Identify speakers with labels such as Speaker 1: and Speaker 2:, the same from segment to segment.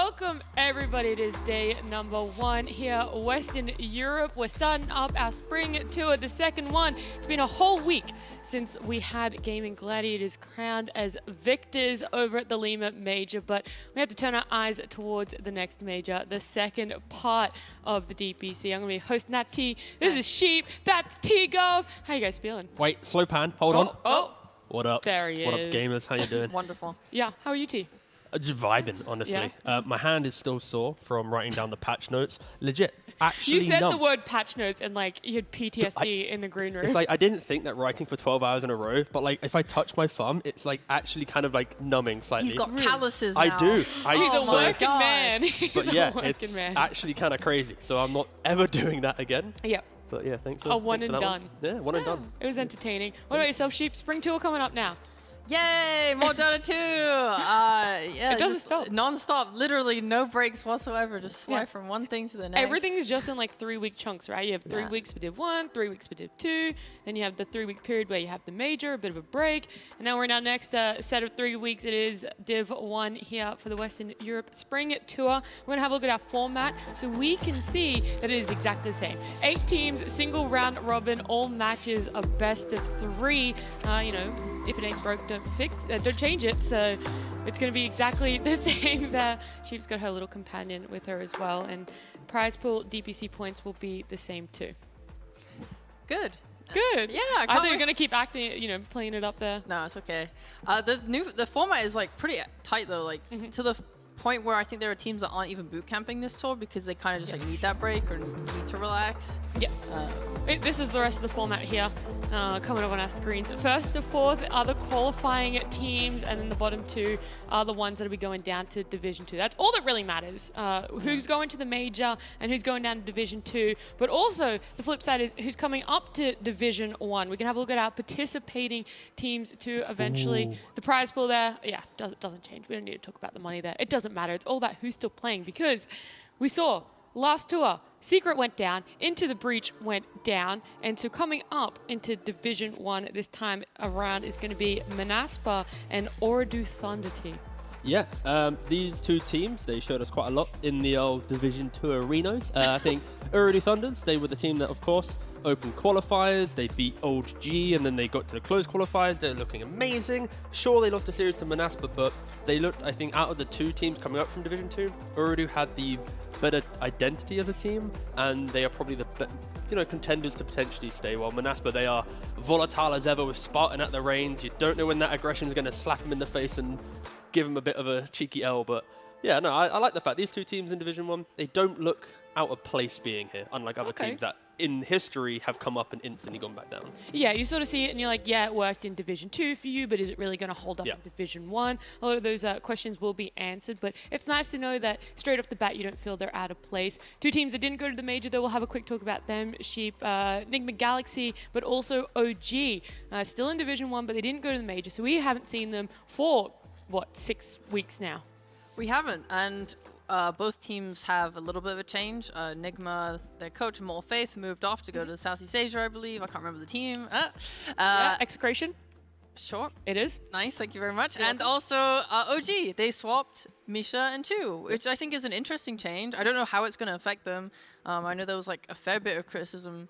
Speaker 1: Welcome everybody, it is day number 1 here, Western Europe. We're starting up our spring tour, the second one. It's been a whole week since we had Gaming Gladiators crowned as victors over at the Lima Major, but we have to turn our eyes towards the next major, the second part of the DPC. I'm going to be hosting that T. This is Sheep, that's T-Gov. How you guys feeling?
Speaker 2: Wait, slow pan, hold on.
Speaker 1: Oh,
Speaker 2: what up?
Speaker 1: there he
Speaker 2: What
Speaker 1: is.
Speaker 2: up, gamers? How you doing?
Speaker 3: Wonderful.
Speaker 1: Yeah, how are you, T?
Speaker 2: Just vibing, honestly.
Speaker 1: Yeah?
Speaker 2: My hand is still sore from writing down the patch notes. Legit, actually
Speaker 1: You said
Speaker 2: numb.
Speaker 1: the word patch notes and like you had PTSD in the green room.
Speaker 2: It's like I didn't think that writing for 12 hours in a row, but like if I touch my thumb, it's like actually kind of like numbing slightly.
Speaker 3: He's got calluses now.
Speaker 2: I do.
Speaker 1: He's a
Speaker 3: Oh my
Speaker 1: working
Speaker 3: God.
Speaker 1: man. He's
Speaker 2: But
Speaker 1: a
Speaker 2: yeah,
Speaker 1: working
Speaker 2: it's
Speaker 1: man.
Speaker 2: actually kind of crazy. So I'm not ever doing that again.
Speaker 1: Yep.
Speaker 2: But yeah, thanks for
Speaker 1: A one
Speaker 2: thanks
Speaker 1: and
Speaker 2: for that
Speaker 1: done.
Speaker 2: One. Yeah, one and done.
Speaker 1: It was entertaining. What about yourself, Sheep? Spring tour coming up now.
Speaker 3: Yay, more Dota 2. Yeah,
Speaker 1: It doesn't
Speaker 3: just
Speaker 1: stop.
Speaker 3: Non-stop, literally no breaks whatsoever. Just fly
Speaker 1: Yeah.
Speaker 3: from one thing to the next.
Speaker 1: Everything is just in like 3-week chunks, right? You have 3
Speaker 3: Yeah.
Speaker 1: weeks for Div 1, 3 weeks for Div 2, then you have the 3-week period where you have the major, a bit of a break, and now we're in our next set of 3 weeks. It is Div 1 here for the Western Europe Spring Tour. We're going to have a look at our format so we can see that it is exactly the same. 8 teams, single round robin, all matches are best of 3. You know, if it ain't broke, don't change it. So it's going to be exactly the same there. Sheep's got her little companion with her as well, and prize pool DPC points will be the same too.
Speaker 3: Good.
Speaker 1: Good.
Speaker 3: Yeah,
Speaker 1: I
Speaker 3: can't
Speaker 1: thought you were
Speaker 3: wait.
Speaker 1: going to keep acting, you know, playing it up there.
Speaker 3: No, it's okay. The format is like pretty tight though, like to the point where I think there are teams that aren't even boot camping this tour because they kind of just like need that break or need to relax.
Speaker 1: Yeah. This is the rest of the format here, coming up on our screens. First to fourth are the qualifying teams, and then the bottom 2 are the ones that will be going down to Division 2. That's all that really matters. Who's going to the major and who's going down to Division 2. But also, the flip side is who's coming up to Division 1. We can have a look at our participating teams too eventually.
Speaker 2: Ooh.
Speaker 1: The prize pool there, yeah, doesn't change. We don't need to talk about the money there. It doesn't matter. It's all about who's still playing, because we saw last tour, Secret went down, Into the Breach went down, and so coming up into Division 1 this time around is going to be Manaspa and Ooredoo Thunder team.
Speaker 2: Yeah, these two teams, they showed us quite a lot in the old Division 2 arenas. I think Ooredoo Thunders, they were the team that, of course, opened qualifiers. They beat Old G, and then they got to the closed qualifiers. They're looking amazing. Sure, they lost the series to Manaspa, but they looked, I think, out of the 2 teams coming up from Division 2, Ooredoo had the better identity as a team, and they are probably the contenders to potentially stay. While Manaspa, they are volatile as ever with Spartan at the range. You don't know when that aggression is going to slap him in the face and give him a bit of a cheeky L, but yeah, no, I like the fact these 2 teams in Division 1, they don't look out of place being here, unlike other teams that in history have come up and instantly gone back down.
Speaker 1: Yeah, you sort of see it and you're like, yeah, it worked in Division 2 for you, but is it really going to hold up in Division 1? A lot of those questions will be answered, but it's nice to know that straight off the bat you don't feel they're out of place. 2 teams that didn't go to the major, though, we'll have a quick talk about them. Sheep, Enigma Galaxy, but also OG. Still in Division 1, but they didn't go to the major, so we haven't seen them for, what, 6 weeks now?
Speaker 3: We haven't, and both teams have a little bit of a change. Enigma, their coach, More Faith, moved off to go to Southeast Asia, I believe. I can't remember the team.
Speaker 1: Yeah, Execration?
Speaker 3: Sure.
Speaker 1: It is.
Speaker 3: Nice, thank you very much.
Speaker 1: You're
Speaker 3: And also OG, they swapped Misha and Chu, which I think is an interesting change. I don't know how it's going to affect them. I know there was like a fair bit of criticism,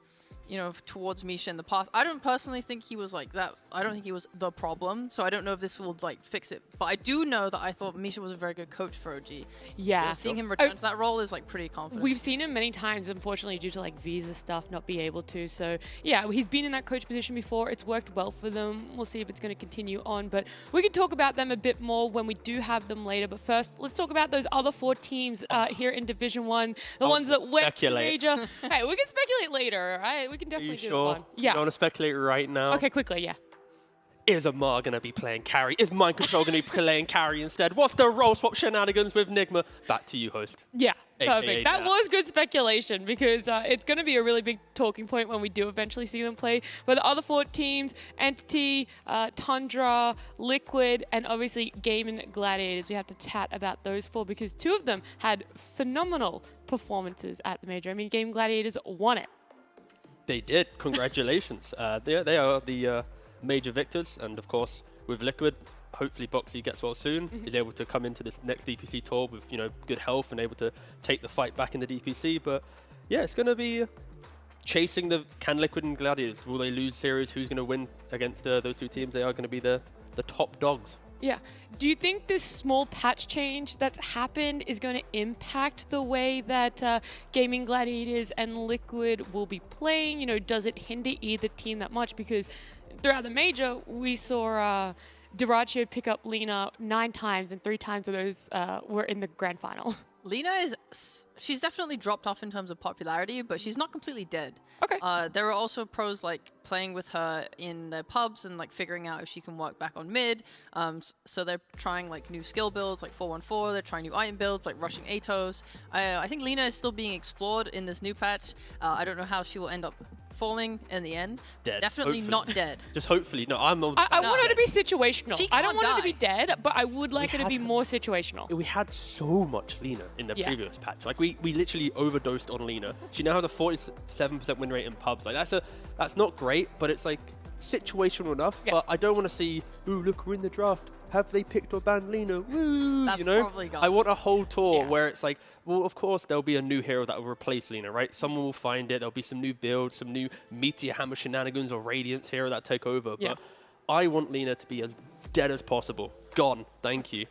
Speaker 3: you know, towards Misha in the past. I don't personally think he was like that. I don't think he was the problem. So I don't know if this will like fix it. But I do know that I thought Misha was a very good coach for OG.
Speaker 1: Yeah.
Speaker 3: So seeing him return to that role is like pretty confident.
Speaker 1: We've seen him many times, unfortunately, due to like visa stuff, not be able to. So yeah, he's been in that coach position before. It's worked well for them. We'll see if it's going to continue on, but we can talk about them a bit more when we do have them later. But first, let's talk about those other 4 teams here in Division 1, the ones that went to the major. Hey, we can speculate later, all right? We can definitely do
Speaker 2: Sure?
Speaker 1: one. Yeah.
Speaker 2: You want to speculate right now?
Speaker 1: Okay, quickly, yeah.
Speaker 2: Is Amar going to be playing carry? Is Mind Control going to be playing carry instead? What's the role swap shenanigans with Nigma? Back to you, host.
Speaker 1: Yeah,
Speaker 2: AKA
Speaker 1: perfect. That was good speculation because it's going to be a really big talking point when we do eventually see them play. But the other 4 teams, Entity, Tundra, Liquid, and obviously Gaming Gladiators, we have to chat about those 4 because 2 of them had phenomenal performances at the major. I mean, Gaming Gladiators won it.
Speaker 2: They did. Congratulations. They are the major victors, and of course, with Liquid, hopefully Boxy gets well soon, is able to come into this next DPC tour with, you know, good health and able to take the fight back in the DPC. But yeah, it's going to be chasing the Can Liquid and Gladiators. Will they lose series? Who's going to win against those two teams? They are going to be the top dogs.
Speaker 1: Yeah. Do you think this small patch change that's happened is going to impact the way that Gaming Gladiators and Liquid will be playing? You know, does it hinder either team that much? Because throughout the major, we saw Dyrachyo pick up Lena 9 times, and 3 times of those were in the grand final.
Speaker 3: Lena she's definitely dropped off in terms of popularity, but she's not completely dead.
Speaker 1: Okay.
Speaker 3: There are also pros like playing with her in their pubs and like figuring out if she can work back on mid. So they're trying like new skill builds like 414. They're trying new item builds like rushing Atos. I think Lena is still being explored in this new patch. I don't know how she will end up falling in the end.
Speaker 2: Dead.
Speaker 3: Definitely
Speaker 2: Hopefully.
Speaker 3: not dead.
Speaker 2: Just hopefully. No, I'm not.
Speaker 1: I want her to be situational.
Speaker 3: She
Speaker 1: I don't
Speaker 3: can't
Speaker 1: want her to
Speaker 3: die.
Speaker 1: be dead, but I would like her to
Speaker 2: had
Speaker 1: be
Speaker 2: her.
Speaker 1: more situational.
Speaker 2: We had so much Lena in the
Speaker 1: Yeah.
Speaker 2: previous patch. Like we literally overdosed on Lena. She now has a 47% win rate in pubs. Like that's not great, but it's like situational enough.
Speaker 1: Yeah.
Speaker 2: But I don't want to see, ooh, look, we're in the draft. Have they picked or banned Lena? Woo!
Speaker 3: That's
Speaker 2: you know?
Speaker 3: probably gone.
Speaker 2: I want a whole tour
Speaker 1: Yeah.
Speaker 2: where it's like, well, of course there'll be a new hero that will replace Lena, right? Someone will find it. There'll be some new builds, some new Meteor Hammer shenanigans or Radiance hero that take over.
Speaker 1: Yeah.
Speaker 2: But I want Lena to be as dead as possible. Gone. Thank you.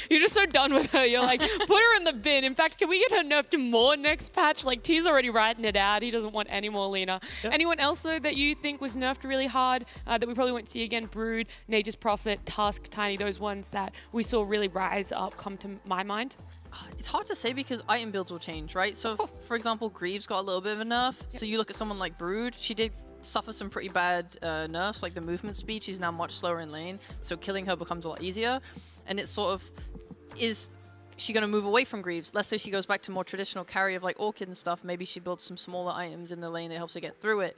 Speaker 1: You're just so done with her. You're like, put her in the bin. In fact, can we get her nerfed more next patch? Like, T's already writing it out. He doesn't want any more Lena.
Speaker 2: Yeah.
Speaker 1: Anyone else, though, that you think was nerfed really hard that we probably won't see again? Brood, Nature's Prophet, Tusk, Tiny, those ones that we saw really rise up come to my mind?
Speaker 3: It's hard to say because item builds will change, right? So, for example, Greaves got a little bit of a nerf. So you look at someone like Brood, she did suffer some pretty bad nerfs, like the movement speed. She's now much slower in lane, so killing her becomes a lot easier. And it's sort of, is she going to move away from Greaves? Let's say she goes back to more traditional carry of like Orchid and stuff. Maybe she builds some smaller items in the lane that helps her get through it.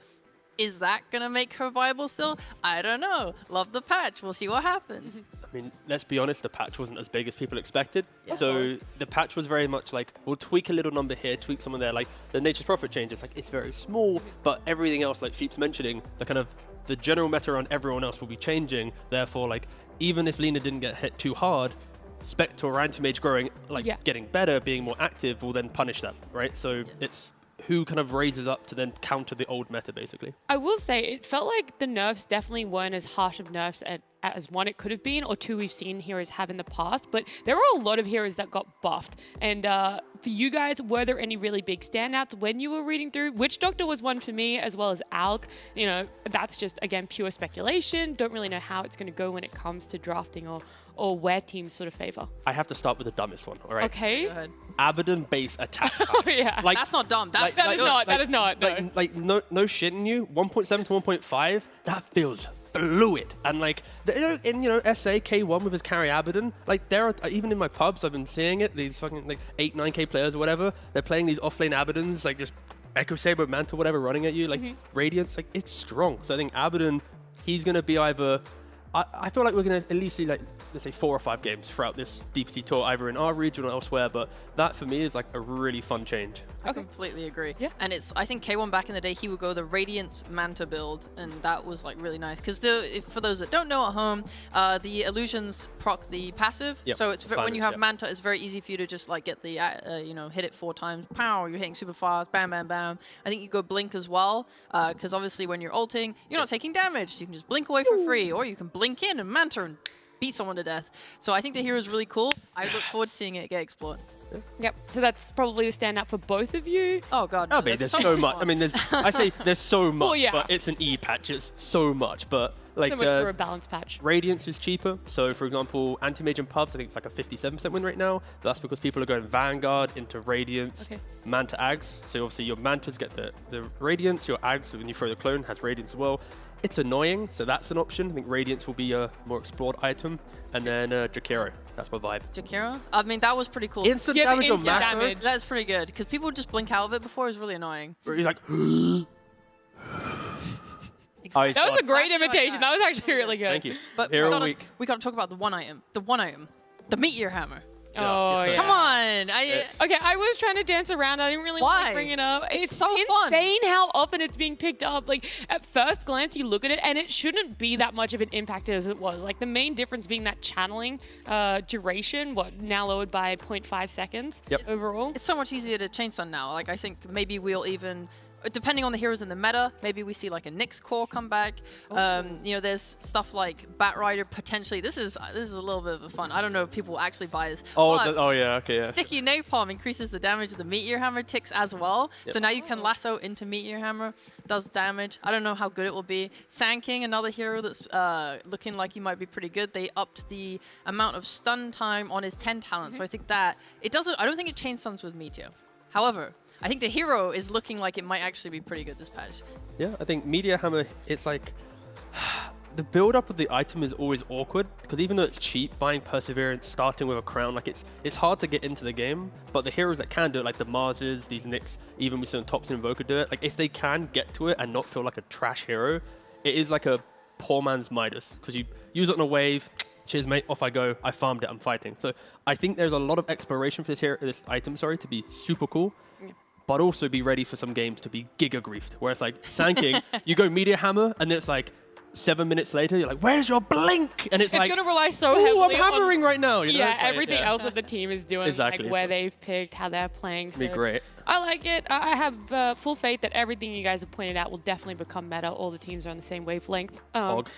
Speaker 3: Is that going to make her viable still? I don't know. Love the patch. We'll see what happens.
Speaker 2: I mean, let's be honest, the patch wasn't as big as people expected.
Speaker 3: Yeah.
Speaker 2: So the patch was very much like, we'll tweak a little number here, tweak someone there. Like the Nature's Prophet change, it's like, it's very small, but everything else, like Sheep's mentioning, the general meta around everyone else will be changing. Therefore, like, even if Lena didn't get hit too hard, Spectre or Anti-Mage growing, like getting better, being more active will then punish that, right? So it's who kind of raises up to then counter the old meta, basically.
Speaker 1: I will say, it felt like the nerfs definitely weren't as harsh of nerfs as one it could have been, or two we've seen heroes have in the past, but there were a lot of heroes that got buffed. And for you guys, were there any really big standouts when you were reading through? Witch Doctor was one for me, as well as Alk. You know, that's just, again, pure speculation. Don't really know how it's going to go when it comes to drafting or where teams sort of favor.
Speaker 2: I have to start with the dumbest one, all right?
Speaker 1: Okay.
Speaker 3: Go ahead.
Speaker 2: Abaddon base attack.
Speaker 1: Oh, yeah.
Speaker 2: Like,
Speaker 3: That's not dumb. That's
Speaker 1: that is
Speaker 3: good.
Speaker 1: not. That is not. No.
Speaker 2: Like no shitting you, 1.7 to 1.5, that feels fluid. And like, in SA K1 with his carry Abaddon, like there are, even in my pubs, I've been seeing it, these fucking like 8, 9K players or whatever, they're playing these offlane Abaddons, like just Echo Saber, Mantle, whatever, running at you, like Radiance, like it's strong. So I think Abaddon, he's going to be either, I feel like we're going to at least see like, let's say 4 or 5 games throughout this DPC tour, either in our region or elsewhere, but that for me is like a really fun change.
Speaker 3: I completely agree.
Speaker 1: Yeah.
Speaker 3: And I think K1 back in the day, he would go the Radiance Manta build, and that was like really nice. Because for those that don't know at home, the illusions proc the passive.
Speaker 2: Yep.
Speaker 3: So it's when
Speaker 2: Silence,
Speaker 3: you have
Speaker 2: yep.
Speaker 3: Manta, it's very easy for you to just like get the, hit it 4 times. Pow, you're hitting super fast. Bam, bam, bam. I think you go blink as well, because obviously when you're ulting, you're not taking damage. So you can just blink away for free, or you can blink in and Manta and beat someone to death. So I think the hero is really cool. I look forward to seeing it get explored.
Speaker 1: Yep. So that's probably the standout for both of you.
Speaker 3: Oh god.
Speaker 2: Oh, but there's so much. I mean, I say there's so much,
Speaker 1: Well, yeah.
Speaker 2: but it's an E patch. It's so much, but like
Speaker 1: So much for a balance patch.
Speaker 2: Radiance is cheaper. So for example, Anti-Mage and pubs, I think it's like a 57% win rate now. But that's because people are going Vanguard into Radiance,
Speaker 1: Okay.
Speaker 2: Manta Ags. So obviously your Mantas get the Radiance, your Ags, when you throw the clone, has Radiance as well. It's annoying, so that's an option. I think Radiance will be a more explored item. And then Jakiro, that's my vibe.
Speaker 3: Jakiro? I mean, that was pretty cool.
Speaker 2: Instant
Speaker 1: Yeah, the
Speaker 2: damage on
Speaker 1: instant
Speaker 2: macro.
Speaker 1: damage.
Speaker 3: That's pretty good, because people would just blink out of it before. It was really annoying.
Speaker 2: Where he's like,
Speaker 3: Exactly.
Speaker 1: That was a great
Speaker 3: Exactly like
Speaker 1: imitation. That was actually really good.
Speaker 2: thank you.
Speaker 3: But
Speaker 2: Hero
Speaker 3: we
Speaker 2: week.
Speaker 3: got to talk about the one item. The one item. The Meteor Hammer.
Speaker 1: Oh, yeah.
Speaker 3: Come on.
Speaker 1: Okay, I was trying to dance around. I didn't really want
Speaker 3: Why?
Speaker 1: to bring it up.
Speaker 3: It's so fun.
Speaker 1: insane how often it's being picked up. Like, at first glance, you look at it, and it shouldn't be that much of an impact as it was. Like, the main difference being that channeling duration, now lowered by 0.5 seconds overall.
Speaker 3: It's so much easier to chain stun now. Like, I think maybe we'll even, depending on the heroes in the meta, maybe we see like a Nyx core come back. You know, there's stuff like Batrider potentially. This is a little bit of fun. I don't know if people actually buy this.
Speaker 2: Oh, yeah, okay, yeah.
Speaker 3: Sticky Napalm increases the damage of the Meteor Hammer ticks as well. So now you can lasso into Meteor Hammer, does damage. I don't know how good it will be. Sand King, another hero that's looking like he might be pretty good. They upped the amount of stun time on his 10 talent. So I think that it doesn't, I don't think it chain stuns with Meteor. However, I think the hero is looking like it might actually be pretty good this patch.
Speaker 2: Yeah, I think Meteor Hammer, it's like, the build-up of the item is always awkward, because even though it's cheap, buying Perseverance, starting with a crown, like it's hard to get into the game, but the heroes that can do it, like the Marses, these Nyx, even we saw Tops and Invoker do it, like if they can get to it and not feel like a trash hero, it is like a poor man's Midas, because you use it on a wave, cheers mate, off I go, I farmed it, I'm fighting. So I think there's a lot of exploration for this item, to be super cool. But also be ready for some games to be giga griefed, where it's like Sand King, you go Meteor Hammer, and then it's like 7 minutes later, you're like, where's your blink? And it's like,
Speaker 1: going to rely so
Speaker 2: ooh,
Speaker 1: heavily
Speaker 2: I'm hammering right now. You know?
Speaker 1: Yeah,
Speaker 2: It's like,
Speaker 1: everything else that the team is doing,
Speaker 2: Exactly.
Speaker 1: like where they've picked, how they're playing. So
Speaker 2: Be great.
Speaker 1: I like it. I have full faith that everything you guys have pointed out will definitely become meta. All the teams are on the same wavelength.
Speaker 2: Pog.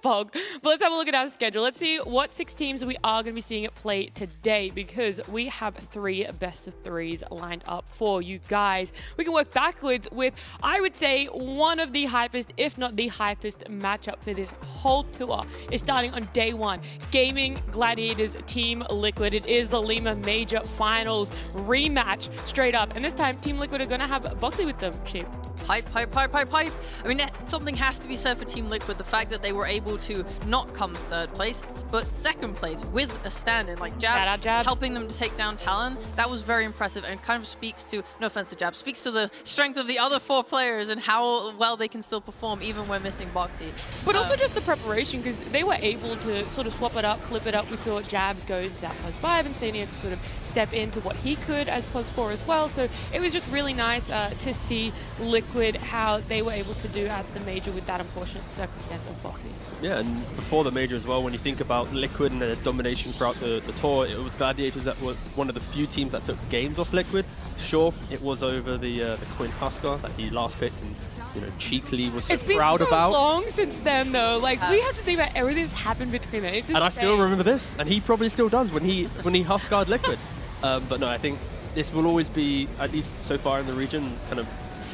Speaker 1: Pog. But let's have a look at our schedule. Let's see what 6 teams we are going to be seeing at play today, because we have 3 best of 3s lined up for you guys. We can work backwards with, I would say, one of the hypest, if not the hypest matchup for this whole tour is starting on day 1. Gaming Gladiators Team Liquid. It is the Lima Major Finals rematch straight up. And this time, Team Liquid are going to have Boxy with them, Sheep.
Speaker 3: Hype, hype, hype, hype, hype. I mean, something has to be said for Team Liquid. The fact that they were able to not come 3rd place, but 2nd place with a stand-in, like Jabs, helping them to take down Talon. That was very impressive and kind of speaks to, no offense to Jabs, speaks to the strength of the other 4 players and how well they can still perform even when missing Boxy.
Speaker 1: But also just the preparation, because they were able to sort of swap it up, clip it up. We saw Jabs go into that +5 and Sania to sort of step into what he could as +4 as well. So it was just really nice to see Liquid, how they were able to do at the major with that unfortunate circumstance of Boxy.
Speaker 2: Yeah, and before the major as well, when you think about Liquid and their domination throughout the tour, it was Gladiators that were one of the few teams that took games off Liquid. Sure, it was over the Quinn Husker that he last picked and, you know, cheekily was so proud
Speaker 1: It's been
Speaker 2: about.
Speaker 1: so long since then, though. Like, we have to think about everything that's happened between them. It's
Speaker 2: And I still
Speaker 1: insane.
Speaker 2: remember this, and he probably still does when he Huskar'd Liquid. But no, I think this will always be, at least so far in the region, kind of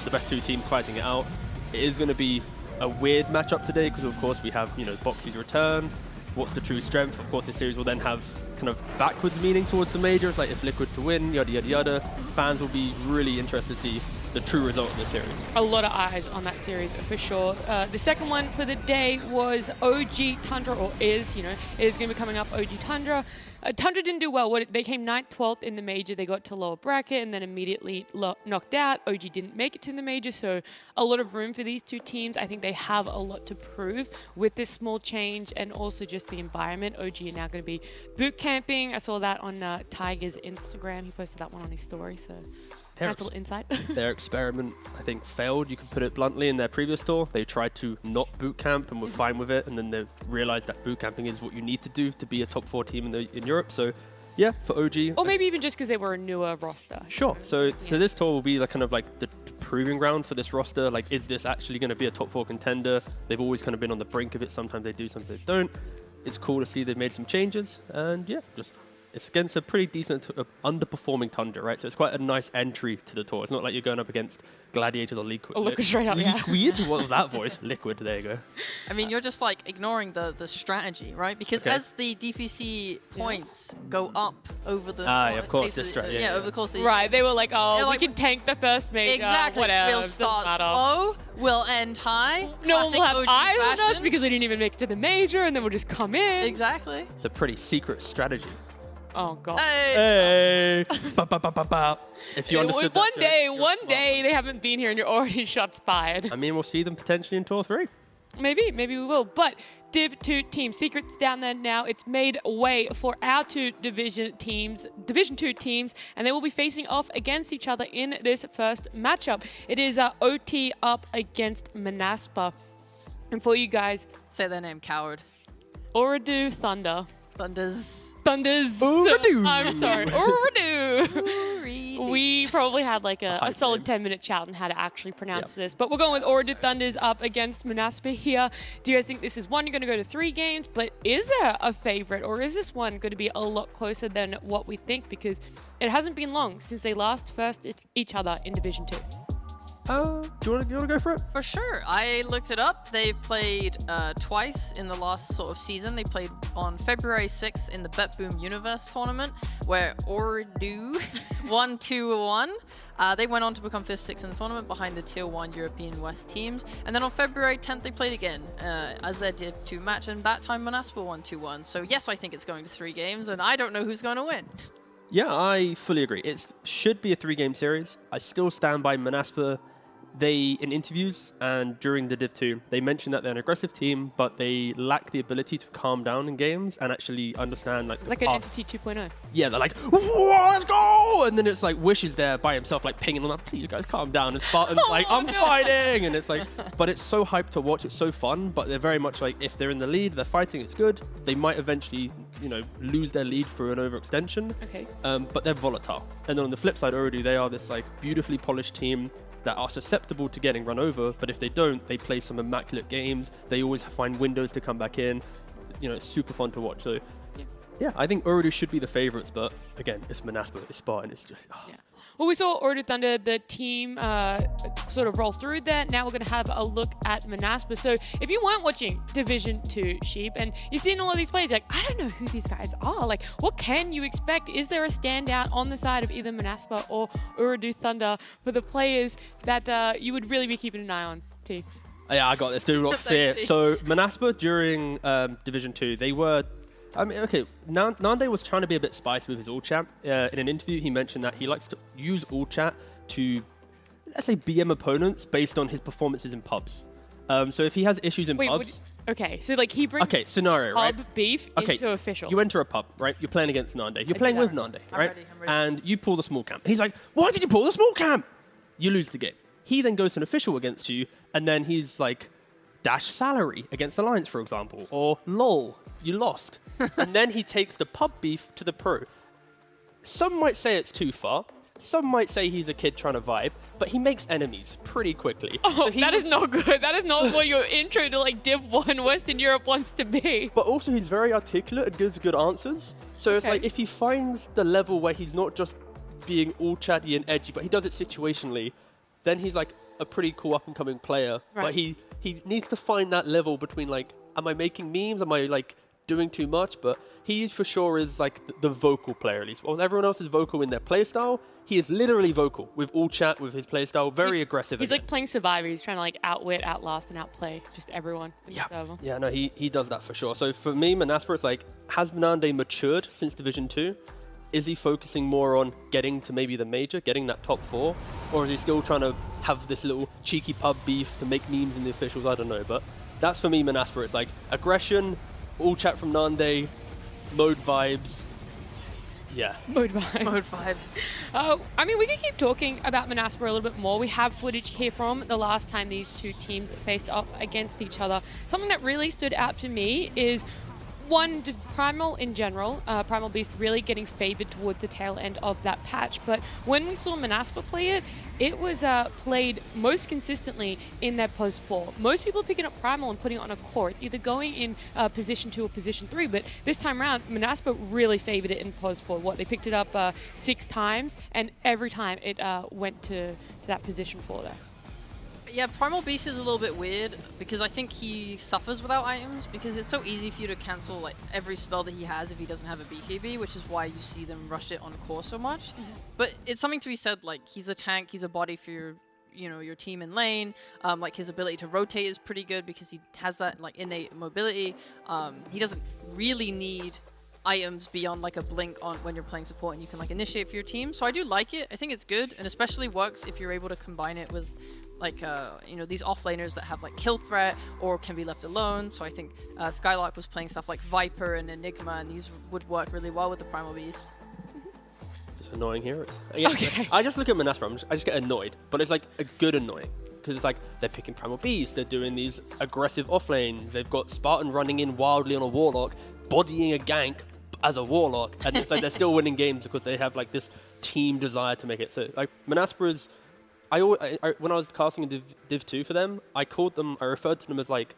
Speaker 2: the best 2 teams fighting it out. It is going to be a weird matchup today because, of course, we have, you know, Boxy's return. What's the true strength? Of course, this series will then have kind of backwards meaning towards the majors, like if Liquid to win, yada, yada, yada. Fans will be really interested to see the true result of this series.
Speaker 1: A lot of eyes on that series for sure. The second one for the day was OG Tundra, or is, you know, it is going to be coming up, OG Tundra. Tundra didn't do well. They came 9th, 12th in the major. They got to lower bracket and then immediately knocked out. OG didn't make it to the major, so a lot of room for these 2 teams. I think they have a lot to prove with this small change and also just the environment. OG are now going to be boot camping. I saw that on Tiger's Instagram. He posted that one on his story, so nice little insight.
Speaker 2: Their experiment, I think, failed, you could put it bluntly, in their previous tour. They tried to not boot camp and were fine with it, and then they realized that boot camping is what you need to do to be a top 4 team in Europe. So yeah, for OG.
Speaker 1: Or maybe even just because they were a newer roster.
Speaker 2: Sure. So this tour will be like kind of like the proving ground for this roster. Like, is this actually going to be a top 4 contender? They've always kind of been on the brink of it. Sometimes they do, sometimes they don't. It's cool to see they've made some changes, and yeah, just it's against a pretty decent underperforming Tundra, right? So it's quite a nice entry to the tour. It's not like you're going up against Gladiators or Liquid.
Speaker 1: Or Liquid straight up, yeah.
Speaker 2: Liquid? What was that voice? Liquid, there you go.
Speaker 3: I mean, you're just like ignoring the strategy, right? Because as the DPC points go up over the
Speaker 2: of course,
Speaker 3: over the course of the year.
Speaker 1: Right, they were like, oh,
Speaker 3: They're
Speaker 1: we
Speaker 3: like,
Speaker 1: can tank the first major,
Speaker 3: exactly.
Speaker 1: whatever.
Speaker 3: We'll
Speaker 1: doesn't
Speaker 3: start
Speaker 1: matter.
Speaker 3: slow, we'll end high.
Speaker 1: No one will have
Speaker 3: OG
Speaker 1: eyes on us
Speaker 3: fashion.
Speaker 1: because we didn't even make it to the major, and then we'll just come in.
Speaker 3: Exactly.
Speaker 2: It's a pretty secret strategy.
Speaker 1: Oh, God.
Speaker 3: Hey.
Speaker 2: Hey! Ba, ba, ba, ba, ba. If you understood that
Speaker 1: One
Speaker 2: joke,
Speaker 1: day,
Speaker 2: you're
Speaker 1: one
Speaker 2: smart.
Speaker 1: day, they haven't been here and you're already shots fired.
Speaker 2: I mean, we'll see them potentially in Tour 3.
Speaker 1: Maybe we will. But Div 2 team Secret's down there now. It's made way for our two Division 2 teams, and they will be facing off against each other in this first matchup. It is OT up against Manaspa. And for you guys,
Speaker 3: Say their name, coward.
Speaker 1: Ooredoo Thunder.
Speaker 3: Thunders.
Speaker 2: Ooredoo.
Speaker 1: I'm sorry. Ooredoo.
Speaker 3: Ooredoo.
Speaker 1: We probably had like a
Speaker 2: hype
Speaker 1: solid
Speaker 2: name.
Speaker 1: 10-minute chat on how to actually pronounce
Speaker 2: Yep.
Speaker 1: this. But we're going with Ooredoo Thunders up against Manaspa here. Do you guys think this is one you're going to go to 3 games? But is there a favorite, or is this one going to be a lot closer than what we think? Because it hasn't been long since they last faced each other in Division 2.
Speaker 2: Do you want to go for it?
Speaker 3: For sure. I looked it up. They've played twice in the last sort of season. They played on February 6th in the Bet Boom Universe tournament, where Ooredoo won 2-1. They went on to become 5th, 6th in the tournament behind the Tier 1 European West teams. And then on February 10th, they played again as their Div 2 match, and that time Manaspa won 2-1. So yes, I think it's going to 3 games, and I don't know who's going to win.
Speaker 2: Yeah, I fully agree. It should be a 3-game series. I still stand by Manaspa. They, in interviews and during the Div 2, they mentioned that they're an aggressive team, but they lack the ability to calm down in games and actually understand like
Speaker 1: It's
Speaker 2: the
Speaker 1: like an
Speaker 2: path.
Speaker 1: Entity 2.0.
Speaker 2: Yeah, they're like, "Whoa, let's go!" And then it's like Wish is there by himself, like pinging them up. Please, guys, calm down. And Spartan's like,
Speaker 1: Oh,
Speaker 2: "I'm
Speaker 1: no.
Speaker 2: fighting!" And it's like, but it's so hyped to watch. It's so fun. But they're very much like, if they're in the lead, they're fighting. It's good. They might eventually, lose their lead through an overextension.
Speaker 1: Okay.
Speaker 2: But they're volatile. And then on the flip side, Ooredoo, they are this like beautifully polished team that are susceptible to getting run over, but if they don't, they play some immaculate games. They always find windows to come back in. It's super fun to watch. So, yeah, I think Ooredoo should be the favorites, but again, it's Manaspa, it's Spartan, it's just...
Speaker 1: Yeah. Well, we saw Ooredoo Thunder, the team, sort of roll through there. Now we're going to have a look at Manaspa. So if you weren't watching Division 2 Sheep and you've seen all of these players, like, I don't know who these guys are. Like, what can you expect? Is there a standout on the side of either Manaspa or Ooredoo Thunder for the players that you would really be keeping an eye on, T?
Speaker 2: Yeah, I got this. Do not fear. So Manaspa during Division 2, they were... Nande was trying to be a bit spicy with his all chat. In an interview, he mentioned that he likes to use all chat to, let's say, BM opponents based on his performances in pubs. So if he has issues in pubs...
Speaker 1: Okay, so like he brings
Speaker 2: scenario,
Speaker 1: pub
Speaker 2: right?
Speaker 1: beef into official.
Speaker 2: You enter a pub, right? You're playing against Nande. You're playing with Nande, right?
Speaker 3: I'm ready.
Speaker 2: And you pull the small camp. He's like, "Why did you pull the small camp?" You lose the game. He then goes to an official against you, and then he's like, "Dash salary against Alliance, for example," or "Lol, you lost." And then he takes the pub beef to the pro. Some might say it's too far. Some might say he's a kid trying to vibe, but he makes enemies pretty quickly.
Speaker 1: Oh, that is not good. That is not what your intro to like Div 1 Western Europe wants to be.
Speaker 2: But also he's very articulate and gives good answers. So it's
Speaker 1: Okay.
Speaker 2: like if he finds the level where he's not just being all chatty and edgy, but he does it situationally, then he's like a pretty cool up and coming player.
Speaker 1: Right.
Speaker 2: But he needs to find that level between like, am I making memes? Am I like doing too much? But he for sure is like the vocal player at least. While everyone else is vocal in their playstyle, he is literally vocal with all chat, with his playstyle, very aggressive.
Speaker 1: He's
Speaker 2: again.
Speaker 1: like playing Survivor. He's trying to like outwit, outlast, and outplay just everyone in the server.
Speaker 2: Yeah, no, he does that for sure. So for me, Manaspa, it's like, has Nande matured since Division 2? Is he focusing more on getting to maybe the major, getting that top 4? Or is he still trying to have this little cheeky pub beef to make memes in the officials? I don't know. But that's for me, Manaspa. It's like aggression, all chat from Nande, mode vibes. Yeah.
Speaker 1: Mode vibes.
Speaker 3: Mode vibes.
Speaker 1: I mean, we can keep talking about Manaspa a little bit more. We have footage here from the last time these two teams faced off against each other. Something that really stood out to me is one, just Primal in general. Primal Beast really getting favored towards the tail end of that patch. But when we saw Manaspa play it, it was played most consistently in their pos 4. Most people picking up Primal and putting it on a core. It's either going in position 2 or position 3, but this time around, Manaspa really favored it in pos 4. They picked it up 6 times, and every time it went to that position 4 there.
Speaker 3: Yeah, Primal Beast is a little bit weird because I think he suffers without items because it's so easy for you to cancel like every spell that he has if he doesn't have a BKB, which is why you see them rush it on core so much. But it's something to be said, like he's a tank, he's a body for your team in lane. Like his ability to rotate is pretty good because he has that like innate mobility. He doesn't really need items beyond like a blink on when you're playing support and you can like initiate for your team. So I do like it. I think it's good and especially works if you're able to combine it with like these offlaners that have like kill threat or can be left alone. So I think Skylark was playing stuff like Viper and Enigma, and these would work really well with the Primal Beast.
Speaker 2: Just annoying heroes. Again,
Speaker 1: Okay.
Speaker 2: I just look at Menaspa, I just get annoyed, but it's like a good annoying. Because it's like they're picking Primal Beast, they're doing these aggressive offlanes, they've got Spartan running in wildly on a Warlock, bodying a gank as a Warlock, and it's like they're still winning games because they have like this team desire to make it. So like Menaspa is, when I was casting in Div 2 for them, I referred to them as like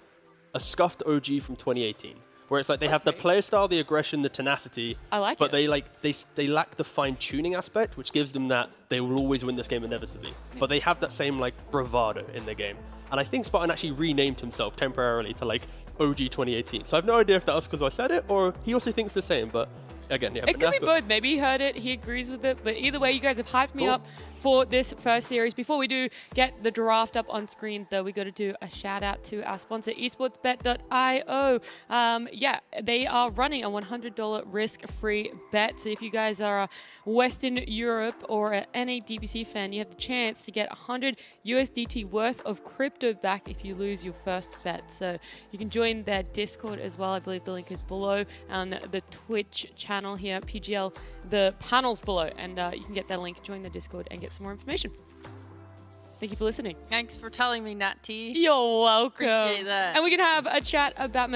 Speaker 2: a scuffed OG from 2018. Where it's like they have the playstyle, the aggression, the tenacity.
Speaker 1: I like
Speaker 2: but
Speaker 1: it.
Speaker 2: they lack the fine-tuning aspect, which gives them that they will always win this game inevitably. But they have that same like bravado in their game. And I think Spartan actually renamed himself temporarily to like OG 2018. So I have no idea if that was because I said it or he also thinks the same. But again, yeah.
Speaker 1: It could be both. Maybe he heard it, he agrees with it. But either way, you guys have hyped me
Speaker 2: Cool.
Speaker 1: up for this first series. Before we do get the draft up on screen, though, we got to do a shout out to our sponsor, esportsbet.io. Yeah, they are running a $100 risk-free bet. So if you guys are a Western Europe or an NA DPC fan, you have the chance to get 100 USDT worth of crypto back if you lose your first bet. So you can join their Discord as well. I believe the link is below on the Twitch channel here, PGL, the panel's below, and you can get that link, join the Discord, and get some more information. Thank you for listening.
Speaker 3: Thanks for telling me, Nat T.
Speaker 1: You're welcome.
Speaker 3: Appreciate that.
Speaker 1: And we can have a chat about,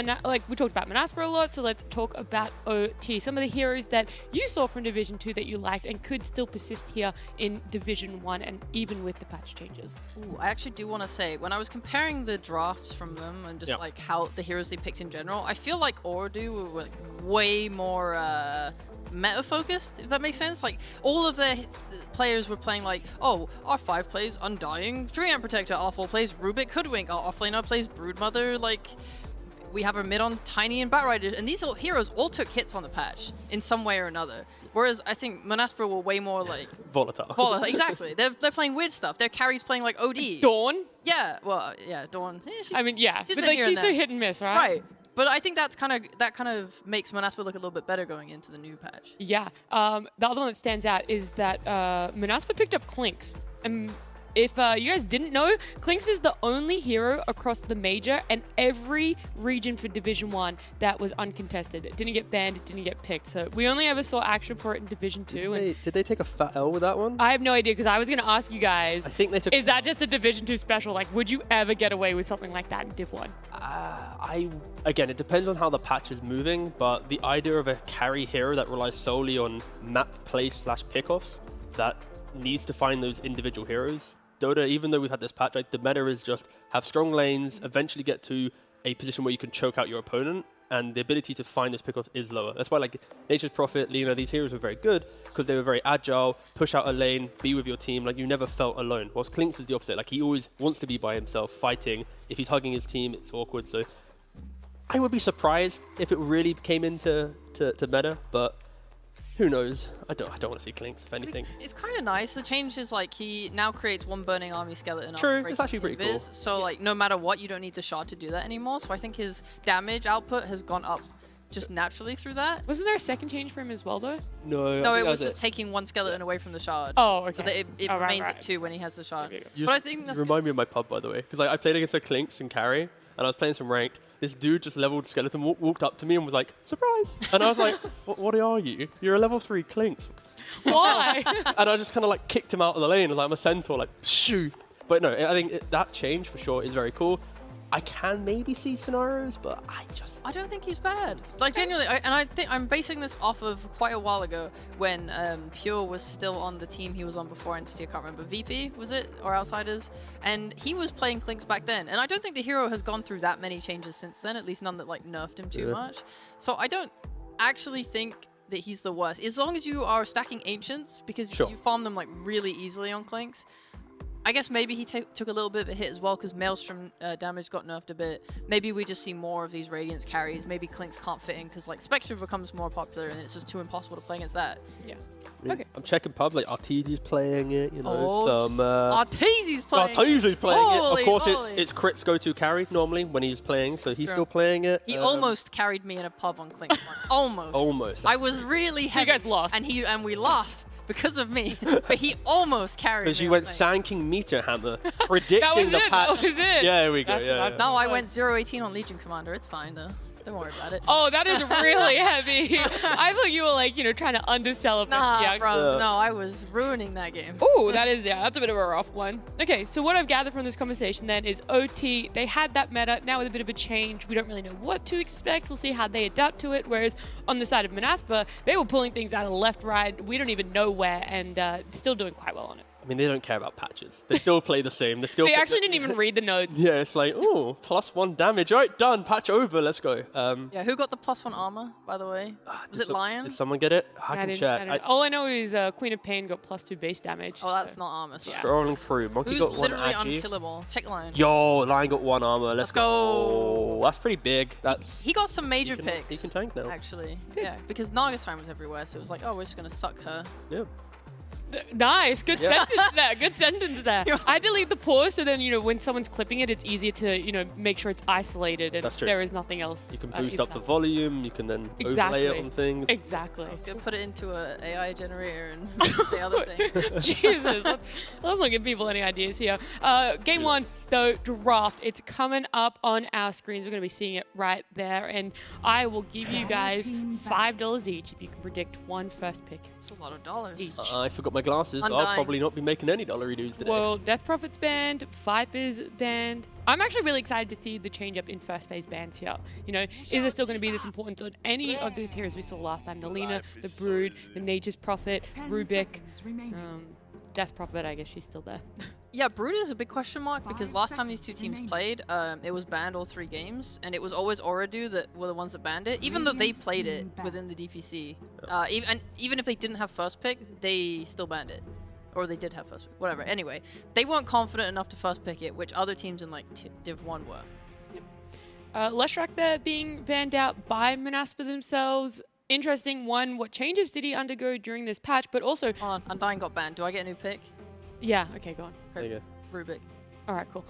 Speaker 1: we talked about Menaspa a lot, so let's talk about OT. Some of the heroes that you saw from Division 2 that you liked and could still persist here in Division 1 and even with the patch changes.
Speaker 3: Ooh, I actually do want to say, when I was comparing the drafts from them and just like how the heroes they picked in general, I feel like Ordu were like way more meta focused, if that makes sense. Like all of the players were playing like, oh, R5 plays Undying Treant Protector, R4 plays Rubik Hoodwink, our offlaner plays Broodmother, like we have a mid on Tiny and Batrider, and these heroes all took hits on the patch in some way or another. Whereas I think Menaspa were way more like
Speaker 2: volatile.
Speaker 3: Exactly. They're playing weird stuff. Their carries playing like OD.
Speaker 1: Dawn?
Speaker 3: Yeah, well, yeah, Dawn. Yeah,
Speaker 1: I mean, yeah,
Speaker 3: she's
Speaker 1: but
Speaker 3: been
Speaker 1: like
Speaker 3: here and
Speaker 1: she's so
Speaker 3: there.
Speaker 1: hit and miss, right?
Speaker 3: Right. But I think that kind of makes Menaspa look a little bit better going into the new patch.
Speaker 1: Yeah. The other one that stands out is that Menaspa picked up Clinks. And if you guys didn't know, Clinks is the only hero across the major and every region for Division 1 that was uncontested. It didn't get banned, it didn't get picked. So we only ever saw action for it in Division 2.
Speaker 2: Did they take a fat L with that one?
Speaker 1: I have no idea, because I was going to ask you guys,
Speaker 2: I think they took...
Speaker 1: is that just a Division 2 special? Like, would you ever get away with something like that in Div 1?
Speaker 2: Again, it depends on how the patch is moving, but the idea of a carry hero that relies solely on map play / pickoffs that needs to find those individual heroes. Dota, even though we've had this patch, like the meta is just have strong lanes, eventually get to a position where you can choke out your opponent, and the ability to find those pickoffs is lower. That's why like Nature's Prophet, Lena, these heroes were very good because they were very agile, push out a lane, be with your team, like you never felt alone. Whilst Clinks is the opposite, like he always wants to be by himself, fighting. If he's hugging his team, it's awkward. So I would be surprised if it really came into meta, but who knows? I don't want to see Clinks, if anything.
Speaker 3: It's kind of nice. The change is like he now creates one Burning Army skeleton.
Speaker 2: True, it's actually pretty cool.
Speaker 3: So like no matter what, you don't need the shard to do that anymore. So I think his damage output has gone up just naturally through that.
Speaker 1: Wasn't there a second change for him as well, though?
Speaker 3: No, it was just taking one skeleton away from the shard.
Speaker 1: Oh, okay.
Speaker 3: So that it
Speaker 1: Oh, right,
Speaker 3: remains
Speaker 1: right.
Speaker 3: at 2 when he has the shard.
Speaker 1: Okay.
Speaker 2: You
Speaker 3: But I think that's
Speaker 2: remind me of my pub, by the way, because I played against a Clinks and carry, and I was playing some ranked. This dude just leveled skeleton, walked up to me and was like, "Surprise!" And I was like, "What are you? You're a level 3 Clinks."
Speaker 1: Why?
Speaker 2: And I just kind of like kicked him out of the lane. I was like, I'm a centaur, like shoo. But no, I think that change for sure is very cool. I can maybe see scenarios, but
Speaker 3: I don't think he's bad. Like genuinely, I think I'm basing this off of quite a while ago when Pure was still on the team he was on before Entity. I can't remember. VP was it or Outsiders? And he was playing Clinks back then. And I don't think the hero has gone through that many changes since then. At least none that like nerfed him too much. So I don't actually think that he's the worst. As long as you are stacking Ancients, because you farm them like really easily on Clinks. I guess maybe he took a little bit of a hit as well because Maelstrom damage got nerfed a bit. Maybe we just see more of these Radiance carries. Maybe Clinks can't fit in because like Spectre becomes more popular and it's just too impossible to play against that.
Speaker 1: Yeah.
Speaker 2: Okay. I'm checking pubs like Arteezy's playing it, you know. Some
Speaker 3: Arteezy's playing
Speaker 2: it.
Speaker 3: Holy
Speaker 2: Of course,
Speaker 3: moly.
Speaker 2: it's Crit's go-to carry normally when he's playing, so he's still playing it.
Speaker 3: He almost carried me in a pub on Clinks once. Almost.
Speaker 2: Almost.
Speaker 3: I was really
Speaker 1: So you
Speaker 3: heavy.
Speaker 1: guys lost.
Speaker 3: And we lost. because of me. But he almost carried me.
Speaker 2: Because you
Speaker 3: on
Speaker 2: went
Speaker 3: thing.
Speaker 2: Sand King Meter Hammer, predicting
Speaker 1: That was
Speaker 2: the
Speaker 1: it.
Speaker 2: patch.
Speaker 1: That was it.
Speaker 2: Yeah, here we go.
Speaker 1: That's
Speaker 2: Yeah,
Speaker 1: what
Speaker 2: yeah.
Speaker 3: No, I went 0-18 on Legion Commander. It's fine though. Don't worry about it.
Speaker 1: Oh, that is really heavy. I thought you were like, trying to undersell it. but
Speaker 3: Nah,
Speaker 1: yeah.
Speaker 3: bro. No, I was ruining that game.
Speaker 1: Ooh, that's a bit of a rough one. Okay, so what I've gathered from this conversation then is OT, they had that meta, now with a bit of a change, we don't really know what to expect. We'll see how they adapt to it, whereas on the side of Manaspa, they were pulling things out of left, right, we don't even know where, and still doing quite well on it.
Speaker 2: I mean, they don't care about patches. They still play the same. They still.
Speaker 1: They actually didn't even read the notes.
Speaker 2: Yeah, it's like, oh, +1 damage. All right, done. Patch over. Let's go.
Speaker 3: Yeah, who got the +1 armor, by the way? Was it Lion?
Speaker 2: Did someone get it? I can
Speaker 1: didn't-
Speaker 2: check.
Speaker 1: don't know. All I know is Queen of Pain got +2 base damage.
Speaker 3: Oh, that's
Speaker 1: so-
Speaker 3: not armor. So.
Speaker 1: Yeah.
Speaker 2: Scrolling through. Monkey
Speaker 3: Who's
Speaker 2: got 1
Speaker 3: literally
Speaker 2: agi.
Speaker 3: unkillable? Check Lion.
Speaker 2: Yo, Lion got 1 armor. Let's
Speaker 3: Let's go.
Speaker 2: That's pretty big. That's.
Speaker 3: He got some major
Speaker 2: he
Speaker 3: picks.
Speaker 2: can tank now.
Speaker 3: Actually, yeah, because Nagasine was everywhere, so it was like, oh, we're just gonna suck her.
Speaker 2: Yeah.
Speaker 1: Nice, good
Speaker 2: Yeah.
Speaker 1: sentence there. Good sentence there.
Speaker 3: Yeah.
Speaker 1: I delete the pause so then when someone's clipping it, it's easier to make sure it's isolated and
Speaker 2: That's true.
Speaker 1: there is nothing else.
Speaker 2: You can boost up the
Speaker 1: inside.
Speaker 2: volume. You can then
Speaker 1: Exactly.
Speaker 2: overlay it on things.
Speaker 1: Exactly.
Speaker 3: I was gonna put it into a AI generator and the other thing.
Speaker 1: Jesus, let's not give people any ideas here. Game
Speaker 2: Yeah.
Speaker 1: 1, though, draft. It's coming up on our screens. We're going to be seeing it right there. And I will give you guys $5 each if you can predict one first pick.
Speaker 3: It's a lot of dollars.
Speaker 1: Each.
Speaker 2: I forgot my glasses. I'll
Speaker 3: Undying.
Speaker 2: probably not be making any dollary news today.
Speaker 1: Well, Death Prophet's banned, Viper's banned. I'm actually really excited to see the change up in first phase bans here. Is it still going to be this important on any of those heroes we saw last time? The Lina, the Brood, the Nature's Prophet, Rubik, Death Prophet, I guess she's still there.
Speaker 3: Yeah, Brood is a big question mark because last time these two teams played, it was banned all 3 games, and it was always Oridu that were the ones that banned it, even though they played it within the DPC. Even if they didn't have first pick, they still banned it. Or they did have first pick, whatever. Anyway, they weren't confident enough to first pick it, which other teams in like Div 1 were.
Speaker 1: Leshrac there being banned out by Manaspa themselves. Interesting one, what changes did he undergo during this patch? But also,
Speaker 3: Hold on, Undying got banned. Do I get a new pick?
Speaker 1: yeah, okay, go on.
Speaker 2: there you go.
Speaker 3: Rubik.
Speaker 1: All right, cool.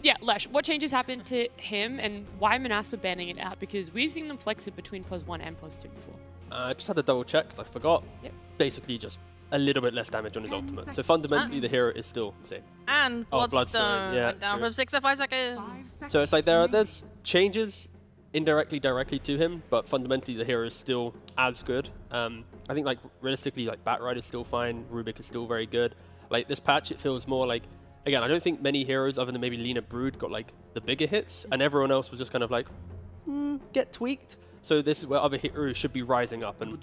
Speaker 1: Yeah, Lesh, what changes happened to him and why Manaspa banning it out? Because we've seen them flex it between pos 1 and pos 2 before.
Speaker 2: I just had to double check because I forgot.
Speaker 1: Yep.
Speaker 2: Basically, just a little bit less damage on his ultimate. So fundamentally, the hero is still the same.
Speaker 3: And
Speaker 2: Oh,
Speaker 3: Bloodstone,
Speaker 2: Bloodstone, yeah,
Speaker 3: went down
Speaker 2: true.
Speaker 3: from 6 to 5 seconds.
Speaker 2: So it's like there's changes indirectly, directly to him, but fundamentally the hero is still as good. I think like realistically, like Batrider is still fine. Rubik is still very good. Like this patch, it feels more like, again, I don't think many heroes other than maybe Lina Brood got like the bigger hits, and everyone else was just kind of like, get tweaked. So this is where other heroes should be rising up, and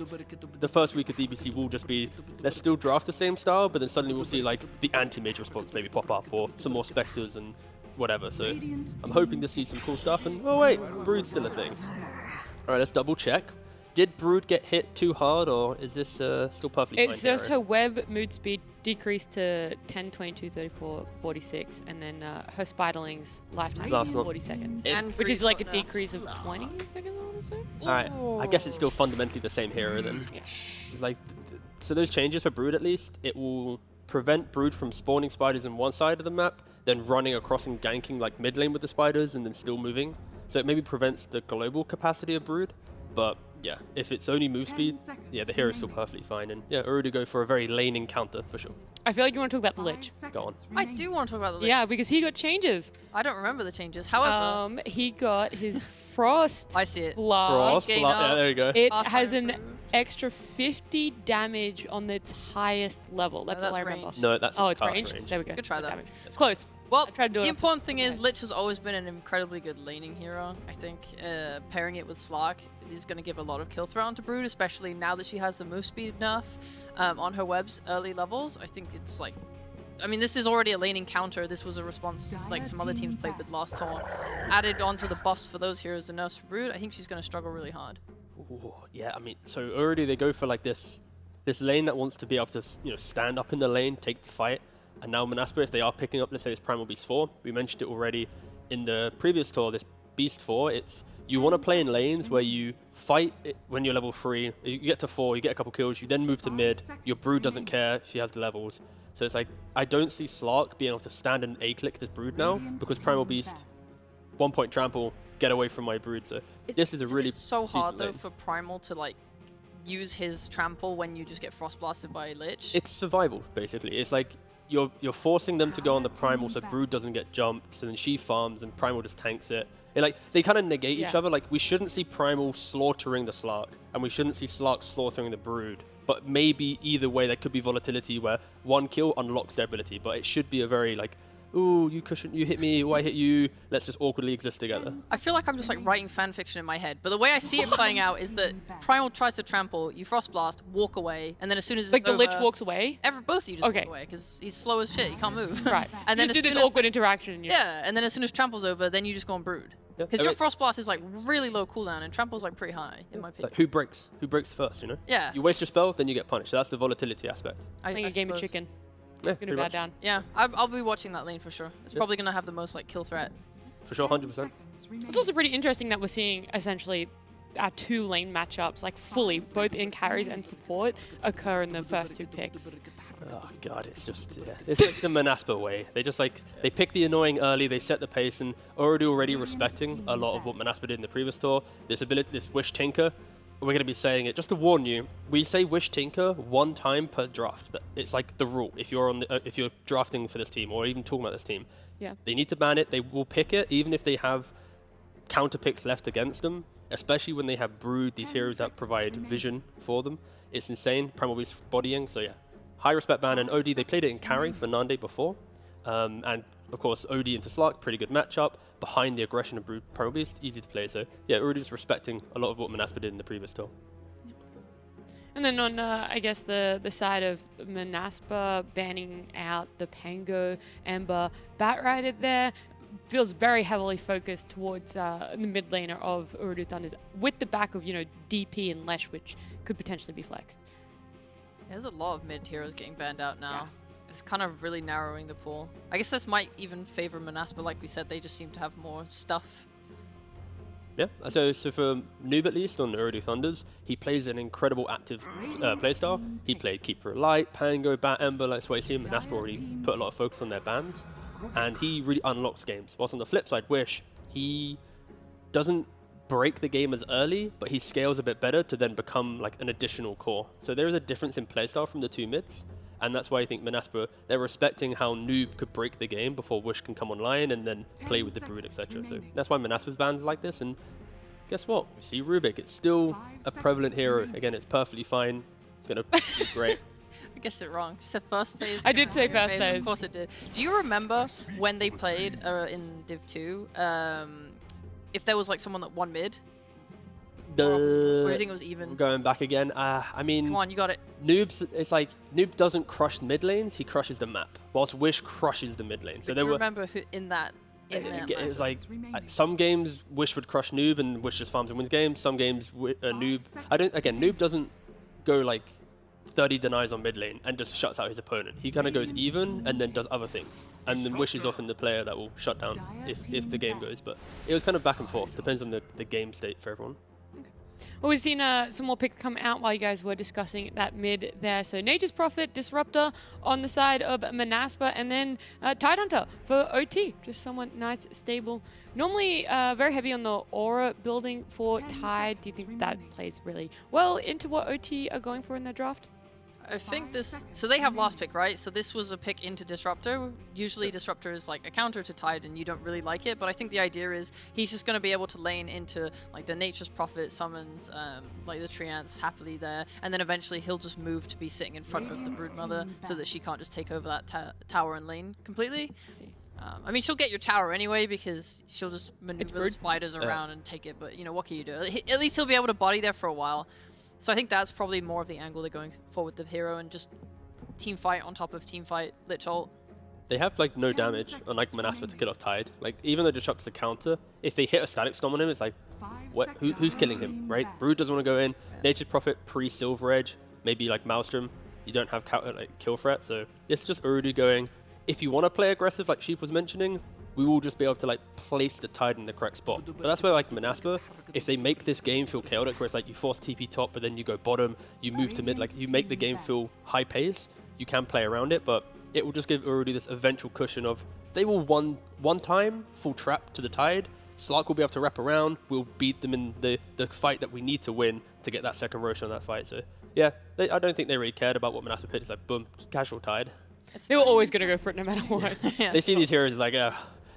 Speaker 2: the first week of DPC will just be, let's still draft the same style, but then suddenly we'll see like the anti-mage response maybe pop up, or some more Spectres and whatever. So I'm hoping to see some cool stuff, and oh wait, Brood's still a thing. Alright, let's double check. Did Brood get hit too hard, or is this still perfectly fine?
Speaker 1: It's just
Speaker 2: hero?
Speaker 1: her web mood speed decreased to 10, 22, 34, 46, and then her spiderling's lifetime
Speaker 2: That's
Speaker 1: is
Speaker 2: not-
Speaker 1: 40 seconds.
Speaker 2: It-
Speaker 3: And
Speaker 1: Which is like a
Speaker 3: freeze
Speaker 1: decrease of 20 seconds, I want to say.
Speaker 2: Alright, I guess it's still fundamentally the same hero then.
Speaker 1: Yeah.
Speaker 2: It's like, so those changes for Brood at least, it will prevent Brood from spawning spiders in one side of the map, then running across and ganking like mid lane with the spiders and then still moving. So it maybe prevents the global capacity of Brood, but yeah, if it's only move speed, yeah, the hero's still perfectly fine. And yeah, Urudu go for a very lane encounter for sure.
Speaker 1: I feel like you want to talk about the Lich.
Speaker 2: Go on.
Speaker 3: I do want to talk about the Lich.
Speaker 1: Yeah, because he got changes.
Speaker 3: I don't remember the changes. However,
Speaker 1: He got his Frost
Speaker 3: I see it.
Speaker 1: Blast.
Speaker 3: gain
Speaker 2: Yeah,
Speaker 3: up.
Speaker 2: there you go.
Speaker 1: It
Speaker 3: Fast
Speaker 1: has
Speaker 3: time
Speaker 1: an
Speaker 3: improved.
Speaker 1: extra 50 damage on its highest level. That's all
Speaker 3: that's
Speaker 1: I remember.
Speaker 3: range.
Speaker 2: No, that's
Speaker 1: Oh,
Speaker 2: his
Speaker 1: it's
Speaker 2: cast
Speaker 1: range.
Speaker 2: range.
Speaker 1: There we go.
Speaker 3: Good try,
Speaker 1: Good
Speaker 3: though.
Speaker 1: damage. Close.
Speaker 3: Well,
Speaker 1: I tried to do
Speaker 3: the
Speaker 1: it.
Speaker 3: important thing is Lich has always been an incredibly good laning hero. I think pairing it with Slark is going to give a lot of kill threat onto Brood, especially now that she has the move speed enough on her web's early levels. I think it's like, I mean, this is already a laning counter. This was a response like some other teams played with last tour. Added onto the buffs for those heroes and nerfs for Brood, I think she's going to struggle really hard.
Speaker 2: Ooh, yeah, I mean, so Urudu, they go for like this lane that wants to be able to, stand up in the lane, take the fight. And now Manaspa, if they are picking up, let's say it's Primal Beast 4, we mentioned it already in the previous tour, this Beast 4, it's, you want to play in lanes where you fight it when you're level 3, you get to 4, you get a couple kills, you then move to mid, your Brood doesn't care, she has the levels. So it's like, I don't see Slark being able to stand and A-click this Brood now, because Primal Beast, 1 point trample, get away from my Brood, so this is a really
Speaker 3: It's so hard
Speaker 2: decent
Speaker 3: though
Speaker 2: lane.
Speaker 3: for Primal to like use his trample when you just get frost blasted by Lich?
Speaker 2: It's survival, basically. It's like you're forcing them to go on the Primal so Brood doesn't get jumped, and then she farms and Primal just tanks it. They kind of negate each other. Like, we shouldn't see Primal slaughtering the Slark, and we shouldn't see Slark slaughtering the Brood. But maybe either way, there could be volatility where one kill unlocks their ability. But it should be a very, like, ooh, you hit me, I hit you, let's just awkwardly exist together.
Speaker 3: I feel like I'm just like writing fan fiction in my head, but the way I see it playing out is that Primal tries to trample, you frost blast, walk away, and then as soon as
Speaker 1: Like
Speaker 3: it's
Speaker 1: the
Speaker 3: over,
Speaker 1: Lich walks away?
Speaker 3: both of you just walk away, because he's slow as shit, he can't move.
Speaker 1: Right.
Speaker 3: And then
Speaker 1: just do
Speaker 3: as
Speaker 1: this
Speaker 3: soon as
Speaker 1: awkward interaction.
Speaker 3: yeah, and then as soon as trample's over, then you just go on Brood.
Speaker 2: Yeah.
Speaker 3: Because your frost blast is like really low cooldown, and trample's like pretty high, in my
Speaker 2: It's
Speaker 3: opinion.
Speaker 2: like, who breaks? Who breaks first, you know?
Speaker 3: Yeah.
Speaker 2: You waste your spell, then you get punished. So that's the volatility aspect.
Speaker 1: I think a game of
Speaker 3: suppose.
Speaker 1: chicken.
Speaker 2: Yeah,
Speaker 1: It's going to
Speaker 2: pretty
Speaker 1: bow
Speaker 2: much.
Speaker 1: down.
Speaker 3: Yeah, I'll be watching that lane for sure. It's
Speaker 2: Yeah.
Speaker 3: probably going to have the most like kill threat.
Speaker 2: For sure, 100%.
Speaker 1: It's also pretty interesting that we're seeing essentially our 2 lane matchups, like fully, both in carries and support, occur in the first 2 picks.
Speaker 2: Oh god, it's just, yeah. It's like the Manaspa way. They pick the annoying early, they set the pace, and already respecting a lot of what Manaspa did in the previous tour. This ability, this Wish Tinker, we're going to be saying it just to warn you. We say Wish Tinker 1 time per draft. It's like the rule. If you're drafting for this team or even talking about this team,
Speaker 1: Yeah.
Speaker 2: they need to ban it. They will pick it even if they have counter picks left against them. Especially when they have Brood, these heroes that provide vision for them. It's insane. Primal Beast bodying. So yeah, high respect ban. And OD, they played it in carry for Nande before, and of course OD into Slark, pretty good matchup. Behind the aggression of Brood, Primal Beast, easy to play. So yeah, already just respecting a lot of what Manaspa did in the previous tour.
Speaker 1: And then on, I guess, the side of Manaspa banning out the Pango, Ember, Batrider there, feels very heavily focused towards the mid laner of Urudu Thunders with the back of, DP and Lesh, which could potentially be flexed.
Speaker 3: There's a lot of mid heroes getting banned out now.
Speaker 1: Yeah.
Speaker 3: It's kind of really narrowing the pool. I guess this might even favor Manaspa, like we said, they just seem to have more stuff.
Speaker 2: Yeah, so for Noob at least on Urudu Thunders, he plays an incredible active playstyle. He played Keeper of Light, Pango, Bat Ember, that's why you see him. Manaspa already put a lot of focus on their bans, and he really unlocks games. Whilst on the flip side, Wish, he doesn't break the game as early, but he scales a bit better to then become like an additional core. So there is a difference in playstyle from the 2 mids. And that's why I think Manaspa, they're respecting how Noob could break the game before Wish can come online and then play with the Brood, etc. So that's why Manaspa's bans like this. And guess what? We see Rubik. It's still a prevalent hero. Again, it's perfectly fine. It's going to be great.
Speaker 3: I guessed it wrong. You said first phase.
Speaker 1: I did say first phase.
Speaker 3: Of course it did. Do you remember when they played in Div 2, if there was like someone that won mid? Or do you think it was even?
Speaker 2: Going back again, I mean,
Speaker 3: Come on, you got it.
Speaker 2: Noob's, it's like, Noob doesn't crush mid lanes, he crushes the map, whilst Wish crushes the mid lane. So
Speaker 3: But
Speaker 2: there
Speaker 3: do you
Speaker 2: were,
Speaker 3: remember who in that? In that
Speaker 2: it
Speaker 3: match?
Speaker 2: was like, some games Wish would crush Noob and Wish just farms and wins games. Some games Noob, Noob doesn't go like 30 denies on mid lane and just shuts out his opponent. He kind of goes even and then does other things. And then Wish is often the player that will shut down if the game goes. But it was kind of back and forth, depends on the game state for everyone.
Speaker 1: Well, we've seen some more picks come out while you guys were discussing that mid there. So Nature's Prophet, Disruptor on the side of Manaspa, and then Tidehunter for OT. Just someone nice, stable. Normally very heavy on the aura building for Tide. Do you think that plays really well into what OT are going for in their draft?
Speaker 3: I think this. So they have last pick, right? So this was a pick into Disruptor. Usually Disruptor is like a counter to Tide, and you don't really like it. But I think the idea is he's just going to be able to lane into like the Nature's Prophet summons, like the Treants happily there, and then eventually he'll just move to be sitting in front of the Broodmother, so that she can't just take over that tower and lane completely.
Speaker 1: I see.
Speaker 3: I mean, she'll get your tower anyway because she'll just maneuver the
Speaker 1: Brood.
Speaker 3: spiders around and take it. But you know, what can you do? At least he'll be able to body there for a while. So I think that's probably more of the angle they're going for with the hero, and just team fight on top of team fight, Lich ult.
Speaker 2: They have like no damage, unlike Manaspa to kill off Tide. Like even though Disruptor's a counter, if they hit a static storm on him, it's like, who's killing him, right? Brood doesn't want to go in. Nature's Prophet pre-Silver Edge, maybe like Maelstrom. You don't have kill threat, so it's just Urudu going. If you want to play aggressive, like Sheep was mentioning, we will just be able to like place the Tide in the correct spot. But that's where like Manaspa, if they make this game feel chaotic, where it's like you force TP top, but then you go bottom, you move to mid, like you make the game feel high pace, you can play around it, but it will just give Urudu this eventual cushion of they will one time full trap to the Tide, Slark will be able to wrap around. We'll beat them in the fight that we need to win to get that second Rosh on that fight. So yeah, I don't think they really cared about what Manaspa picked. It's like, boom, casual tied.
Speaker 1: They were always going to go for it no matter what.
Speaker 3: Yeah.
Speaker 2: They see these heroes as like,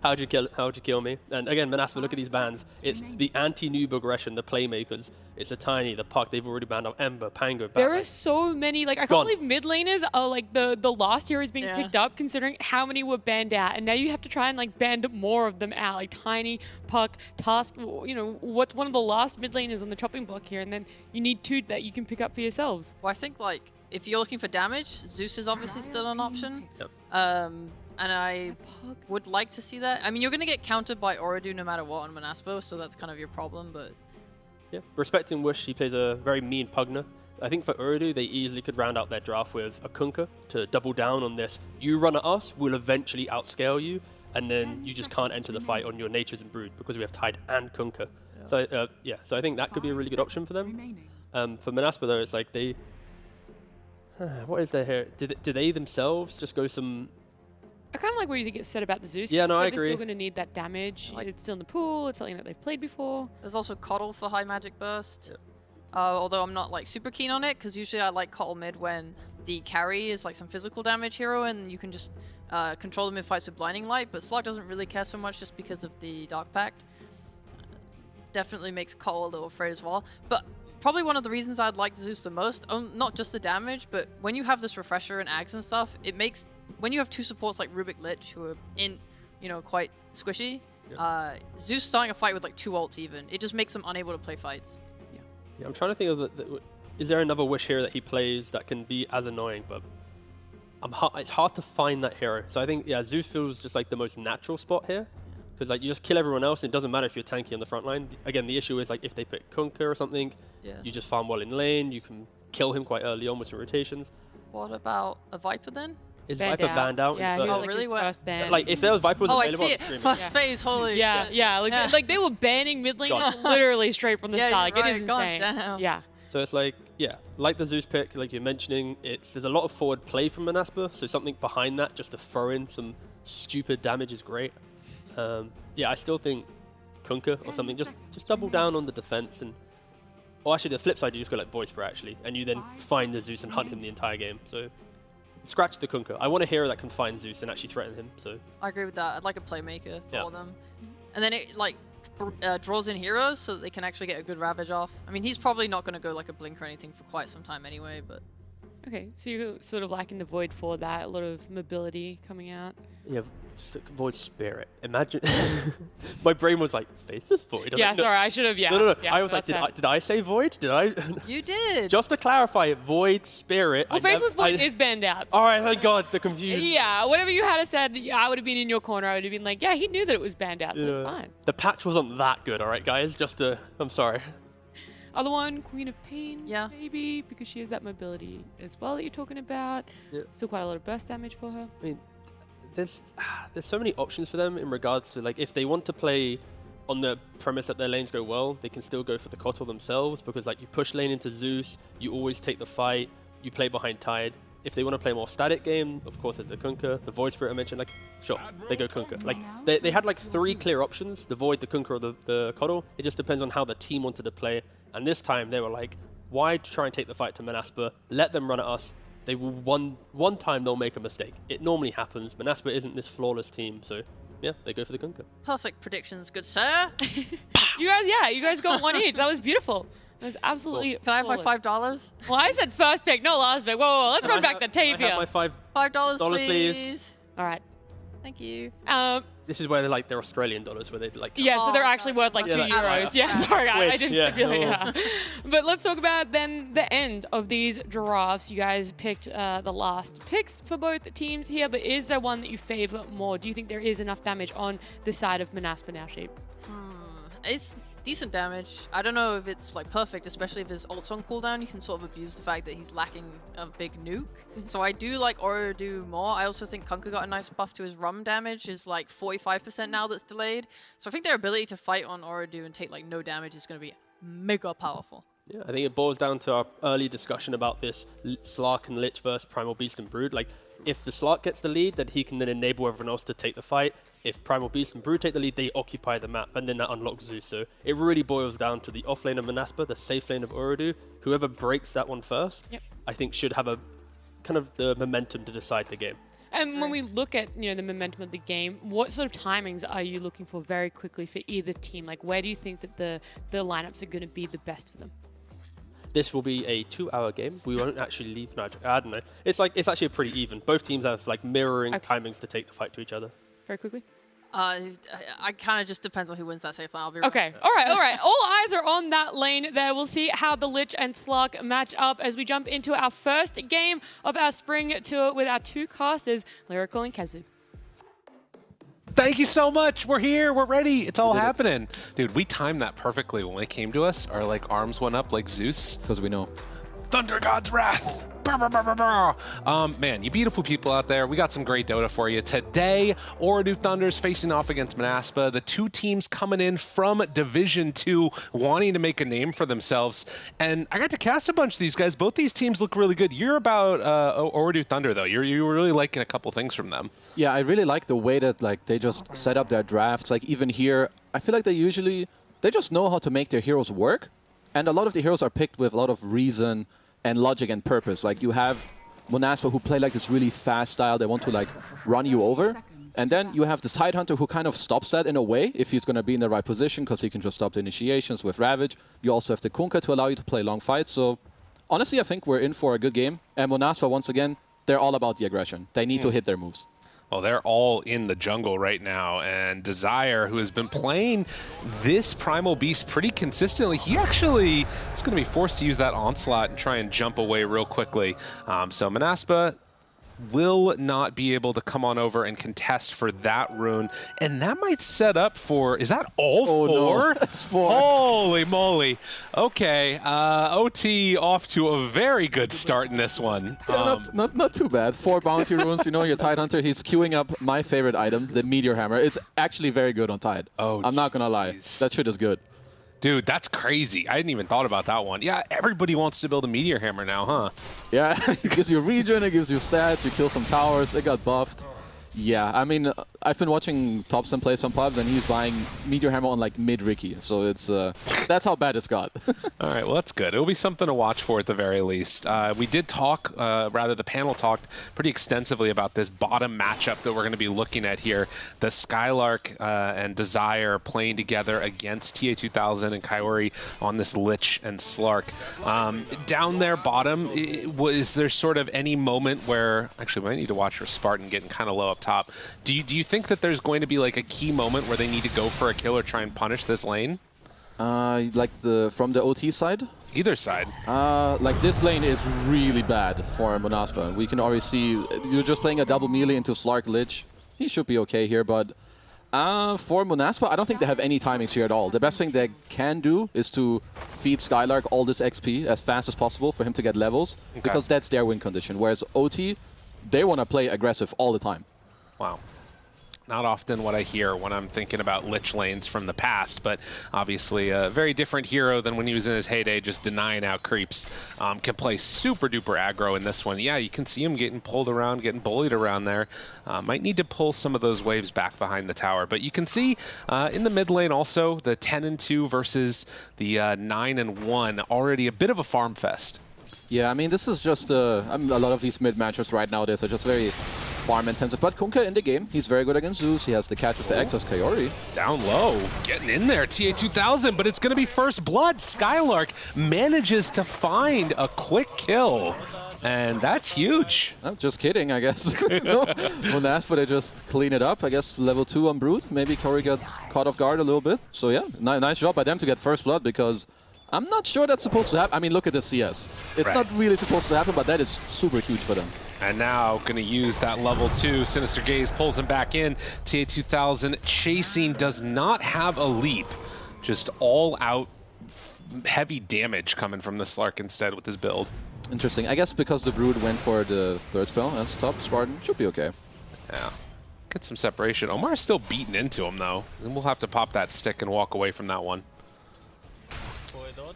Speaker 2: how'd you kill me? And again, Manaspa, look at these bans. It's the anti-noob aggression, the playmakers. It's a Tiny, the Puck. They've already banned out Ember, Pango.
Speaker 1: There are so many, like, I
Speaker 2: Gone.
Speaker 1: can't believe mid laners are like the last heroes being
Speaker 3: Yeah.
Speaker 1: picked up, considering how many were banned out, and now you have to try and like band more of them out, like Tiny, Puck, Task. You know, what's one of the last mid laners on the chopping block here, and then you need 2 that you can pick up for yourselves.
Speaker 3: Well, I think like if you're looking for damage, Zeus is obviously still an option.
Speaker 2: Yep.
Speaker 3: And I
Speaker 1: Puck.
Speaker 3: would like to see that. I mean, you're going to get countered by Oridu no matter what on Manaspo, so that's kind of your problem, but
Speaker 2: Yeah, respecting Wish, he plays a very mean Pugner. I think for Urdu, they easily could round out their draft with a Kunkka to double down on this. You run at us, we'll eventually outscale you, and then you just can't enter the fight on your Natures and Brood because we have Tide and Kunkka.
Speaker 3: Yeah.
Speaker 2: So so I think that could be a really good option for them. For Manaspa though, it's like they... what is their hair? Do they themselves just go some...
Speaker 1: I kind of like what you get said about the Zeus.
Speaker 2: Yeah, no, I
Speaker 1: They're
Speaker 2: agree.
Speaker 1: still going to need that damage.
Speaker 3: Like-
Speaker 1: It's still in the pool. It's something that they've played before.
Speaker 3: there's also Coddle for high magic burst.
Speaker 2: Yep.
Speaker 3: Although I'm not like super keen on it, because usually I like Coddle mid when the carry is like some physical damage hero and you can just control them in fights with Blinding Light, but Slug doesn't really care so much just because of the Dark Pact. Definitely makes Coddle a little afraid as well. But probably one of the reasons I'd like Zeus the most, not just the damage, but when you have this refresher and Ags and stuff, it makes, when you have 2 supports like Rubik Lich who are quite squishy, Zeus starting a fight with like 2 ults even, it just makes them unable to play fights.
Speaker 2: Yeah, I'm trying to think of is there another Wish hero that he plays that can be as annoying, but it's hard to find that hero. So I think, Zeus feels just like the most natural spot here. Because like you just kill everyone else, and it doesn't matter if you're tanky on the front line. Again, the issue is like if they pick Kunkka or something,
Speaker 3: Yeah.
Speaker 2: you just farm well in lane, you can kill him quite early on with some rotations.
Speaker 3: What about a Viper then?
Speaker 2: Is
Speaker 1: Banned
Speaker 2: Viper banned out?
Speaker 1: Yeah,
Speaker 2: in
Speaker 1: he
Speaker 2: the
Speaker 1: was
Speaker 3: Oh,
Speaker 1: like
Speaker 3: really?
Speaker 1: the
Speaker 3: What?
Speaker 1: first ban.
Speaker 2: like if there was Viper was
Speaker 3: Oh, I
Speaker 2: available,
Speaker 3: see
Speaker 2: I'd
Speaker 3: it.
Speaker 2: stream
Speaker 3: First phase, holy.
Speaker 1: yeah,
Speaker 3: shit.
Speaker 1: yeah, like,
Speaker 3: Yeah.
Speaker 1: like they were banning mid laners
Speaker 2: Gone.
Speaker 1: literally straight from the
Speaker 3: Yeah,
Speaker 1: start.
Speaker 3: you're
Speaker 1: Like, it is
Speaker 3: right. God
Speaker 1: insane.
Speaker 3: damn.
Speaker 1: Yeah.
Speaker 2: So it's like, like the Zeus pick, like you're mentioning, there's a lot of forward play from Manaspa, so something behind that just to throw in some stupid damage is great. I still think Kunkka or something, just double down on the defense and... Or actually, the flip side, you just go like Voice Spray actually, and you then find the Zeus and hunt him the entire game. So scratch the Kunkka. I want a hero that can find Zeus and actually threaten him. So
Speaker 3: I agree with that. I'd like a playmaker for
Speaker 2: Yeah.
Speaker 3: them. And then it like draws in heroes so that they can actually get a good Ravage off. I mean, he's probably not going to go like a Blink or anything for quite some time anyway, but...
Speaker 1: Okay, so you're sort of liking the Void for that, a lot of mobility coming out.
Speaker 2: yeah, just avoid Spirit. Imagine, my brain was like, Faceless Void. I was
Speaker 1: Yeah,
Speaker 2: like, no.
Speaker 1: sorry, I should have, yeah.
Speaker 2: No.
Speaker 1: Yeah,
Speaker 2: I was like,
Speaker 1: that's
Speaker 2: did I say Void? Did I?
Speaker 3: You did!
Speaker 2: Just to clarify, Void, Spirit.
Speaker 1: Well, Faceless Void is banned out.
Speaker 2: All right, thank God, the confusion.
Speaker 1: Yeah, whatever you had said, I would have been in your corner. I would have been like, yeah, he knew that it was banned out, so it's fine.
Speaker 2: The patch wasn't that good, all right, guys. I'm sorry.
Speaker 1: Other one, Queen of Pain,
Speaker 3: Yeah.
Speaker 1: maybe, because she has that mobility as well that you're talking about.
Speaker 2: Yeah.
Speaker 1: Still quite a lot of burst damage for her.
Speaker 2: I mean, there's so many options for them in regards to like if they want to play on the premise that their lanes go well, they can still go for the Kotal themselves because like you push lane into Zeus, you always take the fight, you play behind Tide. If they want to play a more static game, of course there's the Kunkka, the Void Spirit I mentioned, like sure, they go Kunkka. Like they had like 3 clear options, the Void, the Kunkka or the Kotal. It just depends on how the team wanted to play. And this time they were like, why try and take the fight to Manaspa? Let them run at us. They will one time they'll make a mistake. It normally happens. Manaspa isn't this flawless team, so yeah, they go for the Kunkka.
Speaker 3: Perfect predictions, good sir.
Speaker 1: You guys got one each. That was beautiful. It was absolutely
Speaker 3: Can I have my
Speaker 1: flawless.
Speaker 3: $5?
Speaker 1: Well, I said first pick, no last pick. Whoa, let's run back the tape
Speaker 2: I have
Speaker 1: here.
Speaker 2: my
Speaker 3: $5,
Speaker 2: $5,
Speaker 3: please.
Speaker 2: please.
Speaker 1: All right.
Speaker 3: Thank you.
Speaker 2: This is where they're Australian dollars, where they like.
Speaker 1: Yeah, so they're
Speaker 3: Oh,
Speaker 1: actually worth like
Speaker 2: yeah,
Speaker 1: 2
Speaker 2: like-
Speaker 1: euros.
Speaker 3: yeah.
Speaker 1: Yeah, sorry, I
Speaker 2: Wait,
Speaker 1: didn't
Speaker 2: yeah.
Speaker 1: stipulate. Yeah. But let's talk about then the end of these drafts. You guys picked the last picks for both teams here, but is there one that you favor more? Do you think there is enough damage on the side of Manaspa now, Sheep?
Speaker 3: It's decent damage. I don't know if it's like perfect, especially if his ult's on cooldown. You can sort of abuse the fact that he's lacking a big nuke. So I do like Oridu more. I also think Kunkka got a nice buff to his rum damage, is like 45% now that's delayed. So I think their ability to fight on Oridu and take like no damage is going to be mega powerful.
Speaker 2: Yeah, I think it boils down to our early discussion about this Slark and Lich versus Primal Beast and Brood. Like, if the Slark gets the lead, then he can then enable everyone else to take the fight. if Primal Beast and Brood take the lead, they occupy the map, and then that unlocks Zeus. So it really boils down to the off lane of Manaspa, the safe lane of Urudu. Whoever breaks that one first, I think should have a kind of the momentum to decide the game.
Speaker 1: And when we look at the momentum of the game, what sort of timings are you looking for very quickly for either team? Like, where do you think that the lineups are going to be the best for them?
Speaker 2: This will be a 2-hour game. We won't actually leave Magic. I don't know. It's actually pretty even. Both teams have like mirroring timings to take the fight to each other.
Speaker 1: Very quickly.
Speaker 3: I kind of just depends on who wins that safe line. I'll be
Speaker 1: Okay. All right. All eyes are on that lane there. We'll see how the Lich and Slark match up as we jump into our first game of our spring tour with our two casters, Lyrical and Kezu.
Speaker 4: Thank you so much. We're here. We're ready. It's all happening. Dude, we timed that perfectly. When it came to us, our like arms went up like Zeus.
Speaker 5: Because we know.
Speaker 4: Thunder God's Wrath. Brr, brr, brr, brr, brr. Man, you beautiful people out there, we got some great Dota for you. Today, Urudu Thunder's facing off against Manaspa, the two teams coming in from Division 2, wanting to make a name for themselves. And I got to cast a bunch of these guys. Both these teams look really good. You're about Urudu Thunder, though. You're really liking a couple things from them.
Speaker 5: Yeah, I really like the way that they just set up their drafts. Like even here, I feel like they just know how to make their heroes work. And a lot of the heroes are picked with a lot of reason and logic and purpose. Like you have Manaspa who play like this really fast style. They want to like run you over. And then you have this Tidehunter who kind of stops that in a way if he's going to be in the right position because he can just stop the initiations with Ravage. You also have the Kunkka to allow you to play long fights. So honestly, I think we're in for a good game. And Manaspa, once again, they're all about the aggression. They need to hit their moves.
Speaker 4: Well, they're all in the jungle right now, and Desire, who has been playing this Primal Beast pretty consistently, he actually is going to be forced to use that Onslaught and try and jump away real quickly. So Manaspa will not be able to come on over and contest for that rune, and that might set up for, is that all four?
Speaker 5: No, that's 4.
Speaker 4: Holy moly. Okay, OT off to a very good start in this one.
Speaker 5: Yeah, not too bad. 4 bounty runes. You know, your Tidehunter, he's queuing up my favorite item, the Meteor Hammer. It's actually very good on Tide.
Speaker 4: Oh,
Speaker 5: I'm not going to lie. That shit is good.
Speaker 4: Dude, that's crazy. I hadn't even thought about that one. Yeah, everybody wants to build a Meteor Hammer now, huh?
Speaker 5: Yeah, it gives you regen, it gives you stats, you kill some towers, it got buffed. Yeah, I mean, I've been watching Topson play some pubs, and he's buying Meteor Hammer on like mid-Ricky, so it's that's how bad it's got.
Speaker 4: All right, well, that's good. It'll be something to watch for at the very least. We did talk, rather the panel talked pretty extensively about this bottom matchup that we're going to be looking at here. The Skylark and Desire playing together against TA2000 and Kaori on this Lich and Slark. Down there bottom, is there sort of any moment where, actually we might need to watch for Spartan getting kind of low up top. Do you think that there's going to be like a key moment where they need to go for a kill or try and punish this lane?
Speaker 5: Like from the OT side?
Speaker 4: Either side.
Speaker 5: Like this lane is really bad for Manaspa. We can already see you're just playing a double melee into Slark Lich. He should be okay here, but for Manaspa, I don't think they have any timings here at all. The best thing they can do is to feed Skylark all this XP as fast as possible for him to get levels, because that's their win condition. Whereas OT, they want to play aggressive all the time.
Speaker 4: Wow. Not often what I hear when I'm thinking about Lich lanes from the past, but obviously a very different hero than when he was in his heyday, just denying out creeps. Can play super duper aggro in this one. Yeah, you can see him getting pulled around, getting bullied around there. Might need to pull some of those waves back behind the tower, but you can see in the mid lane also the 10-2 versus the 9-1, already a bit of a farm fest.
Speaker 5: Yeah, I mean, this is just a lot of these mid matchups right nowadays are just very farm intensive. But Kunkka in the game, he's very good against Zeus. He has the catch with the Exos Kaori.
Speaker 4: Down low, getting in there, TA2000, but it's going to be first blood. Skylark manages to find a quick kill, and that's huge.
Speaker 5: I'm just kidding, I guess. Manaspa, they just clean it up. I guess level 2 on Brood. Maybe Kaori got caught off guard a little bit. So yeah, nice job by them to get first blood, because I'm not sure that's supposed to happen. I mean, look at the CS. It's not really supposed to happen, but that is super huge for them.
Speaker 4: And now going to use that level 2. Sinister Gaze pulls him back in. TA2000 chasing, does not have a leap. Just all out heavy damage coming from the Slark instead with his build.
Speaker 5: Interesting. I guess because the Brood went for the third spell as top, Spartan should be okay.
Speaker 4: Yeah. Get some separation. Omar's still beating into him though. And we'll have to pop that stick and walk away from that one.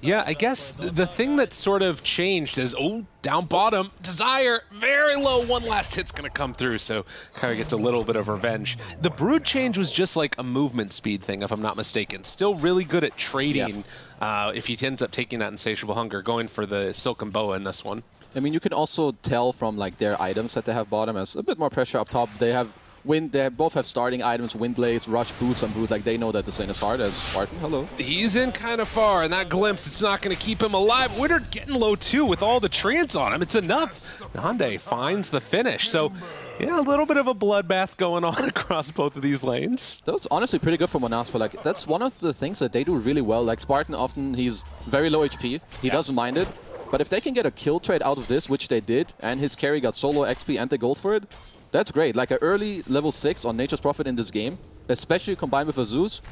Speaker 4: Yeah, I guess the thing that sort of changed is, down bottom, Desire, very low, one last hit's gonna come through, so Kairi gets a little bit of revenge. The Brood change was just like a movement speed thing, if I'm not mistaken. Still really good at trading if he ends up taking that Insatiable Hunger, going for the Silken Boa in this one.
Speaker 5: I mean, you can also tell from like their items that they have bottom as a bit more pressure up top. They have they both have starting items, Windlace, Rush Boots on Boot. Like they know that this lane is hard as Spartan. Hello.
Speaker 4: He's in kind of far, and that glimpse, it's not going to keep him alive. Winter getting low too with all the trance on him. It's enough. Hyundai finds the finish. So, yeah, a little bit of a bloodbath going on across both of these lanes.
Speaker 5: That was honestly pretty good for Monaspa. Like that's one of the things that they do really well. Like Spartan often, he's very low HP. He doesn't mind it. But if they can get a kill trade out of this, which they did, and his carry got solo XP and the gold for it, that's great. Like an early level 6 on Nature's Prophet in this game, especially combined with a Zeus,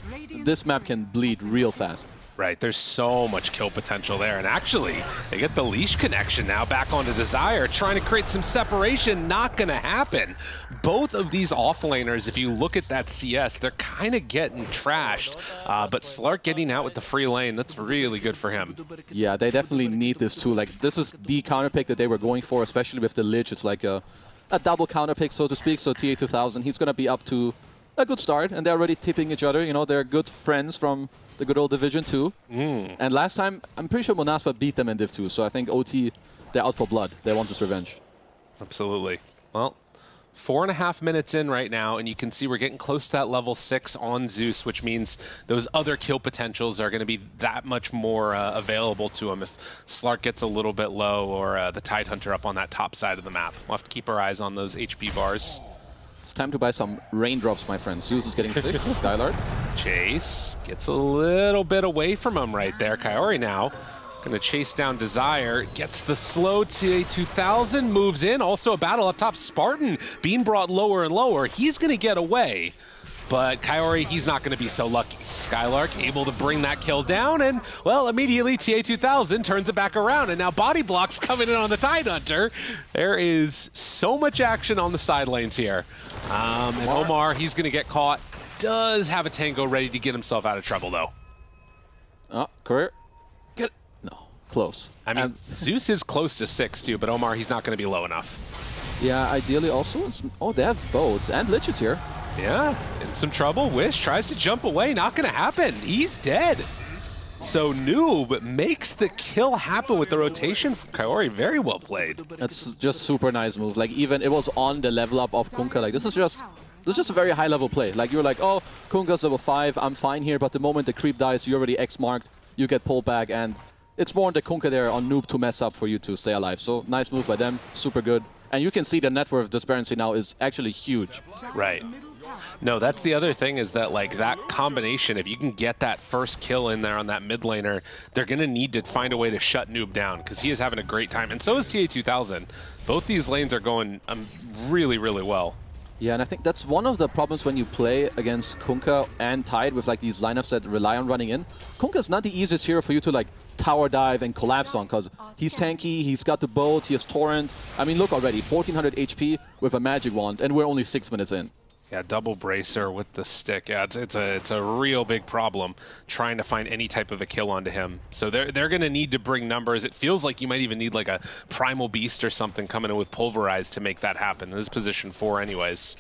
Speaker 5: this map can bleed real fast.
Speaker 4: Right, there's so much kill potential there. And actually, they get the leash connection now back onto Desire, trying to create some separation. Not going to happen. Both of these offlaners, if you look at that CS, they're kind of getting trashed. But Slark getting out with the free lane, that's really good for him.
Speaker 5: Yeah, they definitely need this too. Like, this is the counter pick that they were going for, especially with the Lich. It's like a double counter pick, so to speak. So TA2000, he's going to be up to a good start, and they're already tipping each other. You know, they're good friends from the good old Division 2. And last time, I'm pretty sure Monaspa beat them in Div 2, so I think OT, they're out for blood. They want this revenge.
Speaker 4: Absolutely. Well, 4.5 minutes in right now, and you can see we're getting close to that level 6 on Zeus, which means those other kill potentials are going to be that much more available to him if Slark gets a little bit low or the Tidehunter up on that top side of the map. We'll have to keep our eyes on those HP bars.
Speaker 5: It's time to buy some raindrops, my friend. Zeus is getting 6, Skylark.
Speaker 4: Chase gets a little bit away from him right there. Kaori now gonna chase down Desire, gets the slow TA2000, moves in. Also a battle up top. Spartan being brought lower and lower. He's gonna get away, but Kaori, he's not gonna be so lucky. Skylark able to bring that kill down, and well, immediately TA2000 turns it back around, and now body blocks coming in on the Tidehunter. There is so much action on the side lanes here. And Omar, he's gonna get caught. Does have a tango ready to get himself out of trouble though.
Speaker 5: Oh, career. Get it. No, close.
Speaker 4: I mean, Zeus is close to 6 too, but Omar, he's not gonna be low enough.
Speaker 5: Yeah, ideally also. Oh, they have boats and Liches here.
Speaker 4: Yeah, in some trouble. Wish tries to jump away, not gonna happen. He's dead. So Noob makes the kill happen with the rotation from Kaori. Very well played.
Speaker 5: That's just super nice move. Like even it was on the level up of Kunkka. Like this is just a very high level play. Like you're like, oh, Kunkka's level 5, I'm fine here. But the moment the creep dies, you're already X marked. You get pulled back, and it's more on the Kunkka there on Noob to mess up for you to stay alive. So nice move by them. Super good. And you can see the net worth disparity now is actually huge.
Speaker 4: Right. No, that's the other thing is that, like, that combination, if you can get that first kill in there on that mid laner, they're going to need to find a way to shut Noob down because he is having a great time. And so is TA2000. Both these lanes are going really, really well.
Speaker 5: Yeah, and I think that's one of the problems when you play against Kunkka and Tide with like these lineups that rely on running in. Kunkka's not the easiest hero for you to like tower dive and collapse on because he's tanky, he's got the boat, he has Torrent. I mean, look already, 1400 HP with a magic wand, and we're only 6 minutes in.
Speaker 4: Yeah, double bracer with the stick. Yeah, it's a real big problem trying to find any type of a kill onto him. So they're going to need to bring numbers. It feels like you might even need like a Primal Beast or something coming in with Pulverize to make that happen. This is position 4 anyways.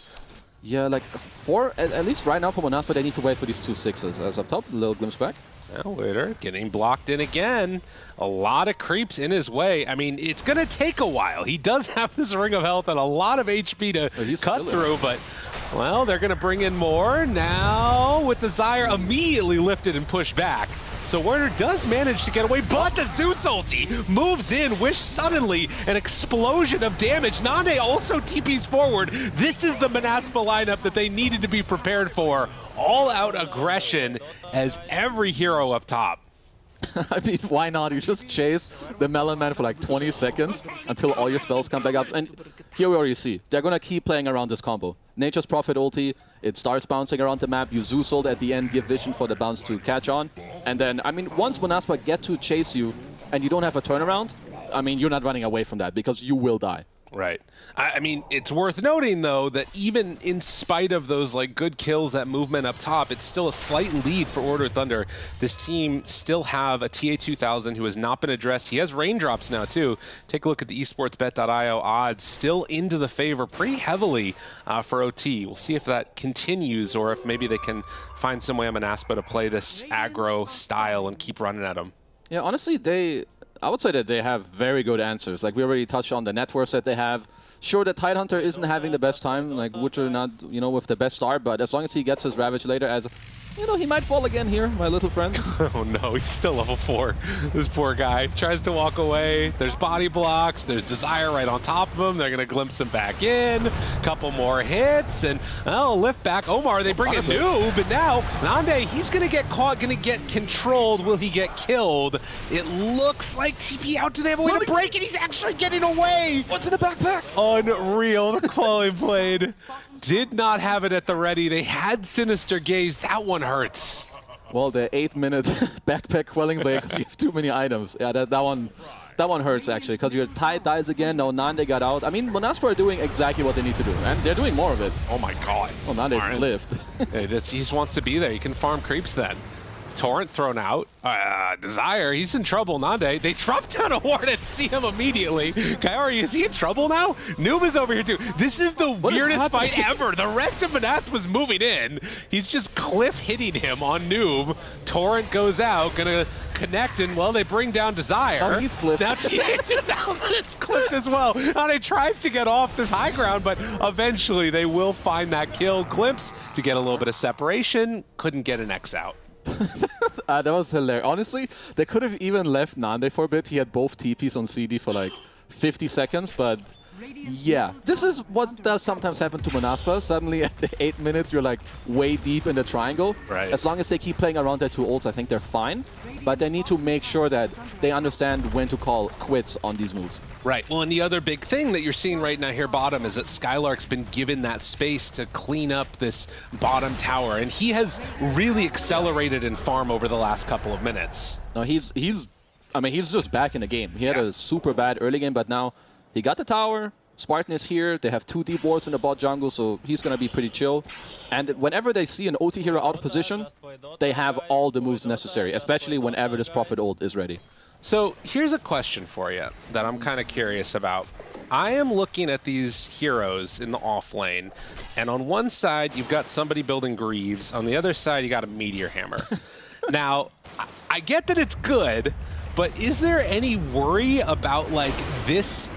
Speaker 5: Yeah, like 4, at least right now for Monaspa, they need to wait for these 2 6s. As up top, a little glimpse back.
Speaker 4: Now Witter getting blocked in again. A lot of creeps in his way. I mean, it's going to take a while. He does have this Ring of Health and a lot of HP to cut through, but, well, they're going to bring in more. Now, with Desire immediately lifted and pushed back. So Werner does manage to get away, but the Zeus ulti moves in. Wish suddenly an explosion of damage. Nane also TPs forward. This is the Monaspa lineup that they needed to be prepared for. All-out aggression as every hero up top.
Speaker 5: I mean, why not? You just chase the Melon Man for like 20 seconds until all your spells come back up. And here we already see, they're going to keep playing around this combo. Nature's Prophet ulti, it starts bouncing around the map. You Zeus ult at the end, give vision for the bounce to catch on. And then, I mean, once Monaspa get to chase you and you don't have a turnaround, I mean, you're not running away from that because you will die.
Speaker 4: Right. I mean, it's worth noting, though, that even in spite of those like good kills, that movement up top, it's still a slight lead for Order of Thunder. This team still have a TA2000 who has not been addressed. He has raindrops now, too. Take a look at the esportsbet.io odds, still into the favor pretty heavily for OT. We'll see if that continues or if maybe they can find some way on Manaspa to play this aggro style and keep running at him.
Speaker 5: Yeah, honestly, I would say that they have very good answers. Like, we already touched on the networks that they have. Sure, the Tidehunter isn't having the best time, like, Wooter not, you know, with the best start, but as long as he gets his Ravage later, as you know, he might fall again here, my little friend.
Speaker 4: Oh no, he's still level 4. This poor guy tries to walk away. There's body blocks. There's Desire right on top of him. They're going to glimpse him back in. Couple more hits, and lift back. Omar, they bring a noob, and now Nande, he's going to get caught, going to get controlled. Will he get killed? It looks like TP out. Do they have a way to break it? He's actually getting away.
Speaker 5: What's in the backpack?
Speaker 4: Unreal. The quality played. Did not have it at the ready. They had Sinister Gaze. That one hurts.
Speaker 5: Well, the 8-minute backpack quelling blade because you have too many items. Yeah, that one hurts actually because your Tide dies again. Now Nande got out. I mean, Manaspa are doing exactly what they need to do, and they're doing more of it.
Speaker 4: Oh my god.
Speaker 5: Well, Nande's flipped.
Speaker 4: He just wants to be there. He can farm creeps then. Torrent thrown out. Desire, he's in trouble. Nande, they drop down a ward and see him immediately. Kaori, is he in trouble now? Noob is over here too. This is the weirdest fight ever. The rest of Manaspa's moving in. He's just cliff hitting him on Noob. Torrent goes out, gonna connect, and well, they bring down Desire.
Speaker 5: Oh, he's cliffed.
Speaker 4: Now TA2000 is cliffed as well. Nande tries to get off this high ground, but eventually they will find that kill. Glimpse to get a little bit of separation. Couldn't get an X out.
Speaker 5: That was hilarious. Honestly, they could have even left Nande for a bit. He had both TPs on CD for like 50 seconds, but yeah. This is what does sometimes happen to Manaspa. Suddenly at the 8 minutes, you're like way deep in the triangle.
Speaker 4: Right.
Speaker 5: As long as they keep playing around their two ults, I think they're fine. But they need to make sure that they understand when to call quits on these moves.
Speaker 4: Right. Well, and the other big thing that you're seeing right now here bottom is that Skylark's been given that space to clean up this bottom tower, and he has really accelerated in farm over the last couple of minutes.
Speaker 5: No, he's just back in the game. He had a super bad early game, but now he got the tower. Spartan is here. They have 2 deep wards in the bot jungle, so he's going to be pretty chill. And whenever they see an OT hero out of position, they have all the moves necessary, especially whenever this Prophet ult is ready.
Speaker 4: So here's a question for you that I'm kind of curious about. I am looking at these heroes in the off lane, and on one side you've got somebody building Greaves, on the other side you got a Meteor Hammer. Now, I get that it's good, but is there any worry about like this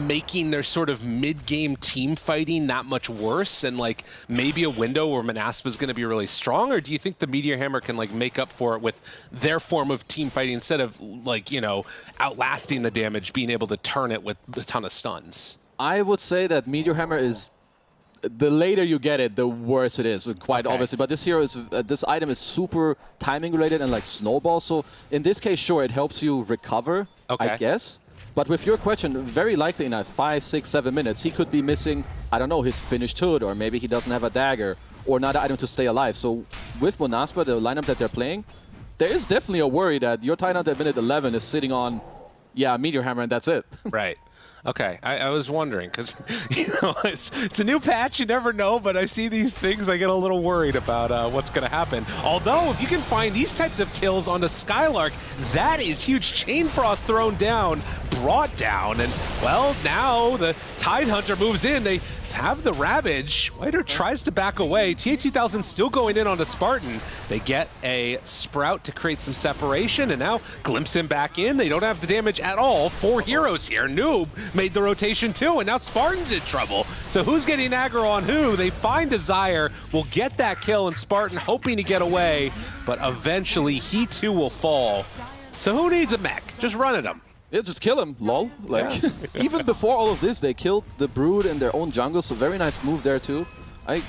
Speaker 4: making their sort of mid-game team fighting that much worse, and like maybe a window where Manaspa's going to be really strong? Or do you think the Meteor Hammer can like make up for it with their form of team fighting instead of like, you know, outlasting the damage, being able to turn it with a ton of stuns?
Speaker 5: I would say that Meteor Hammer is, the later you get it, the worse it is, quite obviously. But this hero is, this item is super timing related and like snowball. So in this case, sure, it helps you recover, I guess. But with your question, very likely in that 5, 6, 7 minutes, he could be missing, I don't know, his finished hood, or maybe he doesn't have a dagger, or another item to stay alive. So with Manaspa, the lineup that they're playing, there is definitely a worry that your Tidehunter at minute 11 is sitting on, yeah, Meteor Hammer, and that's it.
Speaker 4: Right. Okay, I was wondering, because, you know, it's a new patch, you never know, but I see these things, I get a little worried about what's going to happen. Although, if you can find these types of kills onto Skylark, that is huge. Chain Frost thrown down, brought down, and, well, now the Tidehunter moves in. They have the Ravage. Whiter tries to back away. TA2000 still going in on the Spartan. They get a Sprout to create some separation, and now glimpse him back in. They don't have the damage at all. 4 heroes here. Noob made the rotation too, and now Spartan's in trouble. So who's getting aggro on who? They find Desire, will get that kill, and Spartan hoping to get away, but eventually he too will fall. So who needs a mech? Just run at him.
Speaker 5: Yeah, just kill him, lol. Like, even before all of this, they killed the Brood in their own jungle, so very nice move there too. I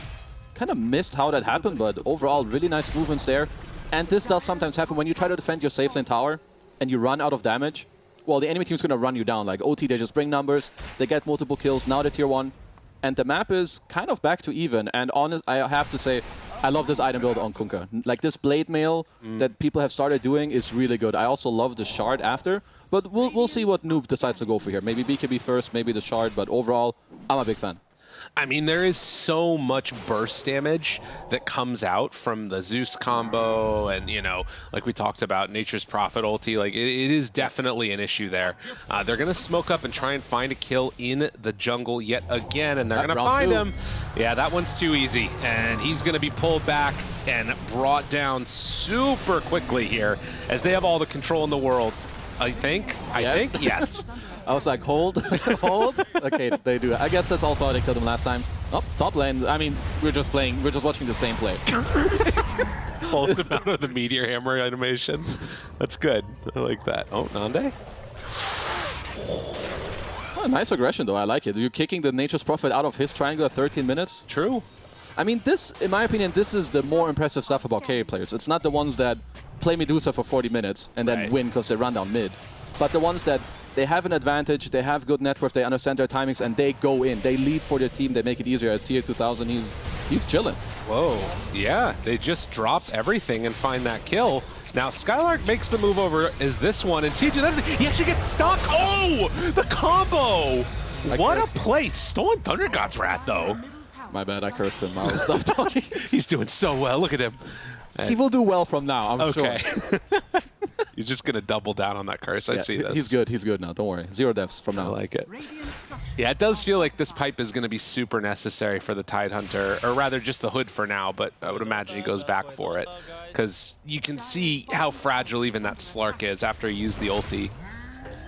Speaker 5: kind of missed how that happened, but overall, really nice movements there. And this does sometimes happen when you try to defend your safe lane tower and you run out of damage. Well, the enemy team's going to run you down. Like OT, they just bring numbers, they get multiple kills, now they're tier 1. And the map is kind of back to even. And honest, I have to say, I love this item build on Kunkka. Like this blade mail that people have started doing is really good. I also love the shard after, but we'll see what noob decides to go for here. Maybe BKB first, maybe the shard, but overall, I'm a big fan.
Speaker 4: I mean, there is so much burst damage that comes out from the Zeus combo and, you know, like we talked about, Nature's Prophet ulti. Like, it is definitely an issue there. They're going to smoke up and try and find a kill in the jungle yet again, and they're going to find him. Yeah, that one's too easy, and he's going to be pulled back and brought down super quickly here as they have all the control in the world. I think, yes.
Speaker 5: I was like, hold, hold. Okay, they do. I guess that's also how they killed him last time. Oh, top lane. I mean, we're just watching the same play.
Speaker 4: Pulls him out of the meteor hammer animation. That's good. I like that. Oh, Nande?
Speaker 5: Oh, nice aggression, though. I like it. You're kicking the Nature's Prophet out of his triangle at 13 minutes.
Speaker 4: True.
Speaker 5: I mean, this, in my opinion, this is the more impressive stuff about carry players. It's not the ones that play Medusa for 40 minutes and then win because they run down mid, but the ones that they have an advantage, they have good network, they understand their timings, and they go in. They lead for their team, they make it easier. As TA2000, he's chilling.
Speaker 4: Whoa, yeah, they just drop everything and find that kill. Now, Skylark makes the move over as this one, and T2, he actually gets stuck. Oh, the combo! What a play. Stolen Thunder God's Wrath, though.
Speaker 5: My bad, I cursed him. I'll stop talking.
Speaker 4: He's doing so well. Look at him.
Speaker 5: He will do well from now, I'm sure.
Speaker 4: You're just going to double down on that curse. I see this.
Speaker 5: He's good. He's good now. Don't worry. 0 deaths from now.
Speaker 4: I like it. Yeah, it does feel like this pipe is going to be super necessary for the Tidehunter, or rather just the Hood for now, but I would imagine he goes back for it because you can see how fragile even that Slark is after he used the ulti.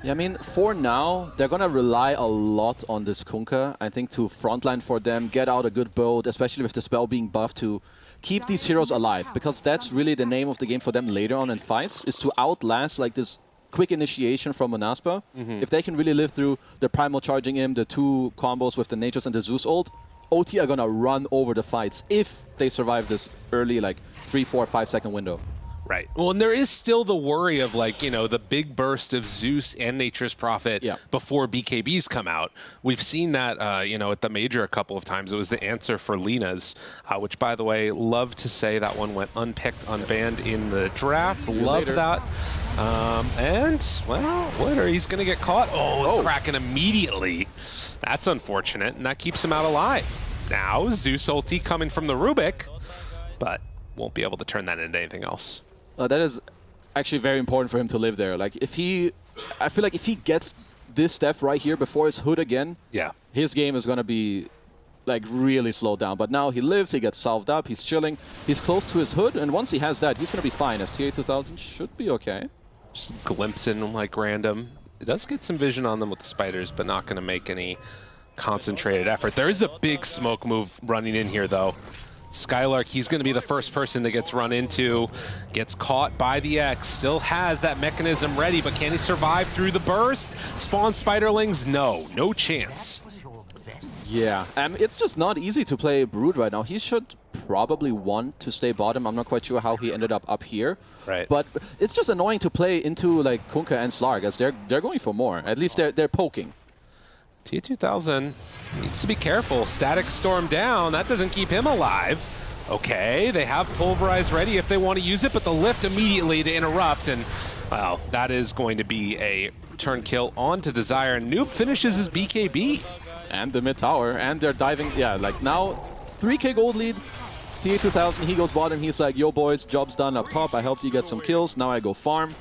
Speaker 5: Yeah, I mean, for now, they're going to rely a lot on this Kunkka, I think, to frontline for them, get out a good build, especially with the spell being buffed, to keep these heroes alive, because that's really the name of the game for them later on in fights, is to outlast like this quick initiation from Monaspa. If they can really live through the Primal charging him, the 2 combos with the Nature's and the Zeus ult, OT are going to run over the fights if they survive this early, like, 3, 4, 5 second window.
Speaker 4: Right. Well, and there is still the worry of, like, you know, the big burst of Zeus and Nature's Prophet before BKBs come out. We've seen that, you know, at the Major a couple of times. It was the answer for Lena's, which, by the way, love to say that one went unpicked, unbanned in the draft. Love that. And, well, Witter, he's going to get caught. Oh, Kraken immediately. That's unfortunate, and that keeps him out alive. Now, Zeus ulti coming from the Rubik, but won't be able to turn that into anything else.
Speaker 5: That is actually very important for him to live there. Like, if he... I feel like if he gets this death right here before his Hood again, his game is going to be, like, really slowed down. But now he lives, he gets salved up, he's chilling, he's close to his Hood, and once he has that, he's going to be fine, as TA2000 should be okay.
Speaker 4: Just glimpsing, like, random. It does get some vision on them with the spiders, but not going to make any concentrated effort. There is a big smoke move running in here, though. Skylark, he's going to be the first person that gets run into, gets caught by the X, still has that mechanism ready, but can he survive through the burst? Spawn Spiderlings? No chance.
Speaker 5: Yeah, it's just not easy to play Brood right now. He should probably want to stay bottom. I'm not quite sure how he ended up here.
Speaker 4: Right.
Speaker 5: But it's just annoying to play into like Kunkka and Slark, as they're going for more. At least they're poking.
Speaker 4: T2000 needs to be careful. Static Storm down. That doesn't keep him alive. Okay, they have Pulverize ready if they want to use it, but the lift immediately to interrupt, and, well, that is going to be a turn kill onto Desire. Noob finishes his BKB.
Speaker 5: And the mid tower, and they're diving. Yeah, like now, 3k gold lead. TA2000, he goes bottom. He's like, yo, boys, job's done up top. I helped you get some kills. Now I go farm.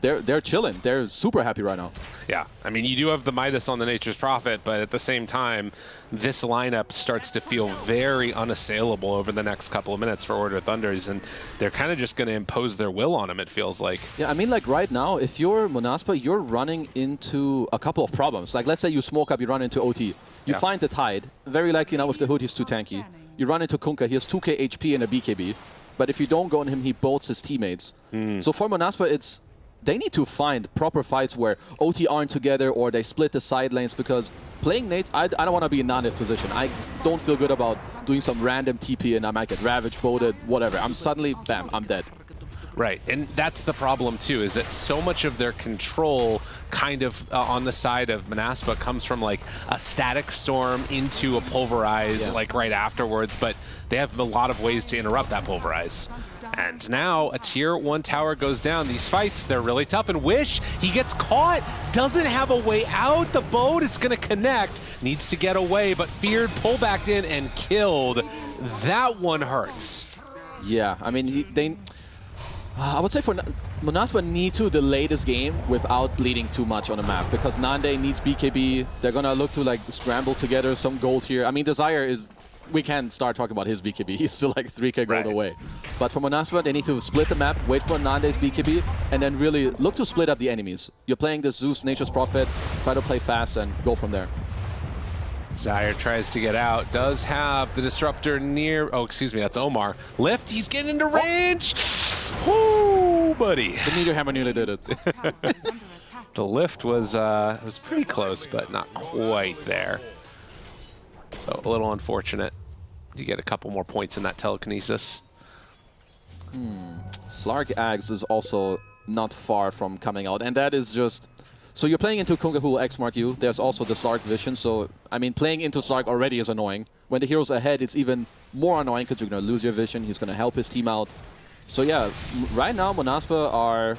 Speaker 5: They're chilling. They're super happy right now.
Speaker 4: Yeah, I mean, you do have the Midas on the Nature's Prophet, but at the same time, this lineup starts to feel very unassailable over the next couple of minutes for Order of Thunders, and they're kind of just going to impose their will on him, it feels like.
Speaker 5: Yeah, I mean, like right now, if you're Monaspa, you're running into a couple of problems. Like, let's say you smoke up, you run into OT. You find the Tide. Very likely now with the Hood, he's too tanky. You run into Kunkka, he has 2k HP and a BKB. But if you don't go on him, he bolts his teammates. So for Monaspa, they need to find proper fights where OT aren't together or they split the side lanes, because playing Nate, I don't want to be in non-if position. I don't feel good about doing some random TP and I might get ravaged, boated, whatever. I'm suddenly, bam, I'm dead.
Speaker 4: Right, and that's the problem too, is that so much of their control kind of on the side of Manaspa comes from like a static storm into a pulverize like right afterwards, but they have a lot of ways to interrupt that pulverize. And now a tier 1 tower goes down. These fights, they're really tough. And Wish, he gets caught, doesn't have a way out. The boat, it's going to connect, needs to get away, but Feared pull back in and killed. That one hurts.
Speaker 5: Yeah, I mean, I would say for Manaspa need to delay this game without bleeding too much on the map, because Nande needs BKB. They're going to look to like scramble together some gold here. I mean, Desire is... We can't start talking about his BKB. He's still like 3k gold away. But for Manaspa, they need to split the map, wait for Nande's BKB, and then really look to split up the enemies. You're playing the Zeus, Nature's Prophet, try to play fast and go from there.
Speaker 4: Desire tries to get out, does have the Disruptor near... Oh, excuse me, that's Omar. Lift, he's getting into range! Woo, buddy.
Speaker 5: The Meteor Hammer nearly did it.
Speaker 4: The lift was pretty close, but not quite there. So a little unfortunate. You get a couple more points in that telekinesis.
Speaker 5: Slark Ags is also not far from coming out, and that is just... So you're playing into Kunkka, who will X-mark you. There's also the Slark vision, so, I mean, playing into Slark already is annoying. When the hero's ahead, it's even more annoying because you're going to lose your vision. He's going to help his team out. So yeah, right now, Manaspa are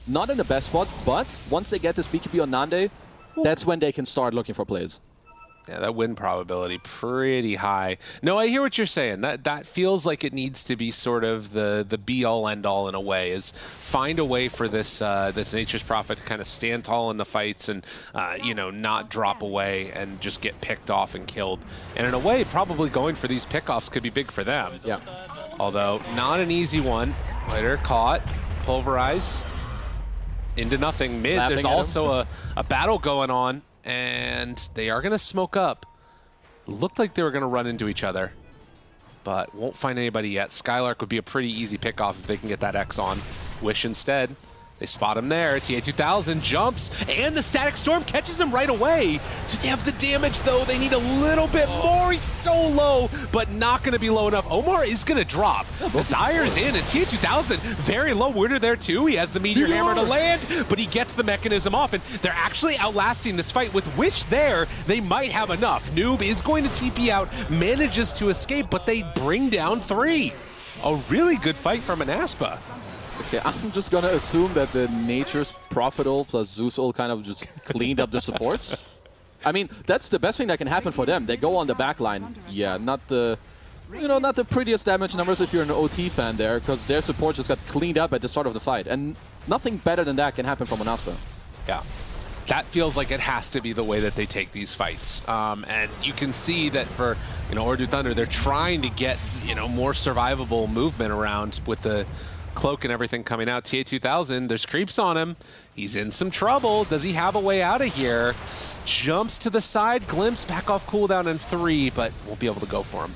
Speaker 5: not in the best spot, but once they get this BKB on Nande, that's when they can start looking for plays.
Speaker 4: Yeah, that win probability pretty high. No, I hear what you're saying. That feels like it needs to be sort of the be-all, end-all in a way, is find a way for this this Nature's Prophet to kind of stand tall in the fights and, you know, not drop away and just get picked off and killed. And in a way, probably going for these pickoffs could be big for them.
Speaker 5: Yeah.
Speaker 4: Although, not an easy one. Later, caught, pulverize, into nothing. Mid,
Speaker 5: Laughing
Speaker 4: there's also a battle going on. And they are going to smoke up. Looked like they were going to run into each other, but won't find anybody yet. Skylark would be a pretty easy pickoff if they can get that X on. Wish instead. They spot him there. TA2000 jumps, and the Static Storm catches him right away. Do they have the damage, though? They need a little bit more. He's so low, but not going to be low enough. Omar is going to drop. Desire's in, and TA2000 very low order there, too. He has the Meteor Hammer to land, but he gets the mechanism off, and they're actually outlasting this fight. With Wish there, they might have enough. Noob is going to TP out, manages to escape, but they bring down 3. A really good fight from Manaspa.
Speaker 5: Okay, I'm just gonna assume that the Nature's Prophet ult plus Zeus ult kind of just cleaned up the supports. I mean, that's the best thing that can happen for them. They go on the back line. Yeah, not the, you know, not the prettiest damage numbers if you're an OT fan there, because their support just got cleaned up at the start of the fight. And nothing better than that can happen from Manaspa.
Speaker 4: Yeah. That feels like it has to be the way that they take these fights. And you can see that for, you know, Ordu Thunder, they're trying to get, you know, more survivable movement around with the cloak and everything coming out. TA2000, there's creeps on him. He's in some trouble. Does he have a way out of here? Jumps to the side, glimpse, back off cooldown in 3, but won't be able to go for him.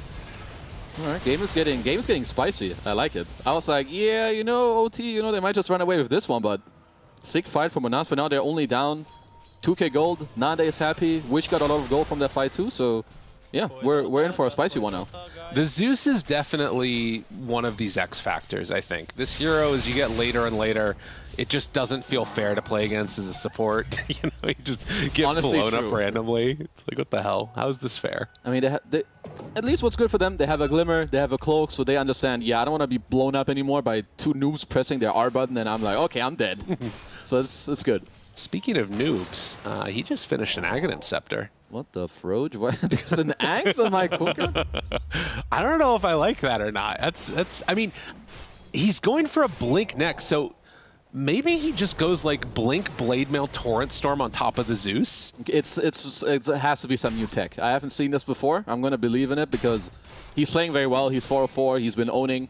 Speaker 5: All right, game is getting spicy. I like it. I was like, yeah, you know, OT, you know, they might just run away with this one, but sick fight from Manaspa. Now they're only down 2k gold. Nande is happy. Wish got a lot of gold from that fight too, so yeah, we're in for a spicy one now.
Speaker 4: The Zeus is definitely one of these X factors, I think. This hero, as you get later and later, it just doesn't feel fair to play against as a support. You know, you just get
Speaker 5: Honestly,
Speaker 4: blown
Speaker 5: true.
Speaker 4: up randomly. It's like, what the hell? How is this fair?
Speaker 5: I mean, at least what's good for them, they have a Glimmer, they have a Cloak, so they understand, yeah, I don't want to be blown up anymore by 2 noobs pressing their R button, and I'm like, okay, I'm dead. So it's good.
Speaker 4: Speaking of noobs, he just finished an Aghanim Scepter.
Speaker 5: What the froge? What? There's an axe on my Kunkka?
Speaker 4: I don't know if I like that or not. That's. I mean, he's going for a Blink next, so maybe he just goes like Blink, Blade Mail, Torrent Storm on top of the Zeus.
Speaker 5: It has to be some new tech. I haven't seen this before. I'm going to believe in it because he's playing very well. He's 404. He's been owning.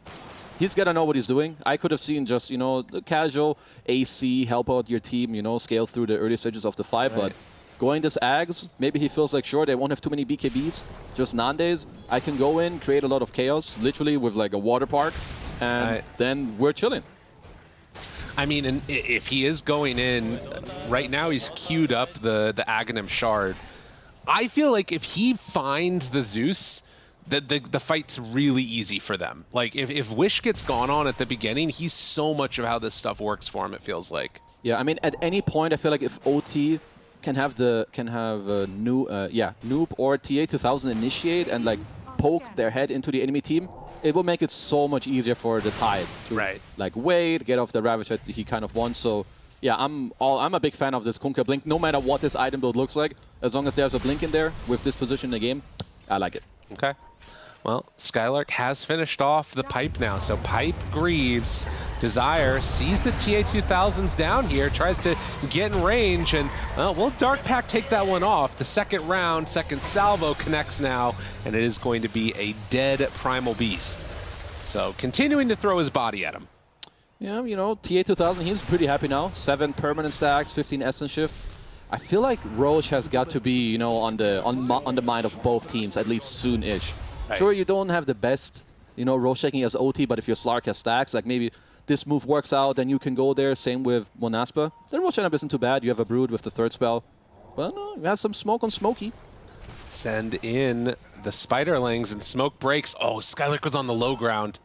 Speaker 5: He's got to know what he's doing. I could have seen just, you know, the casual AC, help out your team, you know, scale through the early stages of the fight, but going this Ags, maybe he feels like, sure, they won't have too many BKBs, just Nandes. I can go in, create a lot of chaos, literally with like a water park, and then we're chilling.
Speaker 4: I mean, and if he is going in, right now he's queued up the Aghanim Shard. I feel like if he finds the Zeus, the fight's really easy for them. Like, if Wish gets gone on at the beginning, he's so much of how this stuff works for him, it feels like.
Speaker 5: Yeah, I mean, at any point, I feel like if OT can have Noob or TA2000 initiate and like poke their head into the enemy team, it will make it so much easier for the Tide to like wait, get off the Ravage that he kind of wants. So yeah, I'm a big fan of this Kunkka Blink. No matter what this item build looks like, as long as there's a Blink in there with this position in the game, I like it.
Speaker 4: Okay. Well, Skylark has finished off the Pipe now. So Pipe, Greaves, Desire sees the TA2000s down here, tries to get in range, and, well, will Dark Pack take that one off? The second round, second salvo connects now, and it is going to be a dead Primal Beast. So continuing to throw his body at him.
Speaker 5: Yeah, you know, TA2000, he's pretty happy now. 7 permanent stacks, 15 Essence Shift. I feel like Roche has got to be, you know, on the mind of both teams, at least soon-ish. Right. Sure, you don't have the best, you know, Roche checking as OT, but if your Slark has stacks, like maybe this move works out, then you can go there. Same with Monaspa. Then Roche lineup isn't too bad. You have a Brood with the 3rd spell. Well, no, you have some smoke on Smokey.
Speaker 4: Send in the Spiderlings and smoke breaks. Oh, Skylark was on the low ground.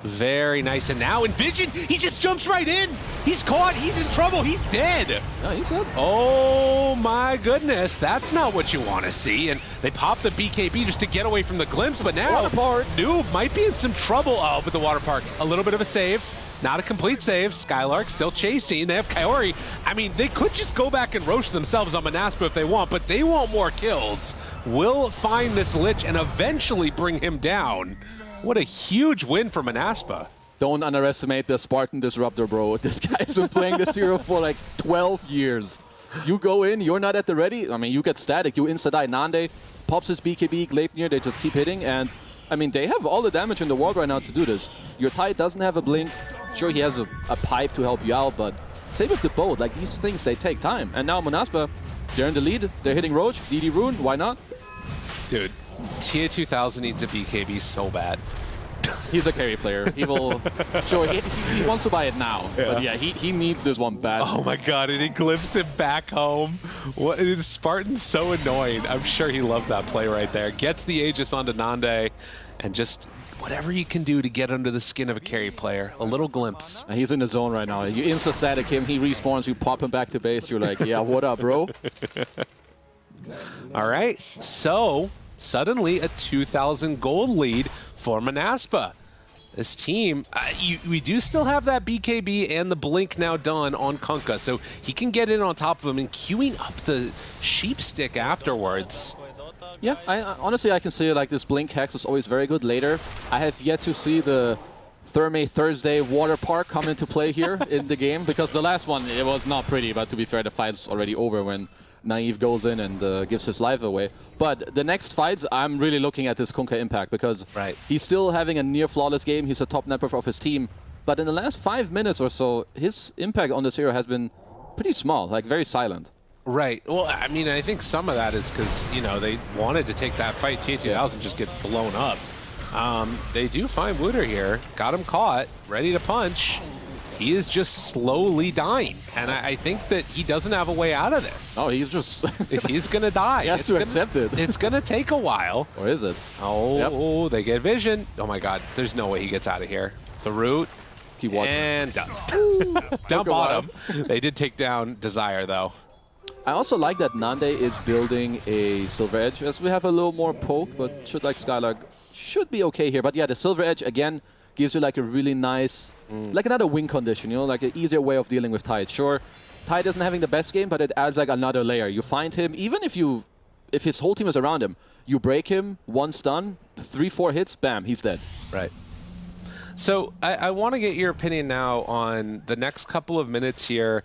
Speaker 4: Very nice. And now Envision, he just jumps right in. He's caught. He's in trouble. He's dead.
Speaker 5: No, he's dead.
Speaker 4: Oh my goodness. That's not what you want to see. And they pop the BKB just to get away from the glimpse. But now Noob might be in some trouble. Oh, but the Water Park, a little bit of a save. Not a complete save. Skylark still chasing. They have Kaori. I mean, they could just go back and roast themselves on Monaspa if they want, but they want more kills. Will find this Lich and eventually bring him down. What a huge win for Monaspa.
Speaker 5: Don't underestimate the Spartan Disruptor, bro. This guy's been playing this hero for like 12 years. You go in, you're not at the ready. I mean, you get static. You insta-die. Nande pops his BKB, Gleipnir. They just keep hitting. And, I mean, they have all the damage in the world right now to do this. Your Tide doesn't have a Blink. Sure, he has a pipe to help you out, but same with the boat. Like, these things, they take time. And now Monaspa, they're in the lead. They're hitting Roach. DD Rune, why not?
Speaker 4: Dude. TA2000 needs a BKB so bad.
Speaker 5: He's a carry player. He will. Sure, he wants to buy it now. Yeah. But yeah, he needs this one bad.
Speaker 4: Oh my god, and he glimpsed him back home. What is Spartan's so annoying. I'm sure he loved that play right there. Gets the Aegis onto Nande, and just whatever you can do to get under the skin of a carry player. A little glimpse.
Speaker 5: He's in the zone right now. You insta-static him, he respawns, you pop him back to base. You're like, yeah, what up, bro?
Speaker 4: All right, so suddenly a 2,000 gold lead for Monaspa. This team, we do still have that BKB and the Blink now done on Kunkka, so he can get in on top of him and queuing up the Sheep Stick afterwards.
Speaker 5: Yeah, honestly, I can see like this Blink Hex is always very good later. I have yet to see the Therme Thursday Water Park come into play here in the game, because the last one, it was not pretty, but to be fair, the fight's already over when Naive goes in and gives his life away. But the next fights, I'm really looking at this Kunkka impact, because he's still having a near flawless game. He's a top network of his team. But in the last 5 minutes or so, his impact on this hero has been pretty small, like very silent.
Speaker 4: Right. Well, I mean, I think some of that is because, you know, they wanted to take that fight. TA2000 just gets blown up. They do find Wooder here. Got him caught, ready to punch. He is just slowly dying, and I think that he doesn't have a way out of this.
Speaker 5: Oh, he's just...
Speaker 4: he's going to die.
Speaker 5: He has to accept it.
Speaker 4: It's going to take a while.
Speaker 5: Or is it?
Speaker 4: Oh, They get vision. Oh my god, there's no way he gets out of here. The root.
Speaker 5: Keep watching.
Speaker 4: And done. Down bottom. They did take down Desire, though.
Speaker 5: I also like that Nande is building a Silver Edge, as we have a little more poke, but should like Skylark should be okay here. But yeah, the Silver Edge, again, gives you like a really nice, like another win condition, you know, like an easier way of dealing with Tide. Sure, Tide isn't having the best game, but it adds like another layer. You find him, even if his whole team is around him, you break him, 1 stun, 3-4 hits, bam, he's dead.
Speaker 4: Right. So I want to get your opinion now on the next couple of minutes here.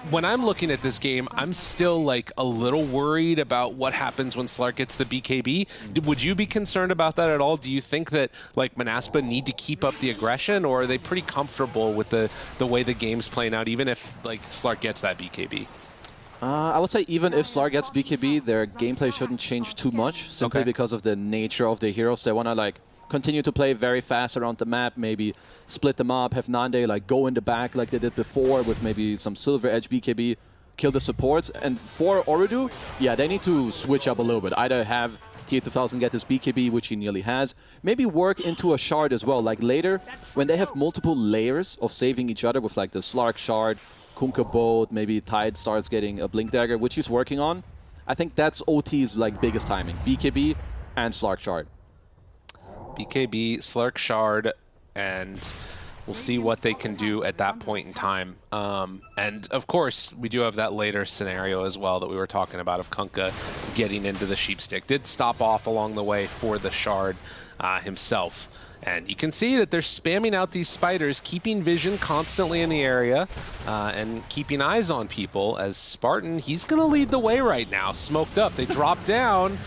Speaker 4: When I'm looking at this game, I'm still like a little worried about what happens when Slark gets the BKB. Would you be concerned about that at all? Do you think that like Monaspa need to keep up the aggression, or are they pretty comfortable with the way the game's playing out, even if like Slark gets that BKB?
Speaker 5: I would say even if Slark gets BKB, their gameplay shouldn't change too much, simply because of the nature of the heroes. They want to like continue to play very fast around the map, maybe split them up, have Nande like go in the back like they did before with maybe some Silver Edge BKB, kill the supports. And for Oridu, yeah, they need to switch up a little bit. Either have TA2000 get his BKB, which he nearly has. Maybe work into a shard as well. Like later, when they have multiple layers of saving each other with like the Slark shard, Kunkka boat, maybe Tide starts getting a Blink Dagger, which he's working on. I think that's OT's like biggest timing. BKB and Slark shard.
Speaker 4: BKB, Slark shard, and we'll see what they can do at that point in time. And of course, we do have that later scenario as well that we were talking about of Kunkka getting into the Sheepstick. Did stop off along the way for the shard himself. And you can see that they're spamming out these spiders, keeping vision constantly in the area, and keeping eyes on people as Spartan, he's going to lead the way right now. Smoked up. They drop down.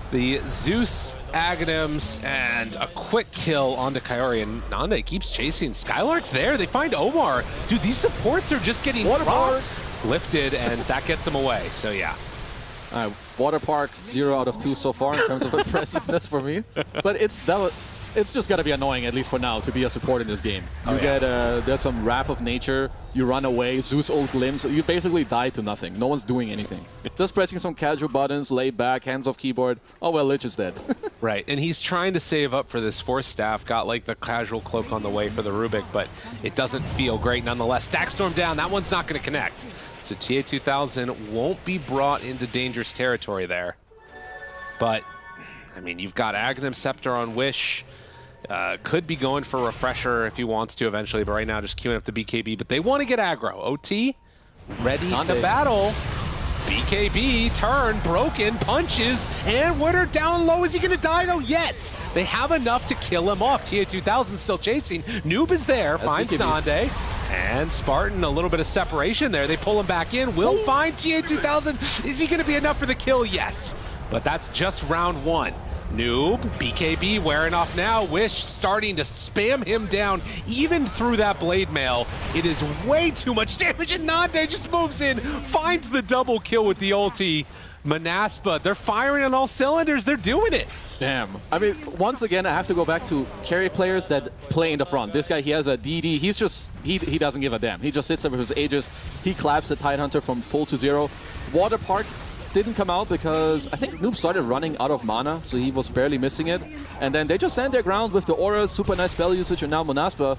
Speaker 4: The Zeus Aghanims and a quick kill onto Kaori, and Nande keeps chasing. Skylark's there. They find Omar. Dude, these supports are just getting dropped, lifted, and that gets him away. So yeah.
Speaker 5: Water Park, 0 out of 2 so far in terms of impressiveness for me. But it's just gotta be annoying, at least for now, to be a support in this game. You get there's some Wrath of Nature, you run away, Zeus ult glimpse, you basically die to nothing. No one's doing anything. Just pressing some casual buttons, laid back, hands off keyboard. Oh well, Lich is dead.
Speaker 4: Right, and he's trying to save up for this Force Staff, got like the casual cloak on the way for the Rubik, but it doesn't feel great nonetheless. Stack Storm down, that one's not gonna connect. So TA2000 won't be brought into dangerous territory there. But, I mean, you've got Aghanim Scepter on Wish. Could be going for Refresher if he wants to eventually, but right now just queuing up the BKB. But they want to get aggro. OT, ready to battle. BKB, turn, broken, punches, and Witter down low. Is he going to die, though? Yes! They have enough to kill him off. TA2000 still chasing. Noob is there, finds Nande. And Spartan, a little bit of separation there. They pull him back in. Will find TA2000. Is he going to be enough for the kill? Yes. But that's just round 1. Noob, BKB wearing off now. Wish starting to spam him down even through that blade mail. It is way too much damage, and Nande just moves in, finds the double kill with the ulti. Manaspa, they're firing on all cylinders. They're doing it.
Speaker 5: Damn. I mean, once again, I have to go back to carry players that play in the front. This guy, he has a DD. He's just, he doesn't give a damn. He just sits there with his Aegis. He claps the Tidehunter from full to 0. Water Park didn't come out because I think Noob started running out of mana, so he was barely missing it. And then they just stand their ground with the auras, super nice spell usage, and now Manaspa,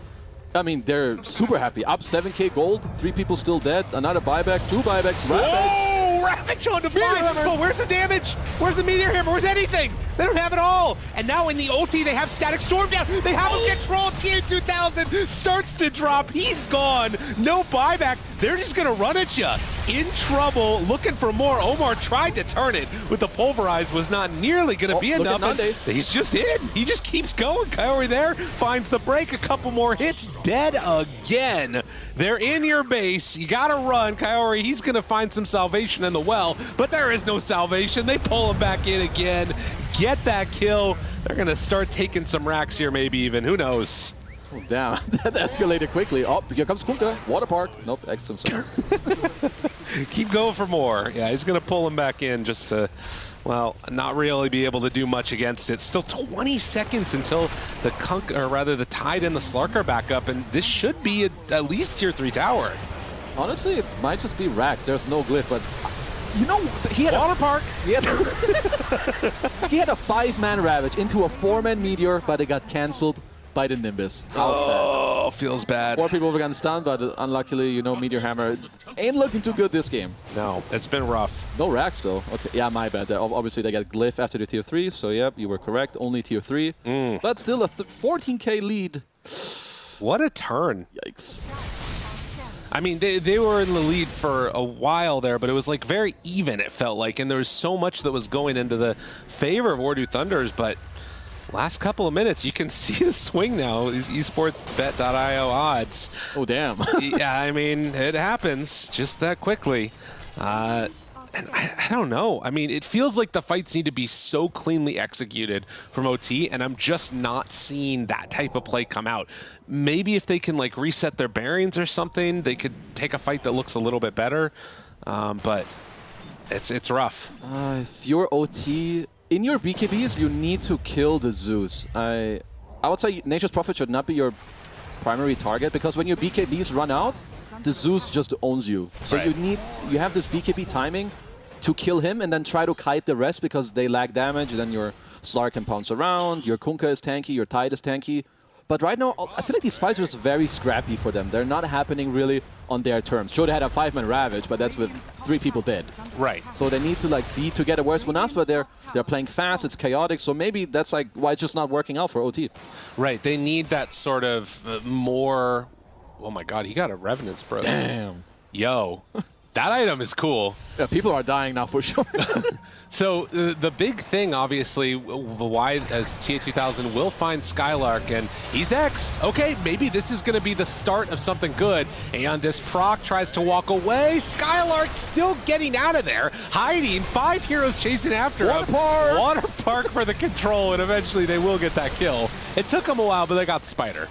Speaker 5: I mean, they're super happy. Up 7k gold, 3 people still dead, another buyback, 2 buybacks,
Speaker 4: Whoa! Ravage on the fight! But where's the damage? Where's the Meteor Hammer? Where's anything? They don't have it all. And now in the ulti, they have Static Storm down. They have him controlled. TA2000 starts to drop. He's gone. No buyback. They're just going to run at you. In trouble, looking for more. Omar tried to turn it with the Pulverize. Was not nearly going to be enough. He's just in. He just keeps going. Kaori there finds the break. A couple more hits. Dead again. They're in your base. You got to run. Kaori, he's going to find some salvation in the well, but there is no salvation. They pull him back in again. Get that kill. They're going to start taking some racks here, maybe even. Who knows?
Speaker 5: Oh, damn. That escalated quickly. Oh, here comes Kunkka. Water Park. Nope, X himself.
Speaker 4: Keep going for more. Yeah, he's going to pull him back in just to, well, not really be able to do much against it. Still 20 seconds until the the Tide and the Slark are back up, and this should be at least tier 3 tower.
Speaker 5: Honestly, it might just be racks. There's no glyph, but you know, he had
Speaker 4: Water Park.
Speaker 5: He had a 5-man Ravage into a 4-man Meteor, but it got cancelled by the Nimbus. How sad.
Speaker 4: Oh, feels bad.
Speaker 5: 4 people were getting stunned, but unluckily, you know, Meteor Hammer ain't looking too good this game.
Speaker 4: No, it's been rough.
Speaker 5: No racks, though. Okay, yeah, my bad. Obviously, they got Glyph after the tier 3, so yep, you were correct. Only tier 3. But still a 14k lead.
Speaker 4: What a turn.
Speaker 5: Yikes.
Speaker 4: I mean, they were in the lead for a while there, but it was like very even, it felt like, and there was so much that was going into the favor of Ordu Thunders, but last couple of minutes, you can see the swing now, these esportbet.io odds.
Speaker 5: Oh, damn.
Speaker 4: Yeah, I mean, it happens just that quickly. And I don't know. I mean, it feels like the fights need to be so cleanly executed from OT, and I'm just not seeing that type of play come out. Maybe if they can like reset their bearings or something, they could take a fight that looks a little bit better. But it's rough.
Speaker 5: If you're OT, in your BKBs, you need to kill the Zeus. I would say Nature's Prophet should not be your primary target, because when your BKBs run out, the Zeus just owns you. So
Speaker 4: right.
Speaker 5: you have this BKB timing. to kill him and then try to kite the rest because they lack damage. Then your Slar can pounce around, your Kunkka is tanky, your Tide is tanky. But right now, I feel like these fights are just very scrappy for them. They're not happening really on their terms. Sure, they had a 5-man Ravage, but that's with 3 people dead.
Speaker 4: Right.
Speaker 5: So they need to like be together. Whereas Munaspa, they're playing fast, it's chaotic, so maybe that's like why it's just not working out for OT.
Speaker 4: Right. They need that sort of more... Oh my god, he got a Revenant's Bro.
Speaker 5: Damn.
Speaker 4: Yo. That item is cool.
Speaker 5: Yeah, people are dying now for sure.
Speaker 4: So the big thing, obviously, why as TA2000 will find Skylark, and he's X'd. Okay, maybe this is going to be the start of something good. Aeon Disc Proc tries to walk away. Skylark still getting out of there, hiding. 5 heroes chasing after him. Water Park for the control, and eventually they will get that kill. It took them a while, but they got the Spider.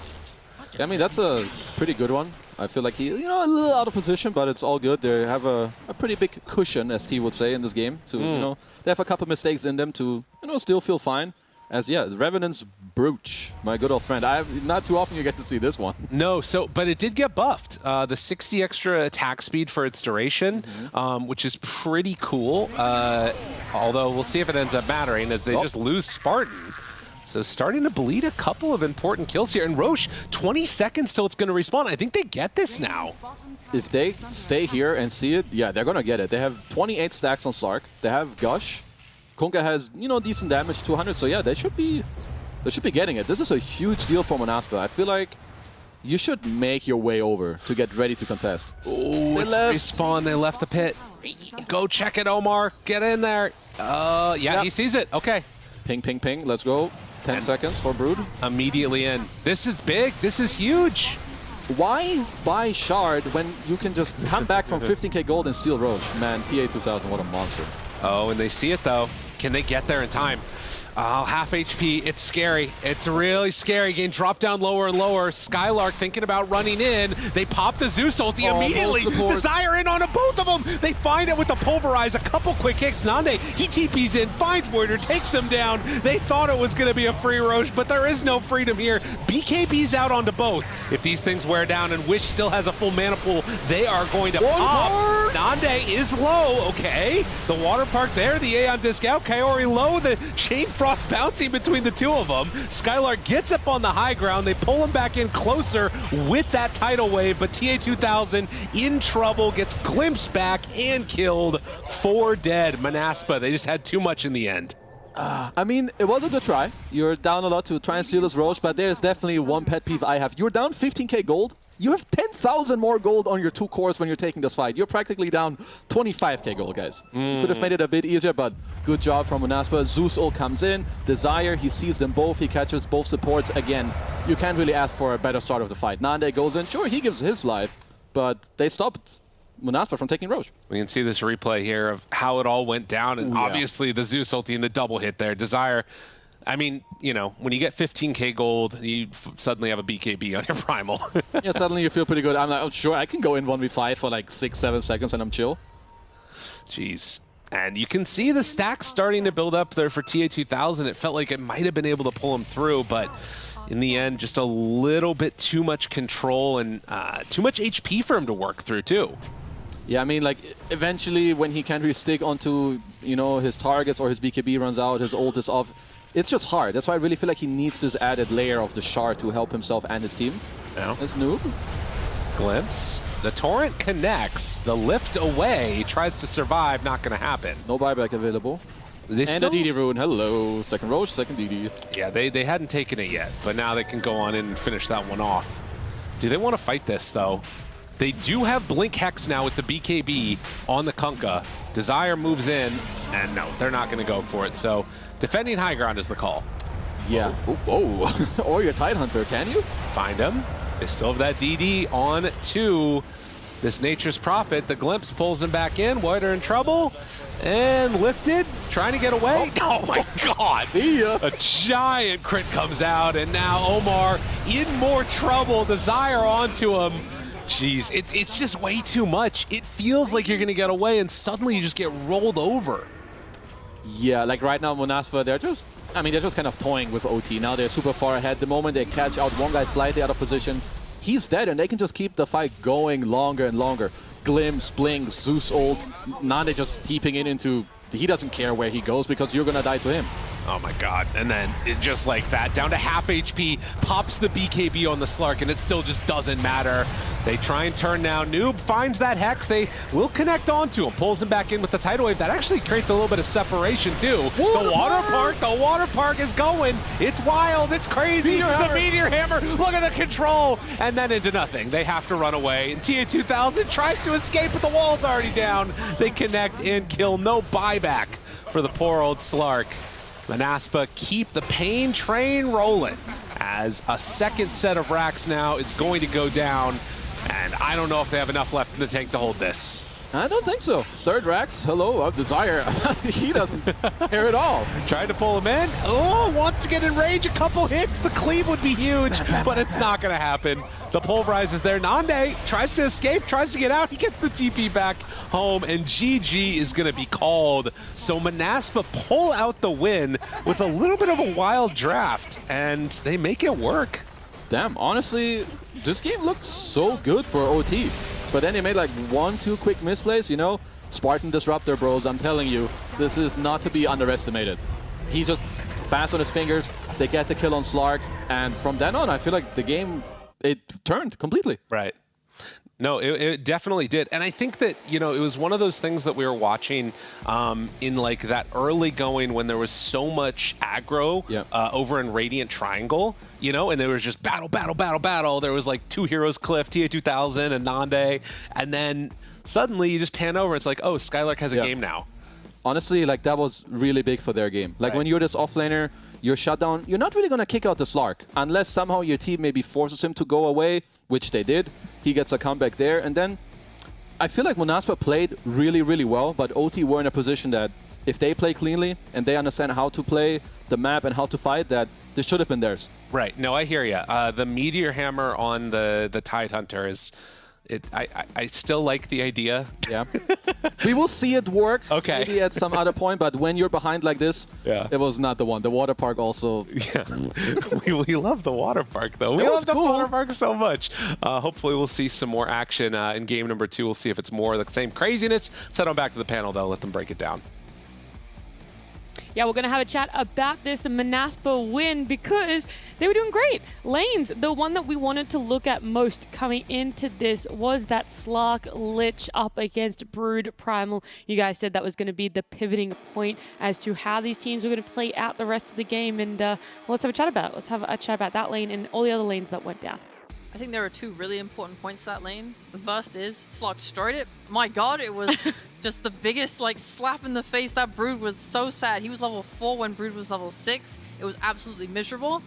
Speaker 5: I mean, that's a pretty good one. I feel like he, a little out of position, but it's all good. They have a pretty big cushion, as T would say, in this game. To, they have a couple mistakes in them to, still feel fine. As, yeah, the Revenant's Brooch, my good old friend. Not too often you get to see this one.
Speaker 4: No, but it did get buffed. The 60 extra attack speed for its duration, which is pretty cool. Although we'll see if it ends up mattering as they just lose Spartan. So starting to bleed a couple of important kills here. And Roche, 20 seconds till it's going to respawn. I think they get this now.
Speaker 5: If they stay here and see it, yeah, they're going to get it. They have 28 stacks on Slark. They have Gush. Kunkka has, decent damage, 200. So yeah, they should be getting it. This is a huge deal for Munaspa. I feel like you should make your way over to get ready to contest.
Speaker 4: Oh, it's respawn. They left the pit. Go check it, Omar. Get in there. Yeah, he sees it. Okay.
Speaker 5: Ping, ping, ping. Let's go. 10 seconds for Brood.
Speaker 4: Immediately in. This is big. This is huge.
Speaker 5: Why buy Shard when you can just come back from 15k gold and steal Roche? Man, TA2000, what a monster.
Speaker 4: Oh, and they see it, though. Can they get there in time? Half HP. It's scary. It's really scary. Getting dropped down lower and lower. Skylark thinking about running in. They pop the Zeus ulti immediately. Desire in on both of them. They find it with the Pulverize. A couple quick hits. Nande, he TPs in, finds Warrior, takes him down. They thought it was going to be a free Roche, but there is no freedom here. BKB's out onto both. If these things wear down and Wish still has a full mana pool, they are going to pop. Nande is low. Okay. The Water Park there. The Aeon Disc out. Kaori low. The Chain Frost bouncing between the two of them. Skylark gets up on the high ground. They pull him back in closer with that tidal wave, but TA2000 in trouble, gets glimpsed back and killed. 4 dead. Munaspa, they just had too much in the end.
Speaker 5: I mean, it was a good try. You're down a lot to try and steal this Roche, but there's definitely one pet peeve I have. You're down 15k gold. You have 10,000 more gold on your 2 cores when you're taking this fight. You're practically down 25k gold, guys. You could have made it a bit easier, but good job from Munaspa. Zeus ult comes in. Desire, he sees them both. He catches both supports. Again, you can't really ask for a better start of the fight. Nande goes in. Sure, he gives his life, but they stopped Munaspa from taking Roche.
Speaker 4: We can see this replay here of how it all went down, and obviously the Zeus ulti and the double hit there. Desire, I mean, when you get 15k gold, you suddenly have a BKB on your Primal.
Speaker 5: Yeah, suddenly you feel pretty good. I'm like, oh, sure, I can go in 1v5 for like 6-7 seconds and I'm chill.
Speaker 4: Jeez. And you can see the stacks starting to build up there for TA2000. It felt like it might have been able to pull him through, but in the end, just a little bit too much control and too much HP for him to work through, too.
Speaker 5: Yeah, I mean, like, eventually when he can't really stick onto, his targets or his BKB runs out, his ult is off, it's just hard. That's why I really feel like he needs this added layer of the Shard to help himself and his team.
Speaker 4: Yeah.
Speaker 5: That's Noob.
Speaker 4: Glimpse. The Torrent connects. The lift away. Tries to survive. Not going to happen.
Speaker 5: No buyback available. And a DD rune. Hello. Second Roche, second DD.
Speaker 4: Yeah, they hadn't taken it yet, but now they can go on in and finish that one off. Do they want to fight this, though? They do have Blink Hex now with the BKB on the Kunkka. Desire moves in, and no, they're not going to go for it. So defending high ground is the call.
Speaker 5: Yeah. Oh. Or your Tidehunter, can you?
Speaker 4: Find him. They still have that DD on to this Nature's Prophet. The Glimpse pulls him back in. Warrior in trouble. And lifted, trying to get away. Oh my god!
Speaker 5: See ya.
Speaker 4: A giant crit comes out, and now Omar in more trouble. Desire onto him. Jeez, it's just way too much. It feels like you're going to get away, and suddenly you just get rolled over.
Speaker 5: Yeah, like right now, Munaspa, they're just kind of toying with OT. Now they're super far ahead. The moment they catch out one guy slightly out of position, he's dead, and they can just keep the fight going longer and longer. Glimpse, Blink, Zeus ult. Nande just deeping it into... He doesn't care where he goes because you're gonna die to him.
Speaker 4: Oh my god. And then just like that, down to half HP, pops the BKB on the Slark, and it still just doesn't matter. They try and turn now. Noob finds that Hex. They will connect onto him, pulls him back in with the Tidal Wave. That actually creates a little bit of separation too. The water park is going. It's wild, it's crazy. The Meteor Hammer, look at the control. And then into nothing. They have to run away. And TA2000 tries to escape, but the wall's already down. They connect and kill. No buyback for the poor old Slark. Manaspa keep the pain train rolling as a second set of racks now is going to go down, and I don't know if they have enough left in the tank to hold this.
Speaker 5: I don't think so. Third Rax, hello, Desire. He doesn't care at all.
Speaker 4: Tried to pull him in. Oh, wants to get in range. A couple hits. The cleave would be huge, but it's not going to happen. The pulverize is there. Nande tries to escape, tries to get out. He gets the TP back home, and GG is going to be called. So Manaspa pull out the win with a little bit of a wild draft, and they make it work.
Speaker 5: Damn, honestly, this game looked so good for OT. But then he made like 1-2 quick misplays, you know? Spartan Disruptor, bros, I'm telling you, this is not to be underestimated. He's just fast on his fingers, they get the kill on Slark, and from then on, I feel like the game, it turned completely.
Speaker 4: Right. No, it definitely did. And I think that, you know, it was one of those things that we were watching in like that early going when there was so much aggro over in Radiant Triangle, you know, and there was just battle. There was like two heroes, Cliff, TA2000 and Nande. And then suddenly you just pan over. It's like, oh, Skylark has a game now.
Speaker 5: Honestly, like that was really big for their game. Like when you're this offlaner, you're shut down, you're not really going to kick out the Slark unless somehow your team maybe forces him to go away, which they did. He gets a comeback there, and then I feel like Manaspa played really, really well, but OT were in a position that if they play cleanly and they understand how to play the map and how to fight, that this should have been theirs.
Speaker 4: Right. No, I hear you. The Meteor Hammer on the Tide Hunter is... I still like the idea. Yeah.
Speaker 5: We will see it work
Speaker 4: maybe
Speaker 5: at some other point, but when you're behind like this, it was not the one. The water park also...
Speaker 4: Yeah. we love the water park, though. We love the water park so much. Hopefully we'll see some more action in game number 2. We'll see if it's more of the same craziness. Let's head on back to the panel, though. Let them break it down.
Speaker 1: Yeah, we're going to have a chat about this Manaspa win because they were doing great. Lanes, the one that we wanted to look at most coming into this was that Slark Lich up against Brood Primal. You guys said that was going to be the pivoting point as to how these teams were going to play out the rest of the game. And let's have a chat about it. Let's have a chat about that lane and all the other lanes that went down.
Speaker 3: I think there are two really important points to that lane. The first is Slark destroyed it. My god, it was just the biggest like slap in the face. That Brood was so sad. He was level 4 when Brood was level 6. It was absolutely miserable.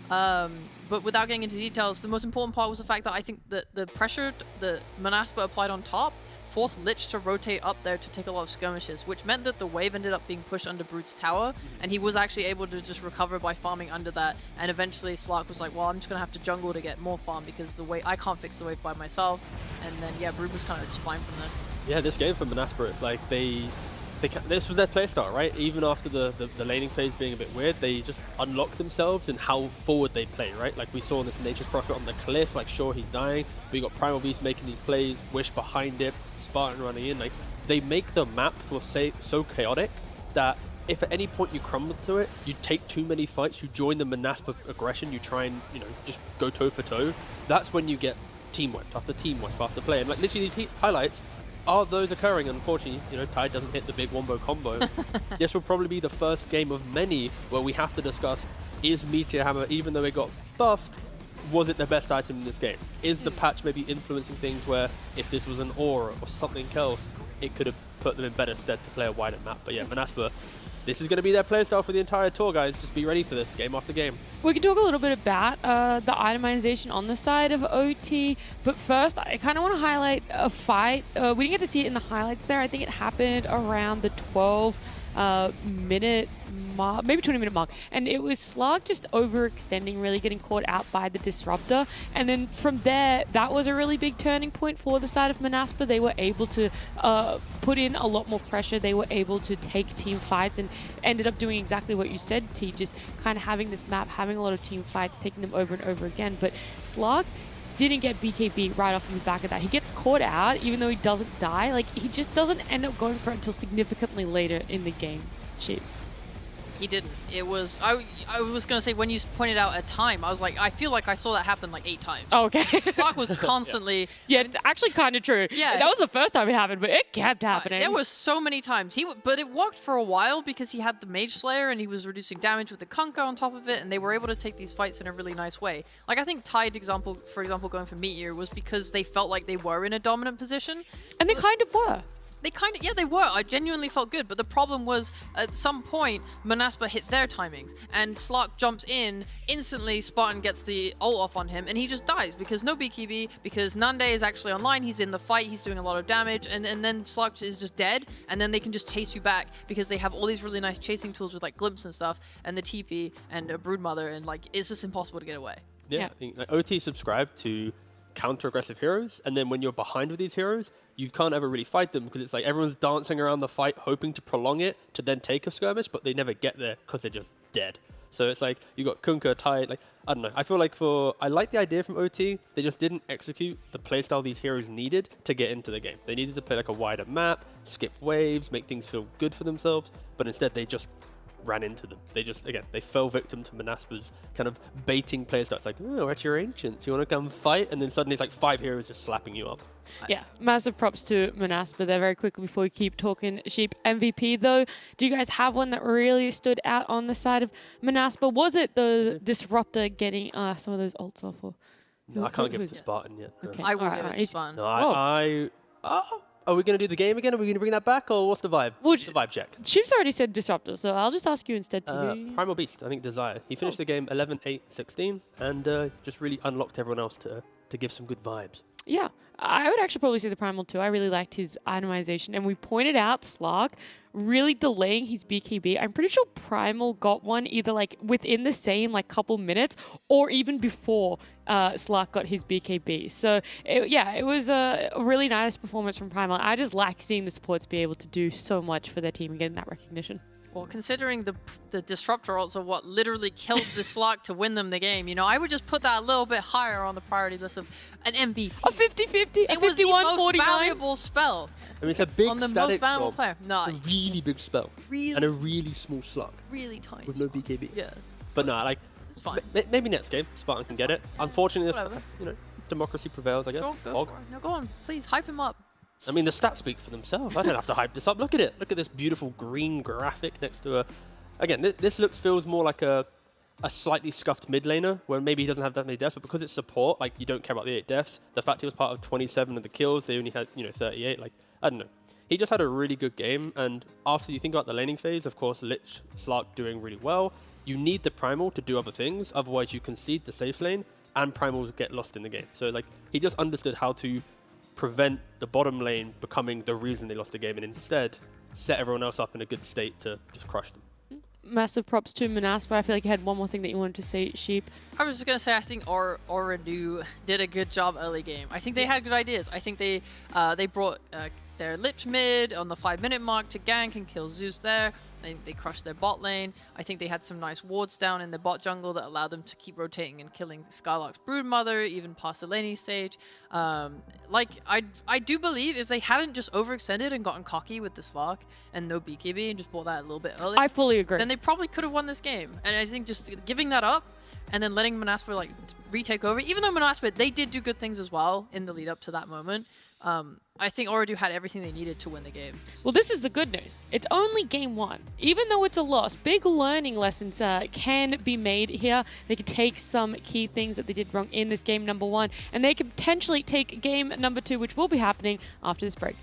Speaker 3: But without getting into details, the most important part was the fact that I think that the pressure that Manaspa applied on top forced Lich to rotate up there to take a lot of skirmishes, which meant that the wave ended up being pushed under Brood's tower, and he was actually able to just recover by farming under that, and eventually Slark was like, well, I'm just going to have to jungle to get more farm because the wave, I can't fix the wave by myself, and then, yeah, Brood was kind of just fine from there.
Speaker 2: Yeah, this game for Manaspa, it's like this was their playstyle, right? Even after the laning phase being a bit weird, they just unlocked themselves in how forward they play, right? Like we saw in this Nature Prophet on the cliff, like sure he's dying, but you got Primal Beast making these plays, Wish behind it, Spartan running in. Like they make the map feel so chaotic that if at any point you crumble to it, you take too many fights, you join the Manaspa aggression, you try and, you know, just go toe for toe, that's when you get team wipe after team wipe after play. And like literally these highlights are those occurring. Unfortunately, you know, Tide doesn't hit the big wombo combo. This will probably be the first game of many where we have to discuss, is Meteor Hammer, even though it got buffed, was it the best item in this game? Is the patch maybe influencing things where if this was an aura or something else, it could have put them in better stead to play a wider map? But yeah, Manaspa, this is going to be their playstyle for the entire tour, guys. Just be ready for this game after game.
Speaker 1: We can talk a little bit about the itemization on the side of OT, but first I kind of want to highlight a fight. We didn't get to see it in the highlights there. I think it happened around the 12-minute mark, maybe 20-minute mark, and it was Slark just overextending, really getting caught out by the Disruptor, and then from there, that was a really big turning point for the side of Manaspa. They were able to put in a lot more pressure. They were able to take team fights and ended up doing exactly what you said, T, just kind of having this map, having a lot of team fights, taking them over and over again. But Slark, didn't get BKB right off the back of that. He gets caught out, even though he doesn't die. Like, he just doesn't end up going for it until significantly later in the game. Sheep.
Speaker 3: He didn't. It was, I was going to say, when you pointed out a time, I was like, I feel like I saw that happen like 8 times.
Speaker 1: Oh, okay.
Speaker 3: Slark was constantly...
Speaker 1: Yeah, actually kind of true.
Speaker 3: Yeah.
Speaker 1: That was the first time it happened, but it kept happening.
Speaker 3: There was so many times. But it worked for a while because he had the Mage Slayer and he was reducing damage with the Kunkka on top of it, and they were able to take these fights in a really nice way. Like, I think Tide example, for example, going for Meteor was because they felt like they were in a dominant position.
Speaker 1: And they kind of were.
Speaker 3: They kind of, yeah, they were. I genuinely felt good. But the problem was, at some point, Manaspa hit their timings. And Slark jumps in, instantly Spartan gets the ult off on him, and he just dies because no BKB, because Nande is actually online, he's in the fight, he's doing a lot of damage, and then Slark is just dead, and then they can just chase you back because they have all these really nice chasing tools with like Glimpse and stuff, and the TP, and a Broodmother, and like, it's just impossible to get away.
Speaker 2: Yeah, I think like, OT subscribed to counter-aggressive heroes, and then when you're behind with these heroes, you can't ever really fight them because it's like everyone's dancing around the fight hoping to prolong it to then take a skirmish, but they never get there because they're just dead. So it's like you got Kunkka, Tide, like, I don't know. I feel like I like the idea from OT, they just didn't execute the playstyle these heroes needed to get into the game. They needed to play like a wider map, skip waves, make things feel good for themselves, but instead they just ran into them. They just, again, they fell victim to Manaspa's kind of baiting playstyle. It's like, oh, we're at your ancients, you want to come fight? And then suddenly it's like 5 heroes just slapping you up.
Speaker 1: Yeah, massive props to Manaspa there. Very quickly before we keep talking Sheep MVP though, do you guys have one that really stood out on the side of Manaspa? Was it the Disruptor getting some of those ults off? Or
Speaker 2: No, I can't give it to Spartan yet. No.
Speaker 1: Okay.
Speaker 3: I will
Speaker 1: Alright,
Speaker 3: give it
Speaker 1: alright.
Speaker 3: to Spartan.
Speaker 2: No, are we going to do the game again? Are we going to bring that back, or what's the vibe? What's the vibe check?
Speaker 1: Sheep's already said Disruptor, so I'll just ask you instead to
Speaker 2: Primal Beast, I think Desire. He finished the game 11-8-16 and just really unlocked everyone else to give some good vibes.
Speaker 1: Yeah, I would actually probably say the Primal too. I really liked his itemization, and we pointed out Slark really delaying his BKB. I'm pretty sure Primal got one either like within the same like couple minutes or even before Slark got his BKB. So it was a really nice performance from Primal. I just like seeing the supports be able to do so much for their team and getting that recognition.
Speaker 3: Well, considering the Disruptor ults are what literally killed the Slark to win them the game, you know, I would just put that a little bit higher on the priority list of an MVP.
Speaker 1: A 50-50, a
Speaker 3: It was the most
Speaker 1: 51-49.
Speaker 3: valuable spell
Speaker 2: I mean, it's a big
Speaker 3: on the most
Speaker 2: static
Speaker 3: valuable
Speaker 2: spell.
Speaker 3: player. No,
Speaker 2: It's a really big spell.
Speaker 3: really,
Speaker 2: And a really small slug
Speaker 3: really tiny.
Speaker 2: with no BKB.
Speaker 3: Yeah,
Speaker 2: But no, like,
Speaker 3: it's fine.
Speaker 2: maybe next game, Spartan can get it. Unfortunately, this,
Speaker 3: Whatever.
Speaker 2: you know, democracy prevails, I guess.
Speaker 3: Sure, go
Speaker 2: Hog.
Speaker 3: for it. No, go on. Please, hype him up.
Speaker 2: I mean, the stats speak for themselves. I don't have to hype this up. Look at it. Look at this beautiful green graphic next to a... Again, this feels more like a slightly scuffed mid laner, where maybe he doesn't have that many deaths, but because it's support, like, you don't care about the 8 deaths. The fact he was part of 27 of the kills, they only had, 38. Like, I don't know. He just had a really good game, and after you think about the laning phase, of course, Lich, Slark doing really well. You need the Primal to do other things, otherwise you concede the safe lane, and Primals get lost in the game. So, like, he just understood how to prevent the bottom lane becoming the reason they lost the game, and instead set everyone else up in a good state to just crush them.
Speaker 1: Massive props to Manaspa. I feel like you had one more thing that you wanted to say, Sheep.
Speaker 3: I was just gonna say I think Oradu did a good job early game. I think they had good ideas. I think they brought their Lich mid on the 5-minute mark to gank and kill Zeus there. They crushed their bot lane. I think they had some nice wards down in the bot jungle that allowed them to keep rotating and killing Skylark's Broodmother even past the laning stage. I do believe if they hadn't just overextended and gotten cocky with the Slark and no BKB and just bought that a little bit earlier,
Speaker 1: I fully agree.
Speaker 3: then they probably could have won this game. And I think just giving that up and then letting Manaspa like retake over, even though Manaspa, they did do good things as well in the lead up to that moment. I think Oradu had everything they needed to win the game.
Speaker 1: Well, this is the good news. It's only game 1. Even though it's a loss, big learning lessons can be made here. They can take some key things that they did wrong in this game number 1, and they can potentially take game number 2, which will be happening after this break.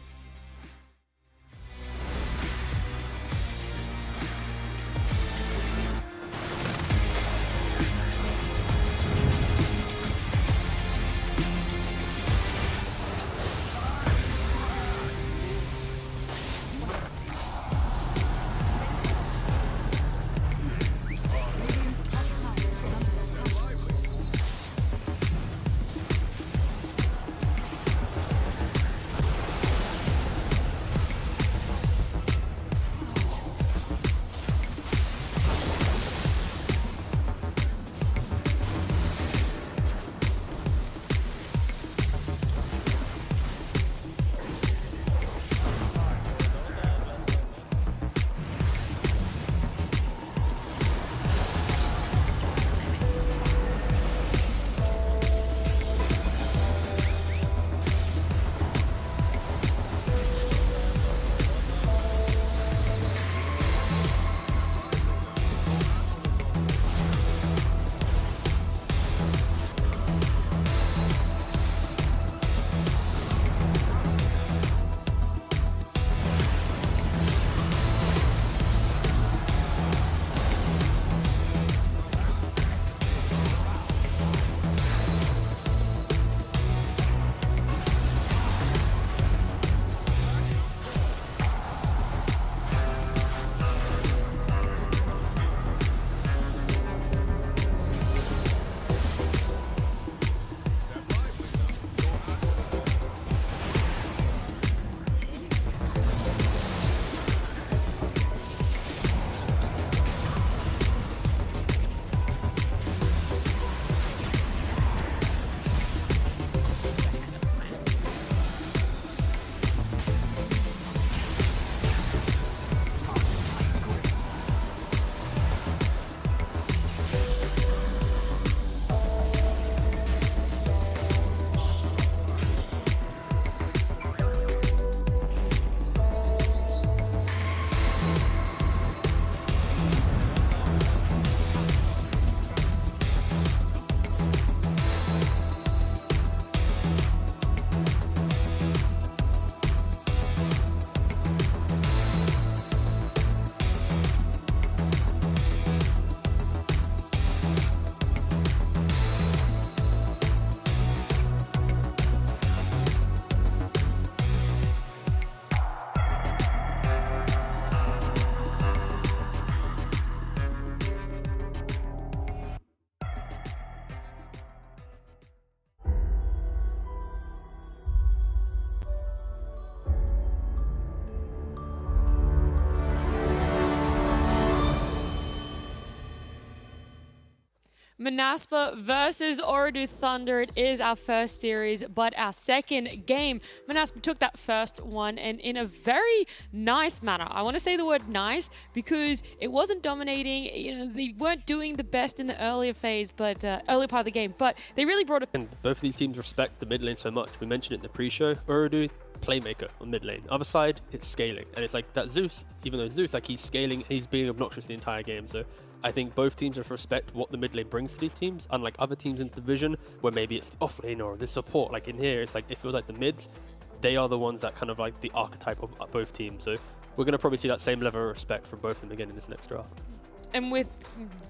Speaker 1: Manaspa versus Ooredoo Thunder. It is our first series, but our second game. Manaspa took that first one, and in a very nice manner. I want to say the word nice because it wasn't dominating. You know, they weren't doing the best in the earlier phase, but earlier part of the game. But they really brought it.
Speaker 2: And both of these teams respect the mid lane so much. We mentioned it in the pre-show. Ooredoo, playmaker on mid lane. Other side, it's scaling, and it's like that Zeus. Even though Zeus, like he's scaling, he's being obnoxious the entire game. So I think both teams just respect what the mid lane brings to these teams, unlike other teams in the division where maybe it's the off lane or the support. Like in here, it's like it feels like the mids, they are the ones that kind of like the archetype of both teams. So we're going to probably see that same level of respect from both of them again in this next draft.
Speaker 1: And with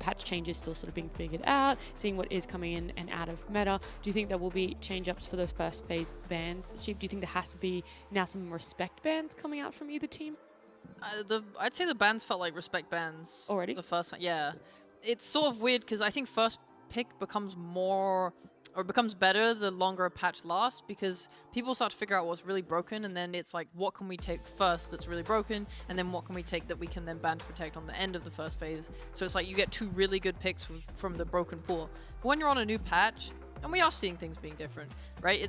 Speaker 1: patch changes still sort of being figured out, seeing what is coming in and out of meta, do you think there will be change-ups for those first phase bans? Sheep, do you think there has to be now some respect bans coming out from either team?
Speaker 3: I'd say the bans felt like respect bans
Speaker 1: Already?
Speaker 3: the first time. Yeah, it's sort of weird because I think first pick becomes more or becomes better the longer a patch lasts, because people start to figure out what's really broken, and then it's like, what can we take first that's really broken, and then what can we take that we can then ban to protect on the end of the first phase. So it's like you get two really good picks from the broken pool. But when you're on a new patch, and we are seeing things being different, right?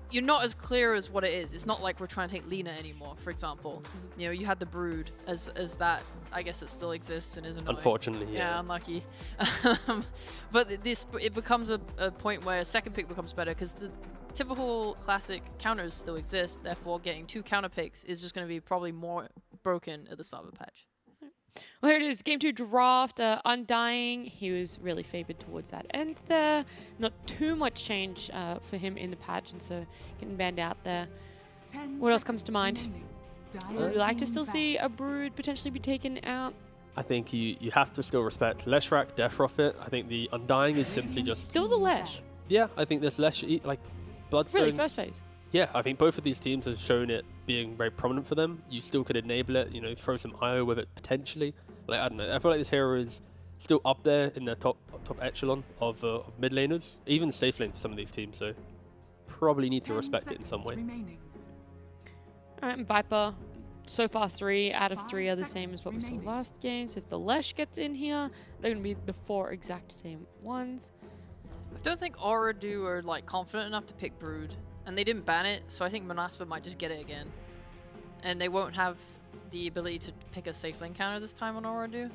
Speaker 3: You're not as clear as what it is. It's not like we're trying to take Lina anymore, for example. You know, you had the Brood as that. I guess it still exists and is annoying.
Speaker 2: Unfortunately, yeah.
Speaker 3: Yeah, unlucky. But it becomes a point where second pick becomes better because the typical classic counters still exist. Therefore, getting two counter picks is just going to be probably more broken at the start of the patch.
Speaker 1: Well, here it is, Game 2 draft, Undying. He was really favored towards that end there. Not too much change for him in the patch, and so getting banned out there. What else comes to mind? Would you like to still see a Brood potentially be taken out?
Speaker 2: I think you have to still respect Leshrac, Deathrophet. I think the Undying is simply just...
Speaker 1: Still the Lesh.
Speaker 2: Yeah, I think there's Lesh, like Bloodstone.
Speaker 1: Really, first phase.
Speaker 2: Yeah, I think both of these teams have shown it being very prominent for them. You still could enable it, you know, throw some IO with it potentially. Like, I don't know, I feel like this hero is still up there in the top echelon of mid laners, even safe lane for some of these teams, so probably need to respect it in some way.
Speaker 1: Alright, and Viper, so far 3 out of 3 are the same as what we saw last game, so if the Lesh gets in here, they're going to be the 4 exact same ones.
Speaker 3: I don't think Ooredoo are like confident enough to pick Brood, and they didn't ban it, so I think Manaspa might just get it again. And they won't have the ability to pick a safe lane counter this time on Ooredoo.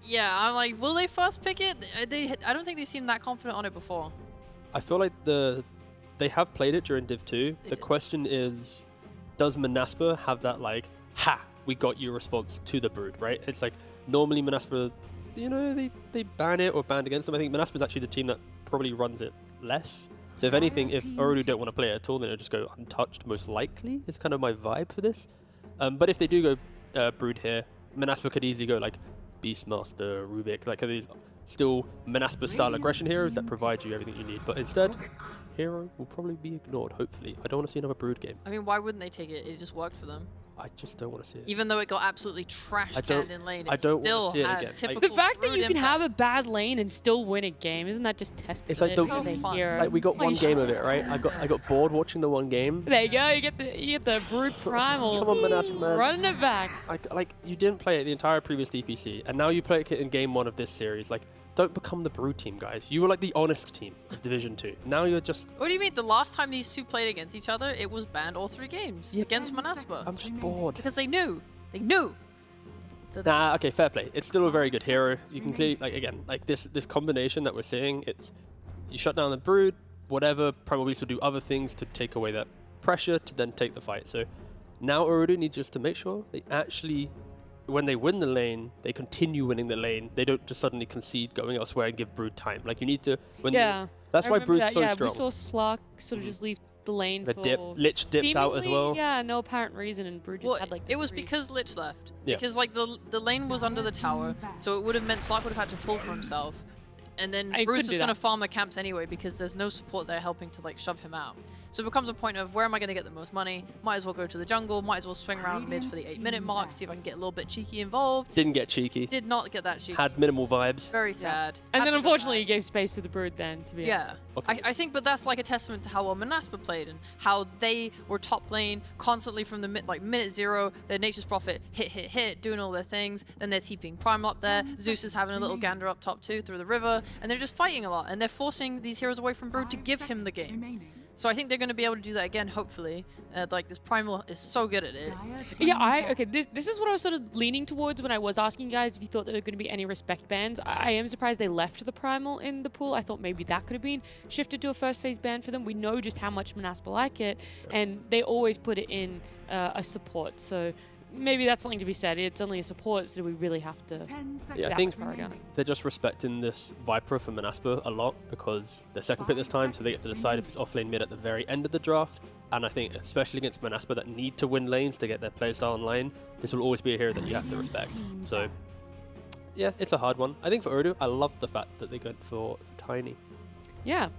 Speaker 3: Yeah, I'm like, will they first pick it? I don't think they seemed that confident on it before.
Speaker 2: I feel like they have played it during Div 2. The question is, does Manaspa have that like, ha, we got you response to the Brood, right? It's like, normally Manaspa, you know, they ban it or banned against them. I think Manaspa is actually the team that probably runs it less. So if anything, if Ooredoo don't want to play it at all, then it'll just go untouched, most likely, is kind of my vibe for this. But if they do go Brood here, Manaspa could easily go like Beastmaster, Rubik, like these still Manaspa style aggression heroes that provide you everything you need. But instead, hero will probably be ignored, hopefully. I don't want to see another Brood game.
Speaker 3: I mean, why wouldn't they take it? It just worked for them.
Speaker 2: I just don't want to see it.
Speaker 3: Even though it got absolutely trash canned in lane, it still had typical
Speaker 1: The fact that
Speaker 3: Brood
Speaker 1: you can
Speaker 3: impact.
Speaker 1: have a bad lane and still win a game, isn't that just testament?
Speaker 2: It's like
Speaker 3: so
Speaker 1: to the
Speaker 3: fun.
Speaker 1: hero?
Speaker 2: Like we got one game of it, right? I got bored watching the one game.
Speaker 1: There you go. You get the Brood Primal.
Speaker 2: Come on, Manaspa, man.
Speaker 1: Running it back.
Speaker 2: Like you didn't play it the entire previous DPC, and now you play it in game 1 of this series. Like, don't become the Brood team, guys. You were like the honest team of Division 2. Now you're just...
Speaker 3: What do you mean? The last time these two played against each other, it was banned all 3 games against Manaspa.
Speaker 2: I'm just bored.
Speaker 3: Because they knew. They knew.
Speaker 2: Nah, okay, fair play. It's still a very good hero. You can clearly, like, again, like this combination that we're seeing, it's... You shut down the Brood, whatever, Primal Beast will do other things to take away that pressure to then take the fight. So now Ooredoo needs just to make sure they actually... When they win the lane, they continue winning the lane. They don't just suddenly concede going elsewhere and give Brood time. Like, you need to... That's why Brood's so strong.
Speaker 1: We saw Slark sort of just leave the lane
Speaker 2: The
Speaker 1: for...
Speaker 2: Lich dipped out as well.
Speaker 1: Yeah, no apparent reason, and Brood just had like...
Speaker 3: It was because Lich left.
Speaker 2: Yeah.
Speaker 3: Because like the lane was under the tower, so it would have meant Slark would have had to pull for himself. And then Bruce is going to farm the camps anyway because there's no support there helping to like shove him out. So it becomes a point of where am I going to get the most money? Might as well go to the jungle, might as well swing around mid for the 8-minute mark, see if I can get a little bit cheeky involved.
Speaker 2: Didn't get cheeky.
Speaker 3: Did not get that cheeky.
Speaker 2: Had minimal vibes.
Speaker 3: Very sad.
Speaker 1: And
Speaker 3: Had
Speaker 1: then
Speaker 3: to
Speaker 1: unfortunately you
Speaker 3: die.
Speaker 1: gave space to the Brood then to be...
Speaker 3: Yeah.
Speaker 2: Okay.
Speaker 3: I think, but that's like a testament to how well Manaspa played and how they were top lane constantly from the minute 0. Their Nature's Prophet hit, doing all their things. Then they're TPing Primal up there. Zeus is having a little gander up top too through the river, and they're just fighting a lot. And they're forcing these heroes away from Brood to give him the game. So I think they're going to be able to do that again, hopefully. Like, this Primal is so good at it.
Speaker 1: Yeah, okay, this is what I was sort of leaning towards when I was asking you guys if you thought there were going to be any respect bans. I am surprised they left the Primal in the pool. I thought maybe that could have been shifted to a first phase ban for them. We know just how much Manaspa like it, and they always put it in a support. So maybe that's something to be said. It's only a support, so do we really have to...
Speaker 2: Yeah, I think they're just respecting this Viper from Manaspa a lot because they're second pick this time, so they get to decide if it's offlane mid at the very end of the draft. And I think, especially against Manaspa that need to win lanes to get their playstyle in lane, this will always be a hero that you have to respect. So, yeah, it's a hard one. I think for Urdu, I love the fact that they went for Tiny.
Speaker 1: Yeah,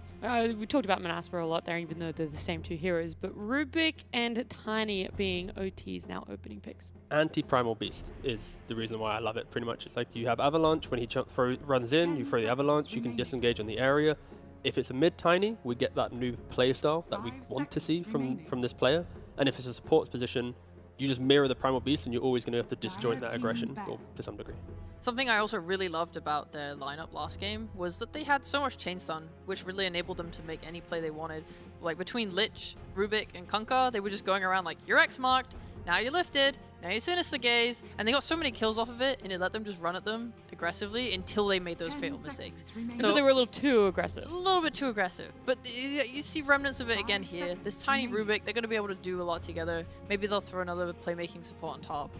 Speaker 1: we talked about Manaspa a lot there, even though they're the same two heroes. But Rubik and Tiny being OT's now opening picks.
Speaker 2: Anti-Primal Beast is the reason why I love it, pretty much. It's like you have Avalanche, when he runs in, you throw the Avalanche, you can disengage on the area. If it's a mid-Tiny, we get that new playstyle that we want to see from this player. And if it's a supports position, you just mirror the Primal Beast and you're always going to have to disjoint that aggression or to some degree.
Speaker 3: Something I also really loved about their lineup last game was that they had so much chain stun, which really enabled them to make any play they wanted. Like between Lich, Rubik, and Kunkka, they were just going around like, you're X-marked, now you're lifted, now you're Sinister Gaze, and they got so many kills off of it, and it let them just run at them aggressively until they made those fatal mistakes.
Speaker 1: So they were a little too aggressive.
Speaker 3: A little bit too aggressive, but you see remnants of it again here. This Tiny Rubik, they're going to be able to do a lot together. Maybe they'll throw another playmaking support on top.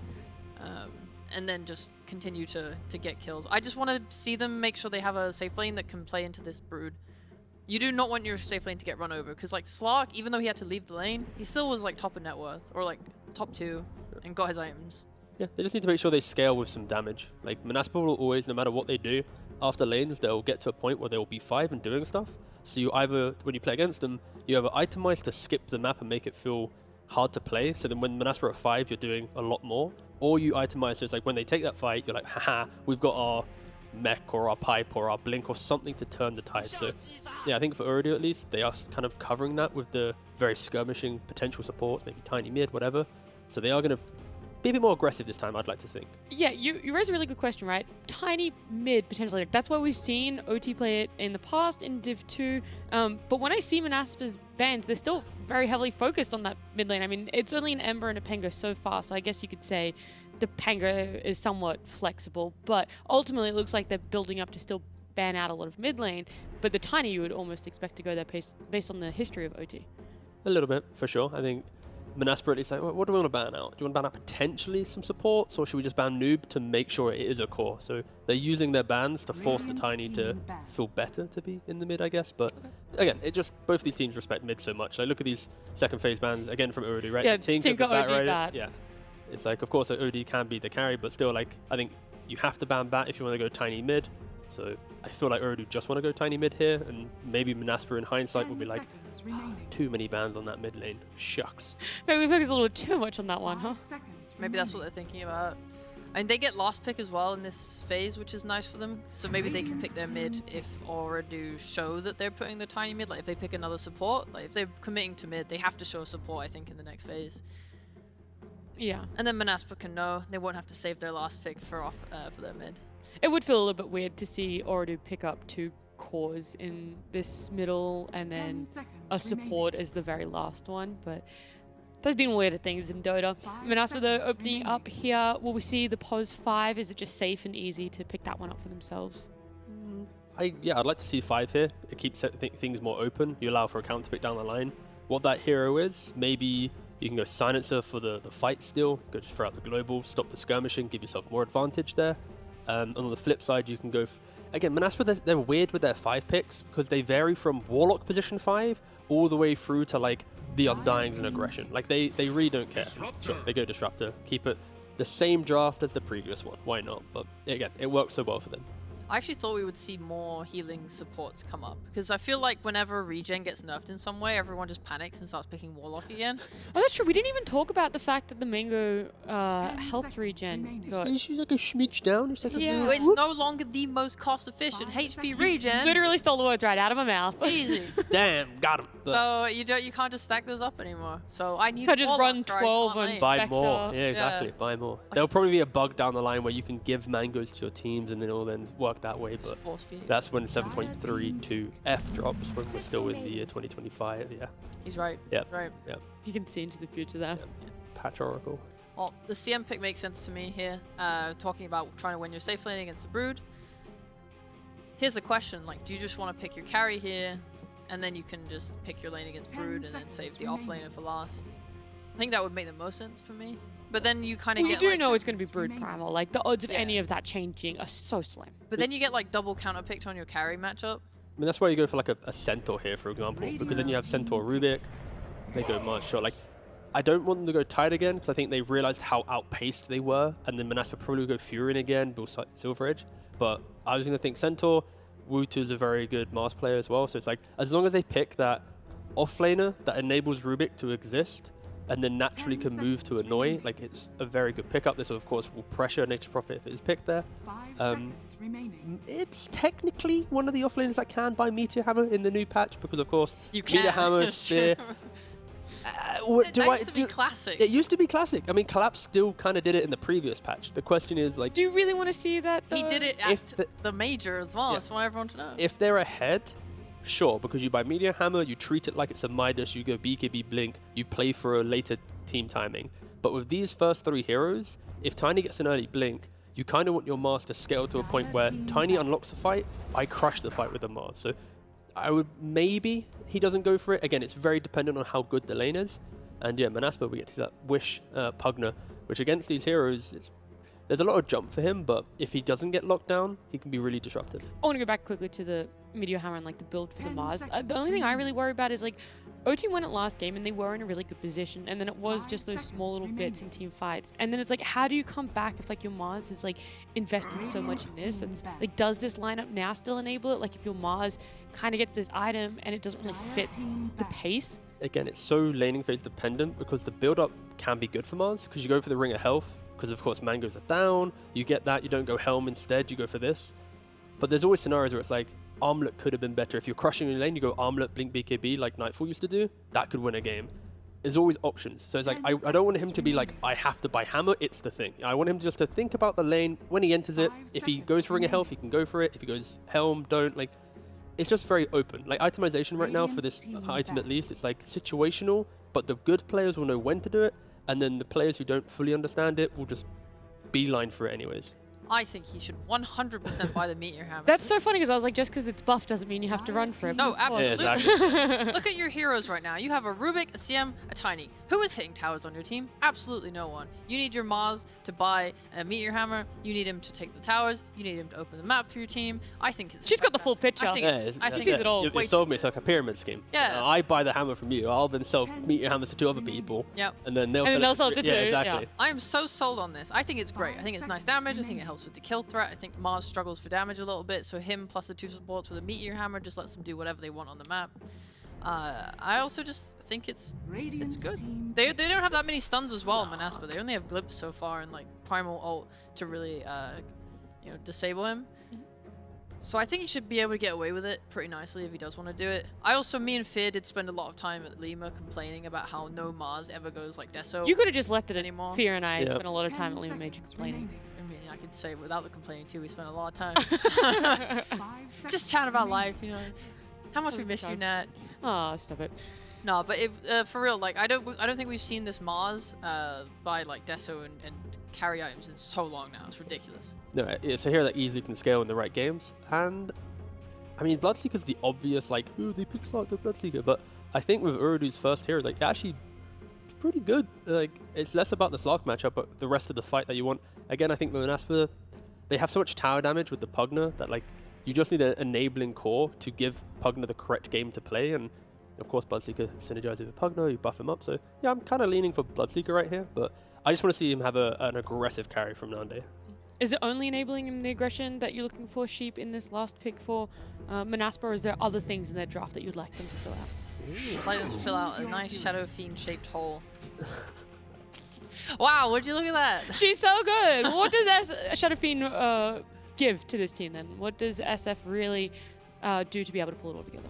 Speaker 3: And then just continue to get kills. I just want to see them make sure they have a safe lane that can play into this Brood. You do not want your safe lane to get run over, because like Slark, even though he had to leave the lane, he still was like top of net worth, or like top 2, and got his items.
Speaker 2: Yeah, they just need to make sure they scale with some damage. Like Manaspa will always, no matter what they do, after lanes, they'll get to a point where they will be 5 and doing stuff. So you either, when you play against them, you either itemize to skip the map and make it feel hard to play, so then when Manaspa are at 5, you're doing a lot more. Or you itemize, so it's like when they take that fight, you're like, haha, we've got our mech or our pipe or our blink or something to turn the tide. So yeah, I think for Urdu at least, they are kind of covering that with the very skirmishing potential supports, maybe Tiny mid, whatever. So they are going to be a bit more aggressive this time, I'd like to think.
Speaker 1: Yeah, you raise a really good question, right? Tiny mid, potentially. Like, that's why we've seen OT play it in the past in Div 2. But when I see Manaspa's bans, they're still very heavily focused on that mid lane. I mean, it's only an Ember and a Pengo so far, so I guess you could say the Pengo is somewhat flexible. But ultimately, it looks like they're building up to still ban out a lot of mid lane. But the Tiny, you would almost expect to go there based on the history of OT.
Speaker 2: A little bit, for sure. I think Manaspa at least like, what do we want to ban out? Do you want to ban out potentially some supports, or should we just ban Noob to make sure it is a core? So they're using their bans to force the Tiny to feel better to be in the mid, I guess. But again, both of these teams respect mid so much. Like, look at these second phase bans again from Urdu, right?
Speaker 1: Yeah,
Speaker 2: Tinker
Speaker 1: OD
Speaker 2: right?
Speaker 1: bad.
Speaker 2: Yeah, it's like, of course, OD can be the carry, but still, like, I think you have to ban Bat if you want to go Tiny mid. So I feel like Urdu just want to go Tiny mid here, and maybe Manaspa in hindsight will be like, too many bans on that mid lane. Shucks.
Speaker 1: Maybe we focus a little too much on that one, huh?
Speaker 3: Maybe that's what they're thinking about. And they get last pick as well in this phase, which is nice for them. So maybe they can pick their mid if Ooredoo show that they're putting the Tiny mid. Like if they pick another support, like if they're committing to mid, they have to show support, I think, in the next phase.
Speaker 1: Yeah.
Speaker 3: And then Manaspa can know they won't have to save their last pick for their mid.
Speaker 1: It would feel a little bit weird to see Ooredoo pick up 2 cores in this middle and then a support as the very last one, but there's been weirder things in Dota. Manaspa, though, opening up here, will we see the pose 5? Is it just safe and easy to pick that one up for themselves?
Speaker 2: I'd like to see 5 here. It keeps things more open. You allow for a counter pick down the line. What that hero is, maybe you can go Silencer for the fight still, go just throw out the global, stop the skirmishing, give yourself more advantage there. On the flip side, you can go... Again, Manaspa, they're weird with their 5 picks because they vary from Warlock position 5 all the way through to like the Undyings and Aggression. Like they really don't care. Sure, they go Disruptor, keep it the same draft as the previous one. Why not? But again, it works so well for them.
Speaker 3: I actually thought we would see more healing supports come up, because I feel like whenever regen gets nerfed in some way, everyone just panics and starts picking Warlock again.
Speaker 1: Oh, that's true. We didn't even talk about the fact that the Mango health regen got...
Speaker 2: It's like a smidge down. It's like
Speaker 1: Yeah.
Speaker 3: It's no longer the most cost-efficient HP regen.
Speaker 1: Literally stole the words right out of my mouth.
Speaker 3: Easy.
Speaker 2: damn, got him.
Speaker 3: So you can't just stack those up anymore. So I need.
Speaker 1: Can't just
Speaker 3: Warlock
Speaker 1: run
Speaker 3: or I
Speaker 1: 12
Speaker 3: can't
Speaker 1: on
Speaker 3: lane.
Speaker 2: Buy
Speaker 1: Spectre.
Speaker 2: more. Yeah, exactly. Buy more. There'll probably be a bug down the line where you can give mangoes to your teams and then it'll then work that way. But
Speaker 3: Force feeding.
Speaker 2: that's when 7.32 F drops when we're still in the year 2025. Yeah.
Speaker 3: He's right.
Speaker 2: Yep.
Speaker 3: He's right.
Speaker 1: You can see into the future there.
Speaker 2: Patch Oracle.
Speaker 3: Well, the CM pick makes sense to me here. Talking about trying to win your safe lane against the Brood. Here's the question: like, do you just want to pick your carry here, and then you can just pick your lane against Brood and then save the offlaner for last? I think that would make the most sense for me. But then you kind of
Speaker 1: Well, you
Speaker 3: get
Speaker 1: do
Speaker 3: like,
Speaker 1: know it's going to be Brood Primal. Like, the odds of
Speaker 3: Yeah.
Speaker 1: any of that changing are so slim.
Speaker 3: but then you get like double counter picked on your carry matchup.
Speaker 2: I mean, that's why you go for like a Centaur here, for example, because then you have Centaur Rubik. They go much short. Like, I don't want them to go tight again because I think they realized how outpaced they were, and then Manaspa probably will go Furion again, build Silver Edge. But I was going to think Centaur. Wutu is a very good Mars player as well, so it's like as long as they pick that offlaner that enables Rubik to exist, and then naturally can move to annoy, like it's a very good pickup. This of course will pressure Nature Prophet if it is picked there.
Speaker 6: 5 seconds remaining.
Speaker 2: It's technically one of the offlaners that can buy Meteor Hammer in the new patch because of course
Speaker 3: You
Speaker 2: Meteor
Speaker 3: can.
Speaker 2: Hammer,
Speaker 3: It's
Speaker 2: Spear.
Speaker 3: true.
Speaker 2: What
Speaker 3: That used to be classic.
Speaker 2: It used to be classic. I mean, Collapse still kind of did it in the previous patch. The question is like,
Speaker 1: Do you really want to see that, though?
Speaker 3: He did it
Speaker 2: If
Speaker 3: at
Speaker 2: the-
Speaker 3: the major as well.
Speaker 2: Yeah.
Speaker 3: That's why everyone to know.
Speaker 2: if they're ahead, sure, because you buy Meteor Hammer, you treat it like it's a Midas, you go BKB Blink, you play for a later team timing. But with these first three heroes, if Tiny gets an early Blink, you kind of want your Mars to scale to a point where Tiny unlocks the fight, I crush the fight with the Mars. So I would maybe he doesn't go for it. Again, it's very dependent on how good the lane is. And yeah, Manaspa, we get to that Wish Pugner, which against these heroes, there's a lot of jump for him, but if he doesn't get locked down, he can be really disruptive.
Speaker 1: I want to go back quickly to the Meteor Hammer and like the build for the
Speaker 6: 10
Speaker 1: Mars.
Speaker 6: seconds
Speaker 1: The only thing I really
Speaker 6: remaining.
Speaker 1: worry about is like OT won it last game and they were in a really good position, and then it was
Speaker 6: 5
Speaker 1: just those small little
Speaker 6: seconds
Speaker 1: bits in
Speaker 6: remaining.
Speaker 1: team fights. And then it's like, how do you come back if like your Mars is like invested so much in this? That's like, does this lineup now still enable it? Like if your Mars kind of gets this item and it doesn't really fit the pace.
Speaker 2: Again, it's so laning phase dependent because the build up can be good for Mars because you go for the Ring of Health because of course mangoes are down, you get that, you don't go Helm instead, you go for this. But there's always scenarios where it's like Armlet could have been better. If you're crushing your lane, you go Armlet, Blink BKB like Nightfall used to do, that could win a game. There's always options. So it's like, I don't want him to be like, I have to buy Hammer, it's the thing. I want him just to think about the lane when he enters it.
Speaker 6: 5
Speaker 2: If he
Speaker 6: seconds
Speaker 2: goes for Ring of Health, he
Speaker 6: remaining.
Speaker 2: can go for it. If he goes Helm, don't. Like, it's just very open. Like itemization right now for this item at least, it's like situational, but the good players will know when to do it, and then the players who don't fully understand it will just beeline for it anyways.
Speaker 3: I think he should 100% buy the Meteor Hammer.
Speaker 1: That's so funny because I was like, just because it's buff doesn't mean you have to run for it.
Speaker 3: No,
Speaker 1: Of course.
Speaker 3: absolutely. Look at your heroes right now. You have a Rubik, a CM, a Tiny. Who is hitting towers on your team? Absolutely no one. You need your Mars to buy a Meteor Hammer. You need him to take the towers. You need him to open the map for your team. I think it's.
Speaker 1: She's got the full picture.
Speaker 3: I think it's, I think
Speaker 1: sees
Speaker 3: it's
Speaker 1: it all.
Speaker 2: You
Speaker 3: way
Speaker 2: sold me. It's like a pyramid scheme.
Speaker 3: Yeah.
Speaker 2: I buy the hammer from you. I'll then sell
Speaker 6: 10
Speaker 2: Meteor Hammers to two other
Speaker 6: seconds
Speaker 2: people,
Speaker 3: Yep.
Speaker 2: and then they'll
Speaker 1: And then they'll
Speaker 2: sell
Speaker 1: sell
Speaker 2: it
Speaker 1: to
Speaker 2: yeah,
Speaker 1: two, yeah.
Speaker 2: exactly.
Speaker 3: I am so sold on this. I think it's great. I
Speaker 6: 5
Speaker 3: think it's nice
Speaker 6: seconds
Speaker 3: damage. I think it
Speaker 6: remaining.
Speaker 3: helps with the kill threat. I think Mars struggles for damage a little bit, so him plus the two supports with a Meteor Hammer just lets them do whatever they want on the map. I also just think it's good. They don't have that many stuns as well in Manaspa. They only have Glimpse so far and like Primal ult to really disable him. So I think he should be able to get away with it pretty nicely if he does want to do it. Me and Fear did spend a lot of time at Lima complaining about how no Mars ever goes like Deso.
Speaker 1: You could have just left it
Speaker 3: Anymore.
Speaker 1: Fear and I
Speaker 2: Yep.
Speaker 1: spent a lot of time at Lima Major complaining.
Speaker 3: I mean, I could say without the complaining too, we spent a lot of time. Just chat about life, you know. How much we miss you, Nat.
Speaker 1: Oh, stop it.
Speaker 3: No, but if for real, like I don't think we've seen this Mars by like Deso and carry items in so long now. It's ridiculous.
Speaker 2: No, it's a hero that easily can scale in the right games, and I mean Bloodseeker's the obvious like, oh, they pick Slark with Bloodseeker, but I think with Urudu's first hero, like actually it's pretty good. Like it's less about the Slark matchup, but the rest of the fight that you want. Again, I think with Manaspa, they have so much tower damage with the Pugner that like you just need an enabling core to give Pugner the correct game to play, and of course Bloodseeker synergizes with Pugner, you buff him up. So yeah, I'm kind of leaning for Bloodseeker right here, but I just want to see him have an aggressive carry from Nande.
Speaker 1: Is it only enabling and the aggression that you're looking for, Sheep, in this last pick for Manaspa, or is there other things in their draft that you'd like them to fill out?
Speaker 3: I'd like them to fill out a nice Shadow Fiend shaped hole. Wow, would you look at that?
Speaker 1: She's so good. What does Shadow Fiend give to this team then? What does SF really do to be able to pull it all together?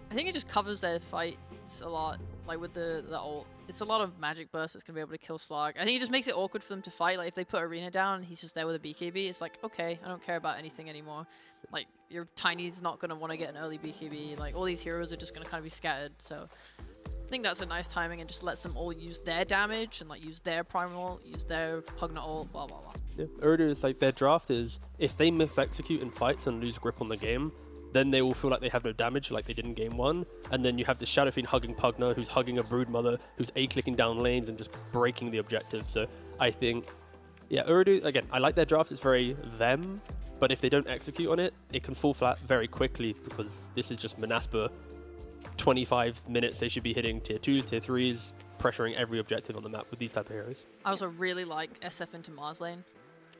Speaker 3: I think it just covers their fights a lot, like with the ult. It's a lot of magic burst that's going to be able to kill Slark. I think it just makes it awkward for them to fight. Like, if they put Arena down and he's just there with a BKB, it's like, okay, I don't care about anything anymore. Like, your Tiny's not going to want to get an early BKB. Like, all these heroes are just going to kind of be scattered. So, I think that's a nice timing and just lets them all use their damage and, like, use their Primal, use their Pugna ult, blah, blah, blah.
Speaker 2: Yeah. Urdu is like, their draft is, if they mis-execute in fights and lose grip on the game, then they will feel like they have no damage like they did in game 1. And then you have the Shadow Fiend hugging Pugna, who's hugging a Broodmother, who's A-clicking down lanes and just breaking the objective. So I think, yeah, Urdu, again, I like their draft. It's very them. But if they don't execute on it, it can fall flat very quickly because this is just Manaspa. 25 minutes they should be hitting tier 2s, tier 3s, pressuring every objective on the map with these type of heroes.
Speaker 3: I also really like SF into Mars lane.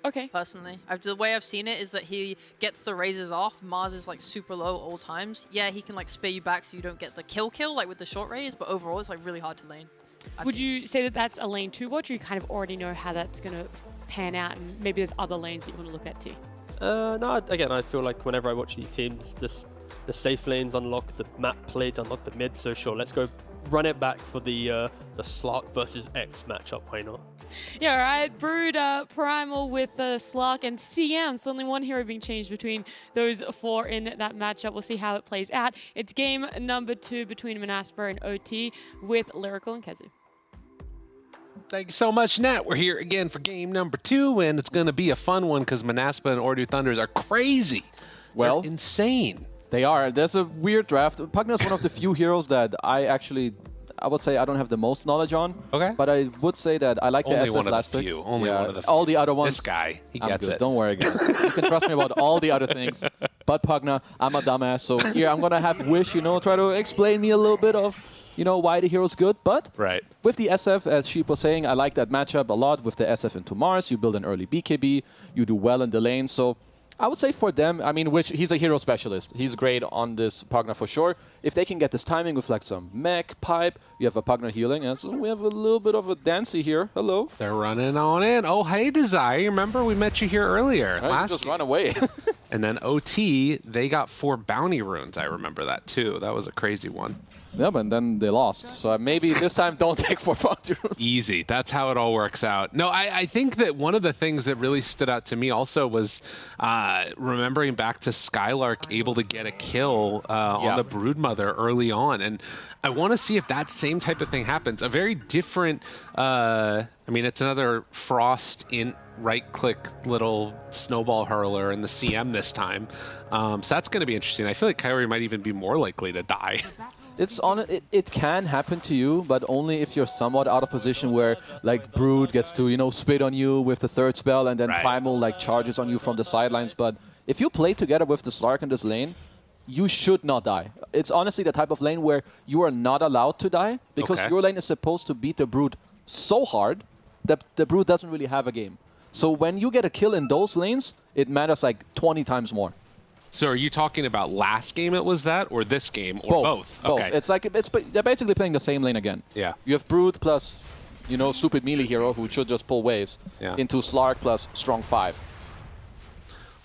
Speaker 1: Okay.
Speaker 3: Personally, the way I've seen it is that he gets the raises off. Mars is like super low all times. Yeah, he can like spear you back so you don't get the kill like with the short raise, but overall it's like really hard to lane.
Speaker 1: Would you say that that's a lane 2 watch, or you kind of already know how that's going to pan out and maybe there's other lanes that you want to look at too?
Speaker 2: No, again, I feel like whenever I watch these teams, the safe lanes unlock the map play to unlock the mid, so sure, let's go run it back for the Slark versus X matchup, why not?
Speaker 1: Yeah, all right. Brood Primal with Slark and CM. It's only one hero being changed between those 4 in that matchup. We'll see how it plays out. It's game number 2 between Manaspa and OT with Lyrical and Kezu.
Speaker 4: Thank you so much, Nat. We're here again for game number 2, and it's going to be a fun one because Manaspa and Ordu Thunders are crazy.
Speaker 5: Well,
Speaker 4: they're insane.
Speaker 5: They are. There's a weird draft. Pugna is one of the few heroes that I would say I don't have the most knowledge on.
Speaker 4: Okay.
Speaker 5: But I would say that I like the
Speaker 4: Only
Speaker 5: SF
Speaker 4: one of
Speaker 5: last
Speaker 4: the
Speaker 5: pick.
Speaker 4: few. Only one of the few.
Speaker 5: All the other ones.
Speaker 4: This guy, he
Speaker 5: I'm
Speaker 4: gets
Speaker 5: good.
Speaker 4: it.
Speaker 5: Don't worry, guys. You can trust me about all the other things. But Pugna, I'm a dumbass. So here I'm going to have Wish, try to explain me a little bit of, why the hero's good. But
Speaker 4: Right.
Speaker 5: with the SF, as Sheep was saying, I like that matchup a lot with the SF into Mars. You build an early BKB. You do well in the lane. So I would say for them, Wish, he's a hero specialist. He's great on this Pugna for sure. If they can get this timing with like some mech, pipe, you have a Pugna healing. And so we have a little bit of a Dancy here. Hello.
Speaker 4: They're running on in. Oh, hey, Desire. Remember we met you here earlier.
Speaker 5: Right, just run away.
Speaker 4: And then OT, they got 4 bounty runes. I remember that too. That was a crazy one.
Speaker 5: Yeah, but then they lost. So maybe this time don't take 4 bounty runes.
Speaker 4: Easy. That's how it all works out. No, I think that one of the things that really stood out to me also was remembering back to Skylark able to get a kill on the Broodmother early on. And I want to see if that same type of thing happens. A very different, it's another Frost in right-click little snowball hurler in the CM this time. So that's going to be interesting. I feel like Kyrie might even be more likely to die.
Speaker 5: It can happen to you, but only if you're somewhat out of position where like Brood gets to spit on you with the 3rd spell and then Primal like charges on you from the sidelines. But if you play together with the Slark in this lane, you should not die. It's honestly the type of lane where you are not allowed to die because your lane is supposed to beat the Brood so hard that the Brood doesn't really have a game. So when you get a kill in those lanes, it matters like 20 times more.
Speaker 4: So are you talking about last game it was that, or this game, or both? Okay.
Speaker 5: It's like they're basically playing the same lane again.
Speaker 4: Yeah.
Speaker 5: You have Brood plus, stupid melee hero who should just pull waves into Slark plus strong 5.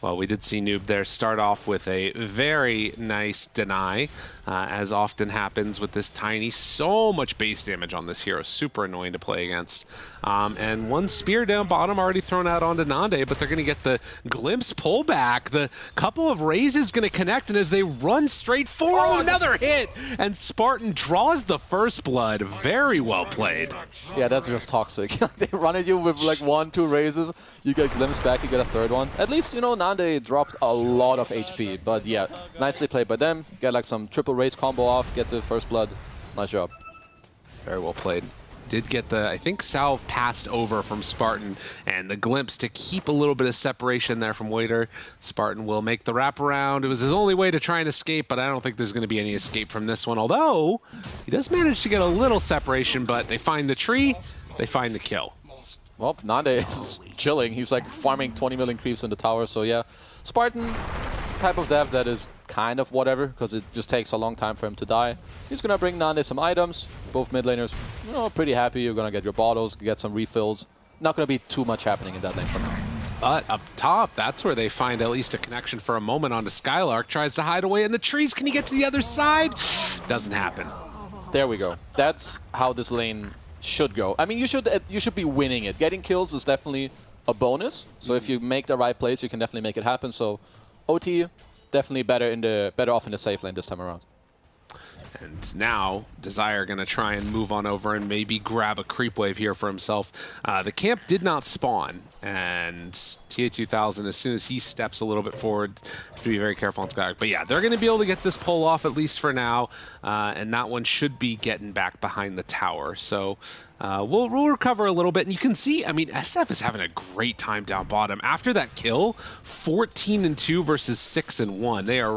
Speaker 4: Well, we did see Noob there start off with a very nice deny, as often happens with this Tiny. So much base damage on this hero. Super annoying to play against. And one spear down bottom already thrown out onto Nande, but they're going to get the glimpse pullback. The couple of raises going to connect, and as they run straight for another hit, and Spartan draws the first blood. Very well played.
Speaker 5: Yeah, that's just toxic. They run at you with like 1, 2 raises. You get glimpse back, you get a 3rd one. At least, Nande dropped a lot of HP, but yeah, nicely played by them. Get like some triple raise combo off, get the 1st blood. Nice job.
Speaker 4: Very well played. Did get the, I think, salve passed over from Spartan, and the glimpse to keep a little bit of separation there from Waiter. Spartan will make the wraparound. It was his only way to try and escape, but I don't think there's going to be any escape from this one, although he does manage to get a little separation, but they find the tree, they find the kill.
Speaker 5: Well, Nande is chilling. He's like farming 20 million creeps in the tower. So yeah, Spartan type of dev that is kind of whatever, because it just takes a long time for him to die. He's gonna bring Nande some items. Both mid laners, you know, pretty happy. You're gonna get your bottles, get some refills. Not gonna be too much happening in that lane for now.
Speaker 4: But up top, that's where they find at least a connection for a moment onto Skylark. Tries to hide away in the trees. Can he get to the other side? Doesn't happen.
Speaker 5: There we go. That's how this lane should go. I mean, you should be winning it. Getting kills is definitely a bonus. So if you make the right plays, you can definitely make it happen. So OT definitely better off in the safe lane this time around.
Speaker 4: And now, Desire going to try and move on over and maybe grab a creep wave here for himself. The camp did not spawn, and TA2000, as soon as he steps a little bit forward, have to be very careful on Skylark. But yeah, they're going to be able to get this pull off, at least for now, and that one should be getting back behind the tower. So we'll recover a little bit. And you can see, I mean, SF is having a great time down bottom. After that kill, 14-2 versus 6-1. They are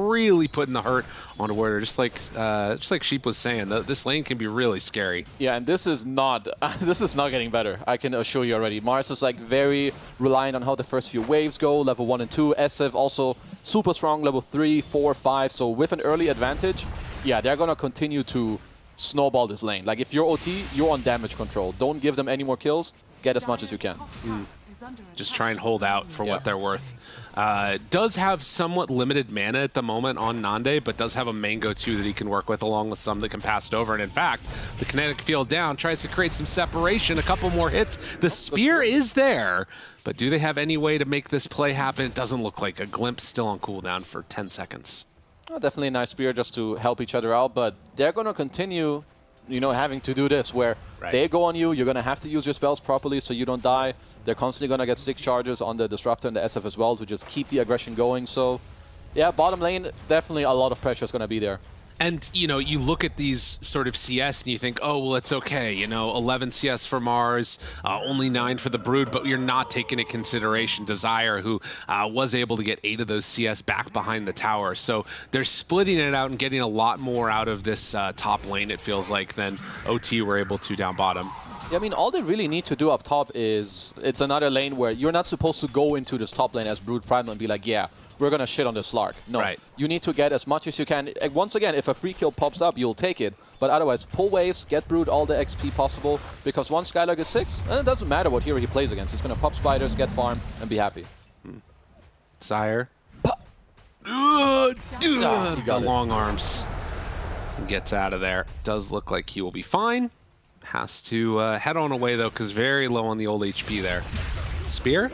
Speaker 4: really putting the hurt on Warrior, just like Sheep was saying. This lane can be really scary.
Speaker 5: Yeah, and this is not getting better. I can assure you already. Mars is like very reliant on how the first few waves go. Level 1 and 2. SF also super strong. Level 3, 4, 5. So with an early advantage, yeah, they're gonna continue to snowball this lane. Like if you're OT, you're on damage control. Don't give them any more kills. Get as much as you can.
Speaker 4: Just try and hold out for what they're worth. Does have somewhat limited mana at the moment on Nande, but does have a Mango too that he can work with, along with some that can pass it over. And in fact, the kinetic field down tries to create some separation, a couple more hits. The spear is there, but do they have any way to make this play happen? It doesn't look like. A glimpse still on cooldown for 10 seconds.
Speaker 5: Oh, definitely a nice spear just to help each other out, but they're going to continue, you know, having to do this where they go on you, you're going to have to use your spells properly so you don't die. They're constantly going to get stick charges on the Disruptor and the SF as well to just keep the aggression going. So, yeah, bottom lane, definitely a lot of pressure is going to be there.
Speaker 4: And, you know, you look at these sort of CS and you think, oh, well, it's okay. You know, 11 CS for Mars, only 9 for the Brood, but you're not taking into consideration Desire, who was able to get 8 of those CS back behind the tower. So they're splitting it out and getting a lot more out of this top lane, it feels like, than OT were able to down bottom.
Speaker 5: Yeah, I mean, all they really need to do up top is, it's another lane where you're not supposed to go into this top lane as Brood Primal and be like, yeah, we're going to shit on this Slark. No, you need to get as much as you can. Once again, if a free kill pops up, you'll take it. But otherwise, pull waves, get Brood all the XP possible. Because once Skylark is 6, it doesn't matter what hero he plays against. He's going to pop spiders, get farm, and be happy.
Speaker 4: Sire.
Speaker 5: He
Speaker 4: The
Speaker 5: got it.
Speaker 4: long arms. Gets out of there. Does look like he will be fine. Has to head on away, though, because very low on the old HP there. Spear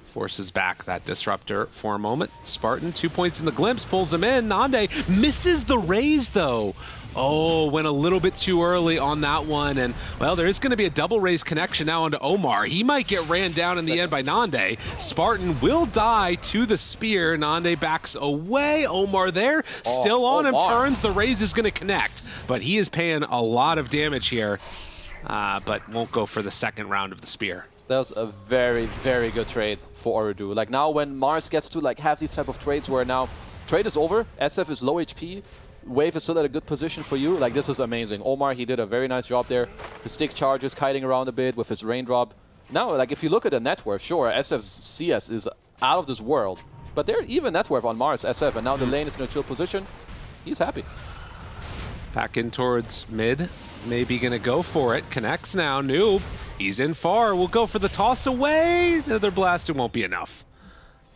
Speaker 4: forces back that Disruptor for a moment. Spartan, 2 points in the glimpse, pulls him in. Nande misses the raise, though. Oh, went a little bit too early on that one. And, well, there is going to be a double raise connection now onto Omar. He might get ran down in the end by Nande. Spartan will die to the spear. Nande backs away. Omar there, still on him, turns. The raise is going to connect. But he is paying a lot of damage here, but won't go for the second round of the spear.
Speaker 5: That was a very, very good trade for Oridu. Like now when Mars gets to like have these type of trades where now trade is over, SF is low HP, Wave is still at a good position for you, like this is amazing. Omar, he did a very nice job there. The stick charges, kiting around a bit with his raindrop. Now, like if you look at the net worth, sure, SF's CS is out of this world, but they're even net worth on Mars, SF, and now the lane is in a chill position. He's happy.
Speaker 4: Back in towards mid. Maybe gonna go for it. Connects now. Noob. He's in far. We'll go for the toss away. Another blast. It won't be enough.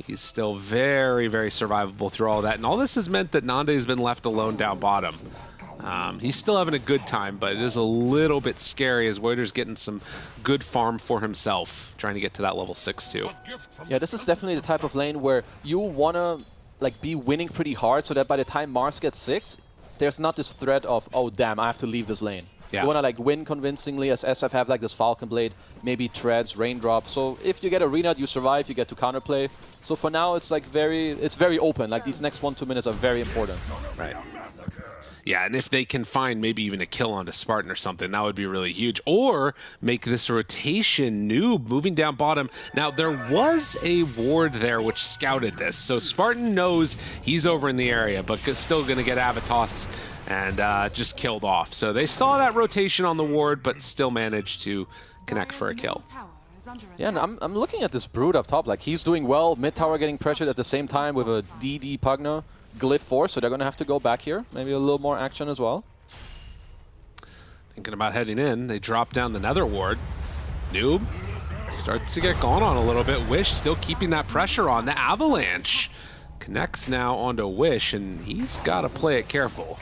Speaker 4: He's still very, very survivable through all that. And all this has meant that Nande has been left alone down bottom. He's still having a good time, but it is a little bit scary as Woider's getting some good farm for himself, trying to get to that level 6 too.
Speaker 5: Yeah, this is definitely the type of lane where you want to like be winning pretty hard so that by the time Mars gets 6, there's not this threat of, oh damn, I have to leave this lane.
Speaker 4: Yeah.
Speaker 5: You want to like win convincingly as SF have like this Falcon Blade, maybe treads, raindrop. So if you get arena, you survive, you get to counterplay. So for now, it's like it's very open. Like these next 1-2 minutes are very important.
Speaker 4: Right. Yeah, and if they can find maybe even a kill onto Spartan or something, that would be really huge. Or make this rotation. Noob moving down bottom. Now, there was a ward there which scouted this. So Spartan knows he's over in the area, but still going to get Avatos and just killed off. So they saw that rotation on the ward, but still managed to connect for a kill.
Speaker 5: Yeah, and I'm looking at this Brood up top. Like, he's doing well. Mid tower getting pressured at the same time with a DD Pugna Glyph Force, so they're going to have to go back here. Maybe a little more action as well.
Speaker 4: Thinking about heading in, they drop down the Nether Ward. Noob starts to get going on a little bit. Wish still keeping that pressure on. The Avalanche connects now onto Wish, and he's got to play it careful.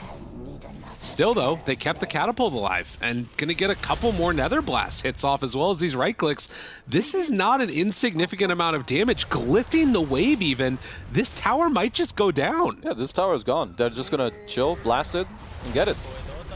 Speaker 4: Still, though, they kept the Catapult alive and going to get a couple more Nether Blast hits off as well as these right clicks. This is not an insignificant amount of damage. Glyphing the wave even. This tower might just go down.
Speaker 5: Yeah, this tower is gone. They're just going to chill, blast it, and get it.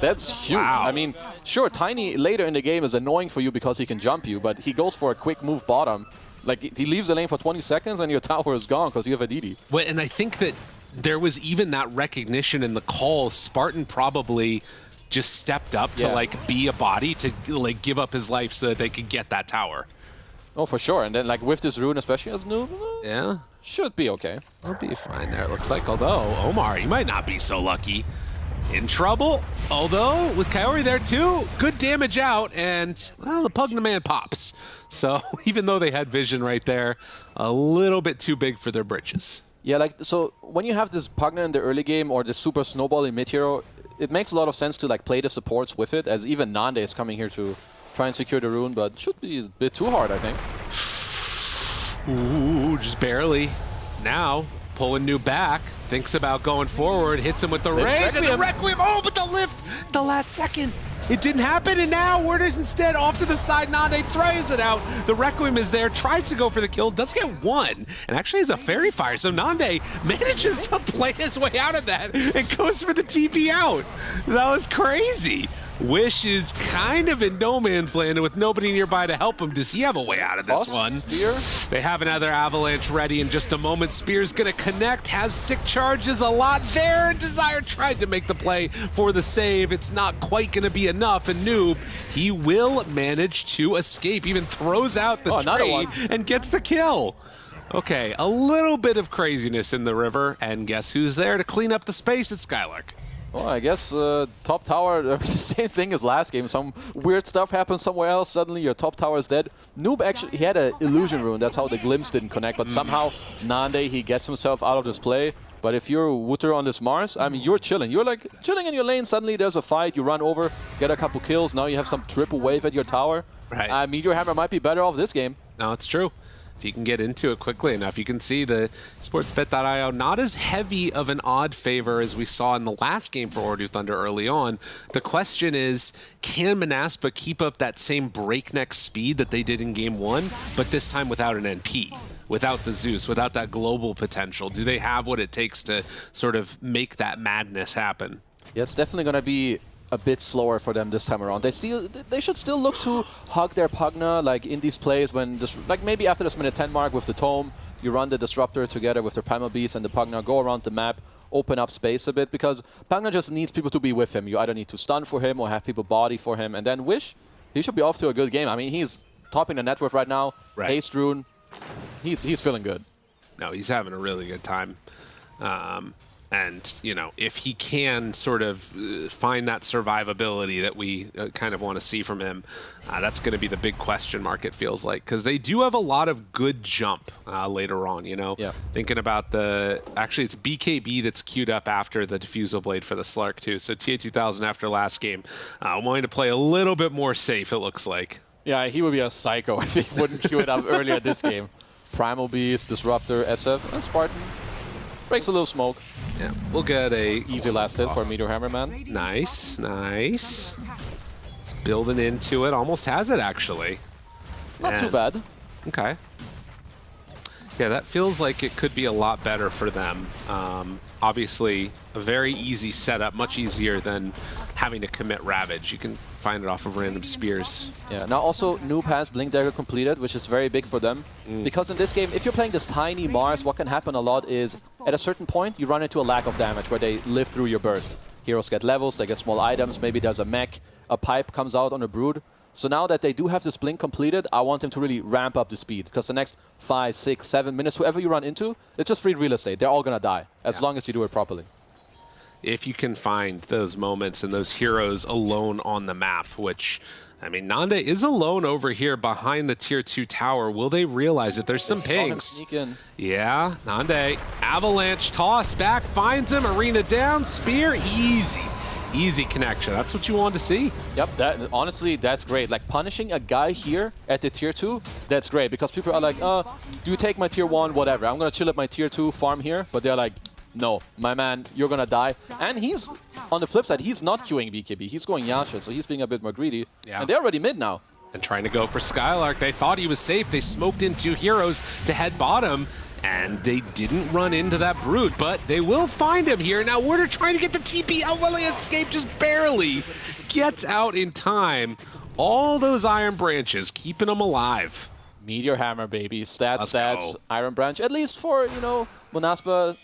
Speaker 5: That's huge.
Speaker 4: Wow.
Speaker 5: I mean, sure, Tiny later in the game is annoying for you because he can jump you, but he goes for a quick move bottom. Like, he leaves the lane for 20 seconds and your tower is gone because you have a DD.
Speaker 4: Well, and I think that there was even that recognition in the call. Spartan probably just stepped up to like be a body to like give up his life so that they could get that tower.
Speaker 5: Oh, for sure. And then like with this rune, especially as noob,
Speaker 4: Yeah,
Speaker 5: should be okay.
Speaker 4: I'll be fine there, it looks like. Although, Omar, you might not be so lucky. In trouble, although with Kaori there too, good damage out, and well, the Pugna Man pops. So even though they had vision right there, a little bit too big for their britches.
Speaker 5: Yeah, like, so when you have this Pugna in the early game or the super snowballing mid hero, it makes a lot of sense to like play the supports with it, as even Nande is coming here to try and secure the rune, but should be a bit too hard, I think.
Speaker 4: Ooh, just barely. Now, pulling New back, thinks about going forward, hits him with the raise and the Requiem. Oh, but the lift, the last second. It didn't happen, and now Word is instead off to the side. Nande throws it out. The Requiem is there, tries to go for the kill, does get one, and actually has a Fairy Fire. So Nande manages to play his way out of that and goes for the TP out. That was crazy. Wish is kind of in no man's land with nobody nearby to help him. Does he have a way out of this one?
Speaker 5: Spear?
Speaker 4: They have another Avalanche ready in just a moment. Spear's gonna connect, has stick charges a lot there. Desire tried to make the play for the save. It's not quite gonna be enough, and Noob, he will manage to escape, even throws out the tree and gets the kill. Okay, a little bit of craziness in the river, and guess who's there to clean up the space? It's Skylark.
Speaker 5: Well, I guess top tower, the same thing as last game. Some weird stuff happens somewhere else. Suddenly your top tower is dead. Noob actually, he had an illusion rune. That's how the glimpse didn't connect. But somehow Nande, he gets himself out of this play. But if you're Wooter on this Mars, I mean, you're chilling. You're like chilling in your lane. Suddenly there's a fight. You run over, get a couple kills. Now you have some triple wave at your tower.
Speaker 4: Right.
Speaker 5: Meteor Hammer might be better off this game.
Speaker 4: No, it's true. If you can get into it quickly enough, you can see the sportsbet.io not as heavy of an odd favor as we saw in the last game for Ordu Thunder early on. The question is, can Manaspa keep up that same breakneck speed that they did in game one, but this time without an NP, without the Zeus, without that global potential? Do they have what it takes to sort of make that madness happen?
Speaker 5: Yeah, it's definitely going to be a bit slower for them this time around. They should still look to hug their Pugna, like in these plays when this, like maybe after this minute 10 mark with the Tome, you run the Disruptor together with their Primal Beast and the Pugna, go around the map, open up space a bit, because Pugna just needs people to be with him. You either need to stun for him or have people body for him, and then Wish, he should be off to a good game. I mean, he's topping the net worth right now.
Speaker 4: Right.
Speaker 5: Haste Rune, he's feeling good.
Speaker 4: No, he's having a really good time. And, you know, if he can sort of find that survivability that we kind of want to see from him, that's going to be the big question mark, it feels like. Because they do have a lot of good jump later on, you know?
Speaker 5: Yeah.
Speaker 4: Thinking about the... Actually, it's BKB that's queued up after the Diffusal Blade for the Slark, too. So TA2000 after last game, wanting to play a little bit more safe, it looks like.
Speaker 5: Yeah, he would be a psycho if he wouldn't queue it up earlier this game. Primal Beast, Disruptor, SF, and Spartan. Breaks a little smoke.
Speaker 4: Yeah, we'll get a...
Speaker 5: Easy last hit for Meteor Hammer Man.
Speaker 4: Nice, nice. It's building into it. Almost has it, actually.
Speaker 5: Not too bad.
Speaker 4: Okay. Yeah, that feels like it could be a lot better for them. Obviously, a very easy setup, much easier than having to commit Ravage. You can find it off of random spears.
Speaker 5: Yeah, now also Noob has Blink Dagger completed, which is very big for them. Because in this game, if you're playing this tiny Mars, what can happen a lot is, at a certain point, you run into a lack of damage where they live through your burst. Heroes get levels, they get small items, maybe there's a mech, a pipe comes out on a Brood. So now that they do have this Blink completed, I want them to really ramp up the speed, because the next 5, 6, 7 minutes, whoever you run into, it's just free real estate. They're all gonna die, as long as you do it properly.
Speaker 4: if you can find those moments and those heroes alone on the map, which, I mean, Nande is alone over here behind the tier 2 tower. Will they realize it? There's some pings.
Speaker 5: Sneak in.
Speaker 4: Yeah, Nande. Avalanche toss back, finds him, arena down, spear, easy. Easy connection. That's what you want to see.
Speaker 5: Yep, honestly, that's great. Like, punishing a guy here at the tier 2, that's great. Because people are like, do you take my tier 1, whatever. I'm going to chill at my tier 2 farm here. But they're like, no, my man, you're going to die. And he's, on the flip side, he's not queuing BKB. He's going Yasha, so he's being a bit more greedy.
Speaker 4: Yeah.
Speaker 5: And they're already mid now.
Speaker 4: And trying to go for Skylark. They thought he was safe. They smoked in 2 heroes to head bottom. And they didn't run into that Brute, but they will find him here. Now, Warder trying to get the TP out. Will he escape? Just barely gets out in time. All those Iron Branches keeping him alive.
Speaker 5: Meteor Hammer, baby. Stats,
Speaker 4: Let's go.
Speaker 5: Iron Branch. At least for, you know, Monaspa,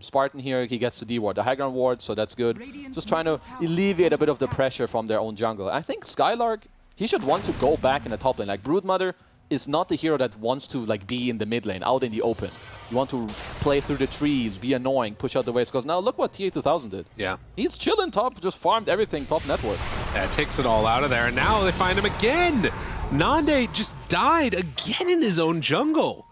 Speaker 5: Spartan here, he gets the D ward, the high ground ward, so that's good. Just trying to alleviate a bit of the pressure from their own jungle. I think Skylark, he should want to go back in the top lane. Like, Broodmother is not the hero that wants to like be in the mid lane, out in the open. You want to play through the trees, be annoying, push out the waves. Because now look what TA2000 did.
Speaker 4: Yeah.
Speaker 5: He's chilling top, just farmed everything top network.
Speaker 4: That takes it all out of there. And now they find him again. Nande just died again in his own jungle.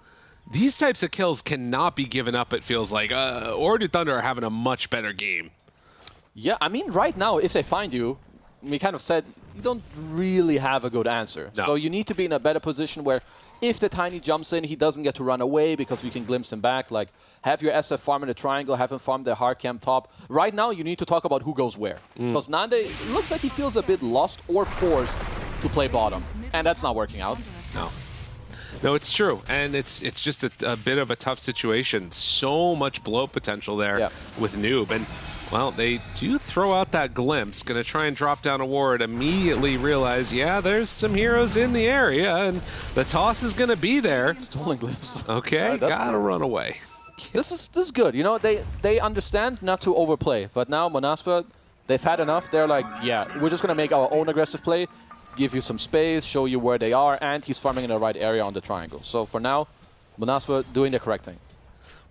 Speaker 4: These types of kills cannot be given up, it feels like. Ordu Thunder are having a much better game.
Speaker 5: Yeah, I mean, right now, if they find you, we kind of said, you don't really have a good answer.
Speaker 4: No.
Speaker 5: So you need to be in a better position where if the Tiny jumps in, he doesn't get to run away because we can glimpse him back. Like, have your SF farm in the triangle, have him farm the hard camp top. Right now, you need to talk about who goes where. Because Nande looks like he feels a bit lost or forced to play bottom. And that's not working out.
Speaker 4: No. No, it's true. And it's just a bit of a tough situation. So much blow potential there with Noob. And, well, they do throw out that glimpse. Going to try and drop down a ward. Immediately realize, yeah, there's some heroes in the area. And the toss is going to be there.
Speaker 5: Stolen glimpse.
Speaker 4: Okay, gotta run away.
Speaker 5: This is good. You know, they understand not to overplay. But now Monaspa, they've had enough. They're like, yeah, we're just going to make our own aggressive play. Give you some space, show you where they are, and he's farming in the right area on the triangle. So for now, Monaspa doing the correct thing.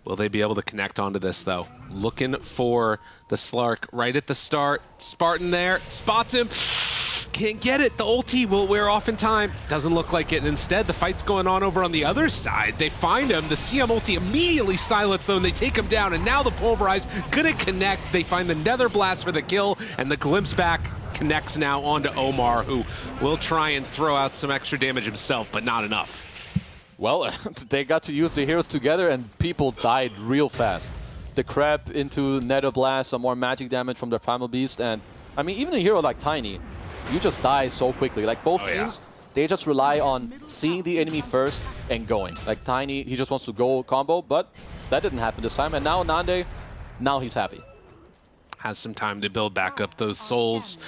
Speaker 4: Will they be able to connect onto this, though? Looking for the Slark right at the start. Spartan there, spots him. Can't get it. The ulti will wear off in time. Doesn't look like it. And instead, the fight's going on over on the other side. They find him. The CM ulti immediately silenced, though, and they take him down. And now the Pulverize gonna connect. They find the Nether Blast for the kill, and the Glimpse back connects now onto Omar, who will try and throw out some extra damage himself, but not enough.
Speaker 5: Well, they got to use the heroes together, and people died real fast. The Crab into Nether Blast, some more magic damage from their Primal Beast, and I mean, even a hero like Tiny, you just die so quickly. Like, both teams, they just rely on seeing the enemy first and going. Like, Tiny, he just wants to go combo, but that didn't happen this time. And now Nande, now he's happy.
Speaker 4: Has some time to build back up those souls,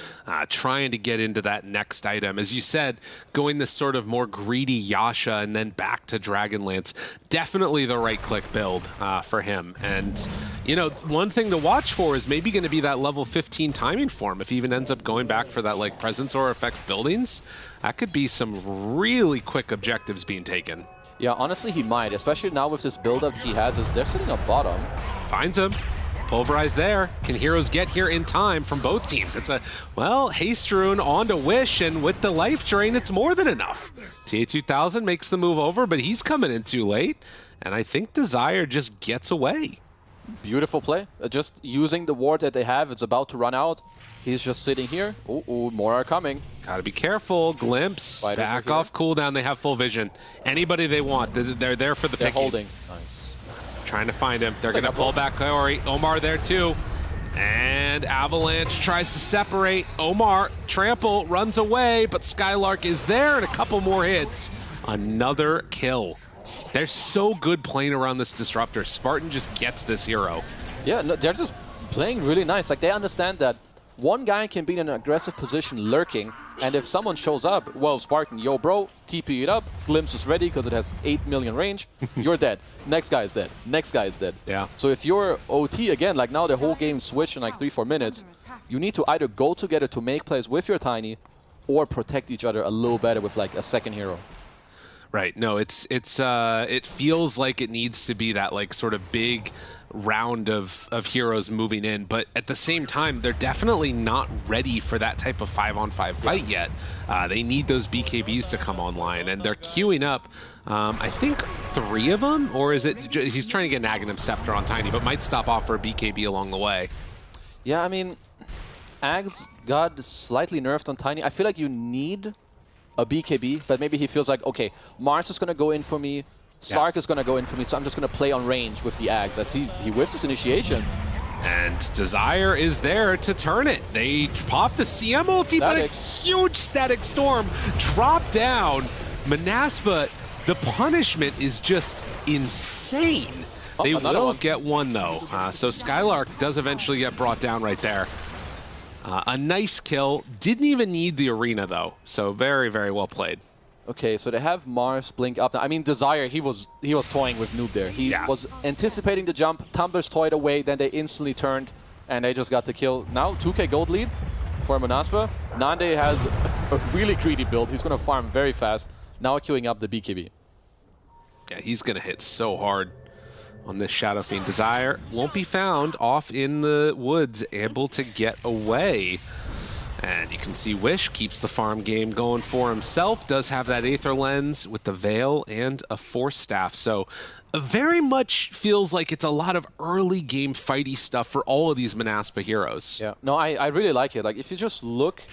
Speaker 4: trying to get into that next item. As you said, going this sort of more greedy Yasha and then back to Dragonlance. Definitely the right click build for him. And, you know, one thing to watch for is maybe going to be that level 15 timing form. If he even ends up going back for that, like, presence or affects buildings, that could be some really quick objectives being taken.
Speaker 5: Yeah, honestly, he might, especially now with this build-up he has, is they're sitting up bottom.
Speaker 4: Finds him. Pulverized there. Can heroes get here in time from both teams? It's a, well, Haste Rune onto Wish, and with the life drain, it's more than enough. TA2000 makes the move over, but he's coming in too late, and I think Desire just gets away.
Speaker 5: Beautiful play. Just using the ward that they have, it's about to run out. He's just sitting here. Ooh, more are coming.
Speaker 4: Gotta be careful. Glimpse, back off cooldown. They have full vision. Anybody they want, they're there for the picking.
Speaker 5: They're holding. Nice.
Speaker 4: Trying to find him. They're going to pull back Ori. Omar there too. And Avalanche tries to separate. Omar, trample, runs away, but Skylark is there, and a couple more hits. Another kill. They're so good playing around this Disruptor. Spartan just gets this hero.
Speaker 5: Yeah, no, they're just playing really nice. Like, they understand that one guy can be in an aggressive position lurking, and if someone shows up, well, Spartan, yo bro, TP it up, Glimpse is ready because it has 8 million range, you're dead. Next guy is dead. Next guy is dead.
Speaker 4: Yeah.
Speaker 5: So if you're OT again, like now the whole game switched in like 3-4 minutes, you need to either go together to make plays with your Tiny or protect each other a little better with like a second hero.
Speaker 4: Right. No, it feels like it needs to be that like sort of big round of heroes moving in, but at the same time, they're definitely not ready for that type of 5-on-5 fight yet. They need those BKBs to come online, and they're queuing up, I think 3 of them, or is it, he's trying to get an Aghanim Scepter on Tiny, but might stop off for a BKB along the way.
Speaker 5: Yeah, I mean, Ags got slightly nerfed on Tiny. I feel like you need a BKB, but maybe he feels like, okay, Mars is going to go in for me, Slark is going to go in for me, so I'm just going to play on range with the Ags as he whiffs his initiation.
Speaker 4: And Desire is there to turn it. They pop the CM ulti, but a huge static storm drop down. Manaspa, the punishment is just insane. They will get one, though. So Skylark does eventually get brought down right there. A nice kill. Didn't even need the arena, though. So very, very well played.
Speaker 5: Okay, so they have Mars blink up. I mean, Desire, he was toying with Noob there. He was anticipating the jump. Tumblers toyed away, then they instantly turned, and they just got the kill. Now, 2k gold lead for Manaspa. Nande has a really greedy build. He's going to farm very fast. Now queuing up the BKB.
Speaker 4: Yeah, he's going to hit so hard on this Shadow Fiend. Desire won't be found off in the woods, able to get away. And you can see Wish keeps the farm game going for himself, does have that Aether Lens with the Veil and a Force Staff. So very much feels like it's a lot of early game fighty stuff for all of these Manaspa heroes.
Speaker 5: Yeah, no, I really like it. Like, if you just look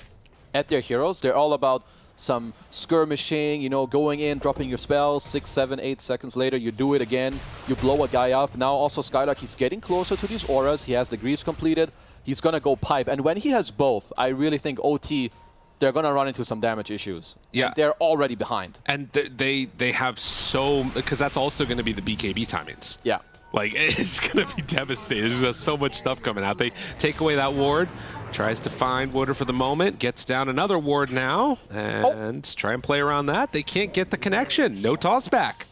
Speaker 5: at their heroes, they're all about some skirmishing, you know, going in, dropping your spells, 6, 7, 8 seconds later, you do it again, you blow a guy up. Now also Skylark, he's getting closer to these auras, he has the Greaves completed. He's going to go pipe. And when he has both, I really think OT, they're going to run into some damage issues.
Speaker 4: Yeah.
Speaker 5: And they're already behind.
Speaker 4: And they have so... Because that's also going to be the BKB timings.
Speaker 5: Yeah.
Speaker 4: Like, it's going to be devastating. There's so much stuff coming out. They take away that ward, tries to find Water for the moment, gets down another ward now, and try and play around that. They can't get the connection. No toss back.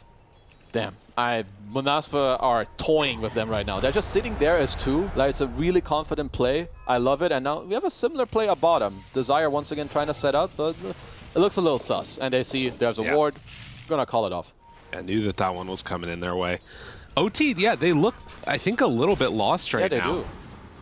Speaker 5: Damn. Manaspa are toying with them right now. They're just sitting there as 2. Like, it's a really confident play. I love it. And now we have a similar play at bottom. Desire once again trying to set up, but it looks a little sus. And they see there's a ward. Gonna call it off.
Speaker 4: I knew that that one was coming in their way. OT, yeah, they look, I think, a little bit lost right now.
Speaker 5: Yeah, they do.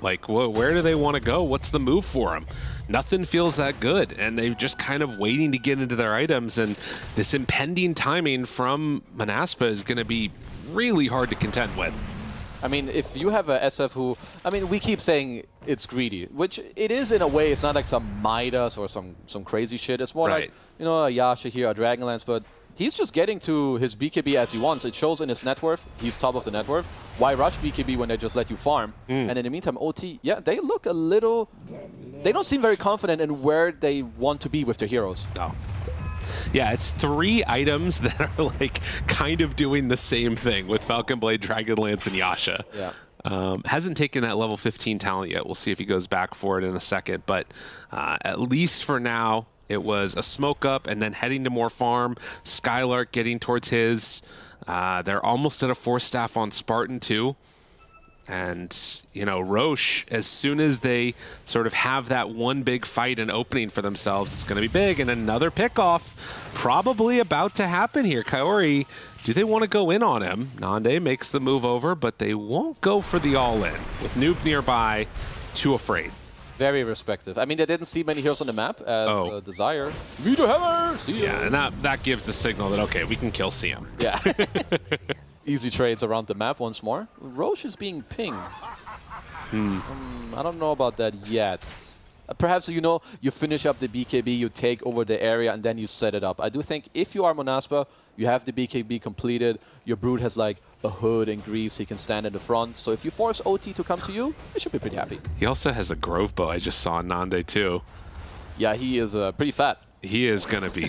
Speaker 4: Like, where do they want to go? What's the move for them? Nothing feels that good, and they're just kind of waiting to get into their items, and this impending timing from Manaspa is going to be really hard to contend with.
Speaker 5: I mean, if you have a SF who... I mean, we keep saying it's greedy, which it is in a way. It's not like some Midas or some crazy shit. It's more like, you know, a Yasha here, a Dragonlance, but he's just getting to his BKB as he wants. It shows in his net worth. He's top of the net worth. Why rush BKB when they just let you farm? And in the meantime, OT, yeah, they look a little... They don't seem very confident in where they want to be with their heroes.
Speaker 4: No. Yeah, it's 3 items that are like kind of doing the same thing with Falcon Blade, Dragonlance, and Yasha.
Speaker 5: Yeah.
Speaker 4: Hasn't taken that level 15 talent yet. We'll see if he goes back for it in a second. But at least for now, it was a smoke up and then heading to more farm. Skylark getting towards his. They're almost at a Force Staff on Spartan too. And, you know, Roche, as soon as they sort of have that one big fight and opening for themselves, it's going to be big. And another pickoff probably about to happen here. Kaori, do they want to go in on him? Nande makes the move over, but they won't go for the all-in. With Noob nearby, too afraid.
Speaker 5: Very respective. I mean, they didn't see many heroes on the map as Desire. Meteor Hammer! See ya!
Speaker 4: Yeah, and that gives the signal that, okay, we can kill CM.
Speaker 5: Yeah. Easy trades around the map once more. Roche is being pinged. I don't know about that yet. Perhaps, you know, you finish up the BKB, you take over the area, and then you set it up. I do think if you are Manaspa, you have the BKB completed, your Brood has like a hood and Greaves, he can stand in the front. So if you force OT to come to you, you should be pretty happy.
Speaker 4: He also has a Grove Bow I just saw in Nande too.
Speaker 5: Yeah, he is pretty fat.
Speaker 4: He is going to be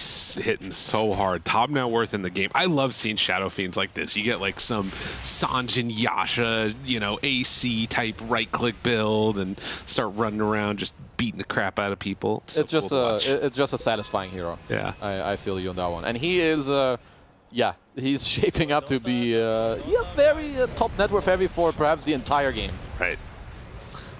Speaker 4: hitting so hard. Top net worth in the game. I love seeing Shadow Fiends like this. You get like some Sanjin Yasha, you know, AC type right-click build and start running around just beating the crap out of people.
Speaker 5: It's just a satisfying hero.
Speaker 4: Yeah.
Speaker 5: I feel you on that one. And he is, yeah, he's shaping up to be very top net worth heavy for perhaps the entire game.
Speaker 4: Right.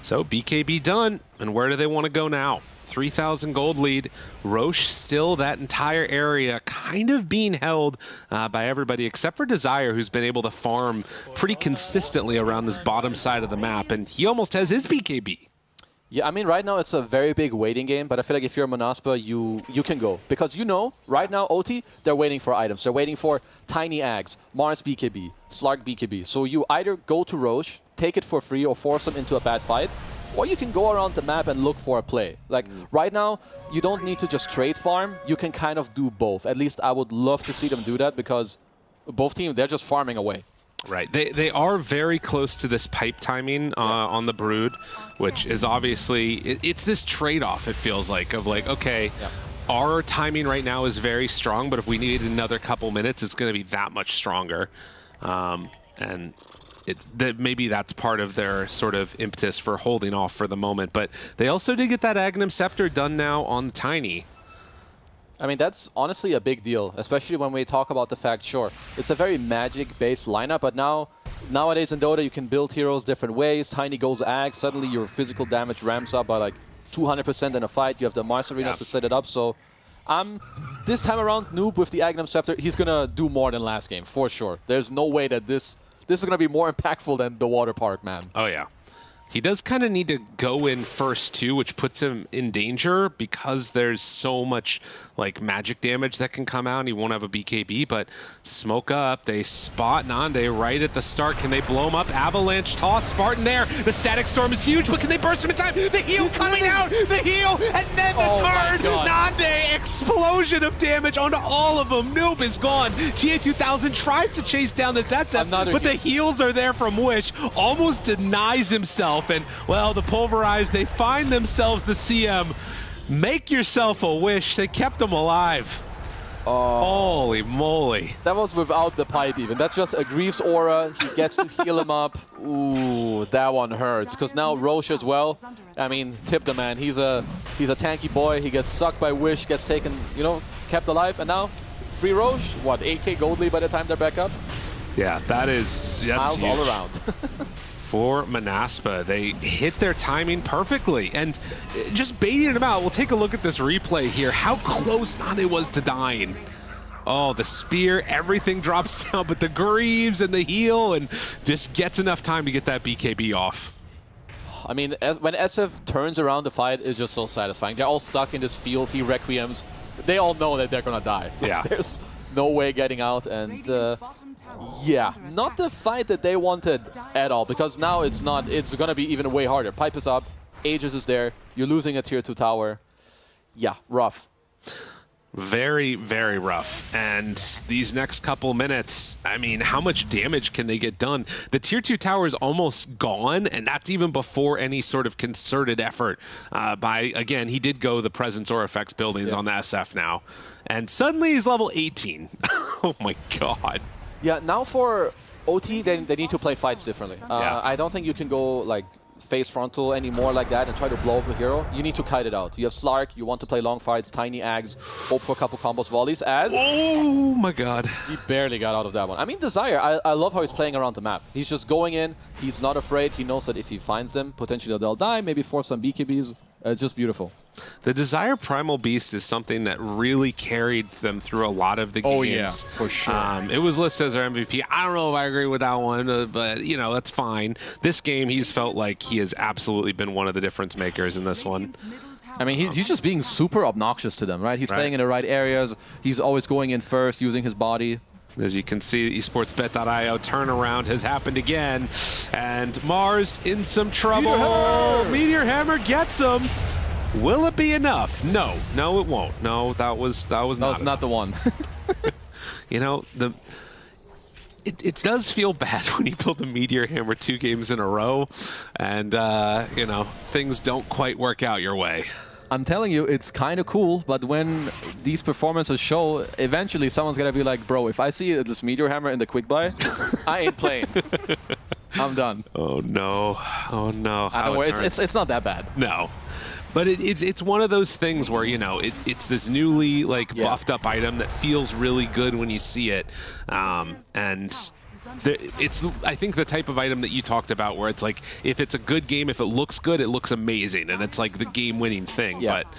Speaker 4: So BKB done. And where do they want to go now? 3,000 gold lead. Roche still that entire area kind of being held by everybody except for Desire, who's been able to farm pretty consistently around this bottom side of the map, and he almost has his BKB.
Speaker 5: Yeah, I mean, right now it's a very big waiting game, but I feel like if you're Monaspa, you can go. Because right now, OT, they're waiting for items. They're waiting for Tiny Ags, Mars BKB, Slark BKB. So you either go to Roche, take it for free, or force them into a bad fight, or you can go around the map and look for a play. Like, right now, you don't need to just trade farm. You can kind of do both. At least I would love to see them do that, because both teams, they're just farming away.
Speaker 4: Right. They are very close to this pipe timing on the Brood, which is obviously, it's this trade-off, it feels like, of like, okay, our timing right now is very strong, but if we needed another couple minutes, it's going to be that much stronger. And maybe that's part of their sort of impetus for holding off for the moment. But they also did get that Agnum Scepter done now on the Tiny.
Speaker 5: I mean, that's honestly a big deal, especially when we talk about the fact, sure, it's a very magic-based lineup, but nowadays in Dota, you can build heroes different ways. Tiny goes Ag, suddenly your physical damage ramps up by like 200% in a fight. You have the Mars Arena to set it up, so this time around, Noob with the Agnum Scepter, he's gonna do more than last game, for sure. There's no way that this is gonna be more impactful than the Water Park, man.
Speaker 4: Oh, yeah. He does kind of need to go in first, too, which puts him in danger because there's so much like magic damage that can come out and he won't have a BKB, but smoke up. They spot Nande right at the start. Can they blow him up? Avalanche toss. Spartan there. The Static Storm is huge, but can they burst him in time? The heal coming out. The heal, and then the turn. Nande, explosion of damage onto all of them. Noob is gone. TA2000 tries to chase down this SF, but the heals are there from Wish. Almost denies himself. And, well, the Pulverized, they find themselves the CM. Make yourself a wish. They kept him alive. Holy moly.
Speaker 5: That was without the pipe even. That's just a Greaves aura. He gets to heal him up. Ooh, that one hurts. Because now Roche as well. I mean, tip the man. He's a tanky boy. He gets sucked by Wish, gets taken, kept alive. And now, free Roche. What, 8k gold lead by the time they're back up?
Speaker 4: Yeah, that's
Speaker 5: Smiles
Speaker 4: huge.
Speaker 5: all around.
Speaker 4: For Monaspa, they hit their timing perfectly and just baiting him out. We'll take a look at this replay here. How close Nande was to dying. Oh, the spear, everything drops down, but the Greaves and the heal and just gets enough time to get that BKB off.
Speaker 5: I mean, when SF turns around the fight, it's just so satisfying. They're all stuck in this field. He requiems. They all know that they're gonna die.
Speaker 4: Yeah.
Speaker 5: There's no way getting out, and yeah, not the fight that they wanted at all, because now it's gonna be even way harder. Pipe is up, Aegis is there, you're losing a tier 2 tower. Yeah, rough.
Speaker 4: Very, very rough. And these next couple minutes, I mean, how much damage can they get done? The tier 2 tower is almost gone, and that's even before any sort of concerted effort by, again, he did go the Presence or Effects buildings on the SF now. And suddenly he's level 18. Oh my god.
Speaker 5: Yeah, now for OT, they need to play fights differently. I don't think you can go like face frontal anymore like that and try to blow up a hero. You need to kite it out. You have Slark, you want to play long fights, Tiny Ags, hope for a couple combos, volleys, as...
Speaker 4: Oh my god.
Speaker 5: He barely got out of that one. I mean, Desire, I love how he's playing around the map. He's just going in, he's not afraid, he knows that if he finds them, potentially they'll die, maybe force some BKBs. Just beautiful.
Speaker 4: The Desire Primal Beast is something that really carried them through a lot of the games.
Speaker 5: Oh yeah, for sure.
Speaker 4: It was listed as their MVP. I don't know if I agree with that one, but that's fine. This game, he's felt like he has absolutely been one of the difference makers in this one.
Speaker 5: I mean, he's just being super obnoxious to them, right? He's playing in the right areas. He's always going in first, using his body.
Speaker 4: As you can see, esportsbet.io turnaround has happened again. And Mars in some trouble. Meteor Hammer gets him. Will it be enough? No, it won't. No, that was
Speaker 5: not the one.
Speaker 4: It does feel bad when you build the Meteor Hammer 2 games in a row, and things don't quite work out your way.
Speaker 5: I'm telling you, it's kind of cool, but when these performances show, eventually someone's gonna be like, bro, if I see this Meteor Hammer in the quick buy, I ain't playing. I'm done.
Speaker 4: Oh no.
Speaker 5: Don't worry, it's not that bad.
Speaker 4: No. But it's one of those things where, it's this newly buffed up item that feels really good when you see it. And I think the type of item that you talked about where it's like, if it's a good game, if it looks good, it looks amazing, and it's like the game-winning thing.
Speaker 5: Yeah.
Speaker 4: But,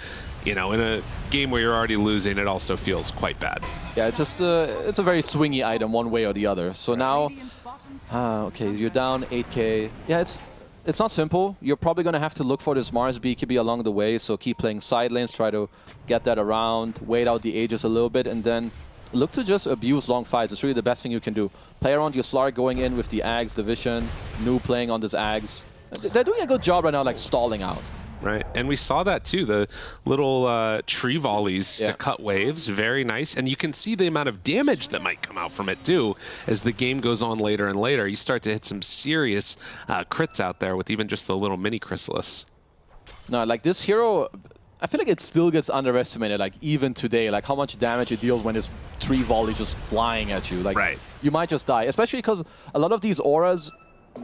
Speaker 4: you know, in a game where you're already losing, it also feels quite bad.
Speaker 5: Yeah, it's just it's a very swingy item one way or the other. So now, okay, you're down 8k. Yeah, it's not simple. You're probably going to have to look for this Mars BKB along the way, so keep playing side lanes, try to get that around, wait out the ages a little bit, and then look to just abuse long fights. It's really the best thing you can do. Play around your Slark going in with the Ags division, New playing on this Ags. They're doing a good job right now, like stalling out.
Speaker 4: Right, and we saw that too, the little tree volleys to cut waves, very nice. And you can see the amount of damage that might come out from it too. As the game goes on later and later, you start to hit some serious crits out there with even just the little mini Chrysalis.
Speaker 5: No, like this hero, I feel like it still gets underestimated, like even today, like how much damage it deals when it's tree volley just flying at you. Like you might just die, especially because a lot of these auras,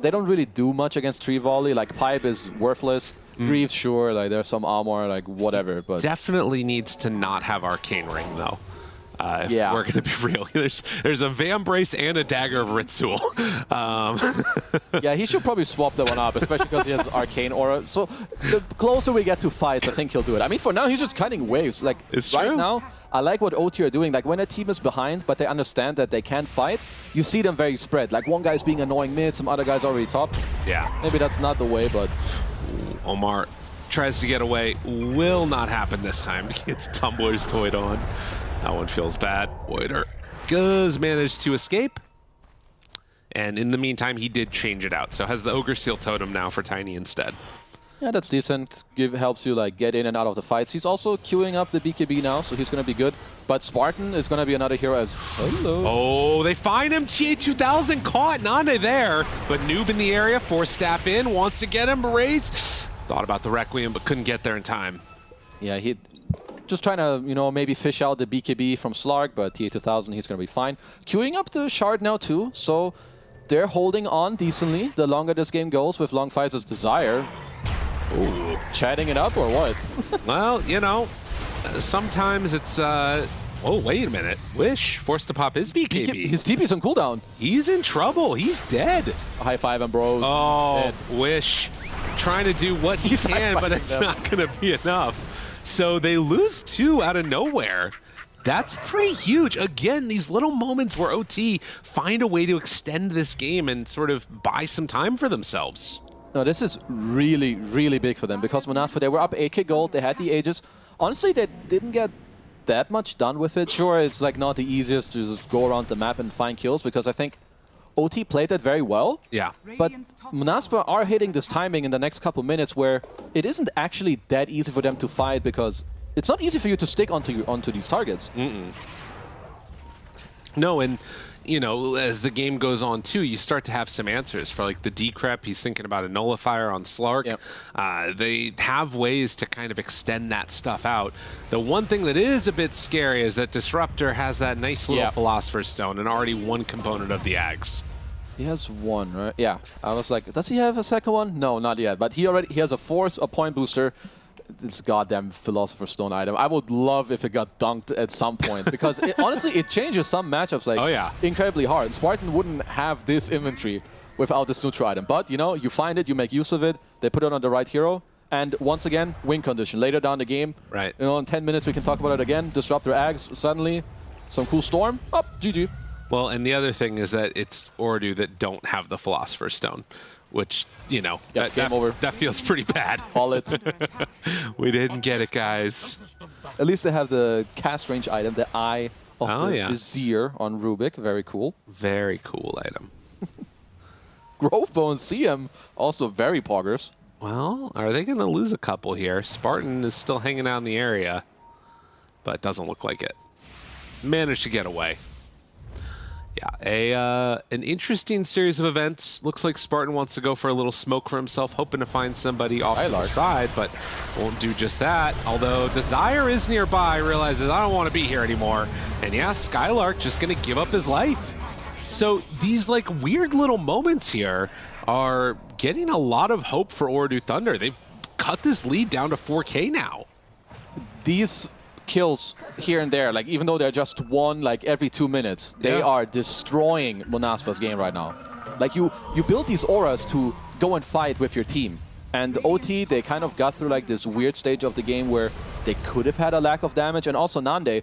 Speaker 5: they don't really do much against tree volley. Like Pipe is worthless. Greaves, sure, like there's some armor, like whatever, but
Speaker 4: definitely needs to not have Arcane Ring though. If we're gonna be real, there's a Vambrace and a Dagger of Ritsul.
Speaker 5: Yeah, he should probably swap that one up, especially because he has Arcane Aura. So the closer we get to fights, I think he'll do it. I mean, for now, he's just cutting waves. Like right now, I like what OT are doing. Like when a team is behind, but they understand that they can't fight, you see them very spread. Like one guy's being annoying mid, some other guys already top.
Speaker 4: Yeah.
Speaker 5: Maybe that's not the way, but
Speaker 4: Omar tries to get away. Will not happen this time. Gets Tumblers toyed on. That one feels bad. Woider does manage to escape. And in the meantime, he did change it out. So has the Ogre Seal Totem now for Tiny instead.
Speaker 5: Yeah, that's decent. Helps you like get in and out of the fights. He's also queuing up the BKB now, so he's going to be good. But Spartan is going to be another hero as... Hello.
Speaker 4: Oh, they find him. TA2000 caught Nane there. But Noob in the area, force staff in, wants to get him. Raise. Thought about the Requiem, but couldn't get there in time.
Speaker 5: Yeah, he just trying to, you know, maybe fish out the BKB from Slark, but TA2000, he's going to be fine. Queuing up the Shard now too, so they're holding on decently the longer this game goes with long fights as Desire. Ooh, chatting it up or what?
Speaker 4: Well, you know, sometimes it's... oh, wait a minute. Wish forced to pop his BKB.
Speaker 5: His TP's on cooldown.
Speaker 4: He's in trouble. He's dead.
Speaker 5: High five him, bros.
Speaker 4: Oh,
Speaker 5: dead.
Speaker 4: Wish trying to do what he can, but it's not going to be enough. So they lose 2 out of nowhere. That's pretty huge. Again, these little moments where OT find a way to extend this game and sort of buy some time for themselves.
Speaker 5: No, this is really, really big for them because Monaspa, they were up 8k gold, they had the Aegis. Honestly, they didn't get that much done with it. Sure, it's like not the easiest to just go around the map and find kills because I think OT played that very well.
Speaker 4: Yeah.
Speaker 5: But Monaspa are hitting this timing in the next couple minutes where it isn't actually that easy for them to fight because it's not easy for you to stick onto these targets.
Speaker 4: No, and you know, as the game goes on too, you start to have some answers for like the Decrep. He's thinking about a Nullifier on Slark. Yep. They have ways to kind of extend that stuff out. The one thing that is a bit scary is that Disruptor has that nice little Philosopher's Stone and already one component of the Ags.
Speaker 5: He has one, right? Yeah. I was like, does he have a second one? No, not yet. But he has a force, a point booster. This goddamn Philosopher's Stone item. I would love if it got dunked at some point because honestly, it changes some matchups like incredibly hard. Spartan wouldn't have this inventory without this neutral item. But, you know, you find it, you make use of it, they put it on the right hero, and once again, win condition. Later down the game,
Speaker 4: right?
Speaker 5: You know, in 10 minutes we can talk about it again. Disruptor Ags, suddenly, some cool storm, up, GG.
Speaker 4: Well, and the other thing is that it's Ordu that don't have the Philosopher's Stone, which, you know, that feels pretty bad.
Speaker 5: Call it.
Speaker 4: We didn't get it, guys.
Speaker 5: At least they have the cast range item, the Eye of the Vizier on Rubik. Very cool.
Speaker 4: Very cool item.
Speaker 5: Grovebone CM, also very poggers.
Speaker 4: Well, are they going to lose a couple here? Spartan is still hanging out in the area, but it doesn't look like it. Managed to get away. Yeah, an interesting series of events. Looks like Spartan wants to go for a little smoke for himself, hoping to find somebody off to the side, but won't do just that. Although Desire is nearby, realizes I don't want to be here anymore. And yeah, Skylark just going to give up his life. So these like weird little moments here are getting a lot of hope for Ordu Thunder. They've cut this lead down to 4K now.
Speaker 5: These kills here and there, like even though they're just one like every 2 minutes, they are destroying Monaspa's game right now. Like you build these auras to go and fight with your team. And OT, they kind of got through like this weird stage of the game where they could have had a lack of damage. And also Nande,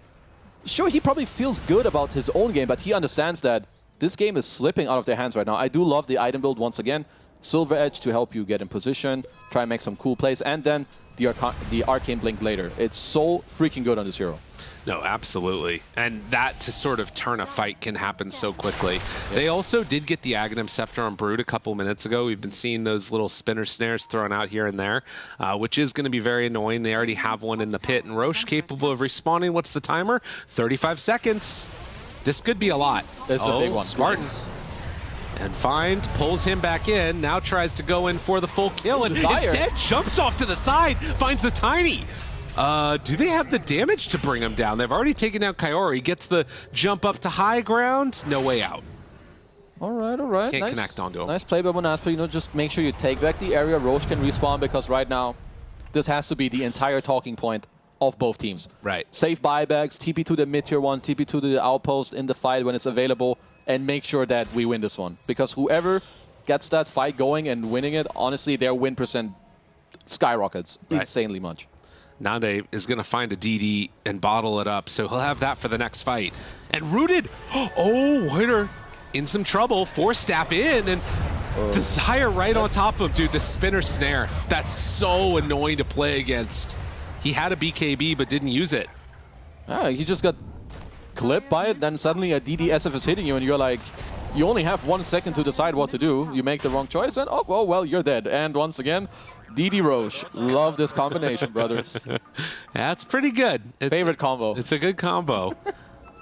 Speaker 5: sure, he probably feels good about his own game, but he understands that this game is slipping out of their hands right now. I do love the item build once again. Silver Edge to help you get in position, try and make some cool plays, and then the Arcane Blink later. It's so freaking good on this hero.
Speaker 4: No, absolutely. And that to sort of turn a fight can happen so quickly. They also did get the Aghanim Scepter on Brood a couple minutes ago. We've been seeing those little spinner snares thrown out here and there, which is going to be very annoying. They already have one in the pit, and Roche capable of respawning. What's the timer? 35 seconds. This could be a lot.
Speaker 5: That's a big one.
Speaker 4: Spartan. And Find pulls him back in, now tries to go in for the full kill, and instead jumps off to the side, finds the Tiny. Do they have the damage to bring him down? They've already taken down Kaori, gets the jump up to high ground, no way out.
Speaker 5: All right.
Speaker 4: Can't connect onto him.
Speaker 5: Nice play by Monaspa, you know, just make sure you take back the area. Roche can respawn because right now, this has to be the entire talking point of both teams.
Speaker 4: Right.
Speaker 5: Safe buybacks, TP to the mid-tier one, TP to the outpost in the fight when it's available, and make sure that we win this one. Because whoever gets that fight going and winning it, honestly, their win percent skyrockets insanely much.
Speaker 4: Nande is going to find a DD and bottle it up, so he'll have that for the next fight. And Rooted, oh, Winter in some trouble, Force Staff in, and Desire right on top of him. Dude, the spinner snare, that's so annoying to play against. He had a BKB, but didn't use it.
Speaker 5: He just got clipped by it, then suddenly a DDSF is hitting you, and you're like, you only have 1 second to decide what to do. You make the wrong choice, and oh, well, you're dead. And once again, DD Roche. Love this combination, brothers.
Speaker 4: That's pretty good.
Speaker 5: Favorite combo.
Speaker 4: It's a good combo.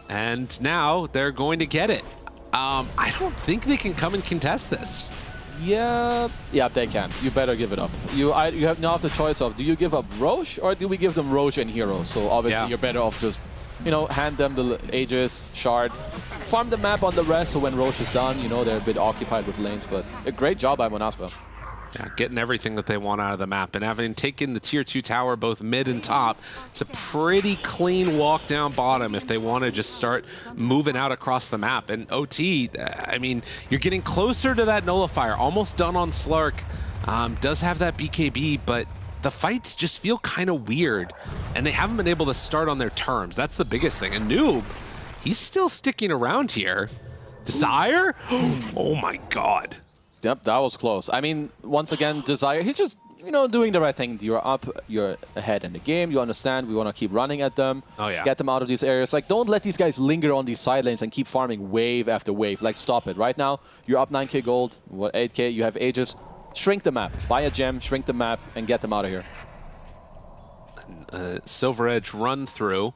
Speaker 4: And now they're going to get it. I don't think they can come and contest this.
Speaker 5: Yeah, they can. You better give it up. You have now the choice of, do you give up Roche or do we give them Roche and Heroes? So obviously you're better off just, you know, hand them the Aegis, Shard, farm the map on the rest so when Roche is done, you know, they're a bit occupied with lanes, but a great job by Monaspa.
Speaker 4: Yeah, getting everything that they want out of the map. And having taken the tier 2 tower, both mid and top, it's a pretty clean walk down bottom if they want to just start moving out across the map. And OT, I mean, you're getting closer to that nullifier, almost done on Slark. Does have that BKB, but the fights just feel kind of weird. And they haven't been able to start on their terms. That's the biggest thing. And Noob, he's still sticking around here. Desire? Oh my god.
Speaker 5: Yep, that was close. I mean, once again, Desire, he's just, you know, doing the right thing. You're up, you're ahead in the game, you understand, we want to keep running at them, get them out of these areas. Like, don't let these guys linger on these side lanes and keep farming wave after wave. Like, stop it. Right now, you're up 9k gold, 8k, you have Aegis. Shrink the map, buy a gem, shrink the map, and get them out of here.
Speaker 4: Silver Edge run through.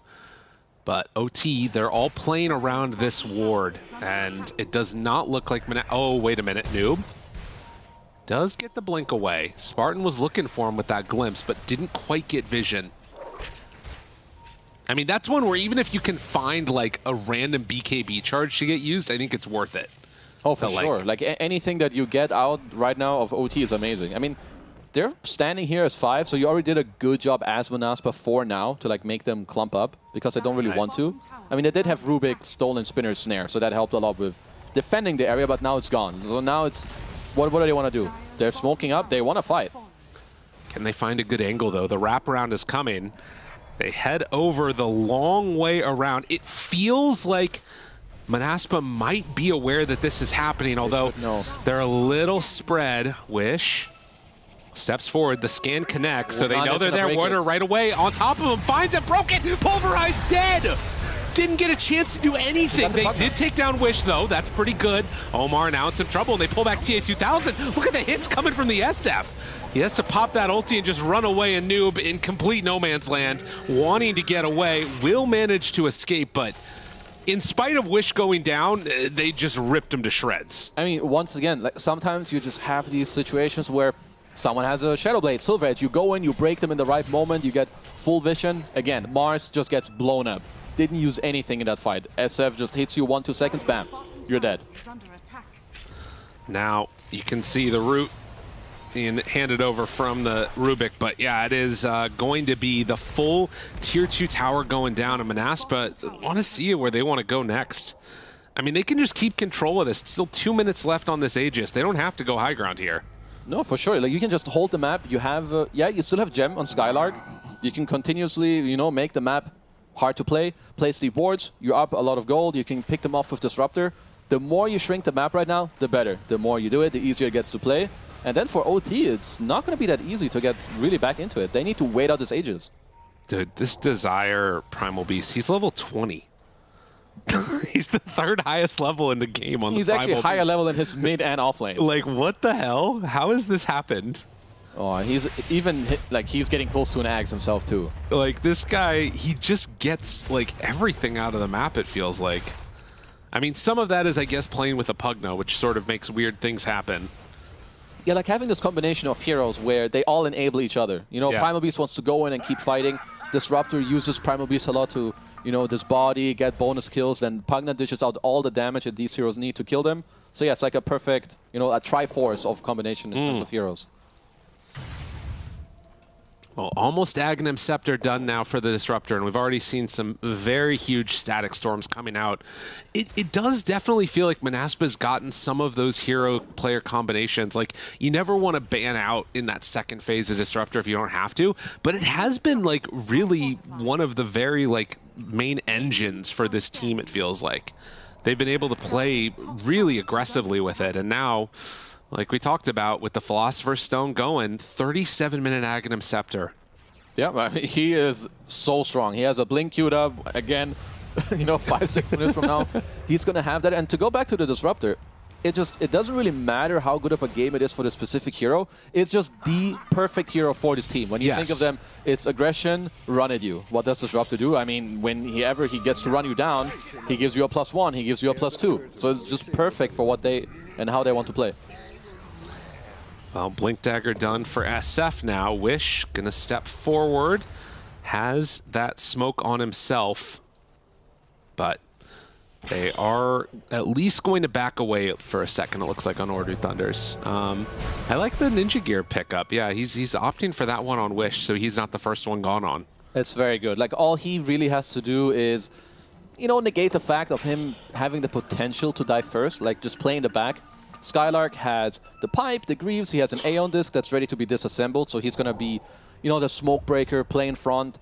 Speaker 4: But OT, they're all playing around this ward, and it does not look like... Oh, wait a minute, Noob. Does get the blink away. Spartan was looking for him with that glimpse, but didn't quite get vision. I mean, that's one where even if you can find, like, a random BKB charge to get used, I think it's worth it.
Speaker 5: Oh, for sure. Like, anything that you get out right now of OT is amazing. I mean, they're standing here as 5, so you already did a good job as Monaspa for now to like make them clump up because they don't really want to. I mean, they did have Rubik, Stolen, Spinner, Snare, so that helped a lot with defending the area, but now it's gone. So now it's, what do they want to do? They're smoking up, they want to fight.
Speaker 4: Can they find a good angle though? The wraparound is coming. They head over the long way around. It feels like Monaspa might be aware that this is happening, although they're a little spread. Wish steps forward, the scan connects, so they know they're there. Warner right away, on top of him, finds it, broken, pulverized, dead! Didn't get a chance to do anything. They did take down Wish, though. That's pretty good. Omar now in some trouble, and they pull back TA2000. Look at the hits coming from the SF. He has to pop that ulti and just run away, and Noob in complete no man's land, wanting to get away, will manage to escape, but in spite of Wish going down, they just ripped him to shreds.
Speaker 5: I mean, once again, like sometimes you just have these situations where someone has a Shadow Blade, Silver Edge, you go in, you break them in the right moment, you get full vision. Again, Mars just gets blown up. Didn't use anything in that fight. SF just hits you 1-2 seconds, bam, you're dead.
Speaker 4: Now, you can see the root and hand it over from the Rubik. But yeah, it is going to be the full Tier 2 tower going down, and Manaspa want to see where they want to go next. I mean, they can just keep control of this. Still 2 minutes left on this Aegis. They don't have to go high ground here.
Speaker 5: No, for sure. Like, you can just hold the map. You have, yeah, you still have Gem on Skylark. You can continuously, you know, make the map hard to play, place the boards. You're up a lot of gold. You can pick them off with Disruptor. The more you shrink the map right now, the better. The more you do it, the easier it gets to play. And then for OT, it's not going to be that easy to get really back into it. They need to wait out this Aegis.
Speaker 4: Dude, this Desire Primal Beast, he's level 20. He's the 3rd highest level in the game on
Speaker 5: He's
Speaker 4: the Primal
Speaker 5: actually higher
Speaker 4: Beast.
Speaker 5: level than his mid and off lane.
Speaker 4: Like, what the hell? How has this happened?
Speaker 5: Oh, he's even, like, he's getting close to an Axe himself, too.
Speaker 4: Like, this guy, he just gets, like, everything out of the map, it feels like. I mean, some of that is, I guess, playing with a Pugna, which sort of makes weird things happen.
Speaker 5: Yeah, like having this combination of heroes where they all enable each other. You know,
Speaker 4: Yeah.
Speaker 5: Primal Beast wants to go in and keep fighting. Disruptor uses Primal Beast a lot to, you know, this body, get bonus kills. Then Pugna dishes out all the damage that these heroes need to kill them. So yeah, it's like a perfect, you know, a Triforce of combination in terms of heroes.
Speaker 4: Well, almost Aghanim Scepter done now for the Disruptor, and we've already seen some very huge static storms coming out. It does definitely feel like Manaspa's gotten some of those hero-player combinations. Like, you never want to ban out in that second phase of Disruptor if you don't have to, but it has been, like, really one of the very, like, main engines for this team, it feels like. They've been able to play really aggressively with it, and now, like we talked about, with the Philosopher's Stone going, 37-minute Aghanim Scepter.
Speaker 5: Yeah, I mean, he is so strong. He has a blink queued up again, you know, 5-6 minutes from now. He's going to have that. And to go back to the Disruptor, it doesn't really matter how good of a game it is for the specific hero. It's just the perfect hero for this team. When you think of them, it's aggression, run at you. What does Disruptor do? I mean, whenever he gets to run you down, he gives you a +1, he gives you a +2. So it's just perfect for what they and how they want to play.
Speaker 4: Well, Blink Dagger done for SF now. Wish gonna step forward, has that smoke on himself, but they are at least going to back away for a second, it looks like, on Order Thunders. I like the Ninja Gear pickup. Yeah, he's opting for that one on Wish, so he's not the first one gone on.
Speaker 5: It's very good. Like, all he really has to do is, you know, negate the fact of him having the potential to die first, like just play in the back. Skylark has the pipe, the Greaves, he has an Aeon disc that's ready to be disassembled, so he's going to be, you know, the smoke breaker, play in front,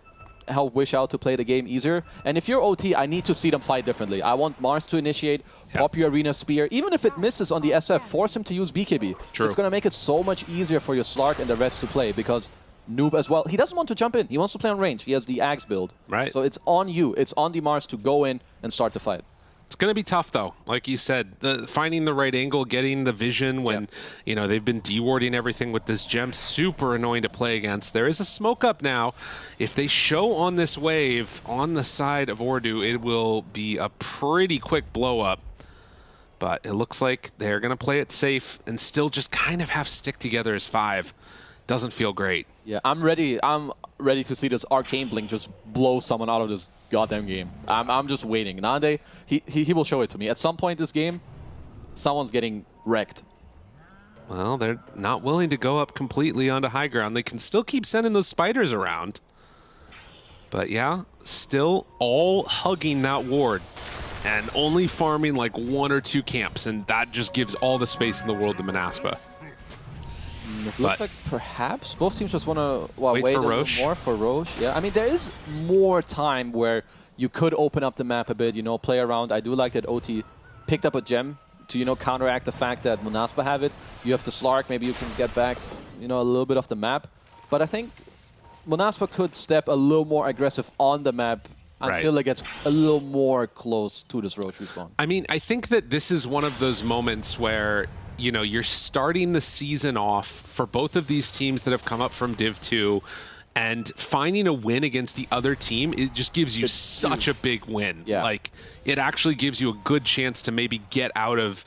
Speaker 5: help Wish out to play the game easier. And if you're OT, I need to see them fight differently. I want Mars to initiate, pop your Arena Spear. Even if it misses on the SF, force him to use BKB.
Speaker 4: True.
Speaker 5: It's going to make it so much easier for your Slark and the rest to play, because Noob as well, he doesn't want to jump in. He wants to play on range. He has the Axe build.
Speaker 4: Right.
Speaker 5: So it's on you. It's on the Mars to go in and start the fight.
Speaker 4: It's going to be tough, though. Like you said, finding the right angle, getting the vision when, you know, they've been dewarding everything with this gem. Super annoying to play against. There is a smoke up now. If they show on this wave on the side of Ordu, it will be a pretty quick blow up. But it looks like they're going to play it safe and still just kind of have stick together as 5. Doesn't feel great.
Speaker 5: Yeah, I'm ready to see this Arcane Blink just blow someone out of this goddamn game. I'm just waiting. Nande, he will show it to me. At some point this game, someone's getting wrecked.
Speaker 4: Well, they're not willing to go up completely onto high ground. They can still keep sending those spiders around. But yeah, still all hugging that ward and only farming like 1 or 2 camps, and that just gives all the space in the world to Manaspa.
Speaker 5: It looks like perhaps both teams just want to wait
Speaker 4: for
Speaker 5: a little
Speaker 4: Roche.
Speaker 5: more for Roche. Yeah, I mean, there is more time where you could open up the map a bit, you know, play around. I do like that OT picked up a gem to, you know, counteract the fact that Manaspa have it. You have the Slark, maybe you can get back, you know, a little bit of the map. But I think Manaspa could step a little more aggressive on the map until it gets a little more close to this Roche respawn.
Speaker 4: I mean, I think that this is one of those moments where, you know, you're starting the season off for both of these teams that have come up from Div 2, and finding a win against the other team, it just gives you such a big win.
Speaker 5: Yeah.
Speaker 4: Like, it actually gives you a good chance to maybe get out of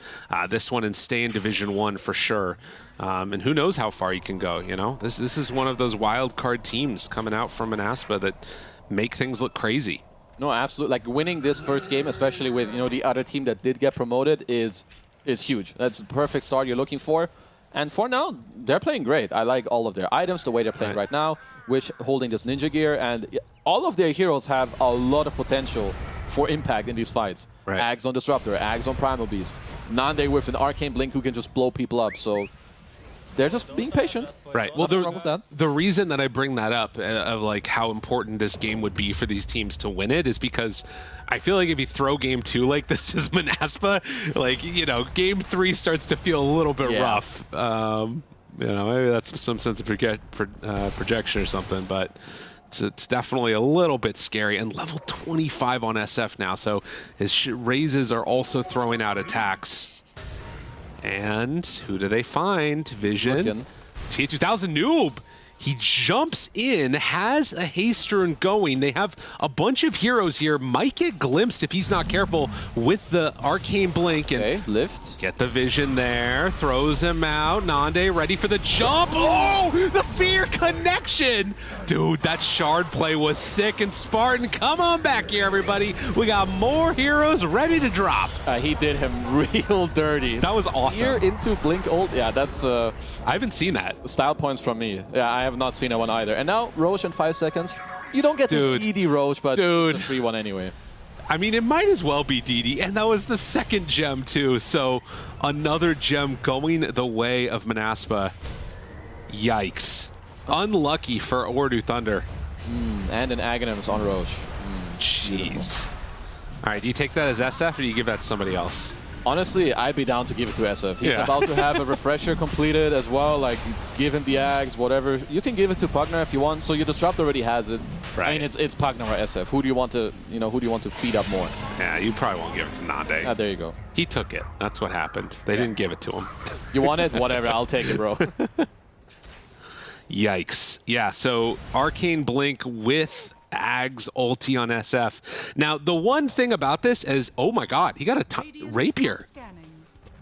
Speaker 4: this one and stay in Division 1 for sure. And who knows how far you can go, you know? This is one of those wild card teams coming out from Manaspa that make things look crazy.
Speaker 5: No, absolutely. Like, winning this first game, especially with, you know, the other team that did get promoted, is huge. That's the perfect start you're looking for. And for now, they're playing great. I like all of their items, the way they're playing right now, which holding this ninja gear, and all of their heroes have a lot of potential for impact in these fights.
Speaker 4: Right.
Speaker 5: Ags on Disruptor, Ags on Primal Beast, Nande with an Arcane Blink who can just blow people up. So they're just being patient.
Speaker 4: Right. Well,
Speaker 5: Nothing wrong with that.
Speaker 4: the reason that I bring that up of like how important this game would be for these teams to win it is because I feel like if you throw game 2 like this is Manaspa, like, you know, game 3 starts to feel a little bit rough. You know, maybe that's some sense of projection or something, but it's definitely a little bit scary. And level 25 on SF now, so his raises are also throwing out attacks. And who do they find? Vision. T2000 Noob. He jumps in, has a haste rune going. They have a bunch of heroes here. Might get glimpsed if he's not careful with the Arcane Blink. And
Speaker 5: Okay, lift.
Speaker 4: get the vision there. Throws him out. Nande ready for the jump. Oh, the fear connection. Dude, that shard play was sick. And Spartan, come on back here, everybody. We got more heroes ready to drop.
Speaker 5: He did him real dirty.
Speaker 4: That was awesome.
Speaker 5: Here into Blink ult. Yeah, that's
Speaker 4: I haven't seen that.
Speaker 5: style points from me. Yeah, I have not seen that one either. And now Roche in 5 seconds. You don't get to DD Roche, but it's a 3-1 anyway.
Speaker 4: I mean, it might as well be DD, and that was the second gem too. So another gem going the way of Manaspa. Yikes. Unlucky for Ordu Thunder.
Speaker 5: And an Aghanims on Roche.
Speaker 4: Jeez. All right, do you take that as SF or do you give that to somebody else?
Speaker 5: Honestly, I'd be down to give it to SF. He's
Speaker 4: Yeah.
Speaker 5: about to have a refresher completed as well. Like, give him the Ags, whatever. You can give it to Pugner if you want. So your Disrupt already has it.
Speaker 4: Right.
Speaker 5: I mean, it's Pugner or SF. Who do you want to, who do you want to feed up more?
Speaker 4: Yeah, you probably won't give it to Nande.
Speaker 5: There you go.
Speaker 4: He took it. That's what happened. They didn't give it to him.
Speaker 5: You want it? Whatever. I'll take it, bro.
Speaker 4: Yikes. Yeah, so Arcane Blink with Ags ulti on SF. Now, the one thing about this is, oh my god, he got a rapier.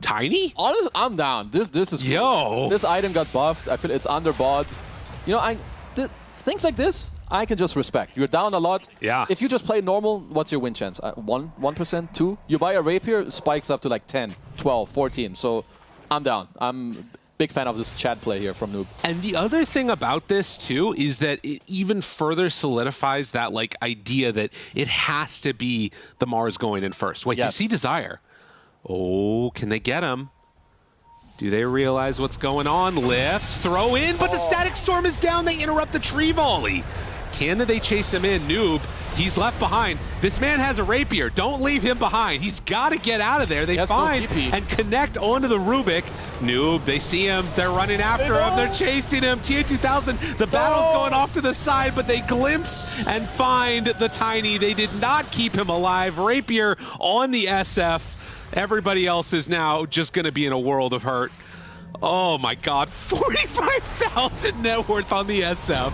Speaker 4: Tiny?
Speaker 5: Honestly, I'm down. This is
Speaker 4: Yo.
Speaker 5: cool. This item got buffed. I feel it's underbought. Things like this, I can just respect. You're down a lot.
Speaker 4: Yeah.
Speaker 5: If you just play normal, what's your win chance? 1%, 2? You buy a rapier, spikes up to like 10, 12, 14. So I'm down. I'm big fan of this Chad play here from Noob.
Speaker 4: And the other thing about this too is that it even further solidifies that like idea that it has to be the Mars going in first. Wait,
Speaker 5: Yes.
Speaker 4: you see Desire. Oh, can they get him? Do they realize what's going on? Lift, throw in, but the Static Storm is down. They interrupt the tree volley. Can they chase him in? Noob, he's left behind. This man has a rapier. Don't leave him behind. He's got to get out of there. They
Speaker 5: Yes, no
Speaker 4: find
Speaker 5: TP.
Speaker 4: and connect onto the Rubik. Noob, they see him. They're running after him. They're chasing him. TA2000, the battle's going off to the side, but they glimpse and find the Tiny. They did not keep him alive. Rapier on the SF. Everybody else is now just going to be in a world of hurt. Oh my god, 45,000 net worth on the SF.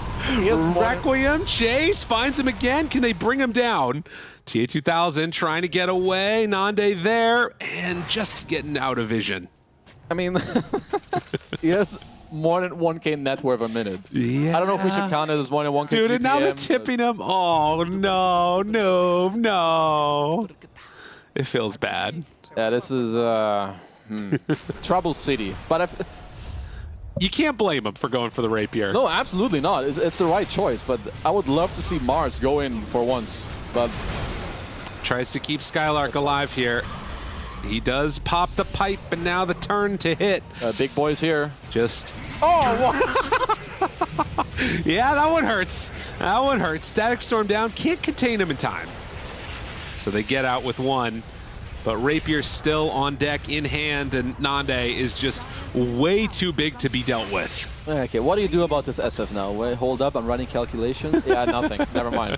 Speaker 4: Requiem, Chase finds him again. Can they bring him down? TA2000 trying to get away. Nande there and just getting out of vision.
Speaker 5: I mean, he has more than 1k net worth a minute.
Speaker 4: Yeah.
Speaker 5: I don't know if we should count it as more than 1k.
Speaker 4: Dude, and now they're
Speaker 5: GPM,
Speaker 4: tipping him. Oh, no, no. It feels bad.
Speaker 5: Yeah, this is Trouble City. But
Speaker 4: You can't blame him for going for the rapier.
Speaker 5: no, absolutely not. It's the right choice. But I would love to see Mars go in for once. But
Speaker 4: Tries to keep Skylark alive here. He does pop the pipe, and now the turn to hit.
Speaker 5: big boys here.
Speaker 4: Just,
Speaker 5: Oh, what?
Speaker 4: yeah, that one hurts. That one hurts. Static Storm down, can't contain him in time. So they get out with one, but Rapier's still on deck in hand, and Nande is just way too big to be dealt with.
Speaker 5: Okay, what do you do about this SF now? Wait, hold up, I'm running calculation. Yeah, nothing. Never mind.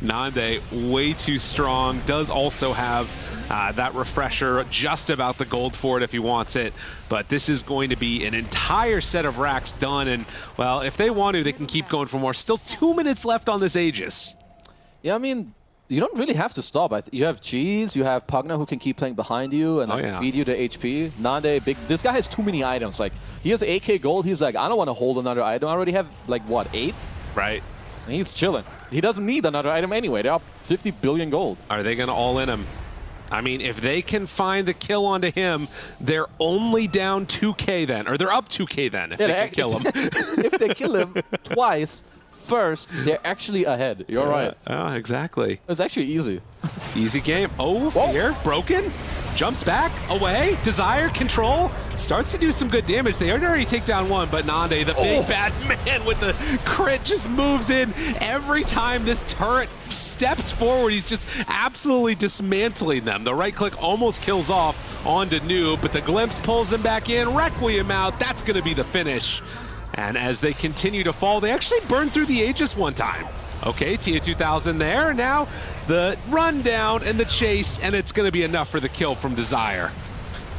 Speaker 4: Nande, way too strong, does also have that refresher, just about the gold for it if he wants it. But this is going to be an entire set of racks done, and, well, if they want to, they can keep going for more. Still 2 minutes left on this Aegis.
Speaker 5: Yeah, I mean, you don't really have to stop. You have G's, you have Pugna who can keep playing behind you and feed you the HP. Nande, big. This guy has too many items. Like, he has 8k gold. He's like, I don't want to hold another item. I already have, like, what, 8?
Speaker 4: Right.
Speaker 5: And he's chilling. He doesn't need another item anyway. They're up 50 billion gold.
Speaker 4: Are they going to all in him? I mean, if they can find a kill onto him, they're only down 2k then, or they're up 2k then if they can kill him.
Speaker 5: If they kill him twice, first, they're actually ahead. You're right.
Speaker 4: Oh, exactly.
Speaker 5: It's actually easy.
Speaker 4: Easy game. Oh,
Speaker 5: Whoa.
Speaker 4: Fear, broken, jumps back, away, Desire, control, starts to do some good damage. They already take down one, but Nande, the big bad man with the crit, just moves in. Every time this turret steps forward, he's just absolutely dismantling them. The right click almost kills off onto Noob, but the glimpse pulls him back in, Requiem out. That's going to be the finish. And as they continue to fall, they actually burn through the Aegis one time. Okay, Tia 2000 there. Now the rundown and the chase, and it's going to be enough for the kill from Desire.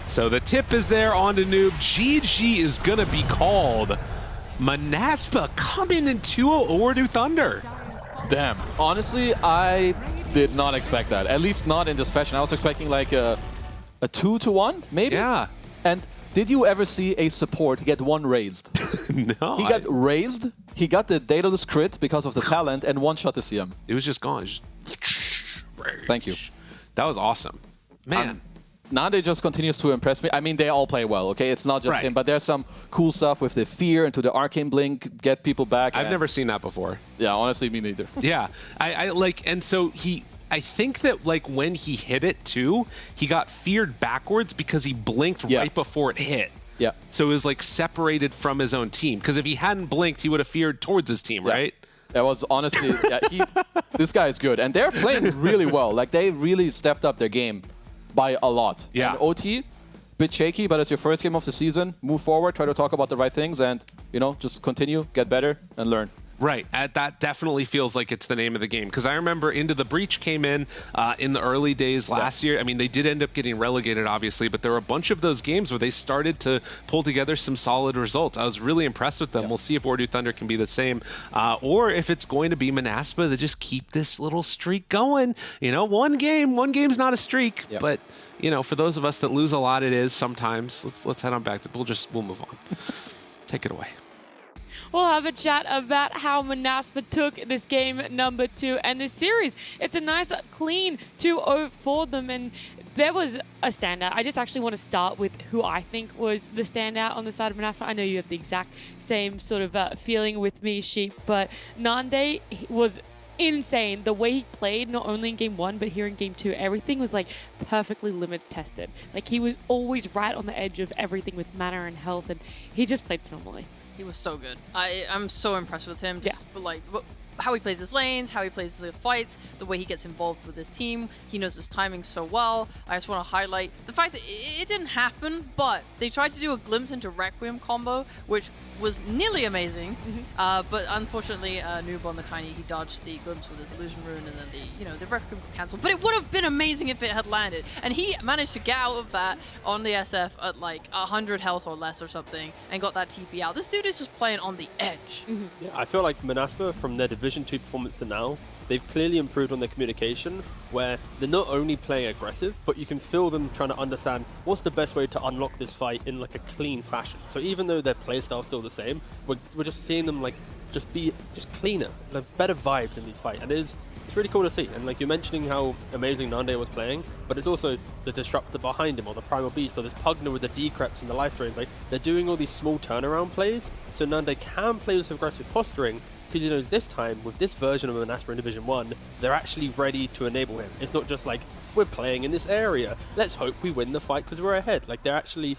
Speaker 4: So the tip is there onto Noob. GG is going to be called. Manaspa coming in 2-0 Ooredoo Thunder.
Speaker 5: Damn. Honestly, I did not expect that. At least not in this fashion. I was expecting like a 2-1, maybe?
Speaker 4: Yeah.
Speaker 5: And did you ever see a support get one raised?
Speaker 4: No.
Speaker 5: He got raised, he got the Daedalus crit because of the talent, and one-shot the CM.
Speaker 4: It was just gone. It was just...
Speaker 5: Thank you.
Speaker 4: That was awesome. Man.
Speaker 5: Nande just continues to impress me. I mean, they all play well, okay? It's not just
Speaker 4: Right.
Speaker 5: him, but there's some cool stuff with the fear into the arcane blink, get people back.
Speaker 4: I've
Speaker 5: and-
Speaker 4: never seen that before.
Speaker 5: Yeah, honestly, me neither.
Speaker 4: Yeah. I like, and so I think that like when he hit it too, he got feared backwards because he blinked
Speaker 5: Yeah.
Speaker 4: right before it hit.
Speaker 5: Yeah.
Speaker 4: So it was like separated from his own team. Because if he hadn't blinked, he would have feared towards his team,
Speaker 5: Yeah.
Speaker 4: right?
Speaker 5: That was honestly, this guy is good. And they're playing really well. Like, they really stepped up their game by a lot.
Speaker 4: Yeah.
Speaker 5: And OT, bit shaky, but it's your first game of the season. Move forward, try to talk about the right things, and, you know, just continue, get better, and learn.
Speaker 4: Right. That definitely feels like it's the name of the game. Because I remember Into the Breach came in the early days last year. I mean, they did end up getting relegated, obviously, but there were a bunch of those games where they started to pull together some solid results. I was really impressed with them. We'll see if Ooredoo Thunder can be the same, or if it's going to be Manaspa to just keep this little streak going. You know, one game's not a streak, but you know, for those of us that lose a lot, it is sometimes. Let's head on back to. We'll move on. Take it away.
Speaker 1: We'll have a chat about how Manaspa took this game number 2 and this series. It's a nice, clean 2-0 for them, and there was a standout. I just actually want to start with who I think was the standout on the side of Manaspa. I know you have the exact same sort of feeling with me, Sheep, but Nande was insane. The way he played, not only in game 1, but here in game 2, everything was like perfectly limit tested. Like, he was always right on the edge of everything with mana and health, and he just played phenomenally.
Speaker 3: He was so good. I'm so impressed with him. Just like how he plays his lanes, how he plays the fights, the way he gets involved with his team. He knows his timing so well. I just want to highlight the fact that it didn't happen, but they tried to do a glimpse into Requiem combo, which was nearly amazing. But unfortunately, Noob on the Tiny, he dodged the glimpse with his illusion rune, and then the Requiem cancelled. But it would have been amazing if it had landed. And he managed to get out of that on the SF at like 100 health or less or something, and got that TP out. This dude is just playing on the edge.
Speaker 2: Yeah, I feel like Manaspa, from their Division 2 performance to now, they've clearly improved on their communication, where they're not only playing aggressive, but you can feel them trying to understand what's the best way to unlock this fight in like a clean fashion. So even though their playstyle is still the same, we're just seeing them like just cleaner, like better vibes in these fights, and it's really cool to see. And like you're mentioning how amazing Nande was playing, but it's also the disruptor behind him, or the Primal Beast, or this Pugner with the decreps and the life drains. Like, they're doing all these small turnaround plays, so Nande can play with some aggressive posturing, because he knows this time, with this version of Manaspa in Division 1, they're actually ready to enable him. It's not just like, we're playing in this area, let's hope we win the fight because we're ahead. Like, they're actually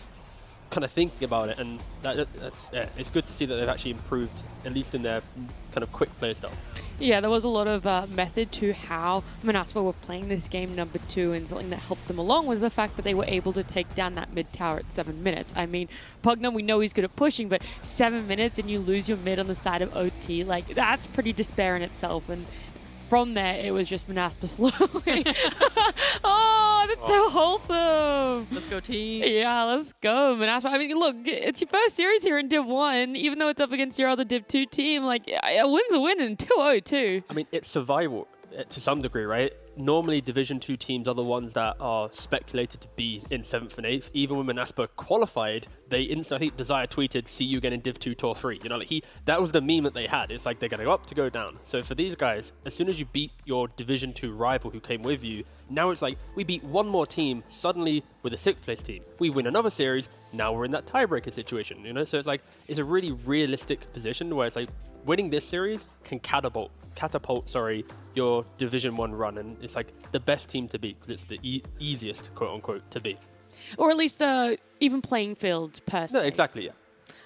Speaker 2: kind of thinking about it, and it's good to see that they've actually improved, at least in their kind of quick play style.
Speaker 1: Yeah, there was a lot of method to how Manaspa were playing this game number 2, and something that helped them along was the fact that they were able to take down that mid tower at 7 minutes. I mean, Pugner, we know he's good at pushing, but 7 minutes and you lose your mid on the side of OT, like, that's pretty despair in itself. And from there, it was just Manaspa slowly. Oh, that's so wholesome.
Speaker 3: Let's go, team.
Speaker 1: Yeah, let's go, Manaspa. I mean, look, it's your first series here in Div 1, even though it's up against your other Div 2 team. Like, a win's a win, and 2-0 too.
Speaker 2: I mean, it's survival. to some degree, right? Normally, Division 2 teams are the ones that are speculated to be in 7th and 8th. Even when Manaspa qualified, they instantly, I think Desire tweeted, "See you again in Div 2 Tour 3." You know, like that was the meme that they had. It's like they're going to go up to go down. So for these guys, as soon as you beat your Division 2 rival who came with you, now it's like we beat one more team suddenly with a 6th place team. We win another series, now we're in that tiebreaker situation, you know? So it's like, it's a really realistic position where it's like winning this series can catapult your Division 1 run, and it's like the best team to beat because it's the easiest, quote unquote, to beat.
Speaker 1: Or at least even playing field per se.
Speaker 2: No, exactly, yeah.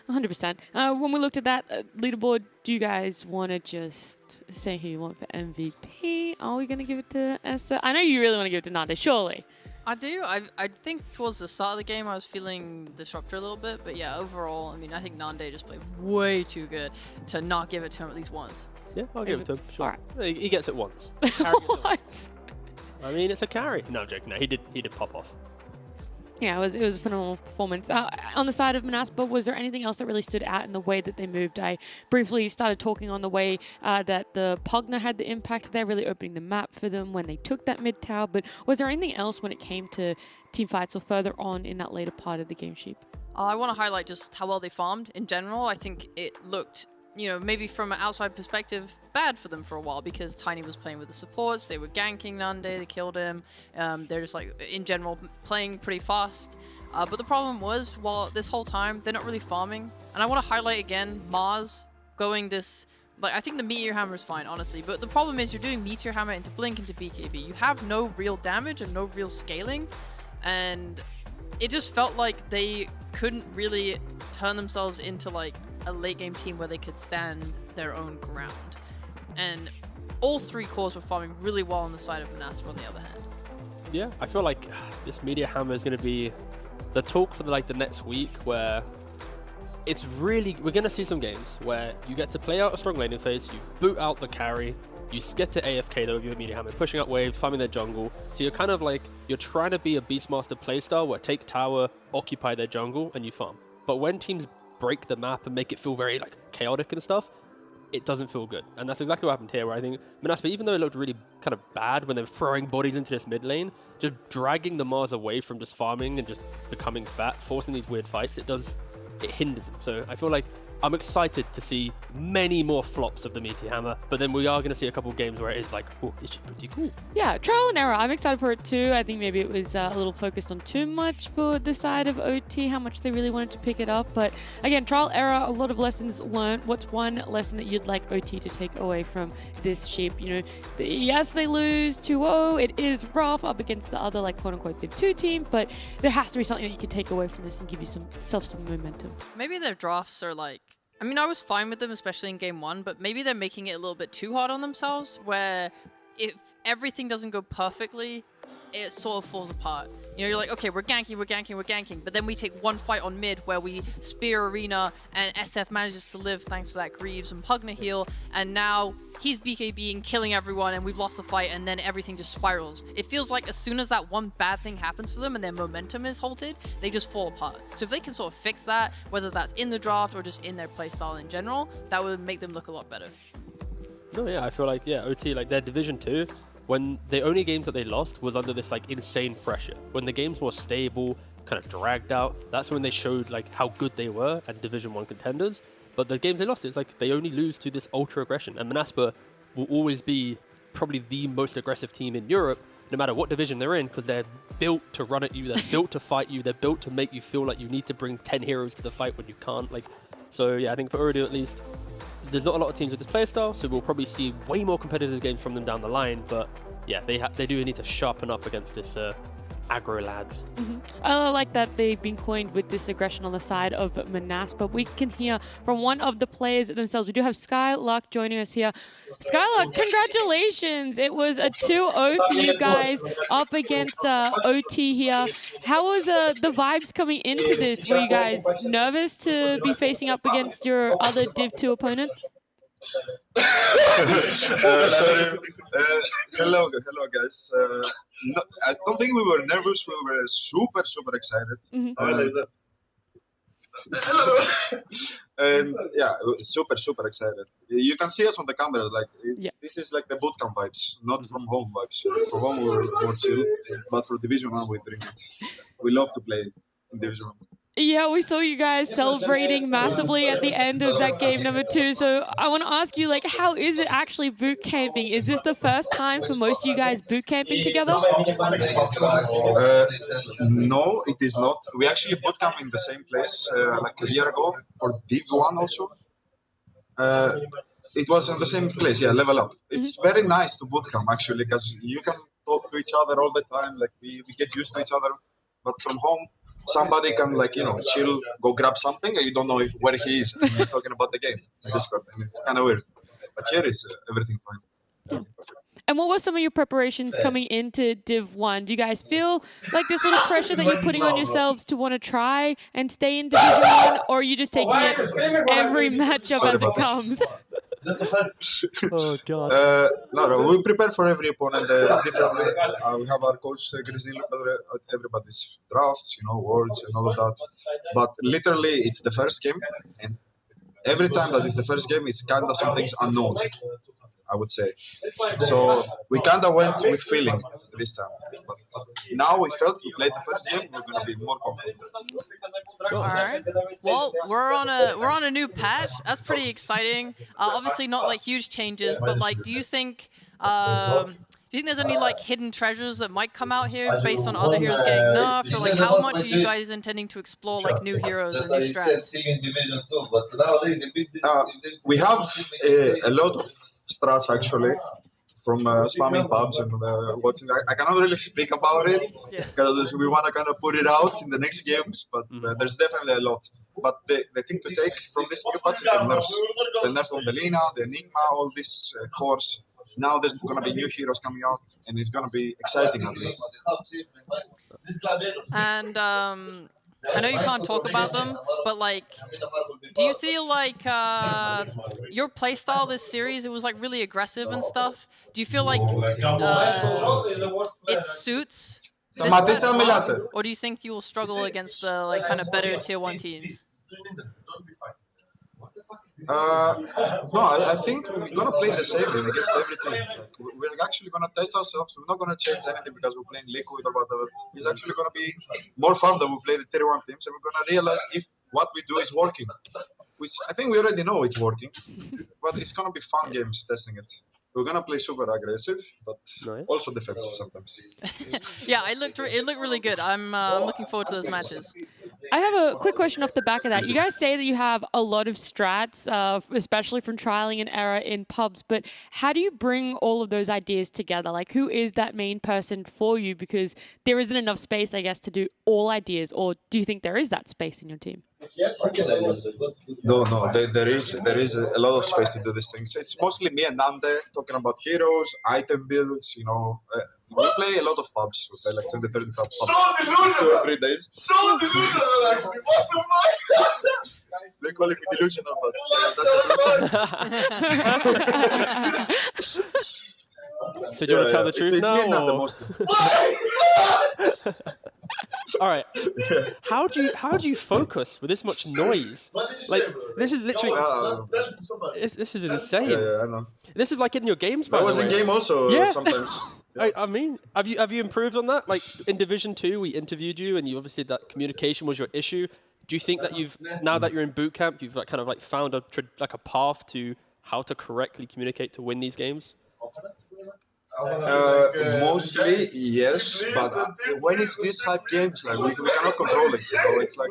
Speaker 1: 100%. When we looked at that leaderboard, do you guys want to just say who you want for MVP? Are we going to give it to Essa? I know you really want to give it to Nande, surely.
Speaker 3: I do. I think towards the start of the game I was feeling Disruptor a little bit, but yeah, overall, I mean, I think Nande just played way too good to not give it to him at least once.
Speaker 2: Yeah, I'll give it to him, sure.
Speaker 1: All right.
Speaker 2: He gets it once.
Speaker 1: What?
Speaker 2: I mean, it's a carry. No, I'm joking. No, he did pop off.
Speaker 1: Yeah, it was a phenomenal performance. On the side of Manaspa, was there anything else that really stood out in the way that they moved? I briefly started talking on the way that the Pugna had the impact there, really opening the map for them when they took that mid tower. But was there anything else when it came to team fights or further on in that later part of the game, Sheep?
Speaker 3: I want to highlight just how well they farmed in general. I think it looked, you know, maybe from an outside perspective, bad for them for a while because Tiny was playing with the supports. They were ganking Nande, they killed him. They're just like, in general, playing pretty fast. But the problem was, while this whole time, they're not really farming. And I want to highlight again, Mars going this, like, I think the Meteor Hammer is fine, honestly. But the problem is you're doing Meteor Hammer into Blink into BKB. You have no real damage and no real scaling. And it just felt like they couldn't really turn themselves into, like, a late game team where they could stand their own ground. And all three cores were farming really well on the side of Manaspa on the other hand.
Speaker 2: Yeah, I feel like this Meteor Hammer is going to be the talk for the next week, where it's really, we're going to see some games where you get to play out a strong laning phase, you boot out the carry, you get to AFK though with your Meteor Hammer, pushing up waves, farming their jungle. So you're kind of like, you're trying to be a Beastmaster playstyle where take tower, occupy their jungle, and you farm. But when teams break the map and make it feel very like chaotic and stuff, it doesn't feel good. And that's exactly what happened here, where I think Manaspa, even though it looked really kind of bad when they were throwing bodies into this mid lane, just dragging the Mars away from just farming and just becoming fat, forcing these weird fights, it hinders them. So I feel like I'm excited to see many more flops of the Meteor Hammer, but then we are going to see a couple games where it is like, oh, this is pretty cool.
Speaker 1: Yeah, trial and error. I'm excited for it too. I think maybe it was a little focused on too much for the side of OT, how much they really wanted to pick it up. But again, trial, error, a lot of lessons learned. What's one lesson that you'd like OT to take away from this Sheep? You know, yes, they lose 2-0. It is rough up against the other, like, quote-unquote Div 2 team, but there has to be something that you can take away from this and give yourself some momentum.
Speaker 3: Maybe their drafts are like, I mean, I was fine with them, especially in game one, but maybe they're making it a little bit too hard on themselves, where if everything doesn't go perfectly, it sort of falls apart. You know, you're like, okay, we're ganking, but then we take one fight on mid where we spear Arena and SF manages to live thanks to that Greaves and Pugna heal, and now he's BKBing, killing everyone, and we've lost the fight, and then everything just spirals. It feels like as soon as that one bad thing happens for them and their momentum is halted, they just fall apart. So if they can sort of fix that, whether that's in the draft or just in their playstyle in general, that would make them look a lot better.
Speaker 2: No, yeah, I feel like, yeah, OT, like their Division 2, when the only games that they lost was under this like insane pressure. When the games were stable, kind of dragged out, that's when they showed like how good they were and Division 1 contenders. But the games they lost, it's like they only lose to this ultra aggression. And Manaspa will always be probably the most aggressive team in Europe, no matter what division they're in, because they're built to run at you, they're built to fight you, they're built to make you feel like you need to bring 10 heroes to the fight when you can't. Like, so yeah, I think for Uridu at least, there's not a lot of teams with this playstyle, so we'll probably see way more competitive games from them down the line. But yeah, they do need to sharpen up against this aggro lads.
Speaker 1: I like that they've been coined with this aggression on the side of Manaspa. We can hear from one of the players themselves. We do have Skylark joining us here. Skylark, congratulations! It was a 2-0 for you guys up against OT here. How was the vibes coming into this? Were you guys nervous to be facing up against your other Div 2 opponents?
Speaker 7: Sorry. Hello guys. No, I don't think we were nervous. We were super excited. Hello. And yeah, super excited. You can see us on the camera. Like
Speaker 1: Yeah.
Speaker 7: this is like the bootcamp vibes, not from home vibes. For home we're more chill, but for Division 1 we bring it. We love to play in Division 1.
Speaker 1: Yeah, we saw you guys celebrating massively at the end of that game number 2. So I want to ask you, like, how is it actually boot camping? Is this the first time for most of you guys boot camping together?
Speaker 7: No, it is not. We actually bootcamp in the same place like a year ago for Div 1 also. It was in the same place, yeah, level up. It's very nice to bootcamp actually because you can talk to each other all the time. Like we get used to each other. But from home, somebody can chill, go grab something, and you don't know where he is. And you're talking about the game in Discord, and it's kind of weird. But here is everything fine. Everything perfect.
Speaker 1: And what were some of your preparations coming into Div 1? Do you guys feel like this little pressure that you're putting on yourselves to want to try and stay in Division 1, or are you just taking it every matchup as it comes?
Speaker 2: Oh god.
Speaker 7: No, we prepare for every opponent differently. We have our coach Grizzly look at everybody's drafts, words and all of that. But literally, it's the first game, and every time that it's the first game, it's kind of something's unknown, I would say. So we kind of went with feeling this time. But now we felt we played the first game, we're going to be more confident.
Speaker 3: All right. Well, we're on a new patch. That's pretty exciting. Obviously, not like huge changes, but like, do you think there's any like hidden treasures that might come out here based on other heroes getting nerfed, or like how much are you guys intending to explore like new heroes and new strats?
Speaker 7: We have a lot of strats actually from spamming pubs and watching. I cannot really speak about it because we want to kind of put it out in the next games, but there's definitely a lot. But the thing to take from this new patch is the nerfs. The nerf on the Lina, the Enigma, all these cores. Now there's going to be new heroes coming out, and it's going to be exciting at least.
Speaker 3: And I know you can't talk about them, but like, do you feel like your playstyle this series, it was like really aggressive and stuff? Do you feel like it suits this patch, or do you think you will struggle against the like kind of better tier 1 teams?
Speaker 7: No, I think we're gonna play the same against everything. Like, we're actually gonna test ourselves. We're not gonna change anything because we're playing Liquid or whatever. It's actually gonna be more fun that we play the tier 1 teams, and we're gonna realize if what we do is working. Which I think we already know it's working, but it's gonna be fun games testing it. We're gonna play super aggressive, but also defensive sometimes.
Speaker 3: Yeah, it looked really good. I'm looking forward to those matches.
Speaker 1: I have a quick question off the back of that. You guys say that you have a lot of strats, especially from trialing and error in pubs, but how do you bring all of those ideas together? Like, who is that main person for you? Because there isn't enough space, I guess, to do all ideas, or do you think there is that space in your team?
Speaker 7: No, there is a lot of space to do these things. It's mostly me and Nande talking about heroes, item builds, we play a lot of pubs. We play like 20, 30 pubs 2 or 3 days. So delusional, actually. What the fuck? They call it delusional, but
Speaker 2: So do you want to tell the truth now?
Speaker 7: Me the most.
Speaker 2: All right. How do you focus with this much noise? Like, this is literally this is insane.
Speaker 7: Yeah, I know.
Speaker 2: This is like in your games.
Speaker 7: I was in game also sometimes. Yeah.
Speaker 2: I mean, have you improved on that? Like in Division 2, we interviewed you, and you obviously that communication was your issue. Do you think that now that you're in boot camp, you've kind of found a path to how to correctly communicate to win these games?
Speaker 7: Mostly yes, but when it's these hype games, like we cannot control it. It's like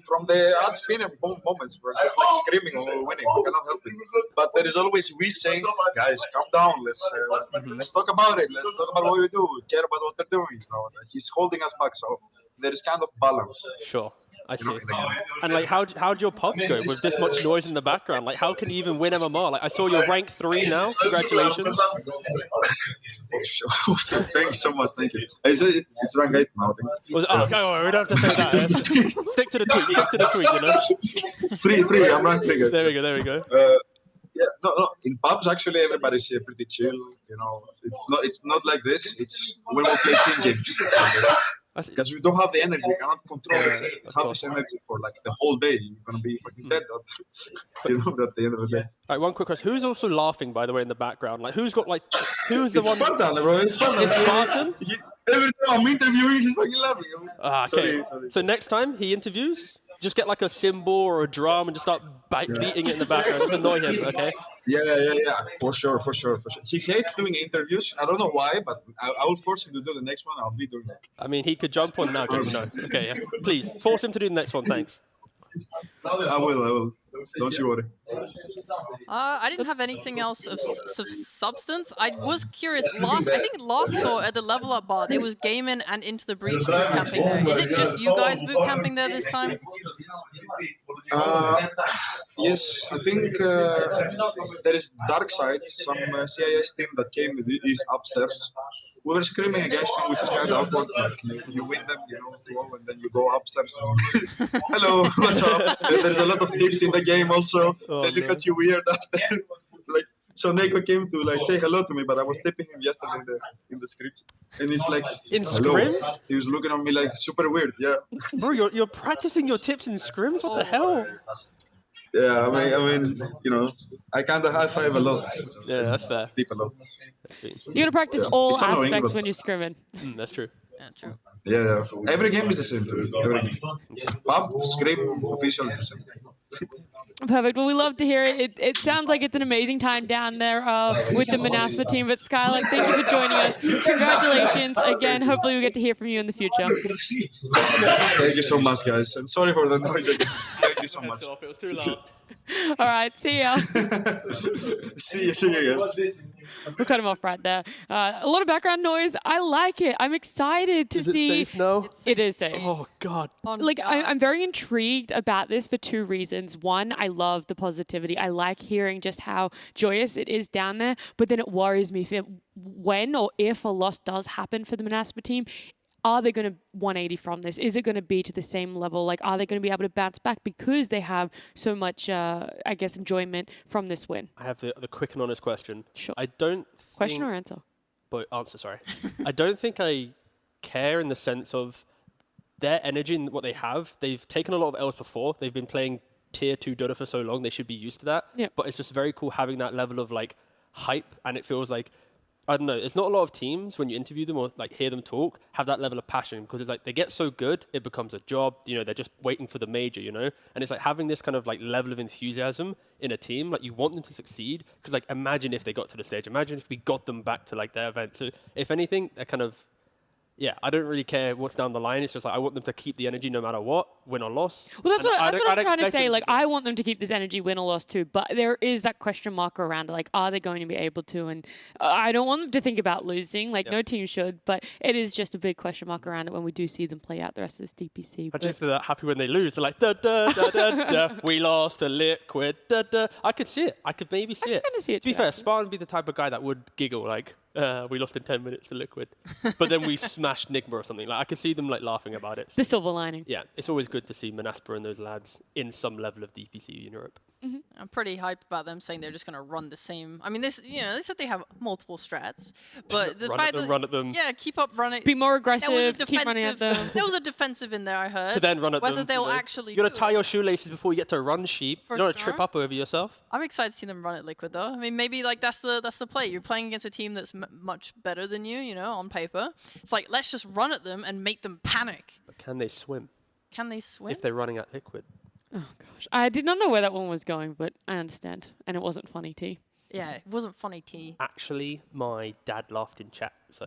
Speaker 7: from the ad finem moments, we're just like screaming when we're winning. We cannot help it. But there is always we saying, guys, calm down. Let's talk about it. Let's talk about what we do. We care about what they're doing. Like he's holding us back, so there is kind of balance.
Speaker 2: Sure. I see. And like, how'd your pubs go with this much noise in the background? Like, how can you even win MMR? Like, I saw you're rank 3 now. Congratulations.
Speaker 7: Thank you so much. Thank you. It's rank 8 now.
Speaker 2: We don't have to say that. Stick to the tweet. Stick to the tweet.
Speaker 7: 3. I'm rank 3, guys.
Speaker 2: There we go.
Speaker 7: Yeah, no. In pubs, actually, everybody's pretty chill. It's not like this. It's when we play team games. because you don't have the energy. You cannot control
Speaker 2: Yeah,
Speaker 7: this. You
Speaker 2: of
Speaker 7: have
Speaker 2: course.
Speaker 7: this energy for like the whole day. You're gonna be fucking dead at the end of the day.
Speaker 2: All right, one quick question. Who's also laughing, by the way, in the background? Like, who's the
Speaker 7: It's
Speaker 2: one?
Speaker 7: Spartan, bro. It's Spartan.
Speaker 2: It's Spartan?
Speaker 7: Every time I'm interviewing, he's fucking laughing.
Speaker 2: Ah, okay.
Speaker 7: Sorry.
Speaker 2: So next time he interviews, just get like a cymbal or a drum and just start beating it in the background. Just annoy him, okay?
Speaker 7: Yeah. For sure. He hates doing interviews. I don't know why, but I will force him to do the next one. I'll be doing it.
Speaker 2: I mean, he could jump on now. No. Okay, yeah. Please, force him to do the next one, thanks.
Speaker 7: I will. Don't you worry.
Speaker 3: I didn't have anything else of substance. I was curious. I think last saw at the level up bar, there was gaming and Into the Breach boot camping there. Is it just you guys boot camping there this time?
Speaker 7: Yes, I think there is Dark Side, some CIS team that came is upstairs. We were screaming against them, which is kind of awkward. Like you win them, 2-0, and then you go upstairs. Hello, what's up? There's a lot of tips in the game also. They look at you weird after. So Neko came to say hello to me, but I was tipping him yesterday in the scripts, and he's like,
Speaker 2: In
Speaker 7: hello.
Speaker 2: scrims?
Speaker 7: He was looking at me like super weird. Yeah.
Speaker 2: Bro, you're practicing your tips in scrims? What the hell?
Speaker 7: Yeah, I mean, I kind of high five a lot.
Speaker 2: Yeah, that's fair.
Speaker 7: Tip a lot.
Speaker 1: You gotta practice all
Speaker 7: It's annoying,
Speaker 1: aspects
Speaker 7: but-
Speaker 1: when you're scrimming.
Speaker 2: That's true.
Speaker 3: Yeah, true.
Speaker 7: Yeah. Every game is the same to me. Every game. Pub, scrim, official is the same.
Speaker 1: Perfect. Well, we love to hear it. It sounds like it's an amazing time down there with the Manaspa team. But Skylark, thank you for joining us. Congratulations again. Hopefully we get to hear from you in the future.
Speaker 7: Thank you so much, guys. And sorry for the noise again. Thank you so much.
Speaker 2: It was too loud.
Speaker 1: All right. See ya.
Speaker 7: See you guys.
Speaker 1: We'll cut him off right there. A lot of background noise. I like it. I'm excited to
Speaker 2: Is it
Speaker 1: see.
Speaker 2: safe now?
Speaker 1: It is safe.
Speaker 2: Oh, God.
Speaker 1: I'm very intrigued about this for two reasons. One, I love the positivity. I like hearing just how joyous it is down there, but then it worries me when or if a loss does happen for the Manaspa team. Are they going to 180 from this? Is it going to be to the same level? Like, are they going to be able to bounce back because they have so much, enjoyment from this win?
Speaker 2: I have the quick and honest question.
Speaker 1: Sure.
Speaker 2: I don't
Speaker 1: Question
Speaker 2: think...
Speaker 1: or answer?
Speaker 2: But answer, sorry. I don't think I care in the sense of their energy and what they have. They've taken a lot of L's before. They've been playing tier 2 Dota for so long. They should be used to that.
Speaker 1: Yeah.
Speaker 2: But it's just very cool having that level of hype, and it feels like, I don't know, it's not a lot of teams when you interview them or hear them talk have that level of passion, because it's they get so good it becomes a job. They're just waiting for the major, and it's having this kind of level of enthusiasm in a team. You want them to succeed, because imagine if they got to the stage, imagine if we got them back to their event. So if anything, they're kind of, yeah, I don't really care what's down the line. It's just I want them to keep the energy no matter what, win or loss.
Speaker 1: Well, that's what I'm trying to say.
Speaker 2: them
Speaker 1: I want them to keep this energy, win or loss too. But there is that question mark around it. Are they going to be able to? And I don't want them to think about losing. No team should. But it is just a big question mark around it when we do see them play out the rest of this DPC.
Speaker 2: Imagine if they're that happy when they lose. They're like, da, da, da, da, da. We lost to Liquid. Da, da. I could see it. I could maybe see it.
Speaker 1: kinda see it
Speaker 2: To be
Speaker 1: too,
Speaker 2: fair,
Speaker 1: actually.
Speaker 2: Spartan would be the type of guy that would giggle we lost in 10 minutes to Liquid. But then we smashed Nigma or something. I could see them laughing about it.
Speaker 1: The silver lining.
Speaker 2: Yeah, it's always good to see Manaspa and those lads in some level of DPC in Europe.
Speaker 3: I'm pretty hyped about them saying they're just going to run the same. I mean, they said they have multiple strats, but the fact that
Speaker 2: run at them.
Speaker 3: yeah, keep up running.
Speaker 1: Be more
Speaker 3: There was a
Speaker 1: aggressive. Keep running at them.
Speaker 3: There was a defensive in there, I heard.
Speaker 2: To then run at them.
Speaker 3: Whether they'll actually.
Speaker 2: You got to
Speaker 3: do
Speaker 2: tie
Speaker 3: it.
Speaker 2: your shoelaces before you get to run sheep.
Speaker 3: For
Speaker 2: You don't want to trip
Speaker 3: sure.
Speaker 2: up over yourself.
Speaker 3: I'm excited to see them run at Liquid though. I mean, maybe that's the play. You're playing against a team that's much better than you, on paper. It's let's just run at them and make them panic.
Speaker 2: But can they swim
Speaker 3: Can they swim?
Speaker 2: if they're running at Liquid?
Speaker 1: Oh gosh, I did not know where that one was going, but I understand, and it wasn't funny, T.
Speaker 3: Yeah, it wasn't funny, T.
Speaker 2: Actually, my dad laughed in chat. So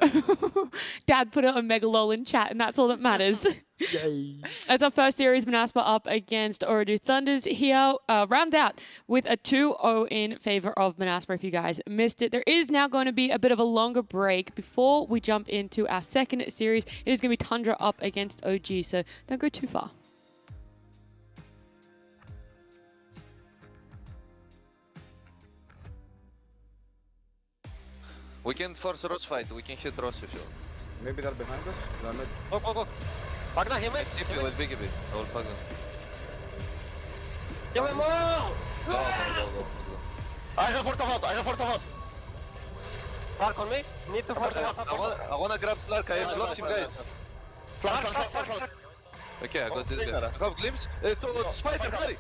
Speaker 1: Dad put it on Megalol in chat, and that's all that matters.
Speaker 2: yay.
Speaker 1: As our first series, Manaspa up against Ooredoo Thunders here, round out with a 2-0 in favor of Manaspa. If you guys missed it, there is now going to be a bit of a longer break before we jump into our second series. It is going to be Tundra up against OG, so don't go too far.
Speaker 8: We can force Ross fight, we can hit Ross if you want.
Speaker 9: Maybe they're behind us. They're mid.
Speaker 8: Go. Fuck na, him it. If you will big a bit, I will fuck them. Go.
Speaker 9: I have Fortavot.
Speaker 8: Slark on me? Need to force I wanna grab Slark, I have lost him guys.
Speaker 9: Flank.
Speaker 8: Okay, I got this
Speaker 9: Take
Speaker 8: guy.
Speaker 9: that.
Speaker 8: I have glimpse. Spider, hurry!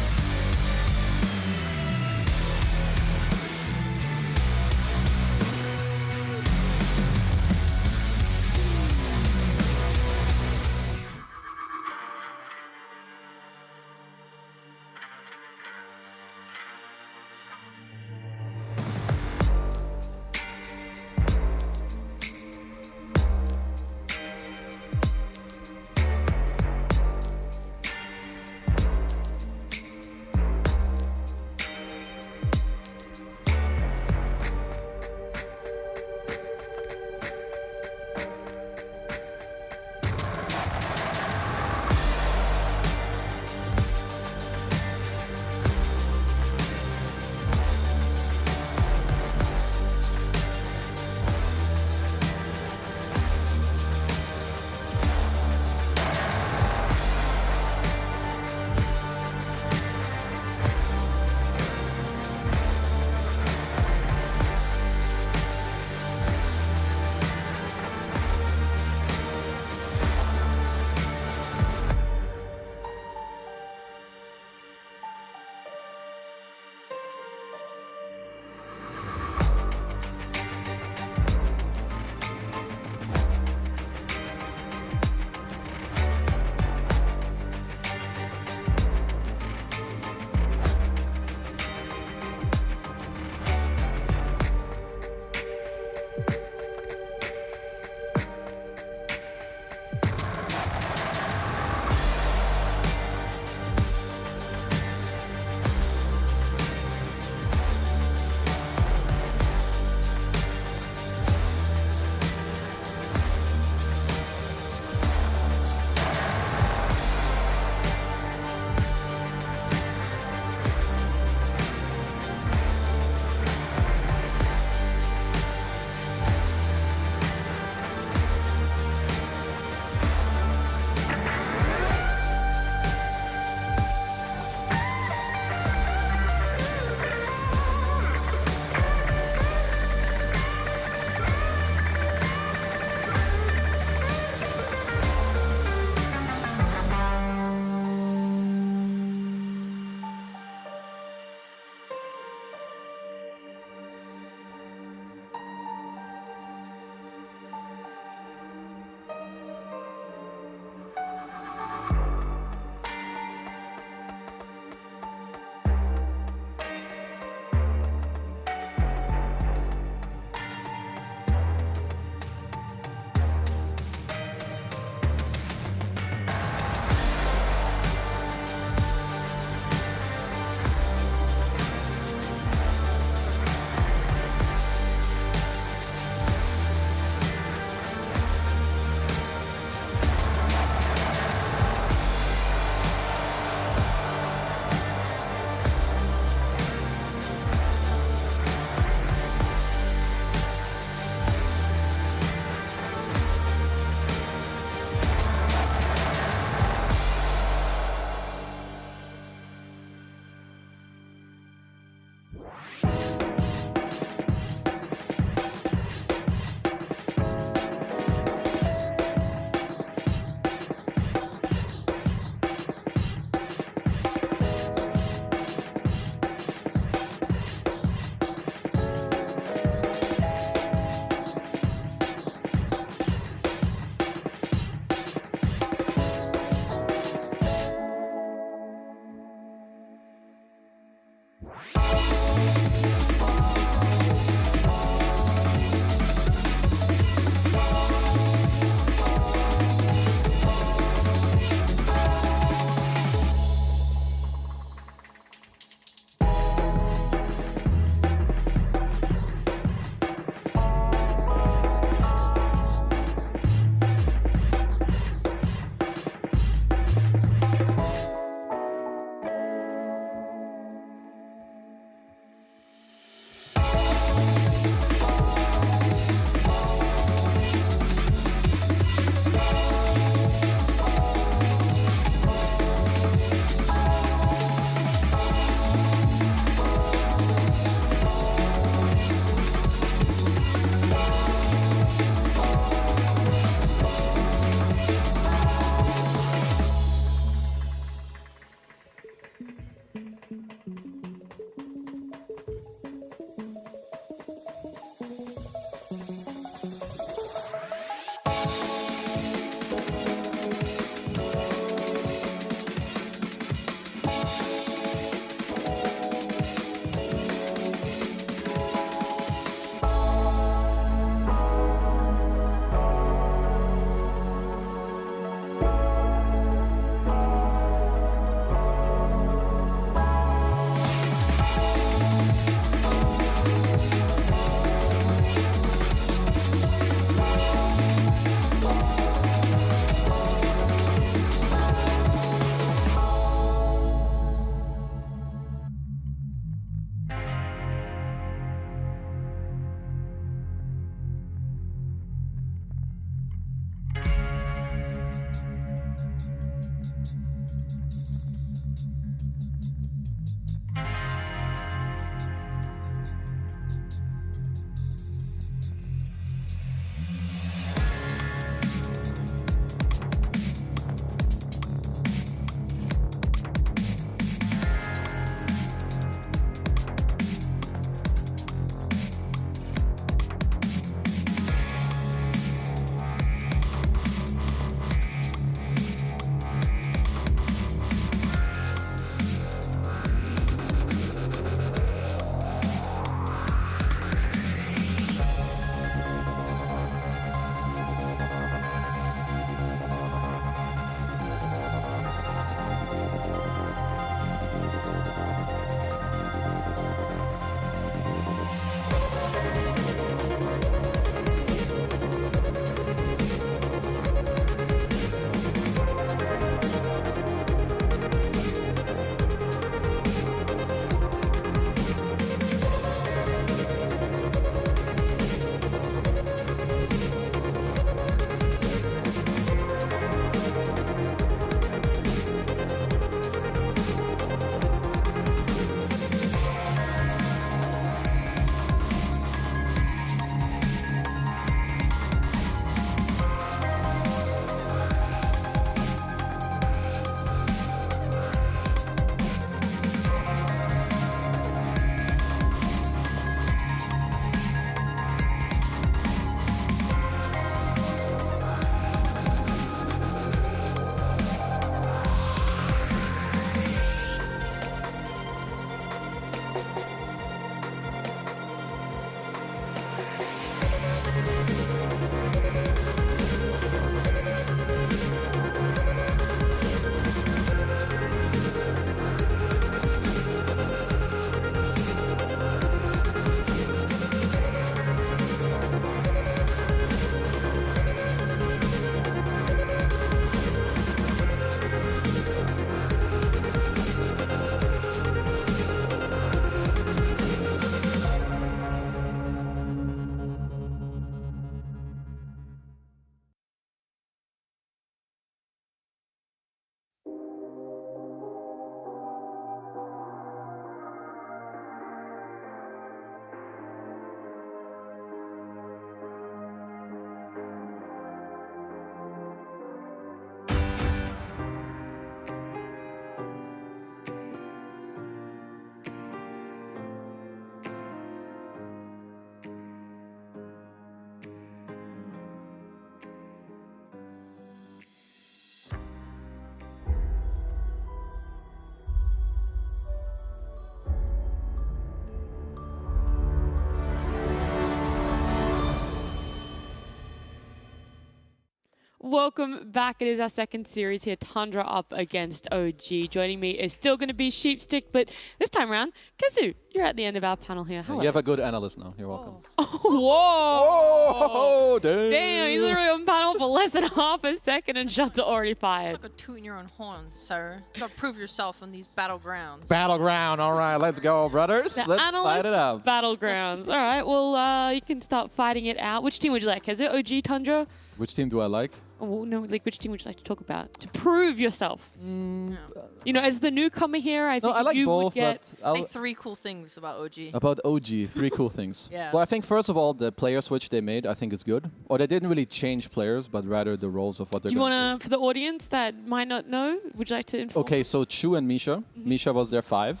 Speaker 1: Welcome back. It is our second series here, Tundra up against OG. Joining me is still going to be Sheepstick, but this time around, Kazu, you're at the end of our panel here. Hello.
Speaker 5: You have a good analyst now. You're welcome.
Speaker 1: Whoa!
Speaker 5: Oh, damn.
Speaker 1: Damn, he's literally on panel for less than half a second and shots are already fired.
Speaker 3: Like a toot in your own horn, sir. You gotta prove yourself on these battlegrounds.
Speaker 5: Battleground. All right, let's go, brothers.
Speaker 1: The
Speaker 5: Let's
Speaker 1: analyst
Speaker 5: fight it out.
Speaker 1: battlegrounds. All right, well, you can start fighting it out. Which team would you like? Is it OG Tundra?
Speaker 5: Which team do I like?
Speaker 1: Oh, no, like which team would you like to talk about to prove yourself? You know, as the newcomer here, I think
Speaker 5: I like
Speaker 1: you
Speaker 5: both,
Speaker 1: would get.
Speaker 5: but
Speaker 3: Say 3 cool things about OG.
Speaker 5: About OG, 3 cool things.
Speaker 3: Yeah.
Speaker 5: Well, I think first of all, the player switch they made, I think is good. Or they didn't really change players, but rather the roles of what they're
Speaker 1: Do you
Speaker 5: going
Speaker 1: want to, for the audience that might not know, would you like to inform?
Speaker 5: Okay, so Chu and Misha. Misha was their 5,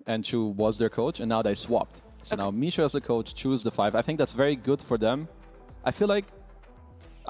Speaker 5: and Chu was their coach, and now they swapped. So now Misha is the coach, Chu is the 5. I think that's very good for them. I feel like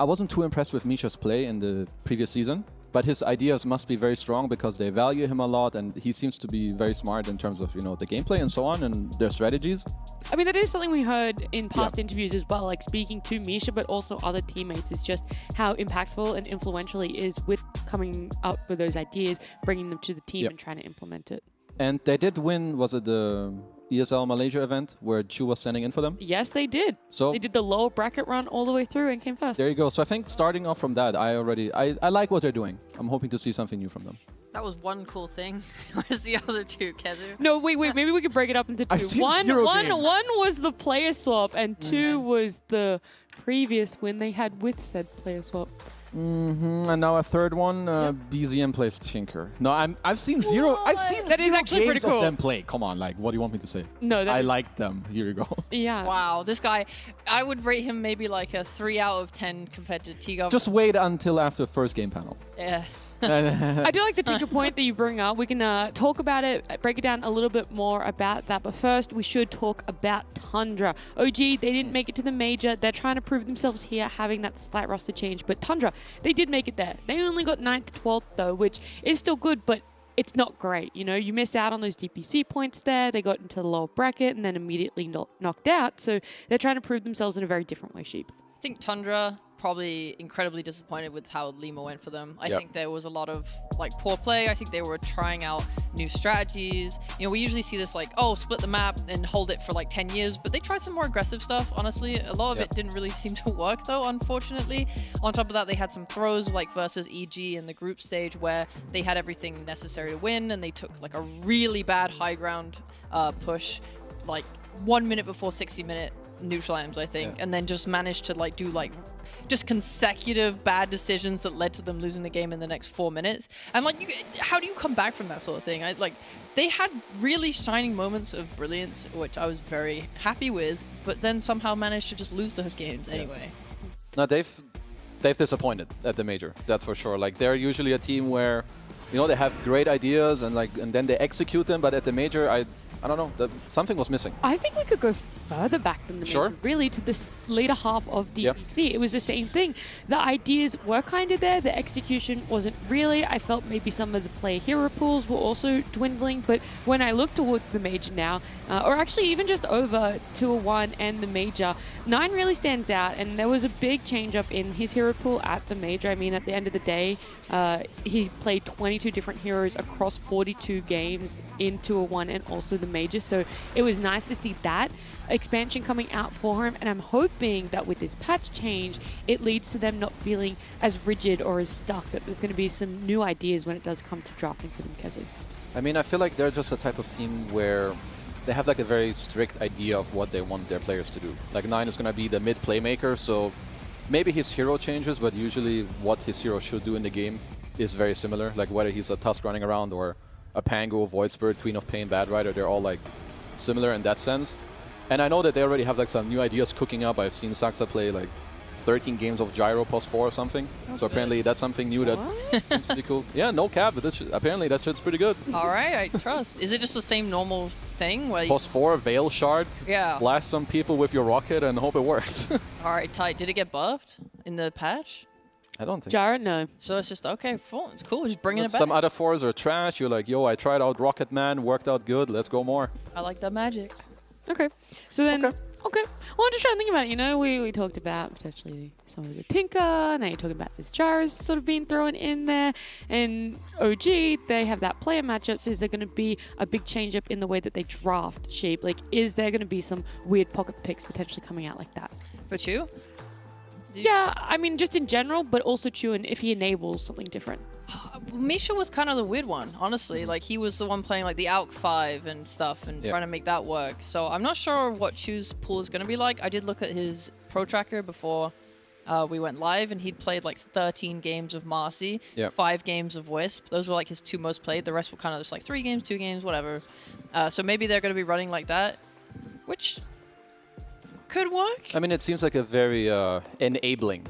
Speaker 5: I wasn't too impressed with Misha's play in the previous season, but his ideas must be very strong because they value him a lot, and he seems to be very smart in terms of, the gameplay and so on, and their strategies.
Speaker 1: I mean, that is something we heard in past interviews as well, like speaking to Misha, but also other teammates, is just how impactful and influential he is with coming up with those ideas, bringing them to the team and trying to implement it.
Speaker 5: And they did win, was it the ESL Malaysia event where Chu was standing in for them?
Speaker 1: Yes, they did.
Speaker 5: So
Speaker 1: they did the lower bracket run all the way through and came first.
Speaker 5: There you go. So I think starting off from that, I like what they're doing. I'm hoping to see something new from them.
Speaker 3: That was one cool thing. Where's the other two, Kezu?
Speaker 1: No, wait. Maybe we could break it up into two. One was the player swap, and two was the previous win they had with said player swap.
Speaker 5: And now a third one, BZM plays Tinker. No, I've seen zero.
Speaker 1: What?
Speaker 5: I've seen
Speaker 1: That is
Speaker 5: zero
Speaker 1: actually
Speaker 5: games
Speaker 1: pretty cool.
Speaker 5: of them play. Come on, like, what do you want me to say?
Speaker 1: No,
Speaker 5: I like them. Here you go.
Speaker 1: Yeah.
Speaker 3: Wow, this guy, I would rate him maybe like a 3 out of 10 compared to T-Gov.
Speaker 5: Just wait until after first game panel.
Speaker 3: Yeah.
Speaker 1: I do like the Tinker point that you bring up. We can talk about it, break it down a little bit more about that. But first, we should talk about Tundra. OG, they didn't make it to the major. They're trying to prove themselves here, having that slight roster change. But Tundra, they did make it there. They only got 9th to 12th, though, which is still good, but it's not great. You missed out on those DPC points there. They got into the lower bracket and then immediately knocked out. So they're trying to prove themselves in a very different way, Sheep.
Speaker 3: I think Tundra probably incredibly disappointed with how Lima went for them. I think there was a lot of poor play. I think they were trying out new strategies. We usually see this split the map and hold it for 10 years, but they tried some more aggressive stuff, honestly. A lot of it didn't really seem to work though, unfortunately. On top of that, they had some throws versus EG in the group stage where they had everything necessary to win, and they took a really bad high ground push 1 minute before 60-minute neutral items, I think, and then just managed to do just consecutive bad decisions that led to them losing the game in the next 4 minutes. And how do you come back from that sort of thing? They had really shining moments of brilliance, which I was very happy with, but then somehow managed to just lose those games anyway.
Speaker 5: No, they've disappointed at the major, that's for sure. They're usually a team where, they have great ideas and then they execute them, but at the major, I don't know, something was missing.
Speaker 1: I think we could go further back than the major, really, to the later half of DPC. It was the same thing. The ideas were kind of there. The execution wasn't really. I felt maybe some of the player hero pools were also dwindling. But when I look towards the major now, or actually even just over 201 and the major, 9 really stands out. And there was a big change up in his hero pool at the major. I mean, at the end of the day, he played 22 different heroes across 42 games in 201 and also the major. So it was nice to see that expansion coming out for him, and I'm hoping that with this patch change, it leads to them not feeling as rigid or as stuck, that there's going to be some new ideas when it does come to drafting for them, Kezu.
Speaker 5: I mean, I feel like they're just a type of team where they have a very strict idea of what they want their players to do. 9 is going to be the mid playmaker, so maybe his hero changes, but usually what his hero should do in the game is very similar. Whether he's a Tusk running around or a Pango, Void Spirit, Queen of Pain, Bad Rider, they're all similar in that sense. And I know that they already have some new ideas cooking up. I've seen Saxa play 13 games of Gyro +4 or something. So apparently that's something new that seems to be cool. Yeah, no cap, but apparently that shit's pretty good.
Speaker 3: All right, I trust. Is it just the same normal thing where you
Speaker 5: +4, Veil Shard, blast some people with your rocket and hope it works.
Speaker 3: All right, tight. Did it get buffed in the patch?
Speaker 5: I don't think
Speaker 1: Jared, no.
Speaker 3: So it's just, okay, full. It's cool. Just bringing it back.
Speaker 5: Some other 4s are trash. You're yo, I tried out Rocket Man, worked out good. Let's go more.
Speaker 3: I like that magic.
Speaker 1: Okay. So then, okay. Well, I'm just trying to think about it. We talked about potentially some of the Tinker. Now you're talking about this Jars sort of being thrown in there. And OG, they have that player matchup. So is there going to be a big change up in the way that they draft Sheep? Is there going to be some weird pocket picks potentially coming out like that?
Speaker 3: For Chu?
Speaker 1: Yeah, I mean, just in general, but also Chu, and if he enables something different.
Speaker 3: Misha was kind of the weird one, honestly. He was the one playing the ALK 5 and stuff and trying to make that work. So I'm not sure what Chu's pool is going to be like. I did look at his pro tracker before we went live, and he'd played 13 games of Marcy, 5 games of Wisp. Those were his 2 most played. The rest were kind of just 3 games, 2 games, whatever. So maybe they're going to be running like that, which could work.
Speaker 5: I mean, it seems like a very enabling.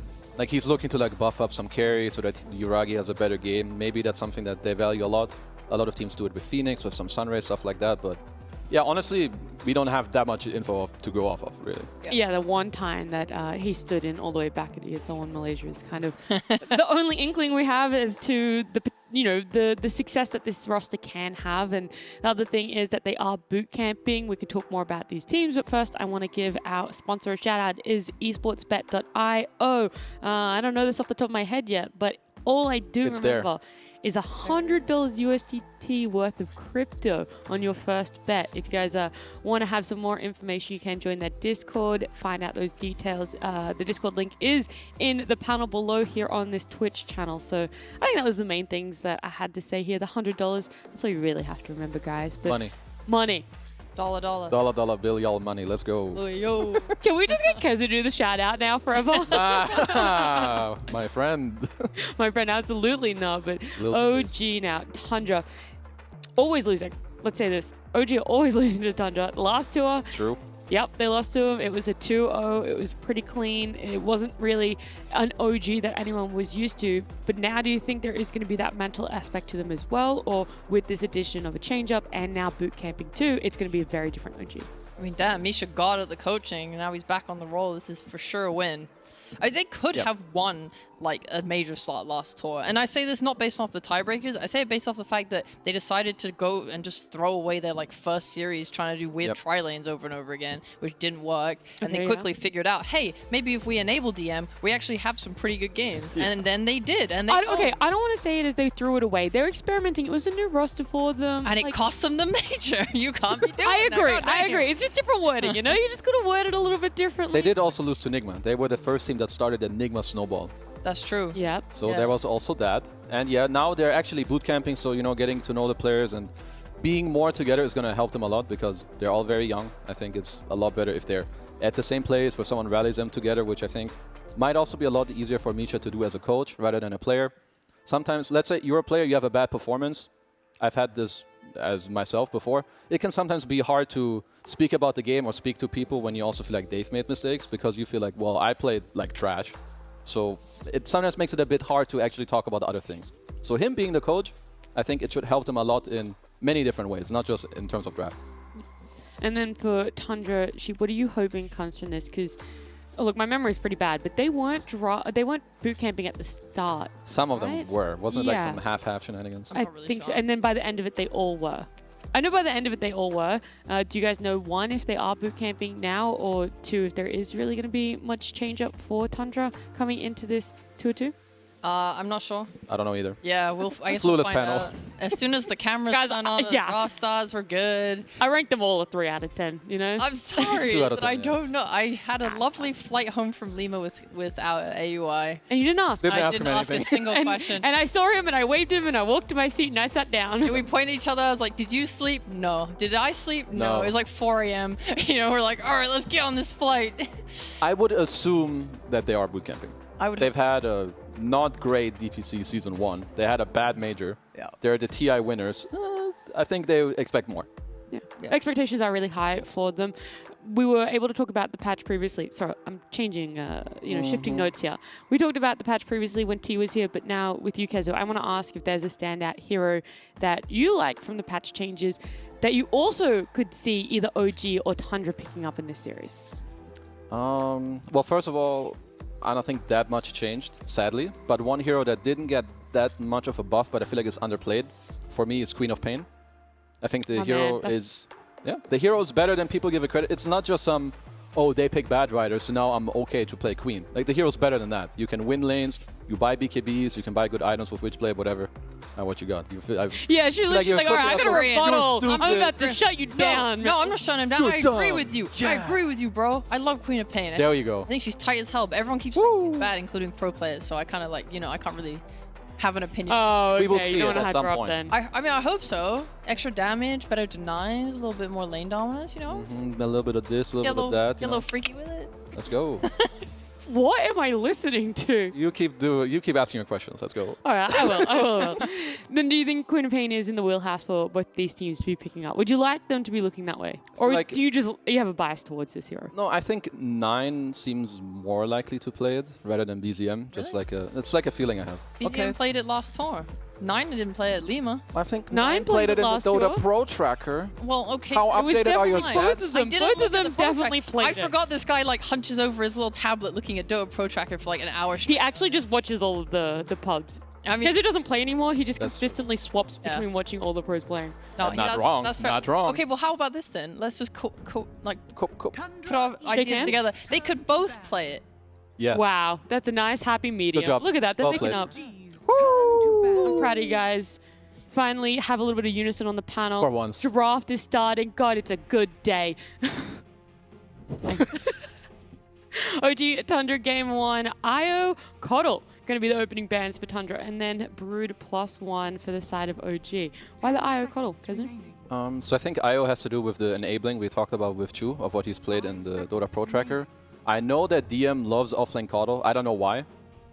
Speaker 5: He's looking to buff up some carry so that Yuragi has a better game. Maybe that's something that they value a lot. A lot of teams do it with Phoenix, with some Sunray, stuff like that. But Yeah, honestly, we don't have that much info to go off of, really.
Speaker 1: Yeah, the one time that he stood in all the way back at ESL in Malaysia is kind of the only inkling we have as to the success that this roster can have. And the other thing is that they are boot camping. We can talk more about these teams, but first I want to give our sponsor a shout out. Is esportsbet.io. I don't know this off the top of my head yet, but all I do remember is $100 USDT worth of crypto on your first bet. If you guys want to have some more information, you can join that Discord, find out those details. The Discord link is in the panel below here on this Twitch channel. So I think that was the main things that I had to say here. The $100, that's all you really have to remember, guys. But money.
Speaker 3: Dollar.
Speaker 5: Dollar bill, y'all money. Let's go.
Speaker 3: Oh, yo.
Speaker 1: Can we just get Keza to do the shout out now forever?
Speaker 5: My friend.
Speaker 1: My friend, absolutely not. But OG now, Tundra, always losing. Let's say this. OG are always losing to Tundra. Last tour.
Speaker 5: True.
Speaker 1: Yep, they lost to him. It was a 2-0. It was pretty clean. It wasn't really an OG that anyone was used to. But now do you think there is going to be that mental aspect to them as well? Or with this addition of a change-up and now boot camping too, it's going to be a very different OG?
Speaker 3: I mean, damn, Misha got at the coaching. Now he's back on the roll. This is for sure a win. They could have won like a major slot last tour. And I say this not based off the tiebreakers. I say it based off the fact that they decided to go and just throw away their like first series trying to do weird tri-lanes over and over again, which didn't work. And they quickly figured out, hey, maybe if we enable DM, we actually have some pretty good games. And then they did. And they
Speaker 1: I don't want to say it as they threw it away. They're experimenting. It was a new roster for them.
Speaker 3: And it cost them the major. You can't be doing
Speaker 1: I agree. It's just different wording, you know? You just got to word it a little bit differently.
Speaker 5: They did also lose to Nigma. They were the first team that started the Nigma snowball.
Speaker 3: That's true.
Speaker 1: Yep.
Speaker 5: So there was also that. And yeah, now they're actually boot camping, so, you know, getting to know the players and being more together is going to help them a lot because they're all very young. I think it's a lot better if they're at the same place where someone rallies them together, which I think might also be a lot easier for Misha to do as a coach rather than a player. Sometimes, let's say you're a player, you have a bad performance. I've had this as myself before. It can sometimes be hard to speak about the game or speak to people when you also feel like they've made mistakes because you feel like, well, I played like trash. So it sometimes makes it a bit hard to actually talk about other things. So him being the coach, I think it should help them a lot in many different ways, not just in terms of draft.
Speaker 1: And then for Tundra, what are you hoping comes from this? Because, look, my memory is pretty bad, but they weren't boot camping at the start.
Speaker 5: Some of them were. Wasn't it like some half shenanigans?
Speaker 1: I think so. And then by the end of it, they all were. I know by the end of it, they all were. Do you guys know, one, if they are boot camping now, or two, if there is really going to be much change up for Tundra coming into this Tour 2?
Speaker 3: I'm not sure.
Speaker 5: I don't know either.
Speaker 3: Yeah, I guess we'll find
Speaker 5: panel.
Speaker 3: out. As soon as the cameras turn on, the raw stars were good.
Speaker 1: I ranked them all a 3 out of 10, you know?
Speaker 3: I'm sorry,
Speaker 5: 2 out of
Speaker 3: but
Speaker 5: 10,
Speaker 3: I don't know. I had a lovely flight home from Lima with our AUI.
Speaker 1: And you didn't ask.
Speaker 3: I didn't ask a single question.
Speaker 1: And I saw him and I waved him and I walked to my seat and I sat down.
Speaker 3: And we pointed at each other. I was like, did you sleep? No. Did I sleep? No. It was like 4 a.m. You know, we're like, all right, let's get on this flight.
Speaker 5: I would assume that they are boot camping. They've had a not great DPC season 1. They had a bad major.
Speaker 3: Yeah.
Speaker 5: They're the TI winners. I think they expect more.
Speaker 1: Yeah. Expectations are really high for them. We were able to talk about the patch previously. Sorry, I'm changing, shifting notes here. We talked about the patch previously when T was here, but now with you, Kezo, I want to ask if there's a standout hero that you like from the patch changes that you also could see either OG or Tundra picking up in this series.
Speaker 5: Well, first of all, I don't think that much changed, sadly. But one hero that didn't get that much of a buff, but I feel like it's underplayed, for me, is Queen of Pain. I think the hero is... Yeah, the hero is better than people give it credit. It's not just some, oh, they pick bad riders, so now I'm okay to play Queen. Like, the hero's better than that. You can win lanes, you buy BKBs, you can buy good items with Witchblade, whatever. What you got?
Speaker 1: Yeah, she's like, all right, I'm going to rebuttal. I'm about to shut you down.
Speaker 3: No, I'm not shutting him down. I agree with you. Yeah. I agree with you, bro. I love Queen of Pain.
Speaker 5: There you go.
Speaker 3: I think she's tight as hell, but everyone keeps saying she's bad, including pro players. So I kind of like, I can't really have an opinion.
Speaker 1: Oh, okay.
Speaker 5: We will see
Speaker 1: you
Speaker 5: it at some point.
Speaker 1: Then.
Speaker 3: I mean, I hope so. Extra damage, better denies, a little bit more lane dominance, you know?
Speaker 5: A little bit of this, a little bit of that.
Speaker 3: Get a little freaky with it.
Speaker 5: Let's go.
Speaker 1: What am I listening to?
Speaker 5: You keep asking your questions. Let's go.
Speaker 1: All right, I will. Then do you think Queen of Pain is in the wheelhouse for both these teams to be picking up? Would you like them to be looking that way? Or do you have a bias towards this hero?
Speaker 5: No, I think 9 seems more likely to play it rather than BZM. Just like it's like a feeling I have.
Speaker 3: BZM played it last tour. Nine didn't play at Lima.
Speaker 5: I think
Speaker 1: Nine
Speaker 5: Nine played
Speaker 1: played
Speaker 5: it in the
Speaker 1: last
Speaker 5: Dota
Speaker 1: tour.
Speaker 5: Pro Tracker.
Speaker 3: Well, okay.
Speaker 5: How
Speaker 1: It was
Speaker 5: updated are your
Speaker 1: definitely both of
Speaker 5: stats?
Speaker 1: them.
Speaker 3: didn't
Speaker 1: Both
Speaker 3: look
Speaker 1: of
Speaker 3: at the
Speaker 1: them
Speaker 3: Pro
Speaker 1: definitely
Speaker 3: Tracker.
Speaker 1: played
Speaker 3: I
Speaker 1: it.
Speaker 3: forgot this guy like hunches over his little tablet looking at Dota Pro Tracker for like an hour straight.
Speaker 1: He actually just watches all of the pubs.
Speaker 3: I mean,
Speaker 1: Because he doesn't play anmore, he just
Speaker 5: That's
Speaker 1: consistently swaps
Speaker 3: Yeah.
Speaker 1: between watching all the pros playing.
Speaker 3: no,
Speaker 5: Not
Speaker 3: that's,
Speaker 5: wrong,
Speaker 3: That's fair.
Speaker 5: not wrong.
Speaker 3: Okay, well, how about this then? Let's just like put our
Speaker 1: Shake
Speaker 3: ideas
Speaker 1: hands?
Speaker 3: together. They could both play it.
Speaker 5: Yes.
Speaker 1: Wow, that's a nice happy medium.
Speaker 5: job.
Speaker 1: Look at that, they're
Speaker 5: Well
Speaker 1: making
Speaker 5: played.
Speaker 1: up. I'm proud of you guys. Finally have a little bit of unison on the panel.
Speaker 5: For once.
Speaker 1: Draft is starting. God, it's a good day. OG Tundra Game 1. Io Coddle going to be the opening bands for Tundra. And then Brood +1 for the side of OG. Why the Io Coddle, cousin?
Speaker 5: So I think IO has to do with the enabling we talked about with Chu of what he's played in the Dota Pro Tracker. I know that DM loves offlane Coddle. I don't know why,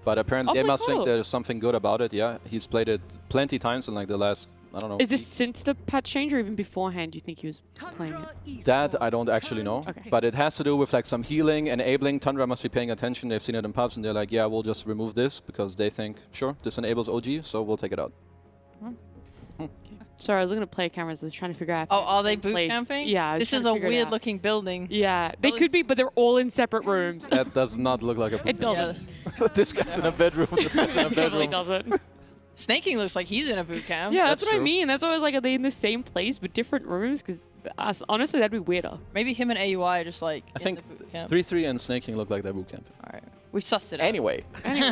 Speaker 5: but apparently they
Speaker 1: Offlane
Speaker 5: must think
Speaker 1: Coddle?
Speaker 5: there's something good about it. Yeah, he's played it plenty times in like the last, I don't know.
Speaker 1: Is this since the patch change or even beforehand do you think he was playing it?
Speaker 5: That I don't actually know,
Speaker 1: Okay.
Speaker 5: but it has to do with like some healing, enabling. Tundra must be paying attention. They've seen it in pubs and they're like, yeah, we'll just remove this because they think, sure, this enables OG, so we'll take it out.
Speaker 1: Sorry, I was looking at play cameras. I was trying to figure out.
Speaker 3: Oh, are they boot
Speaker 1: played-
Speaker 3: camping?
Speaker 1: Yeah. I was
Speaker 3: This
Speaker 1: trying
Speaker 3: is
Speaker 1: to
Speaker 3: a
Speaker 1: figure it out.
Speaker 3: weird-looking building.
Speaker 1: Yeah, they
Speaker 3: Really?
Speaker 1: could be, but they're all in separate rooms.
Speaker 5: That does not look like a
Speaker 1: It doesn't.
Speaker 5: This guy's in a bedroom, this guy's in a
Speaker 1: It definitely
Speaker 5: bedroom.
Speaker 1: doesn't.
Speaker 3: Snaking looks like he's in a boot camp.
Speaker 1: Yeah, that's
Speaker 5: That's
Speaker 1: what I
Speaker 5: true.
Speaker 1: mean. That's why I was like, are they in the same place but different rooms? Because honestly, that'd be weirder.
Speaker 3: Maybe him and AUI are just like
Speaker 5: I
Speaker 3: in
Speaker 5: think
Speaker 3: the boot camp.
Speaker 5: 3-3 and snaking look like they're boot camp.
Speaker 3: All right, we've sussed it out.
Speaker 5: Anyway,
Speaker 1: Anyway,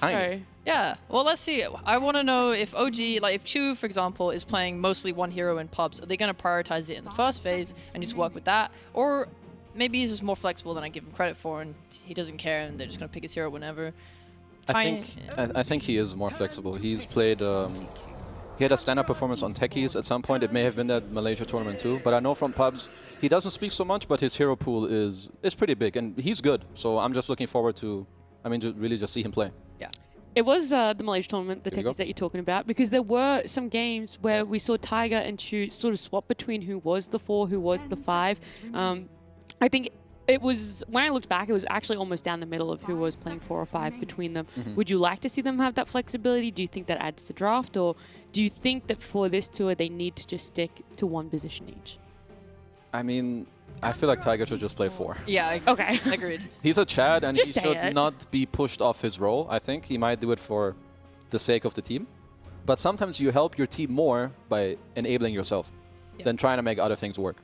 Speaker 5: tiny.
Speaker 1: sorry.
Speaker 3: Yeah, well, let's see. I want to know if OG, like if Chu, for example, is playing mostly one hero in pubs, are they going to prioritize it in the first phase and just work with that? Or maybe he's just more flexible than I give him credit for and he doesn't care and they're just going to pick his hero whenever.
Speaker 5: I think he is more flexible. He's played. He had a stand-up performance on Techies at some point. It may have been that Malaysia tournament too. But I know from pubs, he doesn't speak so much, but his hero pool is pretty big and he's good. So I'm just looking forward to, to really just see him play.
Speaker 1: It was the Malaysia tournament, the
Speaker 5: There you go.
Speaker 1: techies that you're talking about, because there were some games where we saw Tiger and Chu sort of swap between who was the 4, who was the 5. I think it was, when I looked back, it was actually almost down the middle of who was playing 4 or 5 between them. Would you like to see them have that flexibility? Do you think that adds to draft? Or do you think that for this tour, they need to just stick to one position each?
Speaker 5: I feel like Tiger should just play 4.
Speaker 3: Yeah,
Speaker 1: Okay.
Speaker 3: agreed.
Speaker 5: He's a Chad and
Speaker 1: Just
Speaker 5: he
Speaker 1: say
Speaker 5: should
Speaker 1: it.
Speaker 5: not be pushed off his role. I think he might do it for the sake of the team. But sometimes you help your team more by enabling yourself than trying to make other things work.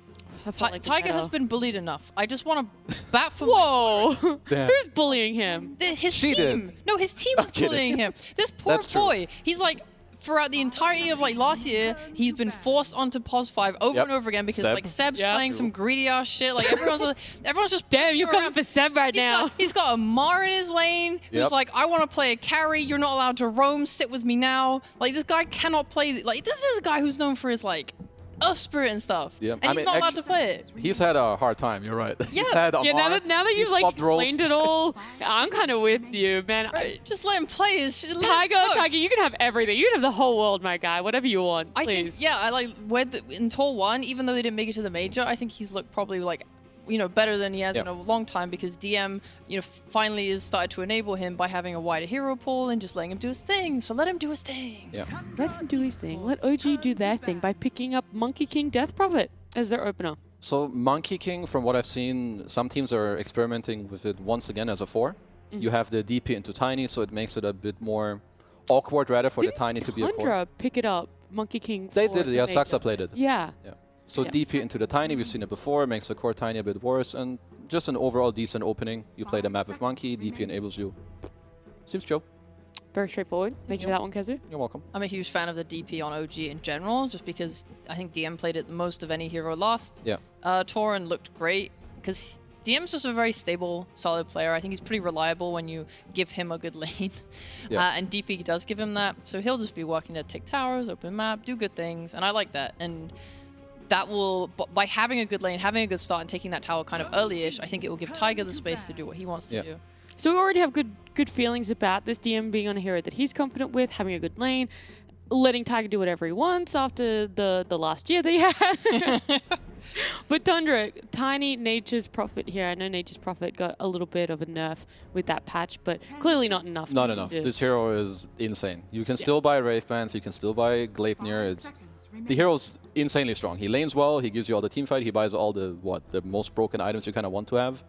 Speaker 1: I felt like the
Speaker 3: Tiger has
Speaker 1: better.
Speaker 3: been bullied enough. I just want to bat for
Speaker 1: Whoa!
Speaker 5: Damn.
Speaker 1: Who's bullying him?
Speaker 3: his
Speaker 5: She
Speaker 3: team.
Speaker 5: did.
Speaker 3: No, his team
Speaker 5: I'm
Speaker 3: is
Speaker 5: kidding.
Speaker 3: bullying him. This poor
Speaker 5: That's true.
Speaker 3: boy. He's like, throughout the entirety of like last year, he's been forced onto POS 5 over
Speaker 5: Yep.
Speaker 3: and over again because
Speaker 5: Seb.
Speaker 3: like Seb's
Speaker 1: Yeah.
Speaker 3: playing some greedy ass shit. Like everyone's just
Speaker 1: Damn, you're
Speaker 3: pushing
Speaker 1: coming
Speaker 3: around.
Speaker 1: for Seb right now.
Speaker 3: He's got a Mar in his lane who's
Speaker 5: Yep.
Speaker 3: like, I want to play a carry. You're not allowed to roam. Sit with me now. Like this guy cannot play. Like this is a guy who's known for his like Earth Spirit and stuff.
Speaker 5: Yeah,
Speaker 3: And
Speaker 5: I
Speaker 3: he's
Speaker 5: mean,
Speaker 3: not allowed
Speaker 5: actu-
Speaker 3: to play it.
Speaker 5: He's had a hard time, you're right.
Speaker 3: Yeah.
Speaker 5: He's had
Speaker 1: Yeah,
Speaker 5: Amar,
Speaker 1: now that
Speaker 5: he
Speaker 1: you've like
Speaker 5: swapped roles.
Speaker 1: explained it all, I'm kind of with you, man.
Speaker 3: Right? Just let him play his shit. Let him
Speaker 1: Tiger,
Speaker 3: cook.
Speaker 1: Tiger, you can have everything. You can have the whole world, my guy. Whatever you want,
Speaker 3: I
Speaker 1: please.
Speaker 3: think, yeah, I like in Tour 1, even though they didn't make it to the major, I think he's looked probably like, better than he has in
Speaker 5: Yeah.
Speaker 3: a long time because DM, finally has started to enable him by having a wider hero pool and just letting him do his thing. So let him do his thing.
Speaker 5: Yeah.
Speaker 1: Let him do his thing. Let OG do their thing by picking up Monkey King Death Prophet as their opener.
Speaker 5: So Monkey King, from what I've seen, some teams are experimenting with it once again as a 4. You have the DP into Tiny, so it makes it a bit more awkward rather for the Tiny to be a 4.
Speaker 1: Tundra pick it up, Monkey King.
Speaker 5: They
Speaker 1: for
Speaker 5: did it,
Speaker 1: the
Speaker 5: yeah,
Speaker 1: major.
Speaker 5: Saxa played it.
Speaker 1: Yeah.
Speaker 5: So
Speaker 1: Yeah.
Speaker 5: DP into the Tiny, we've seen it before, makes the core Tiny a bit worse, and just an overall decent opening. You play the map with Monkey, DP enables you. Seems chill.
Speaker 1: Very straightforward. Thank you for that one, Kazu.
Speaker 5: You're welcome.
Speaker 3: I'm a huge fan of the DP on OG in general, just because I think DM played it the most of any hero last
Speaker 5: Yeah.
Speaker 3: tour and looked great. Because DM's just a very stable, solid player. I think he's pretty reliable when you give him a good lane.
Speaker 5: Yeah.
Speaker 3: And DP does give him that. So he'll just be working to take towers, open map, do good things. And I like that. And that will, by having a good lane, having a good start, and taking that tower kind of early-ish, I think it will give Tiger the space to do what he wants
Speaker 5: Yeah.
Speaker 3: to do.
Speaker 1: So we already have good feelings about this DM being on a hero that he's confident with, having a good lane, letting Tiger do whatever he wants after the last year that he had. But Tundra, tiny Nature's Prophet here. I know Nature's Prophet got a little bit of a nerf with that patch, but clearly not enough.
Speaker 5: Not enough. This hero is insane. You can still buy Wraith Bands, you can still buy Gleipnir. The hero's insanely strong. He lanes well, he gives you all the team fight, he buys all the most broken items you kind of want to have.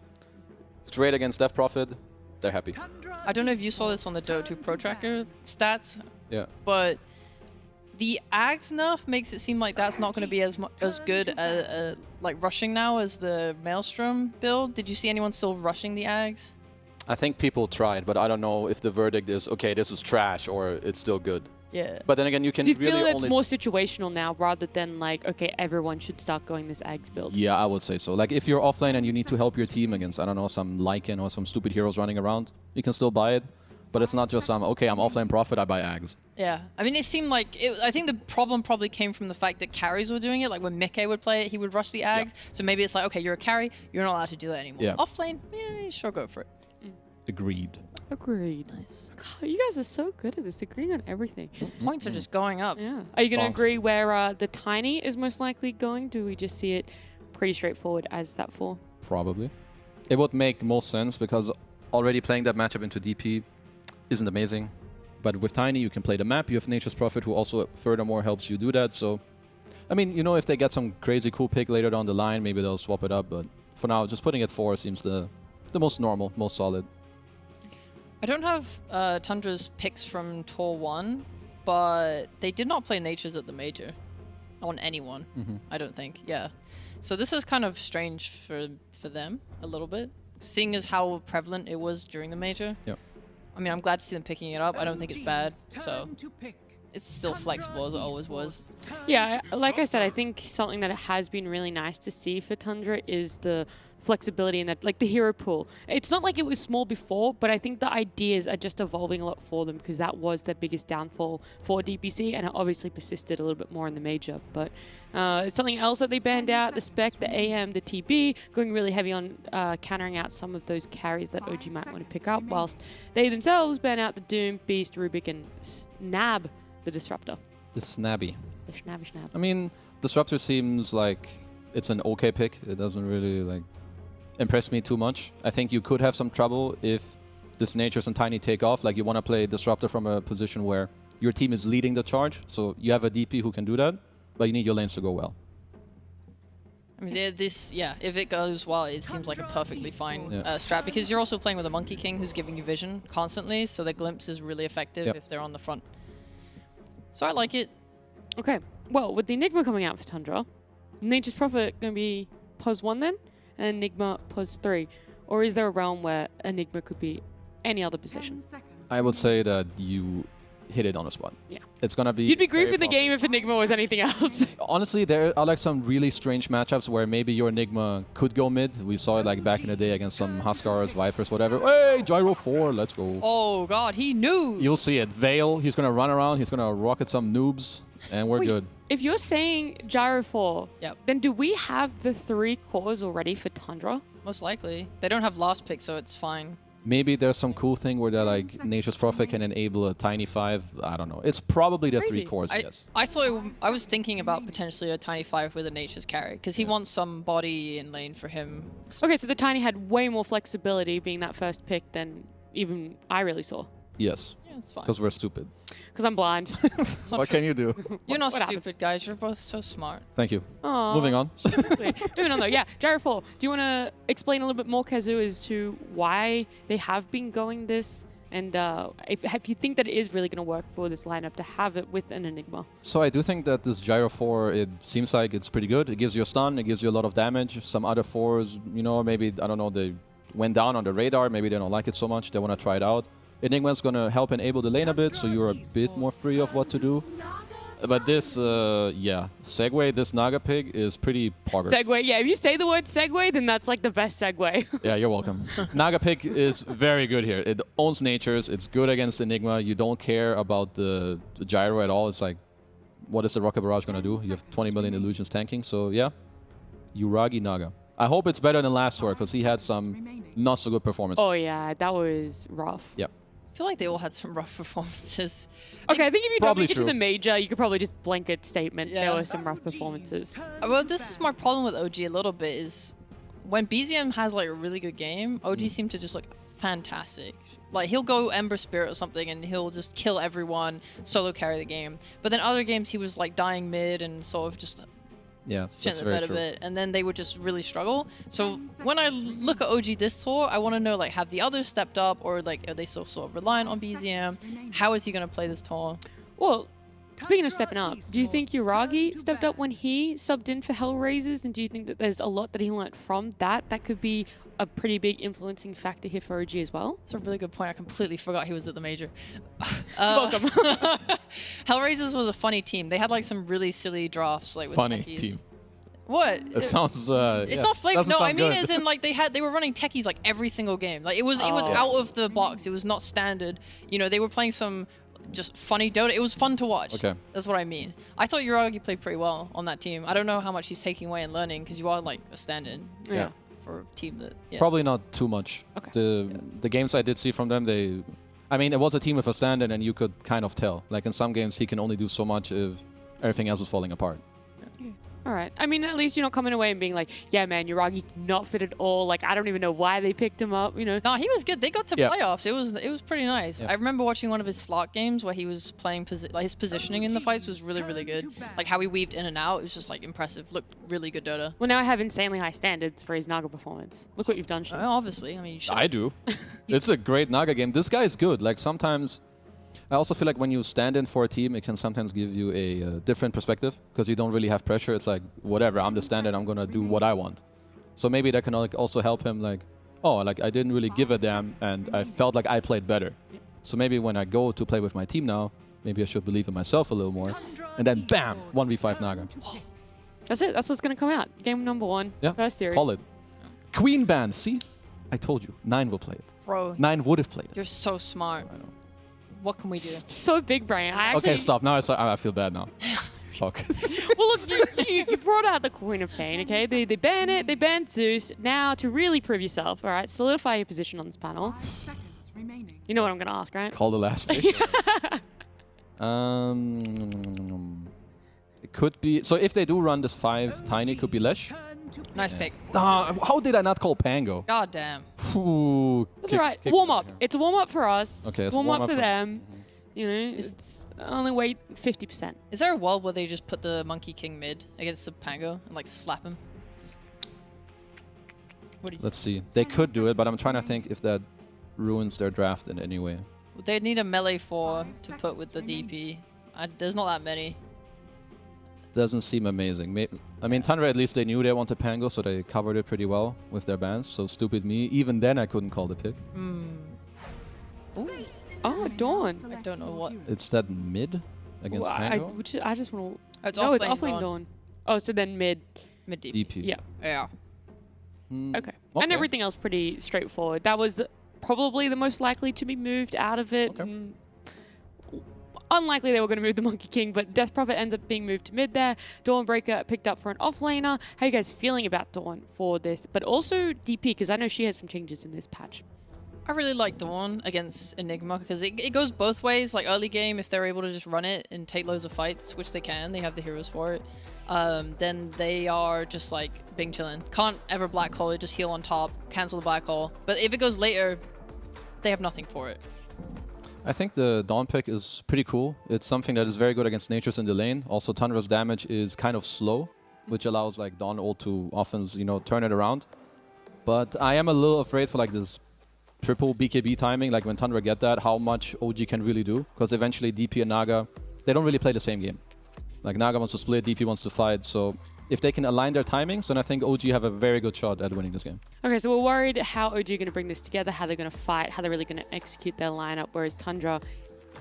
Speaker 5: Straight against Death Prophet, they're happy.
Speaker 3: I don't know if you saw this on the Dota 2 Pro Tracker stats,
Speaker 5: Yeah.
Speaker 3: but the Ags nerf makes it seem like that's not going to be as good like rushing now as the Maelstrom build. Did you see anyone still rushing the Ags?
Speaker 5: I think people tried, but I don't know if the verdict is, okay, this is trash, or it's still good.
Speaker 3: Yeah.
Speaker 5: But then again, you can
Speaker 1: Do you
Speaker 5: really
Speaker 1: feel that's
Speaker 5: only...
Speaker 1: more situational now rather than like, okay, everyone should start going this Ags build?
Speaker 5: Yeah, I would say so. Like, if you're offlane and you need to help your team against, I don't know, some Lycan or some stupid heroes running around, you can still buy it. But it's not just okay, I'm offlane Prophet, I buy Ags.
Speaker 3: Yeah, I mean, it seemed like I think the problem probably came from the fact that carries were doing it. Like when Mickey would play it, he would rush the Ags.
Speaker 5: Yeah.
Speaker 3: So maybe it's like, okay, you're a carry, you're not allowed to do that anymore.
Speaker 5: Yeah.
Speaker 3: Offlane, yeah, sure, go for it.
Speaker 5: Agreed.
Speaker 1: Agreed. Nice. God, you guys are so good at this, agreeing on everything.
Speaker 3: His points are just going up.
Speaker 1: Yeah. Are you going to
Speaker 5: Thanks.
Speaker 1: agree where the tiny is most likely going? Do we just see it pretty straightforward as that 4?
Speaker 5: Probably. It would make most sense because already playing that matchup into DP isn't amazing. But with Tiny, you can play the map. You have Nature's Prophet, who also furthermore helps you do that. So, I mean, you know, if they get some crazy cool pick later down the line, maybe they'll swap it up. But for now, just putting it 4 seems the most normal, most solid.
Speaker 3: I don't have Tundra's picks from Tour 1, but they did not play Natures at the Major on anyone, I don't think. Yeah. So this is kind of strange for them a little bit, seeing as how prevalent it was during the Major.
Speaker 5: Yep.
Speaker 3: I mean, I'm glad to see them picking it up. I don't think it's bad, so it's still flexible as it always was.
Speaker 1: Yeah, like I said, I think something that has been really nice to see for Tundra is the flexibility and that, like the hero pool. It's not like it was small before, but I think the ideas are just evolving a lot for them because that was their biggest downfall for DPC, and it obviously persisted a little bit more in the Major. But it's something else that they banned out, the Spec, the AM, the TB, going really heavy on countering out some of those carries that OG might want to pick up, whilst they themselves ban out the Doom, Beast, Rubik, and Snab, the Disruptor.
Speaker 5: The Snabby.
Speaker 1: The Snabby Snab.
Speaker 5: I mean, Disruptor seems like it's an okay pick. It doesn't really, like, impress me too much. I think you could have some trouble if this Natures and Tiny take off. Like, you want to play Disruptor from a position where your team is leading the charge, so you have a DP who can do that, but you need your lanes to go well.
Speaker 3: I mean, if it goes well, it seems like a perfectly fine strat, because you're also playing with a Monkey King who's giving you vision constantly, so the glimpse is really effective if they're on the front. So I like it.
Speaker 1: Okay, well, with the Enigma coming out for Tundra, Nature's Prophet going to be pos 1 then, and Enigma pos 3? Or is there a realm where Enigma could be any other position?
Speaker 5: I would say that you hit it on the spot.
Speaker 1: Yeah.
Speaker 5: It's going to be...
Speaker 1: You'd be grief
Speaker 5: very
Speaker 1: in the game if Enigma was anything else.
Speaker 5: Honestly, there are like some really strange matchups where maybe your Enigma could go mid. We saw it like back in the day against some Huskars, Vipers, whatever. Hey, Gyro 4, let's go.
Speaker 3: Oh god, he knew!
Speaker 5: You'll see it. Veil, he's going to run around, he's going to rocket some noobs, and we're good.
Speaker 1: If you're saying Gyro 4, then do we have the 3 cores already for Tundra?
Speaker 3: Most likely. They don't have last pick, so it's fine.
Speaker 5: Maybe there's some cool thing where they're like Nature's Prophet can enable a Tiny 5. I don't know. It's probably the 3 cores, yes.
Speaker 3: I thought I was thinking about potentially a Tiny 5 with a Nature's carry, because he wants some body in lane for him.
Speaker 1: Okay, so the Tiny had way more flexibility being that first pick than even I really saw.
Speaker 5: Yes.
Speaker 3: Yeah, it's fine.
Speaker 5: Because we're stupid.
Speaker 1: Because I'm blind.
Speaker 5: What can you do?
Speaker 3: You're not
Speaker 1: What
Speaker 3: stupid, guys. You're both so smart.
Speaker 5: Thank you.
Speaker 1: Aww.
Speaker 5: Moving on.
Speaker 1: Moving on though, yeah. Gyro 4, do you want to explain a little bit more, Kazu, as to why they have been going this? And if you think that it is really going to work for this lineup to have it with an Enigma?
Speaker 5: So I do think that this Gyro 4, it seems like it's pretty good. It gives you a stun, it gives you a lot of damage. Some other 4s, you know, maybe, I don't know, they went down on the radar. Maybe they don't like it so much. They want to try it out. Enigma's going to help enable the lane a bit, so you're a bit more free of what to do. But this, Segway, this Naga pig is pretty poggers.
Speaker 1: Segway, yeah. If you say the word Segway, then that's like the best Segway.
Speaker 5: Yeah, you're welcome. Naga pig is very good here. It owns natures. It's good against Enigma. You don't care about the gyro at all. It's like, what is the Rocket Barrage going to do? You have 20 million illusions tanking, so yeah. Uragi Naga. I hope it's better than last tour, because he had some not so good performance.
Speaker 1: Oh yeah, that was rough.
Speaker 5: Yep.
Speaker 3: I feel like they all had some rough performances.
Speaker 1: Okay, I think if you don't
Speaker 5: Probably
Speaker 1: make it to
Speaker 5: true.
Speaker 1: the major, you could probably just blanket statement there
Speaker 3: Yeah.
Speaker 1: were some rough performances.
Speaker 3: Well, this is my problem with OG a little bit is when BZM has like a really good game, OG seemed to just look fantastic. Like he'll go Ember Spirit or something and he'll just kill everyone, solo carry the game. But then other games he was like dying mid and sort of just
Speaker 5: Yeah,
Speaker 3: shit
Speaker 5: that's
Speaker 3: in the
Speaker 5: very
Speaker 3: bed a
Speaker 5: true.
Speaker 3: bit, and then they would just really struggle. So when I look at OG this tour, I want to know like have the others stepped up or like are they still sort of reliant on BZM? How is he going to play this tour?
Speaker 1: Well, speaking of stepping up, do you think Yuragi stepped up when he subbed in for Hellraisers? And do you think that there's a lot that he learnt from that that could be a pretty big influencing factor here for OG as well?
Speaker 3: That's a really good point. I completely forgot he was at the major.
Speaker 1: Welcome.
Speaker 3: Hellraisers was a funny team. They had like some really silly drafts, like with
Speaker 5: Funny
Speaker 3: techies.
Speaker 5: team.
Speaker 3: What?
Speaker 5: It sounds.
Speaker 3: It's not flavor.
Speaker 5: doesn't
Speaker 3: No, I
Speaker 5: sound
Speaker 3: mean
Speaker 5: good.
Speaker 3: as in like they were running techies like every single game. Like it was
Speaker 1: Oh.
Speaker 3: out of the box. It was not standard. You know, they were playing some just funny Dota. It was fun to watch.
Speaker 5: Okay.
Speaker 3: That's what I mean. I thought Yuragi played pretty well on that team. I don't know how much he's taking away and learning because you are like a stand-in
Speaker 1: Yeah.
Speaker 3: for a team that. Yeah.
Speaker 5: Probably not too much.
Speaker 1: Okay.
Speaker 5: The games I did see from them, I mean, it was a team with a stand-in, and you could kind of tell. Like in some games, he can only do so much if everything else is falling apart.
Speaker 1: All right. I mean, at least you're not coming away and being like, yeah, man, Yuragi not fit at all. Like, I don't even know why they picked him up, you know?
Speaker 3: No, he was good. They got to
Speaker 5: Yeah.
Speaker 3: playoffs. It was pretty nice.
Speaker 5: Yeah.
Speaker 3: I remember watching one of his slot games where he was playing like his positioning in the fights was really really good. Like how he weaved in and out, it was just like impressive. Looked really good Dota.
Speaker 1: Well, now I have insanely high standards for his Naga performance. Look what you've done, Shin.
Speaker 3: Obviously, I mean, you should.
Speaker 5: I do. It's a great Naga game. This guy is good. Like sometimes, I also feel like when you stand in for a team, it can sometimes give you a different perspective because you don't really have pressure. It's like whatever, I'm the stand-in. I'm gonna do what I want. So maybe that can like also help him. Like, oh, like I didn't really give a damn, and I felt like I played better. So maybe when I go to play with my team now, maybe I should believe in myself a little more. And then bam, 1v5 Naga.
Speaker 1: That's it. That's what's going to come out. Game number 1.
Speaker 5: Yeah,
Speaker 1: First series.
Speaker 5: call it. Queen Band. See, I told you. 9 will play it.
Speaker 3: Bro,
Speaker 5: 9 would have played it.
Speaker 3: you're so smart.
Speaker 5: I know.
Speaker 3: What can we do?
Speaker 1: So big brain. I actually,
Speaker 5: Okay, stop. Now I feel bad now. Fuck.
Speaker 1: Well, look, you brought out the Queen of Pain, okay? They ban it. They banned Zeus. Now, to really prove yourself, all right, solidify your position on this panel.
Speaker 6: 5 seconds remaining.
Speaker 1: You know what I'm going to ask, right?
Speaker 5: Call the last pick. It could be. So if they do run this 5 tiny, it could be Lesh.
Speaker 3: Nice pick.
Speaker 5: How did I not call Pango?
Speaker 3: God damn.
Speaker 5: Ooh,
Speaker 1: That's all right. Warm up. It's a warm up for us.
Speaker 5: Okay, it's a
Speaker 1: warm
Speaker 5: warm
Speaker 1: up
Speaker 5: up
Speaker 1: for
Speaker 5: for-
Speaker 1: them. You know, it's only weight 50%.
Speaker 3: Is there a world where they just put the Monkey King mid against the Pango and like slap him? What do you
Speaker 5: Let's see. They could do it, but I'm trying to think if that ruins their draft in any way.
Speaker 3: They'd need a melee 4 to put with the DP. There's not that many.
Speaker 5: Doesn't seem amazing. I mean, Tundra, at least they knew they wanted Pango, so they covered it pretty well with their bans. So stupid me. Even then, I couldn't call the pick.
Speaker 1: Oh, Dawn.
Speaker 3: I don't know what.
Speaker 5: It's that mid against
Speaker 1: Well,
Speaker 5: Pango?
Speaker 1: I just want to...
Speaker 3: It's
Speaker 1: No, it's
Speaker 3: offlane
Speaker 1: offlane
Speaker 3: Dawn.
Speaker 1: Dawn. Oh, so then mid.
Speaker 3: Mid DP.
Speaker 5: DP.
Speaker 1: Yeah.
Speaker 3: Yeah.
Speaker 1: Okay.
Speaker 5: Okay.
Speaker 1: And everything else pretty straightforward. That was probably the most likely to be moved out of it.
Speaker 5: Okay.
Speaker 1: Unlikely they were going to move the Monkey King, but Death Prophet ends up being moved to mid there. Dawnbreaker picked up for an offlaner. How are you guys feeling about Dawn for this? But also DP, because I know she has some changes in this patch.
Speaker 3: I really like Dawn against Enigma because it goes both ways. Like early game, if they're able to just run it and take loads of fights, which they can, they have the heroes for it. Then they are just like Bing chillin'. Can't ever black hole it, just heal on top, cancel the black hole. But if it goes later, they have nothing for it.
Speaker 5: I think the Dawn pick is pretty cool. It's something that is very good against Natures in the lane. Also, Tundra's damage is kind of slow, which allows like Dawn ult to often, turn it around. But I am a little afraid for like this triple BKB timing, like when Tundra get that, how much OG can really do. Because eventually DP and Naga, they don't really play the same game. Like Naga wants to split, DP wants to fight. So if they can align their timings, then I think OG have a very good shot at winning this game.
Speaker 1: Okay, so we're worried how OG are going to bring this together, how they're going to fight, how they're really going to execute their lineup, whereas Tundra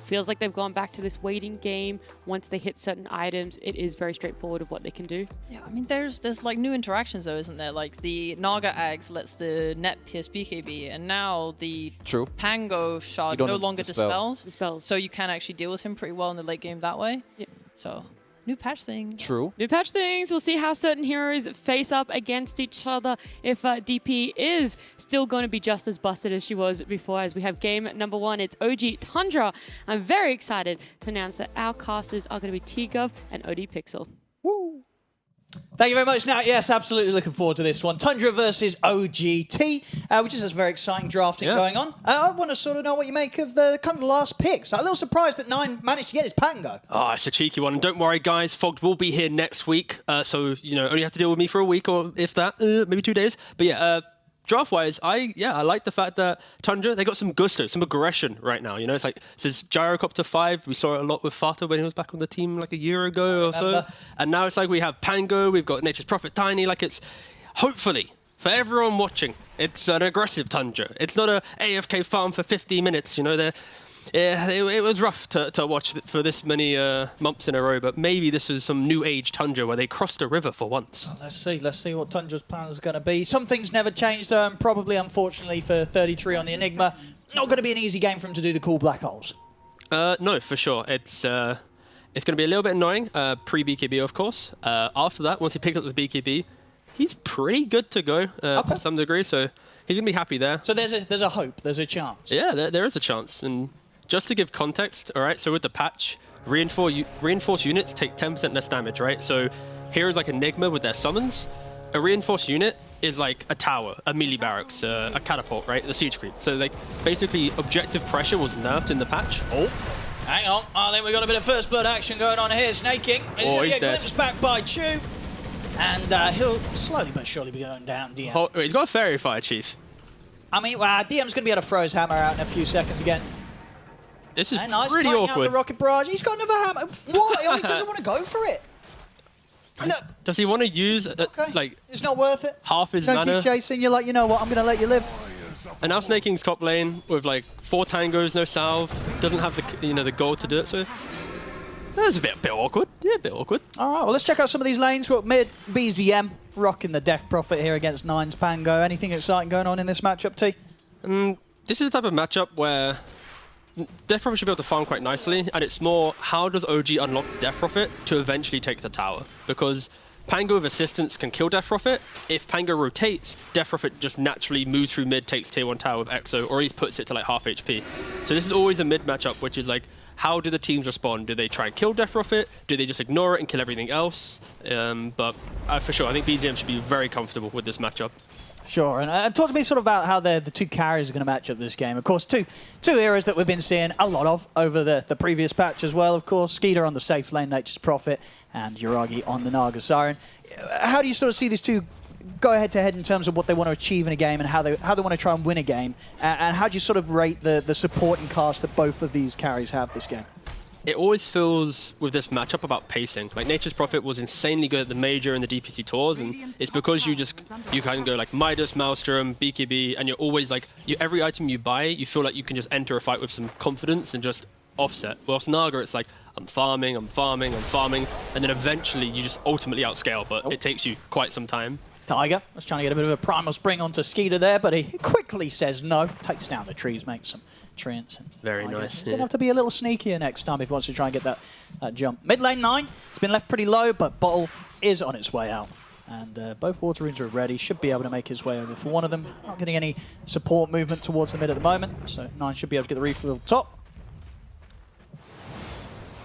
Speaker 1: feels like they've gone back to this waiting game. Once they hit certain items, it is very straightforward of what they can do.
Speaker 3: Yeah, I mean, there's like new interactions though, isn't there? Like the Naga Ags lets the net pierce BKB, and now the
Speaker 5: True.
Speaker 3: Pango shard
Speaker 5: You don't
Speaker 3: no
Speaker 5: have
Speaker 3: longer
Speaker 5: dispel.
Speaker 3: dispels.
Speaker 1: Dispels.
Speaker 3: So you can actually deal with him pretty well in the late game that way.
Speaker 1: Yeah.
Speaker 3: So New patch thing.
Speaker 5: True.
Speaker 1: New patch things. We'll see how certain heroes face up against each other. If DP is still going to be just as busted as she was before, as we have game number 1. It's OG Tundra. I'm very excited to announce that our casters are going to be T-Gov and OD Pixel.
Speaker 10: Woo. Thank you very much. Now, yes, absolutely looking forward to this one. Tundra versus OGT, which is a very exciting drafting going on. I want to sort of know what you make of the kind of the last picks. I'm a little surprised that 9 managed to get his Pango.
Speaker 2: Oh, it's a cheeky one. And don't worry, guys. Fogged will be here next week. So, you know, only have to deal with me for a week or if that, maybe 2 days. But yeah, draft-wise, I like the fact that Tundra, they got some gusto, some aggression right now. You know, it's like, this is Gyrocopter 5. We saw it a lot with Fata when he was back on the team like a year ago or so. And now it's like we have Pango, we've got Nature's Prophet Tiny. Like it's, hopefully, for everyone watching, it's an aggressive Tundra. It's not a AFK farm for 50 minutes. You know, it was rough to watch for this many months in a row, but maybe this is some new age Tundra where they crossed a river for once.
Speaker 10: Well, let's see what Tundra's plan is going to be. Some things never changed, probably unfortunately for 33 on the Enigma. Not going to be an easy game for him to do the cool black holes.
Speaker 2: No, for sure. It's going to be a little bit annoying, pre-BKB of course. After that, once he picked up the BKB, he's pretty good to go to some degree, so he's going to be happy there.
Speaker 10: So there's a hope, there's a chance.
Speaker 2: Yeah, there is a chance. And just to give context, all right, so with the patch, reinforced units take 10% less damage, right? So here's like Enigma with their summons. A reinforced unit is like a tower, a melee barracks, a catapult, right? The siege creep. So like basically objective pressure was nerfed in the patch.
Speaker 10: Oh, hang on. I think we got a bit of first blood action going on here. Snaking. He's going to get glimpsed back by Chu. And he'll slowly but surely be going down, DM.
Speaker 2: Oh, he's got a Fairy Fire, Chief.
Speaker 10: I mean, DM's going to be able to throw his hammer out in a few seconds again.
Speaker 2: This is
Speaker 10: nice,
Speaker 2: pretty awkward.
Speaker 10: Out the rocket barrage. He's got another hammer. What? Oh, he doesn't want to go for it. Look.
Speaker 2: Does he want to use like?
Speaker 10: It's not worth it.
Speaker 2: Half his
Speaker 10: Don't
Speaker 2: mana.
Speaker 10: keep chasing. You're like, you know what? I'm going to let you live.
Speaker 2: And now Snaking's top lane with like 4 tangos, no salve. Doesn't have the the gold to do it. So that's a bit awkward. Yeah, a bit awkward.
Speaker 10: All right. Well, let's check out some of these lanes. We've got mid BZM rocking the Death Prophet here against 9's Pango. Anything exciting going on in this matchup, T?
Speaker 2: This is the type of matchup where Death Prophet should be able to farm quite nicely, and it's more how does OG unlock Death Prophet to eventually take the tower? Because Pango with assistance can kill Death Prophet. If Pango rotates, Death Prophet just naturally moves through mid, takes tier 1 tower with Exo, or at least puts it to like half HP. So this is always a mid matchup, which is like, how do the teams respond? Do they try and kill Death Prophet? Do they just ignore it and kill everything else? But for sure, I think BZM should be very comfortable with this matchup.
Speaker 10: Sure, and talk to me sort of about how the two carries are going to match up this game. Of course, two heroes that we've been seeing a lot of over the previous patch as well. Of course, Skeeter on the safe lane, Nature's Prophet, and Yuragi on the Naga Siren. How do you sort of see these two go head-to-head in terms of what they want to achieve in a game and how they want to try and win a game? And how do you sort of rate the supporting cast that both of these carries have this game?
Speaker 2: It always feels with this matchup about pacing. Like Nature's Prophet was insanely good at the major and the DPC tours, and it's because you can go like Midas, Maelstrom, BKB, and you're always like, every item you buy, you feel like you can just enter a fight with some confidence and just offset. Whilst Naga, it's like, I'm farming, and then eventually you just ultimately outscale, but it takes you quite some time.
Speaker 10: Tiger was trying to get a bit of a primal spring onto Skeeter there, but he quickly says no, takes down the trees, makes some treants.
Speaker 2: Very nice.
Speaker 10: Going to have to be a little sneakier next time if he wants to try and get that jump. Mid lane 9, it's been left pretty low, but Bottle is on its way out. And both water runes are ready, should be able to make his way over for one of them. Not getting any support movement towards the mid at the moment, so 9 should be able to get the refill top.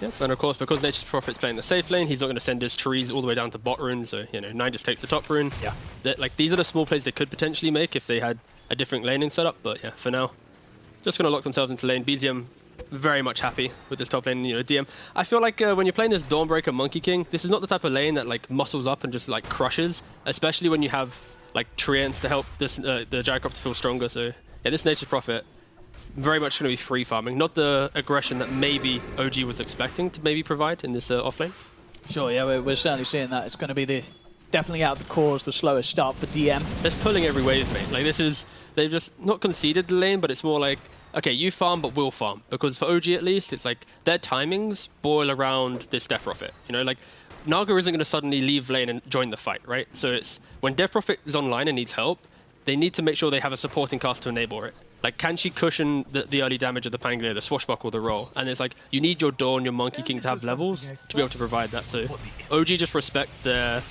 Speaker 2: Yep, and of course, because Nature's Prophet's playing the safe lane, he's not going to send his trees all the way down to bot rune, so, 9 just takes the top rune. Yeah. Like, these are the small plays they could potentially make if they had a different laning setup, but yeah, for now, just going to lock themselves into lane. BZM very much happy with this top lane, DM. I feel like when you're playing this Dawnbreaker Monkey King, this is not the type of lane that, like, muscles up and just, like, crushes, especially when you have, like, treants to help this, the Gyrocopter feel stronger, so, yeah, this Nature's Prophet very much going to be free farming, not the aggression that maybe OG was expecting to maybe provide in this offlane.
Speaker 10: Sure, yeah, we're certainly seeing that. It's going to be definitely out of the cores, the slowest start for DM.
Speaker 2: They're pulling every wave, mate. Like they've just not conceded the lane, but it's more like, okay, you farm, but we'll farm. Because for OG at least, it's like their timings boil around this Death Prophet. Like Naga isn't going to suddenly leave lane and join the fight, right? So it's when Death Prophet is online and needs help, they need to make sure they have a supporting cast to enable it. Like, can she cushion the early damage of the Pangolier, the swashbuckle, the roll? And it's like, you need your Dawn, your Monkey King to have levels to be able to provide that. So OG just respect their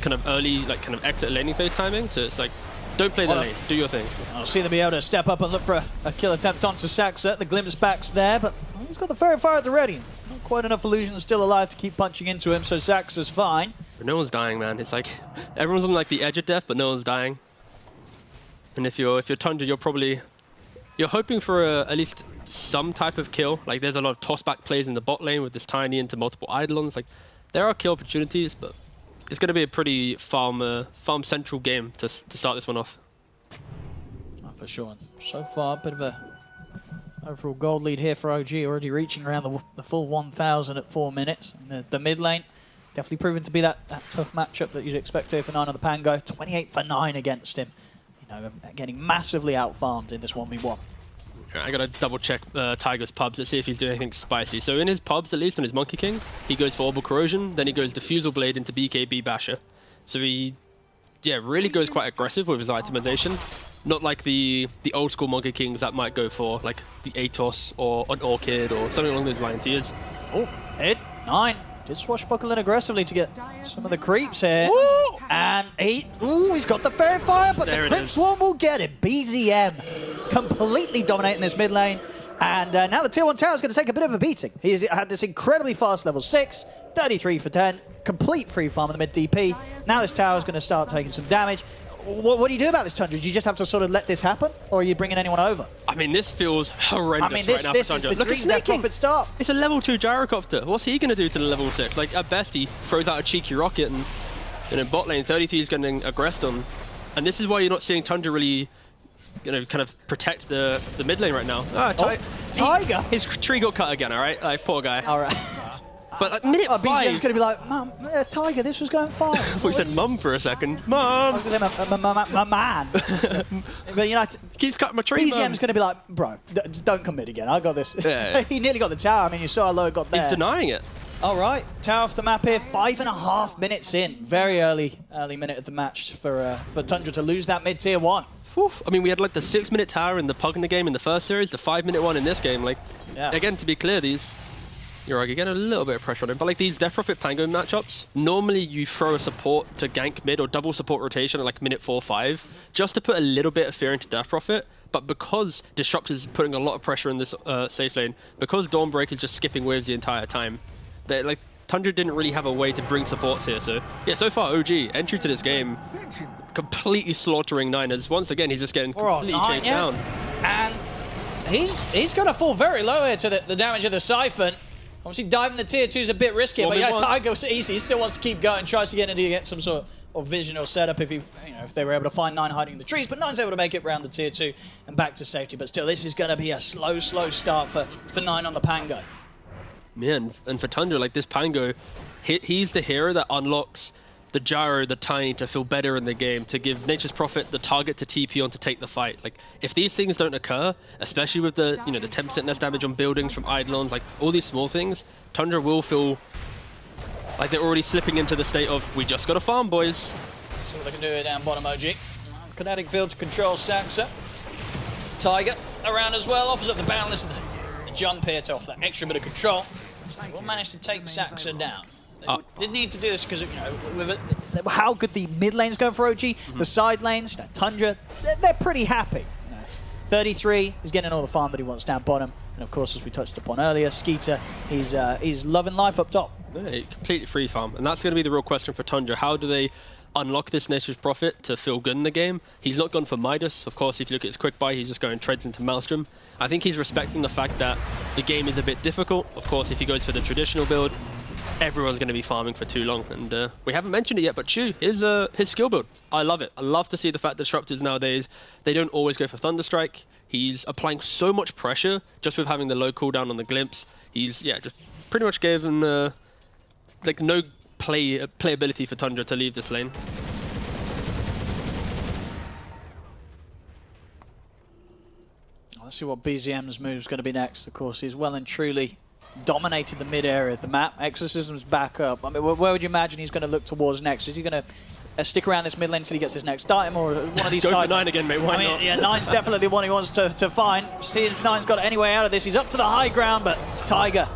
Speaker 2: kind of early, like, kind of exit laning phase timing. So it's like, don't play the lane, do your thing.
Speaker 10: I'll see them be able to step up and look for a kill attempt onto Saxa. The Glimpse back's there, but he's got the Fairy Fire at the ready. Not quite enough illusions still alive to keep punching into him, so Saxa's fine.
Speaker 2: But no one's dying, man. It's like, everyone's on like the edge of death, but no one's dying. And if you're Tundra, you're hoping for at least some type of kill. Like, there's a lot of toss-back plays in the bot lane with this Tiny into multiple Eidolons. Like, there are kill opportunities, but it's going to be a pretty farm central game to start this one off.
Speaker 10: Oh, for sure. So far, a bit of a overall gold lead here for OG, already reaching around the full 1,000 at 4 minutes. And the mid lane definitely proven to be that tough matchup that you'd expect here for 9 on the Pango. 28 for 9 against him. You know, getting massively out-farmed in this 1v1.
Speaker 2: I gotta double check Tiger's pubs to see if he's doing anything spicy. So in his pubs, at least on his Monkey King, he goes for Orbital Corrosion, then he goes Diffusal Blade into BKB Basher. So he, really goes quite aggressive with his itemization. Not like the old school Monkey Kings that might go for like the Atos or an Orchid or something along those lines. He is.
Speaker 10: Oh, hit 9. Did swashbuckle in aggressively to get some of the creeps here. Ooh. And he's got the Fairy Fire, but the Crypt Swarm will get him. BZM completely dominating this mid lane. And now the tier 1 tower is going to take a bit of a beating. He's had this incredibly fast level 6, 33 for 10, complete free farm in the mid DP. Now this tower is going to start taking some damage. What do you do about this, Tundra? Do you just have to sort of let this happen, or are you bringing anyone over?
Speaker 2: I mean, this feels horrendous right now for Tundra.
Speaker 10: This is the dream Death Prophet start.
Speaker 2: It's a level 2 Gyrocopter. What's he going to do to the level 6? Like, at best, he throws out a cheeky rocket, and in bot lane, 33 is getting aggressed on. And this is why you're not seeing Tundra really, kind of protect the mid lane right now.
Speaker 10: Tiger!
Speaker 2: His tree got cut again, all right? Like, poor guy.
Speaker 10: All right.
Speaker 2: But like, minute 5...
Speaker 10: BZM's going to be like, Mum, Tiger, this was going fine.
Speaker 2: I thought you said mum for a second. Mum!
Speaker 10: I was going to say my man. But, you know...
Speaker 2: Keeps cutting my tree,
Speaker 10: BZM's going to be like, bro, just don't commit again. I got this.
Speaker 2: Yeah.
Speaker 10: He nearly got the tower. I mean, you saw how low it got there.
Speaker 2: He's denying it.
Speaker 10: All right. Tower off the map here. 5.5 minutes in. Very early minute of the match for Tundra to lose that mid-tier 1.
Speaker 2: Oof. I mean, we had like the 6-minute tower in the Pug in the game in the first series, the 5-minute one in this game. Like, again, to be clear, you're getting a little bit of pressure on him. But like these Death Prophet Pango matchups, normally you throw a support to gank mid or double support rotation at like minute 4 or 5, just to put a little bit of fear into Death Prophet. But because Disruptor's putting a lot of pressure in this safe lane, because Dawnbreaker is just skipping waves the entire time, like Tundra didn't really have a way to bring supports here. So yeah, so far OG entry to this game, completely slaughtering Niners. Once again, he's just getting completely chased down.
Speaker 10: And he's going to fall very low here to the damage of the Siphon. Obviously, diving the tier 2 is a bit risky, but Tiger was easy. He still wants to keep going, tries to get some sort of vision or setup if they were able to find 9 hiding in the trees. But 9's able to make it around the tier 2 and back to safety. But still, this is going to be a slow start for 9 on the Pango.
Speaker 2: Yeah, and for Tundra, like this Pango, he's the hero that unlocks the Gyro, the Tiny to feel better in the game, to give Nature's Prophet the target to TP on to take the fight. Like, if these things don't occur, especially with the the 10% less damage on buildings from Eidolons, like all these small things, Tundra will feel like they're already slipping into the state of, we just got to farm, boys.
Speaker 10: See what they can do here down bottom, OG. Kinetic field to control Saxa. Tiger around as well, offers up the boundless and the jump here to offer that extra bit of control. We'll manage to take Saxa down. Didn't need to do this because, with how good the mid lane's going for OG, the side lanes, Tundra, they're pretty happy. 33, he's getting all the farm that he wants down bottom. And of course, as we touched upon earlier, Skeeter, he's loving life up top.
Speaker 2: Yeah, completely free farm. And that's going to be the real question for Tundra. How do they unlock this Nature's Prophet to feel good in the game? He's not gone for Midas. Of course, if you look at his quick buy, he's just going treads into Maelstrom. I think he's respecting the fact that the game is a bit difficult. Of course, if he goes for the traditional build, everyone's going to be farming for too long. And we haven't mentioned it yet, but Chu, his skill build, I love it. I love to see the fact that Disruptors nowadays, they don't always go for Thunderstrike. He's applying so much pressure just with having the low cooldown on the Glimpse. He's, just pretty much gave him, like, no playability for Tundra to leave this lane.
Speaker 10: Let's see what BZM's move is going to be next. Of course, he's well and truly dominated the mid area of the map. Exorcism's back up. I mean, where would you imagine he's going to look towards next? Is he going to stick around this mid lane until he gets his next item or one of these
Speaker 2: Go
Speaker 10: side.
Speaker 2: for 9 again, mate. Why not?
Speaker 10: Yeah, 9's definitely the one he wants to find. See if 9's got any way out of this. He's up to the high ground, but Tiger,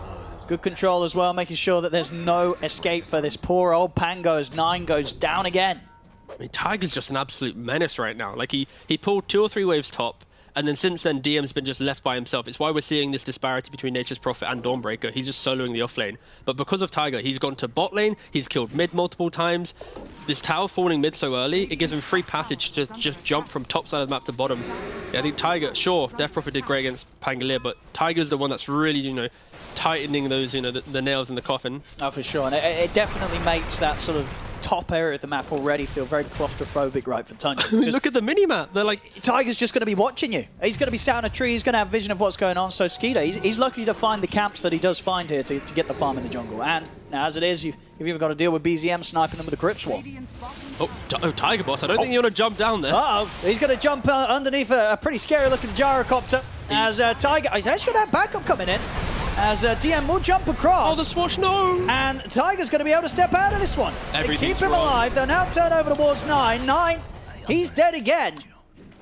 Speaker 10: good control as well, making sure that there's no escape for this poor old Pango as 9 goes down again.
Speaker 2: I mean, Tiger's just an absolute menace right now. Like, he pulled 2 or 3 waves top, and then since then, DM's been just left by himself. It's why we're seeing this disparity between Nature's Prophet and Dawnbreaker. He's just soloing the off lane. But because of Tiger, he's gone to bot lane, he's killed mid multiple times. This tower falling mid so early, it gives him free passage to just jump from top side of the map to bottom. Yeah, I think Tiger, sure, Death Prophet did great against Pangolier, but Tiger's the one that's really, you know, tightening those, you know, the nails in the coffin.
Speaker 10: Oh, for sure. And it definitely makes that sort of top area of the map already feel very claustrophobic, right, for Tundra.
Speaker 2: Look at the mini-map. They're like...
Speaker 10: Tiger's just going to be watching you. He's going to be sat on a tree. He's going to have vision of what's going on. So Skeeter, he's lucky to find the camps that he does find here to get the farm in the jungle. And now, as it is, you've even got to deal with BZM sniping them with a Grip Swarm.
Speaker 2: Oh, Tiger Boss, I don't think you want to jump down there.
Speaker 10: Uh-oh. He's going to jump underneath a pretty scary-looking gyrocopter. As Tiger... He's actually going to have backup coming in. As DM will jump across.
Speaker 2: Oh, the swash, no!
Speaker 10: And Tiger's going to be able to step out of this one. They keep him alive. They'll now turn over towards 9. 9, he's dead again.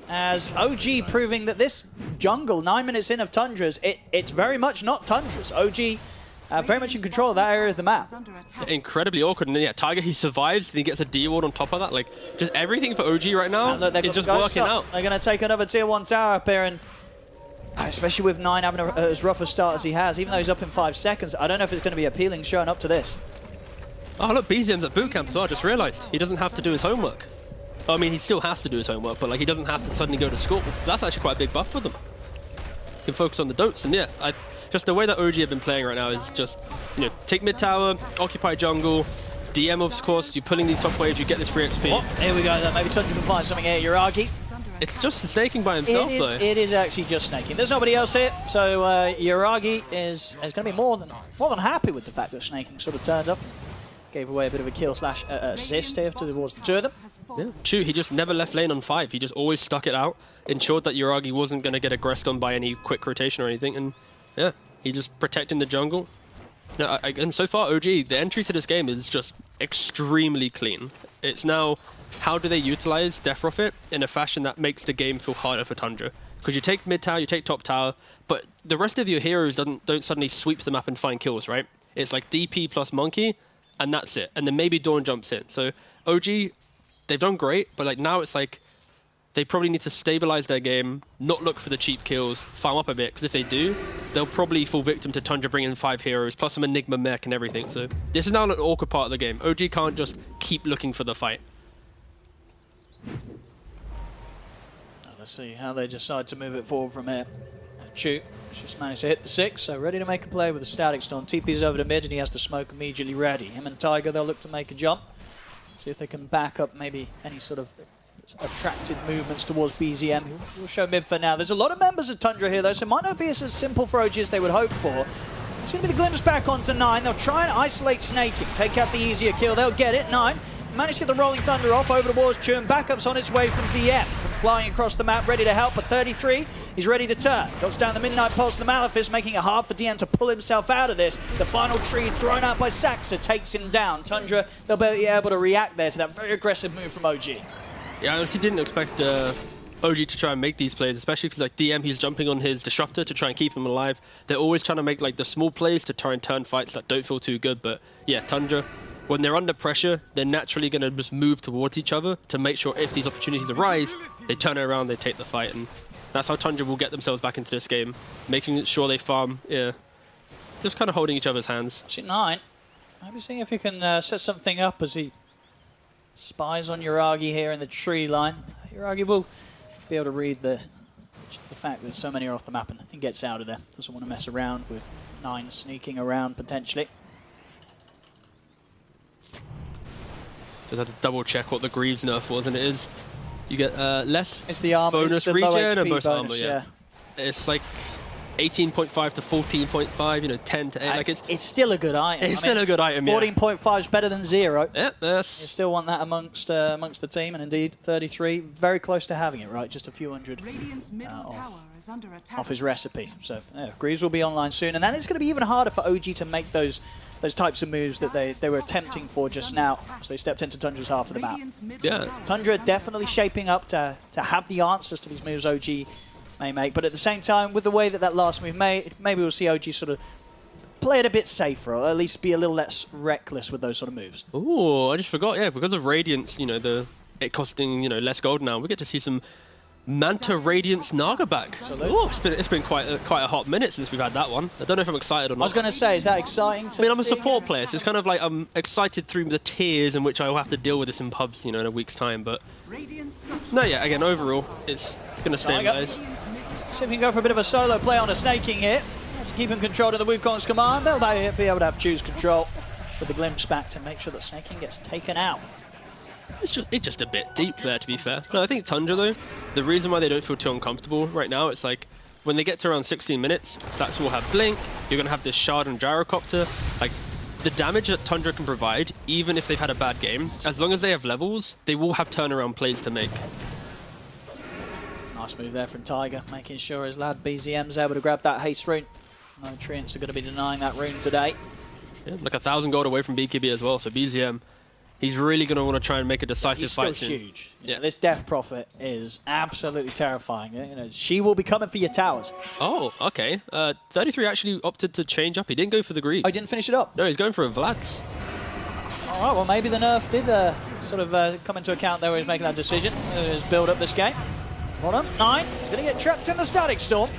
Speaker 10: As OG proving that this jungle, 9 minutes in of Tundra's, it's very much not Tundra's. OG very much in control of that area of the map.
Speaker 2: Incredibly awkward. And then, yeah, Tiger, he survives, and he gets a D-ward on top of that. Like, just everything for OG right now is just working out.
Speaker 10: They're going to take another tier 1 tower up here, and especially with 9 having as rough a start as he has, even though he's up in 5 seconds, I don't know if it's going to be appealing showing up to this.
Speaker 2: Oh, look, BZM's at boot camp as well. I just realized he doesn't have to do his homework. I mean, he still has to do his homework, but like he doesn't have to suddenly go to school. So that's actually quite a big buff for them. He can focus on the dotes, and yeah, just the way that OG have been playing right now is just, you know, take mid tower, occupy jungle, DM of course, you're pulling these top waves, you get this free XP.
Speaker 10: Oh, here we go, then. Maybe Tundra can find something here. Uragi.
Speaker 2: It's just snaking by himself, though.
Speaker 10: It is actually just snaking. There's nobody else here, so Uragi is going to be more than happy with the fact that snaking sort of turned up. Gave away a bit of a kill slash assist here towards the 2 of them.
Speaker 2: Yeah, Chu, he just never left lane on 5. He just always stuck it out, ensured that Uragi wasn't going to get aggressed on by any quick rotation or anything, and yeah, he just protecting the jungle. You know, and so far, OG, the entry to this game is just extremely clean. It's now, how do they utilize Death Prophet in a fashion that makes the game feel harder for Tundra? Because you take mid tower, you take top tower, but the rest of your heroes don't suddenly sweep the map and find kills, right? It's like DP plus Monkey, and that's it. And then maybe Dawn jumps in. So OG, they've done great, but like now it's like they probably need to stabilize their game, not look for the cheap kills, farm up a bit, because if they do, they'll probably fall victim to Tundra bringing in 5 heroes, plus some Enigma mech and everything. So this is now an awkward part of the game. OG can't just keep looking for the fight.
Speaker 10: Let's see how they decide to move it forward from here. Chu just managed to hit the 6, so ready to make a play with the Static Storm. TP's over to mid, and he has the smoke immediately ready. Him and Tiger, they'll look to make a jump. See if they can back up maybe any sort of attracted movements towards BZM. We'll show mid for now. There's a lot of members of Tundra here, though, so it might not be as simple for OG as they would hope for. It's going to be the glimpse back onto 9. They'll try and isolate Snaking, take out the easier kill. They'll get it. 9 managed to get the Rolling Thunder off over towards Chu, and backup's on its way from DM. Comes flying across the map, ready to help, but 33, he's ready to turn. Drops down the Midnight Pulse of the Malefice, making it hard for DM to pull himself out of this. The final tree thrown out by Saxa takes him down. Tundra, they'll be able to react there to that very aggressive move from OG.
Speaker 2: Yeah, I honestly didn't expect OG to try and make these plays, especially because like DM, he's jumping on his Disruptor to try and keep him alive. They're always trying to make like the small plays to try and turn fights that don't feel too good, but yeah, Tundra, when they're under pressure, they're naturally going to just move towards each other to make sure if these opportunities arise, they turn it around, they take the fight, and that's how Tundra will get themselves back into this game, making sure they farm, yeah, just kind of holding each other's hands.
Speaker 10: See 9, maybe seeing if he can set something up as he spies on Uragi here in the tree line. Uragi will be able to read the fact that so many are off the map and gets out of there. Doesn't want to mess around with 9 sneaking around potentially.
Speaker 2: Just had to double check what the Greaves nerf was, and it is, you get less
Speaker 10: it's the armor,
Speaker 2: bonus
Speaker 10: it's the
Speaker 2: regen and bonus
Speaker 10: bonus,
Speaker 2: armor, yeah. It's like 18.5 to 14.5, you know, 10 to 8. Like
Speaker 10: it's still a good item.
Speaker 2: It's still a good item, yeah.
Speaker 10: 14.5 is better than 0.
Speaker 2: Yeah, yes.
Speaker 10: You still want that amongst the team, and indeed 33, very close to having it, right? Just a few hundred off his recipe. So yeah, Greaves will be online soon, and then it's going to be even harder for OG to make those those types of moves that they were attempting for just now as they stepped into Tundra's half of the map.
Speaker 2: Yeah.
Speaker 10: Tundra definitely shaping up to have the answers to these moves OG may make, but at the same time, with the way that last move made, maybe we'll see OG sort of play it a bit safer, or at least be a little less reckless with those sort of moves.
Speaker 2: Ooh, I just forgot, yeah, because of Radiance, you know, it costing, you know, less gold now, we get to see some Manta Radiance Naga back. Ooh, it's been quite a hot minute since we've had that one. I don't know if I'm excited or not.
Speaker 10: I was going to say, is that exciting?
Speaker 2: I mean, I'm a support player, so it's kind of like I'm excited through the tiers in which I will have to deal with this in pubs, you know, in a week's time, but no, yeah, again, overall, it's going to stabilize.
Speaker 10: See if we can go for a bit of a solo play on a Snaking here. To keep him controlled of the Wukong's command, they'll be able to have choose control with the glimpse back to make sure that Snaking gets taken out.
Speaker 2: It's just a bit deep there, to be fair. No, I think Tundra, though, the reason why they don't feel too uncomfortable right now, it's like when they get to around 16 minutes, Sax will have Blink, you're going to have this Shard and Gyrocopter. Like, the damage that Tundra can provide, even if they've had a bad game, as long as they have levels, they will have turnaround plays to make.
Speaker 10: Nice move there from Tiger, making sure his lad BZM's able to grab that haste rune. No Treants are going to be denying that rune today.
Speaker 2: Yeah, like 1,000 gold away from BKB as well, so BZM, he's really going to want to try and make a decisive fight
Speaker 10: He's still
Speaker 2: soon.
Speaker 10: huge. Yeah, this Death Prophet is absolutely terrifying. You know, she will be coming for your towers.
Speaker 2: Oh, okay. 33 actually opted to change up. He didn't go for the Greek.
Speaker 10: I didn't finish it up.
Speaker 2: No, he's going for a Vlad's.
Speaker 10: All right, well, maybe the nerf did sort of come into account there when he was making that decision. His build up this game. Bottom 9. He's going to get trapped in the Static Storm.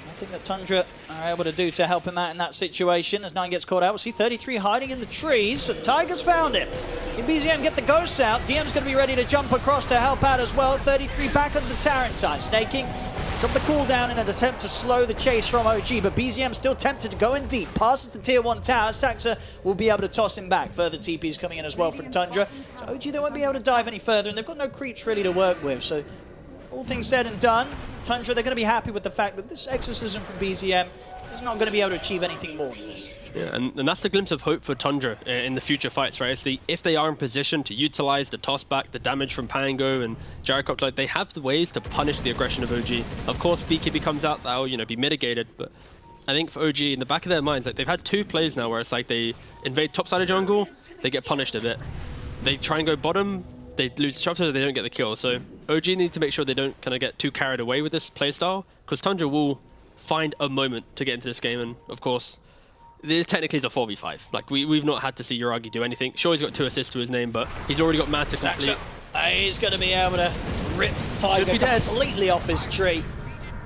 Speaker 10: Nothing that Tundra are able to do to help him out in that situation as 9 gets caught out. We'll see 33 hiding in the trees, but Tiger's found him. Can BZM get the ghosts out? DM's going to be ready to jump across to help out as well. 33 back under the Tarantine. Snaking, drop the cooldown in an attempt to slow the chase from OG, but BZM still tempted to go in deep. Passes the tier 1 tower. Saxa will be able to toss him back. Further TPs coming in as well from Tundra. So OG, they won't be able to dive any further, and they've got no creeps really to work with. So all things said and done, Tundra, they're going to be happy with the fact that this exorcism from BZM is not going to be able to achieve anything more than this.
Speaker 2: Yeah, and that's the glimpse of hope for Tundra in the future fights, right? It's if they are in position to utilize the toss back, the damage from Pango and Gyrocopter, like, they have the ways to punish the aggression of OG. Of course, BKB comes out, that'll, you know, be mitigated, but I think for OG, in the back of their minds, like, they've had 2 plays now where it's like they invade top side of jungle, they get punished a bit. They try and go bottom, they lose the chopper, they don't get the kill. So OG need to make sure they don't kind of get too carried away with this playstyle, because Tundra will find a moment to get into this game, and of course, this technically is a 4v5. Like, we've not had to see Uragi do anything. Sure, he's got 2 assists to his name, but he's already got Manta complete.
Speaker 10: He's going to be able to rip Tiger completely off his tree,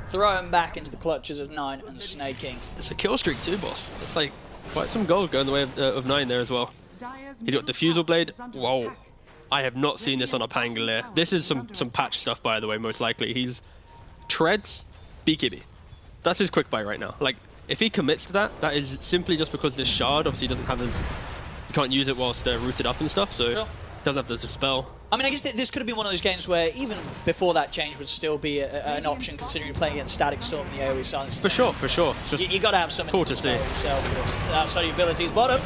Speaker 10: throw him back into the clutches of 9 and Snaking.
Speaker 2: It's a kill streak too, boss. It's like quite some gold going the way of 9 there as well. He's got Diffusal Blade. Whoa. I have not seen this on a Pangolier. This is some patch stuff, by the way, most likely. He's treads BKB. That's his quick buy right now. Like, if he commits to that, that is simply just because this shard obviously doesn't have his... You can't use it whilst they're rooted up and stuff, so
Speaker 10: sure.
Speaker 2: Doesn't have to dispel.
Speaker 10: I mean, I guess this could have been one of those games where even before that change would still be an option, considering you're playing against Static Storm and the AoE silence.
Speaker 2: For sure, for sure.
Speaker 10: You got to have something
Speaker 2: cool
Speaker 10: to
Speaker 2: see
Speaker 10: yourself with this. Outside your abilities. Bottom.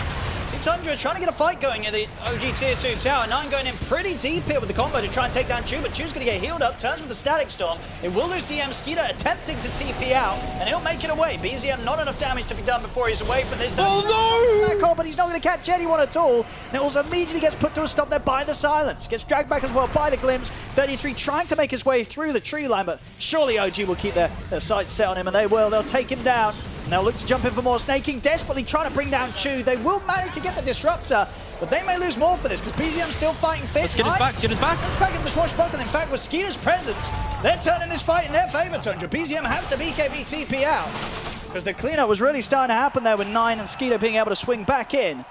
Speaker 10: See Tundra trying to get a fight going near the OG tier 2 tower. 9 going in pretty deep here with the combo to try and take down Chu, but Chu's going to get healed up. Turns with the Static Storm. It will lose DM. Skeeter attempting to TP out, and he'll make it away. BZM not enough damage to be done before he's away from this.
Speaker 2: Oh no!
Speaker 10: Black hole, but he's not going to catch anyone at all. And it also immediately gets put to a stop there by the silence. Gets dragged back as well by the glimpse. 33 trying to make his way through the tree line, but surely OG will keep their sights set on him, and they will. They'll take him down. And they'll look to jump in for more. Snaking desperately trying to bring down Chu. They will manage to get the Disruptor, but they may lose more for this because BZM's still fighting fit.
Speaker 2: Skeeter's back, Skeeter's back.
Speaker 10: It's back in the swashbuckle. In fact, with Skeeter's presence, they're turning this fight in their favor, Tundra. BZM have to BKB TP out because the cleanup was really starting to happen there with 9 and Skeeter being able to swing back in.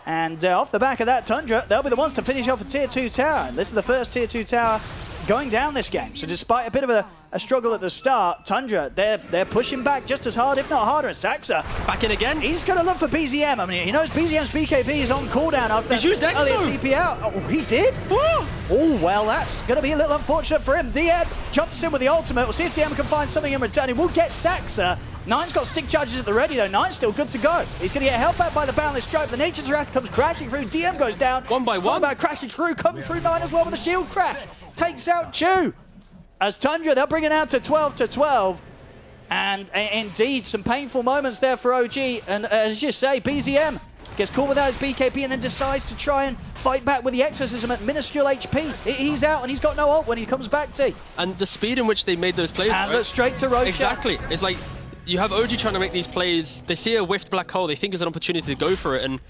Speaker 10: And off the back of that, Tundra, they'll be the ones to finish off a tier 2 tower. And this is the first tier 2 tower going down this game. So despite a bit of a struggle at the start, Tundra, they're pushing back just as hard, if not harder. And Saxa
Speaker 2: back in again.
Speaker 10: He's going to look for BZM. I mean, he knows BZM's BKB is on cooldown after
Speaker 2: he's used
Speaker 10: earlier TP out. Oh, he did? Oh, well, that's going to be a little unfortunate for him. DM jumps in with the ultimate. We'll see if DM can find something in return. He will get Saxa. 9's got stick charges at the ready, though. 9's still good to go. He's going to get held back by the Boundless Strike. The Nature's Wrath comes crashing through. DM goes down.
Speaker 2: One by one.
Speaker 10: Crashing through. Comes through 9 as well with a shield crash. Takes out Chu. As Tundra, they'll bring it out to 12 to 12. And indeed, some painful moments there for OG. And as you say, BZM gets caught without his BKB and then decides to try and fight back with the Exorcism at minuscule HP. He's out and he's got no ult when he comes back, T.
Speaker 2: And the speed in which they made those plays.
Speaker 10: And look straight to Roshan.
Speaker 2: Exactly. It's like you have OG trying to make these plays. They see a whiffed black hole. They think it's an opportunity to go for it. And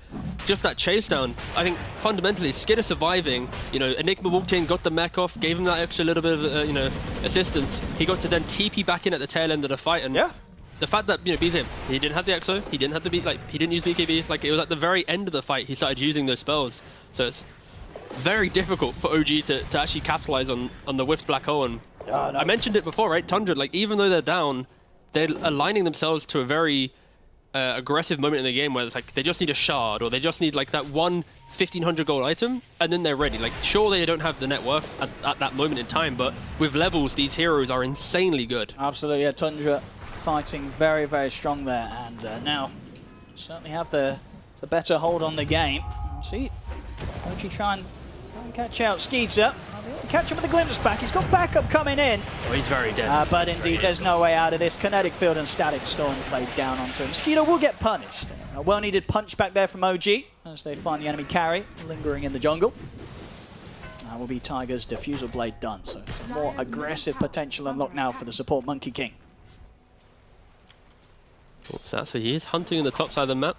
Speaker 2: just that chase down, I think fundamentally, Skidder surviving. You know, Enigma walked in, got the mech off, gave him that extra little bit of, you know, assistance. He got to then TP back in at the tail end of the fight. And
Speaker 10: yeah.
Speaker 2: The fact that, you know, BZM, he didn't have the EXO, he didn't have the he didn't use BKB. Like, it was at the very end of the fight he started using those spells. So it's very difficult for OG to actually capitalize on the whiffed black hole. And
Speaker 10: no.
Speaker 2: I mentioned it before, right? Tundra, like, even though they're down, they're aligning themselves to a very aggressive moment in the game where it's like they just need a shard or they just need like that one 1500 gold item and then they're ready. Like, sure, they don't have the net worth at that moment in time, but with levels, these heroes are insanely good.
Speaker 10: Absolutely, yeah. Tundra fighting very, very strong there, and now certainly have the better hold on the game. See, OG try and catch out Skeeter. Catch him with the glimpse back. He's got backup coming in.
Speaker 2: Oh, he's very dead.
Speaker 10: But indeed, there's no way out of this. Kinetic Field and Static Storm played down onto him. Skeeter will get punished. A well-needed punch back there from OG as they find the enemy carry lingering in the jungle. Will be Tiger's Diffusal Blade done, so some more aggressive potential unlocked now for the support Monkey King.
Speaker 2: So he is hunting in the top side of the map.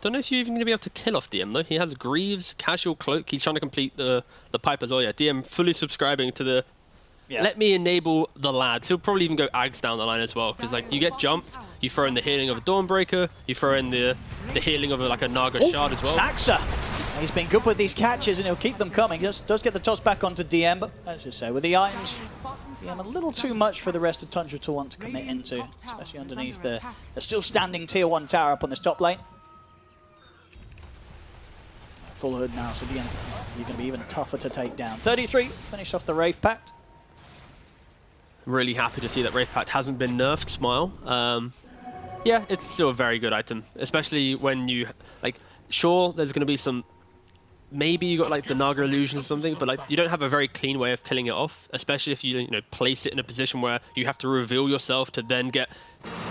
Speaker 2: Don't know if you're even going to be able to kill off DM though. He has Greaves, Casual Cloak. He's trying to complete the pipe as well. Yeah, DM fully subscribing to the let me enable the lads. He'll probably even go Ags down the line as well, because like you get jumped, you throw in the healing of a Dawnbreaker, you throw in the healing of like a Naga Shard as well.
Speaker 10: Saxa! He's been good with these catches and he'll keep them coming. Just does get the toss back onto DM, but as you say, with the items, DM a little too much for the rest of Tundra to want to commit into, especially underneath the still standing tier 1 tower up on this top lane. Full hood now, so DM, you're going to be even tougher to take down. 33, finish off the Wraith Pact.
Speaker 2: Really happy to see that Wraith Pact hasn't been nerfed, Smile. Yeah, it's still a very good item, especially when you, like, sure, there's going to be some, maybe you got like the Naga Illusion or something, but like you don't have a very clean way of killing it off, especially if you know, place it in a position where you have to reveal yourself to then get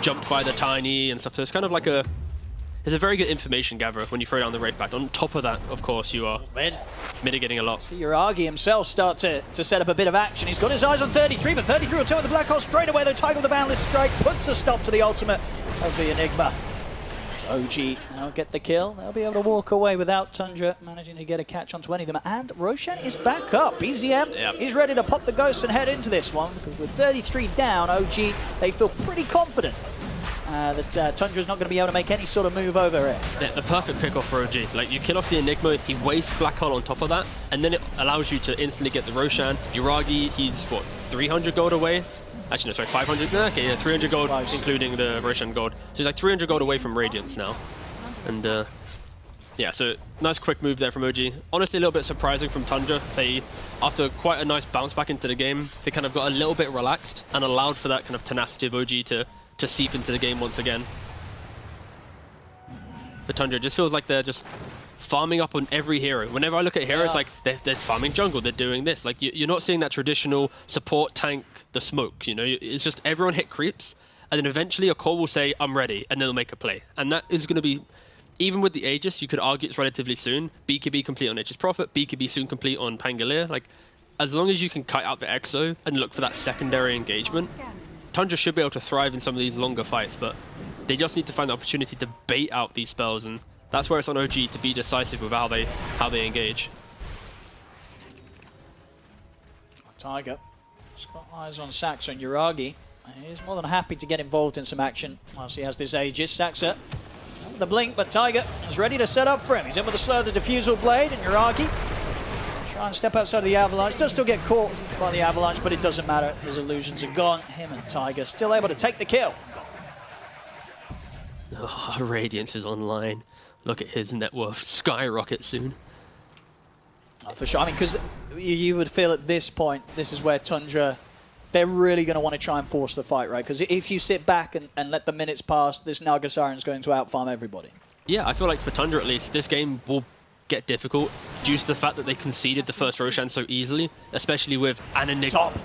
Speaker 2: jumped by the Tiny and stuff. So it's kind of like it's a very good information gatherer when you throw down the Wraith Pact. On top of that, of course, you are mitigating a lot.
Speaker 10: See Uragi himself start to set up a bit of action. He's got his eyes on 33, but 33 will turn the Black Hole straight away. The Tiger with the Boundless Strike puts a stop to the ultimate of the Enigma. OG now get the kill. They'll be able to walk away without Tundra managing to get a catch onto any of them. And Roshan is back up. BZM is ready to pop the ghost and head into this one, because with 33 down, OG, they feel pretty confident that Tundra's not going to be able to make any sort of move over it.
Speaker 2: Yeah, the perfect pick off for OG. Like, you kill off the Enigma, he wastes Black Hole on top of that, and then it allows you to instantly get the Roshan. Uragi, he's, what, 300 gold away? Actually, no, sorry, 500? No, okay, yeah, 300 gold, including the Roshan gold. So he's like 300 gold away from Radiance now. And, yeah, so nice quick move there from OG. Honestly, a little bit surprising from Tundra. They, after quite a nice bounce back into the game, they kind of got a little bit relaxed and allowed for that kind of tenacity of OG to seep into the game once again. But Tundra just feels like they're just farming up on every hero. Whenever I look at heroes, like they're farming jungle, they're doing this. Like you're not seeing that traditional support tank, the smoke. You know, it's just everyone hit creeps, and then eventually a core will say, "I'm ready," and then they'll make a play. And that is going to be, even with the Aegis, you could argue it's relatively soon. BKB complete on Aegis Prophet, BKB soon complete on Pangolier. Like, as long as you can kite out the Exo and look for that secondary engagement, Tundra should be able to thrive in some of these longer fights, but they just need to find the opportunity to bait out these spells, and that's where it's on OG to be decisive with how they engage.
Speaker 10: Tiger has got eyes on Saxa and Uragi. He's more than happy to get involved in some action whilst he has this Aegis. Saxa with the blink, but Tiger is ready to set up for him. He's in with the slow of the Diffusal Blade, and Uragi try and step outside of the Avalanche. Does still get caught by the Avalanche, but it doesn't matter. His illusions are gone. Him and Tiger still able to take the kill.
Speaker 2: Oh, Radiance is online. Look at his net worth skyrocket soon.
Speaker 10: Oh, for sure. I mean, because you would feel at this point, this is where Tundra, they're really going to want to try and force the fight, right? Because if you sit back and let the minutes pass, this Naga Siren's going to outfarm everybody.
Speaker 2: Yeah, I feel like for Tundra at least, this game will get difficult due to the fact that they conceded the first Roshan so easily, especially with an Enigma.
Speaker 10: Top.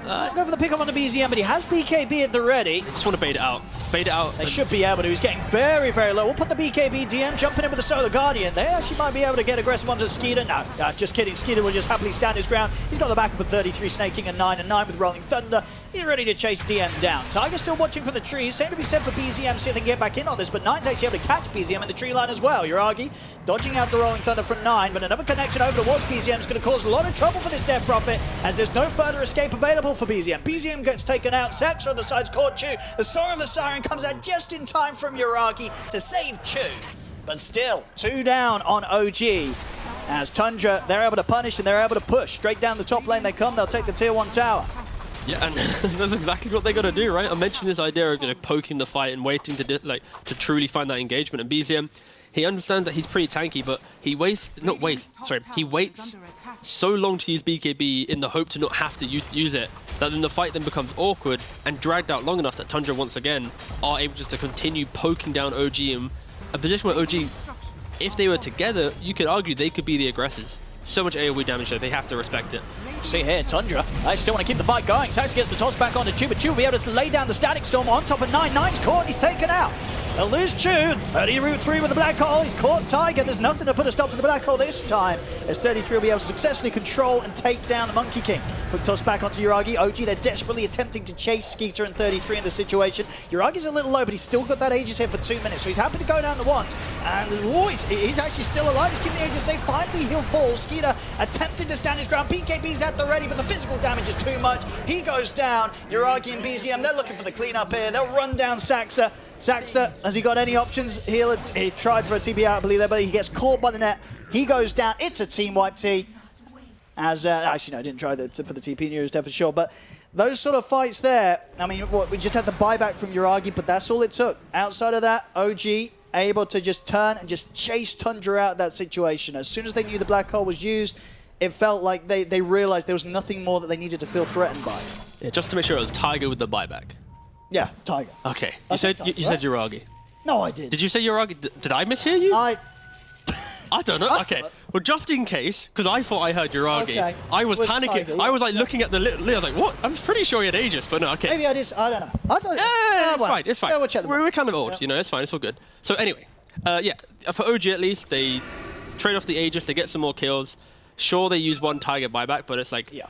Speaker 10: Go for the pick up on the BZM, but he has BKB at the ready.
Speaker 2: Just want to bait it out. Bait it out.
Speaker 10: They should be able to. He's getting very, very low. We'll put the BKB DM jumping in with the Solar Guardian. They actually might be able to get aggressive onto Skeeter. No, just kidding. Skeeter will just happily stand his ground. He's got the backup of 33 snaking and 9 and 9 with Rolling Thunder. He's ready to chase DM down. Tiger still watching from the trees. Same to be said for BZM, see if they can get back in on this, but 9's actually able to catch BZM in the tree line as well. Yuragi dodging out the Rolling Thunder from 9, but another connection over towards BZM is going to cause a lot of trouble for this Death Prophet, as there's no further escape available for BZM. BZM gets taken out. Sax on the side's caught Chu. The Song of the Siren comes out just in time from Yuragi to save Chu. But still, 2 down on OG. As Tundra, they're able to punish and they're able to push. Straight down the top lane they come. They'll take the tier 1 tower.
Speaker 2: Yeah, and that's exactly what they got to do, right? I mentioned this idea of poking the fight and waiting to truly find that engagement. And BZM, he understands that he's pretty tanky, but he waits so long to use BKB in the hope to not have to use it, that then the fight then becomes awkward and dragged out long enough that Tundra once again are able just to continue poking down OG in a position where OG, if they were together, you could argue they could be the aggressors. So much AoE damage though, they have to respect it.
Speaker 10: See here, Tundra, they still want to keep the fight going. Sax gets the toss back onto Chu, but Chu will be able to lay down the Static Storm on top of 9. 9's caught, he's taken out. They'll lose Chu, 30 Route 3 with the Black Hole, he's caught Tiger. There's nothing to put a stop to the Black Hole this time, as 33 will be able to successfully control and take down the Monkey King. Quick toss back onto Yuragi. OG, they're desperately attempting to chase Skeeter and 33 in this situation. Yuragi's a little low, but he's still got that Aegis here for 2 minutes, so he's happy to go down the ones. And he's actually still alive. He's keeping the Aegis safe. Finally, he'll fall. Skeeter attempted to stand his ground. BKB's at the ready, but the physical damage is too much. He goes down. Yuragi and BZM, they're looking for the cleanup here. They'll run down Saxa. Saxa, has he got any options? He tried for a TP out, I believe, there, but he gets caught by the net. He goes down. It's a team wipe T. As actually, no, I didn't try for the TP news, for sure. But those sort of fights there, I mean, we just had the buyback from Yuragi, but that's all it took. Outside of that, OG able to just turn and just chase Tundra out of that situation. As soon as they knew the Black Hole was used, it felt like they realized there was nothing more that they needed to feel threatened by.
Speaker 2: Yeah, just to make sure it was Tiger with the buyback.
Speaker 10: Yeah, Tiger.
Speaker 2: Okay, you said Yuragi.
Speaker 10: No, I did.
Speaker 2: Did you say Yuragi? Did I mishear you? I don't know. Okay. Well, just in case, because I thought I heard Yuragi. Okay. I was panicking. Tiger, yeah. I was like looking at the I was like, what? I'm pretty sure he had Aegis, but no, okay.
Speaker 10: Maybe I just, I don't know. I thought,
Speaker 2: it's fine. It's fine.
Speaker 10: Yeah, we'll check
Speaker 2: we're kind of old, you know, it's fine. It's all good. So anyway, yeah, for OG at least, they trade off the Aegis, they get some more kills. Sure, they use 1 Tiger buyback, but it's like,
Speaker 10: yeah,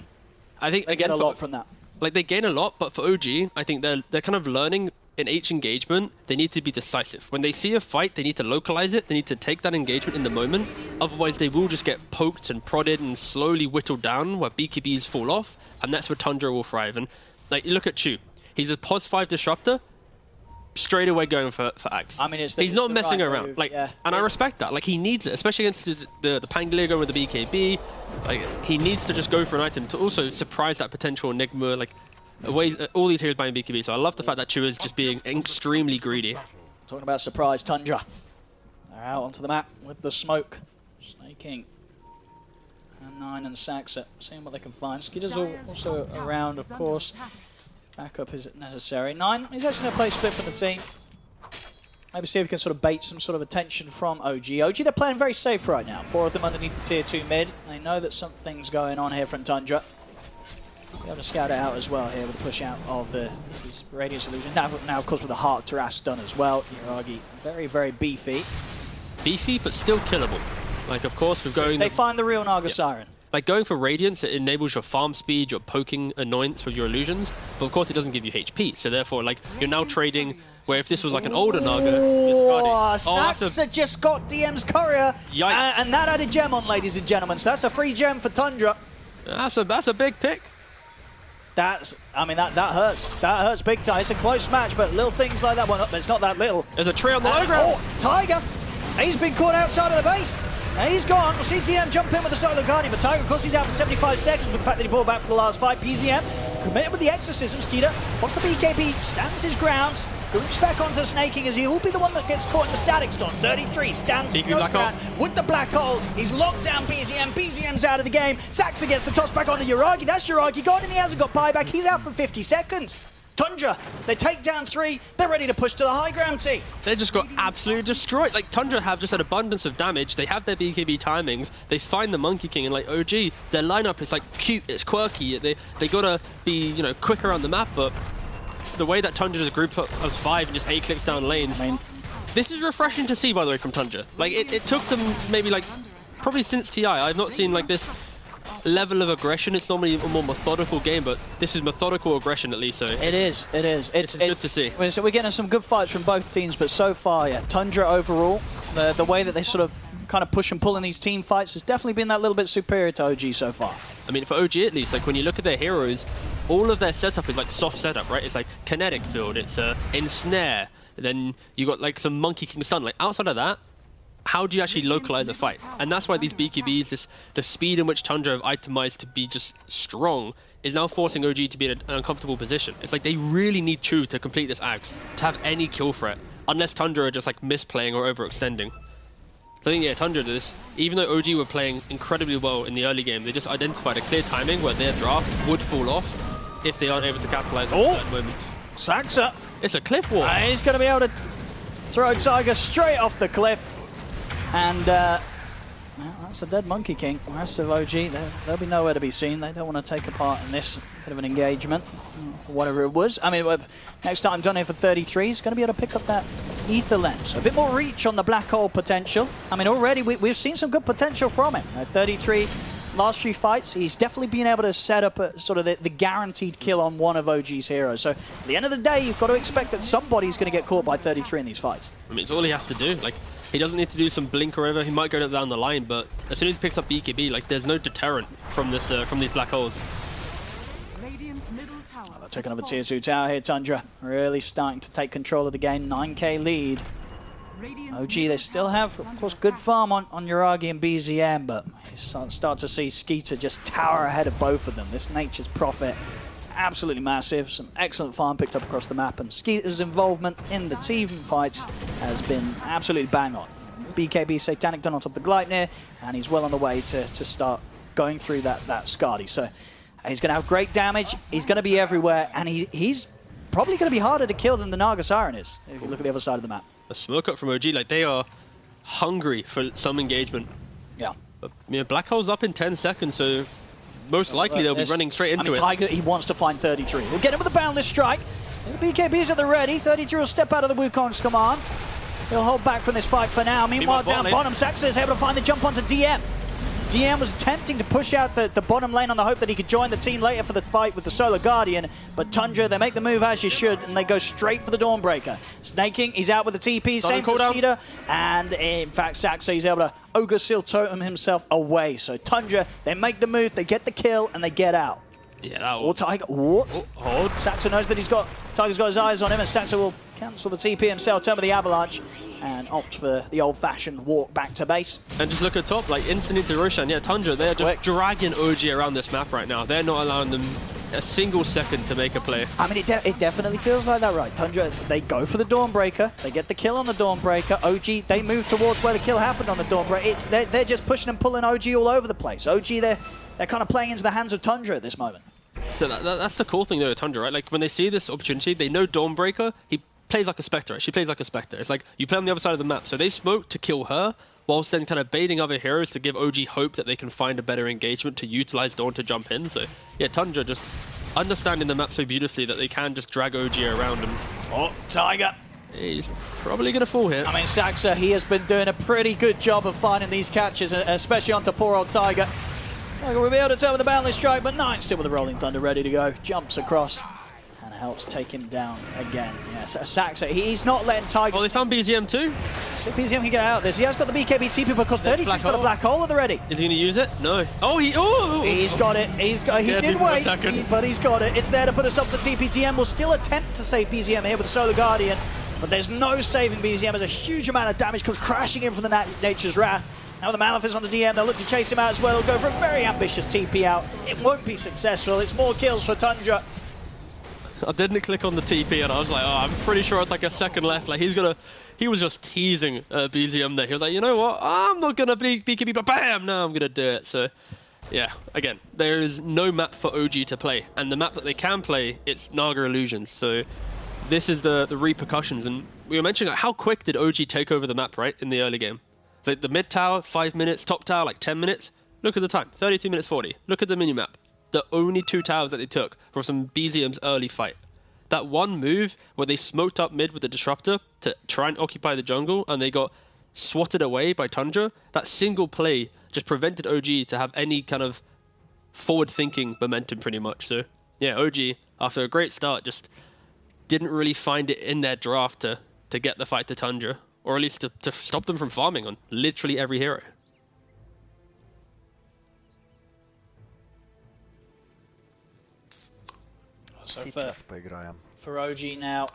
Speaker 2: I think,
Speaker 10: they
Speaker 2: again,
Speaker 10: get a lot from that.
Speaker 2: Like, they gain a lot, but for OG, I think they're kind of learning in each engagement, they need to be decisive. When they see a fight, they need to localize it. They need to take that engagement in the moment. Otherwise, they will just get poked and prodded and slowly whittled down where BKBs fall off, and that's where Tundra will thrive. And like, look at Chu. He's a pos 5 disruptor, straight away going for Axe.
Speaker 10: I mean,
Speaker 2: he's not messing around.
Speaker 10: Move.
Speaker 2: Like,
Speaker 10: yeah.
Speaker 2: And I respect that. Like, he needs it, especially against the Pangolier going with the BKB. Like, he needs to just go for an item to also surprise that potential Enigma. Like, all these heroes buying BKB, so I love the fact that Chu is just being extremely greedy.
Speaker 10: Talking about surprise, Tundra. They're out onto the map with the smoke. Snaking. And 9 and Saxa, seeing what they can find. Skeeter's also around, of course. Backup is necessary. 9, he's actually going to play split for the team. Maybe see if he can sort of bait some sort of attention from OG. OG, they're playing very safe right now. 4 of them underneath the tier 2 mid. They know that something's going on here from Tundra. Be able to scout it out as well here with the push out of the Radiance Illusion. Now, of course, with the Heart Terrace done as well. Yuragi, very, very beefy.
Speaker 2: Beefy, but still killable. Like, of course, we're going...
Speaker 10: They find the real Naga Siren.
Speaker 2: Like, going for Radiance, it enables your farm speed, your poking annoyance with your illusions, but of course it doesn't give you HP, so therefore, like, you're now trading, where if this was like an older Naga...
Speaker 10: Saxa just got DM's Courier, and that had a gem on, ladies and gentlemen, so that's a free gem for Tundra.
Speaker 2: That's a big pick.
Speaker 10: I mean, that hurts. That hurts big time. It's a close match, but little things like that, well, it's not that little.
Speaker 2: There's a tree on the low ground.
Speaker 10: Oh, Tiger, he's been caught outside of the base. Now he's gone. We'll see DM jump in with the Solar Guardian, but Tiger, of course, he's out for 75 seconds with the fact that he pulled back for the last fight. PZM committed with the Exorcism. Skeeter wants the BKB, stands his grounds, loops back onto Snaking as he'll be the one that gets caught in the Static Storm. 33 stands his ground with the Black Hole. He's locked down BZM. BZM's out of the game. Saxa gets the toss back onto Yuragi. That's Yuragi gone, and he hasn't got buyback. He's out for 50 seconds. Tundra, they take down 3, they're ready to push to the high ground T.
Speaker 2: They just got absolutely destroyed. Like, Tundra have just an abundance of damage. They have their BKB timings. They find the Monkey King, and like, OG, their lineup is like cute, it's quirky. They gotta be, you know, quick around the map, but the way that Tundra just grouped up as 5 and just 8 clicks down lanes,
Speaker 10: I mean,
Speaker 2: this is refreshing to see, by the way, from Tundra. Like, it took them maybe like, probably since TI, I've not seen like this level of aggression. It's normally a more methodical game, but this is methodical aggression at least. So
Speaker 10: it is.
Speaker 2: It's good to see.
Speaker 10: So we're getting some good fights from both teams, but so far, yeah, Tundra overall, the way that they sort of kind of push and pull in these team fights has definitely been that little bit superior to OG so far.
Speaker 2: I mean, for OG at least, like when you look at their heroes, all of their setup is like soft setup, right? It's like kinetic field, it's ensnare, then you got like some Monkey King stun. Like outside of that, how do you actually localize a fight? And that's why these BKBs, the speed in which Tundra have itemized to be just strong, is now forcing OG to be in an uncomfortable position. It's like they really need Chu to complete this axe, to have any kill threat, unless Tundra are just like misplaying or overextending. So I think, yeah, Tundra did this. Even though OG were playing incredibly well in the early game, they just identified a clear timing where their draft would fall off if they aren't able to capitalize on certain moments.
Speaker 10: Saxa.
Speaker 2: It's a cliff wall.
Speaker 10: He's going to be able to throw Tiger straight off the cliff. And well, that's a dead Monkey King. The rest of OG, they'll be nowhere to be seen. They don't want to take a part in this bit of an engagement, or whatever it was. I mean, next time done here for 33, he's going to be able to pick up that Ether Lens. A bit more reach on the black hole potential. I mean, already we've seen some good potential from him. At 33, last few fights, he's definitely been able to set up a, sort of the guaranteed kill on one of OG's heroes. So at the end of the day, you've got to expect that somebody's going to get caught by 33 in these fights.
Speaker 2: I mean, it's all he has to do. Like, he doesn't need to do some blink or whatever. He might go down the line, but as soon as he picks up BKB, like there's no deterrent from this from these black holes.
Speaker 10: They're taking over tier 2 tower here, Tundra. Really starting to take control of the game. 9k lead. OG, they still have, of course, good farm on Uragi and BZM, but you start to see Skeeter just tower ahead of both of them. This Nature's Prophet, absolutely massive. Some excellent farm picked up across the map, and Skeeter's involvement in the team fights has been absolutely bang on. BKB Satanic done on top of the Gleipnir, and he's well on the way to start going through that Skadi. So he's going to have great damage, he's going to be everywhere, and he's probably going to be harder to kill than the Naga Siren is, if you look at the other side of the map.
Speaker 2: A smoke up from OG, like they are hungry for some engagement.
Speaker 10: Yeah.
Speaker 2: But, you know, Black Hole's up in 10 seconds, so most likely they'll be running straight into it.
Speaker 10: Tiger, he wants to find 33. He'll get him with a boundless strike. The BKB's at the ready. 33 will step out of the Wukong's command. He'll hold back from this fight for now. Meanwhile, down bottom, Saxa is able to find the jump onto DM. DM was attempting to push out the bottom lane on the hope that he could join the team later for the fight with the Solar Guardian, but Tundra, they make the move as you should, and they go straight for the Dawnbreaker. Snaking, he's out with the TP, same for Skeeter, and in fact, Saxa, he's able to Ogre Seal Totem himself away. So Tundra, they make the move, they get the kill, and they get out.
Speaker 2: Yeah, that
Speaker 10: Or Tiger, what?
Speaker 2: Hold.
Speaker 10: Saxa knows that Tiger's got his eyes on him, and Saxa will cancel the TP himself, turn with the Avalanche, and opt for the old-fashioned walk back to base.
Speaker 2: And just look at top, like instant into Roshan. Yeah, Tundra, they're just dragging OG around this map right now. They're not allowing them a single second to make a play.
Speaker 10: I mean, it definitely feels like that, right? Tundra, they go for the Dawnbreaker. They get the kill on the Dawnbreaker. OG, they move towards where the kill happened on the Dawnbreaker. They're just pushing and pulling OG all over the place. OG, they're kind of playing into the hands of Tundra at this moment.
Speaker 2: So that's the cool thing though with Tundra, right? Like when they see this opportunity, they know Dawnbreaker, he plays like a Spectre. She plays like a Spectre. It's like you play on the other side of the map. So they smoke to kill her, whilst then kind of baiting other heroes to give OG hope that they can find a better engagement to utilize Dawn to jump in. So yeah, Tundra just understanding the map so beautifully that they can just drag OG around him.
Speaker 10: Oh, Tiger.
Speaker 2: He's probably going to fall here.
Speaker 10: I mean, Saxa, he has been doing a pretty good job of finding these catches, especially onto poor old Tiger. Tiger will be able to turn with the boundless strike, but Nine still with the Rolling Thunder ready to go. Jumps across and helps take him down again. Yes, Saxa, he's not letting Tiger...
Speaker 2: Oh, they found BZM too?
Speaker 10: So BZM can get out of this. He has got the BKB TP because 33's got a black hole at the ready.
Speaker 2: Is he going to use it? No. Oh,
Speaker 10: he's got it. He did wait, but he's got it. It's there to put us off the TP. DM will still attempt to save BZM here with Solar Guardian, but there's no saving BZM as a huge amount of damage comes crashing in from the Nature's Wrath. Now the Malefice on the DM, they'll look to chase him out as well. They'll go for a very ambitious TP out. It won't be successful. It's more kills for Tundra.
Speaker 2: I didn't click on the TP and I was like, oh, I'm pretty sure it's like a second left. Like he was just teasing BZM there. He was like, you know what? I'm not gonna BKB, but bam! Now I'm gonna do it. So Yeah, again, there is no map for OG to play, and the map that they can play, it's Naga Illusions. So this is the repercussions, and we were mentioning like, how quick did OG take over the map, right, in the early game? So the mid tower, 5 minutes, top tower, like 10 minutes. Look at the time, 32 minutes 40. Look at the minimap. The only 2 towers that they took were from BZM's early fight. That one move where they smoked up mid with the Disruptor to try and occupy the jungle, and they got swatted away by Tundra, that single play just prevented OG to have any kind of forward-thinking momentum pretty much. So yeah, OG, after a great start, just didn't really find it in their draft to get the fight to Tundra, or at least to stop them from farming on literally every hero.
Speaker 10: So for OG now,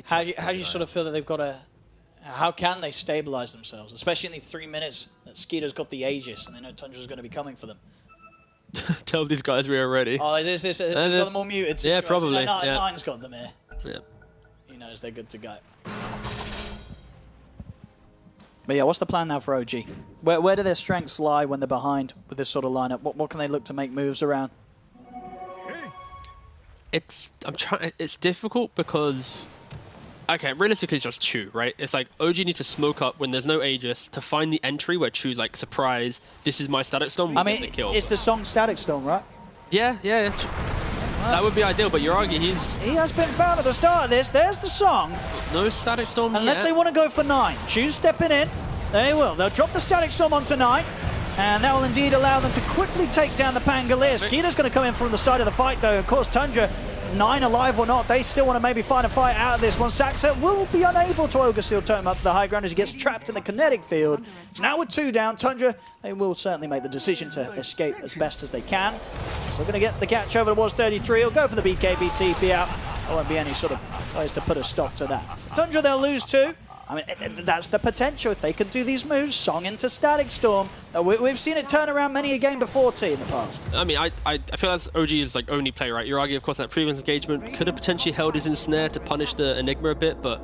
Speaker 10: how do you sort of feel that they've got to... How can they stabilize themselves, especially in these 3 minutes that Skeeter's got the Aegis and they know Tundra's going to be coming for them?
Speaker 2: Tell these guys we are ready.
Speaker 10: Oh, is this got them all muted situation?
Speaker 2: Yeah, probably.
Speaker 10: No,
Speaker 2: yeah.
Speaker 10: Nine's got them here.
Speaker 2: Yeah.
Speaker 10: He knows they're good to go. But yeah, what's the plan now for OG? Where do their strengths lie when they're behind with this sort of lineup? What can they look to make moves around?
Speaker 2: It's difficult because, okay, realistically it's just Chu, right? It's like OG needs to smoke up when there's no Aegis to find the entry where Chu's like, surprise, this is my Static Storm, we get the kill.
Speaker 10: It's the song Static Storm, right?
Speaker 2: Yeah. That would be ideal, but Yuragi,
Speaker 10: he has been found at the start of this. There's the song.
Speaker 2: No Static Storm
Speaker 10: Unless
Speaker 2: yet.
Speaker 10: they want to go for 9. Chu's stepping in. They will. They'll drop the Static Storm onto 9. And that will indeed allow them to quickly take down the Pangolier. Skeeter's going to come in from the side of the fight, though. Of course, Tundra, 9 alive or not, they still want to maybe find a fight out of this one. Saxa will be unable to Ogre Seal totem up to the high ground as he gets trapped in the kinetic field. So now with 2 down, Tundra, they will certainly make the decision to escape as best as they can. Still going to get the catch over towards 33. He'll go for the BKB TP out. There won't be any sort of ways to put a stop to that. Tundra, they'll lose 2. I mean, that's the potential. If they can do these moves, Song into Static Storm. We've seen it turn around many a game before, T, in the past.
Speaker 2: I mean, I feel that's OG's like only play, right? Yuragi, of course, in that previous engagement could have potentially held his ensnare to punish the Enigma a bit, but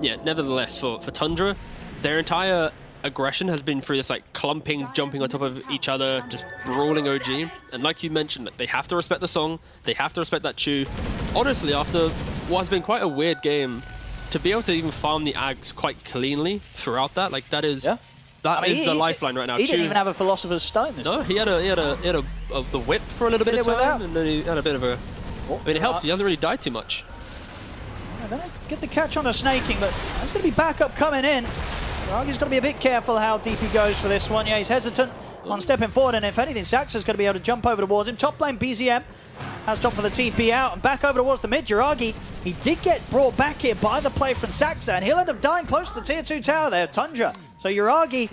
Speaker 2: yeah, nevertheless, for Tundra, their entire aggression has been through this like clumping, jumping on top of each other, just brawling OG. And like you mentioned, they have to respect the Song, they have to respect that Chu. Honestly, after what has been quite a weird game, to be able to even farm the Ags quite cleanly throughout that, like that is the lifeline right now.
Speaker 10: He didn't even have a Philosopher's Stone this time.
Speaker 2: He had the whip for a little bit of time, and then he had a bit of a... I mean, it helps. He hasn't really died too much.
Speaker 10: Yeah, they get the catch on a snaking, but there's going to be backup coming in. Yuragi's got to be a bit careful how deep he goes for this one. Yeah, he's hesitant on stepping forward, and if anything, Saxa's going to be able to jump over towards him. Top lane, BZM has top for the TP out, and back over towards the mid. Yuragi, he did get brought back here by the play from Saxa, and he'll end up dying close to the tier 2 tower there, Tundra. So Yuragi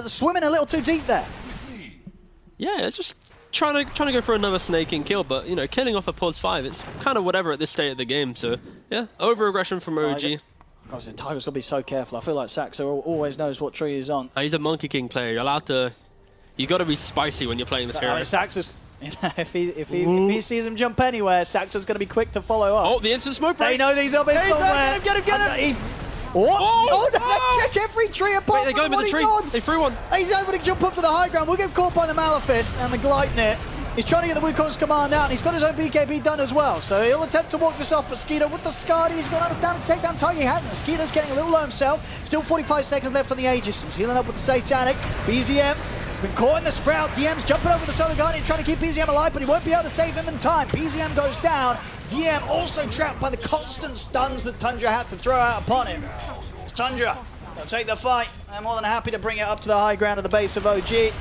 Speaker 10: swimming a little too deep there.
Speaker 2: Yeah, it's just trying to go for another snaking kill, but you know, killing off a pause 5, it's kind of whatever at this state of the game. So yeah, over aggression from OG.
Speaker 10: Gosh, the Tiger's got to be so careful. I feel like Saxa always knows what tree he's on.
Speaker 2: He's a Monkey King player. You're allowed to... You got to be spicy when you're playing this hero.
Speaker 10: I mean, Saxa's... You know, if he sees him jump anywhere, Saxa's going to be quick to follow up.
Speaker 2: Oh, the instant smoke break.
Speaker 10: They know these up in somewhere.
Speaker 2: Get him!
Speaker 10: Check every tree apart.
Speaker 2: Wait, they got him in the tree.
Speaker 10: On.
Speaker 2: They threw one.
Speaker 10: He's able to jump up to the high ground. We'll get caught by the Malefice and the Gleipnir. He's trying to get the Wukong's command out, and he's got his own BKB done as well. So he'll attempt to walk this off, but Skeeter with the Skadi, he's going to take down Tiger. He hasn't. Skeeter's getting a little low himself. Still 45 seconds left on the Aegis. He's healing up with the Satanic. BZM has been caught in the Sprout. DM's jumping over the Solar Guardian, trying to keep BZM alive, but he won't be able to save him in time. BZM goes down. DM also trapped by the constant stuns that Tundra had to throw out upon him. It's Tundra. They'll take the fight. They're more than happy to bring it up to the high ground of the base of OG.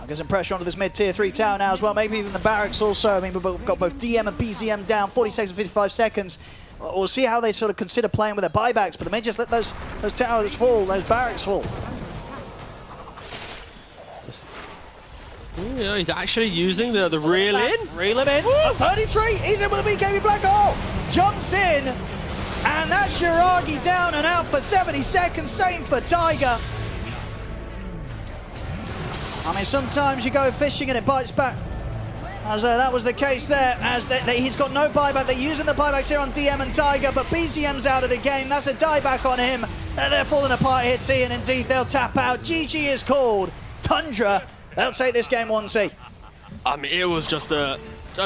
Speaker 10: Get some pressure onto this mid-tier 3 tower now as well. Maybe even the barracks also. I mean, we've got both DM and BZM down. 40 seconds, 55 seconds. We'll see how they sort of consider playing with their buybacks, but they may just let those towers fall, those barracks fall.
Speaker 2: Yeah, he's actually using the reel in.
Speaker 10: Reel him in. 33. He's in with a BKB black hole. Jumps in. And that's Yuragi down and out for 70 seconds. Same for Tiger. I mean, sometimes you go fishing and it bites back. As that was the case there, as he's got no buyback. They're using the buybacks here on DM and Tiger, but BZM's out of the game. That's a dieback on him. They're falling apart here, T, and indeed they'll tap out. GG is called. Tundra They'll take this game 1C.
Speaker 2: I mean, it was just a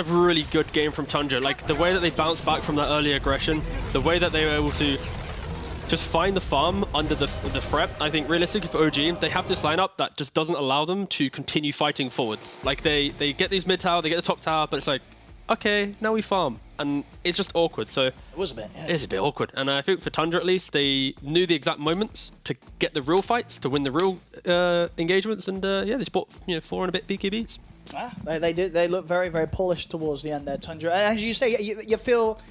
Speaker 2: really good game from Tundra. Like, the way that they bounced back from that early aggression, the way that they were able to just find the farm under the threat. I think realistically for OG, they have this lineup that just doesn't allow them to continue fighting forwards. Like, they get these mid tower, they get the top tower, but it's like, okay, now we farm. And it's just awkward. So
Speaker 10: it was a bit, yeah.
Speaker 2: It's a bit awkward. And I think for Tundra, at least, they knew the exact moments to get the real fights, to win the real engagements. And yeah, they spot 4 and a bit BKBs.
Speaker 10: They did. They look very, very polished towards the end there, Tundra. And as you say, you feel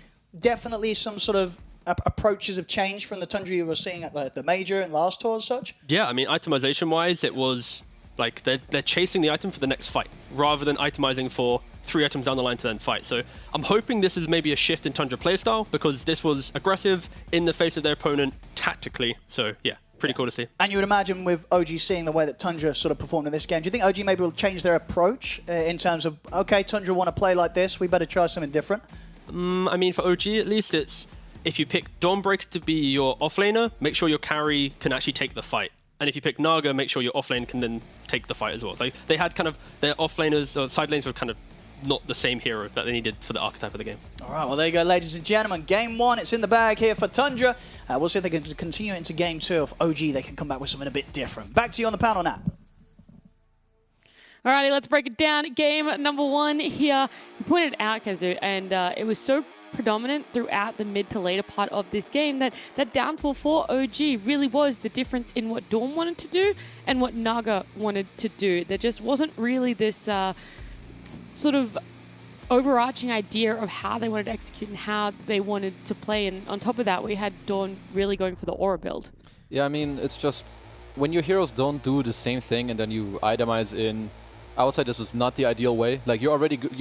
Speaker 10: definitely some sort of approaches have changed from the Tundra you were seeing at the Major and last tour as such?
Speaker 2: Yeah, I mean, itemization-wise, it was like they're chasing the item for the next fight, rather than itemizing for 3 items down the line to then fight. So I'm hoping this is maybe a shift in Tundra playstyle, because this was aggressive in the face of their opponent tactically. So yeah, pretty cool to see.
Speaker 10: And you would imagine with OG seeing the way that Tundra sort of performed in this game, do you think OG maybe will change their approach in terms of, okay, Tundra want to play like this, we better try something different?
Speaker 2: I mean, for OG at least, it's if you pick Dawnbreaker to be your offlaner, make sure your carry can actually take the fight. And if you pick Naga, make sure your offlane can then take the fight as well. So they had kind of their offlaners or side lanes were kind of not the same hero that they needed for the archetype of the game.
Speaker 10: All right, well, there you go, ladies and gentlemen. Game 1, it's in the bag here for Tundra. We'll see if they can continue into Game 2 of OG. They can come back with something a bit different. Back to you on the panel now.
Speaker 1: Alrighty, let's break it down. Game number 1 here. You pointed out, Kazu, and it was so predominant throughout the mid to later part of this game that downfall for OG really was the difference in what Dawn wanted to do and what Naga wanted to do. There just wasn't really this sort of overarching idea of how they wanted to execute and how they wanted to play. And on top of that, we had Dawn really going for the aura build.
Speaker 5: Yeah, I mean, it's just when your heroes don't do the same thing and then you itemize in, I would say this is not the ideal way. Like, your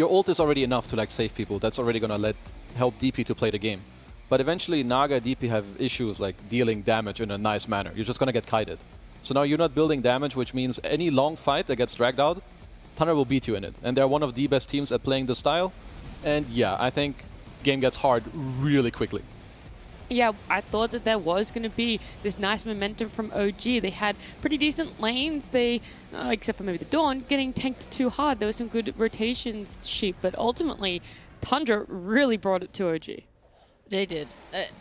Speaker 5: ult is already enough to like save people. That's already gonna help DP to play the game. But eventually Naga and DP have issues like dealing damage in a nice manner. You're just gonna get kited. So now you're not building damage, which means any long fight that gets dragged out, Tundra will beat you in it. And they're one of the best teams at playing the style. And yeah, I think game gets hard really quickly.
Speaker 1: Yeah, I thought that there was going to be this nice momentum from OG. They had pretty decent lanes. They, except for maybe the Dawn, getting tanked too hard. There was some good rotations sheep, but ultimately, Tundra really brought it to OG.
Speaker 3: They did.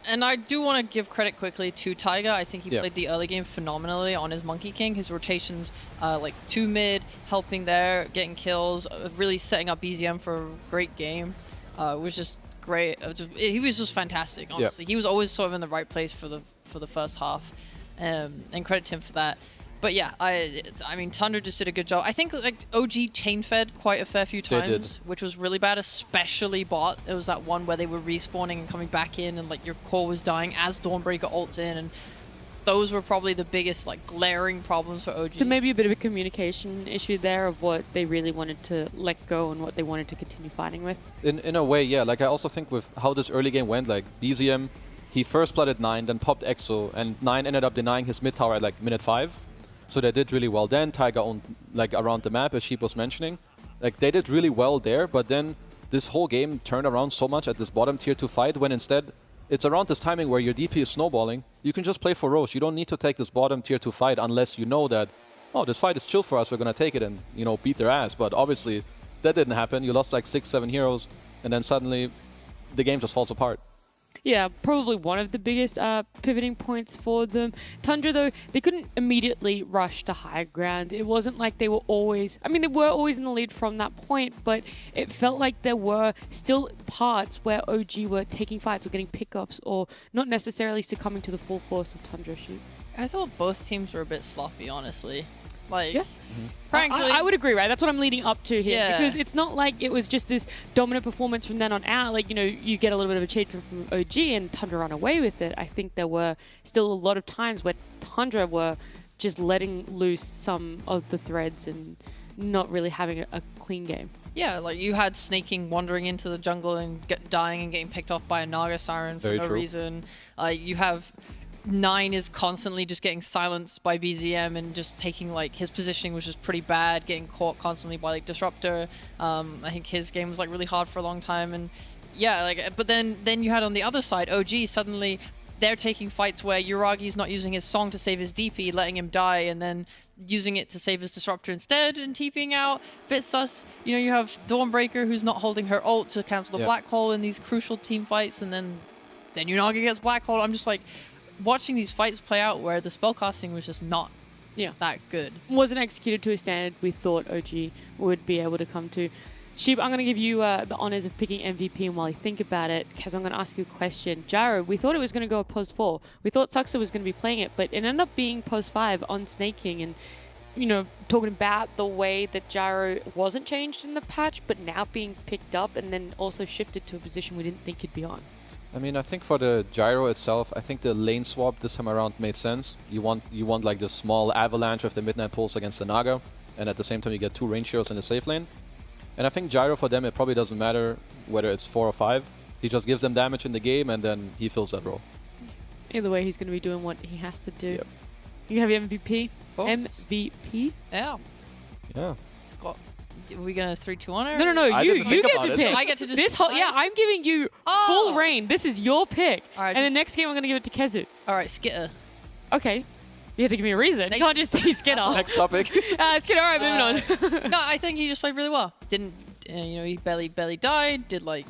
Speaker 3: And I do want to give credit quickly to Tiger. I think he played the early game phenomenally on his Monkey King. His rotations, like 2 mid, helping there, getting kills, really setting up BZM for a great game. Was just great. He was just fantastic, honestly. He was always sort of in the right place for the first half. And credit to him for that. But yeah, I mean, Tundra just did a good job. I think like OG chain fed quite a fair few times, which was really bad, especially bot. It was that one where they were respawning and coming back in, and like your core was dying as Dawnbreaker ults in, and those were probably the biggest like glaring problems for OG.
Speaker 1: So maybe a bit of a communication issue there of what they really wanted to let go and what they wanted to continue fighting with.
Speaker 5: In a way, yeah. Like I also think with how this early game went, like BZM, he first blooded 9, then popped Exo, and 9 ended up denying his mid tower at like minute 5. So they did really well. Then Tiger owned like around the map, as Sheep was mentioning. Like they did really well there, but then this whole game turned around so much at this bottom tier 2 fight when instead it's around this timing where your DP is snowballing. You can just play for Roche. You don't need to take this bottom tier 2 fight unless you know that, oh, this fight is chill for us, we're gonna take it and, you know, beat their ass. But obviously that didn't happen. You lost like 6-7 heroes and then suddenly the game just falls apart.
Speaker 1: Yeah, probably one of the biggest pivoting points for them. Tundra, though, they couldn't immediately rush to high ground. It wasn't like they were always... I mean, they were always in the lead from that point, but it felt like there were still parts where OG were taking fights or getting pickups or not necessarily succumbing to the full force of Tundra Sheep.
Speaker 3: I thought both teams were a bit sloppy, honestly. Like,
Speaker 1: yeah.
Speaker 3: frankly...
Speaker 1: I would agree, right? That's what I'm leading up to here.
Speaker 3: Yeah.
Speaker 1: Because it's not like it was just this dominant performance from then on out. Like, you know, you get a little bit of a cheat from OG and Tundra run away with it. I think there were still a lot of times where Tundra were just letting loose some of the threads and not really having a clean game.
Speaker 3: Yeah, like you had Snaking wandering into the jungle and dying and getting picked off by a Naga Siren for no reason. You have... 9 is constantly just getting silenced by BZM and just taking like his positioning was just pretty bad, getting caught constantly by like Disruptor. I think his game was like really hard for a long time, and yeah, like but then you had on the other side OG suddenly they're taking fights where Uragi's not using his song to save his DP, letting him die, and then using it to save his disruptor instead and TPing out. Bit sus. You know, you have Dawnbreaker who's not holding her ult to cancel the black hole in these crucial team fights, and then Unagi gets black hole. I'm just like watching these fights play out where the spellcasting was just not that good.
Speaker 1: Wasn't executed to a standard we thought OG would be able to come to. Sheep, I'm going to give you the honors of picking MVP, and while you think about it, because I'm going to ask you a question. Gyro, we thought it was going to go post 4. We thought Suxa was going to be playing it, but it ended up being post 5 on Snake King, and, you know, talking about the way that Gyro wasn't changed in the patch, but now being picked up and then also shifted to a position we didn't think he'd be on.
Speaker 5: I mean, I think for the Gyro itself, I think the lane swap this time around made sense. You want like the small avalanche of the Midnight Pulse against the Naga, and at the same time you get 2 range heroes in the safe lane. And I think Gyro for them, it probably doesn't matter whether it's 4 or 5. He just gives them damage in the game and then he fills that role.
Speaker 1: Either way, he's going to be doing what he has to do.
Speaker 5: Yep.
Speaker 1: You have your MVP?
Speaker 3: MVP? Yeah.
Speaker 5: Yeah.
Speaker 3: Are we going to 3-2 on her?
Speaker 1: No, you get to pick.
Speaker 3: I get to just
Speaker 1: this whole, I'm giving you full reign. This is your pick.
Speaker 3: All right,
Speaker 1: and the next game I'm going to give it to Kezu.
Speaker 3: All right, Skitter.
Speaker 1: Okay. You have to give me a reason. You can't just say Skitter.
Speaker 5: Next topic.
Speaker 1: Skitter, all right, moving on.
Speaker 3: No, I think he just played really well. Didn't, you know, he barely died. Did like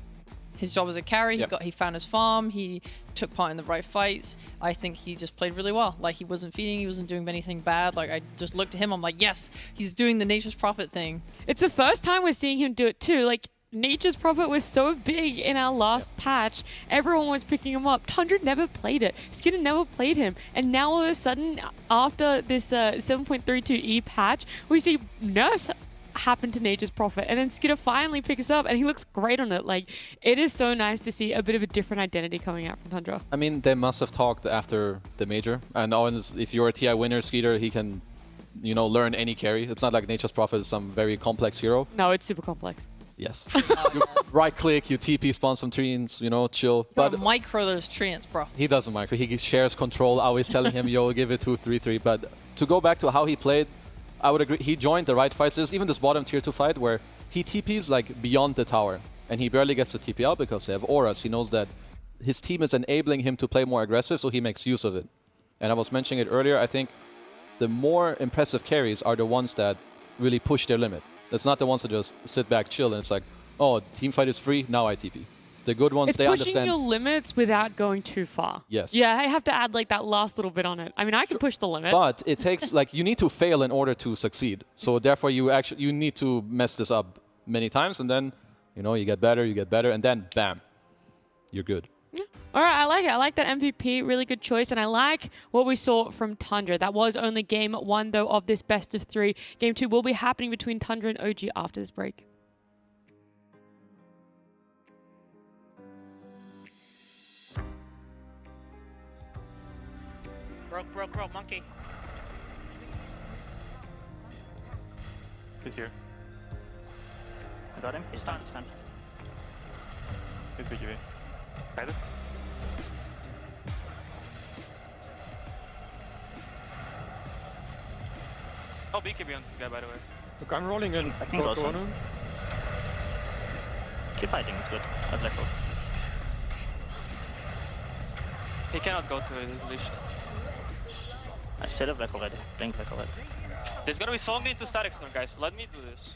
Speaker 3: his job as a carry.
Speaker 5: Yep.
Speaker 3: He found his farm. He took part in the right fights. I think he just played really well. Like he wasn't feeding. He wasn't doing anything bad. Like I just looked at him. I'm like, yes, he's doing the Nature's Prophet thing.
Speaker 1: It's the first time we're seeing him do it too. Like Nature's Prophet was so big in our last patch. Everyone was picking him up. Tundra never played it. Skinner never played him. And now all of a sudden, after this 7.32E patch, we see Nurse happen to Nature's Prophet. And then Skinner finally picks up and he looks great on it. Like, it is so nice to see a bit of a different identity coming out from Tundra.
Speaker 5: I mean, they must have talked after the major. And if you're a TI winner, Skeeter, he can, you know, learn any carry. It's not like Nature's Prophet is some very complex hero.
Speaker 1: No, it's super complex.
Speaker 5: Yes. You right click, you TP spawn some treants, you know, chill.
Speaker 3: Bro,
Speaker 5: But
Speaker 3: micro those treants, bro.
Speaker 5: he doesn't micro. He shares control, always telling him, yo, give it 2-3-3. But to go back to how he played, I would agree. He joined the right fights. There's even this bottom tier 2 fight where he TPs like beyond the tower. And he barely gets to TP out because they have auras. He knows that his team is enabling him to play more aggressive, so he makes use of it. And I was mentioning it earlier, I think the more impressive carries are the ones that really push their limit. It's not the ones that just sit back, chill, and it's like, oh, team fight is free, now I TP. The good ones, they
Speaker 1: It's pushing
Speaker 5: understand.
Speaker 1: your limits without going too far.
Speaker 5: Yes.
Speaker 1: Yeah, I have to add like that last little bit on it. I mean, I can push the limit.
Speaker 5: But it takes, like, you need to fail in order to succeed. So therefore, you need to mess this up many times, and then, you know, you get better, and then, bam, you're good.
Speaker 1: Yeah. All right, I like it. I like that MVP. Really good choice. And I like what we saw from Tundra. That was only game 1, though, of this best of 3. Game 2 will be happening between Tundra and OG after this break.
Speaker 11: Broke, monkey.
Speaker 12: He's here.
Speaker 11: I got him. He's stunned.
Speaker 12: Good BGB. Got it.
Speaker 11: Oh, BKB on this guy, by the way.
Speaker 12: Look, I'm rolling in.
Speaker 11: I can go
Speaker 12: on him.
Speaker 11: Keep fighting, it's good. I black hole. He cannot go to his leash. I still have black already. Playing black already. There's gonna be Song into static stun, guys. Let me do this.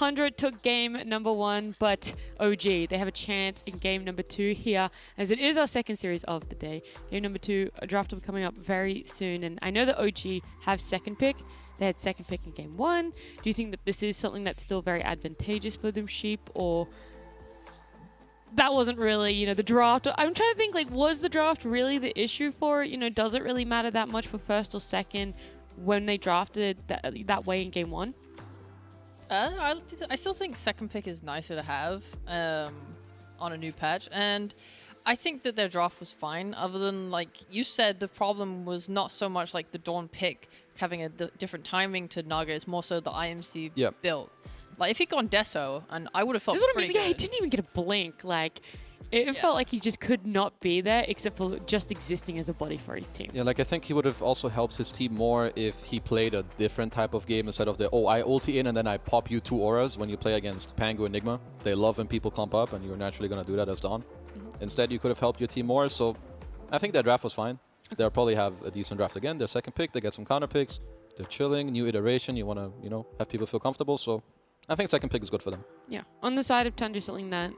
Speaker 1: Tundra took game number 1, but OG, they have a chance in game number 2 here, as it is our second series of the day. Game number 2, a draft will be coming up very soon, and I know that OG have second pick. They had second pick in game 1. Do you think that this is something that's still very advantageous for them, Sheep, or that wasn't really, you know, the draft? I'm trying to think, like, was the draft really the issue for it? You know, does it really matter that much for first or second when they drafted that way in game 1?
Speaker 3: I still think second pick is nicer to have on a new patch, and I think that their draft was fine, other than, like you said, the problem was not so much like the Dawn pick having a different timing to Naga, it's more so the IMC build. Like, if he'd gone Deso, and I would have felt pretty good.
Speaker 1: Yeah, he didn't even get a blink. Like, it felt like he just could not be there, except for just existing as a body for his team.
Speaker 5: Yeah, like, I think he would have also helped his team more if he played a different type of game instead of the, oh, I ulti in and then I pop you 2 auras when you play against Pangu Enigma. They love when people clump up, and you're naturally going to do that as Dawn. Instead, you could have helped your team more, so I think their draft was fine. They'll probably have a decent draft again. Their second pick, they get some counter picks. They're chilling, new iteration. You want to, you know, have people feel comfortable, so I think second pick is good for them.
Speaker 1: Yeah. On the side of Tundra, something that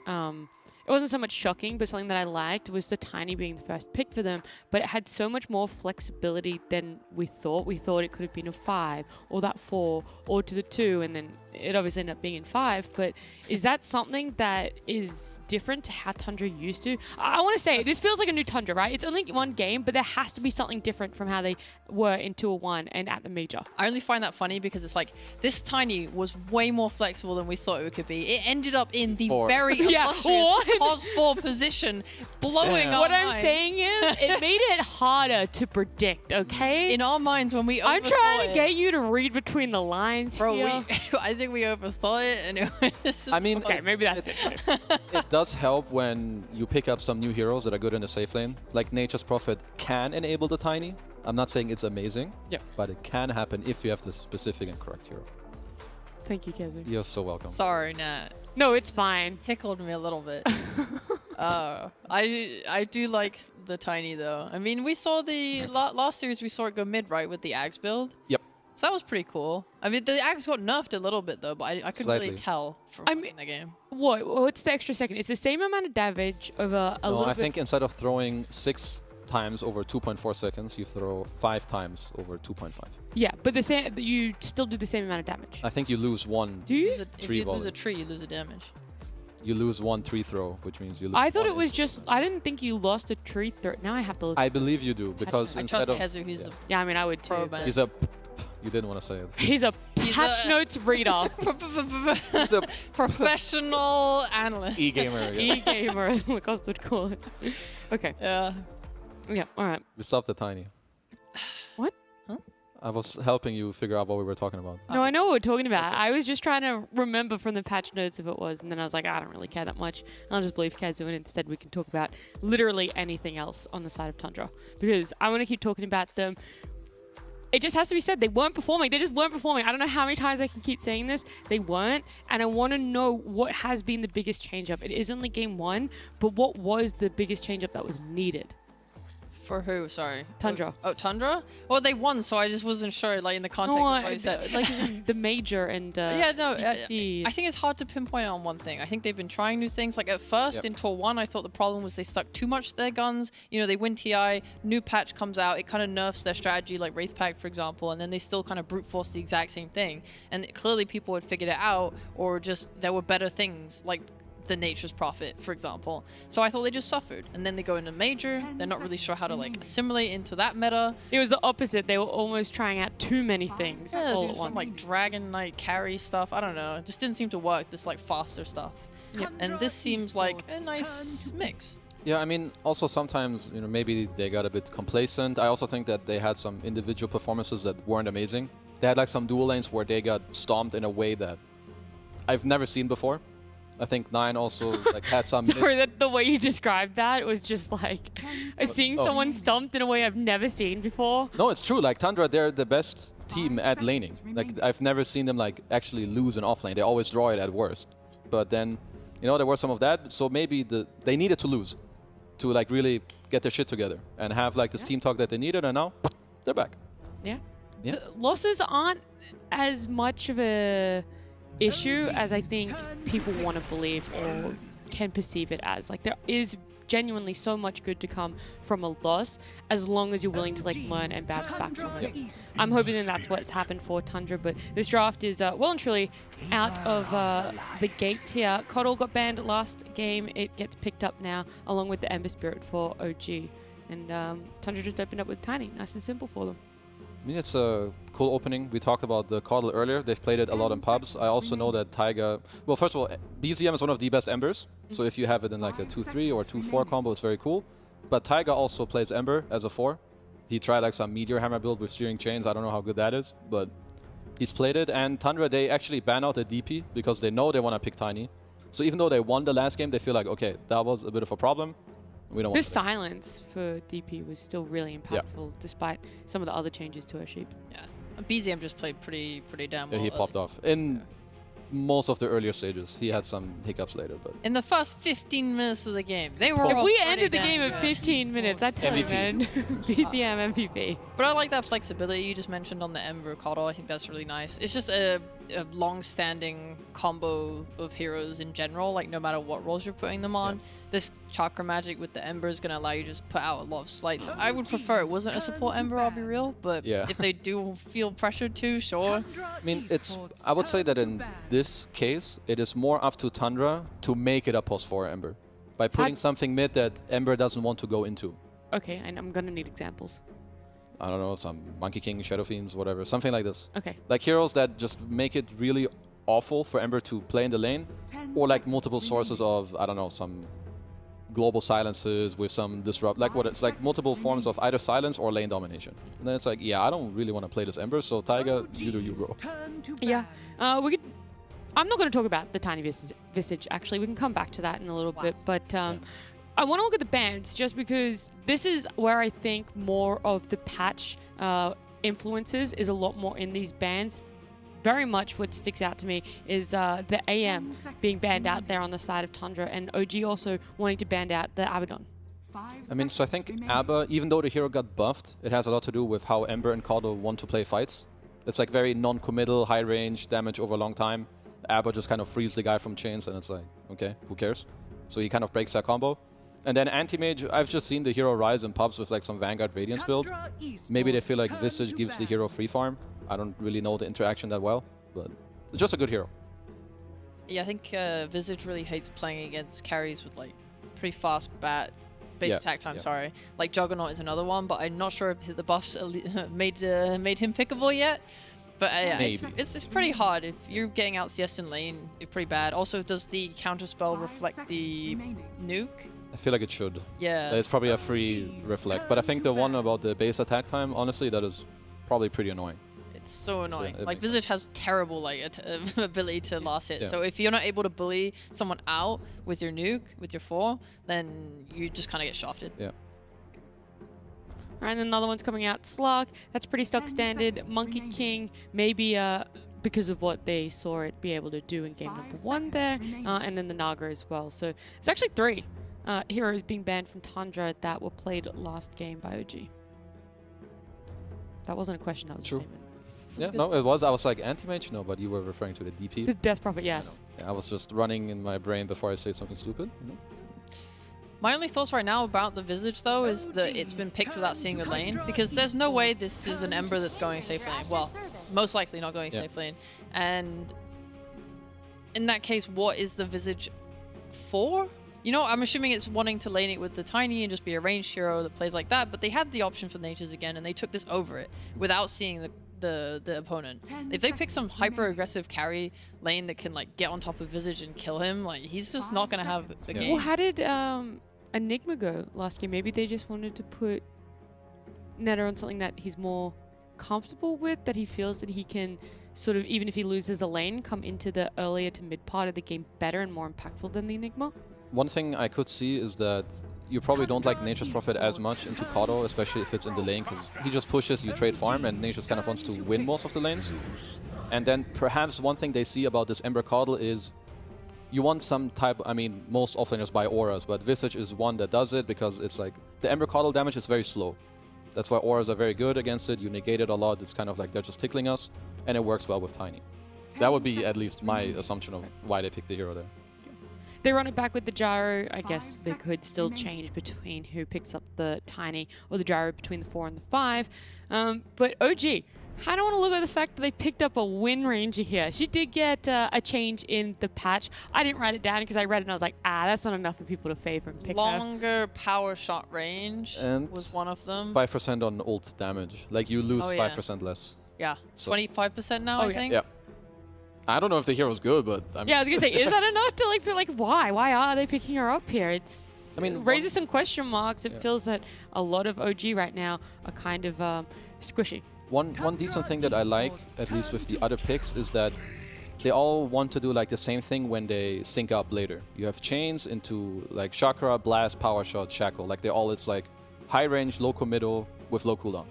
Speaker 1: it wasn't so much shocking, but something that I liked was the Tiny being the first pick for them, but it had so much more flexibility than we thought. We thought it could have been a 5 or that 4 or to the 2, and then it obviously ended up being in 5, but is that something that is different to how Tundra used to? I want to say, this feels like a new Tundra, right? It's only one game, but there has to be something different from how they were in 201 and at the Major.
Speaker 3: I only find that funny because it's like, this Tiny was way more flexible than we thought it could be. It ended up in the very illustrious Pos 4 position, blowing our
Speaker 1: What I'm
Speaker 3: minds.
Speaker 1: saying is, it made it harder to predict, okay?
Speaker 3: In our minds, when we
Speaker 1: I'm trying to get you to read between the lines,
Speaker 3: bro,
Speaker 1: here.
Speaker 3: I think we overthought it, and it was just
Speaker 5: I mean,
Speaker 1: okay, maybe that's it.
Speaker 5: It does help when you pick up some new heroes that are good in the safe lane. Like Nature's Prophet can enable the Tiny. I'm not saying it's amazing, but it can happen if you have the specific and correct hero.
Speaker 1: Thank you, Kezu.
Speaker 5: You're so welcome.
Speaker 3: Sorry, Nat.
Speaker 1: No, it's fine.
Speaker 3: Tickled me a little bit. I do like the Tiny, though. I mean, we saw the last series, we saw it go mid, right, with the Ags build?
Speaker 5: Yep.
Speaker 3: So that was pretty cool. I mean, the Ags got nerfed a little bit, though, but I couldn't really tell from the game.
Speaker 1: What's the extra second? It's the same amount of damage over a little bit.
Speaker 5: I think instead of throwing 6 times over 2.4 seconds, you throw 5 times over 2.5.
Speaker 1: Yeah, but the same, you still do the same amount of damage.
Speaker 5: I think you lose 1
Speaker 1: Do you?
Speaker 3: If you lose a tree, you lose a damage.
Speaker 5: You lose 1 tree throw, which means you lose.
Speaker 1: I thought it was just, I didn't think you lost a tree throw. Now I have to look.
Speaker 5: I believe you do, because instead of...
Speaker 3: I trust Kezu, he's
Speaker 1: yeah, I mean, I would too.
Speaker 5: He's a... You didn't want to say it.
Speaker 1: He's a patch notes reader.
Speaker 5: He's a
Speaker 3: professional analyst.
Speaker 5: E-gamer.
Speaker 1: Yeah. E-gamer, as Lacoste would call it. Okay.
Speaker 3: Yeah.
Speaker 1: Yeah, all right.
Speaker 5: We stopped the Tiny.
Speaker 1: What?
Speaker 3: Huh?
Speaker 5: I was helping you figure out what we were talking about.
Speaker 1: No, I know what we're talking about. I was just trying to remember from the patch notes if it was, and then I was like, I don't really care that much. I'll just believe Kazu, and instead we can talk about literally anything else on the side of Tundra, because I want to keep talking about them. It just has to be said, they weren't performing. They just weren't performing. I don't know how many times I can keep saying this. They weren't, and I want to know what has been the biggest change-up. It is only game 1, but what was the biggest change-up that was needed?
Speaker 3: For who? Sorry.
Speaker 1: Tundra.
Speaker 3: Oh, Tundra? Well, they won, so I just wasn't sure, like, in the context of what you said.
Speaker 1: Like, the Major and
Speaker 3: yeah, no,
Speaker 1: DPC.
Speaker 3: I think it's hard to pinpoint it on one thing. I think they've been trying new things. Like, at first, in Tour 1, I thought the problem was they stuck too much to their guns. You know, they win TI, new patch comes out, it kind of nerfs their strategy, like Wraith Pact, for example, and then they still kind of brute force the exact same thing. And clearly people had figured it out, or just there were better things, like the Nature's Prophet, for example. So I thought they just suffered, and then they go into Major. They're not really sure how to like assimilate into that meta.
Speaker 1: It was the opposite. They were almost trying out too many things all
Speaker 3: do
Speaker 1: at
Speaker 3: some
Speaker 1: once.
Speaker 3: like Dragon Knight carry stuff. I don't know. It just didn't seem to work. This like faster stuff. And this seems like a nice mix.
Speaker 5: Yeah, I mean, also sometimes, you know, maybe they got a bit complacent. I also think that they had some individual performances that weren't amazing. They had like some dual lanes where they got stomped in a way that I've never seen before. I think 9 also like had some...
Speaker 1: Sorry, that the way you described that was just like seeing someone stumped in a way I've never seen before.
Speaker 5: No, it's true. Like Tundra, they're the best team at laning. Like I've never seen them like actually lose an off lane. They always draw it at worst. But then, you know, there was some of that. So maybe they needed to lose to like really get their shit together and have like this team talk that they needed, and now they're back.
Speaker 1: Yeah.
Speaker 5: Yeah.
Speaker 1: The losses aren't as much of a issue as I think people want to believe or can perceive it as. Like, there is genuinely so much good to come from a loss as long as you're willing to like learn and bounce back from it. I'm hoping that that's what's happened for Tundra, but this draft is well and truly out of the gates here. Coddle got banned last game. It gets picked up now along with the Ember Spirit for OG. And Tundra just opened up with Tiny. Nice and simple for them.
Speaker 5: I mean, it's a cool opening. We talked about the Coddle earlier. They've played it a lot in pubs. I also know that Taiga... Well, first of all, BZM is one of the best Embers. So if you have it in like a 2-3 or 2-4 combo, it's very cool. But Taiga also plays Ember as a 4. He tried like some Meteor Hammer build with steering chains. I don't know how good that is, but he's played it. And Tundra, they actually ban out the DP because they know they want to pick Tiny. So even though they won the last game, they feel like, okay, that was a bit of a problem. We don't
Speaker 1: The
Speaker 5: want
Speaker 1: silence for DP was still really impactful despite some of the other changes to her sheep.
Speaker 3: Yeah. BZM just played pretty damn well.
Speaker 5: he popped off. In most of the earlier stages, he had some hiccups later, but...
Speaker 3: In the first 15 minutes of the game, they were
Speaker 1: If
Speaker 3: all
Speaker 1: we
Speaker 3: pretty
Speaker 1: ended the
Speaker 3: damn
Speaker 1: game
Speaker 3: good.
Speaker 1: at 15 minutes, I tell you,
Speaker 5: MVP.
Speaker 1: man, BCM MVP.
Speaker 3: But I like that flexibility you just mentioned on the Ember Coddle. I think that's really nice. It's just a long-standing combo of heroes in general, like no matter what roles you're putting them on. This Chakra Magic with the Ember is going to allow you to just put out a lot of slights. I would prefer it wasn't a support Ember, I'll be real, but if they do feel pressured to, sure.
Speaker 5: I mean, I would say that in this case, it is more up to Tundra to make it a post 4 Ember by putting something mid that Ember doesn't want to go into.
Speaker 1: Okay, and I'm going to need examples.
Speaker 5: I don't know, some Monkey King, Shadow Fiends, whatever, something like this.
Speaker 1: Okay.
Speaker 5: Like heroes that just make it really awful for Ember to play in the lane, or like multiple sources of, I don't know, some global silences with some disrupt, like what it's like multiple forms of either silence or lane domination. And then it's like, yeah, I don't really want to play this Ember, so Taiga, you do you, bro.
Speaker 1: Yeah, we could. I'm not going to talk about the Tiny Visage, actually. We can come back to that in a little bit, but I want to look at the bans just because this is where I think more of the patch influences is a lot more in these bans. Very much what sticks out to me is the AM being banned out there on the side of Tundra, and OG also wanting to ban out the Abaddon.
Speaker 5: I mean, so I think Abba, even though the hero got buffed, it has a lot to do with how Ember and Coddle want to play fights. It's like very non-committal, high range, damage over a long time. Abba just kind of frees the guy from chains, and it's like, okay, who cares? So he kind of breaks that combo. And then Anti-Mage, I've just seen the hero rise in pubs with like some Vanguard Radiance build. Maybe they feel like Visage gives the hero free farm. I don't really know the interaction that well, but it's just a good hero.
Speaker 3: Yeah, I think Visage really hates playing against carries with like pretty fast base attack time, sorry. Like Juggernaut is another one, but I'm not sure if the buffs made him pickable yet. But yeah, it's pretty hard. If you're getting out CS in lane, it's pretty bad. Also, does the counterspell reflect the nuke?
Speaker 5: I feel like it should.
Speaker 3: Yeah.
Speaker 5: It's probably a free reflect, but I think the one about the base attack time, honestly, that is probably pretty annoying.
Speaker 3: It's so annoying.
Speaker 5: So
Speaker 3: like Visage has terrible like ability to last hit. So if you're not able to bully someone out with your nuke, with your 4, then you just kind of get shafted.
Speaker 5: Yeah.
Speaker 1: And then another one's coming out, Slark. That's pretty stock standard. Monkey King, maybe because of what they saw it be able to do in game number 1 there. And then the Naga as well. So it's actually 3 heroes being banned from Tundra that were played last game by OG. That wasn't a question, that was a statement.
Speaker 5: Yeah, no, it was. I was like, Anti-Mage? No, but you were referring to the DP.
Speaker 1: The Death Prophet, yes.
Speaker 5: I was just running in my brain before I say something stupid. You know?
Speaker 3: My only thoughts right now about the Visage, though, is that it's been picked without seeing a lane, because there's no way this is an Ember that's going safe lane. Well, most likely not going safe lane. And in that case, what is the Visage for? You know, I'm assuming it's wanting to lane it with the Tiny and just be a ranged hero that plays like that, but they had the option for Natures again, and they took this over it without seeing the opponent. If they pick some hyper-aggressive carry lane that can like get on top of Visage and kill him, like he's just not gonna have the game.
Speaker 1: Well, how did Enigma go last game? Maybe they just wanted to put Netta on something that he's more comfortable with, that he feels that he can sort of, even if he loses a lane, come into the earlier to mid part of the game better and more impactful than the Enigma.
Speaker 5: One thing I could see is that you probably don't like Nature's Prophet as much into Coddle, especially if it's in the lane, because he just pushes, you trade farm, and Nature's kind of wants to win most of the lanes. And then perhaps one thing they see about this Ember Coddle is you want some type, I mean, most offlaners buy auras, but Visage is one that does it because it's like, the Ember Coddle damage is very slow. That's why auras are very good against it, you negate it a lot, it's kind of like they're just tickling us, and it works well with Tiny. That would be at least my assumption of why they picked the hero there.
Speaker 1: They run it back with the gyro. I guess they could still change between who picks up the tiny or the gyro between the 4 and the 5. But OG, kind of want to look at the fact that they picked up a Wind Ranger here. She did get a change in the patch. I didn't write it down because I read it and I was like, that's not enough for people to favor and pick her.
Speaker 3: Longer power shot range
Speaker 5: And
Speaker 3: was one of them.
Speaker 5: 5% on ult damage. Like you lose
Speaker 3: Oh, yeah.
Speaker 5: 5% less.
Speaker 3: Yeah,
Speaker 5: So-
Speaker 3: 25% now, I think.
Speaker 5: Yeah. I don't know if the hero's good, but I mean,
Speaker 1: Yeah, I was gonna say, is that enough to like feel like why? Why are they picking her up here? It raises some question marks. It feels that a lot of OG right now are kind of squishy.
Speaker 5: One decent thing that I like, at least with the other picks, is that they all want to do like the same thing when they sync up later. You have chains into like chakra, blast, power shot, shackle. Like it's like high range, low committal with low cooldown.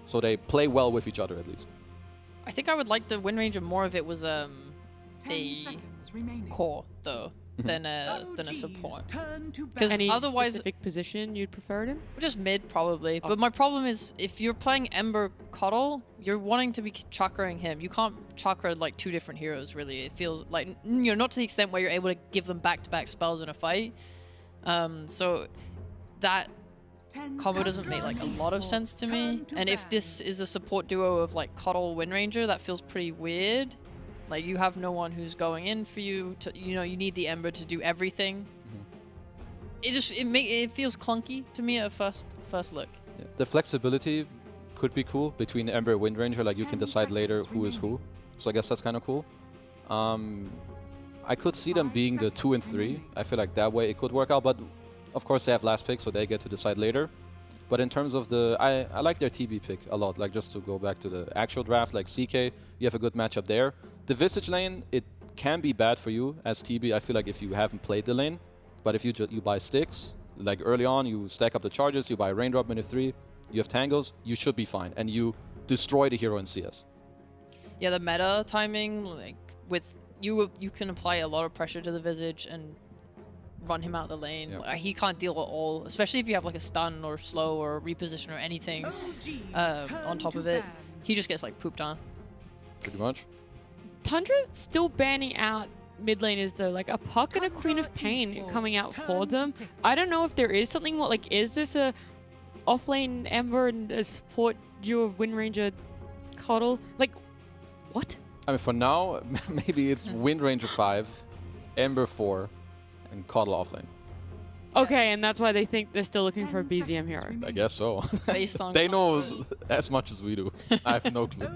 Speaker 5: So they play well with each other at least.
Speaker 3: I think I would like the Wind Ranger more if it was a core though than a support. Because
Speaker 1: Any
Speaker 3: otherwise,
Speaker 1: specific position you'd prefer it in?
Speaker 3: just mid probably. But my problem is if you're playing Ember Coddle, you're wanting to be chakraing him. You can't chakra like 2 different heroes really. It feels like not to the extent where you're able to give them back-to-back spells in a fight. So that combo doesn't make like a lot of sense to me. And if this is a support duo of like Coddle Wind Ranger, that feels pretty weird. Like you have no one who's going in for you to, you need the Ember to do everything. It feels clunky to me at first look.
Speaker 5: Yeah. The flexibility could be cool between Ember and Wind Ranger. Like you can decide later who is who. So I guess that's kind of cool. I could see them being the 2 and 3. I feel like that way it could work out, but of course they have last pick, so they get to decide later. But in terms of I like their TB pick a lot. Like just to go back to the actual draft, like CK, you have a good matchup there. The Visage lane, it can be bad for you as TB. I feel like if you haven't played the lane, but if you buy sticks, like early on, you stack up the charges, you buy Raindrop minute 3, you have tangos, you should be fine, and you destroy the hero in CS.
Speaker 3: Yeah, the meta timing, like with you can apply a lot of pressure to the Visage and run him out the lane.
Speaker 5: Yeah.
Speaker 3: He can't deal at all, especially if you have like a stun or slow or reposition or anything on top of it. He just gets like pooped on.
Speaker 5: Pretty much.
Speaker 1: Tundra's still banning out mid laners though, like a Puck and a Queen of Pain coming out for them. I don't know if there is something more, like is this a offlane Ember and a support duo Wind Ranger Coddle? Like, what?
Speaker 5: I mean, for now, maybe it's Wind Ranger 5, Ember 4, and Coddle offlane.
Speaker 1: Okay, and that's why they think they're still looking for a BZM hero.
Speaker 5: I guess so.
Speaker 3: Based on
Speaker 5: they know as much as we do. I have no clue.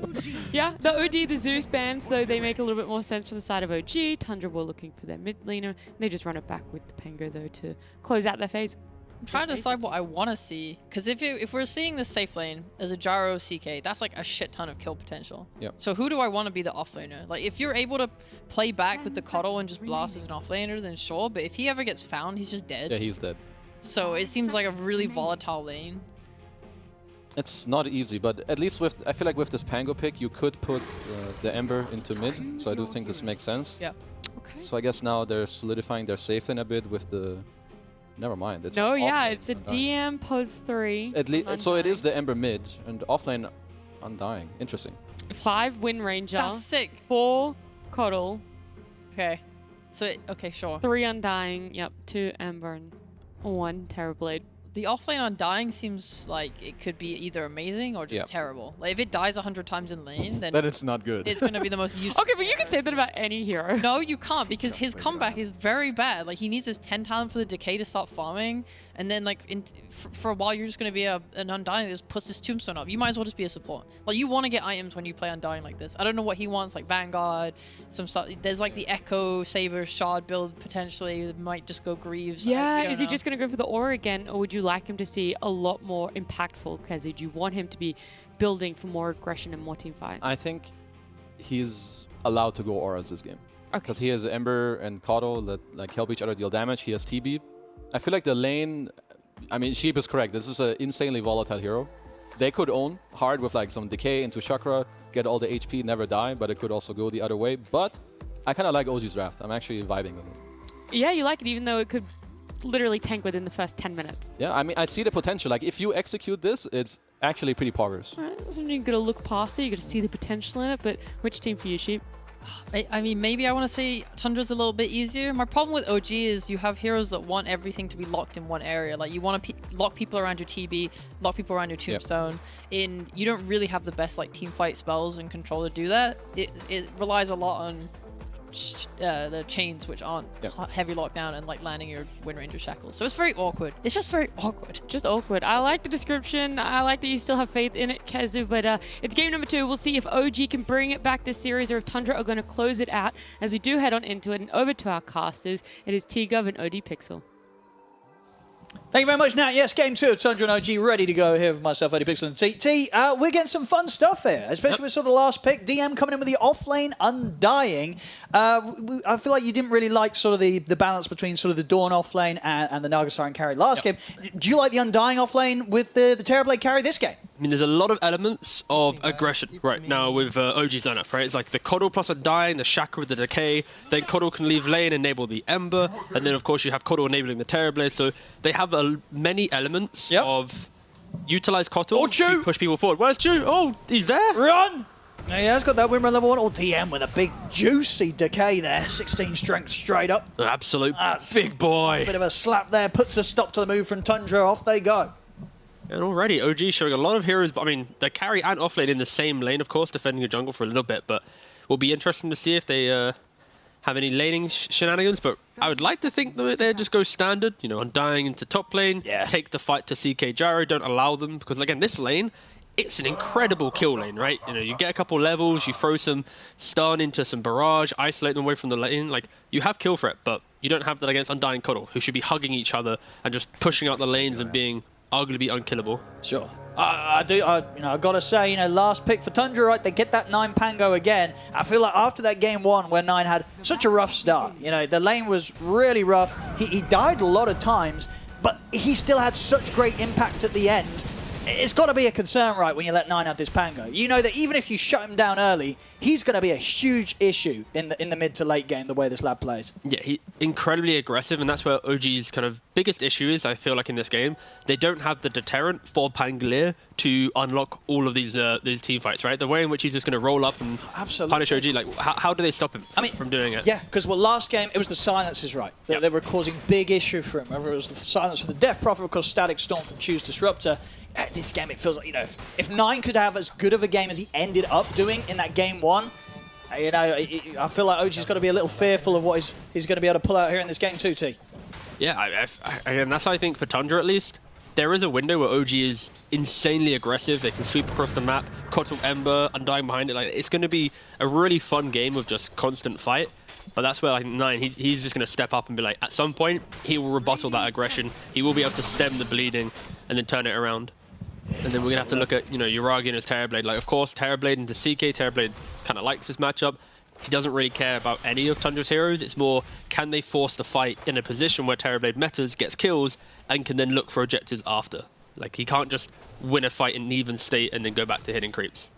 Speaker 1: Yeah, the OD, the Zeus bans, though, they make a little bit more sense from the side of OG. Tundra were looking for their mid laner. They just run it back with the Pango, though, to close out their phase.
Speaker 3: I'm trying to decide what I want to see, because if we're seeing the safe lane as a Gyro CK, that's like a shit ton of kill potential.
Speaker 5: Yep.
Speaker 3: So who do I want to be the offlaner? Like if you're able to play back with the Coddle and just blast as an offlaner, then sure. But if he ever gets found, he's just dead.
Speaker 5: Yeah, he's dead.
Speaker 3: So it seems like a really volatile lane.
Speaker 5: It's not easy, but at least I feel like with this Pango pick, you could put the Ember into mid. So I do think this makes sense.
Speaker 3: Yeah.
Speaker 1: Okay.
Speaker 5: So I guess now they're solidifying their safe lane a bit with the. Never mind. It's
Speaker 1: No, yeah,
Speaker 5: offlane,
Speaker 1: it's a
Speaker 5: Undying.
Speaker 1: DM pose 3.
Speaker 5: At least, so it is the Ember mid and offlane Undying. Interesting.
Speaker 1: 5 Wind Ranger.
Speaker 3: That's sick.
Speaker 1: 4 Coddle.
Speaker 3: Okay. So okay, sure.
Speaker 1: 3 Undying. Yep. 2 Ember and 1 Terrorblade.
Speaker 3: The offlane Undying seems like it could be either amazing or just terrible. Like if it dies 100 times in lane, then
Speaker 5: it's not good.
Speaker 3: It's going to be the most useless.
Speaker 1: Okay, but you can say that about any hero.
Speaker 3: No, you can't, because his comeback is very bad. Like he needs his 10 talent for the decay to start farming, and then like for a while you're just going to be an Undying that just puts his tombstone up. You might as well just be a support. Like you want to get items when you play Undying like this. I don't know what he wants, like Vanguard, some stuff. There's like the Echo Saber Shard build potentially. It might just go Greaves.
Speaker 1: Yeah, is he just going to go for the aura again, or would you like him to see a lot more impactful Kezi? Do you want him to be building for more aggression and more team fight?
Speaker 5: I think he's allowed to go auras this game.
Speaker 1: Okay.
Speaker 5: Because he has Ember and Coddle that like help each other deal damage. He has TB. I feel like the lane, I mean, Sheep is correct. This is an insanely volatile hero. They could own hard with like some decay into Chakra, get all the HP, never die, but it could also go the other way. But I kind of like OG's draft. I'm actually vibing with it.
Speaker 1: Yeah, you like it, even though it could literally tank within the first 10 minutes.
Speaker 5: Yeah, I mean, I see the potential. Like, if you execute this, it's actually pretty poggers.
Speaker 1: All right, so you're going to look past it, you're going to see the potential in it, but which team for you, Sheep?
Speaker 3: I mean, maybe I want to say Tundra's a little bit easier. My problem with OG is you have heroes that want everything to be locked in one area. Like, you want to lock people around your TB, lock people around your tombstone. And you don't really have the best, like, team fight spells and control to do that. It relies a lot on the chains, which aren't heavy lockdown, and like landing your Wind Ranger shackles. So it's very awkward. It's just very awkward.
Speaker 1: Just awkward. I like the description. I like that you still have faith in it, Kazu, but it's game number 2. We'll see if OG can bring it back this series or if Tundra are going to close it out as we do head on into it and over to our casters. It is T-Gov and OD Pixel.
Speaker 10: Thank you very much, Nat. Yes, game 2 of Tundra and OG ready to go here with myself, Eddie Pixel and TT. We're getting some fun stuff here, especially with sort of the last pick. DM coming in with the offlane Undying. I feel like you didn't really like sort of the balance between sort of the Dawn offlane and the Naga Siren carry last game. Do you like the Undying offlane with the Terrorblade carry this game?
Speaker 2: I mean, there's a lot of elements of aggression right now with OG's lineup, right? It's like the Coddle plus Undying, the Shackle with the Decay, then Coddle can leave lane, enable the Ember, and then, of course, you have Coddle enabling the Terrorblade. So they have many elements of utilize Coddle to push people forward. Where's Chu? Oh, he's there.
Speaker 10: Run! Yeah, he's got that Windrun level 1. Or DM with a big, juicy Decay there. 16 strength straight up.
Speaker 2: An absolute big boy.
Speaker 10: Bit of a slap there. Puts a stop to the move from Tundra. Off they go.
Speaker 2: And already, OG showing a lot of heroes. I mean, they carry and offlane in the same lane, of course, defending a jungle for a little bit. But will be interesting to see if they have any laning shenanigans. But I would like to think that they just go standard, you know, Undying into top lane, take the fight to CK Gyro, don't allow them. Because, again, this lane, it's an incredible kill lane, right? You know, you get a couple levels, you throw some stun into some barrage, isolate them away from the lane. Like, you have kill threat, but you don't have that against Undying Coddle, who should be hugging each other and just pushing out the lanes and being arguably unkillable.
Speaker 10: Sure. I gotta say, last pick for Tundra, right? They get that 9 Pango again. I feel like after that game 1 where 9 had such a rough start, the lane was really rough. He died a lot of times, but he still had such great impact at the end. It's got to be a concern, right, when you let 9 have this Pango. You know that even if you shut him down early, he's going to be a huge issue in the mid to late game, the way this lad plays. Yeah,
Speaker 2: he's incredibly aggressive, and that's where OG's kind of biggest issue is, I feel like, in this game. They don't have the deterrent for Pangolier to unlock all of these team fights, right? The way in which he's just going to roll up and punish OG, like, how do they stop him from doing it?
Speaker 10: Yeah, because last game, it was the silences, right? They were causing big issue for him. Whether it was the silence for the Death Prophet, of course, Static Storm from Choose Disruptor. This game, it feels like, if 9 could have as good of a game as he ended up doing in that game 1, I feel like OG's got to be a little fearful of what he's going to be able to pull out here in this game 2, T.
Speaker 2: Yeah, and that's how I think for Tundra, at least. There is a window where OG is insanely aggressive. They can sweep across the map, Coddle Ember, Undying behind it. Like, it's going to be a really fun game of just constant fight. But that's where, like, 9, he's just going to step up and be like, at some point, he will rebuttal that aggression. He will be able to stem the bleeding and then turn it around. And then we're going to have to look at, Uragi and his Terrorblade. Like, of course, Terrorblade into CK. Terrorblade kind of likes this matchup. He doesn't really care about any of Tundra's heroes. It's more, can they force the fight in a position where Terrorblade metas, gets kills, and can then look for objectives after. Like, he can't just win a fight in an even state and then go back to hitting creeps.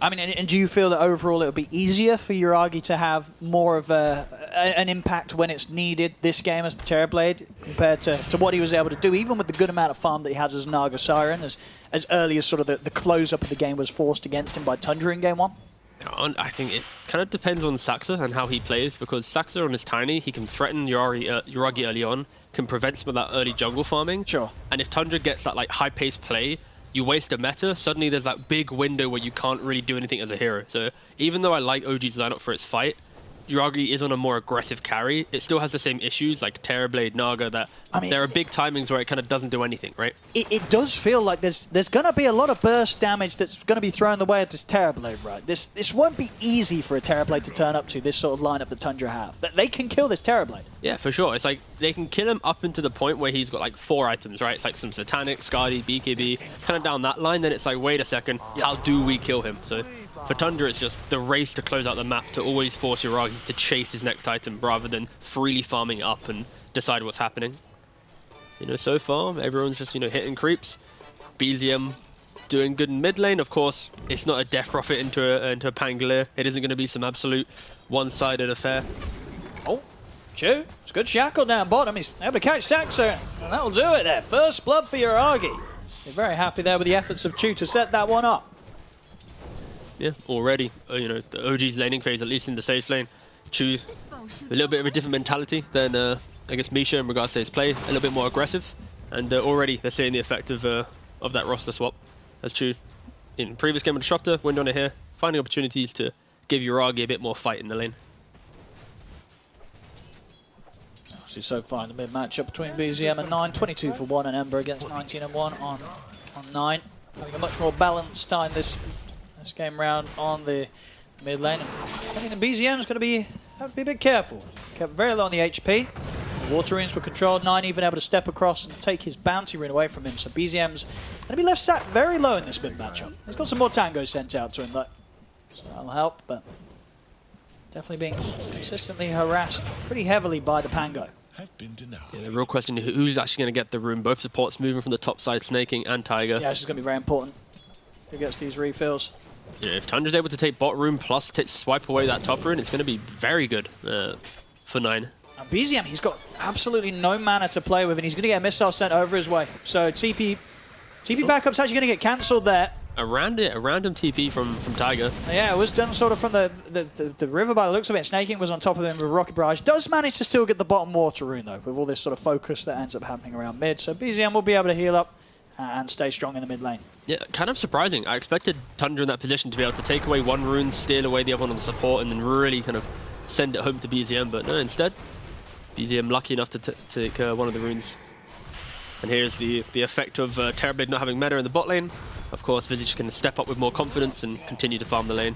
Speaker 10: I mean, and do you feel that overall it would be easier for Uragi to have more of an impact when it's needed this game as the Terrorblade compared to what he was able to do, even with the good amount of farm that he has as Naga Siren, as early as sort of the close-up of the game was forced against him by Tundra in game 1?
Speaker 2: I think it kind of depends on Saxa and how he plays, because Saxa on his Tiny, he can threaten Uragi early on, can prevent some of that early jungle farming.
Speaker 10: Sure.
Speaker 2: And if Tundra gets that like high-paced play, you waste a meta, suddenly there's that big window where you can't really do anything as a hero. So even though I like OG's lineup for its fight, Uragi is on a more aggressive carry. It still has the same issues like Terrorblade, Naga, that there are big timings where it kind of doesn't do anything, right?
Speaker 10: It does feel like there's going to be a lot of burst damage that's going to be thrown the way of this Terrorblade, right? This won't be easy for a Terrorblade to turn up to, this sort of lineup that Tundra have. They can kill this Terrorblade.
Speaker 2: Yeah, for sure. It's like they can kill him up into the point where he's got like 4 items, right? It's like some Satanic, Skadi, BKB, kind of down that line. Then it's like, wait a second, how do we kill him? So for Tundra, it's just the race to close out the map, to always force Uragi to chase his next item rather than freely farming it up and decide what's happening. So far, everyone's just, hitting creeps. BZM doing good in mid lane. Of course, it's not a Death Prophet into a Pangolier. It isn't going to be some absolute one-sided affair.
Speaker 10: Oh, Chu, it's a good shackle down bottom. He's able to catch Saxa, and that'll do it there. First blood for Uragi. You're very happy there with the efforts of Chu to set that one up.
Speaker 2: yeah, already, you know, the OG's laning phase, at least in the safe lane, Chu, a little bit of a different mentality than, I guess, Misha in regards to his play, a little bit more aggressive. And already they're seeing the effect of that roster swap. As Chu, in previous game with Disruptor, went on it here, finding opportunities to give Uragi a bit more fight in the lane.
Speaker 10: Obviously, so far in the mid matchup between BZM and 9, 22 for 1 and Ember against 19 and 1 on 9. Having a much more balanced time this game round on the mid lane. I think the BZM is going to have to be a bit careful. Kept very low on the HP. The water runes were controlled. 9 even able to step across and take his bounty rune away from him. So BZM's going to be left sat very low in this mid matchup. He's got some more tangos sent out to him though, so that'll help. But definitely being consistently harassed pretty heavily by the Pango.
Speaker 2: Yeah, the real question is who's actually going to get the room. Both supports moving from the top side, Snaking and Tiger.
Speaker 10: Yeah, this is going to be very important. Who gets these refills?
Speaker 2: Yeah, if Tundra's able to take bot room plus swipe away that top rune, it's going to be very good for 9.
Speaker 10: And BZM, he's got absolutely no mana to play with, and he's going to get a missile sent over his way. So TP backup's actually going to get cancelled there.
Speaker 2: A random TP from Tiger.
Speaker 10: Yeah, it was done sort of from the river by the looks of it. Snaking was on top of him with Rocket Barrage. Does manage to still get the bottom water rune though, with all this sort of focus that ends up happening around mid. So BZM will be able to heal up and stay strong in the mid lane.
Speaker 2: Yeah, kind of surprising. I expected Tundra in that position to be able to take away one rune, steal away the other one on the support, and then really kind of send it home to BZM. But no, instead, BZM lucky enough to take one of the runes. And here's the effect of Terrorblade not having meta in the bot lane. Of course, Visage can step up with more confidence and continue to farm the lane.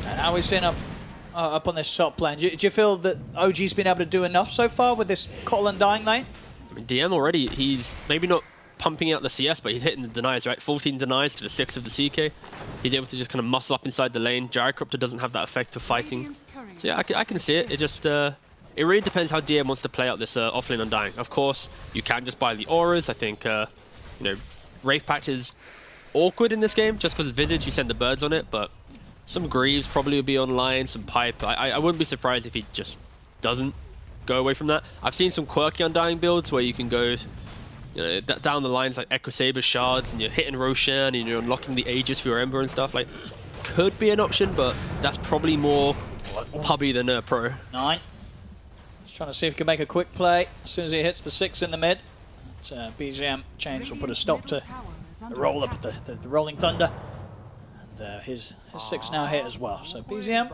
Speaker 10: And how are we seeing up on this top lane? Do you feel that OG's been able to do enough so far with this Cottle and Dying lane?
Speaker 2: I mean, DM already, he's maybe not pumping out the CS, but he's hitting the denies, right? 14 denies to the 6 of the CK. He's able to just kind of muscle up inside the lane. Gyrocopter doesn't have that effect of fighting. So yeah, I can see it. It just, it really depends how DM wants to play out this offlane Undying. Of course, you can just buy the auras. I think, you know, Wraith Pact is awkward in this game just because Visage, you send the birds on it, but some Greaves probably would be online, some Pipe. I wouldn't be surprised if he just doesn't go away from that. I've seen some quirky Undying builds where you can go, you know, down the lines like Echo Saber shards and you're hitting Roshan and you're unlocking the Aegis for your Ember and stuff. Like, could be an option, but that's probably more pubby than pro.
Speaker 10: 9. Just trying to see if he can make a quick play as soon as he hits the 6 in the mid. BZM Chains will put a stop to the roll up, the Rolling Thunder. And his 6 now hit as well. So BZM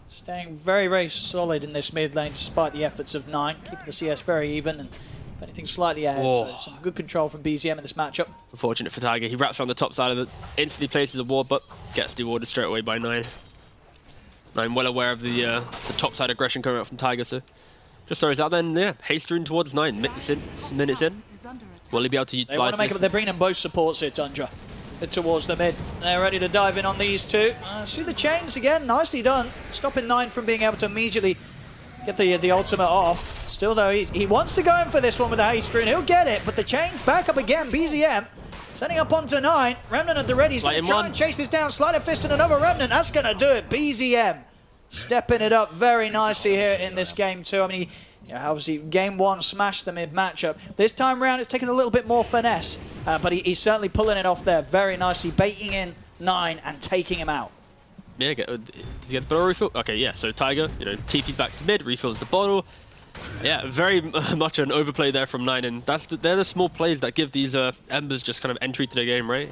Speaker 10: staying very, very solid in this mid lane despite the efforts of 9, keeping the CS very even and if anything slightly ahead.
Speaker 2: Whoa.
Speaker 10: So some good control from BZM in this matchup.
Speaker 2: Unfortunate for Tiger. He wraps around the top side of it, instantly places a ward, but gets dewarded straight away by 9. 9 well aware of the top side aggression coming out from Tiger, so just throws out then, yeah, haste rune towards 9, minutes in. Will he be able to utilize
Speaker 10: They want to make
Speaker 2: this?
Speaker 10: it, they're bringing in both supports here, Tundra, towards the mid. They're ready to dive in on these two. See the chains again, nicely done. Stopping 9 from being able to immediately get the ultimate off. Still though, he wants to go in for this one with the haste rune. He'll get it, but the chains back up again. BZM sending up onto 9. Remnant at the ready. He's going to try and chase this down. Sleight of fist and another Remnant. That's going to do it. BZM stepping it up very nicely here in this game too. I mean, obviously game 1 smashed the mid matchup. This time round it's taken a little bit more finesse, but he's certainly pulling it off there very nicely, baiting in 9 and taking him out.
Speaker 2: Yeah, did he get the bottle refill? Okay, yeah, so Tiger, you know, TP's back to mid, refills the bottle. Yeah, very much an overplay there from 9, and they're the small plays that give these Embers just kind of entry to the game, right?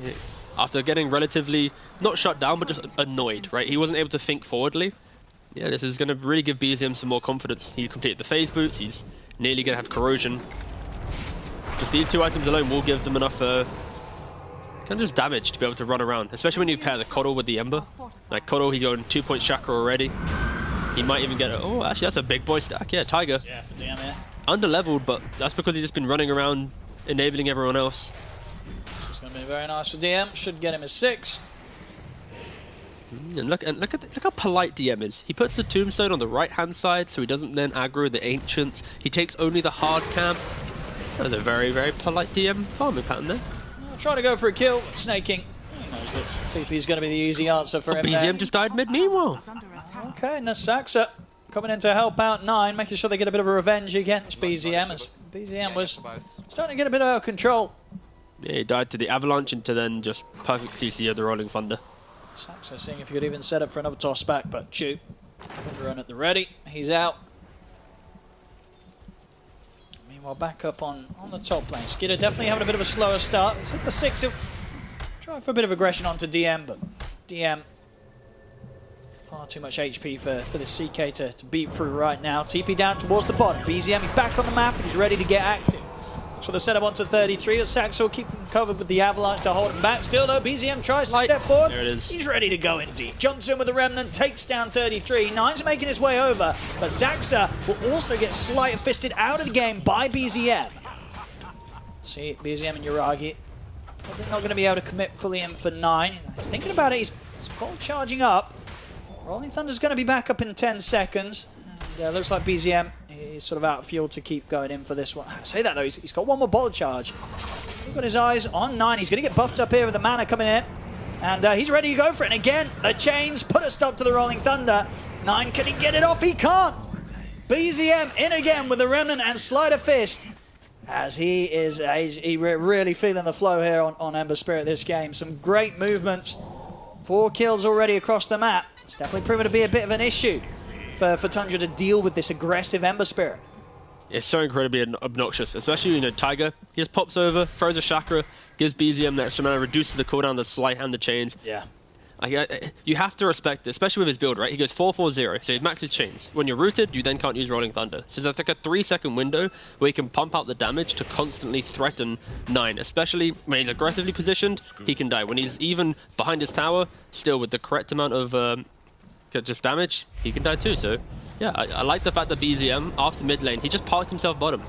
Speaker 2: After getting relatively, not shut down, but just annoyed, right? He wasn't able to think forwardly. Yeah, this is going to really give BZM some more confidence. He completed the phase boots, he's nearly going to have corrosion. Just these 2 items alone will give them enough kind of just damage to be able to run around, especially when you pair the Coddle with the Ember. Like Coddle, he's on 2-point chakra already. He might even get oh, actually that's a big boy stack. Yeah, Tiger.
Speaker 10: Yeah, for DM, yeah.
Speaker 2: Under-leveled, but that's because he's just been running around enabling everyone else.
Speaker 10: This is going to be very nice for DM. Should get him a 6.
Speaker 2: And look how polite DM is. He puts the tombstone on the right-hand side, so he doesn't then aggro the ancients. He takes only the hard camp. That was a very, very polite DM farming pattern there.
Speaker 10: Trying to go for a kill, Snaking. He knows that TP is going to be the easy answer for him.
Speaker 2: BZM just died mid meanwhile.
Speaker 10: Okay, Nasaxa coming in to help out 9, making sure they get a bit of a revenge against BZM, as BZM was starting to get a bit out of control.
Speaker 2: Yeah, he died to the Avalanche and to then just perfect CC of the Rolling Thunder.
Speaker 10: Saxo seeing if he could even set up for another toss back, but Chu, run at the ready. He's out. Meanwhile, back up on the top lane. Skidder definitely having a bit of a slower start. He's hit the 6. He'll try for a bit of aggression onto DM, but DM far too much HP for the CK to beat through right now. TP down towards the bottom. BZM, he's back on the map and he's ready to get active. So the setup onto 33, but Saxo keep him covered with the Avalanche to hold him back. Still though, BZM tries to step forward.
Speaker 2: There it is.
Speaker 10: He's ready to go in deep. Jumps in with the Remnant, takes down 33. Nine's making his way over, but Saxa will also get slight-fisted out of the game by BZM. See, BZM and Yuragi probably not going to be able to commit fully in for 9. He's thinking about it, he's ball charging up. Rolling Thunder's going to be back up in 10 seconds. And, looks like BZM is sort of out of fuel to keep going in for this one. I say that though, he's got one more ball charge. He's got his eyes on 9. He's going to get buffed up here with the mana coming in. And he's ready to go for it. And again, the chains put a stop to the Rolling Thunder. 9, can he get it off? He can't. BZM in again with the Remnant and Slider Fist. As he is really feeling the flow here on Ember Spirit this game. Some great movements. 4 kills already across the map. It's definitely proven to be a bit of an issue for Tundra to deal with this aggressive Ember Spirit.
Speaker 2: It's so incredibly obnoxious, especially, you know, Tiger. He just pops over, throws a chakra, gives BZM the extra mana, reduces the cooldown, the slight, and the chains.
Speaker 10: Yeah.
Speaker 2: You have to respect it, especially with his build, right? He goes 4-4-0, so he maxes chains. When you're rooted, you then can't use Rolling Thunder. So there's like a 3-second window where he can pump out the damage to constantly threaten 9, especially when he's aggressively positioned, he can die. When he's even behind his tower, still with the correct amount of just damage, he can die too. So yeah, I like the fact that BZM, after mid lane, he just parked himself bottom.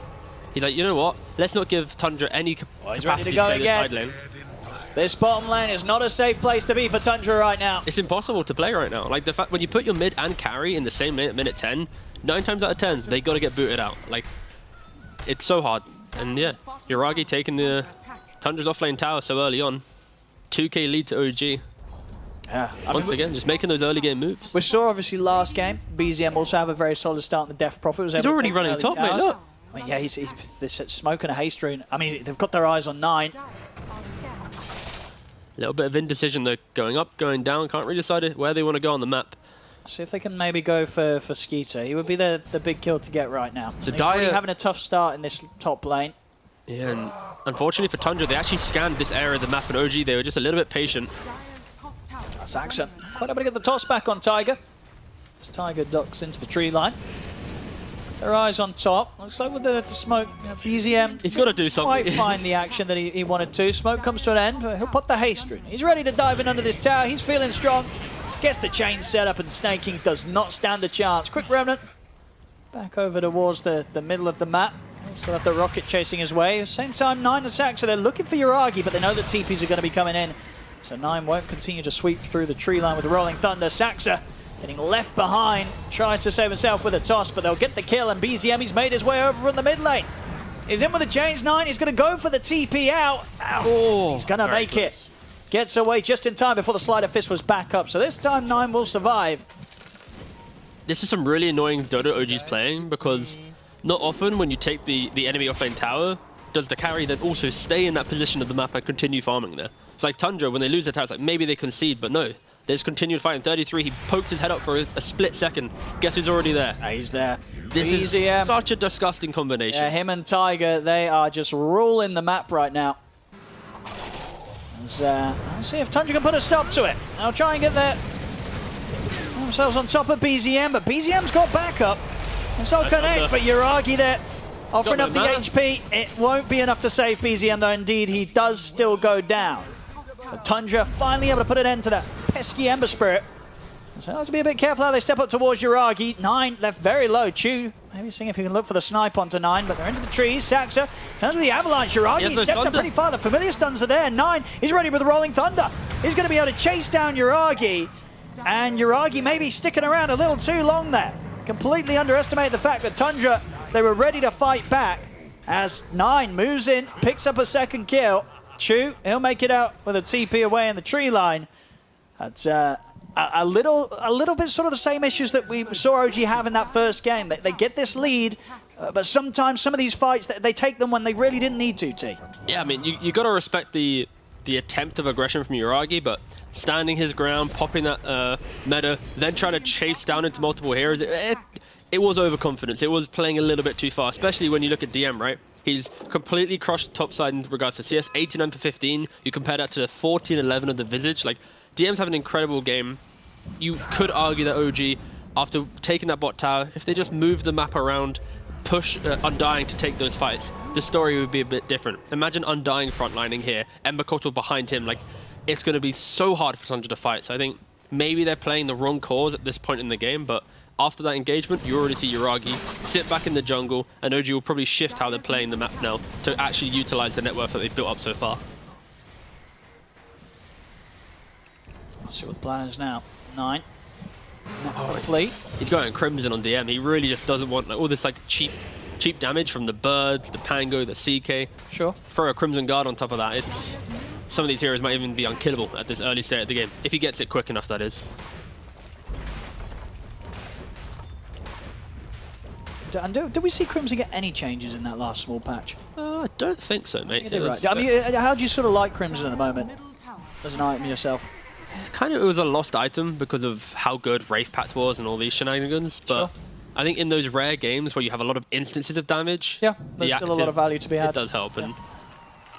Speaker 2: He's like, you know what? Let's not give Tundra any capacity to play this side lane.
Speaker 10: This bottom lane is not a safe place to be for Tundra right now.
Speaker 2: It's impossible to play right now. Like, the fact when you put your mid and carry in the same minute, minute 10, 9 times out of 10, they got to get booted out. Like, it's so hard. And yeah, Yuragi taking the Tundra's offlane tower so early on. 2k lead to OG.
Speaker 10: Yeah,
Speaker 2: Once again, just making those early game moves.
Speaker 10: We saw obviously last game, BZM also have a very solid start in the Death Prophet.
Speaker 2: He's already running top, mate, look.
Speaker 10: I mean, yeah, he's this smoke and a haste rune. I mean, they've got their eyes on 9.
Speaker 2: A little bit of indecision though, going up, going down, can't really decide where they want to go on the map.
Speaker 10: See if they can maybe go for Skeeter. He would be the big kill to get right now.
Speaker 2: So
Speaker 10: he's already having a tough start in this top lane.
Speaker 2: Yeah, and unfortunately for Tundra, they actually scanned this area of the map, and OG, they were just a little bit patient.
Speaker 10: Saxon quite able to get the toss back on Tiger. As Tiger ducks into the tree line. Their eyes on top. Looks like with the smoke, BZM,
Speaker 2: he's got to do something.
Speaker 10: Quite find the action that he wanted to. Smoke comes to an end. He'll pop the haste rune. He's ready to dive in under this tower. He's feeling strong. Gets the chain set up, and Snake King does not stand a chance. Quick Remnant. Back over towards the middle of the map. Still have the rocket chasing his way. Same time, 9 and Saxa, they're looking for Yuragi, but they know that TPs are going to be coming in. So 9 won't continue to sweep through the tree line with the Rolling Thunder. Saxa getting left behind, tries to save himself with a toss, but they'll get the kill, and BZM, he's made his way over from the mid lane. He's in with the chains, 9, he's going to go for the TP out. Ow, he's going to make it. Gets away just in time before the Slider Fist was back up, so this time 9 will survive.
Speaker 2: This is some really annoying Dodo OG's playing, because not often when you take the enemy offlane tower, does the carry then also stay in that position of the map and continue farming there. It's like Tundra, when they lose their tower, it's like maybe they concede, but no. They just continue fighting. 33, he pokes his head up for a split second. Guess who's already there?
Speaker 10: He's there.
Speaker 2: This is such a disgusting combination.
Speaker 10: Yeah, him and Tiger, they are just ruling the map right now. Let's see if Tundra can put a stop to it. I'll try and get themselves on top of BZM, but BZM's got backup. And so can X, but Yuragi there offering up the HP. It won't be enough to save BZM, though indeed he does still go down. So Tundra finally able to put an end to that pesky Ember Spirit. So have to be a bit careful how they step up towards Yuragi. 9 left very low. Chu maybe seeing if he can look for the snipe onto 9, but they're into the trees. Saxa turns with the Avalanche. Yuragi stepped up pretty far. The familiar stuns are there. 9 is ready with the Rolling Thunder. He's going to be able to chase down Yuragi. And Yuragi maybe sticking around a little too long there. Completely underestimated the fact that Tundra, they were ready to fight back. As 9 moves in, picks up a second kill. Chu, he'll make it out with a TP away in the tree line. That's a little bit sort of the same issues that we saw OG have in that first game. They get this lead, but sometimes some of these fights, they take them when they really didn't need to, T.
Speaker 2: Yeah, I mean, you got to respect the attempt of aggression from Uragi, but standing his ground, popping that meta, then trying to chase down into multiple heroes, it was overconfidence. It was playing a little bit too far, especially when you look at DM, right? He's completely crushed top side in regards to CS, 89 for 15. You compare that to the 14-11 of the Visage. Like, DM's have an incredible game. You could argue that OG, after taking that bot tower, if they just move the map around, push Undying to take those fights, the story would be a bit different. Imagine Undying frontlining here, Ember Kotal behind him. Like, it's going to be so hard for Tundra to fight. So I think maybe they're playing the wrong cause at this point in the game, but after that engagement, you already see Uragi sit back in the jungle, and OG will probably shift how they're playing the map now to actually utilize the network that they've built up so far.
Speaker 10: Let's see what the plan is now. 9. Not complete.
Speaker 2: He's going Crimson on DM. He really just doesn't want like all this like cheap damage from the birds, the Pango, the CK.
Speaker 10: Sure.
Speaker 2: Throw a Crimson Guard on top of that. Some of these heroes might even be unkillable at this early state of the game, if he gets it quick enough, that is.
Speaker 10: And did we see Crimson get any changes in that last small patch?
Speaker 2: I don't think so, mate.
Speaker 10: You did right. I mean, how do you sort of like Crimson at the moment as an item yourself?
Speaker 2: It was a lost item because of how good Wraith Pact was and all these shenanigans, but
Speaker 10: Sure.
Speaker 2: I think in those rare games where you have a lot of instances of damage,
Speaker 10: yeah, there's still a lot of value to be had.
Speaker 2: It does help, and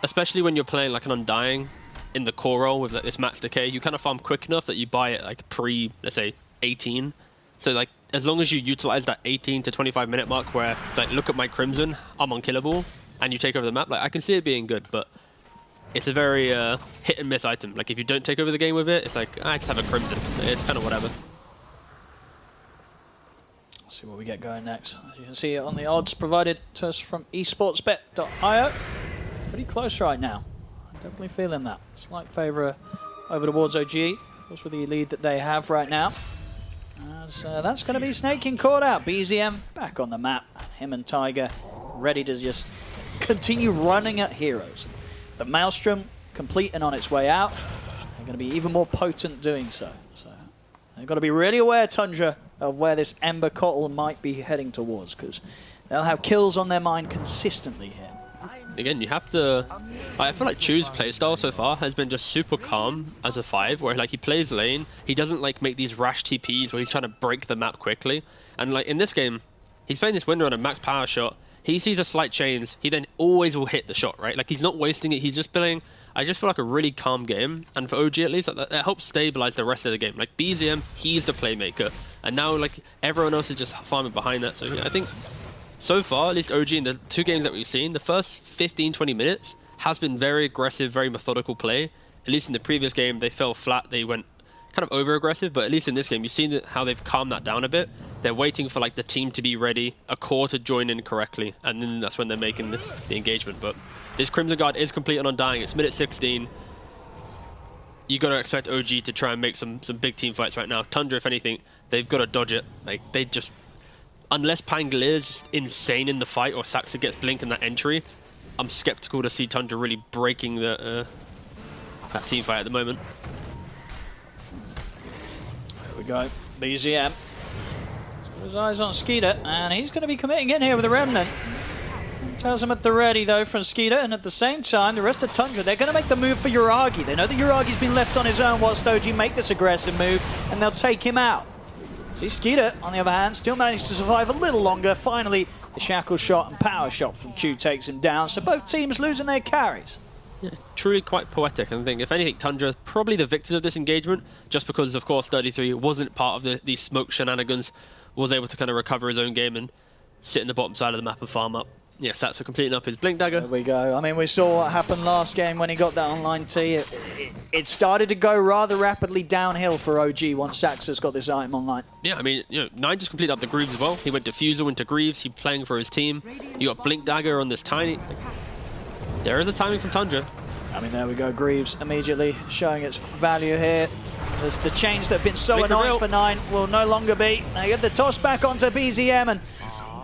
Speaker 2: especially when you're playing like an Undying in the core role with like, this max decay, you kind of farm quick enough that you buy it like pre, let's say, 18. So like as long as you utilize that 18 to 25 minute mark where it's like, look at my Crimson, I'm unkillable, and you take over the map, like I can see it being good, but it's a very hit and miss item. Like if you don't take over the game with it, it's like, I just have a Crimson. It's kind of whatever.
Speaker 10: Let's see what we get going next. As you can see on the odds provided to us from esportsbet.io. Pretty close right now. I'm definitely feeling that. Slight favour over towards OG. Of course, with the lead that they have right now. So that's going to be snaking caught out. BZM back on the map. Him and Tiger ready to just continue running at heroes. The Maelstrom complete and on its way out. They're going to be even more potent doing so. So they've got to be really aware, Tundra, of where this Ember Kotal might be heading towards, because they'll have kills on their mind consistently here.
Speaker 2: Again, you have to... I feel like Chu's playstyle so far has been just super calm as a 5, where like he plays lane, he doesn't like make these rash TPs where he's trying to break the map quickly. And like in this game, he's playing this window on a max power shot. He sees a slight chains, he then always will hit the shot, right? Like he's not wasting it, he's just playing... I just feel like a really calm game, and for OG at least, that helps stabilize the rest of the game. Like BZM, he's the playmaker, and now like everyone else is just farming behind that. So yeah, I think so far, at least OG in the 2 games that we've seen, the first 15-20 minutes has been very aggressive, very methodical play. At least in the previous game, they fell flat, they went kind of over-aggressive, but at least in this game, you've seen how they've calmed that down a bit. They're waiting for like the team to be ready, a core to join in correctly, and then that's when they're making the engagement. But this Crimson Guard is complete on Undying. It's minute 16. You got to expect OG to try and make some big team fights right now. Tundra, if anything, they've got to dodge it. Like they just, unless Pangolier is just insane in the fight or Saxa gets blinked in that entry, I'm skeptical to see Tundra really breaking that team fight at the moment.
Speaker 10: There we go. BZM. He's got his eyes on Skeeter, and he's going to be committing in here with the Remnant. Tells him at the ready, though, from Skeeter, and at the same time, the rest of Tundra, they're going to make the move for Uragi. They know that Uragi's been left on his own whilst OG make this aggressive move, and they'll take him out. See, Skeeter, on the other hand, still managed to survive a little longer. Finally, the shackle shot and power shot from Chu takes him down, so both teams losing their carries.
Speaker 2: Yeah, truly quite poetic. I think, if anything, Tundra probably the victors of this engagement, just because, of course, 33 wasn't part of these smoke shenanigans, was able to kind of recover his own game and sit in the bottom side of the map and farm up. Yeah, Satsu completing up his Blink Dagger.
Speaker 10: There we go. I mean, we saw what happened last game when he got that online T. It started to go rather rapidly downhill for OG once Saxa's got this item online.
Speaker 2: Yeah, I mean, you know, 9 just completed up the Greaves as well. He went Diffusal, went to Greaves, he's playing for his team. You got Blink Dagger on this tiny... There is a timing from Tundra.
Speaker 10: I mean, there we go. Greaves immediately showing its value here. As the chains that have been so
Speaker 2: Blink
Speaker 10: annoying for 9 will no longer be. Now you get the toss back onto BZM, and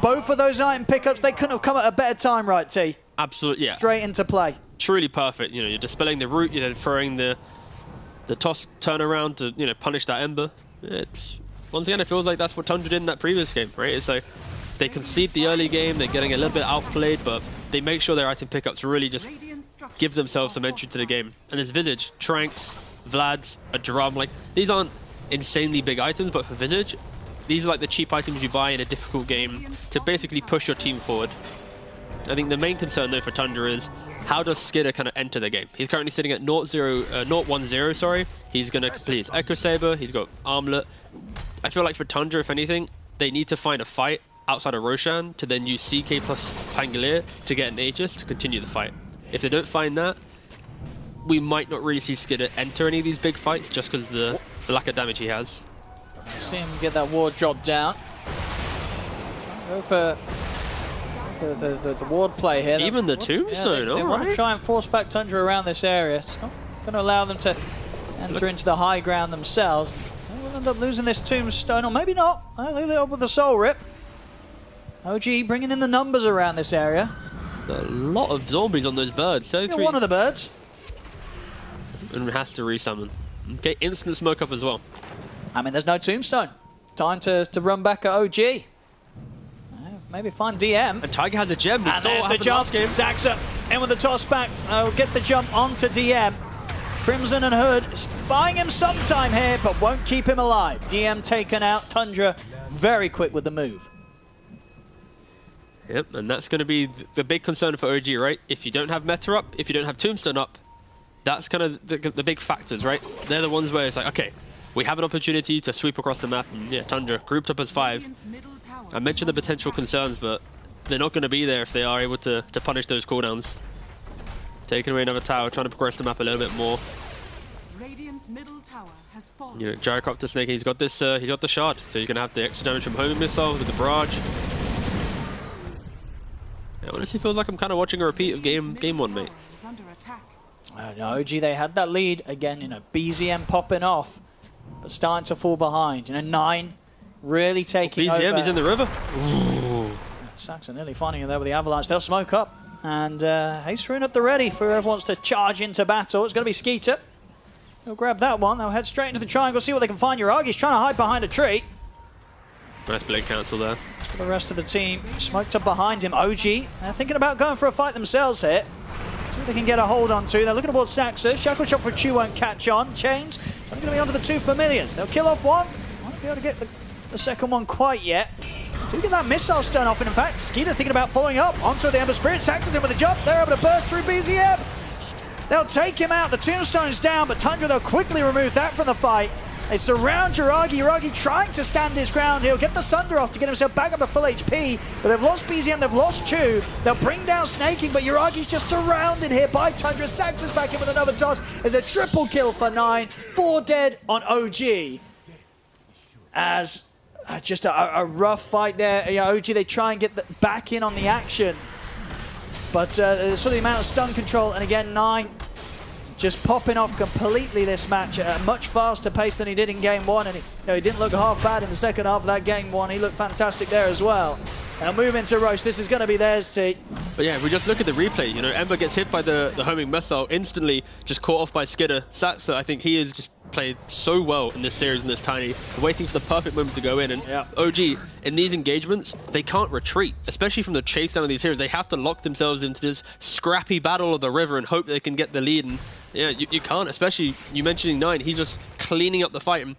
Speaker 10: both of those item pickups, they couldn't have come at a better time, right, T?
Speaker 2: Absolutely, yeah.
Speaker 10: Straight into play.
Speaker 2: Truly perfect. You know, you're dispelling the root, you're then throwing the the toss turnaround to punish that Ember. It's once again, it feels like that's what Tundra did in that previous game, right? It's like they concede the early game, they're getting a little bit outplayed, but they make sure their item pickups really just give themselves some entry to the game. And there's Visage, Tranks, Vlad's, a drum. Like, these aren't insanely big items, but for Visage, these are like the cheap items you buy in a difficult game to basically push your team forward. I think the main concern though for Tundra is how does Skidder kind of enter the game? He's currently sitting at 0-1-0, sorry. He's going to complete his Echo Saber, he's got Armlet. I feel like for Tundra, if anything, they need to find a fight outside of Roshan to then use CK plus Pangolier to get an Aegis to continue the fight. If they don't find that, we might not really see Skidder enter any of these big fights just because of the lack of damage he has.
Speaker 10: See him get that ward drop down. Go for the ward play here.
Speaker 2: Even the Tombstone,
Speaker 10: they want to try and force back Tundra around this area. It's not going to allow them to enter into the high ground themselves. They will end up losing this Tombstone, or maybe not. They'll leave it up with the Soul Rip. OG bringing in the numbers around this area.
Speaker 2: A lot of zombies on those birds. So
Speaker 10: one of the birds.
Speaker 2: And has to resummon. Okay, instant smoke up as well.
Speaker 10: I mean, there's no Tombstone. Time to run back at OG. Maybe find DM.
Speaker 2: And Tiger has a gem. We
Speaker 10: and
Speaker 2: saw
Speaker 10: there's
Speaker 2: what
Speaker 10: the jump.
Speaker 2: game.
Speaker 10: Saxa in with the toss back. Get the jump onto DM. Crimson and Hood buying him some time here, but won't keep him alive. DM taken out. Tundra very quick with the move.
Speaker 2: Yep, and that's going to be the big concern for OG, right? If you don't have Meta up, if you don't have Tombstone up, that's kind of the big factors, right? They're the ones where it's like, okay, we have an opportunity to sweep across the map, and yeah, Tundra grouped up as 5. I mentioned the potential concerns, but they're not going to be there if they are able to punish those cooldowns. Taking away another tower, trying to progress the map a little bit more.
Speaker 6: Radiant's middle tower has fallen.
Speaker 2: Gyrocopter Snake, he's got this, he's got the shard, so you're going to have the extra damage from homing missile with the barrage. It honestly feels like I'm kind of watching a repeat of game 1, mate.
Speaker 10: OG, they had that lead again. BZM popping off, but starting to fall behind. 9 really taking over.
Speaker 2: BZM, he's in the river.
Speaker 10: Saxon nearly finding it there with the avalanche. They'll smoke up, and Haste Rune at the ready for whoever wants to charge into battle. It's going to be Skeeter. He'll grab that one. They'll head straight into the triangle, see what they can find. Uragi's trying to hide behind a tree.
Speaker 2: Nice blade cancel there.
Speaker 10: For the rest of the team, smoked up behind him. OG, they're thinking about going for a fight themselves here. See what they can get a hold onto. They're looking towards Saxa. Shackle shot for Chu won't catch on. Chains, going to be onto the 2 familiars. They'll kill off one. Won't be able to get the second one quite yet. Do get that missile stun off, and in fact, Skeeter's thinking about following up onto the Ember Spirit. Saxa's in with a jump. They're able to burst through BZM. They'll take him out. The Tombstone's down, but Tundra, they'll quickly remove that from the fight. They surround Uragi. Uragi trying to stand his ground. He'll get the Sunder off to get himself back up to full HP. But they've lost BZM, they've lost Chu. They'll bring down Snaking, but Uragi's just surrounded here by Tundra. Saxa's back in with another toss. There's a triple kill for 9. 4 dead on OG. As just a rough fight there. OG, they try and get back in on the action. But sort of the amount of stun control, and again, 9 just popping off completely this match at a much faster pace than he did in game 1, and he didn't look half bad in the second half of that game 1. He looked fantastic there as well. Now move into Roast. This is going to be theirs, T.
Speaker 2: But yeah, if we just look at the replay, Ember gets hit by the homing missile, instantly just caught off by Skidder. Saxa, I think he has just played so well in this series in this tiny, waiting for the perfect moment to go in. And OG, in these engagements, they can't retreat, especially from the chase down of these heroes. They have to lock themselves into this scrappy battle of the river and hope they can get the lead. And yeah, you can't, especially you mentioning 9. He's just cleaning up the fight. And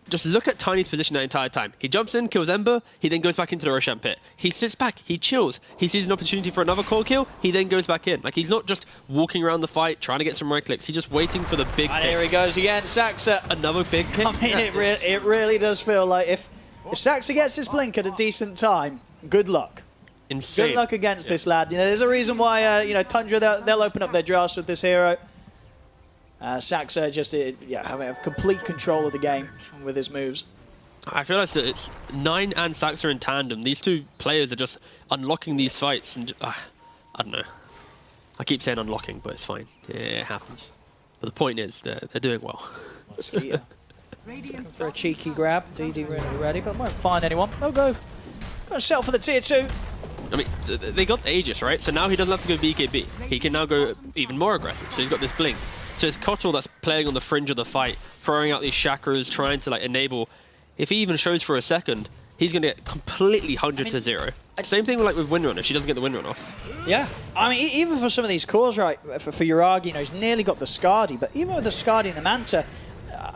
Speaker 2: just look at Tiny's position that entire time. He jumps in, kills Ember, he then goes back into the Roshan pit. He sits back, he chills. He sees an opportunity for another core kill, he then goes back in. Like, he's not just walking around the fight, trying to get some right clicks. He's just waiting for the big
Speaker 10: And
Speaker 2: pick.
Speaker 10: here he goes again, Saxa.
Speaker 2: Another big pick.
Speaker 10: I mean, it really does feel like if Saxa gets his blink at a decent time, good luck.
Speaker 2: Insane.
Speaker 10: Good luck against this lad. There's a reason why, Tundra, they'll open up their drafts with this hero. Saxa just, having complete control of the game with his moves.
Speaker 2: I feel like it's 9 and Saxa in tandem. These 2 players are just unlocking these fights, and I don't know. I keep saying unlocking, but it's fine. Yeah, it happens. But the point is, they're doing well.
Speaker 10: Skeeter. For a cheeky grab. DD really ready, but won't find anyone. They'll go settle for the tier 2.
Speaker 2: I mean, they got the Aegis, right? So now he doesn't have to go BKB. He can now go even more aggressive. So he's got this blink. So it's Kotal that's playing on the fringe of the fight, throwing out these chakras, trying to like enable. If he even shows for a second, he's going to get completely 100 to 0. Same thing like with Windrun if she doesn't get the Windrun off.
Speaker 10: Yeah, I mean, even for some of these cores, right, for Yuragi, you know, he's nearly got the Skadi, but even with the Skadi and the Manta,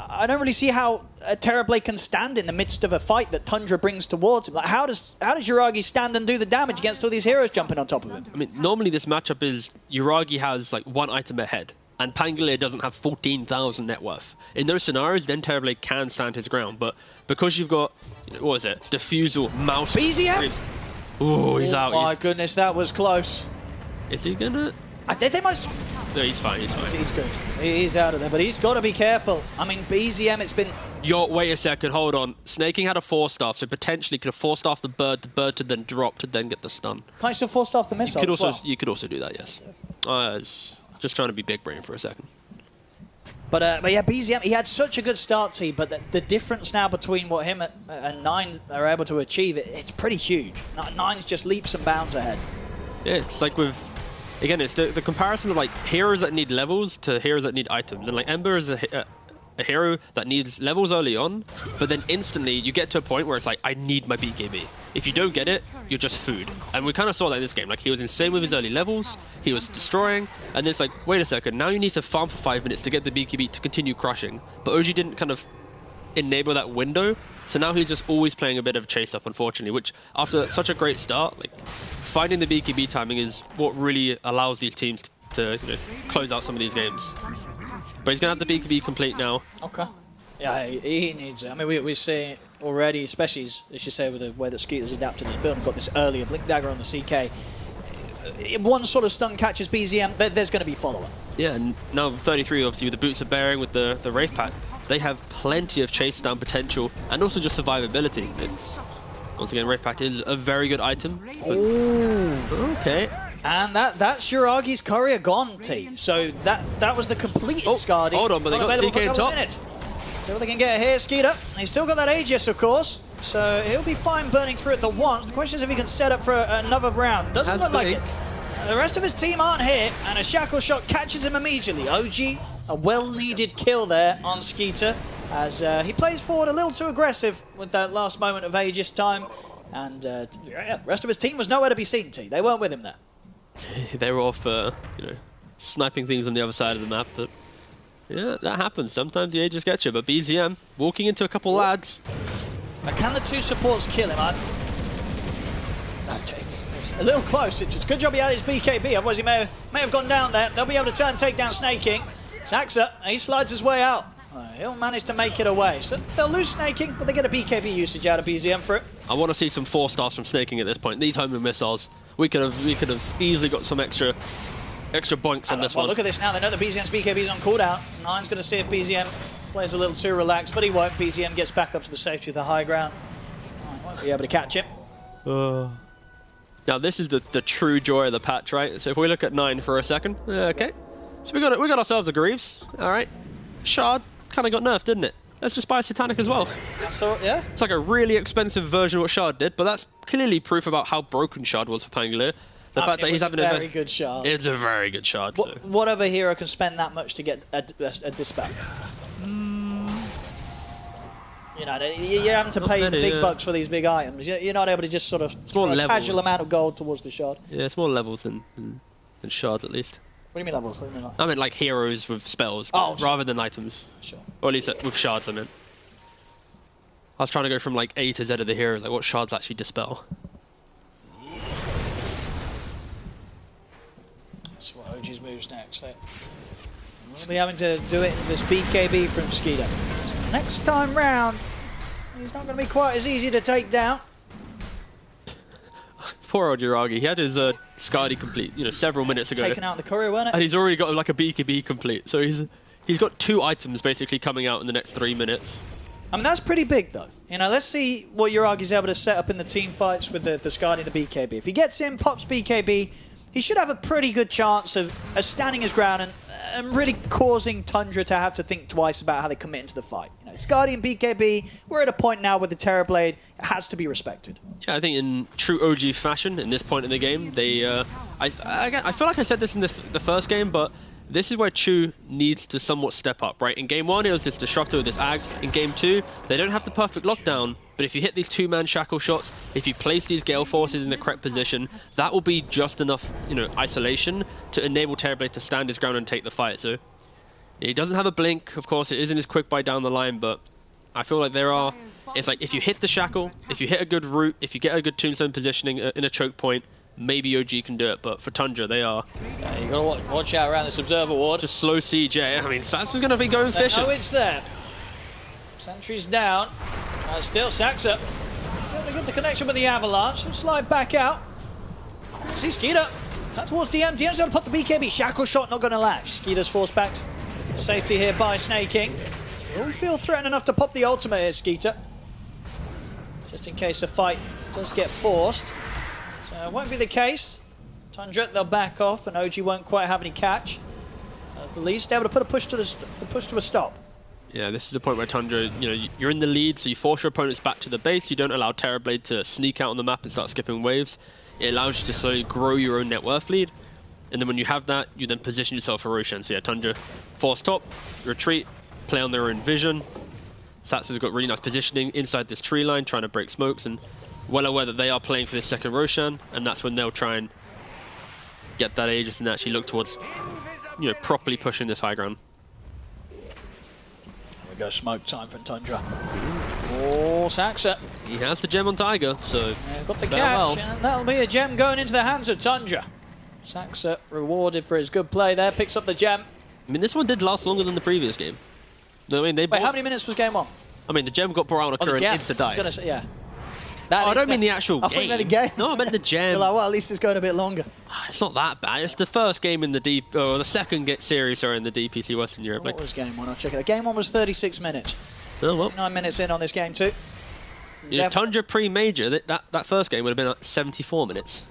Speaker 10: I don't really see how a Terrorblade can stand in the midst of a fight that Tundra brings towards him. Like, how does Yuragi stand and do the damage against all these heroes jumping on top of him?
Speaker 2: I mean, normally this matchup is Yuragi has like 1 item ahead, and Pangolier doesn't have 14,000 net worth. In those scenarios, then Terrorblade can stand his ground, but because you've got, what is it, Diffusal, Mouse...
Speaker 10: BZM?
Speaker 2: Oh, he's out.
Speaker 10: Oh my goodness, that was close.
Speaker 2: Is he gonna...
Speaker 10: They might...
Speaker 2: No, he's fine, he's fine.
Speaker 10: He's good. He's out of there, but he's got to be careful. I mean, BZM, it's been...
Speaker 2: Yo, wait a second, hold on. Snaking had a 4-staff, so potentially could have 4-staffed the bird to then drop to then get the stun.
Speaker 10: Can't you still 4-staff the missile as well?
Speaker 2: You could also do that, yes. I was just trying to be big brain for a second.
Speaker 10: But yeah, BZM, he had such a good start, T, but the difference now between what him and Nine are able to achieve, it's pretty huge. Nine's just leaps and bounds ahead.
Speaker 2: Yeah, it's like with... Again, it's the comparison of like heroes that need levels to heroes that need items. And like Ember is a hero that needs levels early on, but then instantly you get to a point where it's like, I need my BKB. If you don't get it, you're just food. And we kind of saw that in this game. Like, he was insane with his early levels, he was destroying, and then it's like, wait a second, now you need to farm for 5 minutes to get the BKB to continue crushing. But OG didn't kind of enable that window, so now he's just always playing a bit of a chase up, unfortunately, which after such a great start, like, finding the BKB timing is what really allows these teams to you know, close out some of these games. But he's going to have the BKB complete now.
Speaker 10: Okay. Yeah, he needs it. I mean, we see already, especially, as you say, with the way that Skeeter's adapted his build and got this earlier Blink Dagger on the CK. If one sort of stun catches BZM, there's going to be follow-up.
Speaker 2: Yeah, and now 33, obviously, with the Boots of Bearing, with the Wraith Pack, they have plenty of chase down potential and also just survivability. It's, once again, Wraith Pack is a very good item.
Speaker 10: Ooh.
Speaker 2: Okay.
Speaker 10: And that's Yuragi's courier gone, T. So that was the completed Skadi.
Speaker 2: Hold on, but they got CK on top.
Speaker 10: See what they can get here, Skeeter. He's still got that Aegis, of course. So he'll be fine burning through it the once. The question is if he can set up for another round. Doesn't look like it. The rest of his team aren't here, and a Shackle Shot catches him immediately. OG, a well-needed kill there on Skeeter, as he plays forward a little too aggressive with that last moment of Aegis time. And yeah, the rest of his team was nowhere to be seen, T. They weren't with him there.
Speaker 2: They were off, you know, sniping things on the other side of the map, but yeah, that happens. Sometimes the Aegis gets you, but BZM walking into a couple lads.
Speaker 10: But can the two supports kill him? A little close. It's a good job he had his BKB, otherwise he may have gone down there. They'll be able to turn take down Snaking. Saxa, he slides his way out. He'll manage to make it away. So they'll lose Snaking, but they get a BKB usage out of BZM for it.
Speaker 2: I want to see some 4-stars from Snaking at this point. These homing missiles, we could have easily got some extra boinks on this one.
Speaker 10: Well, look at this now. They know that BZM's BKB's on cooldown. Nine's going to see if BZM plays a little too relaxed, but he won't. BZM gets back up to the safety of the high ground. Won't be able to catch him.
Speaker 2: Now this is the true joy of the patch, right? So if we look at 9 for a second, okay. So we got ourselves a Greaves. All right. Shard kind of got nerfed, didn't it? Let's just buy a Satanic as well.
Speaker 10: So yeah.
Speaker 2: It's like a really expensive version of what Shard did, but that's clearly proof about how broken Shard was for Pangolier. The fact that he's having
Speaker 10: a very good Shard.
Speaker 2: It's a very good Shard.
Speaker 10: What other hero can spend that much to get a dispel? You know, you're having to pay the big bucks for these big items. You're not able to just sort of throw a casual amount of gold towards the Shard.
Speaker 2: Yeah, it's more levels than Shards at least.
Speaker 10: What do you mean levels? What do you mean like?
Speaker 2: I mean like heroes with spells rather than items.
Speaker 10: Sure.
Speaker 2: Or at least with Shards, I meant. I was trying to go from like A to Z of the heroes, like what Shards actually dispel.
Speaker 10: That's what OG's moves next. We'll be having to do it into this BKB from Skeeter. Next time round, he's not going to be quite as easy to take down.
Speaker 2: Poor old Yuragi. He had his Skadi complete, you know, several minutes ago.
Speaker 10: Taken out the courier, weren't it?
Speaker 2: And he's already got like a BKB complete. So he's got 2 items basically coming out in the next 3 minutes.
Speaker 10: I mean, that's pretty big, though. You know, let's see what Yuragi's able to set up in the team fights with the Skadi and the BKB. If he gets in, pops BKB, he should have a pretty good chance of standing his ground and really causing Tundra to have to think twice about how they commit into the fight. You know, Skadi and BKB, we're at a point now with the Terrorblade, it has to be respected.
Speaker 2: Yeah, I think in true OG fashion, in this point in the game, they... I feel like I said this in the first game, but this is where Chu needs to somewhat step up, right? In game 1, it was this Disruptor with this Ags. In game 2, they don't have the perfect lockdown, but if you hit these 2-man shackle shots, if you place these Gale Forces in the correct position, that will be just enough, you know, isolation to enable Terrorblade to stand his ground and take the fight. So he doesn't have a blink, of course, it isn't his quick buy down the line, but I feel like it's like if you hit the shackle, if you hit a good route, if you get a good tombstone positioning in a choke point, maybe OG can do it, but for Tundra, they are.
Speaker 10: Yeah, you got to watch out around this observer ward.
Speaker 2: Just slow CJ. I mean, Sats was going to be going fishing.
Speaker 10: No, it's there. Sentry's down. Still Saxa. Certainly got the connection with the Avalanche. He'll slide back out. See Skeeter. Turn towards DM. DM's going to put the BKB. Shackle shot not going to latch. Skeeter's forced back to safety here by Snaking. Will feel threatened enough to pop the ultimate here, Skeeter. Just in case the fight does get forced. So it won't be the case. Tundra, they'll back off, and OG won't quite have any catch. At the least, able to put a push to a stop.
Speaker 2: Yeah, this is the point where Tundra, you know, you're in the lead, so you force your opponents back to the base. You don't allow Terrorblade to sneak out on the map and start skipping waves. It allows you to slowly grow your own net worth lead. And then when you have that, you then position yourself for Roshan. So yeah, Tundra, force top, retreat, play on their own vision. Satsu's got really nice positioning inside this tree line, trying to break smokes, and well aware that they are playing for this second Roshan, and that's when they'll try and get that Aegis and actually look towards, you know, properly pushing this high ground.
Speaker 10: There we go, smoke time from Tundra. Oh, Saxa.
Speaker 2: He has the gem on Tiger, so
Speaker 10: got the catch, and that'll be a gem going into the hands of Tundra. Saxa rewarded for his good play there, picks up the gem.
Speaker 2: I mean, this one did last longer than the previous game. I mean,
Speaker 10: Wait, how many minutes was game 1?
Speaker 2: I mean, the gem got brought out on a current insta die.
Speaker 10: I was going to say, yeah.
Speaker 2: I don't mean the actual game.
Speaker 10: I thought you meant the game.
Speaker 2: No, I meant the gem.
Speaker 10: Like, well, at least it's going a bit longer.
Speaker 2: It's not that bad. It's the first game in the the second series, sorry, in the DPC Western Europe.
Speaker 10: What was game 1? I'll check it out. Game 1 was 36 minutes.
Speaker 2: Oh, well.
Speaker 10: 9 minutes in on this game 2.
Speaker 2: Yeah, Tundra pre-major, that first game would have been like 74 minutes.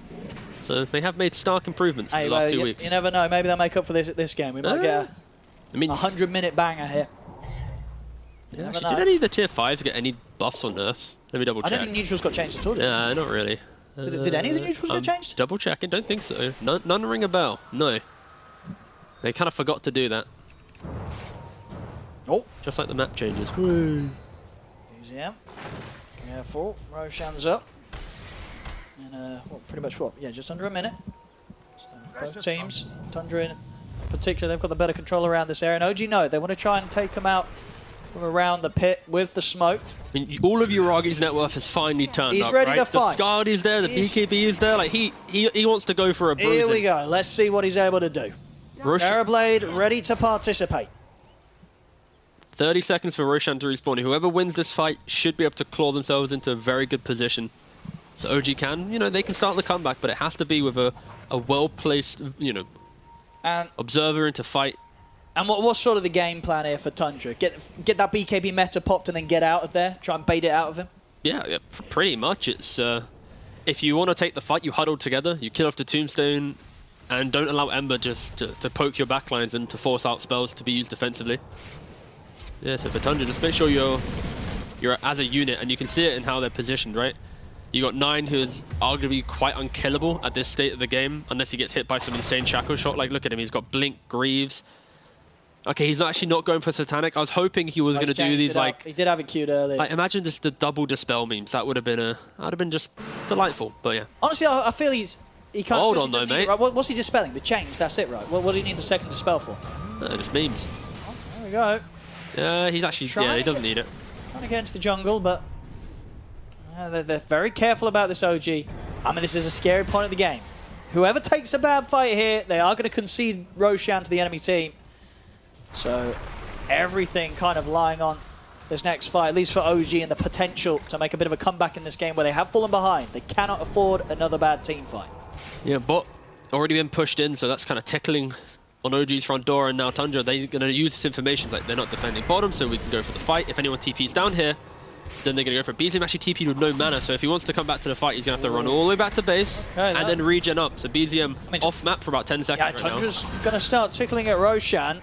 Speaker 2: So they have made stark improvements in the last 2 weeks.
Speaker 10: You never know. Maybe they'll make up for this game. We might get a 100-minute banger here.
Speaker 2: Yeah, actually, did any of the tier 5s get any buffs or nerfs? Let me double check.
Speaker 10: I don't think neutrals got changed at all.
Speaker 2: Yeah, not really.
Speaker 10: Did any of the neutrals get changed?
Speaker 2: Double checking, don't think so. None ring a bell. No. They kind of forgot to do that.
Speaker 10: Oh.
Speaker 2: Just like the map changes.
Speaker 10: Easy out. Careful. Roshan's up. And pretty much what? Yeah, just under a minute. So both teams, Tundra in particular, they've got the better control around this area. And OG know they want to try and take them out from around the pit with the smoke.
Speaker 2: I mean, all of Uragi's net worth has finally turned up.
Speaker 10: He's ready
Speaker 2: right?
Speaker 10: to fight.
Speaker 2: The Scard is there, the BKB is there. Like he wants to go for a bruising.
Speaker 10: Here we go. Let's see what he's able to do. Terrorblade ready to participate.
Speaker 2: 30 seconds for Roshan to respawn. Whoever wins this fight should be able to claw themselves into a very good position. So OG can, you know, they can start the comeback, but it has to be with a well-placed, you know, observer into fight.
Speaker 10: And what's sort of the game plan here for Tundra? Get that BKB meta popped and then get out of there? Try and bait it out of him?
Speaker 2: Yeah, pretty much. It's if you want to take the fight, you huddle together, you kill off the tombstone, and don't allow Ember just to poke your backlines and to force out spells to be used defensively. Yeah, so for Tundra, just make sure you're as a unit, and you can see it in how they're positioned, right? You got 9, who is arguably quite unkillable at this state of the game, unless he gets hit by some insane shackle shot. Like, look at him, he's got Blink, Greaves. Okay, he's actually not going for Satanic. I was hoping he was going to do these, like...
Speaker 10: He did have it queued earlier.
Speaker 2: Like, imagine just the double Dispel memes. That would have been just delightful, but yeah.
Speaker 10: Honestly, I feel he kind of...
Speaker 2: Hold on, though, mate.
Speaker 10: Right? What's he dispelling? The chains, that's it, right? What does he need the second Dispel for?
Speaker 2: Just memes.
Speaker 10: Oh, there we go.
Speaker 2: Yeah, he's actually... Yeah, he doesn't need it.
Speaker 10: Trying to get into the jungle, but... they're very careful about this OG. I mean, this is a scary point of the game. Whoever takes a bad fight here, they are going to concede Roshan to the enemy team. So everything kind of lying on this next fight, at least for OG, and the potential to make a bit of a comeback in this game where they have fallen behind. They cannot afford another bad team fight.
Speaker 2: Yeah, but already been pushed in, so that's kind of tickling on OG's front door, and now Tundra, they're going to use this information. It's like they're not defending bottom, so we can go for the fight. If anyone TP's down here, then they're going to go for it. BZM actually TP'd with no mana, so if he wants to come back to the fight, he's going to have to run all the way back to base and then regen up. So BZM off map for about 10 seconds right now.
Speaker 10: Tundra's going to start tickling at Roshan.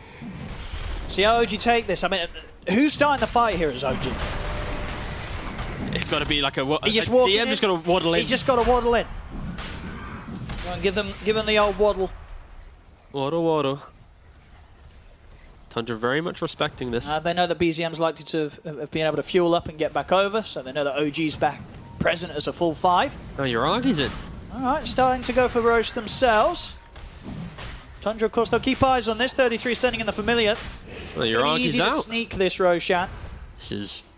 Speaker 10: See how OG take this. I mean, who's starting the fight here as OG?
Speaker 2: It's got to be like a
Speaker 10: DM
Speaker 2: just got to waddle in.
Speaker 10: He just got to waddle in. Go and give him the old waddle.
Speaker 2: Waddle. Tundra very much respecting this.
Speaker 10: They know that BZM's likely to have been able to fuel up and get back over, so they know that OG's back present as a full 5.
Speaker 2: Oh, Yuragi's in.
Speaker 10: All right, starting to go for Roche themselves. Tundra, of course, they'll keep eyes on this. 33 sending in the familiar.
Speaker 2: So Yuragi's
Speaker 10: easy
Speaker 2: out.
Speaker 10: to sneak this Roshan.
Speaker 2: This is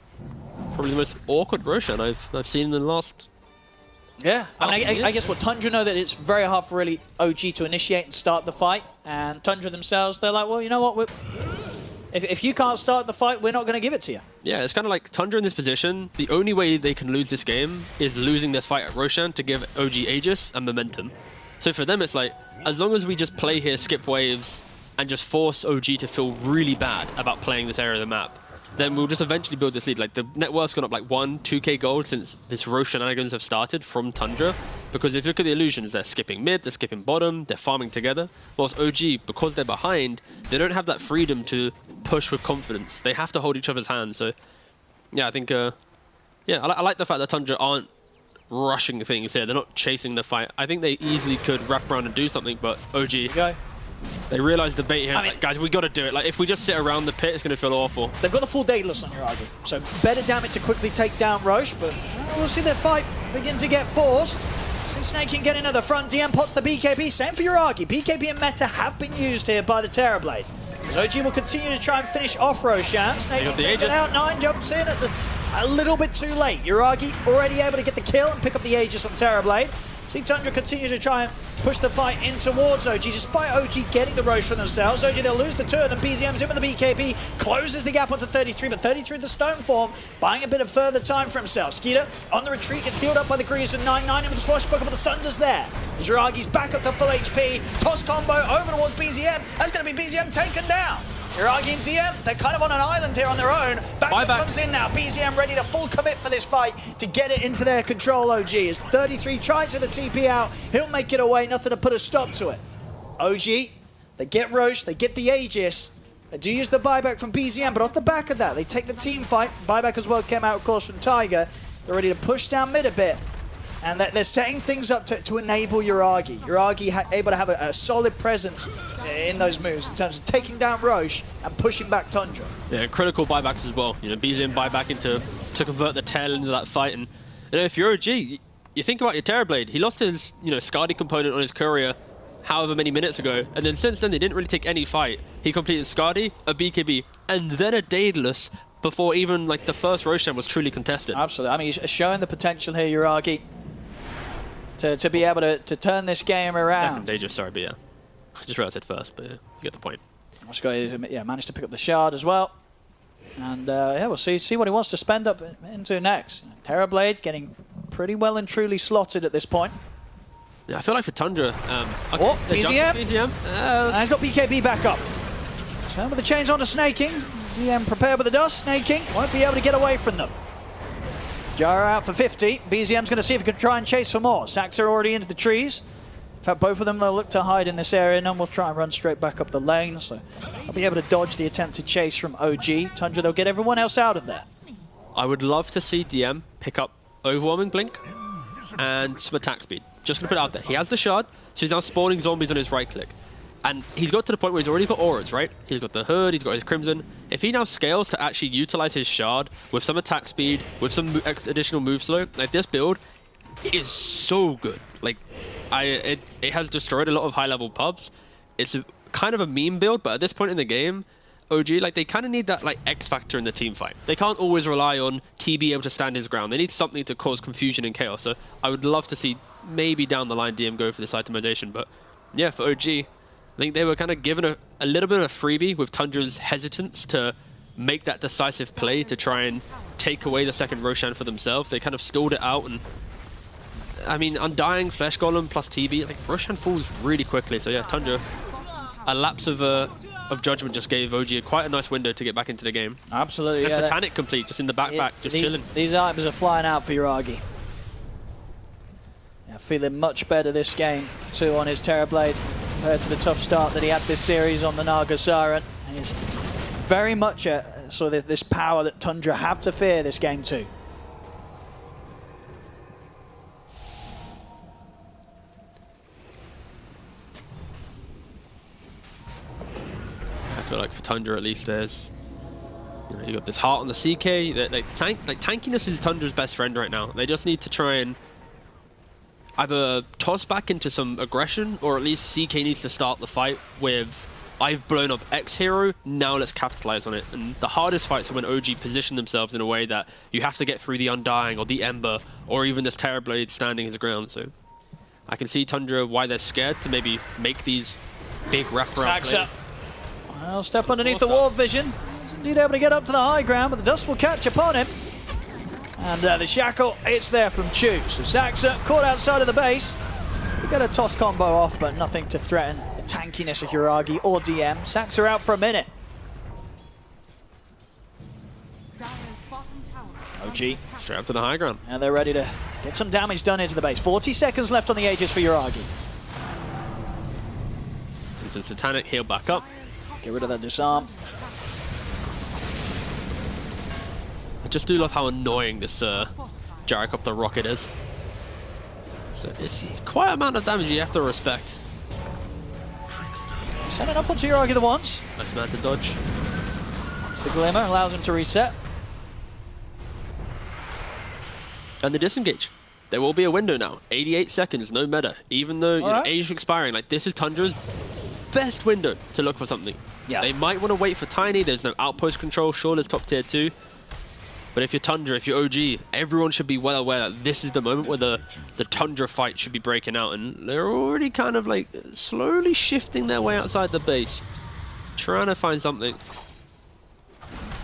Speaker 2: probably the most awkward Roshan I've seen in the last...
Speaker 10: Yeah, I mean, I guess what Tundra know that it's very hard for really OG to initiate and start the fight, and Tundra themselves, they're like, well, you know what, if you can't start the fight, we're not going to give it to you.
Speaker 2: Yeah, it's kind of like Tundra in this position. The only way they can lose this game is losing this fight at Roshan to give OG Aegis and momentum. So for them, it's like, as long as we just play here, skip waves, and just force OG to feel really bad about playing this area of the map, then we'll just eventually build this lead. Like, the net worth's gone up like 2k gold since this Roche shenanigans have started from Tundra. Because if you look at the illusions, they're skipping mid, they're skipping bottom, they're farming together. Whilst OG, because they're behind, they don't have that freedom to push with confidence. They have to hold each other's hands. So, yeah, I think, I like the fact that Tundra aren't rushing things here. They're not chasing the fight. I think they easily could wrap around and do something, but OG... They realize the bait here. It's like, guys, we got to do it. Like, if we just sit around the pit, it's going to feel awful.
Speaker 10: They've got the full Daedalus on Yuragi, so better damage to quickly take down Roche, but we'll see the fight begin to get forced. See Snake can get into the front. DM pots the BKB. Same for Yuragi. BKB and Meta have been used here by the Terrorblade. So OG will continue to try and finish off Roshan. Snake can take it out. 9 jumps in at a little bit too late. Yuragi already able to get the kill and pick up the Aegis on Terrorblade. See Tundra continue to try and push the fight in towards OG, despite OG getting the Roche for themselves. OG, they'll lose the 2 of them. BZM's in with the BKB, closes the gap onto 33, but 33 the stone form, buying a bit of further time for himself. Skeeter on the retreat, gets healed up by the Greaves with 9-9 with the swashbuckler, but the Sunder's there. Jiragi's back up to full HP, toss combo over towards BZM. That's going to be BZM taken down. Yuragi and DM, they're kind of on an island here on their own. Backup comes in now. BZM ready to full commit for this fight to get it into their control, OG. As 33 tries to the TP out, he'll make it away, nothing to put a stop to it. OG, they get Roche, they get the Aegis. They do use the buyback from BZM, but off the back of that, they take the team fight. Buyback as well came out, of course, from Tiger. They're ready to push down mid a bit. And they're setting things up to enable Yuragi. Yuragi able to have a solid presence in those moves in terms of taking down Roche and pushing back Tundra.
Speaker 2: Yeah, critical buybacks as well. You know, BZM buyback to convert the tail into that fight. And you know, if you're OG, you think about your Terrorblade. He lost his Skadi component on his courier however many minutes ago, and then since then they didn't really take any fight. He completed Skadi, a BKB, and then a Daedalus before even like the first Roshan was truly contested.
Speaker 10: Absolutely. I mean, he's showing the potential here, Yuragi, to be able to turn this game around.
Speaker 2: Second Aegis, sorry, but yeah. I just realized it first, but yeah, you get the point.
Speaker 10: Yeah, managed to pick up the shard as well. And yeah, we'll see what he wants to spend up into next. Terrorblade getting pretty well and truly slotted at this point.
Speaker 2: Yeah, I feel like for Tundra...
Speaker 10: okay, BZM. He's got BKB back up. So with the chains onto Snaking. DM prepared with the dust. Snaking won't be able to get away from them. Jara out for 50. BZM's going to see if he can try and chase for more. Sacks are already into the trees. In fact, both of them will look to hide in this area. None will try and run straight back up the lane. So they'll be able to dodge the attempted chase from OG. Tundra, they'll get everyone else out of there.
Speaker 2: I would love to see DM pick up Overwhelming Blink and some attack speed. Just going to put it out there. He has the shard, so he's now spawning zombies on his right click. And he's got to the point where he's already got auras, right? He's got the hood, he's got his crimson. If he now scales to actually utilize his shard with some attack speed, with some additional move slow, like this build is so good. Like, it has destroyed a lot of high-level pubs. It's kind of a meme build, but at this point in the game, OG, like, they kind of need that, like, X factor in the team fight. They can't always rely on TB able to stand his ground. They need something to cause confusion and chaos. So I would love to see maybe down the line DM go for this itemization. But yeah, for OG, I think they were kind of given a little bit of a freebie with Tundra's hesitance to make that decisive play to try and take away the second Roshan for themselves. They kind of stalled it out, and I mean, Undying, Flesh Golem plus TB, like Roshan falls really quickly. So yeah, Tundra, a lapse of judgment just gave OG quite a nice window to get back into the game.
Speaker 10: Absolutely.
Speaker 2: And
Speaker 10: Yeah,
Speaker 2: Satanic complete, just in the backpack, just chilling.
Speaker 10: These items are flying out for Yuragi. Yeah, feeling much better this game too on his Terrorblade compared to the tough start that he had this series on the Naga Siren. And he's very much sort of this power that Tundra have to fear this game too.
Speaker 2: For feel like for Tundra at least there's, you know, you got this heart on the CK. Tankiness is Tundra's best friend right now. They just need to try and either toss back into some aggression, or at least CK needs to start the fight with, I've blown up X hero, now let's capitalize on it. And the hardest fights are when OG position themselves in a way that you have to get through the Undying or the Ember or even this Terrorblade standing his ground. So I can see Tundra why they're scared to maybe make these big wraparound plays.
Speaker 10: Well, step underneath the wall vision. He's indeed able to get up to the high ground, but the dust will catch upon him. And the shackle, it's there from Chu. So Saxa caught outside of the base. We get a toss combo off, but nothing to threaten the tankiness of Yuragi or DM. Saxa out for a minute. OG
Speaker 2: straight up to the high ground.
Speaker 10: And they're ready to get some damage done into the base. 40 seconds left on the Aegis for Yuragi.
Speaker 2: It's a Satanic, heal back up.
Speaker 10: Get rid of that disarm.
Speaker 2: I just do love how annoying this Gyrocopter rocket is. So it's quite an amount of damage you have to respect.
Speaker 10: Sending up onto Yuragi the once.
Speaker 2: Nice man to dodge.
Speaker 10: The Glimmer allows him to reset.
Speaker 2: And the disengage. There will be a window now. 88 seconds, no meta. Even though you know, age expiring, like this is Tundra's best window to look for something.
Speaker 10: Yeah.
Speaker 2: They might want to wait for Tiny. There's no outpost control. Sure, there's top tier 2. But if you're Tundra, if you're OG, everyone should be well aware that this is the moment where the Tundra fight should be breaking out. And they're already kind of like slowly shifting their way outside the base, trying to find something.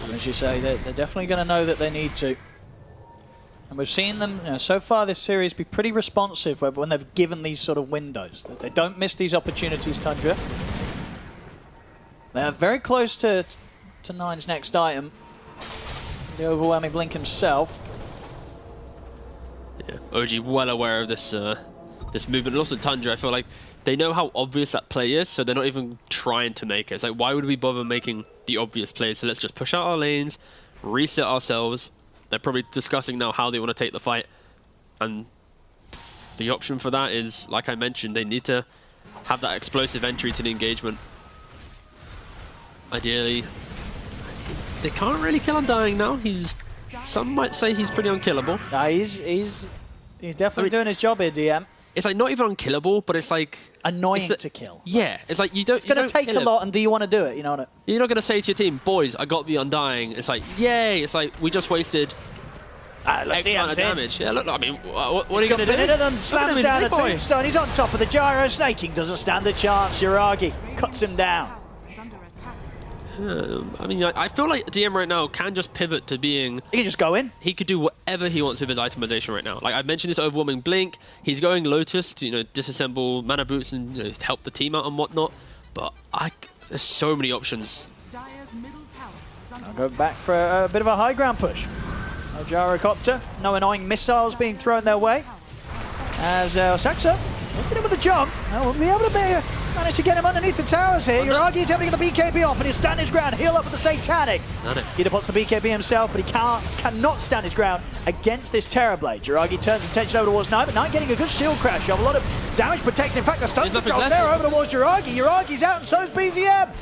Speaker 10: As you say, they're definitely going to know that they need to. And we've seen them, you know, so far this series be pretty responsive when they've given these sort of windows. That they don't miss these opportunities, Tundra. They're very close to Nine's next item. The overwhelming blink himself.
Speaker 2: Yeah, OG well aware of this this movement. And also Tundra, I feel like they know how obvious that play is, so they're not even trying to make it. It's like, why would we bother making the obvious play? So let's just push out our lanes, reset ourselves. They're probably discussing now how they want to take the fight. And the option for that is, like I mentioned, they need to have that explosive entry to the engagement. Ideally, they can't really kill Undying now. Some might say he's pretty unkillable.
Speaker 10: Nah, he's definitely doing his job here, DM.
Speaker 2: It's like not even unkillable, but it's like
Speaker 10: annoying to kill.
Speaker 2: Yeah, it's like you don't.
Speaker 10: It's going to take a lot, and do you want to do it? You know what?
Speaker 2: You're not going to say to your team, "Boys, I got the Undying." It's like, yay! It's like we just wasted X amount of damage. Yeah, look. I mean, what are you going to do?
Speaker 10: Into them, slams down a tombstone. He's on top of the gyro. Snaking doesn't stand a chance. Yuragi cuts him down.
Speaker 2: I mean, I feel like DM right now can just pivot to being...
Speaker 10: He can just go in.
Speaker 2: He could do whatever he wants with his itemization right now. Like I mentioned, this overwhelming blink. He's going Lotus to, you know, disassemble mana boots and, you know, help the team out and whatnot. But there's so many options.
Speaker 10: I'll go back for a bit of a high ground push. No gyrocopter, no annoying missiles being thrown their way. As Saxa, looking in with a jump. We'll be able to manage to get him underneath the towers here. Yuragi's able to get the BKB off, and he'll stand his ground. Heal up with the Satanic. He depots the BKB himself, but he cannot stand his ground against this Terrorblade. Yuragi turns his attention over towards Knight, but Knight getting a good shield crash. You have a lot of damage protection. In fact, the stun control there over towards Yuragi. Yuragi's out, and so's BZM.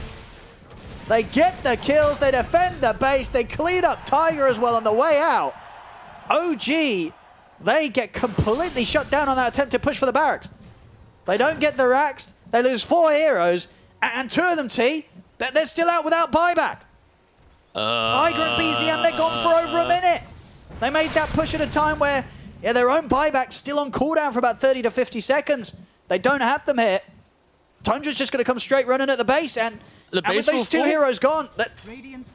Speaker 10: They get the kills, they defend the base, they clean up Tiger as well on the way out. OG, they get completely shut down on that attempt to push for the barracks. They don't get the racks. They lose 4 heroes, and 2 of them, they're still out without buyback. Tiger and BZM, they're gone for over a minute. They made that push at a time where, yeah, their own buyback's still on cooldown for about 30 to 50 seconds. They don't have them here. Tundra's just going to come straight running at the base, and with those 2 heroes gone,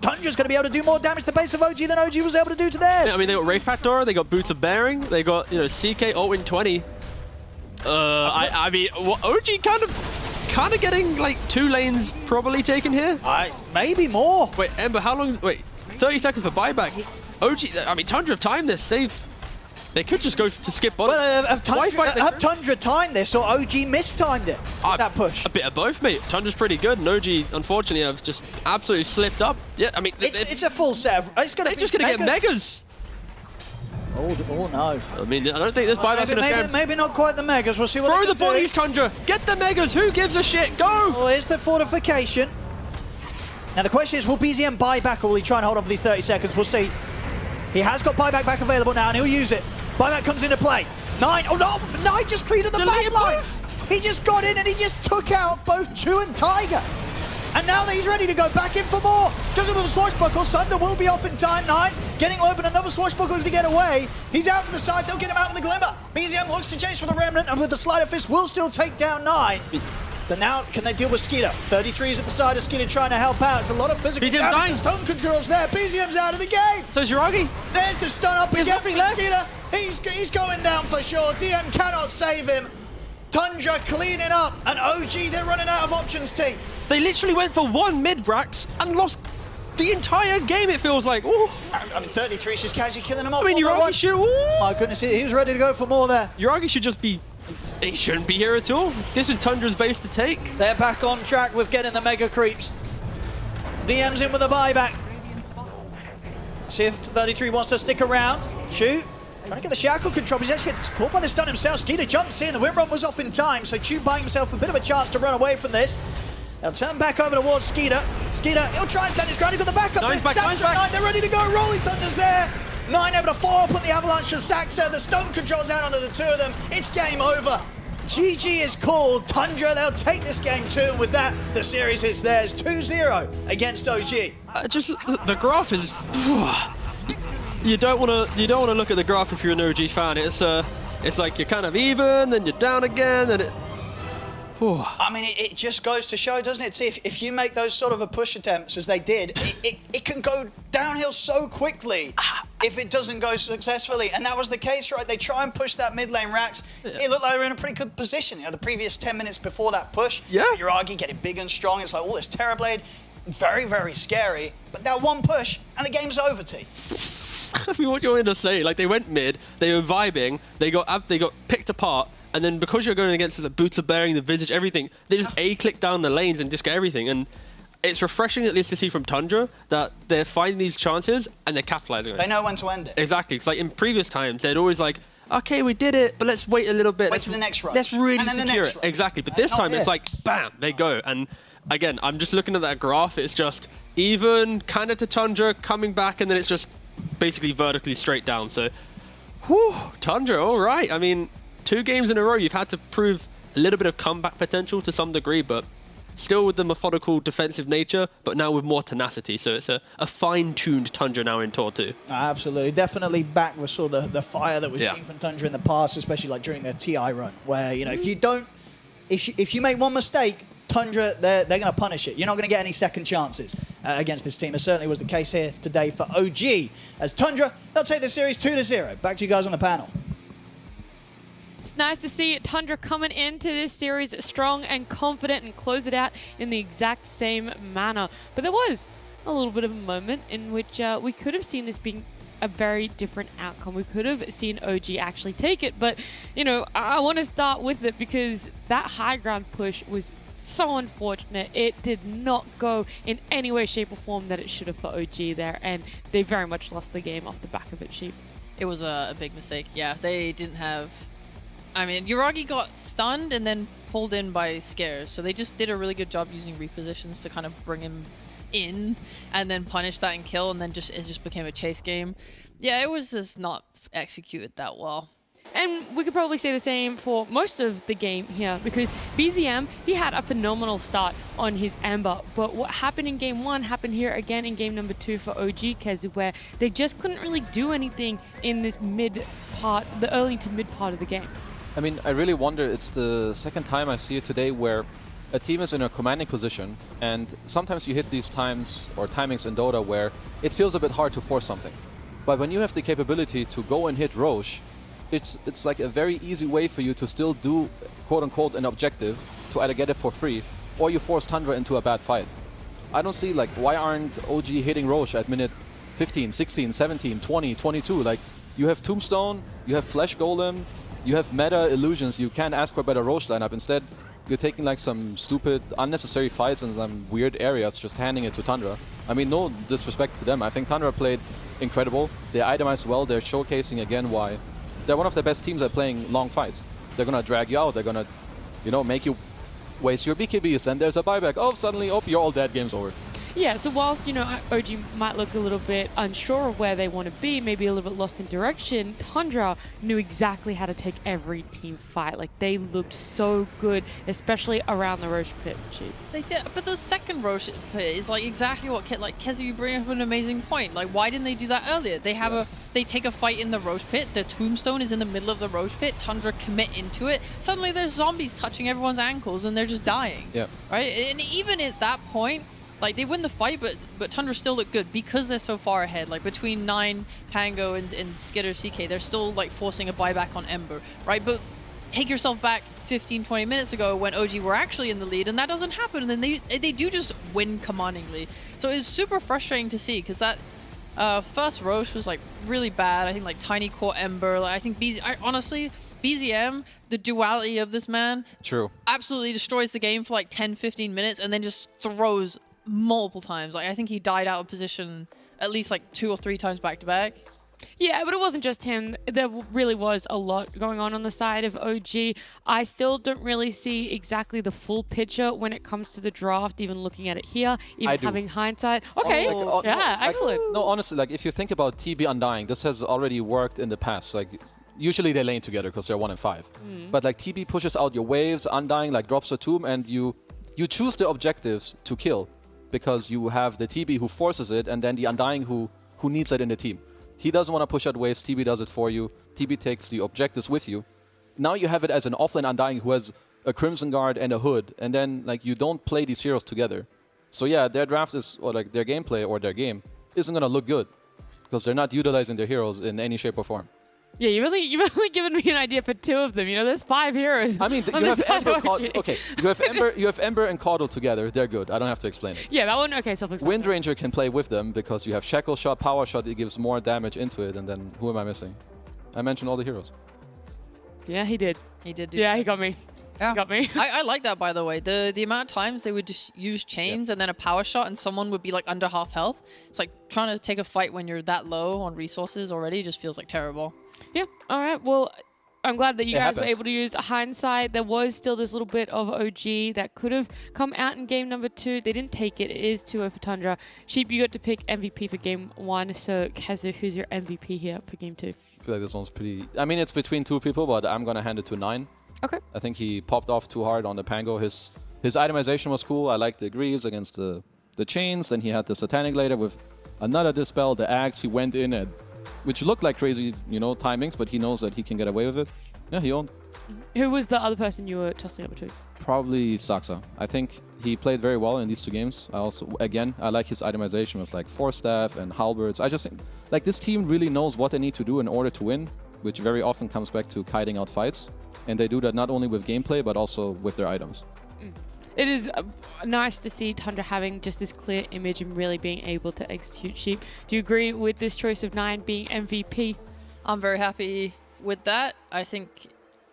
Speaker 10: Tundra's going to be able to do more damage to the base of OG than OG was able to do to theirs.
Speaker 2: Yeah, I mean, they got Wraith Pact Dora, they got Boots of Bearing, they got, you know, CK Altwin 20. I mean, OG kind of getting like 2 lanes probably taken here.
Speaker 10: Maybe more.
Speaker 2: Wait, Ember, how long? Wait, 30 seconds for buyback. OG, I mean, Tundra have timed this. They could just go to skip bottom.
Speaker 10: Well, have Tundra timed this, or OG mistimed it? That push.
Speaker 2: A bit of both, mate. Tundra's pretty good, and OG, unfortunately, have just absolutely slipped up. Yeah, I mean,
Speaker 10: it's a full set of. They're
Speaker 2: just gonna get megas.
Speaker 10: Oh no.
Speaker 2: I mean, I don't think this buyback's going to scare him.
Speaker 10: Maybe not quite the megas. We'll see what
Speaker 2: Throw the bodies, Tundra. Get the megas. Who gives a shit? Go.
Speaker 10: Oh, here's the fortification. Now the question is, will BZM buy back or will he try and hold on for these 30 seconds? We'll see. He has got buyback back available now and he'll use it. Buyback comes into play. 9, oh no, 9 just cleared at the back line. He just got in and he just took out both Chu and Tiger. And now that he's ready to go back in for more. Does it with a swashbuckle. Sunder will be off in time. 9 getting open, another swashbuckle to get away. He's out to the side, they'll get him out with the glimmer. BZM looks to chase for the remnant and with the sleight of fist will still take down 9. But now, can they deal with Skeeter? 33 is at the side of Skeeter trying to help out. It's a lot of physical damage. The stun controls there. BZM's out of the game.
Speaker 2: So is Yuragi.
Speaker 10: There's the stun up again for Skeeter. He's going down for sure. DM cannot save him. Tundra cleaning up. And OG, they're running out of options, T.
Speaker 2: They literally went for 1 mid-brax and lost the entire game, it feels like. Ooh.
Speaker 10: I mean, 33 is just casually killing them off.
Speaker 2: I mean, Yuragi should... Ooh.
Speaker 10: My goodness, he was ready to go for more there.
Speaker 2: Yuragi should just be... He shouldn't be here at all. This is Tundra's base to take.
Speaker 10: They're back on track with getting the mega creeps. DM's in with a buyback. See if 33 wants to stick around. Chu trying to get the shackle control. He's actually get caught by the stun himself. Skeeter jumps in. The wind run was off in time, so Chu buying himself a bit of a chance to run away from this. They'll turn back over towards Skeeter. Skeeter, he'll try and stand his ground. He's got the backup.
Speaker 2: Nice back, nice back.
Speaker 10: 9, they're ready to go. Rolling Thunder's there. 9 able to follow up on the avalanche to Saxa. The stone controls out onto the two of them. It's game over. GG is called. Tundra, they'll take this game too, and with that, the series is theirs. 2-0 against OG.
Speaker 2: Just the graph is. You don't want to look at the graph if you're an OG fan. It's like you're kind of even, then you're down again, and it.
Speaker 10: I mean, it just goes to show, doesn't it? See, if you make those sort of a push attempts, as they did, it can go downhill so quickly if it doesn't go successfully. And that was the case, right? They try and push that mid lane Rax. Yeah. It looked like they were in a pretty good position. You know, the previous 10 minutes before that push, Yuragi getting big and strong. It's like, oh, this Terrorblade, very, very scary. But that one push, and the game's over, T.
Speaker 2: I mean, what do you want me to say? Like, they went mid, they were vibing, they got picked apart, and then because you're going against the boots of bearing, the visage, everything, they just A-click down the lanes and just get everything. And it's refreshing at least to see from Tundra that they're finding these chances and they're capitalizing on it.
Speaker 10: They know when to end it.
Speaker 2: Exactly. It's like in previous times, they'd always like, okay, we did it, but let's wait a little bit.
Speaker 10: Wait for the next rush.
Speaker 2: Let's really
Speaker 10: and then
Speaker 2: secure
Speaker 10: the
Speaker 2: it. Exactly. But this time it's like, bam, they go. And again, I'm just looking at that graph. It's just even, kind of to Tundra, coming back, and then it's just basically vertically straight down. So, whew, Tundra, all right. I mean, 2 games in a row, you've had to prove a little bit of comeback potential to some degree, but still with the methodical defensive nature, but now with more tenacity. So it's a fine-tuned Tundra now in Tour 2.
Speaker 10: Absolutely. Definitely back with sort of the fire that we've seen from Tundra in the past, especially like during their TI run, where, you know, if you make one mistake, Tundra, they're going to punish it. You're not going to get any second chances against this team. It certainly was the case here today for OG. As Tundra, they'll take the series 2-0. Back to you guys on the panel.
Speaker 1: It's nice to see Tundra coming into this series strong and confident and close it out in the exact same manner. But there was a little bit of a moment in which we could have seen this being a very different outcome. We could have seen OG actually take it, but you know, I want to start with it because that high ground push was so unfortunate. It did not go in any way, shape or form that it should have for OG there, and they very much lost the game off the back of it, Sheep.
Speaker 3: It was a big mistake. Yeah, they didn't have... I mean, Yuragi got stunned and then pulled in by scares, so they just did a really good job using repositions to kind of bring him in and then punish that and kill, and then it just became a chase game. Yeah, it was just not executed that well.
Speaker 1: And we could probably say the same for most of the game here, because BZM, he had a phenomenal start on his Ember, but what happened in game 1 happened here again in game number 2 for OG Kezu, where they just couldn't really do anything in this mid part, the early to mid part of the game.
Speaker 5: I mean, I really wonder, it's the second time I see it today where a team is in a commanding position, and sometimes you hit these times or timings in Dota where it feels a bit hard to force something. But when you have the capability to go and hit Roche, it's like a very easy way for you to still do, quote-unquote, an objective to either get it for free, or you force Tundra into a bad fight. I don't see, like, why aren't OG hitting Roche at minute 15, 16, 17, 20, 22? Like, you have Tombstone, you have Flesh Golem, you have meta illusions, you can't ask for a better Roche lineup. Instead, you're taking like some stupid, unnecessary fights in some weird areas, just handing it to Tundra. I mean, no disrespect to them. I think Tundra played incredible. They itemized well. They're showcasing again why they're one of the best teams at playing long fights. They're gonna drag you out. They're gonna, you know, make you waste your BKBs. And there's a buyback. Oh, suddenly, oh, you're all dead. Game's over.
Speaker 1: Yeah, so whilst, you know, OG might look a little bit unsure of where they want to be, maybe a little bit lost in direction, Tundra knew exactly how to take every team fight. Like, they looked so good, especially around the Roche pit.
Speaker 3: They did, but the second Roche pit is like exactly what Keza, you bring up an amazing point. Like, why didn't they do that earlier? They have they take a fight in the Roche pit, the tombstone is in the middle of the Roche pit, Tundra commit into it, suddenly there's zombies touching everyone's ankles and they're just dying.
Speaker 5: Yeah.
Speaker 3: Right? And even at that point, like, they win the fight, but Tundra still look good because they're so far ahead. Like, between 9, Pango, and Skitter CK, they're still, like, forcing a buyback on Ember, right? But take yourself back 15, 20 minutes ago when OG were actually in the lead, and that doesn't happen. And then they do just win commandingly. So it's super frustrating to see, because that first Roche was, like, really bad. I think, like, Tiny Core Ember. Like, I think honestly, BZM, the duality of this man, absolutely destroys the game for, like, 10, 15 minutes, and then just throws multiple times. Like, I think he died out of position at least like 2 or 3 times back to back.
Speaker 1: Yeah, but it wasn't just him. There really was a lot going on the side of OG. I still don't really see exactly the full picture when it comes to the draft, even looking at it here, even having hindsight. Okay, excellent.
Speaker 5: No, honestly, like, if you think about TB Undying, this has already worked in the past. Like, usually they lane together because they're 1 and 5. But, like, TB pushes out your waves, Undying, like, drops a tomb, and you choose the objectives to kill, because you have the TB who forces it, and then the Undying who needs it in the team. He doesn't want to push out waves, TB does it for you, TB takes the objectives with you. Now you have it as an offlane Undying who has a Crimson Guard and a Hood, and then, like, you don't play these heroes together. So yeah, their draft is, or like their gameplay or their game isn't going to look good, because they're not utilizing their heroes in any shape or form.
Speaker 1: Yeah, you really given me an idea for 2 of them. You know, there's 5 heroes.
Speaker 5: I mean, you have Ember, you have Ember and Caudle together. They're good. I don't have to explain it.
Speaker 1: Yeah, that one. Okay, self-explanatory.
Speaker 5: Wind Ranger can play with them because you have Shackle Shot, Power Shot. It gives more damage into it, and then who am I missing? I mentioned all the heroes.
Speaker 1: Yeah, he did.
Speaker 3: He did.
Speaker 1: He got me.
Speaker 3: Yeah.
Speaker 1: He got me.
Speaker 3: I like that, by the way. The amount of times they would just use chains and then a power shot, and someone would be like under half health. It's like trying to take a fight when you're that low on resources already just feels like terrible.
Speaker 1: Yeah. All right. Well, I'm glad that you guys were able to use hindsight. There was still this little bit of OG that could have come out in game number 2. They didn't take it. It is 2-0 for Tundra. Sheep, you got to pick MVP for game 1. So, Keza, who's your MVP here for game 2?
Speaker 5: I feel like this one's pretty... I mean, it's between 2 people, but I'm going to hand it to 9.
Speaker 1: Okay.
Speaker 5: I think he popped off too hard on the Pango. His itemization was cool. I liked the Greaves against the chains. Then he had the Satanic later with another Dispel, the Axe. He went in at... which looked like crazy, you know, timings, but he knows that he can get away with it. Yeah, he owned.
Speaker 1: Who was the other person you were tossing up to?
Speaker 5: Probably Saksa. I think he played very well in these 2 games. I also, again, I like his itemization with like Force Staff and Halberds. I just think, like, this team really knows what they need to do in order to win, which very often comes back to kiting out fights. And they do that not only with gameplay, but also with their items.
Speaker 1: It is nice to see Tundra having just this clear image and really being able to execute. Sheep, do you agree with this choice of 9 being MVP?
Speaker 3: I'm very happy with that. I think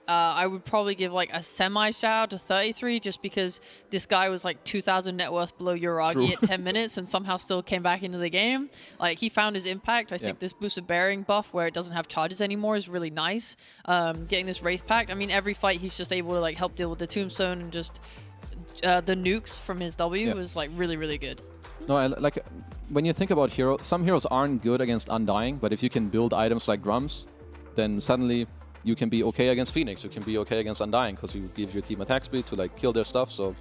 Speaker 3: I would probably give like a semi shout out to 33 just because this guy was like 2,000 net worth below Uragi at 10 minutes and somehow still came back into the game. Like, he found his impact. I think this boosted bearing buff where it doesn't have charges anymore is really nice. Getting this Wraith Pact, I mean, every fight he's just able to like help deal with the tombstone, and just the nukes from his W was like really, really good.
Speaker 5: No, like when you think about heroes, some heroes aren't good against Undying, but if you can build items like drums, then suddenly you can be okay against Phoenix. You can be okay against Undying because you give your team attack speed to like kill their stuff. So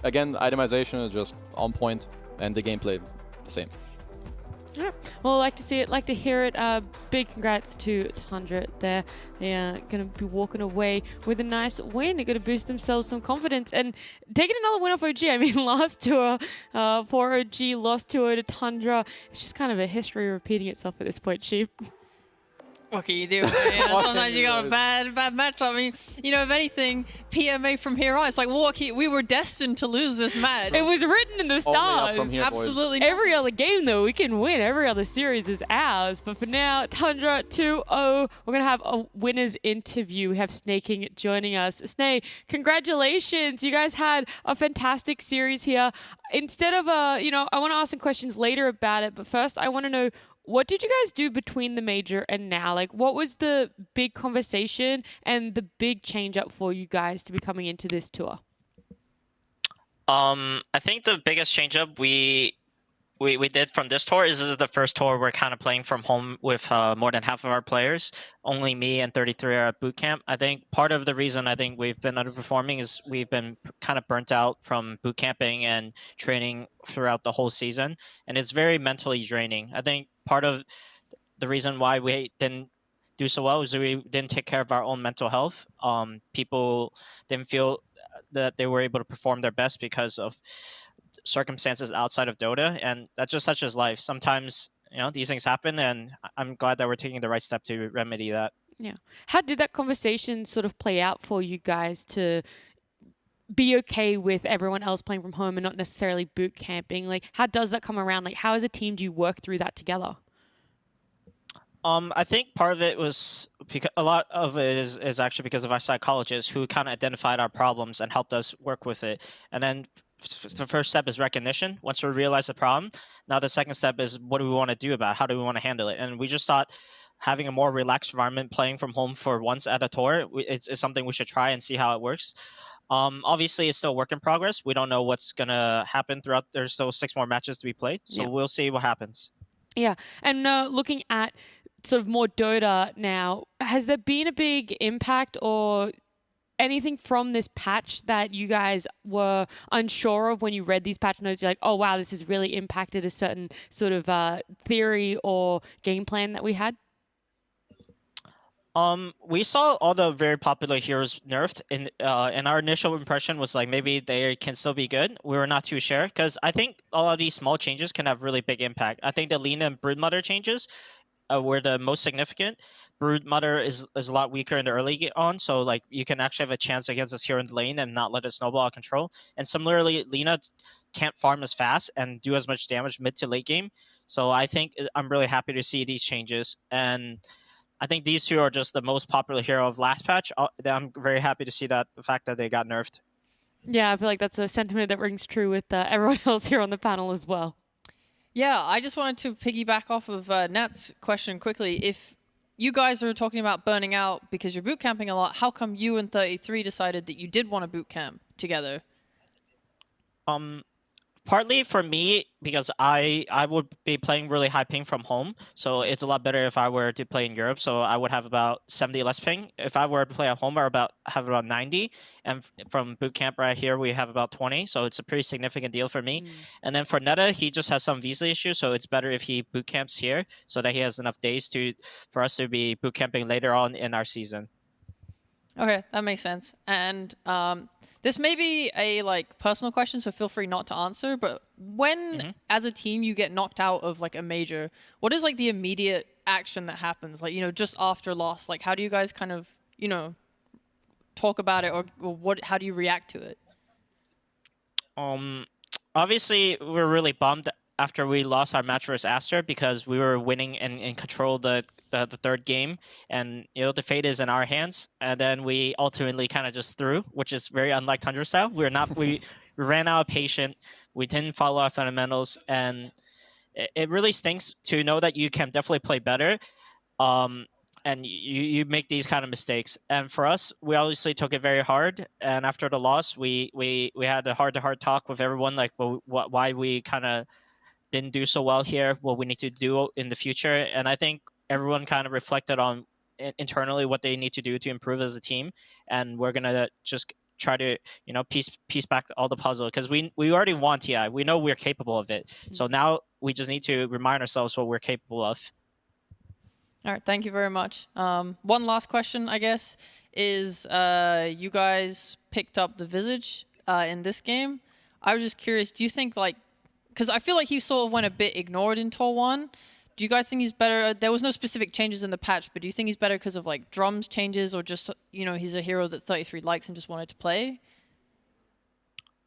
Speaker 5: again, itemization is just on point, and the gameplay the same.
Speaker 1: Yeah. Well, I like to see it, like to hear it. Big congrats to Tundra there. They are going to be walking away with a nice win. They're going to boost themselves some confidence and taking another win off OG. I mean, last tour for OG, lost tour to Tundra. It's just kind of a history repeating itself at this point, Sheep.
Speaker 3: What can you do? Sometimes you got a bad match. I mean, you know, if anything, PMA from here on, it's like, well, we were destined to lose this match.
Speaker 1: It was written in the stars.
Speaker 3: Here, absolutely.
Speaker 1: Every other game, though, we can win. Every other series is ours. But for now, Tundra 2-0. We're going to have a winner's interview. We have Snaking joining us. Snake, congratulations. You guys had a fantastic series here. Instead of, I want to ask some questions later about it. But first, I want to know, what did you guys do between the major and now? Like, what was the big conversation and the big change up for you guys to be coming into this tour?
Speaker 11: I think the biggest change up, we we did from this tour is this is the first tour we're kind of playing from home with more than half of our players. Only me and 33 are at boot camp. I think part of the reason I think we've been underperforming is we've been kind of burnt out from boot camping and training throughout the whole season, and it's very mentally draining. I think part of the reason why we didn't do so well is we didn't take care of our own mental health. People didn't feel that they were able to perform their best because of circumstances outside of Dota, and that's just such as life. Sometimes, these things happen, and I'm glad that we're taking the right step to remedy that.
Speaker 1: Yeah. How did that conversation sort of play out for you guys to be okay with everyone else playing from home and not necessarily boot camping? Like, how does that come around? Like, how as a team do you work through that together?
Speaker 11: I think part of it was because a lot of it is actually because of our psychologists who kind of identified our problems and helped us work with it. And then the first step is recognition. Once we realize the problem, now the second step is what do we want to do about it? How do we want to handle it? And we just thought having a more relaxed environment, playing from home for once at a tour, it's something we should try and see how it works. Obviously, it's still a work in progress. We don't know what's going to happen throughout. There's still 6 more matches to be played. So we'll see what happens.
Speaker 1: Yeah. And looking at sort of more Dota now, has there been a big impact or anything from this patch that you guys were unsure of when you read these patch notes? You're like, oh, wow, this has really impacted a certain sort of theory or game plan that we had?
Speaker 11: We saw all the very popular heroes nerfed, and our initial impression was like maybe they can still be good. We were not too sure because I think all of these small changes can have really big impact. I think the Lina and Broodmother changes were the most significant. Broodmother is a lot weaker in the early on, so like you can actually have a chance against us here in the lane and not let it snowball out of control. And similarly, Lina can't farm as fast and do as much damage mid to late game. So I think I'm really happy to see these changes, and I think these two are just the most popular hero of last patch. I'm very happy to see that the fact that they got nerfed.
Speaker 1: Yeah, I feel like that's a sentiment that rings true with everyone else here on the panel as well.
Speaker 3: Yeah, I just wanted to piggyback off of Nat's question quickly. If you guys are talking about burning out because you're boot camping a lot, how come you and 33 decided that you did want to boot camp together?
Speaker 11: Partly for me, because I would be playing really high ping from home, so it's a lot better if I were to play in Europe. So I would have about 70 less ping. If I were to play at home, I have about 90, and from boot camp right here we have about 20. So it's a pretty significant deal for me. And then for Neta, he just has some visa issues, so it's better if he boot camps here, so that he has enough days for us to be boot camping later on in our season.
Speaker 3: Okay, that makes sense. And this may be a personal question, so feel free not to answer. But when, as a team, you get knocked out of a major, what is the immediate action that happens? Just after loss, how do you guys kind of talk about it, or what? How do you react to it?
Speaker 11: Obviously, we're really bummed after we lost our match versus Aster because we were winning and control the third game, and the fate is in our hands. And then we ultimately kind of just threw, which is very unlike Tundra style. We ran out of patience. We didn't follow our fundamentals, and it really stinks to know that you can definitely play better. And you make these kind of mistakes. And for us, we obviously took it very hard. And after the loss, we had a heart-to-heart talk with everyone, why we kind of didn't do so well here, what we need to do in the future. And I think everyone kind of reflected on internally what they need to do to improve as a team. And we're going to just try to, piece back all the puzzle, because we already won TI. We know we're capable of it. So now we just need to remind ourselves what we're capable of.
Speaker 3: All right, thank you very much. One last question, I guess, is you guys picked up the Visage in this game. I was just curious, do you think because I feel like he sort of went a bit ignored in Tour 1. Do you guys think he's better? There was no specific changes in the patch, but do you think he's better because of drums changes, or just, he's a hero that 33 likes and just wanted to play?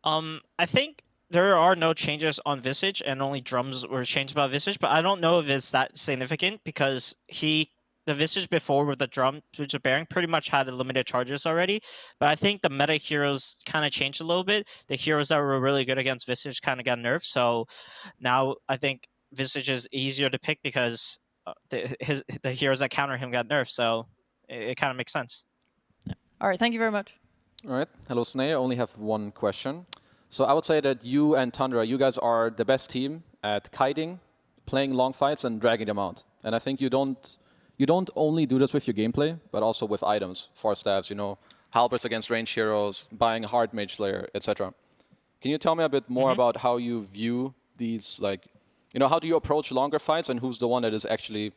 Speaker 11: I think there are no changes on Visage, and only drums were changed about Visage, but I don't know if it's that significant because the Visage before with the drum switch of bearing pretty much had limited charges already. But I think the meta heroes kind of changed a little bit. The heroes that were really good against Visage kind of got nerfed. So now I think Visage is easier to pick because the heroes that counter him got nerfed. So it kind of makes sense.
Speaker 3: All right, thank you very much.
Speaker 5: All right, hello Sneh. I only have one question. So I would say that you and Tundra, you guys are the best team at kiting, playing long fights, and dragging them out. And I think you don't only do this with your gameplay, but also with items, 4 staffs, you know, halberds against ranged heroes, buying hard mage slayer, etc. Can you tell me a bit more about how you view these, like, you know, how do you approach longer fights, and who's the one that is actually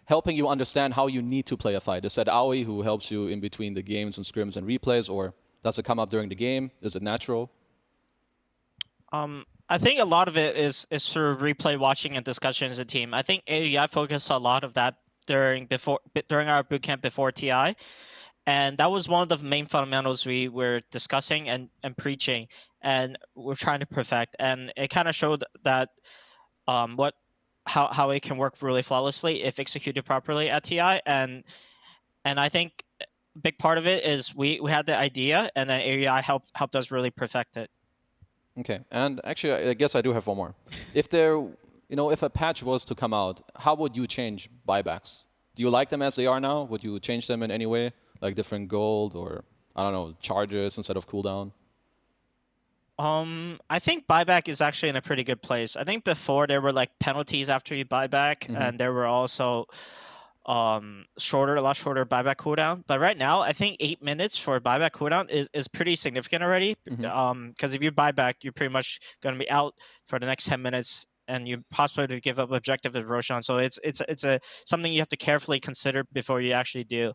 Speaker 5: helping you understand how you need to play a fight? Is that Aoi who helps you in between the games and scrims and replays, or does it come up during the game? Is it natural?
Speaker 11: I think a lot of it is through replay watching and discussions as a team. I think AEI focused a lot of that during our bootcamp before TI. And that was one of the main fundamentals we were discussing and preaching, and we're trying to perfect. And it kind of showed that how it can work really flawlessly if executed properly at TI. And I think a big part of it is we had the idea, and then AEI helped us really perfect it.
Speaker 5: Okay, and actually, I guess I do have one more. If if a patch was to come out, how would you change buybacks? Do you like them as they are now? Would you change them in any way? Like different gold, or I don't know, charges instead of cooldown?
Speaker 11: I think buyback is actually in a pretty good place. I think before there were like penalties after you buy back, and there were also a lot shorter buyback cooldown. But right now, I think 8 minutes for buyback cooldown is pretty significant already. Because if you buy back, you're pretty much going to be out for the next 10 minutes, and you possibly give up objective to Roshan. So it's something you have to carefully consider before you actually do.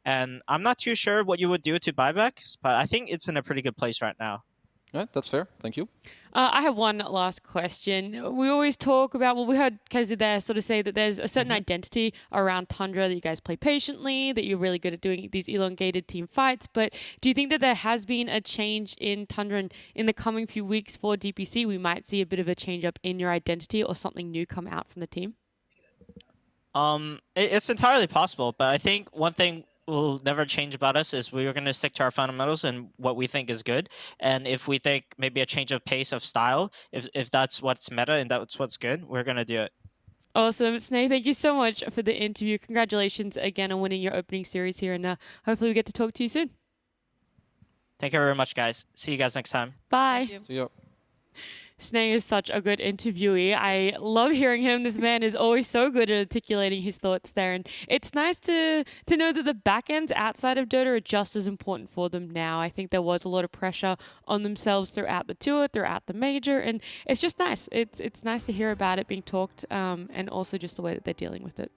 Speaker 11: And I'm not too sure what you would do to buybacks, but I think it's in a pretty good place right now.
Speaker 5: All right, that's fair. Thank you.
Speaker 1: I have one last question. We always talk about, well, we heard Kaiser there sort of say that there's a certain identity around Tundra, that you guys play patiently, that you're really good at doing these elongated team fights. But do you think that there has been a change in Tundra, and in the coming few weeks for DPC, we might see a bit of a change up in your identity or something new come out from the team?
Speaker 11: It's entirely possible, but I think one thing will never change about us is we're going to stick to our fundamentals and what we think is good. And if we think maybe a change of pace of style, if that's what's meta and that's what's good, we're going to do it.
Speaker 1: Awesome. Sneh, thank you so much for the interview. Congratulations again on winning your opening series here, and hopefully we get to talk to you soon.
Speaker 11: Thank you very much, guys. See you guys next time.
Speaker 1: Bye.
Speaker 5: See you.
Speaker 1: Sneh is such a good interviewee. I love hearing him. This man is always so good at articulating his thoughts there. And it's nice to know that the back ends outside of Dota are just as important for them now. I think there was a lot of pressure on themselves throughout the tour, throughout the major. And it's just nice. It's nice to hear about it being talked, and also just the way that they're dealing with it.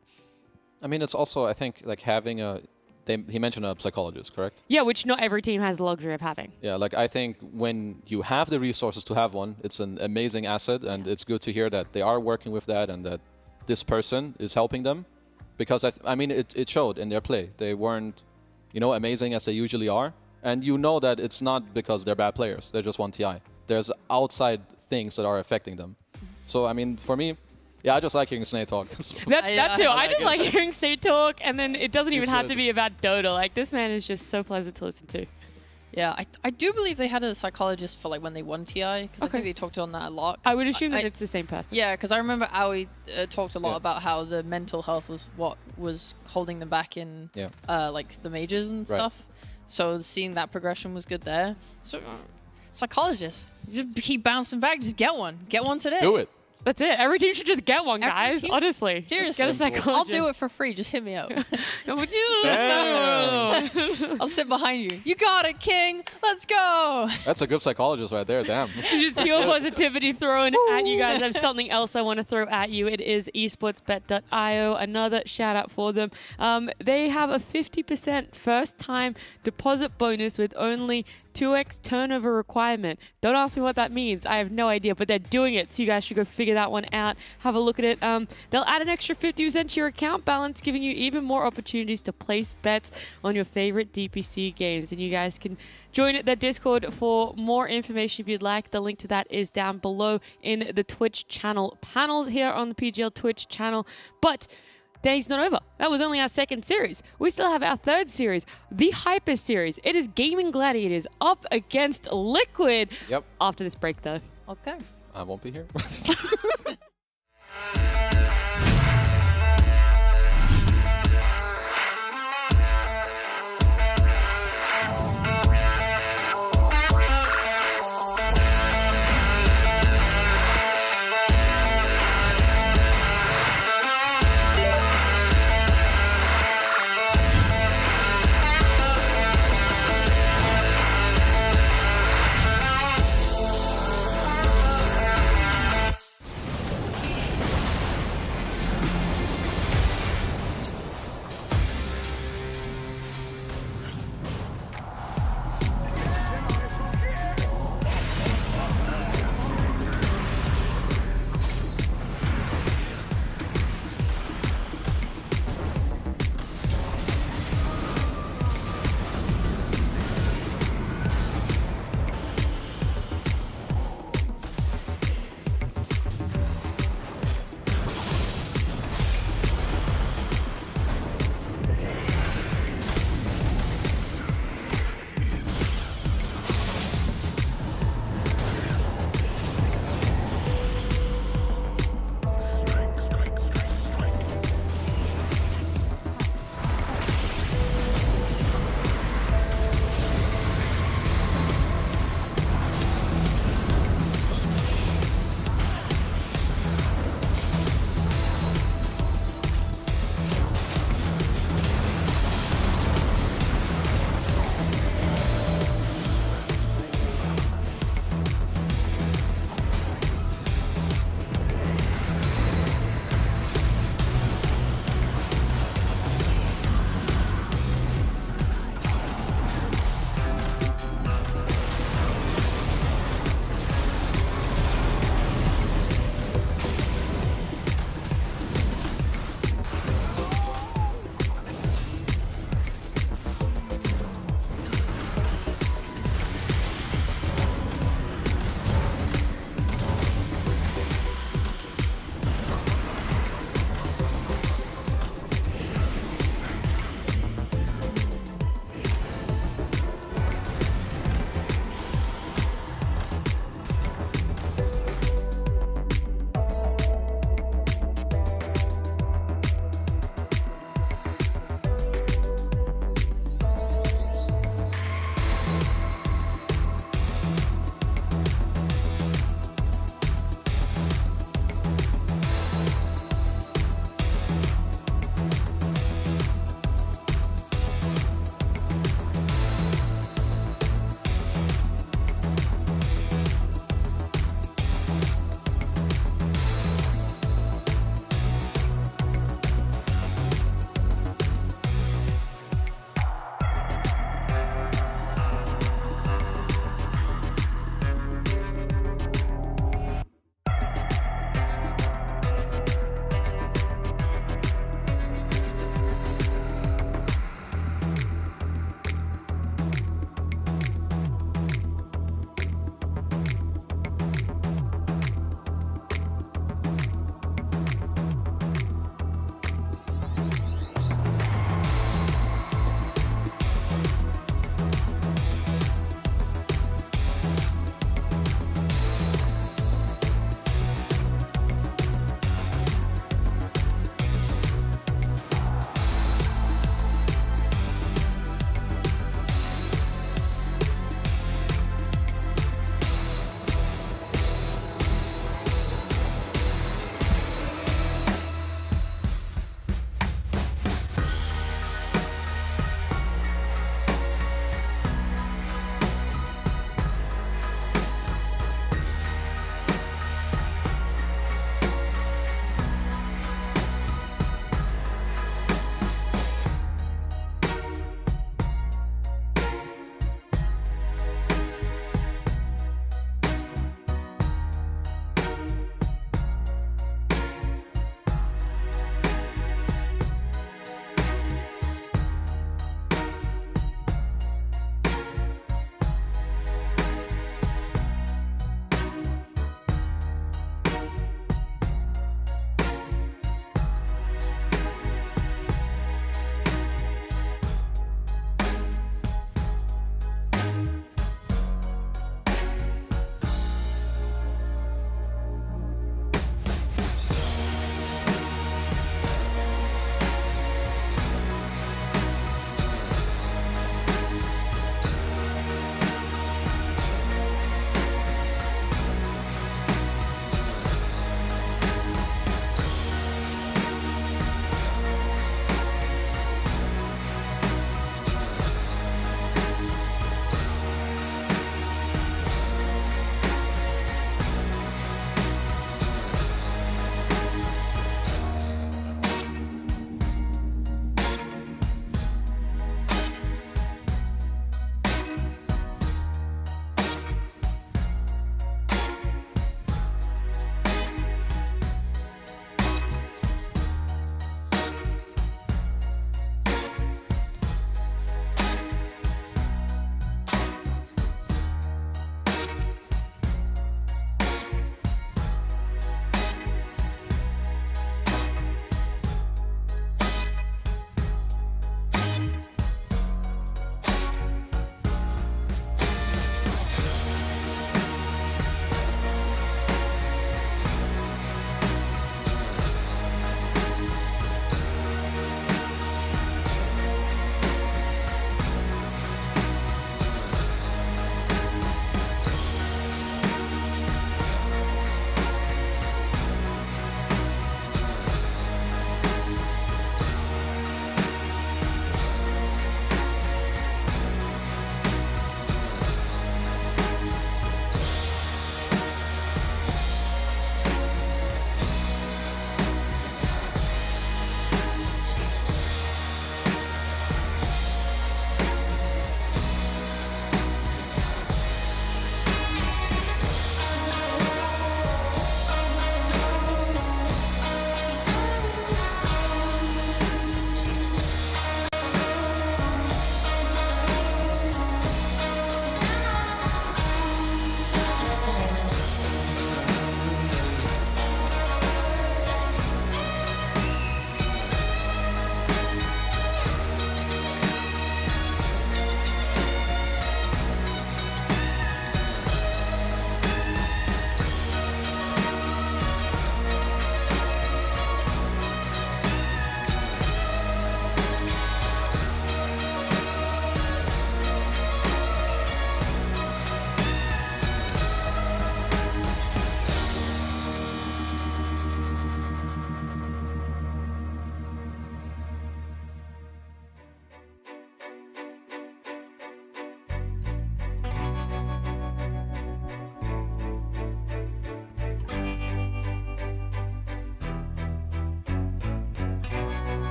Speaker 5: I mean, it's also, I think, like having he mentioned a psychologist, correct?
Speaker 1: Yeah, which not every team has the luxury of having.
Speaker 5: Yeah, like I think when you have the resources to have one, it's an amazing asset, and it's good to hear that they are working with that and that this person is helping them, because I mean it showed in their play. They weren't, amazing as they usually are, and you know that it's not because they're bad players. They're just 1 TI. There's outside things that are affecting them. So I mean, for me, yeah, I just like hearing Sneh talk.
Speaker 1: that too. I just like hearing Sneh talk, and then it doesn't even have to be about Dota. Like, this man is just so pleasant to listen to.
Speaker 3: Yeah, I do believe they had a psychologist for like when they won TI, because I think they talked on that a lot.
Speaker 1: I would assume that it's the same person.
Speaker 3: Yeah, because I remember Aoi talked a lot about how the mental health was what was holding them back in like the majors and stuff. So seeing that progression was good there. So psychologist, just keep bouncing back. Just get one. Get one today.
Speaker 5: Do it.
Speaker 1: That's it. Every team should just get one, guys. Honestly.
Speaker 3: Seriously.
Speaker 1: Just get a psychologist.
Speaker 3: I'll do it for free. Just hit me up. I'll sit behind you. You got it, King. Let's go.
Speaker 5: That's a good psychologist right there. Damn.
Speaker 1: Just pure positivity thrown at you guys. I have something else I want to throw at you. It is esportsbet.io. Another shout out for them. They have a 50% first time deposit bonus with only 2x turnover requirement. Don't ask me what that means. I have no idea, but they're doing it, so you guys should go figure that one out. Have a look at it. They'll add an extra 50% to your account balance, giving you even more opportunities to place bets on your favorite DPC games. And you guys can join their Discord for more information if you'd like. The link to that is down below in the Twitch channel panels here on the PGL Twitch channel. But day's not over. That was only our second series. We still have our third series, the Hyper series. It is Gaming Gladiators up against Liquid.
Speaker 5: Yep.
Speaker 1: After this break, though.
Speaker 3: Okay.
Speaker 5: I won't be here.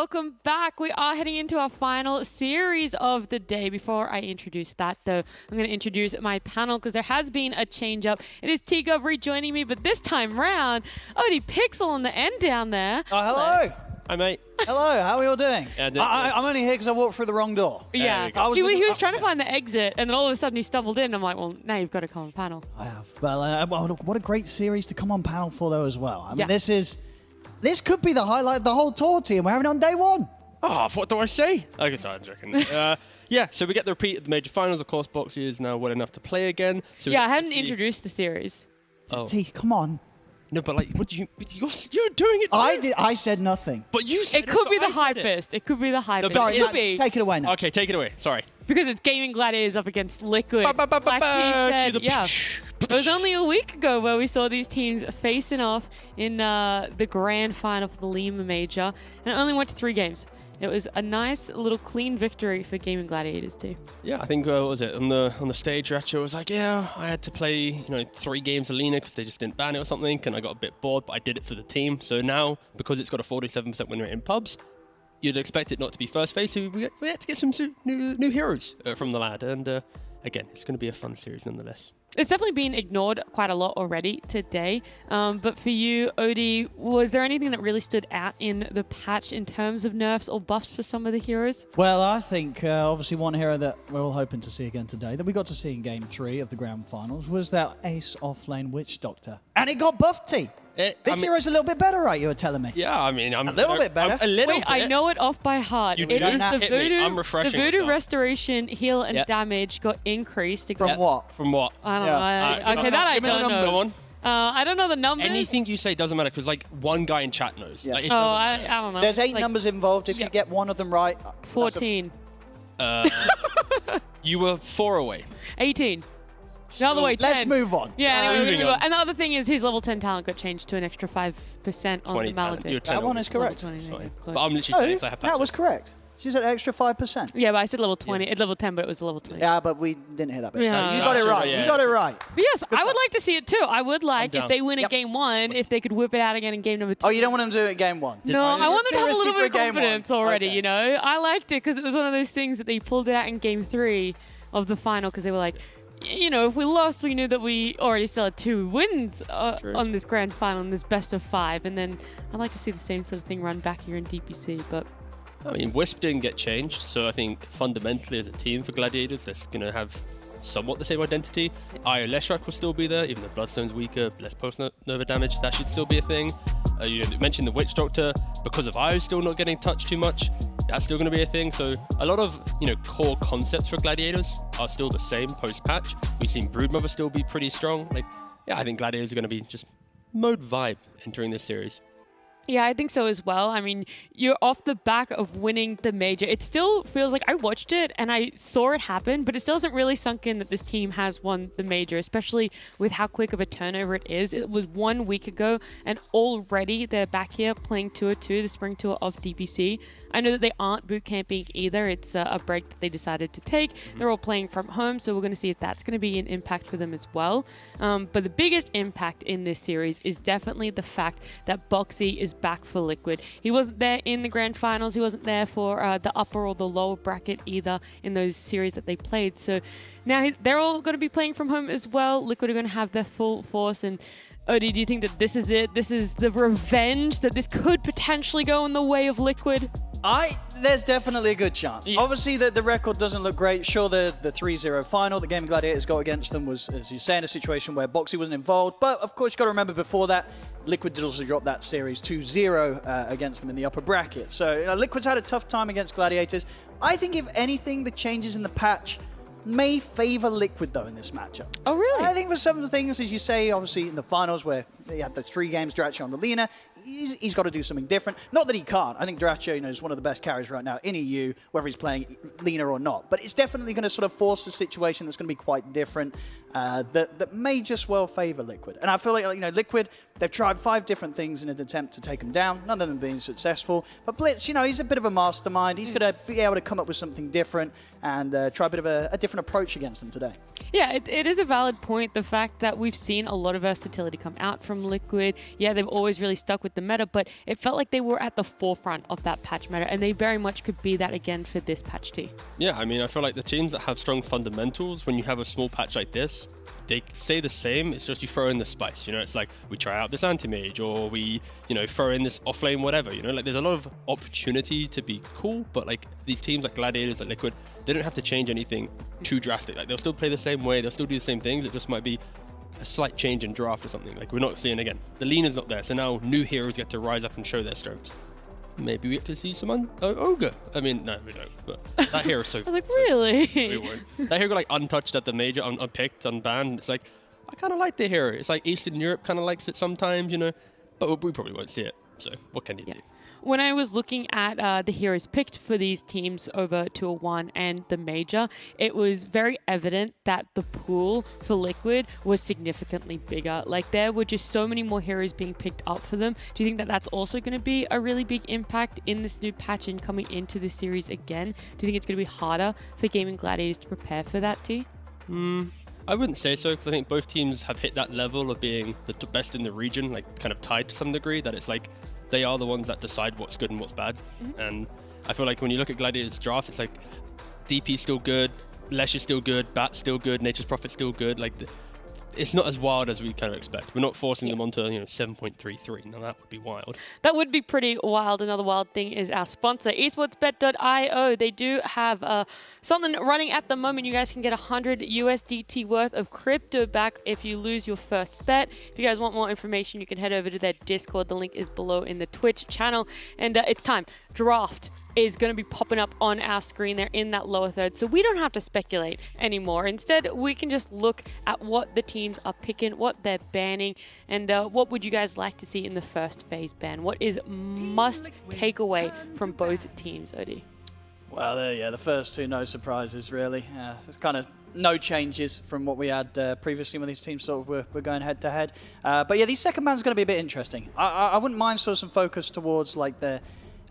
Speaker 1: welcome back. We are heading into our final series of the day. Before I introduce that, though, I'm going to introduce my panel because there has been a change up. It is T-Gov rejoining me, but this time round, Odie Pixel on the end down there.
Speaker 10: Oh, hello.
Speaker 2: Hi, mate.
Speaker 10: Hello, how are we all doing?
Speaker 2: Yeah,
Speaker 10: I'm only here because I walked through the wrong door.
Speaker 1: Yeah, he was trying to find the exit, and then all of a sudden he stumbled in. I'm like, well, now you've got to come on panel.
Speaker 10: I have. Well, what a great series to come on panel for, though, as well. I mean,
Speaker 1: Yeah.
Speaker 10: this could be the highlight of the whole tour team. We're having it on day one.
Speaker 2: Oh, what do I say? I guess I'm joking. Yeah, so we get the repeat of the major finals. Of course, Boxy is now well enough to play again. So
Speaker 1: Yeah, I hadn't introduced the series.
Speaker 2: Oh.
Speaker 10: T, come on.
Speaker 2: No, but like, what do you're doing it too.
Speaker 10: I said nothing.
Speaker 2: But you said
Speaker 1: It could be the
Speaker 2: but I said it.
Speaker 1: hypest. It could be the hypest.
Speaker 10: Sorry,
Speaker 1: it could be.
Speaker 10: take it away now.
Speaker 2: Okay, take it away. Sorry.
Speaker 1: Because it's Gaming Gladiators up against Liquid.
Speaker 2: Ba, ba, ba, ba,
Speaker 1: Like
Speaker 2: ba,
Speaker 1: he said,
Speaker 2: to the
Speaker 1: yeah. It was only a week ago where we saw these teams facing off in the grand final for the Lima Major, and it only went to 3 games. It was a nice little clean victory for Gaming Gladiators too.
Speaker 2: Yeah, I think what was it on the stage? Ratcho was like, yeah, I had to play 3 games of Lena because they just didn't ban it or something, and I got a bit bored, but I did it for the team. So now, because it's got a 47% win rate in pubs, you'd expect it not to be first phase. So we had to get some new heroes from the lad, and again, it's going to be a fun series nonetheless.
Speaker 1: It's definitely been ignored quite a lot already today. But for you, Odie, was there anything that really stood out in the patch in terms of nerfs or buffs for some of the heroes?
Speaker 10: Well, I think obviously one hero that we're all hoping to see again today, that we got to see in Game 3 of the Grand Finals, was that Ace offlane Witch Doctor. And it got buffed, T. This hero's a little bit better, right, you were telling me?
Speaker 2: Yeah, I mean, I'm
Speaker 10: a little bit better.
Speaker 2: A little
Speaker 1: Wait,
Speaker 2: bit.
Speaker 1: I know it off by heart.
Speaker 2: You
Speaker 1: It
Speaker 2: don't
Speaker 1: is
Speaker 2: have
Speaker 1: the
Speaker 2: to hit me.
Speaker 1: voodoo.
Speaker 2: I'm refreshing
Speaker 1: The voodoo
Speaker 2: myself.
Speaker 1: restoration, heal, and
Speaker 2: Yep.
Speaker 1: damage got increased.
Speaker 10: From what?
Speaker 2: From what?
Speaker 1: I don't
Speaker 10: Yeah.
Speaker 1: know. Okay, that I
Speaker 10: Give me the
Speaker 1: don't know.
Speaker 2: Go on.
Speaker 1: I don't know the numbers.
Speaker 2: Anything you say doesn't matter because like one guy in chat knows.
Speaker 10: Yeah.
Speaker 2: Like, it
Speaker 1: Oh,
Speaker 2: doesn't
Speaker 1: I
Speaker 2: matter.
Speaker 1: don't know.
Speaker 10: There's 8
Speaker 1: Like,
Speaker 10: numbers involved. If you
Speaker 1: Yep.
Speaker 10: get one of them right,
Speaker 1: 14.
Speaker 2: You were 4 away.
Speaker 1: 18. The other way, 10.
Speaker 10: Let's move on.
Speaker 1: Yeah, anyway, we're
Speaker 2: moving
Speaker 1: gonna move
Speaker 2: on.
Speaker 1: on. And the other thing is his level 10 talent got changed to an extra 5% on
Speaker 2: 20
Speaker 1: the
Speaker 2: talent.
Speaker 1: Maledict.
Speaker 2: You're 10
Speaker 10: That one
Speaker 2: over.
Speaker 10: is correct.
Speaker 1: Level 20,
Speaker 2: It's
Speaker 1: yeah,
Speaker 2: fine.
Speaker 1: close.
Speaker 2: But I'm literally saying
Speaker 10: No,
Speaker 2: so I have
Speaker 10: that was correct. She's at extra 5%.
Speaker 1: Yeah, but I said level 20. It's level 10, but it was level 20.
Speaker 10: Yeah, but we didn't hear that bit.
Speaker 1: Yeah.
Speaker 10: You got it
Speaker 2: Sure,
Speaker 10: right.
Speaker 2: yeah.
Speaker 10: You got it right.
Speaker 1: But yes, I would like to see it too. I would like, if
Speaker 2: down.
Speaker 1: they win at
Speaker 10: Yep.
Speaker 1: game 1, if they could whip it out again in game number 2.
Speaker 10: Oh, you don't want them to do it at game 1?
Speaker 1: No, I want them to have a
Speaker 10: Too
Speaker 1: little
Speaker 10: risky
Speaker 1: bit of
Speaker 10: for game one.
Speaker 1: confidence already,
Speaker 10: Okay.
Speaker 1: you know? I liked it because it was one of those things that they pulled it out in game 3 of the final because they were like, you know, if we lost, we knew that we already still had 2 wins on this grand final in this best of 5. And then I'd like to see the same sort of thing run back here in DPC, but...
Speaker 2: I mean, Wisp didn't get changed, so I think fundamentally as a team for Gladiators, they're going to have somewhat the same identity. Io Leshrak will still be there, even though Bloodstone's weaker, less post-nova damage, that should still be a thing. You mentioned the Witch Doctor, because of Io still not getting touched too much, that's still going to be a thing. So a lot of, core concepts for Gladiators are still the same post-patch. We've seen Broodmother still be pretty strong. I think Gladiators are going to be just mode vibe entering this series.
Speaker 1: Yeah, I think so as well. I mean, you're off the back of winning the major. It still feels like I watched it and I saw it happen, but it still hasn't really sunk in that this team has won the major, especially with how quick of a turnover it is. It was 1 week ago and already they're back here playing Tour 2, the spring tour of DPC. I know that they aren't boot camping either. It's a break that they decided to take. They're all playing from home, so we're going to see if that's going to be an impact for them as well. But the biggest impact in this series is definitely the fact that Boxy is back for Liquid. He wasn't there in the grand finals. He wasn't there for the upper or the lower bracket either in those series that they played. So now they're all going to be playing from home as well. Liquid are going to have their full force. And Odie, do you think that this is it? This is the revenge, that this could potentially go in the way of Liquid?
Speaker 10: There's definitely a good chance. Yeah. Obviously, the record doesn't look great. Sure, the 3-0 final, the Gaming Gladiators got against them was, as you say, in a situation where Boxy wasn't involved. But, of course, you've got to remember before that, Liquid did also drop that series 2-0 against them in the upper bracket. So, Liquid's had a tough time against Gladiators. I think, if anything, the changes in the patch may favor Liquid, though, in this matchup.
Speaker 1: Oh, really?
Speaker 10: I think for some things, as you say, obviously, in the finals where they had the 3 games, Dracho on the Lina, he's got to do something different. Not that he can't. I think Dracho, is one of the best carries right now in EU, whether he's playing Lina or not. But it's definitely going to sort of force a situation that's going to be quite different. that may just well favor Liquid. And I feel like, you know, Liquid, they've tried 5 different things in an attempt to take them down, none of them being successful. But Blitz, you know, he's a bit of a mastermind. He's going to be able to come up with something different and try a bit of a different approach against them today.
Speaker 1: Yeah, it is a valid point. The fact that we've seen a lot of versatility come out from Liquid. Yeah, they've always really stuck with the meta, but it felt like they were at the forefront of that patch meta, and they very much could be that again for this patch T.
Speaker 2: Yeah, I mean, I feel like the teams that have strong fundamentals, when you have a small patch like this, they stay the same. It's just you throw in the spice, you know. It's like we try out this anti-mage, or we, you know, throw in this off-lane whatever, you know. Like there's a lot of opportunity to be cool, but like these teams like Gladiators, like Liquid, they don't have to change anything too drastic. Like they'll still play the same way, they'll still do the same things. It just might be a slight change in draft or something. Like we're not seeing, again, the lean is not there, so now new heroes get to rise up and show their strengths. Maybe we get to see some Ogre. I mean, no, we don't. But that hero is so.
Speaker 1: I was like, really?
Speaker 2: We won't. That hero got like untouched at the major, unpicked, unbanned. It's like, I kind of like the hero. It's like Eastern Europe kind of likes it sometimes, you know. But we probably won't see it. So what can you do?
Speaker 1: When I was looking at the heroes picked for these teams over 201 and the major, it was very evident that the pool for Liquid was significantly bigger. Like there were just so many more heroes being picked up for them. Do you think that that's also going to be a really big impact in this new patch and coming into the series again? Do you think it's going to be harder for Gaming Gladiators to prepare for that, T?
Speaker 2: I wouldn't say so, because I think both teams have hit that level of being the best in the region, like kind of tied to some degree, that it's like they are the ones that decide what's good and what's bad. And I feel like when you look at Gladiators draft, it's like DP's still good, Lesh is still good, Bat's still good, Nature's Prophet's still good. Like it's not as wild as we kind of expect. We're not forcing them onto, you know, 7.33. Now that would be wild.
Speaker 1: That would be pretty wild. Another wild thing is our sponsor, esportsbet.io. They do have something running at the moment. You guys can get 100 USDT worth of crypto back if you lose your first bet. If you guys want more information, you can head over to their Discord. The link is below in the Twitch channel. And it's time. Draft is going to be popping up on our screen there in that lower third, so we don't have to speculate anymore. Instead, we can just look at what the teams are picking, what they're banning, and what would you guys like to see in the first phase ban? What is must take away from both teams, Odie?
Speaker 10: Well, yeah, the first two, no surprises really. It's kind of no changes from what we had previously when these teams sort of were going head to head. But yeah, the second ban's going to be a bit interesting. I wouldn't mind sort of some focus towards like the.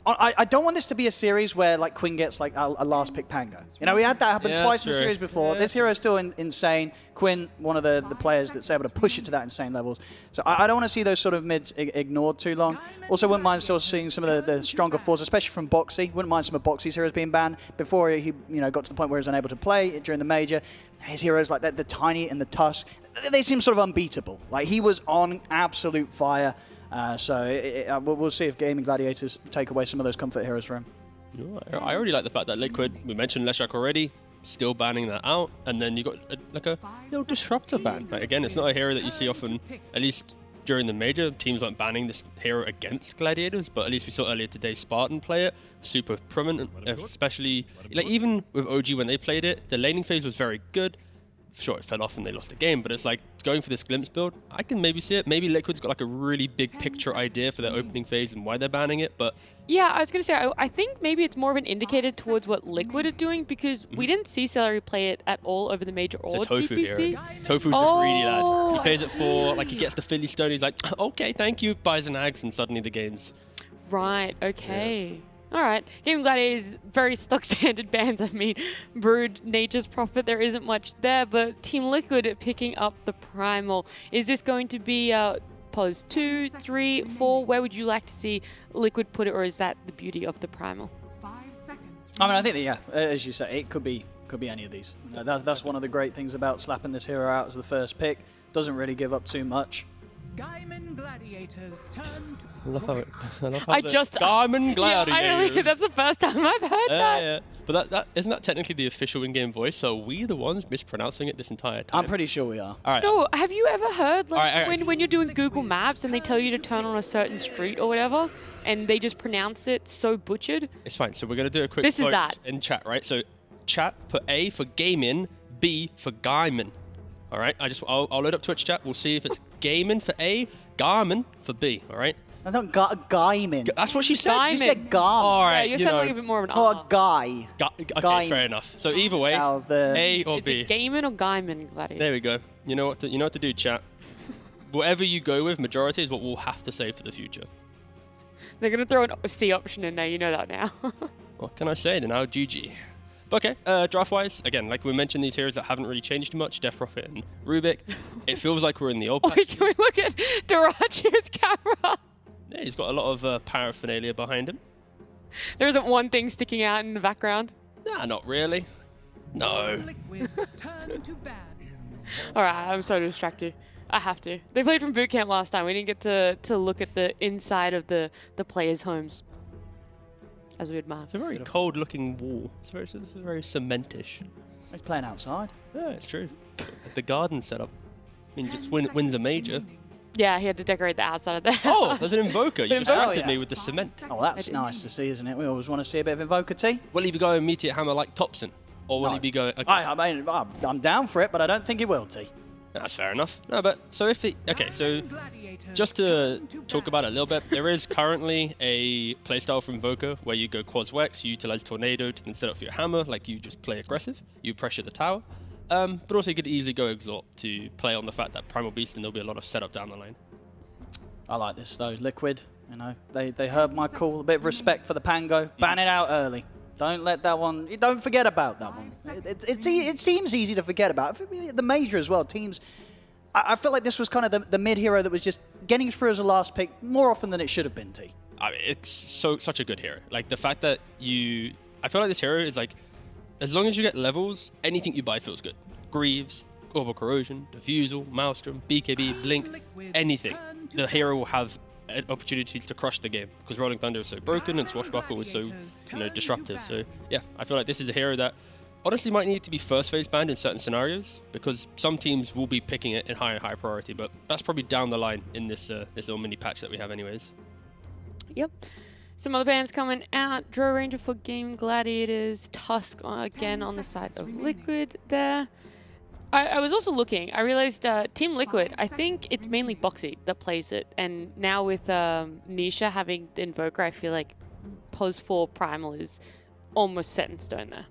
Speaker 10: I don't want this to be a series where like Quinn gets like a last pick Pango. You know, we had that happen twice in the series before. This hero is still insane. Quinn, one of the players that's able to push it to that insane levels. So I don't want to see those sort of mids ignored too long. Also, wouldn't mind still seeing some of the stronger fours, especially from Boxy. Wouldn't mind some of Boxy's heroes being banned before he got to the point where he was unable to play during the major. His heroes like that, the Tiny and the Tusk, they seem sort of unbeatable. Like he was on absolute fire. So we'll see if Gaming Gladiators take away some of those comfort heroes for him.
Speaker 2: I already like the fact that Liquid, we mentioned Leshak already, still banning that out, and then you got like a little disruptor ban. Like again, it's not a hero that you see often, at least during the major. Teams weren't banning this hero against Gladiators, but at least we saw earlier today Spartan play it, super prominent, especially like even with OG when they played it, the laning phase was very good. Sure, it fell off and they lost the game, but it's like going for this glimpse build. I can maybe see it. Maybe Liquid's got like a really big picture idea for their opening phase and why they're banning it, but
Speaker 1: yeah, I was going to say, I think maybe it's more of an indicator towards what Liquid are doing, because we didn't see Celery play it at all over the major or
Speaker 2: Tofu
Speaker 1: DPC.
Speaker 2: Hero. Tofu's a greedy lad. He plays it for, like he gets the Philly Stone, he's like, okay, thank you, buys an Ags, and suddenly the game's...
Speaker 1: Right, okay. Yeah. All right, Gaming Gladiators, very stock standard bans. I mean, Brood, Nature's Prophet, there isn't much there, but Team Liquid picking up the Primal. Is this going to be pose 2, 3, 4? Where would you like to see Liquid put it, or is that the beauty of the Primal?
Speaker 6: 5 seconds.
Speaker 10: I mean, I think that, yeah, as you say, it could be any of these. That's one of the great things about slapping this hero out as the first pick. Doesn't really give up too much.
Speaker 6: Gaiman Gladiators turn to
Speaker 2: I love how it.
Speaker 1: Gaiman
Speaker 2: Gladiators.
Speaker 1: Yeah, that's the first time I've heard that.
Speaker 2: Yeah. But that isn't that technically the official in-game voice? So are we the ones mispronouncing it this entire time?
Speaker 10: I'm pretty sure we are.
Speaker 2: All right.
Speaker 1: No, have you ever heard like
Speaker 2: all right.
Speaker 1: when you're doing Google Maps and they tell you to turn on a certain street or whatever, and they just pronounce it so butchered?
Speaker 2: It's fine. So we're gonna do a quick
Speaker 1: This is
Speaker 2: vote
Speaker 1: that.
Speaker 2: in chat, right? So chat, put A for gaming, B for Gaiman. All right. I'll load up Twitch chat. We'll see if it's gaming for A, Garmin for B. All right.
Speaker 10: I don't Gaimin.
Speaker 2: That's what she said.
Speaker 10: You said Garmin.
Speaker 2: All right,
Speaker 1: Yeah, you're
Speaker 2: you
Speaker 1: sounding
Speaker 2: know,
Speaker 1: like a bit more of an
Speaker 10: Or
Speaker 1: R.
Speaker 10: Guy.
Speaker 2: Okay,
Speaker 10: Guy.
Speaker 2: fair enough. So either way,
Speaker 10: Now the-
Speaker 2: A or
Speaker 1: Is
Speaker 2: B.
Speaker 1: it Gaiman or Gaiman, Gladiator?
Speaker 2: There we go. You know what to do, chat. Whatever you go with, majority is what we'll have to say for the future.
Speaker 1: They're going to throw a C option in there. You know that now.
Speaker 2: What can I say? They're now GG. But okay, draft-wise, again, like we mentioned, these heroes that haven't really changed too much, Death Prophet and Rubik. It feels like we're in the old
Speaker 1: Wait,
Speaker 2: patch.
Speaker 1: can we look at Darachio's camera?
Speaker 2: Yeah, he's got a lot of paraphernalia behind him.
Speaker 1: There isn't one thing sticking out in the background.
Speaker 2: Nah, not really. No.
Speaker 6: Liquid's turn to ban.
Speaker 1: All right, I'm so distracted. I have to. They played from boot camp last time. We didn't get to look at the inside of the players' homes, as we admire.
Speaker 2: It's a very cold-looking wall. It's very cementish.
Speaker 10: He's playing outside.
Speaker 2: Yeah, it's true. The garden setup. I mean, just wins a major.
Speaker 1: Yeah, he had to decorate the outside of that.
Speaker 2: Oh, there's an Invoker. You
Speaker 1: Invoker.
Speaker 2: distracted
Speaker 10: Oh, yeah.
Speaker 2: me with the cement.
Speaker 10: Oh, that's nice to see, isn't it? We always want to see a bit of Invoker T.
Speaker 2: Will he be going Meteor Hammer like Thompson? Or will
Speaker 10: No.
Speaker 2: he be going... Okay.
Speaker 10: I mean, I'm down for it, but I don't think he will, T.
Speaker 2: That's fair enough. No, but so if it... Okay, so just to talk about it a little bit, there is currently a playstyle for Invoker where you go Quads Wex, you utilize Tornado to then set up for your hammer, like you just play aggressive, you pressure the tower. But also you could easily go Exalt to play on the fact that Primal Beast and there'll be a lot of setup down the line.
Speaker 10: I like this though. Liquid, you know, they heard my call. A bit of respect for the Pango. Ban it out early. Don't let that one. Don't forget about that one. It seems easy to forget about. The major as well. Teams. I feel like this was kind of the mid hero that was just getting through as a last pick more often than it should have been. T.
Speaker 2: I mean, it's such a good hero. Like the fact that I feel like this hero is like, as long as you get levels, anything you buy feels good. Greaves, Orbital Corrosion, Diffusal, Maelstrom, BKB, Blink, anything. The hero will have opportunities to crush the game because Rolling Thunder is so broken and Swashbuckle is so disruptive. So yeah, I feel like this is a hero that honestly might need to be first phase banned in certain scenarios because some teams will be picking it in higher and higher priority. But that's probably down the line in this little mini patch that we have, anyways.
Speaker 1: Yep. Some other bands coming out. Draw Ranger for Game Gladiators. Tusk again on the side of Liquid there. I was also looking. I realized Team Liquid, I think it's mainly Boxy that plays it. And now with Nisha having the Invoker, I feel like Pose 4 Primal is almost set in stone there.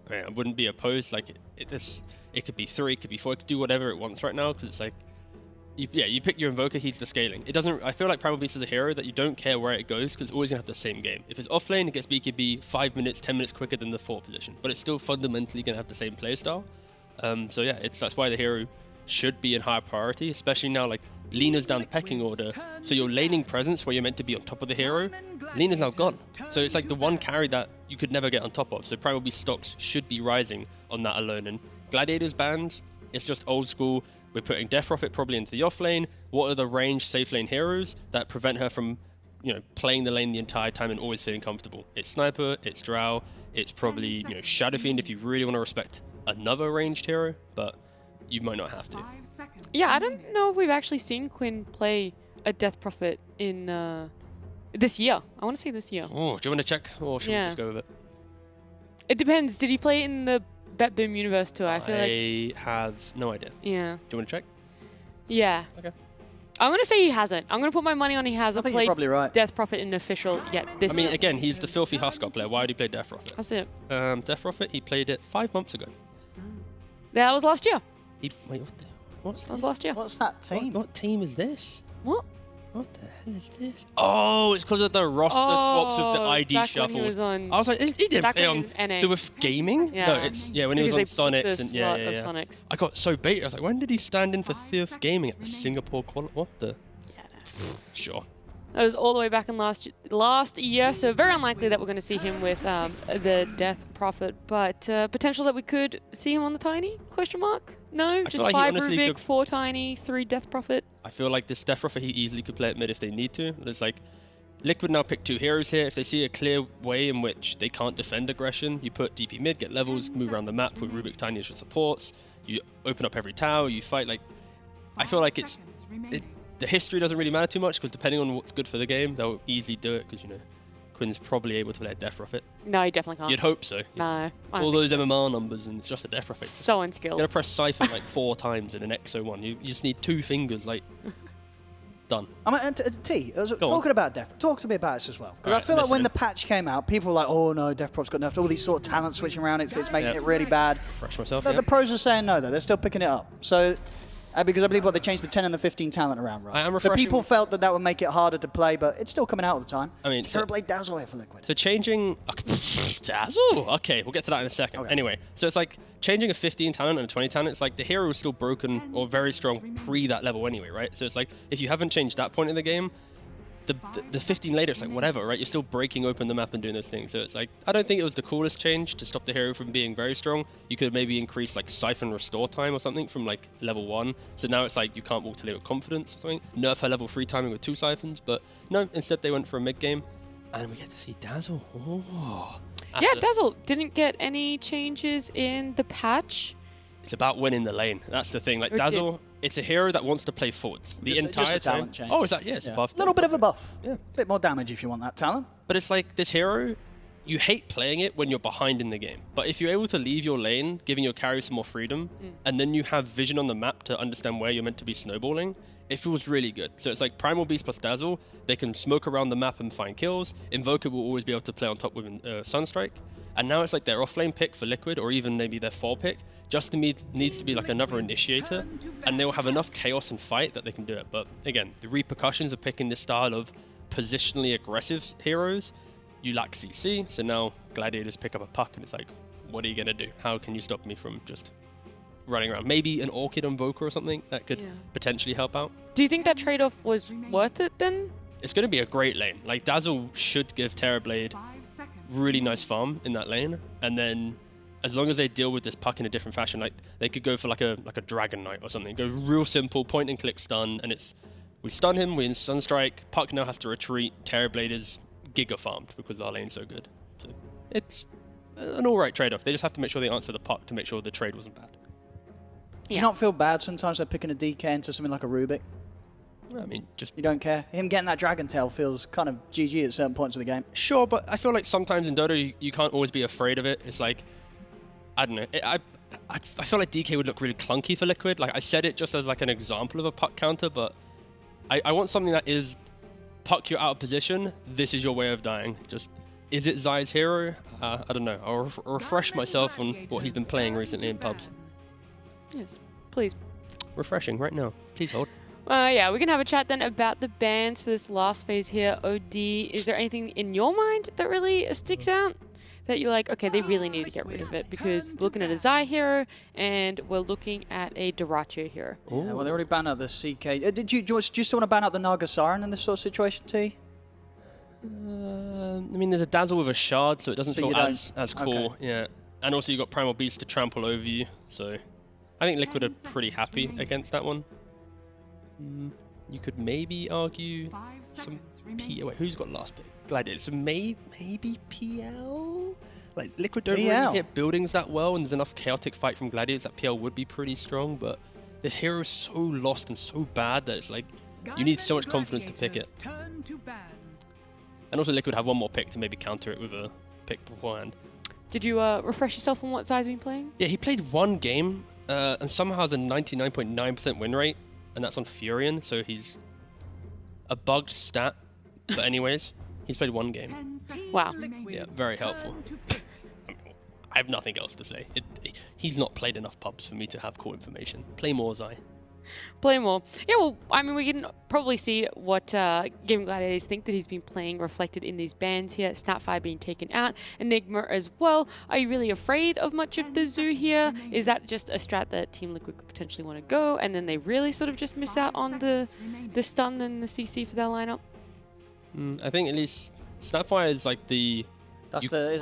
Speaker 2: I mean, I wouldn't be opposed. Like, it could be 3, it could be 4, it could do whatever it wants right now because it's like, you pick your Invoker, he's the scaling. It doesn't. I feel like Primal Beast is a hero that you don't care where it goes because it's always going to have the same game. If it's off lane, it gets BKB 5 minutes, 10 minutes quicker than the 4 position. But it's still fundamentally going to have the same playstyle. So yeah, that's why the hero should be in higher priority, especially now like Lena's down the pecking order. So your laning presence where you're meant to be on top of the hero, Lena's now gone. So it's like the one carry that you could never get on top of. So Primal Beast stocks should be rising on that alone. And Gladiators bans, it's just old school. We're putting Death Prophet probably into the off lane. What are the ranged safe lane heroes that prevent her from, playing the lane the entire time and always feeling comfortable? It's Sniper, it's Drow, it's probably, Shadow Fiend if you really want to respect another ranged hero, but you might not have to.
Speaker 1: Yeah, I don't know if we've actually seen Quinn play a Death Prophet in this year. I want to say this year.
Speaker 2: Oh, do you want to check, or should we just go with it?
Speaker 1: It depends. Did he play it in the Bet Boom Universe tour? I feel like
Speaker 2: I have no idea.
Speaker 1: Yeah.
Speaker 2: Do you want to check?
Speaker 1: Yeah.
Speaker 2: Okay.
Speaker 1: I'm gonna say he hasn't. I'm gonna put my money on he hasn't
Speaker 10: think
Speaker 1: played
Speaker 10: you're probably right.
Speaker 1: Death Prophet in official yet. This
Speaker 2: I mean,
Speaker 1: year.
Speaker 2: again, he's the filthy Huskar player. Why would he play Death Prophet?
Speaker 1: That's it.
Speaker 2: Death Prophet, he played it 5 months ago.
Speaker 1: That was last year.
Speaker 2: Wait, what's
Speaker 1: That was last year.
Speaker 10: What's that team?
Speaker 2: What team is this?
Speaker 1: What?
Speaker 2: What the hell is this? Oh, it's because of the roster swaps with the ID
Speaker 1: back
Speaker 2: shuffles.
Speaker 1: When he was on,
Speaker 2: I was like, he didn't
Speaker 1: back
Speaker 2: play
Speaker 1: when
Speaker 2: on
Speaker 1: he was NA.
Speaker 2: do with gaming.
Speaker 1: Yeah.
Speaker 2: No, it's when he was
Speaker 1: Because
Speaker 2: on
Speaker 1: they took
Speaker 2: Sonics
Speaker 1: the
Speaker 2: and
Speaker 1: slot of Sonics.
Speaker 2: I got so baited. I was like, when did he stand in for Theoth Gaming at the Singapore quali? What the?
Speaker 1: Yeah. No.
Speaker 2: Sure.
Speaker 1: That was all the way back in last year, so very unlikely that we're going to see him with the Death Prophet, but potential that we could see him on the Tiny? Question mark? No, just
Speaker 2: feel like he
Speaker 1: 5
Speaker 2: honestly
Speaker 1: Rubik,
Speaker 2: could-
Speaker 1: 4 Tiny, 3 Death Prophet.
Speaker 2: I feel like this Death Prophet, he easily could play at mid if they need to. There's like, Liquid now pick 2 heroes here. If they see a clear way in which they can't defend aggression, you put DP mid, get levels, move around the map with Rubik Tiny as your supports. You open up every tower, you fight. Like, I feel like the history doesn't really matter too much because depending on what's good for the game, they'll easily do it because, Quinn's probably able to play a Death Prophet.
Speaker 1: No, he definitely can't.
Speaker 2: You'd hope so.
Speaker 1: No. I don't
Speaker 2: All
Speaker 1: think
Speaker 2: those MMR numbers and it's just a Death Prophet.
Speaker 1: so
Speaker 2: You're
Speaker 1: unskilled.
Speaker 2: going to press Cypher like 4 times in an Exo 1. You just need 2 fingers, like... Done.
Speaker 10: I mean, T, talking about Death, talk to me about this as well. Because
Speaker 2: Right,
Speaker 10: I feel like when
Speaker 2: listening.
Speaker 10: the patch came out, people were like, oh no, Death Prop's got nerfed. All these sort of talent switching around, it's making it really bad.
Speaker 2: Fresh myself,
Speaker 10: The pros are saying no, though. They're still picking it up. So, because I believe they changed the 10 and the 15 talent around, right?
Speaker 2: I am
Speaker 10: The
Speaker 2: refreshing.
Speaker 10: people felt that would make it harder to play, but it's still coming out all the time.
Speaker 2: I mean,
Speaker 10: Terrorblade Dazzle here for Liquid.
Speaker 2: So changing Dazzle? Okay, we'll get to that in a second.
Speaker 10: Okay.
Speaker 2: Anyway, so it's like changing a 15 talent and a 20 talent. It's like the hero is still broken or very strong pre that level anyway, right? So it's like if you haven't changed that point in the game, the 15 later, it's like whatever, right? You're still breaking open the map and doing those things. So it's like I don't think it was the coolest change to stop the hero from being very strong. You could maybe increase like siphon restore time or something from like level 1. So now it's like you can't walk to lane with confidence or something. Nerf her level 3 timing with 2 siphons, but no, instead they went for a mid game. And we get to see Dazzle. Oh.
Speaker 1: Yeah, Dazzle didn't get any changes in the patch.
Speaker 2: It's about winning the lane. That's the thing. Like
Speaker 1: Or
Speaker 2: Dazzle, it's a hero that wants to play forwards the entire
Speaker 10: just a
Speaker 2: time.
Speaker 10: talent change.
Speaker 2: Oh, is that? Yeah, it's a buff.
Speaker 10: A little bit of a buff.
Speaker 2: Yeah.
Speaker 10: Bit more damage if you want that talent.
Speaker 2: But it's like this hero, you hate playing it when you're behind in the game. But if you're able to leave your lane, giving your carry some more freedom, and then you have vision on the map to understand where you're meant to be snowballing, it feels really good. So it's like Primal Beast plus Dazzle, they can smoke around the map and find kills. Invoker will always be able to play on top with Sunstrike. And now it's like their offlane pick for Liquid, or even maybe their 4 pick, just needs to be like another initiator, and they will have enough chaos and fight that they can do it. But again, the repercussions of picking this style of positionally aggressive heroes, you lack CC, so now Gladiators pick up a puck, and it's like, what are you going to do? How can you stop me from just running around? Maybe an Orchid Invoker or something that could potentially help out.
Speaker 1: Do you think that trade-off was worth it then?
Speaker 2: It's going to be a great lane. Like, Dazzle should give Terrorblade really nice farm in that lane, and then as long as they deal with this puck in a different fashion, like they could go for like a Dragon Knight or something. Go real simple, point and click stun, and it's we stun him, we Sunstrike, puck now has to retreat, Terrorblade is giga farmed because our lane's so good. So it's an alright trade-off. They just have to make sure they answer the puck to make sure the trade wasn't bad.
Speaker 10: Do you not feel bad sometimes they're picking a DK into something like a Rubik?
Speaker 2: I mean, just...
Speaker 10: You don't care? Him getting that Dragon Tail feels kind of GG at certain points of the game.
Speaker 2: Sure, but I feel like sometimes in Dota you can't always be afraid of it. It's like, I don't know. I feel like DK would look really clunky for Liquid. Like, I said it just as like an example of a puck counter, but I want something that is puck you out of position. This is your way of dying. Just, is it Zai's hero? I don't know. I'll refresh myself on what he's been playing recently in pubs.
Speaker 1: Yes, please.
Speaker 2: Refreshing right now. Please hold.
Speaker 1: Yeah, we can have a chat then about the bans for this last phase here. OD, is there anything in your mind that really sticks out? That you're like, okay, they really need to get rid of it, because we're looking at a Zai hero and we're looking at a Dyrachyo hero.
Speaker 10: Yeah, well, they already banned out the CK. Do you still want to ban out the Naga Siren in this sort of situation, T?
Speaker 2: I mean, there's a Dazzle with a shard, so it doesn't feel as cool.
Speaker 10: Okay.
Speaker 2: Yeah, and also you got Primal Beast to trample over you, so I think Liquid are pretty happy against that one. You could maybe argue some PL. Wait, who's got last pick? Gladiator. So maybe PL? Like, Liquid don't really hit buildings that well, and there's enough chaotic fight from Gladiators that PL would be pretty strong, but this hero is so lost and so bad that it's like, you need so much confidence to pick it. And also Liquid have one more pick to maybe counter it with a pick beforehand.
Speaker 1: Did you refresh yourself on what Zai's been playing?
Speaker 2: Yeah, he played one game, and somehow has a 99.9% win rate. And that's on Furion, so he's a bugged stat. But anyways, he's played one game.
Speaker 1: Wow.
Speaker 2: Yeah, very helpful. I mean, I have nothing else to say. He's not played enough pubs for me to have core information. Play more, Zai.
Speaker 1: Play more. Yeah, well, I mean, we can probably see what Game Gladiators think that he's been playing reflected in these bans here. Snapfire being taken out, Enigma as well. Are you really afraid of much of the zoo here? Is that just a strat that Team Liquid could potentially want to go, and then they really sort of just miss out on the stun and the CC for their lineup?
Speaker 2: I think at least Snapfire is like the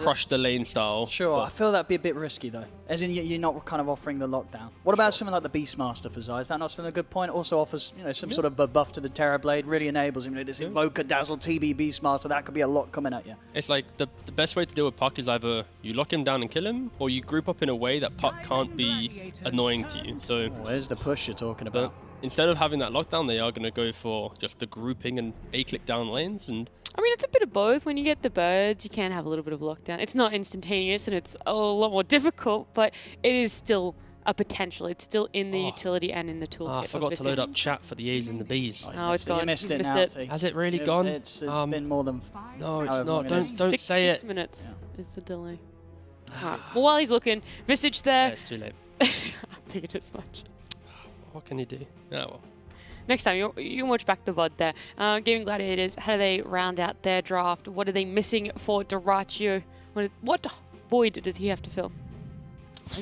Speaker 2: crush the lane style.
Speaker 10: Sure, I feel that'd be a bit risky though. As in, you're not kind of offering the lockdown. What about something like the Beastmaster for Zai? Is that not still a good point? Also offers, some sort of buff to the Terrorblade. Really enables him. This Invoker, Dazzle, TB, Beastmaster. That could be a lot coming at you.
Speaker 2: It's like the best way to deal with Puck is either you lock him down and kill him, or you group up in a way that Puck can't be annoying to you. So
Speaker 10: there's the push you're talking about.
Speaker 2: Instead of having that lockdown, they are going to go for just the grouping and A-click down lanes. And
Speaker 1: I mean, it's a bit of both. When you get the birds, you can have a little bit of lockdown. It's not instantaneous and it's a lot more difficult, but it is still a potential. It's still in the utility and in the toolkit.
Speaker 2: I forgot to load up chat for the A's and the B's.
Speaker 1: Oh, it's gone.
Speaker 10: You missed it
Speaker 1: Missed
Speaker 10: now,
Speaker 1: it.
Speaker 10: T.
Speaker 2: Has it really gone?
Speaker 10: It's been more than.
Speaker 2: No, it's
Speaker 10: however
Speaker 2: not.
Speaker 10: long it is.
Speaker 2: Don't say
Speaker 1: 6
Speaker 2: it.
Speaker 1: minutes is the delay. Alright. Well, while he's looking, Visage
Speaker 2: Yeah,
Speaker 1: there.
Speaker 2: it's too late.
Speaker 1: I figured as much.
Speaker 2: What can you do? Oh, well.
Speaker 1: Next time, you can watch back the VOD there. Gaming Gladiators, how do they round out their draft? What are they missing for Doraccio? What void does he have to fill?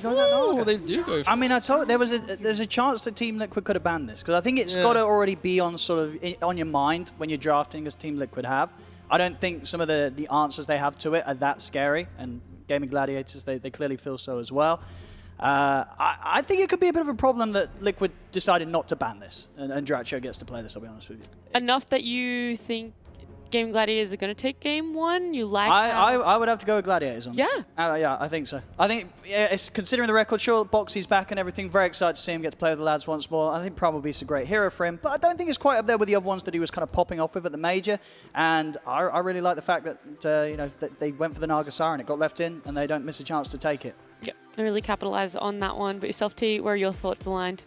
Speaker 2: Oh, they do go.
Speaker 10: I mean, I told there's a chance that Team Liquid could have banned this, because I think it's got to already be on on your mind when you're drafting, as Team Liquid have. I don't think some of the answers they have to it are that scary, and Gaming Gladiators, they clearly feel so as well. I think it could be a bit of a problem that Liquid decided not to ban this, and Doraccio gets to play this, I'll be honest with you.
Speaker 1: Enough that you think Gaming Gladiators are going to take game one? You like
Speaker 10: I would have to go with Gladiators on
Speaker 1: Yeah.
Speaker 10: yeah, I think so. I think, it's considering the record, sure, Boxy's back and everything, very excited to see him get to play with the lads once more. I think probably it's a great hero for him, but I don't think it's quite up there with the other ones that he was kind of popping off with at the major. And I really like the fact that, that they went for the Nagasara and it got left in, and they don't miss a chance to take it.
Speaker 1: Yeah, they really capitalized on that one. But yourself, T, where are your thoughts aligned?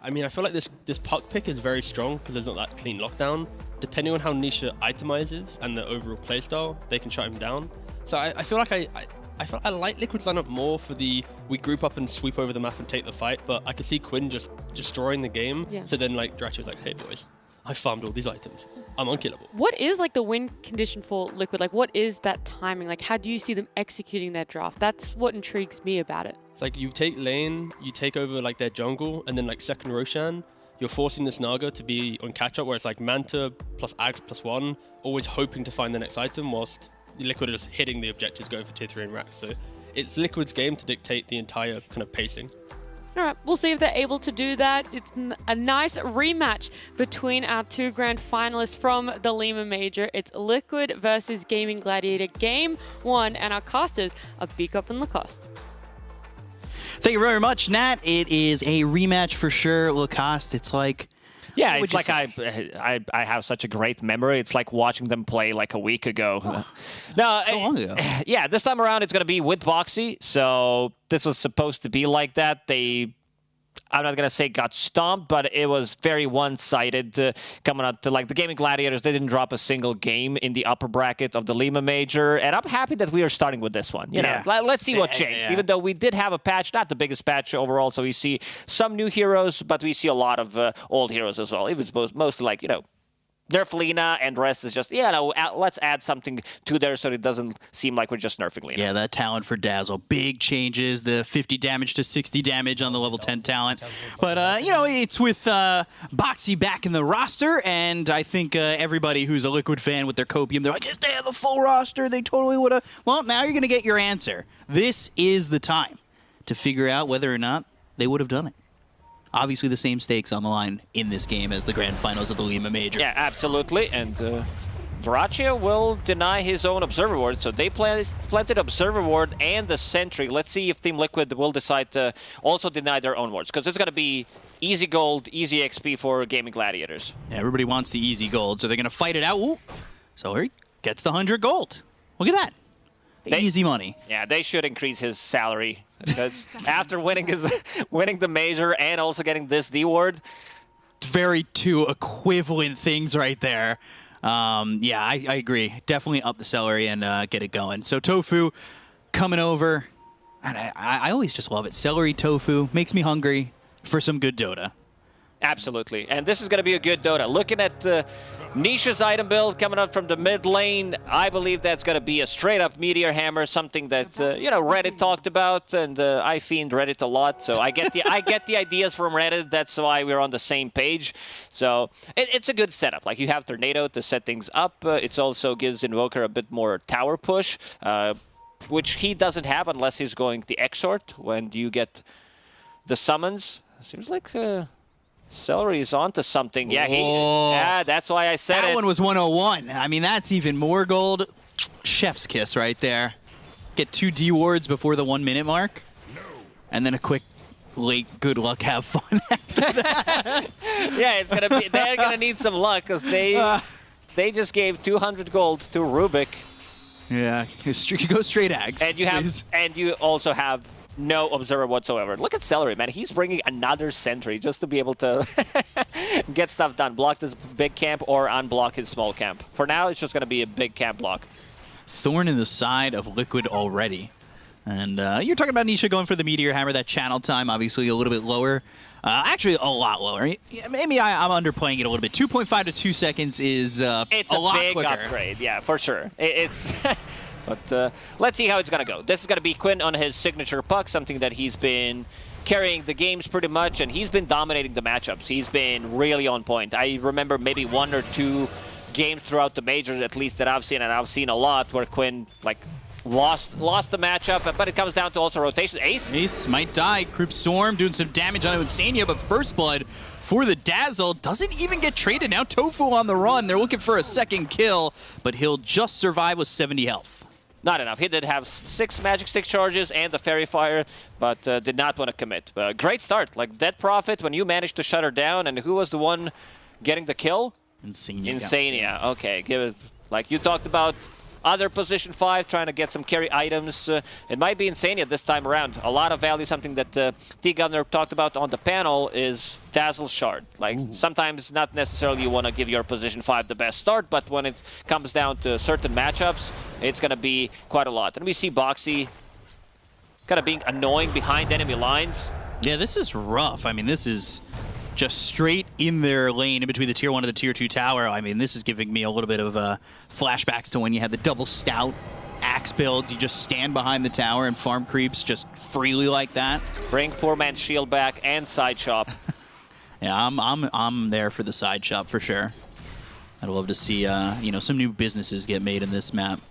Speaker 2: I mean, I feel like this puck pick is very strong because there's not that clean lockdown. Depending on how Nisha itemizes and the overall playstyle, they can shut him down. So I feel like I like Liquid's lineup more for the we group up and sweep over the map and take the fight, but I could see Quinn just destroying the game.
Speaker 1: Yeah.
Speaker 2: So then like Doracchio's like, hey boys, I farmed all these items. I'm unkillable.
Speaker 1: What is like the win condition for Liquid? Like, what is that timing? Like, how do you see them executing their draft? That's what intrigues me about it.
Speaker 2: It's like you take lane, you take over like their jungle, and then like second Roshan, you're forcing this Naga to be on catch up where it's like Manta plus Ags plus 1, always hoping to find the next item whilst Liquid are just hitting the objectives, going for tier 3 and racks. So it's Liquid's game to dictate the entire kind of pacing.
Speaker 1: All right, we'll see if they're able to do that. It's a nice rematch between our two grand finalists from the Lima Major. It's Liquid versus Gaming Gladiator Game 1, and our casters are Beak Up and Lacoste.
Speaker 13: Thank you very much, Nat. It is a rematch for sure. Lacoste, it's like...
Speaker 14: Yeah, it's like I have such a great memory. It's like watching them play like a week ago.
Speaker 13: Oh,
Speaker 14: no,
Speaker 13: so long ago.
Speaker 14: Yeah, this time around it's going to be with Boxy. So this was supposed to be like that. I'm not going to say got stomped, but it was very one-sided coming up to like the Gaming Gladiators. They didn't drop a single game in the upper bracket of the Lima Major. And I'm happy that we are starting with this one. You know, let's see what changed. Even though we did have a patch, not the biggest patch overall. So we see some new heroes, but we see a lot of old heroes as well. It was mostly like, nerf Lina, and the rest is just, let's add something to there so it doesn't seem like we're just nerfing Lina.
Speaker 13: Yeah, that talent for Dazzle. Big changes, the 50 damage to 60 damage on the level 10 talent. But, it's with Boxy back in the roster, and I think everybody who's a Liquid fan with their copium, they're like, if they have the full roster, they totally would have. Well, now you're going to get your answer. This is the time to figure out whether or not they would have done it. Obviously, the same stakes on the line in this game as the grand finals of the Lima Major.
Speaker 14: Yeah, absolutely. And Doraccio will deny his own Observer Ward. So they planted Observer Ward and the Sentry. Let's see if Team Liquid will decide to also deny their own wards, because it's going to be easy gold, easy XP for Gaming Gladiators.
Speaker 13: Yeah, everybody wants the easy gold, so they're going to fight it out. Ooh. So he gets the 100 gold. Look at that. Easy money.
Speaker 14: Yeah, they should increase his salary, because after winning the major and also getting this D ward,
Speaker 13: it's very two equivalent things right there. Yeah, I agree. Definitely up the salary and get it going. So Tofu coming over, and I always just love it. Celery tofu makes me hungry for some good Dota.
Speaker 14: Absolutely, and this is going to be a good Dota. Looking at Nisha's item build coming up from the mid lane, I believe that's going to be a straight-up Meteor Hammer, something that Reddit talked about, and I fiend Reddit a lot, so I get the ideas from Reddit. That's why we're on the same page. So it's a good setup. Like, you have Tornado to set things up. It also gives Invoker a bit more tower push, which he doesn't have unless he's going the Exort. When you get the summons, seems like Celery is onto something. Yeah, that's why I said
Speaker 13: that one was 101. I mean, that's even more gold. Chef's kiss right there. Get 2 D wards before the 1 minute mark. And then a quick late good luck, have fun after that.
Speaker 14: Yeah, they're gonna need some luck, because they just gave 200 gold to Rubik.
Speaker 13: Yeah, go straight Ags.
Speaker 14: And you also have no observer whatsoever. Look at Celery, man. He's bringing another sentry just to be able to get stuff done. Block this big camp or unblock his small camp. For now, it's just going to be a big camp block.
Speaker 13: Thorn in the side of Liquid already. And you're talking about Nisha going for the Meteor Hammer. That channel time, obviously, a little bit lower. Actually, a lot lower. Maybe I'm underplaying it a little bit. 2.5 to 2 seconds is
Speaker 14: it's
Speaker 13: a lot
Speaker 14: big
Speaker 13: quicker.
Speaker 14: upgrade, yeah, for sure. It's... But let's see how it's going to go. This is going to be Quinn on his signature puck, something that he's been carrying the games pretty much, and he's been dominating the matchups. He's been really on point. I remember maybe 1 or 2 games throughout the majors, at least that I've seen, and I've seen a lot where Quinn like lost the matchup, but it comes down to also rotation.
Speaker 13: Ace might die. Croup Storm doing some damage on Insania, but First Blood for the Dazzle doesn't even get traded. Now Tofu on the run. They're looking for a second kill, but he'll just survive with 70 health.
Speaker 14: Not enough. He did have 6 Magic Stick charges and the Fairy Fire, but did not want to commit. Great start. Like, Dead Prophet, when you managed to shut her down, and who was the one getting the kill? Insania. Okay, give it. Like, you talked about other position 5 trying to get some carry items. It might be Insania this time around. A lot of value. Something that T-Governor talked about on the panel is Dazzle Shard. Like, sometimes not necessarily you want to give your position 5 the best start, but when it comes down to certain matchups, it's going to be quite a lot. And we see Boxy kind of being annoying behind enemy lines.
Speaker 13: Yeah, this is rough. I mean, this is just straight in their lane in between the tier 1 and the tier 2 tower. I mean, this is giving me a little bit of flashbacks to when you had the double stout axe builds. You just stand behind the tower and farm creeps just freely like that.
Speaker 14: Bring poor man's shield back and side shop.
Speaker 13: Yeah, I'm there for the side shop for sure. I'd love to see you know, some new businesses get made in this map.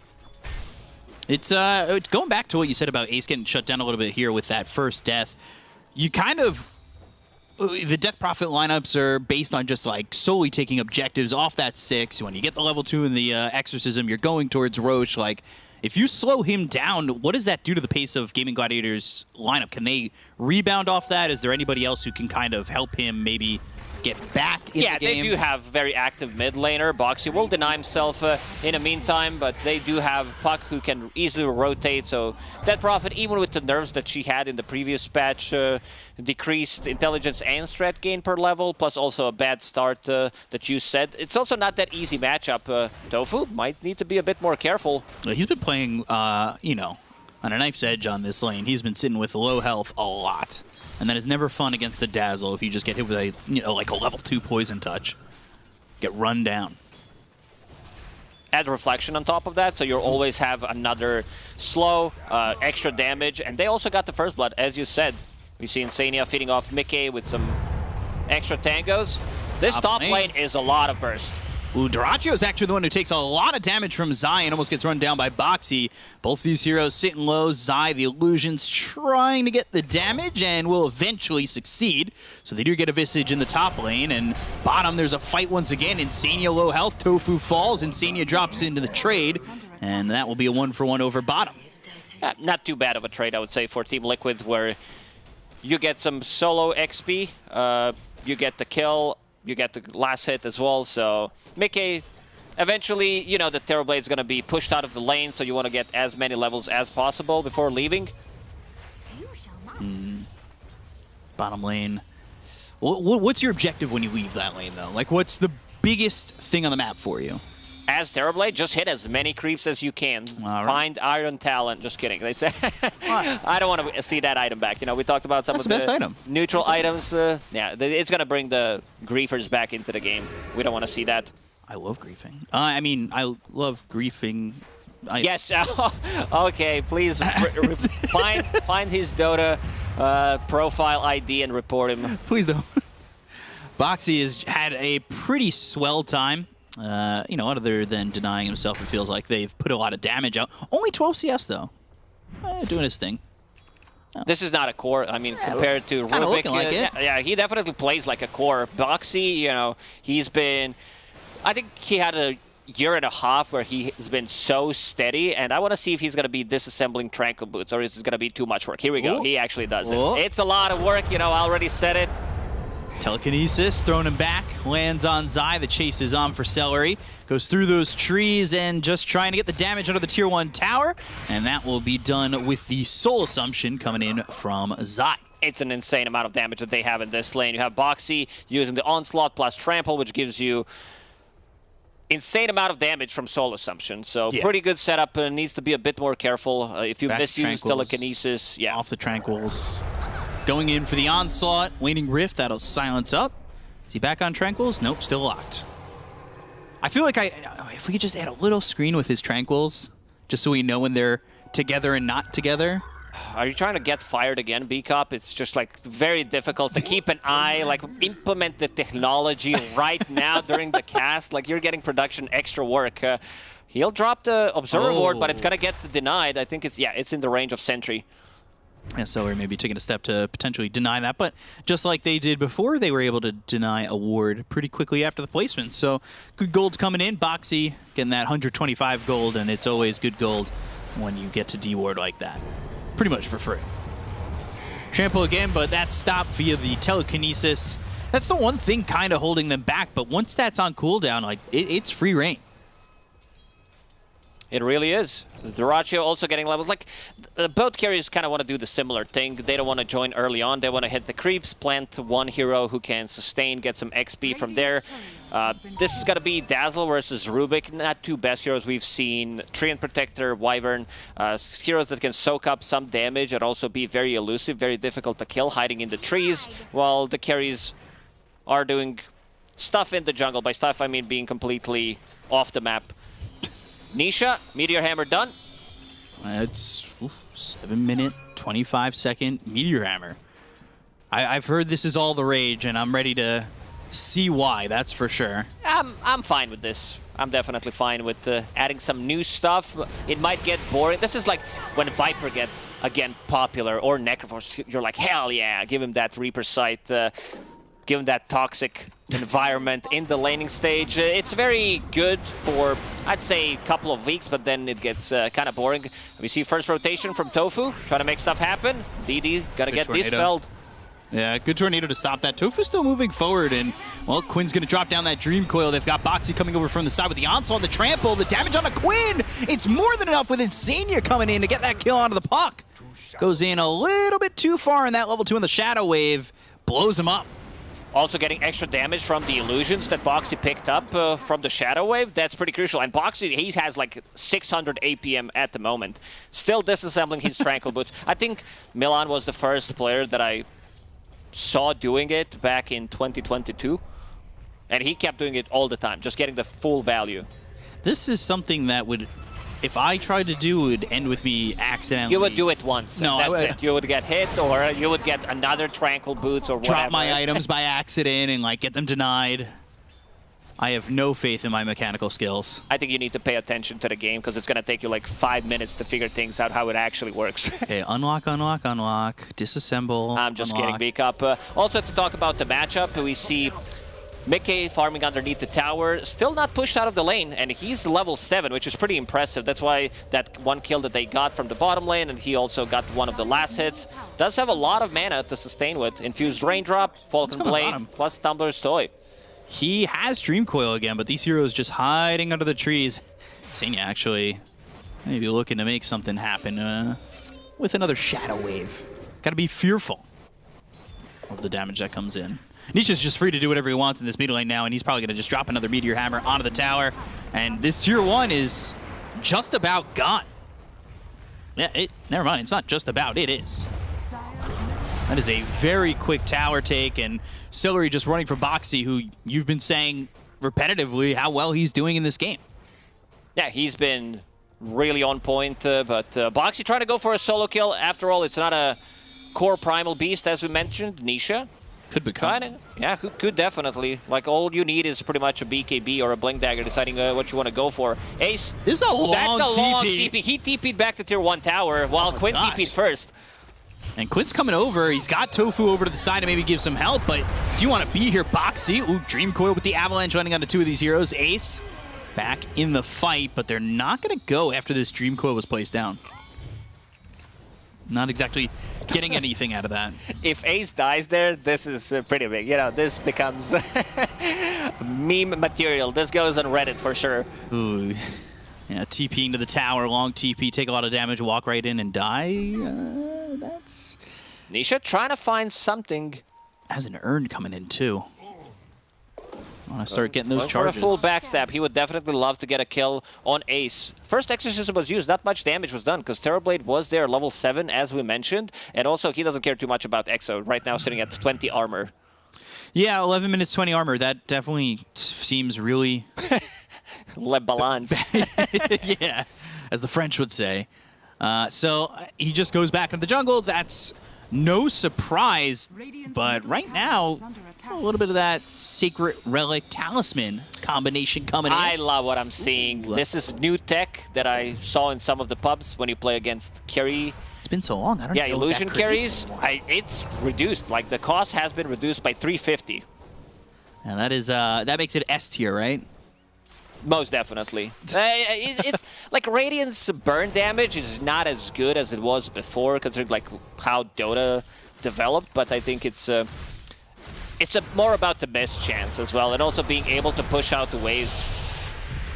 Speaker 13: It's going back to what you said about Ace getting shut down a little bit here with that first death. You kind of the Death Prophet lineups are based on just like solely taking objectives off that 6. When you get the level 2 in the Exorcism, you're going towards Roche. Like, if you slow him down, what does that do to the pace of Gaming Gladiators lineup? Can they rebound off that? Is there anybody else who can kind of help him maybe get back in the game?
Speaker 14: Yeah, they do have very active mid laner. Boxy will deny himself in the meantime, but they do have Puck who can easily rotate. So Dead Prophet, even with the nerfs that she had in the previous patch, decreased intelligence and strat gain per level, plus also a bad start that you said. It's also not that easy matchup. Tofu might need to be a bit more careful.
Speaker 13: He's been playing, you know, on a knife's edge on this lane. He's been sitting with low health a lot. And that is never fun against the Dazzle if you just get hit with a, you know, like a level 2 poison touch. Get run down.
Speaker 14: Add reflection on top of that, so you'll always have another slow, extra damage. And they also got the First Blood, as you said. We see Insania feeding off Mickey with some extra tangos. This top lane is a lot of burst.
Speaker 13: Ooh, Duraccio is actually the one who takes a lot of damage from Zai and almost gets run down by Boxy. Both these heroes sitting low. Zai, the Illusions, trying to get the damage and will eventually succeed. So they do get a Visage in the top lane. And bottom, there's a fight once again. Insania low health. Tofu falls. Insania drops into the trade. And that will be a 1-for-1 over bottom.
Speaker 14: Not too bad of a trade, I would say, for Team Liquid, where you get some solo XP, you get the kill, you get the last hit as well. So Mickey, eventually, you know, the Terrorblade is going to be pushed out of the lane, so you want to get as many levels as possible before leaving.
Speaker 13: Bottom lane. What's your objective when you leave that lane, though? Like, what's the biggest thing on the map for you?
Speaker 14: As Terrorblade, just hit as many creeps as you can.
Speaker 13: Right.
Speaker 14: Find Iron Talent. Just kidding. They say I don't want to see that item back. You know, we talked about some
Speaker 13: That's
Speaker 14: of
Speaker 13: the best item.
Speaker 14: Neutral items. Yeah, it's going to bring the griefers back into the game. We don't want to see that.
Speaker 13: I love griefing. I mean, I love griefing.
Speaker 14: Yes. Okay, please find his Dota profile ID and report him.
Speaker 13: Please don't. Boxy has had a pretty swell time. You know, other than denying himself, it feels like they've put a lot of damage out. Only 12 CS, though. Doing his thing. Oh.
Speaker 14: This is not a core. I mean, compared to
Speaker 13: Rubik, like
Speaker 14: yeah, he definitely plays like a core. Boxy, you know, he's been... I think he had a year and a half where he has been so steady, and I want to see if he's going to be disassembling Tranquil Boots, or is it going to be too much work. Here we go. He actually does it. It's a lot of work, you know, I already said it.
Speaker 13: Telekinesis, throwing him back, lands on Zai. The chase is on for Celery. Goes through those trees and just trying to get the damage under the tier 1 tower. And that will be done with the Soul Assumption coming in from Zai.
Speaker 14: It's an insane amount of damage that they have in this lane. You have Boxy using the Onslaught plus Trample, which gives you insane amount of damage from Soul Assumption. So pretty good setup. Needs to be a bit more careful. If you misuse Telekinesis,
Speaker 13: Off the Tranquils. Going in for the Onslaught. Waning Rift, that'll silence up. Is he back on Tranquils? Nope, still locked. I feel like if we could just add a little screen with his Tranquils, just so we know when they're together and not together.
Speaker 14: Are you trying to get fired again, B-Cop? It's just like very difficult to keep an eye, like implement the technology right now during the cast. Like you're getting production extra work. He'll drop the Observer Ward, but it's going to get denied. I think it's in the range of Sentry.
Speaker 13: Yeah, Celery may be taking a step to potentially deny that, but just like they did before, they were able to deny a ward pretty quickly after the placement. So good gold's coming in. Boxy getting that 125 gold, and it's always good gold when you get to D-ward like that. Pretty much for free. Trample again, but that's stopped via the Telekinesis. That's the one thing kind of holding them back, but once that's on cooldown, like it's free reign.
Speaker 14: It really is. Duraccio also getting levels. Like, both carriers kind of want to do the similar thing. They don't want to join early on. They want to hit the creeps, plant one hero who can sustain, get some XP from there. This is going to be Dazzle versus Rubik. Not two best heroes we've seen. Treant Protector, Wyvern. Heroes that can soak up some damage and also be very elusive, very difficult to kill, hiding in the trees, while the carries are doing stuff in the jungle. By stuff, I mean being completely off the map. Nisha, Meteor Hammer done.
Speaker 13: It's 7-minute, 25-second Meteor Hammer. I've heard this is all the rage, and I'm ready to see why, that's for sure.
Speaker 14: I'm fine with this. I'm definitely fine with adding some new stuff. It might get boring. This is like when Viper gets, again, popular, or Necroforce. You're like, hell yeah, give him that Reaper Sight, give him that toxic environment in the laning stage. It's very good for, I'd say, a couple of weeks, but then it gets kind of boring. We see first rotation from Tofu, trying to make stuff happen. DD gotta get dispelled.
Speaker 13: Yeah, good Tornado to stop that. Tofu's still moving forward, and, well, Quinn's going to drop down that Dream Coil. They've got Boxy coming over from the side with the Onslaught, the Trample, the damage on the Quinn. It's more than enough with Insania coming in to get that kill onto the puck. Goes in a little bit too far in that level 2 in the Shadow Wave. Blows him up.
Speaker 14: Also getting extra damage from the illusions that Boxy picked up from the Shadow Wave. That's pretty crucial. And Boxy, he has like 600 APM at the moment. Still disassembling his Tranquil Boots. I think Milan was the first player that I saw doing it back in 2022. And he kept doing it all the time, just getting the full value.
Speaker 13: This is something that would, if I tried to do, would end with me accidentally.
Speaker 14: You would do it once. No, that's it. You would get hit, or you would get another Tranquil Boots or whatever.
Speaker 13: Drop my items by accident and like get them denied. I have no faith in my mechanical skills.
Speaker 14: I think you need to pay attention to the game because it's going to take you like 5 minutes to figure things out how it actually works.
Speaker 13: Okay, unlock, unlock, unlock, disassemble.
Speaker 14: I'm just
Speaker 13: unlock.
Speaker 14: kidding, B-Cup. Also to talk about the matchup, we see Mickey farming underneath the tower, still not pushed out of the lane, and he's level 7, which is pretty impressive. That's why that one kill that they got from the bottom lane, and he also got one of the last hits. Does have a lot of mana to sustain with. Infused Raindrop, Falcon Blade, plus Tumbler's Toy.
Speaker 13: He has Dream Coil again, but these heroes just hiding under the trees. Senya actually maybe looking to make something happen with another Shadow Wave. Got to be fearful of the damage that comes in. Nisha's just free to do whatever he wants in this mid lane now, and he's probably going to just drop another Meteor Hammer onto the tower. And this tier 1 is just about gone. Yeah, never mind. It's not just about. It is. That is a very quick tower take, and Celery just running for Boxy, who you've been saying repetitively how well he's doing in this game.
Speaker 14: Yeah, he's been really on point, but Boxy trying to go for a solo kill. After all, it's not a core primal beast, as we mentioned. Nisha.
Speaker 13: Could become.
Speaker 14: Yeah, could definitely. Like, all you need is pretty much a BKB or a Blink Dagger deciding what you want to go for. Ace.
Speaker 13: This is a long TP.
Speaker 14: He TP'd back to tier 1 tower while Quinn TP'd first.
Speaker 13: And Quinn's coming over. He's got Tofu over to the side to maybe give some help, but do you want to be here, Boxy? Ooh, Dream Coil with the Avalanche running onto 2 of these heroes. Ace back in the fight, but they're not going to go after this Dream Coil was placed down. Not exactly getting anything out of that.
Speaker 14: If Ace dies there, this is pretty big. You know, this becomes meme material. This goes on Reddit for sure.
Speaker 13: Ooh. Yeah, TP into the tower, long TP, take a lot of damage, walk right in and die. That's...
Speaker 14: Nisha trying to find something.
Speaker 13: Has an urn coming in too. I want to start getting those
Speaker 14: For a
Speaker 13: charges.
Speaker 14: full backstab, he would definitely love to get a kill on Ace. First Exorcism was used, not much damage was done, because Terrorblade was there level 7, as we mentioned, and also he doesn't care too much about Exo, right now sitting at 20 armor.
Speaker 13: Yeah, 11 minutes, 20 armor. That definitely seems really...
Speaker 14: Le balance.
Speaker 13: Yeah, as the French would say. So he just goes back into the jungle. That's no surprise, but right now, a little bit of that Sacred Relic Talisman combination coming in.
Speaker 14: I love what I'm seeing. This is new tech that I saw in some of the pubs when you play against carry.
Speaker 13: It's been so long. I don't know.
Speaker 14: Yeah, illusion carries. It's reduced. Like the cost has been reduced by 350.
Speaker 13: And that is that makes it S tier, right?
Speaker 14: Most definitely. It's like Radiant's burn damage is not as good as it was before, considering like how Dota developed. But I think it's more about the best chance as well, and also being able to push out the waves.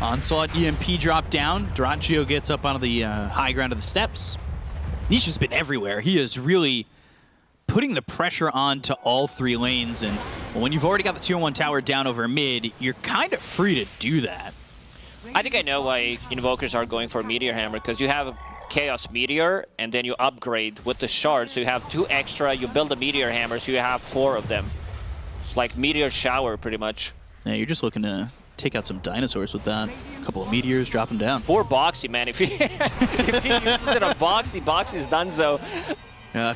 Speaker 13: Onslaught EMP drop down. Durantio gets up onto the high ground of the steps. Nisha's been everywhere. He is really putting the pressure on to all 3 lanes, and when you've already got the tier 1 tower down over mid, you're kind of free to do that.
Speaker 14: I think I know why Invokers are going for Meteor Hammer, because you have a Chaos Meteor, and then you upgrade with the shard, so you have 2 extra, you build a Meteor Hammer, so you have 4 of them. It's like Meteor Shower, pretty much.
Speaker 13: Yeah, you're just looking to take out some dinosaurs with that. A couple of meteors, drop them down.
Speaker 14: Poor Boxy, man. If he uses it on Boxy's done so.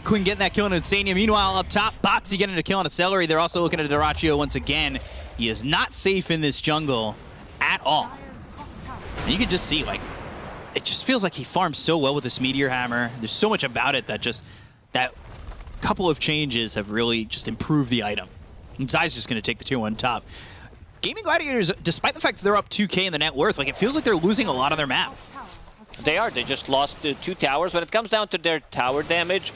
Speaker 13: Quinn getting that kill on Insania. Meanwhile, up top, Boxy getting a kill on a Celery. They're also looking at Durantio once again. He is not safe in this jungle at all. And you can just see, like, it just feels like he farms so well with this Meteor Hammer. There's so much about it that just, that couple of changes have really just improved the item. And Zai's just going to take the tier 1 top. Gaming Gladiators, despite the fact that they're up 2k in the net worth, like, it feels like they're losing a lot of their map.
Speaker 14: They are. They just lost 2 towers. When it comes down to their tower damage,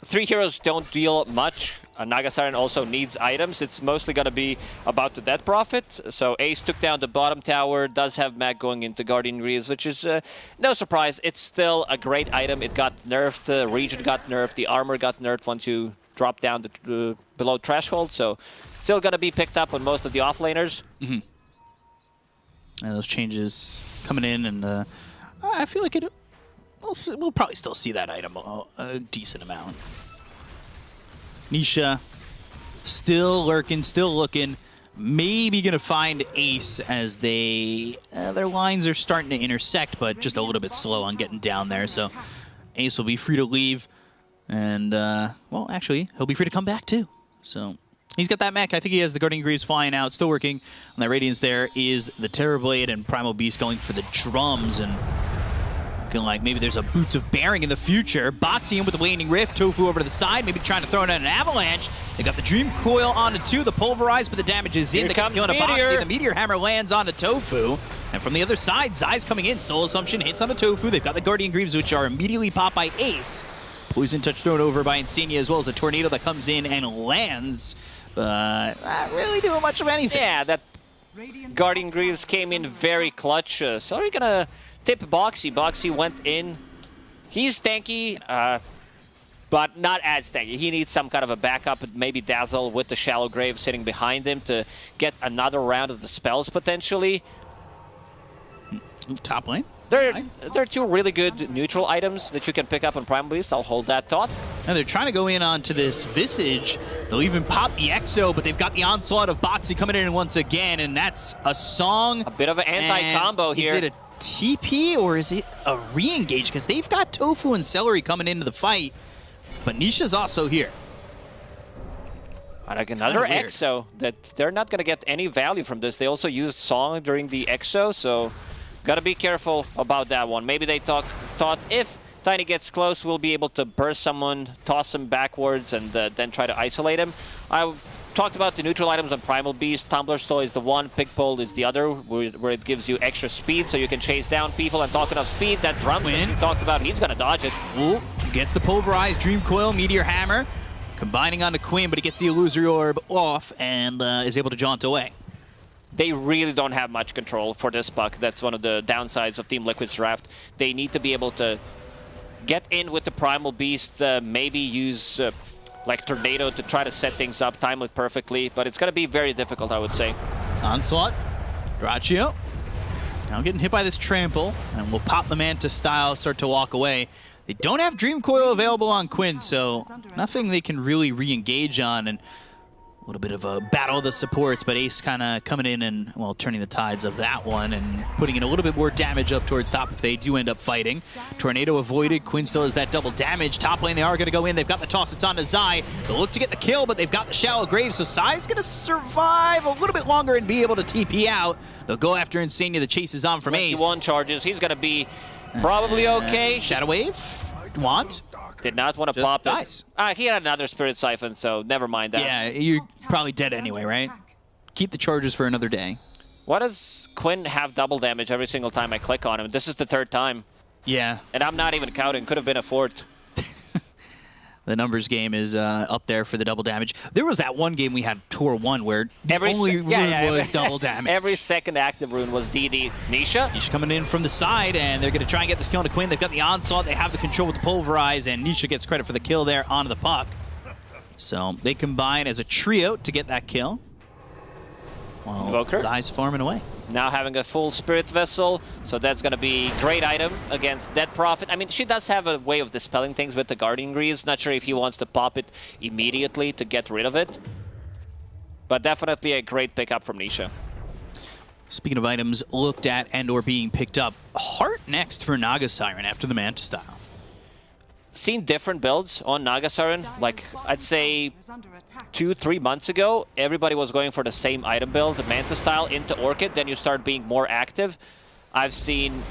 Speaker 14: 3 heroes don't deal much. Nagasiren also needs items. It's mostly going to be about the death profit. So Ace took down the bottom tower, does have Mag going into Guardian Greaves, which is no surprise. It's still a great item. It got nerfed, the region got nerfed, the armor got nerfed once you drop down the below threshold. So still going to be picked up on most of the offlaners.
Speaker 13: Mm-hmm. And those changes coming in, and I feel like we'll probably still see that item a decent amount. Nisha still lurking, still looking. Maybe going to find Ace as their lines are starting to intersect, but just a little bit slow on getting down there. So Ace will be free to leave. And, well, actually, he'll be free to come back, too. So he's got that mech. I think he has the Guardian Greaves flying out, still working on that Radiance. There is the Terrorblade and Primal Beast going for the drums, and looking like maybe there's a Boots of Bearing in the future. Boxy in with the Waning Rift, Tofu over to the side, maybe trying to throw in an Avalanche. They got the Dream Coil onto 2, the Pulverize, but the damage is in. They got killing a Boxy. The Meteor Hammer lands onto Tofu. And from the other side, Zai's coming in. Soul Assumption hits onto Tofu. They've got the Guardian Greaves, which are immediately popped by Ace. Poison Touch thrown over by Insignia, as well as a Tornado that comes in and lands. But not really doing much of anything.
Speaker 14: Yeah, that Guardian Greaves came in very clutch. So we're going to tip Boxy. Boxy went in. He's tanky, but not as tanky. He needs some kind of a backup, maybe Dazzle with the Shallow Grave sitting behind him to get another round of the spells, potentially.
Speaker 13: Top lane.
Speaker 14: There are 2 really good neutral items that you can pick up on Primal Beast. I'll hold that thought.
Speaker 13: Now they're trying to go in onto this Visage. They'll even pop the Exo, but they've got the onslaught of Boxy coming in once again, and that's a song.
Speaker 14: A bit of an anti-combo here.
Speaker 13: Is it a TP or is it a re-engage? Because they've got Tofu and Celery coming into the fight, but Nisha's also here.
Speaker 14: Like another Exo that they're not going to get any value from this. They also used Song during the Exo, so gotta be careful about that one. Maybe they thought if Tiny gets close, we'll be able to burst someone, toss him backwards, and then try to isolate him. talked about the neutral items on Primal Beast. Tumbler Stall is the one, Pigpole is the other, where it gives you extra speed so you can chase down people. And talking of speed, that drum that you talked about, he's going to dodge it.
Speaker 13: Ooh, gets the pulverized Dream Coil, Meteor Hammer, combining onto Quinn, but he gets the Illusory Orb off and is able to jaunt away.
Speaker 14: They really don't have much control for this puck. That's one of the downsides of Team Liquid's draft. They need to be able to get in with the Primal Beast, maybe use like Tornado to try to set things up, time it perfectly, but it's going to be very difficult, I would say.
Speaker 13: Onslaught, Draccio, now getting hit by this trample, and will pop the Manta style, start to walk away. They don't have Dream Coil available on Quinn, so nothing they can really re-engage on, and a little bit of a battle of the supports, but Ace kind of coming in and, well, turning the tides of that one and putting in a little bit more damage up towards top if they do end up fighting. Tornado avoided. Quinn still has that double damage. Top lane, they are going to go in. They've got the toss. It's on to Zai. They'll look to get the kill, but they've got the shallow grave, so Zai's going to survive a little bit longer and be able to TP out. They'll go after Insania. The chase is on from Ace.
Speaker 14: 21 charges. He's going to be probably okay.
Speaker 13: Shadow Wave. Want?
Speaker 14: Did not want to
Speaker 13: Just
Speaker 14: pop
Speaker 13: dies.
Speaker 14: it. He had another Spirit Siphon, so never mind that.
Speaker 13: Yeah, you're probably dead anyway, right? Keep the charges for another day.
Speaker 14: Why does Quinn have double damage every single time I click on him? This is the third time.
Speaker 13: Yeah.
Speaker 14: And I'm not even counting. Could have been a fourth.
Speaker 13: The numbers game is up there for the double damage. There was that one game we had, Tour 1, where the only rune was double damage.
Speaker 14: Every second active rune was DD. Nisha?
Speaker 13: Nisha coming in from the side, and they're going to try and get this kill into Quinn. They've got the Onslaught. They have the control with the Pulverize, and Nisha gets credit for the kill there onto the puck. So they combine as a trio to get that kill. Well, Zai's farming away.
Speaker 14: Now having a full Spirit Vessel, so that's going to be a great item against Dead Prophet. I mean, she does have a way of dispelling things with the Guardian Greaves. Not sure if he wants to pop it immediately to get rid of it. But definitely a great pickup from Nisha.
Speaker 13: Speaking of items looked at and or being picked up, Heart next for Naga Siren after the Manta style.
Speaker 14: Seen different builds on Naga Siren. Like, I'd say 2-3 months ago, everybody was going for the same item build, the Manta style into Orchid, then you start being more active. I've seen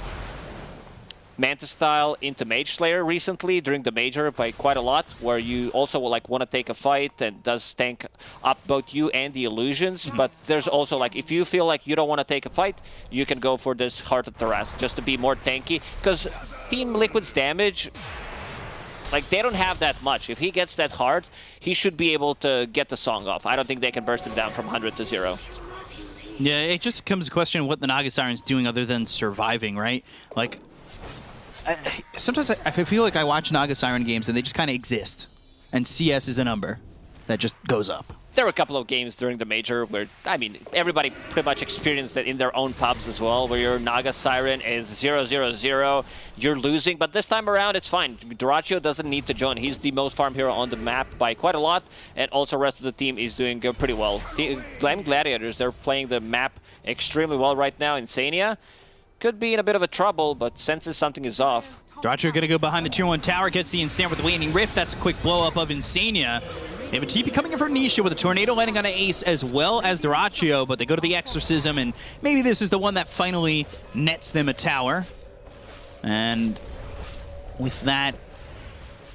Speaker 14: Manta style into Mage Slayer recently during the Major by quite a lot, where you also like want to take a fight and does tank up both you and the illusions. But there's also like, if you feel like you don't want to take a fight, you can go for this Heart of Tarrasque just to be more tanky, because Team Liquid's damage, like, they don't have that much. If he gets that hard, he should be able to get the song off. I don't think they can burst him down from 100 to 0.
Speaker 13: Yeah, it just comes to question what the Naga Siren's doing other than surviving, right? Like, sometimes I feel like I watch Naga Siren games and they just kind of exist. And CS is a number that just goes up.
Speaker 14: There were a couple of games during the Major where, I mean, everybody pretty much experienced that in their own pubs as well, where your Naga Siren is 0-0-0, you're losing, but this time around it's fine. Draccio doesn't need to join. He's the most farm hero on the map by quite a lot, and also the rest of the team is doing pretty well. The Gladiators, they're playing the map extremely well right now. Insania could be in a bit of a trouble, but senses something is off.
Speaker 13: Draccio gonna go behind the Tier 1 tower, gets the Instant with the Waning Rift. That's a quick blow up of Insania. They have a TP coming in for Nisha with a Tornado landing on an Ace as well as Draccio, but they go to the Exorcism, and maybe this is the one that finally nets them a tower. And with that,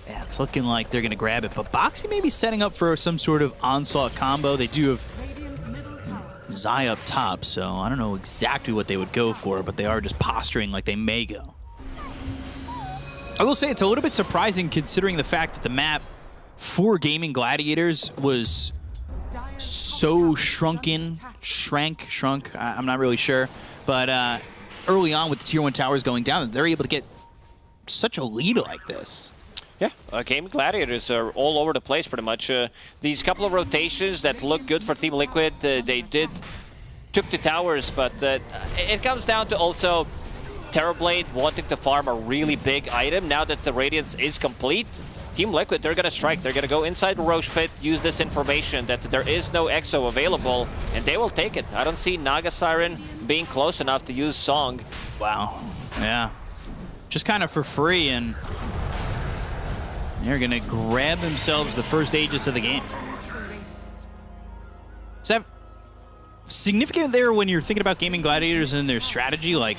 Speaker 13: yeah, it's looking like they're going to grab it. But Boxy may be setting up for some sort of Onslaught combo. They do have Zai up top, so I don't know exactly what they would go for, but they are just posturing like they may go. I will say it's a little bit surprising considering the fact that the map for Gaming Gladiators was so shrunk, I'm not really sure. But early on with the Tier 1 towers going down, they're able to get such a lead like this.
Speaker 14: Yeah, Gaming Gladiators are all over the place pretty much. These couple of rotations that look good for Team Liquid, they took the towers, but it comes down to also Terrorblade wanting to farm a really big item. Now that the Radiance is complete, Team Liquid, they're going to strike. They're going to go inside the Roche Pit, use this information that there is no Exo available, and they will take it. I don't see Naga Siren being close enough to use Song.
Speaker 13: Wow. Yeah. Just kind of for free, and they're going to grab themselves the first Aegis of the game. Is that significant there when you're thinking about Gaming Gladiators and their strategy? Like,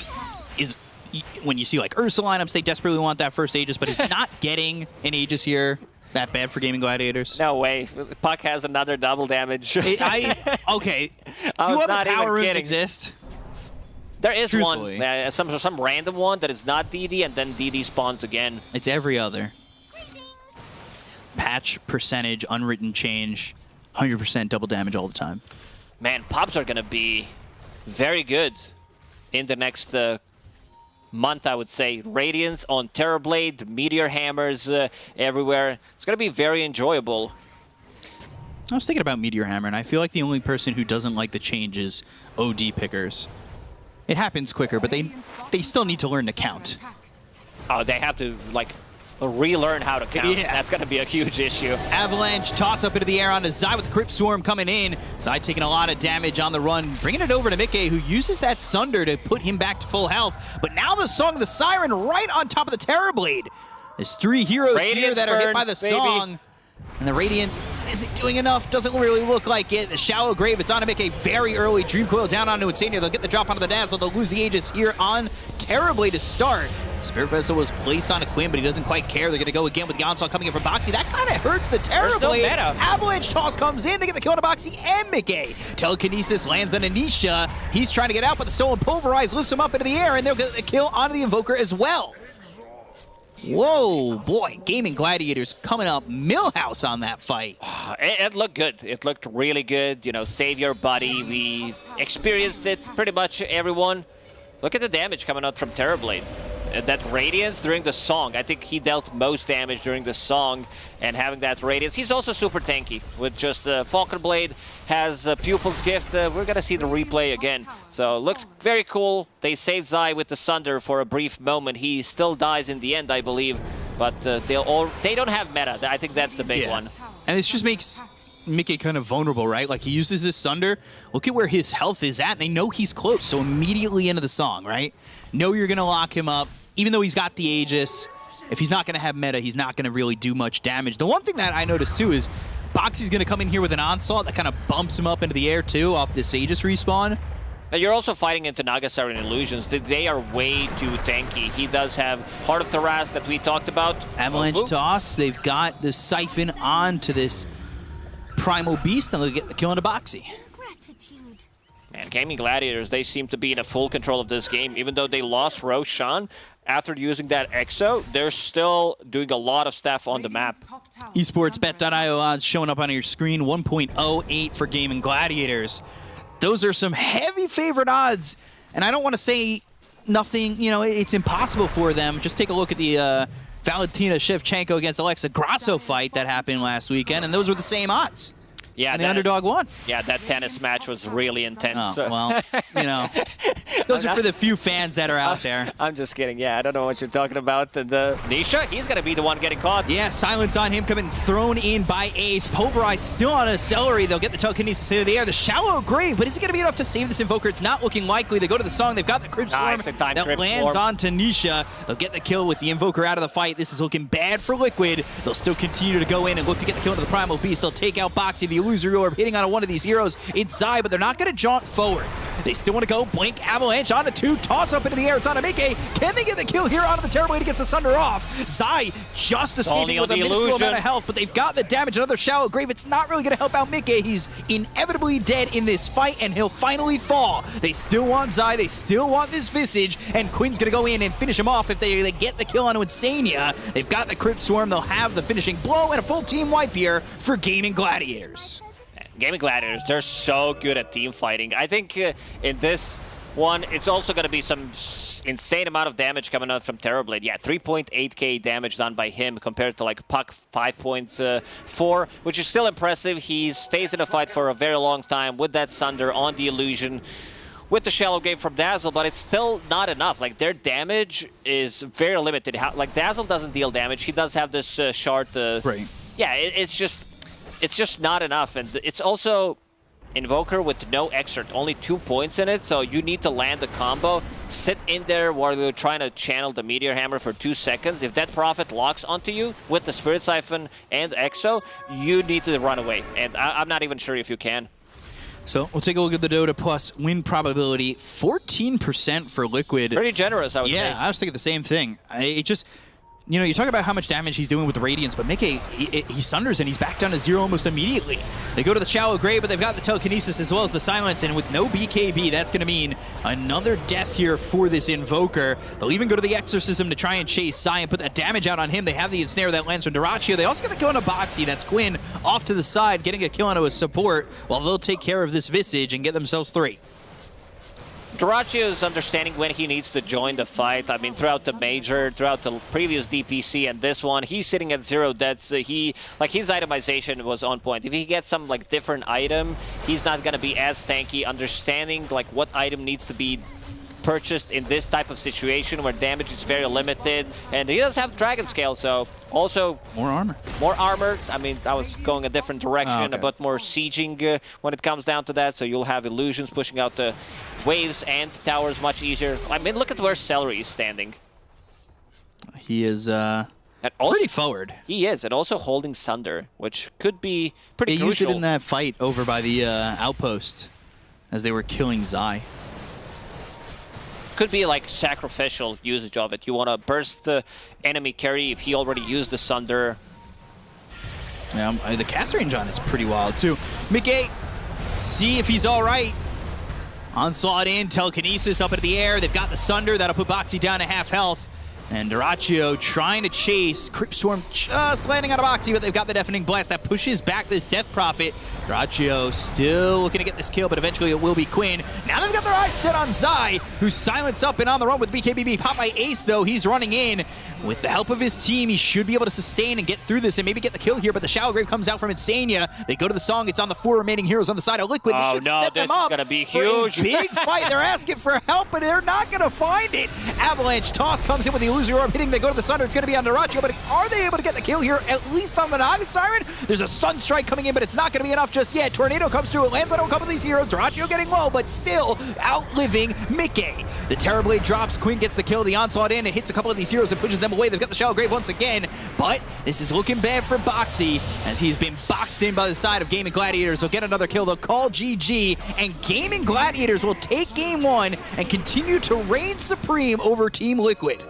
Speaker 13: when you see like Ursa lineups, they desperately want that first Aegis, but is not getting an Aegis here that bad for Gaming Gladiators?
Speaker 14: No way. Puck has another double damage.
Speaker 13: Okay.
Speaker 14: I
Speaker 13: Do
Speaker 14: was
Speaker 13: other
Speaker 14: not
Speaker 13: power
Speaker 14: even
Speaker 13: rooms
Speaker 14: kidding.
Speaker 13: exist?
Speaker 14: There is
Speaker 13: Truthfully.
Speaker 14: one, some random one that is not DD, and then DD spawns again.
Speaker 13: It's every other. Patch, percentage, unwritten change, 100% double damage all the time.
Speaker 14: Man, Pops are going to be very good in the next month, I would say. Radiance on Terrorblade, Meteor Hammers everywhere. It's going to be very enjoyable.
Speaker 13: I was thinking about Meteor Hammer, and I feel like the only person who doesn't like the change is OD pickers. It happens quicker, but they still need to learn to count.
Speaker 14: Oh, they have to, like, relearn how to count.
Speaker 13: Yeah.
Speaker 14: That's going to be a huge issue.
Speaker 13: Avalanche toss up into the air onto Zai with the Crypt Swarm coming in. Zai taking a lot of damage on the run, bringing it over to Mickey, who uses that Sunder to put him back to full health. But now the Song of the Siren right on top of the Terrorblade. There's 3 heroes
Speaker 14: Radiance
Speaker 13: here that are hit
Speaker 14: burn,
Speaker 13: by the
Speaker 14: baby.
Speaker 13: Song. And the Radiance isn't doing enough, doesn't really look like it. The Shallow Grave, it's on to make a very early Dream Coil down onto Insania. They'll get the drop onto the Dazzle. They'll lose the Aegis here on Terrorblade to start. Spirit Vessel was placed on a Quinn, but he doesn't quite care. They're going to go again with the onslaught coming in from Boxy. That kind of hurts the
Speaker 14: There's no
Speaker 13: Terrorblade.
Speaker 14: meta.
Speaker 13: Avalanche toss comes in. They get the kill on Boxy and Mickey. Telekinesis lands on Anisha. He's trying to get out, but the Stolen Pulverize lifts him up into the air, and they'll get the kill onto the Invoker as well. Whoa, boy, Gaming Gladiators coming up Millhouse on that fight.
Speaker 14: It looked good. It looked really good. You know, save your buddy. We experienced it, pretty much everyone. Look at the damage coming out from Terrorblade. That Radiance during the song, I think he dealt most damage during the song, and having that Radiance. He's also super tanky with just Falcon Blade, has Pupil's Gift. We're going to see the replay again. So looked very cool. They saved Zai with the Sunder for a brief moment. He still dies in the end, I believe, but they don't have meta. I think that's the big one.
Speaker 13: And this just makes Mickey kind of vulnerable, right? Like, he uses this Sunder. Look at where his health is at. They know he's close, so immediately into the song, right? Know you're going to lock him up. Even though he's got the Aegis, if he's not going to have meta, he's not going to really do much damage. The one thing that I noticed, too, is Boxy's going to come in here with an Onslaught that kind of bumps him up into the air, too, off this Aegis respawn.
Speaker 14: Now you're also fighting into Naga Siren Illusions. They are way too tanky. He does have Heart of Taras that we talked about.
Speaker 13: Avalanche toss. They've got the Siphon onto this Primal Beast, and they'll get the kill on a Boxy.
Speaker 14: Man, Gaming Gladiators, they seem to be in a full control of this game. Even though they lost Roshan, after using that Exo, they're still doing a lot of stuff on the map.
Speaker 13: Esportsbet.io odds showing up on your screen, 1.08 for Gaming Gladiators. Those are some heavy favorite odds, and I don't want to say nothing, you know, it's impossible for them. Just take a look at the Valentina Shevchenko against Alexa Grasso fight that happened last weekend, and those were the same odds.
Speaker 14: Yeah,
Speaker 13: and the underdog won.
Speaker 14: Yeah, that tennis match was really intense.
Speaker 13: Oh, well, you know, those are for the few fans that are out there.
Speaker 14: I'm just kidding. Yeah, I don't know what you're talking about. The Nisha, he's going to be the one getting caught.
Speaker 13: Yeah, silence on him coming thrown in by Ace. Pulverize still on a Celery. They'll get the telekinesis into the air. The Shallow Grave, but is it going to be enough to save this Invoker? It's not looking likely. They go to the song. They've got the Crypt Swarm that lands on Tanisha. They'll get the kill with the Invoker out of the fight. This is looking bad for Liquid. They'll still continue to go in and look to get the kill into the Primal Beast. They'll take out Boxy, the Illusory Orb, hitting on one of these heroes. It's Zai, but they're not going to jaunt forward. They still want to go. Blink, Avalanche onto 2, toss up into the air. It's on Amike. Can they get the kill here onto the Terrorblade against the Sunder off? Zai just escaping with a minuscule amount of health, but they've got the damage. Another Shallow Grave. It's not really going to help out Mickey. He's inevitably dead in this fight, and he'll finally fall. They still want Zai. They still want this Visage, and Quinn's going to go in and finish him off if they get the kill onto Insania. They've got the Crypt Swarm. They'll have the finishing blow and a full team wipe here for Gaming Gladiators.
Speaker 14: Gaming Gladiators, they're so good at team fighting. I think in this one, it's also going to be some insane amount of damage coming out from Terrorblade. Yeah, 3.8k damage done by him compared to like Puck 5.4, which is still impressive. He stays in the fight for a very long time with that Sunder on the Illusion, with the Shallow Grave from Dazzle, but it's still not enough. Like, their damage is very limited. Like, Dazzle doesn't deal damage. He does have this shard.
Speaker 13: Right.
Speaker 14: Yeah, it's just not enough. And it's also Invoker with no exert, only 2 points in it, so you need to land the combo, sit in there while you're trying to channel the Meteor Hammer for 2 seconds. If that Prophet locks onto you with the Spirit Siphon and Exo, you need to run away, and I'm not even sure if you can.
Speaker 13: So we'll take a look at the Dota Plus win probability, 14% for Liquid.
Speaker 14: Pretty generous, I would say.
Speaker 13: Yeah, I was thinking the same thing. It just... you know, you talk about how much damage he's doing with the Radiance, but Mickey, he sunders and he's back down to 0 almost immediately. They go to the Shallow Grave, but they've got the Telekinesis as well as the Silence, and with no BKB, that's going to mean another death here for this Invoker. They'll even go to the Exorcism to try and chase Sai and put that damage out on him. They have the Ensnare that lands from Dyrachyo. They also get the kill on a Boxy. That's Quinn off to the side, getting a kill onto his support, while they'll take care of this Visage and get themselves 3.
Speaker 14: Dyrachyo is understanding when he needs to join the fight. I mean, throughout the major, throughout the previous DPC and this one, he's sitting at 0 deaths. His itemization was on point. If he gets some like different item, he's not gonna be as tanky. Understanding like what item needs to be purchased in this type of situation where damage is very limited, and he does have Dragon Scale, so also
Speaker 13: more armor.
Speaker 14: More armor. I mean, I was going a different direction,
Speaker 13: okay.
Speaker 14: but more sieging when it comes down to that. So you'll have illusions pushing out the waves and towers much easier. I mean, look at where Celery is standing.
Speaker 13: He is
Speaker 14: also,
Speaker 13: pretty forward.
Speaker 14: He is, and also holding Sunder, which could be pretty
Speaker 13: crucial. They used it in that fight over by the outpost as they were killing Zai.
Speaker 14: Could be like sacrificial usage of it. You want to burst the enemy carry if he already used the Sunder.
Speaker 13: Yeah, the cast range on it's pretty wild too. Mickey, see if he's all right. Onslaught in, Telekinesis up into the air. They've got the Sunder. That'll put Boxy down to half health. And Dyrachyo trying to chase. Crypt Storm just landing on a Boxy, but they've got the Deafening Blast that pushes back this Death Prophet. Dyrachyo still looking to get this kill, but eventually it will be Quinn. Now they've got their eyes set on Zai, who's silenced up and on the run with BKBB. Pop by Ace, though. He's running in. With the help of his team, he should be able to sustain and get through this and maybe get the kill here, but the Shallow Grave comes out from Insania. They go to the song. It's on the 4 remaining heroes on the side of Liquid.
Speaker 14: Oh,
Speaker 13: should
Speaker 14: no,
Speaker 13: set
Speaker 14: this
Speaker 13: them up
Speaker 14: is going to be
Speaker 13: for a
Speaker 14: huge.
Speaker 13: big fight. They're asking for help, but they're not going to find it. Avalanche Toss comes in with the Illusory Orb hitting. They go to the Sunder. It's going to be on Dyrachyo, but are they able to get the kill here, at least on the Naga Siren? There's a Sunstrike coming in, but it's not going to be enough just yet. Tornado comes through. It lands on a couple of these heroes. Dyrachyo getting low, but still outliving Mickey. The Terrorblade drops. Quinn gets the kill. The Onslaught in. It hits a couple of these heroes and pushes them away. They've got the Shallow Grave once again, but this is looking bad for Boxy as he's been boxed in by the side of Gaming Gladiators. They'll get another kill. They'll call GG, and Gaming Gladiators will take game 1 and continue to reign supreme over Team Liquid.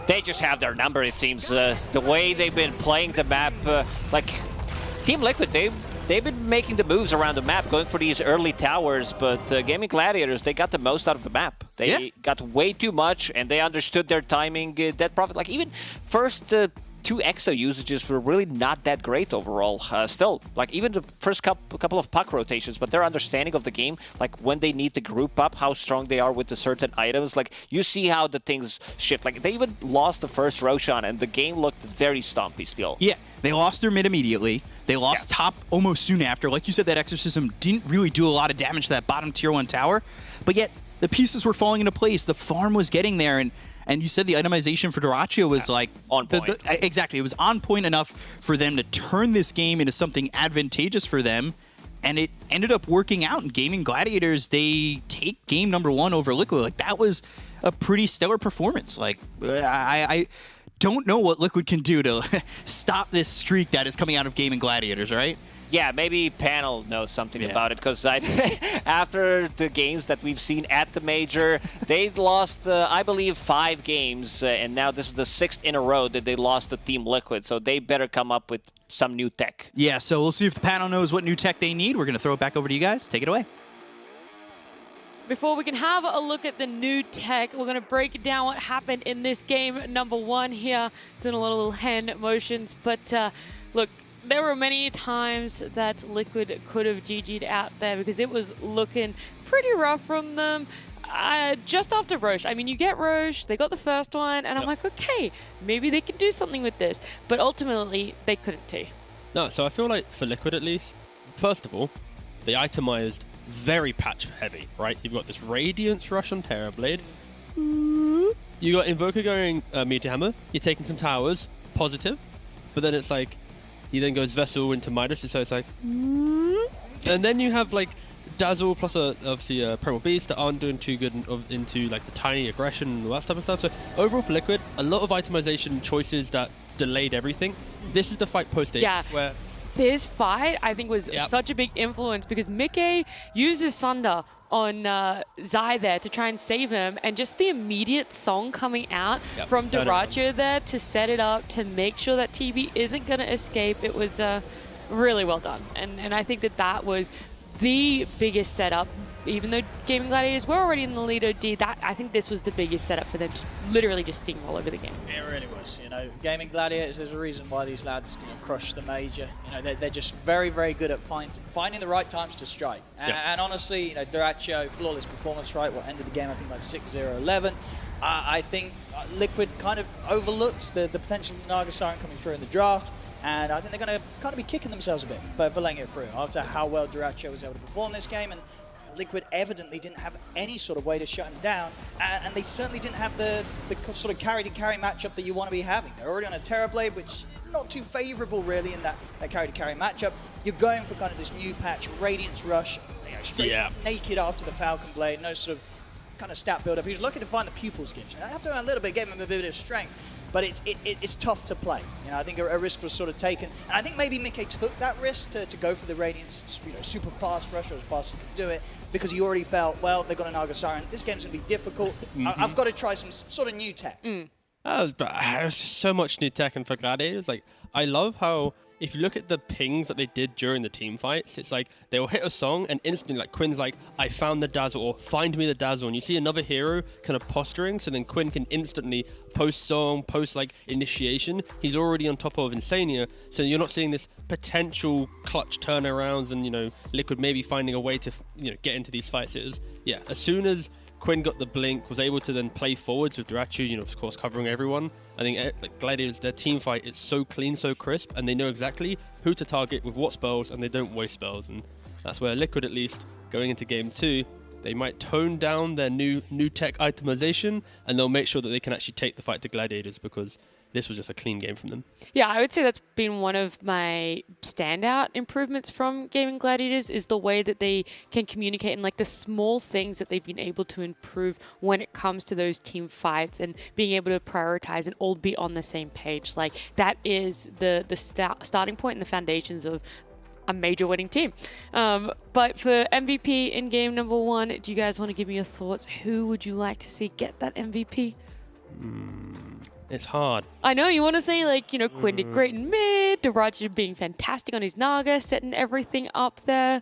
Speaker 14: They just have their number, it seems. The way they've been playing the map, like Team Liquid, they've been making the moves around the map, going for these early towers, but Gaming Gladiators, they got the most out of the map. They got way too much, and they understood their timing. Death Prophet, like even first 2 Exo usages were really not that great overall. Still, like even the first couple of puck rotations, but their understanding of the game, like when they need to group up, how strong they are with the certain items, like you see how the things shift. Like they even lost the first Roshan, and the game looked very stompy still.
Speaker 13: Yeah, they lost their mid immediately. They lost top almost soon after. Like you said, that Exorcism didn't really do a lot of damage to that bottom tier 1 tower, but yet the pieces were falling into place. The farm was getting there, and you said the itemization for Dyrachyo was like
Speaker 14: on point.
Speaker 13: Exactly, it was on point enough for them to turn this game into something advantageous for them, and it ended up working out. And Gaming Gladiators, they take game number 1 over Liquid. Like that was a pretty stellar performance. Like I don't know what Liquid can do to stop this streak that is coming out of Gaming Gladiators, right?
Speaker 14: Yeah, maybe Panel knows something about it, because after the games that we've seen at the Major, they lost, I believe, 5 games, and now this is the 6th in a row that they lost to Team Liquid, so they better come up with some new tech.
Speaker 13: Yeah, so we'll see if the panel knows what new tech they need. We're going to throw it back over to you guys. Take it away.
Speaker 1: Before we can have a look at the new tech, we're going to break down what happened in this game number 1 here, doing a little hand motions, but look, there were many times that Liquid could have GG'd out there because it was looking pretty rough from them. Just after Roche, I mean, you get Roche, they got the first one, and I'm like, okay, maybe they could do something with this. But ultimately, they couldn't too.
Speaker 2: No, so I feel like for Liquid at least, first of all, they itemized very patch heavy, right? You've got this Radiance Rush on Terrorblade. You got Invoker going Meteor Hammer. You're taking some towers, positive. But then it's like, he then goes Vessel into Midas, so it's like... And then you have like Dazzle plus obviously a Primal Beast that aren't doing too good into like the tiny aggression and all that type of stuff. So overall for Liquid, a lot of itemization choices that delayed everything. This is the fight post-8 where...
Speaker 1: This fight, I think, was such a big influence because Mickey uses Sunder Zai there to try and save him, and just the immediate song coming out from Duracho there to set it up to make sure that TB isn't going to escape. It was really well done, and I think that was the biggest setup. Even though Gaming Gladiators were already in the lead OD, I think this was the biggest setup for them to literally just steamroll over the game.
Speaker 10: It really was. Gaming Gladiators, there's a reason why these lads crush the major. They're just very, very good at finding the right times to strike. And honestly, Duracho, flawless performance, right? What ended the game, I think, like 6-0-11. I think Liquid kind of overlooked the potential of Naga Siren coming through in the draft. And I think they're going to kind of be kicking themselves a bit for letting it through after how well Duracho was able to perform this game. And Liquid evidently didn't have any sort of way to shut him down, and they certainly didn't have the sort of carry-to-carry matchup that you want to be having. They're already on a Terrorblade, which is not too favorable really in that carry-to-carry matchup. You're going for kind of this new patch, Radiance Rush, straight naked after the Falcon Blade, no sort of kind of stat build-up. He was lucky to find the Pupils gift. I have to a little bit, gave him a bit of strength. But it's tough to play. I think a risk was sort of taken. And I think maybe Mickey took that risk to go for the Radiance super fast rush, or as fast as he could do it, because he already felt, well, they've got an Naga Siren. This game's going to be difficult. I've got to try some sort of new tech.
Speaker 2: There's so much new tech, and for Gladiators, I love how, if you look at the pings that they did during the team fights, it's like they will hit a song and instantly, Quinn's like, I found the dazzle, or find me the dazzle, and you see another hero kind of posturing, so then Quinn can instantly post song, post initiation. He's already on top of Insania, so you're not seeing this potential clutch turnarounds and Liquid maybe finding a way to get into these fights. It was as soon as Quinn got the blink, was able to then play forwards with Duracho, of course, covering everyone. I think Gladiators, their team fight is so clean, so crisp, and they know exactly who to target with what spells, and they don't waste spells. And that's where Liquid, at least, going into Game 2, they might tone down their new tech itemization, and they'll make sure that they can actually take the fight to Gladiators, because this was just a clean game from them.
Speaker 1: Yeah, I would say that's been one of my standout improvements from Gaming Gladiators, is the way that they can communicate and the small things that they've been able to improve when it comes to those team fights and being able to prioritize and all be on the same page. That is the starting point and the foundations of a major winning team. But for MVP in game number 1, do you guys want to give me your thoughts? Who would you like to see get that MVP?
Speaker 2: It's hard.
Speaker 1: I know you want to say Quinn did great in mid, Duracho being fantastic on his Naga, setting everything up there.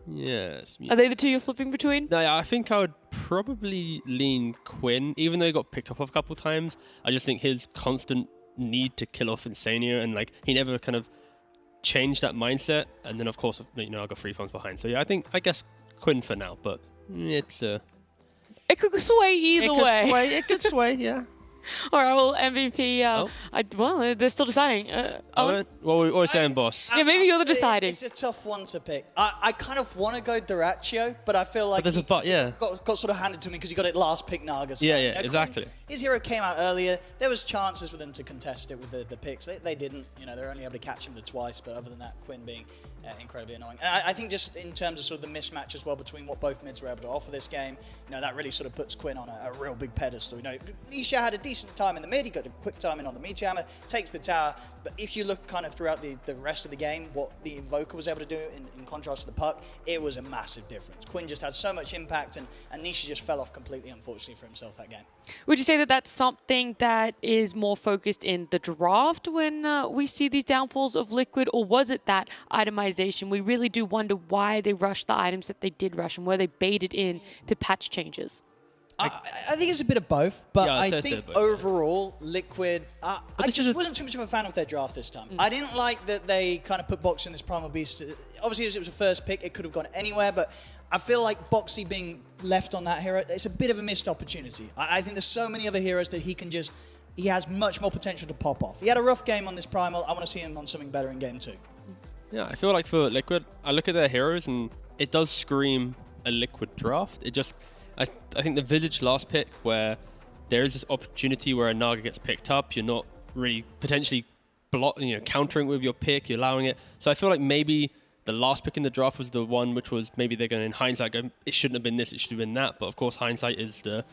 Speaker 2: Yes.
Speaker 1: Are they the two you're flipping between?
Speaker 2: No, I think I would probably lean Quinn, even though he got picked off a couple times. I just think his constant need to kill off Insania, and he never kind of changed that mindset. And then of course, I got 3 phones behind. So yeah, I guess Quinn for now, but it's
Speaker 1: it could sway either way.
Speaker 2: It could sway, yeah.
Speaker 1: All right, well, MVP, well, they're still deciding.
Speaker 2: What are saying, boss?
Speaker 1: Yeah, maybe you're the deciding.
Speaker 10: It's a tough one to pick. I kind of want to go Duracho, but I feel like
Speaker 2: there's a but, yeah.
Speaker 10: Got sort of handed to me because he got it last pick Naga. So,
Speaker 2: yeah, exactly.
Speaker 10: His hero came out earlier. There was chances for them to contest it with the picks. They didn't. They were only able to catch him twice, but other than that, Quinn being incredibly annoying. And I think just in terms of sort of the mismatch as well between what both mids were able to offer this game, that really sort of puts Quinn on a real big pedestal. Nisha had a decent time in the mid. He got a quick time in on the meteor hammer, takes the tower. But if you look kind of throughout the rest of the game, what the Invoker was able to do in contrast to the puck, it was a massive difference. Quinn just had so much impact, and Nisha just fell off completely, unfortunately, for himself that game.
Speaker 1: Would you say that that's something that is more focused in the draft when we see these downfalls of Liquid, or was it that itemization? We really do wonder why they rushed the items that they did rush, and were they baited in to patch changes?
Speaker 10: I think it's a bit of both, but
Speaker 2: yeah,
Speaker 10: I think overall, Liquid, I just wasn't too much of a fan of their draft this time. I didn't like that they kind of put Boxy in this Primal Beast. Obviously, as it was a first pick, it could have gone anywhere, but I feel like Boxy being left on that hero, it's a bit of a missed opportunity. I think there's so many other heroes that he has much more potential to pop off. He had a rough game on this Primal. I want to see him on something better in game 2.
Speaker 2: Yeah, I feel like for Liquid, I look at their heroes and it does scream a Liquid draft. I think the Visage last pick, where there is this opportunity where a Naga gets picked up, you're not really potentially countering with your pick, you're allowing it. So I feel like maybe the last pick in the draft was the one which was maybe they're going to, in hindsight, go, it shouldn't have been this, it should have been that. But of course, hindsight is the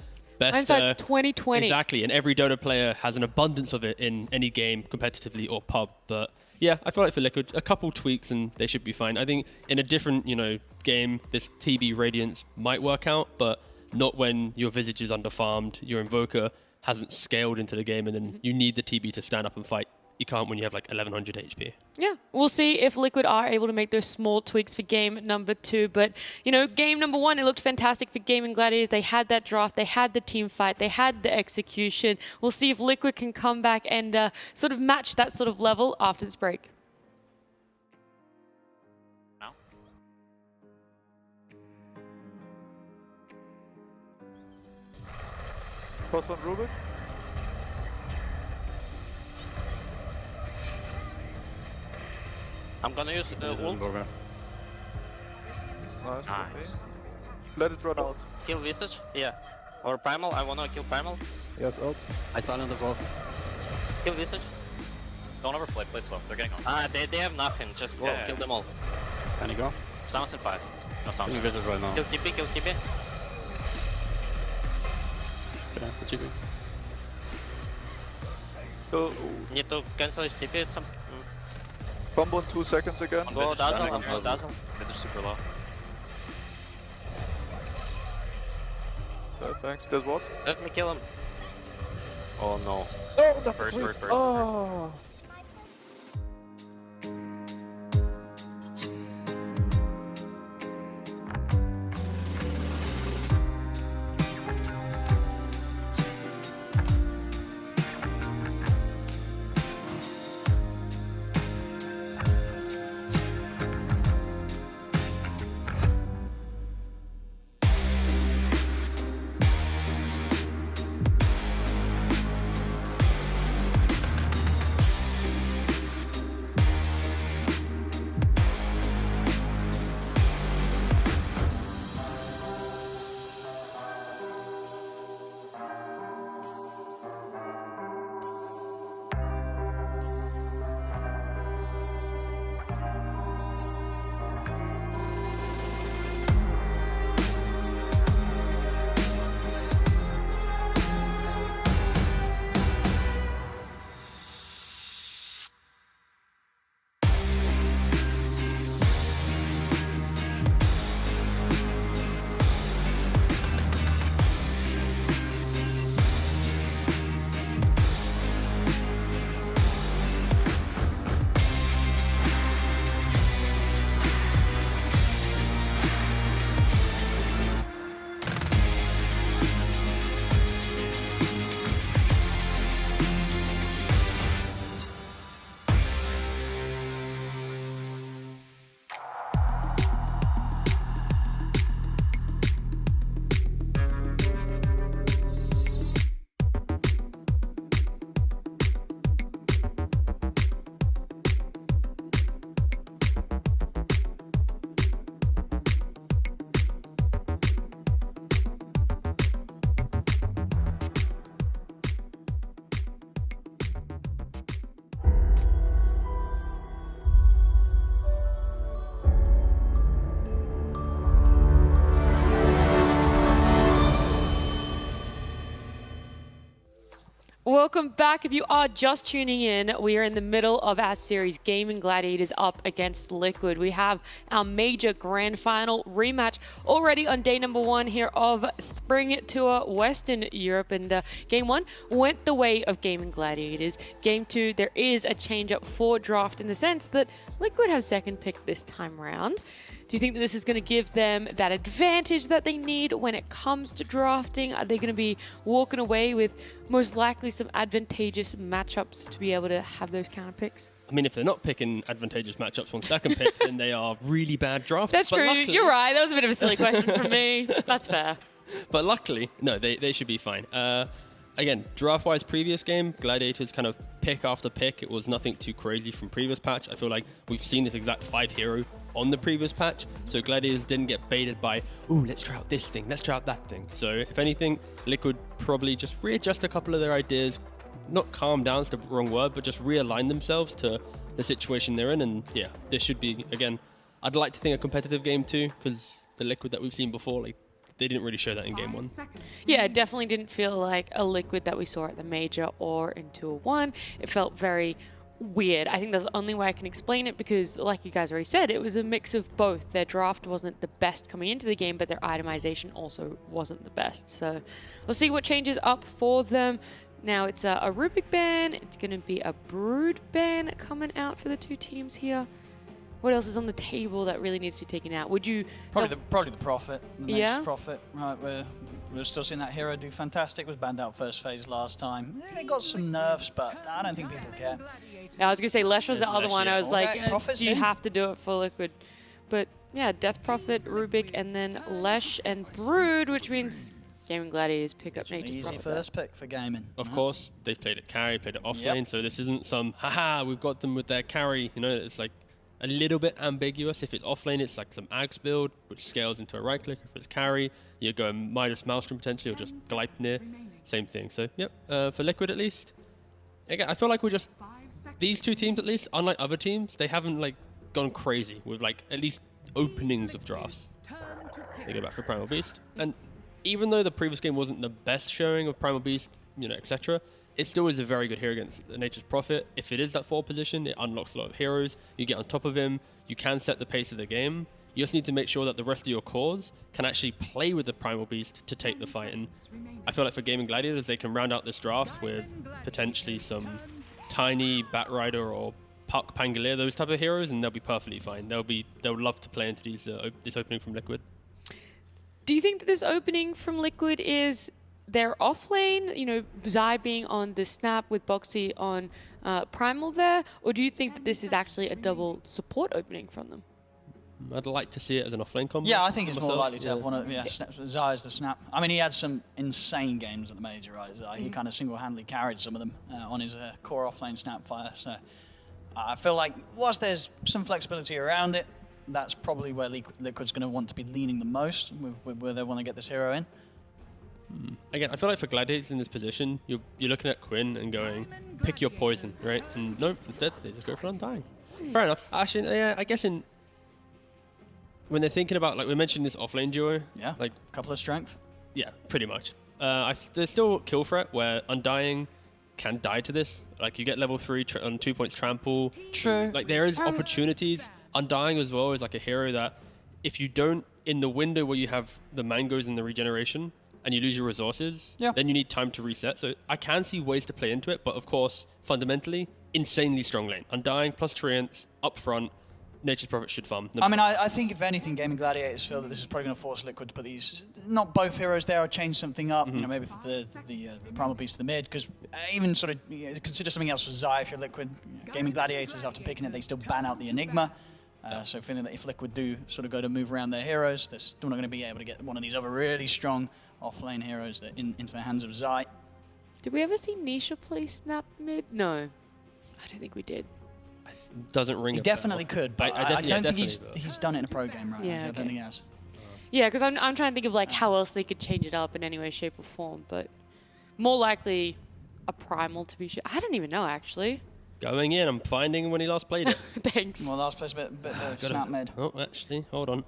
Speaker 2: best.
Speaker 1: Hindsight's 2020.
Speaker 2: Exactly, and every Dota player has an abundance of it in any game, competitively or pub. But yeah, I feel like for Liquid, a couple tweaks and they should be fine. I think in a different, game, this TB Radiance might work out, but not when your Visage is underfarmed, your Invoker hasn't scaled into the game, and then you need the TB to stand up and fight. You can't when you have like 1100 HP.
Speaker 1: Yeah, we'll see if Liquid are able to make those small tweaks for game number 2. But, game number 1, it looked fantastic for Gaming Gladiators. They had that draft, they had the team fight, they had the execution. We'll see if Liquid can come back and sort of match that sort of level after this break.
Speaker 12: Post on Rubik.
Speaker 8: I'm gonna use ult.
Speaker 12: Nice. Let it run out.
Speaker 8: Kill Visage? Yeah. Or Primal, I wanna kill Primal.
Speaker 12: Yes, ult.
Speaker 8: I silent the both. Kill Visage.
Speaker 14: Don't overplay, play slow. They're getting on.
Speaker 8: They have nothing, just go, kill them all.
Speaker 9: Can you go?
Speaker 14: Silence in 5. No silence.
Speaker 9: Killing Visage right now.
Speaker 8: Kill TP, kill TP.
Speaker 9: Okay, the TP.
Speaker 12: So,
Speaker 8: Need to cancel his TP at some...
Speaker 12: combo in 2 seconds again.
Speaker 8: Go Dazzle, go Dazzle.
Speaker 14: Mids are super low.
Speaker 12: Thanks, there's what?
Speaker 8: Let me kill him. Oh no.
Speaker 12: Oh, the
Speaker 14: First.
Speaker 12: Oh.
Speaker 1: Welcome back. If you are just tuning in, we are in the middle of our series, Gaming Gladiators up against Liquid. We have our major grand final rematch already on day number 1 here of Spring Tour Western Europe. And game 1 went the way of Gaming Gladiators. Game 2, there is a change up for draft in the sense that Liquid have second pick this time round. Do you think that this is going to give them that advantage that they need when it comes to drafting? Are they going to be walking away with most likely some advantageous matchups to be able to have those counter picks?
Speaker 2: I mean, if they're not picking advantageous matchups on second pick, then they are really bad drafters.
Speaker 1: That's true.
Speaker 2: Luckily,
Speaker 1: you're right. That was a bit of a silly question from me. That's fair.
Speaker 2: But luckily, no, they should be fine. Again, draft-wise, previous game, Gladiators kind of pick after pick. It was nothing too crazy from previous patch. I feel like we've seen this exact 5 hero on the previous patch, so Gladiators didn't get baited by, ooh, let's try out this thing, let's try out that thing. So if anything, Liquid probably just readjust a couple of their ideas, not calm down, it's the wrong word, but just realign themselves to the situation they're in. And yeah, this should be, again, I'd like to think a competitive game too, because the Liquid that we've seen before, like, they didn't really show that in game 1.
Speaker 1: Yeah, it definitely didn't feel like a Liquid that we saw at the Major or in Tour 1. It felt very weird. I think that's the only way I can explain it because, like you guys already said, it was a mix of both. Their draft wasn't the best coming into the game, but their itemization also wasn't the best. So we'll see what changes up for them. Now it's a Rubik ban. It's going to be a Brood ban coming out for the two teams here. What else is on the table that really needs to be taken out? Would you...
Speaker 10: Probably the Prophet. The
Speaker 1: Yeah?
Speaker 10: next Prophet. Right, we're still seeing that hero do fantastic. Was banned out first phase last time. It got some nerfs, but I don't think people care.
Speaker 1: Yeah, I was going to say Lesh was the other one. I was like,
Speaker 10: Prophet's
Speaker 1: do you
Speaker 10: in.
Speaker 1: have to do it for Liquid? But yeah, Death Prophet, Rubik, and then Lesh and Brood, which means Gaming Gladiators pick up Nature's
Speaker 10: Easy
Speaker 1: Prophet.
Speaker 10: first pick for gaming.
Speaker 2: Of course, they've played it carry, played it offlane, so this isn't some, haha, we've got them with their carry. You know, it's like a little bit ambiguous. If it's offlane, it's like some Ags build, which scales into a right click. If it's carry, you're going Midas Maelstrom potentially, or just Gleipnir. Same thing. So, yep, for Liquid at least. Again, I feel like we're just, these two teams at least, unlike other teams, they haven't like gone crazy with like at least openings of drafts. They go back for Primal Beast. And even though the previous game wasn't the best showing of Primal Beast, you know, etc., it still is a very good hero against Nature's Prophet. If it is that 4 position, it unlocks a lot of heroes. You get on top of him. You can set the pace of the game. You just need to make sure that the rest of your cores can actually play with the Primal Beast to take the fight. And I feel like for Gaming Gladiators, they can round out this draft with potentially some Tiny, Batrider, or Puck, Pangolier, those type of heroes, and they'll be perfectly fine. They'll love to play into these this opening from Liquid.
Speaker 1: Do you think that this opening from Liquid is their offlane, you know, Zai being on the snap with Boxy on Primal there, or do you think that this is actually a double support opening from them?
Speaker 2: I'd like to see it as an offlane combo.
Speaker 10: Yeah, I think it's more
Speaker 2: myself.
Speaker 10: likely to have one of Zai as the snap. I mean, he had some insane games at the Major, right? Zai. He kind of single-handedly carried some of them on his core offlane snap fire. So I feel like whilst there's some flexibility around it, that's probably where Liquid's going to want to be leaning the most, with where they want to get this hero in.
Speaker 2: Again, I feel like for Gladiators in this position, you're looking at Quinn and going, pick your poison, right? And no, instead they just go for Undying. Fair enough. Actually, yeah, I guess when they're thinking about, like we mentioned this offlane duo,
Speaker 10: yeah,
Speaker 2: like
Speaker 10: a couple of strength.
Speaker 2: Yeah, pretty much. There's still kill threat where Undying can die to this. Like you get level 3 on 2 points trample.
Speaker 10: True.
Speaker 2: Like there is opportunities. Undying as well is like a hero that if you don't, in the window where you have the mangoes and the regeneration, and you lose your resources, then you need time to reset. So I can see ways to play into it, but of course, fundamentally, insanely strong lane. Undying plus Treants, up front, Nature's Prophet should farm.
Speaker 10: I mean, I think if anything, Gaming Gladiators feel that this is probably going to force Liquid to put these, not both heroes there, or change something up. You know, maybe the Primal Beast to the mid, because even sort of consider something else for Zai if you're Liquid. Gaming Gladiators, after picking it, they still ban out the Enigma. So feeling that if Liquid do sort of go to move around their heroes, they're still not going to be able to get one of these other really strong off-lane heroes that into the hands of Zai.
Speaker 1: Did we ever see Nisha play snap mid? No, I don't think we did.
Speaker 2: Doesn't ring.
Speaker 10: He
Speaker 2: a
Speaker 10: definitely
Speaker 2: bell.
Speaker 10: could, but I don't think he's done it in a pro game, right?
Speaker 1: Yeah,
Speaker 10: I don't
Speaker 1: okay.
Speaker 10: think he has.
Speaker 1: Yeah, because I'm trying to think of like how else they could change it up in any way, shape, or form. But more likely a primal to be sure. I don't even know actually.
Speaker 2: Going in, I'm finding when he last played it.
Speaker 1: Thanks.
Speaker 10: Well, last place bit of snap mid.
Speaker 2: Oh, actually, hold on.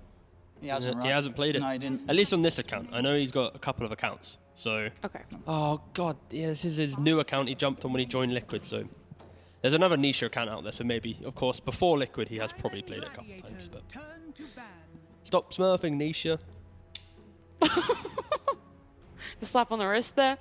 Speaker 10: He hasn't, right?
Speaker 2: He hasn't played it.
Speaker 10: No, he didn't.
Speaker 2: At least on this account. I know he's got a couple of accounts. So.
Speaker 1: Okay.
Speaker 2: Oh god, yeah, this is his new account he jumped on when he joined Liquid. So there's another niche account out there. So maybe, of course, before Liquid, he has probably played it a couple of times. But stop smurfing, Nisha.
Speaker 1: The slap on the wrist there.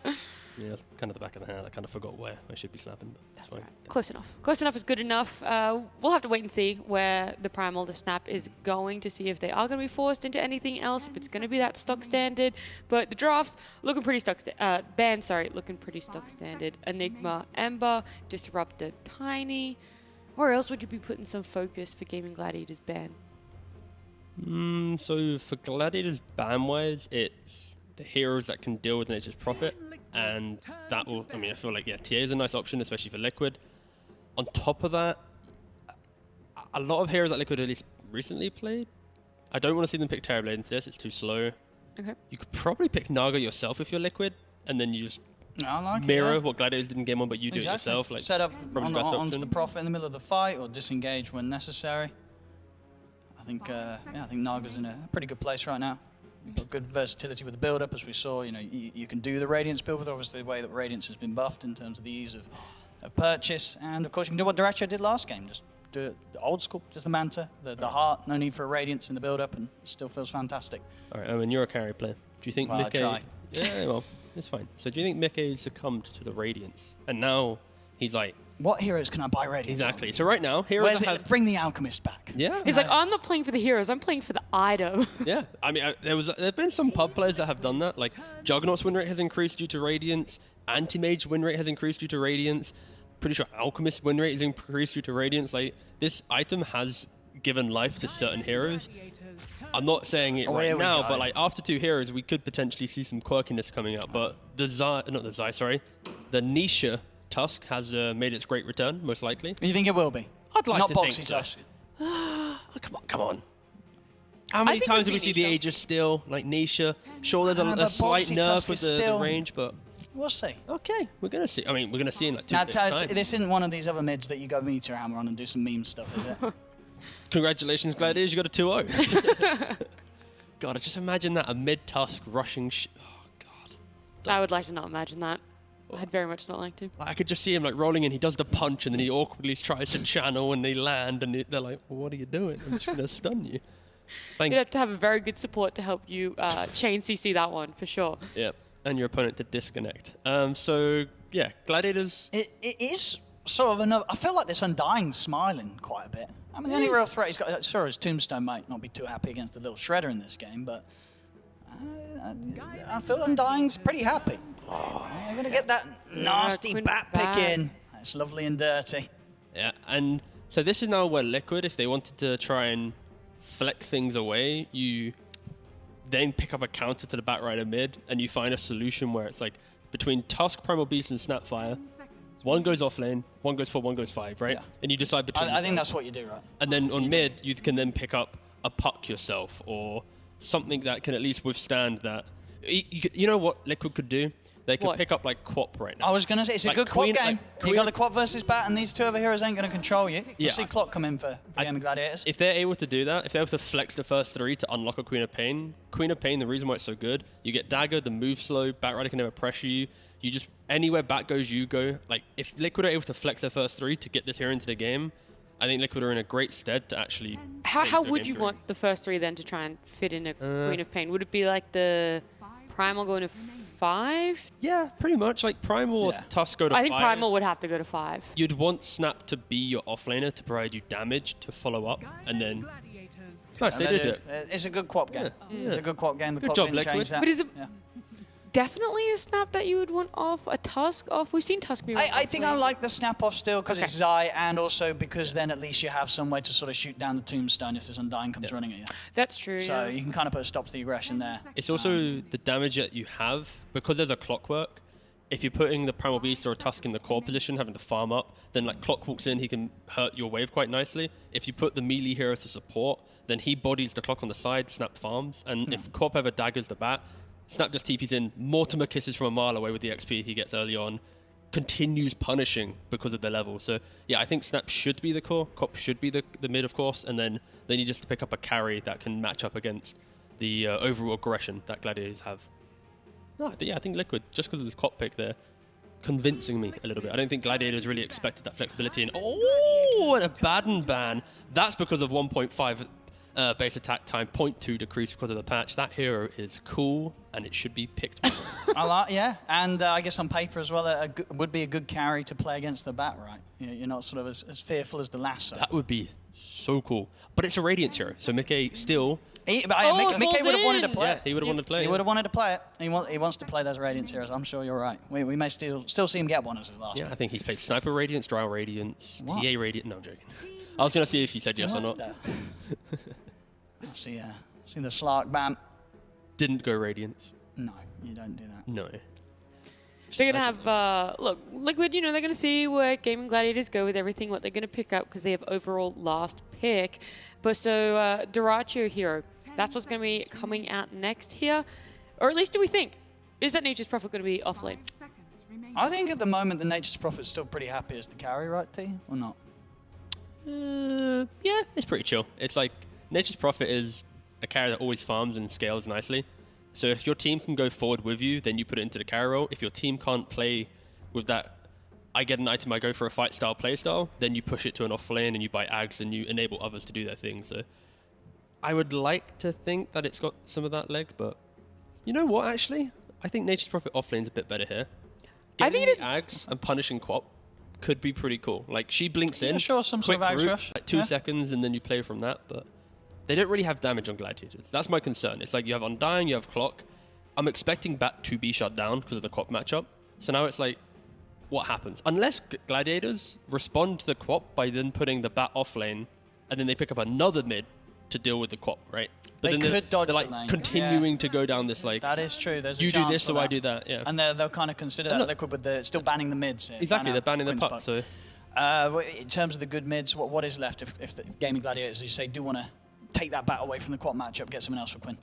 Speaker 2: Yeah, that's kind of the back of the hand. I kind of forgot where I should be slapping, but that's fine.
Speaker 1: Right. Close enough. Close enough is good enough. We'll have to wait and see where the Primal, the snap, is going to see if they are going to be forced into anything else, if it's going to be that stock standard. But the drafts looking pretty stock ban, looking pretty stock standard. Enigma, Ember, Disruptor, Tiny. Where else would you be putting some focus for Gaming Gladiators ban?
Speaker 2: So for Gladiators ban-wise, it's the heroes that can deal with Nature's Prophet, and that will, I mean, I feel like, yeah, TA is a nice option, especially for Liquid. On top of that, a lot of heroes that Liquid at least recently played, I don't want to see them pick Terrorblade into this, it's too slow.
Speaker 1: Okay.
Speaker 2: You could probably pick Naga yourself if you're Liquid, and then you just
Speaker 10: like
Speaker 2: mirror
Speaker 10: it, yeah.
Speaker 2: what Gladiators did in game 1, but you do it yourself. Like,
Speaker 10: set up
Speaker 2: probably the best
Speaker 10: onto
Speaker 2: option.
Speaker 10: the Prophet in the middle of the fight, or disengage when necessary. I think, I think Naga's in a pretty good place right now. You've got good versatility with the build-up, as we saw. You know, you can do the Radiance build with obviously the way that Radiance has been buffed in terms of the ease of purchase. And of course, you can do what Duracho did last game. Just do it the old school, just the Manta, the heart. No need for a Radiance in the build-up, and it still feels fantastic.
Speaker 2: All right, Owen, you're a carry player. Do you think
Speaker 10: Well, I
Speaker 2: Mickey...
Speaker 10: try.
Speaker 2: Yeah, well, it's fine. So do you think Mickey succumbed to the Radiance? And now he's like...
Speaker 10: What heroes can I buy Radiance?
Speaker 2: Exactly. So right now, heroes
Speaker 10: Where's
Speaker 2: that
Speaker 10: it?
Speaker 2: have...
Speaker 10: Bring the Alchemist back.
Speaker 2: Yeah.
Speaker 1: He's like, I'm not playing for the heroes. I'm playing for the item.
Speaker 2: Yeah, I mean, there've been some pub players that have done that. Like Juggernaut's win rate has increased due to Radiance. Anti-Mage win rate has increased due to Radiance. Pretty sure Alchemist win rate has increased due to Radiance. Like this item has given life to certain heroes. I'm not saying it right now, but like after 2 heroes, we could potentially see some quirkiness coming up. But the the Nisha Tusk has made its great return, most likely.
Speaker 10: You think it will be?
Speaker 2: I'd like
Speaker 10: not
Speaker 2: to
Speaker 10: Boxy
Speaker 2: think so.
Speaker 10: Tusk.
Speaker 2: Come on. How many times do we see the Aegis still? Like Nisha? Sure, there's a
Speaker 10: but
Speaker 2: slight
Speaker 10: Boxy
Speaker 2: nerf
Speaker 10: Tusk
Speaker 2: with
Speaker 10: is
Speaker 2: the
Speaker 10: still-
Speaker 2: range, but
Speaker 10: We'll see.
Speaker 2: okay, we're gonna see. I mean, we're gonna see in like 2
Speaker 10: Now,
Speaker 2: minutes' time.
Speaker 10: this isn't one of these other mids that you go Meteor Hammer on and do some meme stuff, is it?
Speaker 2: Congratulations, Gladiators, you got a 2-0. God, I just imagine that, a mid-tusk rushing
Speaker 1: I would like to not imagine that. I'd very much not like to.
Speaker 2: I could just see him like rolling in, he does the punch, and then he awkwardly tries to channel, and they land, and they're like, well, what are you doing? I'm just gonna stun you.
Speaker 1: You'd have to have a very good support to help you chain CC that one, for sure.
Speaker 2: Yeah, and your opponent to disconnect. So, yeah, Gladiators...
Speaker 10: It is sort of another... I feel like this Undying's smiling quite a bit. I mean, the only real threat he's got... Sure, his Tombstone might not be too happy against the little Shredder in this game, but... I feel Undying's pretty happy. You're going to get that nasty bat pick in. That's lovely and dirty.
Speaker 2: Yeah, and so this is now where Liquid, if they wanted to try and flex things away, you then pick up a counter to the Batrider mid, and you find a solution where it's like between Tusk, Primal Beast, and Snapfire, one goes off lane, one goes 4, one goes 5, right?
Speaker 10: Yeah.
Speaker 2: And you decide between
Speaker 10: I think that's what you do, right?
Speaker 2: And then on mid, you can then pick up a puck yourself, or something that can at least withstand that. You know what Liquid could do? They could pick up like Quap right now.
Speaker 10: I was going to say, it's a
Speaker 2: Like
Speaker 10: good Quap game.
Speaker 2: Queen
Speaker 10: You got the Quap versus Bat, and these 2 other heroes ain't going to control you. You'll
Speaker 2: Yeah.
Speaker 10: see Clock come in for Game of Gladiators.
Speaker 2: If they're able to do that, if they're able to flex the first 3 to unlock a Queen of Pain, the reason why it's so good, you get Dagger, the move slow, Batrider can never pressure you. You just, anywhere Bat goes, you go. Like, if Liquid are able to flex their first 3 to get this hero into the game, I think Liquid are in a great stead to actually...
Speaker 1: How would you want the first 3 then to try and fit in a Queen of Pain? Would it be like the Primal going to 5?
Speaker 2: Yeah, pretty much. Like Primal or Tusk go to 5.
Speaker 1: I think Primal would have to go to 5.
Speaker 2: You'd want Snap to be your offlaner to provide you damage to follow up, and then... Nice, they did it.
Speaker 10: It's a good Quap game.
Speaker 2: Yeah.
Speaker 10: It's a good Quap game. The
Speaker 2: Good
Speaker 10: Quap
Speaker 2: job,
Speaker 10: didn't
Speaker 2: Liquid.
Speaker 10: change that.
Speaker 1: But is it
Speaker 10: Yeah.
Speaker 1: definitely a Snap that you would want off? A Tusk off? We've seen Tusk be
Speaker 10: I think I like the snap off still because it's Zai, and also because then at least you have some way to sort of shoot down the Tombstone if this Undying comes running at you.
Speaker 1: That's true.
Speaker 10: So you can kind of put a stop to the aggression there.
Speaker 2: It's also the damage that you have, because there's a Clockwork. If you're putting the Primal Beast or a Tusk in the core position, having to farm up, then like Clock walks in, he can hurt your wave quite nicely. If you put the melee hero to support, then he bodies the Clock on the side, Snap farms, and if Quap ever daggers the Bat, Snap just TPs in, Mortimer kisses from a mile away with the XP he gets early on, continues punishing because of the level. So yeah, I think Snap should be the core, Quap should be the mid, of course, and then they need just to pick up a carry that can match up against the overall aggression that Gladiators have. No, yeah, I think Liquid, just because of this Quap pick there, convincing me a little bit. I don't think Gladiators really expected that flexibility. And oh, and a Baden ban. That's because of 1.5 base attack time, 0.2 decrease because of the patch. That hero is cool, and it should be picked.
Speaker 10: I like, yeah, and I guess on paper as well, would be a good carry to play against the Bat, right? You're not sort of as fearful as the Lasso.
Speaker 2: That would be so cool. But it's a Radiance hero, so Mickey still...
Speaker 10: Mickey would have wanted to play it.
Speaker 2: He would have wanted to play it.
Speaker 10: He would have wanted to play it. He wants to play those Radiance heroes. I'm sure you're right. We may still see him get one as his last
Speaker 2: Yeah,
Speaker 10: one.
Speaker 2: I think he's played Sniper Radiance, Drow Radiance,
Speaker 10: What?
Speaker 2: TA Radiance... No, I'm joking. I was going to see if you said yes or not.
Speaker 10: I see the Slark Bam.
Speaker 2: Didn't go Radiance.
Speaker 10: No, you don't do that.
Speaker 2: No.
Speaker 1: They're going to have, look, Liquid, they're going to see where Gaming Gladiators go with everything, what they're going to pick up, because they have overall last pick. But so, Duracho hero, that's what's going to be coming out next here. Or at least do we think? Is that Nature's Prophet going to be off lane?
Speaker 10: I think at the moment the Nature's Prophet's still pretty happy as the carry, right, T? Or not?
Speaker 2: Yeah, it's pretty chill. It's like, Nature's Prophet is a carry that always farms and scales nicely. So if your team can go forward with you, then you put it into the carry role. If your team can't play with that, I get an item, I go for a fight style play style, then you push it to an off lane and you buy ags and you enable others to do their thing. So I would like to think that it's got some of that leg, but you know what, actually? I think Nature's Prophet off lane's a bit better here.
Speaker 1: I think it is.
Speaker 2: Ags and punishing Quap could be pretty cool. Like, she blinks in,
Speaker 10: sure, some sort
Speaker 2: quick
Speaker 10: of Ags
Speaker 2: root,
Speaker 10: rush.
Speaker 2: like 2 seconds, and then you play from that, but they don't really have damage on Gladiators. That's my concern. It's like you have Undying, you have Clock. I'm expecting Bat to be shut down because of the Quap matchup. So now it's like, what happens? Unless Gladiators respond to the Quap by then putting the Bat off lane, and then they pick up another mid to deal with the Quap, right? But
Speaker 10: They
Speaker 2: then
Speaker 10: could dodge
Speaker 2: they're
Speaker 10: the
Speaker 2: like
Speaker 10: lane.
Speaker 2: continuing to go down this like,
Speaker 10: That is true. There's a
Speaker 2: you do
Speaker 10: chance
Speaker 2: this,
Speaker 10: for
Speaker 2: so I
Speaker 10: that.
Speaker 2: do that, yeah.
Speaker 10: And they'll kind of consider that Liquid with the still banning the mids.
Speaker 2: Exactly, they're banning the
Speaker 10: Quinn's
Speaker 2: puck, so...
Speaker 10: in terms of the good mids, what is left if the Gaming Gladiators, as you say, do want to take that bat away from the Quap matchup, get someone else for Quinn?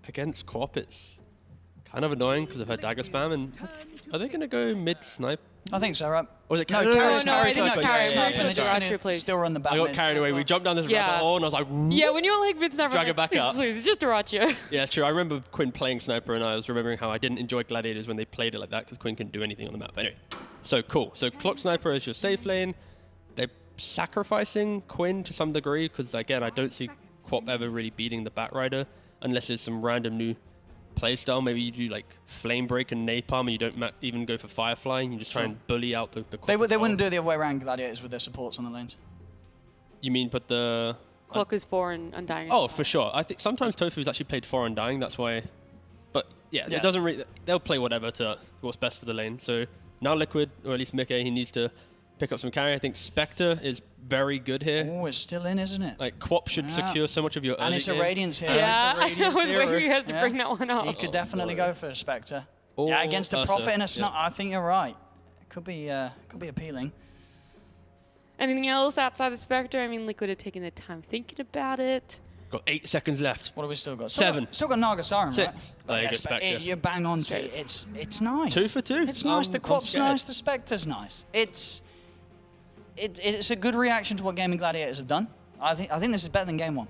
Speaker 2: Against Quap, it's kind of annoying because of her dagger spam, and are they going to go mid-snipe?
Speaker 10: I think so, right?
Speaker 2: Or was it
Speaker 10: No,
Speaker 2: carry?
Speaker 10: carry,
Speaker 1: no, I didn't
Speaker 10: sniper,
Speaker 1: carry.
Speaker 10: sniper, and they're just
Speaker 1: Gotcha,
Speaker 10: going to
Speaker 1: please.
Speaker 10: still run the bat
Speaker 2: I got
Speaker 10: mid.
Speaker 2: carried away. We jumped down this rabbit hole, and I was like,
Speaker 1: Yeah, when you're like mid-sniper,
Speaker 2: Drag
Speaker 1: I'm
Speaker 2: it back
Speaker 1: please,
Speaker 2: up.
Speaker 1: please, it's just Dyrachyo.
Speaker 2: Yeah, it's true. I remember Quinn playing Sniper, and I was remembering how I didn't enjoy Gladiators when they played it like that because Quinn couldn't do anything on the map. But anyway, so cool. So Clock Sniper is your safe lane. They're sacrificing Quinn to some degree because, again, I don't see Quap ever really beating the Batrider unless there's some random new playstyle. Maybe you do like Flame Break and Napalm and you don't even go for Firefly and you just try and bully out the Quap.
Speaker 10: They wouldn't do the other way around Gladiators with their supports on the lanes.
Speaker 2: You mean put the...
Speaker 1: Clock is 4 and Undying.
Speaker 2: Oh, for sure. I think sometimes Tofu's actually played 4 Undying, that's why... But yeah, it doesn't really... They'll play whatever to what's best for the lane. So now Liquid, or at least Mickey, he needs to pick up some carry. I think Spectre is very good here.
Speaker 10: Oh, it's still in, isn't it?
Speaker 2: Like, Quap should secure so much of your
Speaker 10: And
Speaker 2: early
Speaker 10: it's a
Speaker 2: game.
Speaker 10: Radiance here.
Speaker 1: Yeah, I was waiting you guys to bring that one up.
Speaker 10: He could definitely go for a Spectre.
Speaker 2: Or
Speaker 10: Yeah, against a
Speaker 2: Ursa,
Speaker 10: Prophet and a
Speaker 2: yeah.
Speaker 10: Snot, I think you're right. It could be appealing.
Speaker 1: Anything else outside the Spectre? I mean, Liquid are taking their time thinking about it.
Speaker 2: Got 8 seconds left.
Speaker 10: What have we still got?
Speaker 2: 7.
Speaker 10: Still got Nagasaran,
Speaker 2: 6.
Speaker 10: right?
Speaker 2: There you
Speaker 10: Yeah,
Speaker 2: go, Spectre.
Speaker 10: you bang on to it. It's nice.
Speaker 2: 2 for 2.
Speaker 10: It's nice. The
Speaker 2: I'm
Speaker 10: Quap's
Speaker 2: scared.
Speaker 10: nice. The Spectre's nice. It's a good reaction to what Gaming Gladiators have done. I think this is better than Game 1.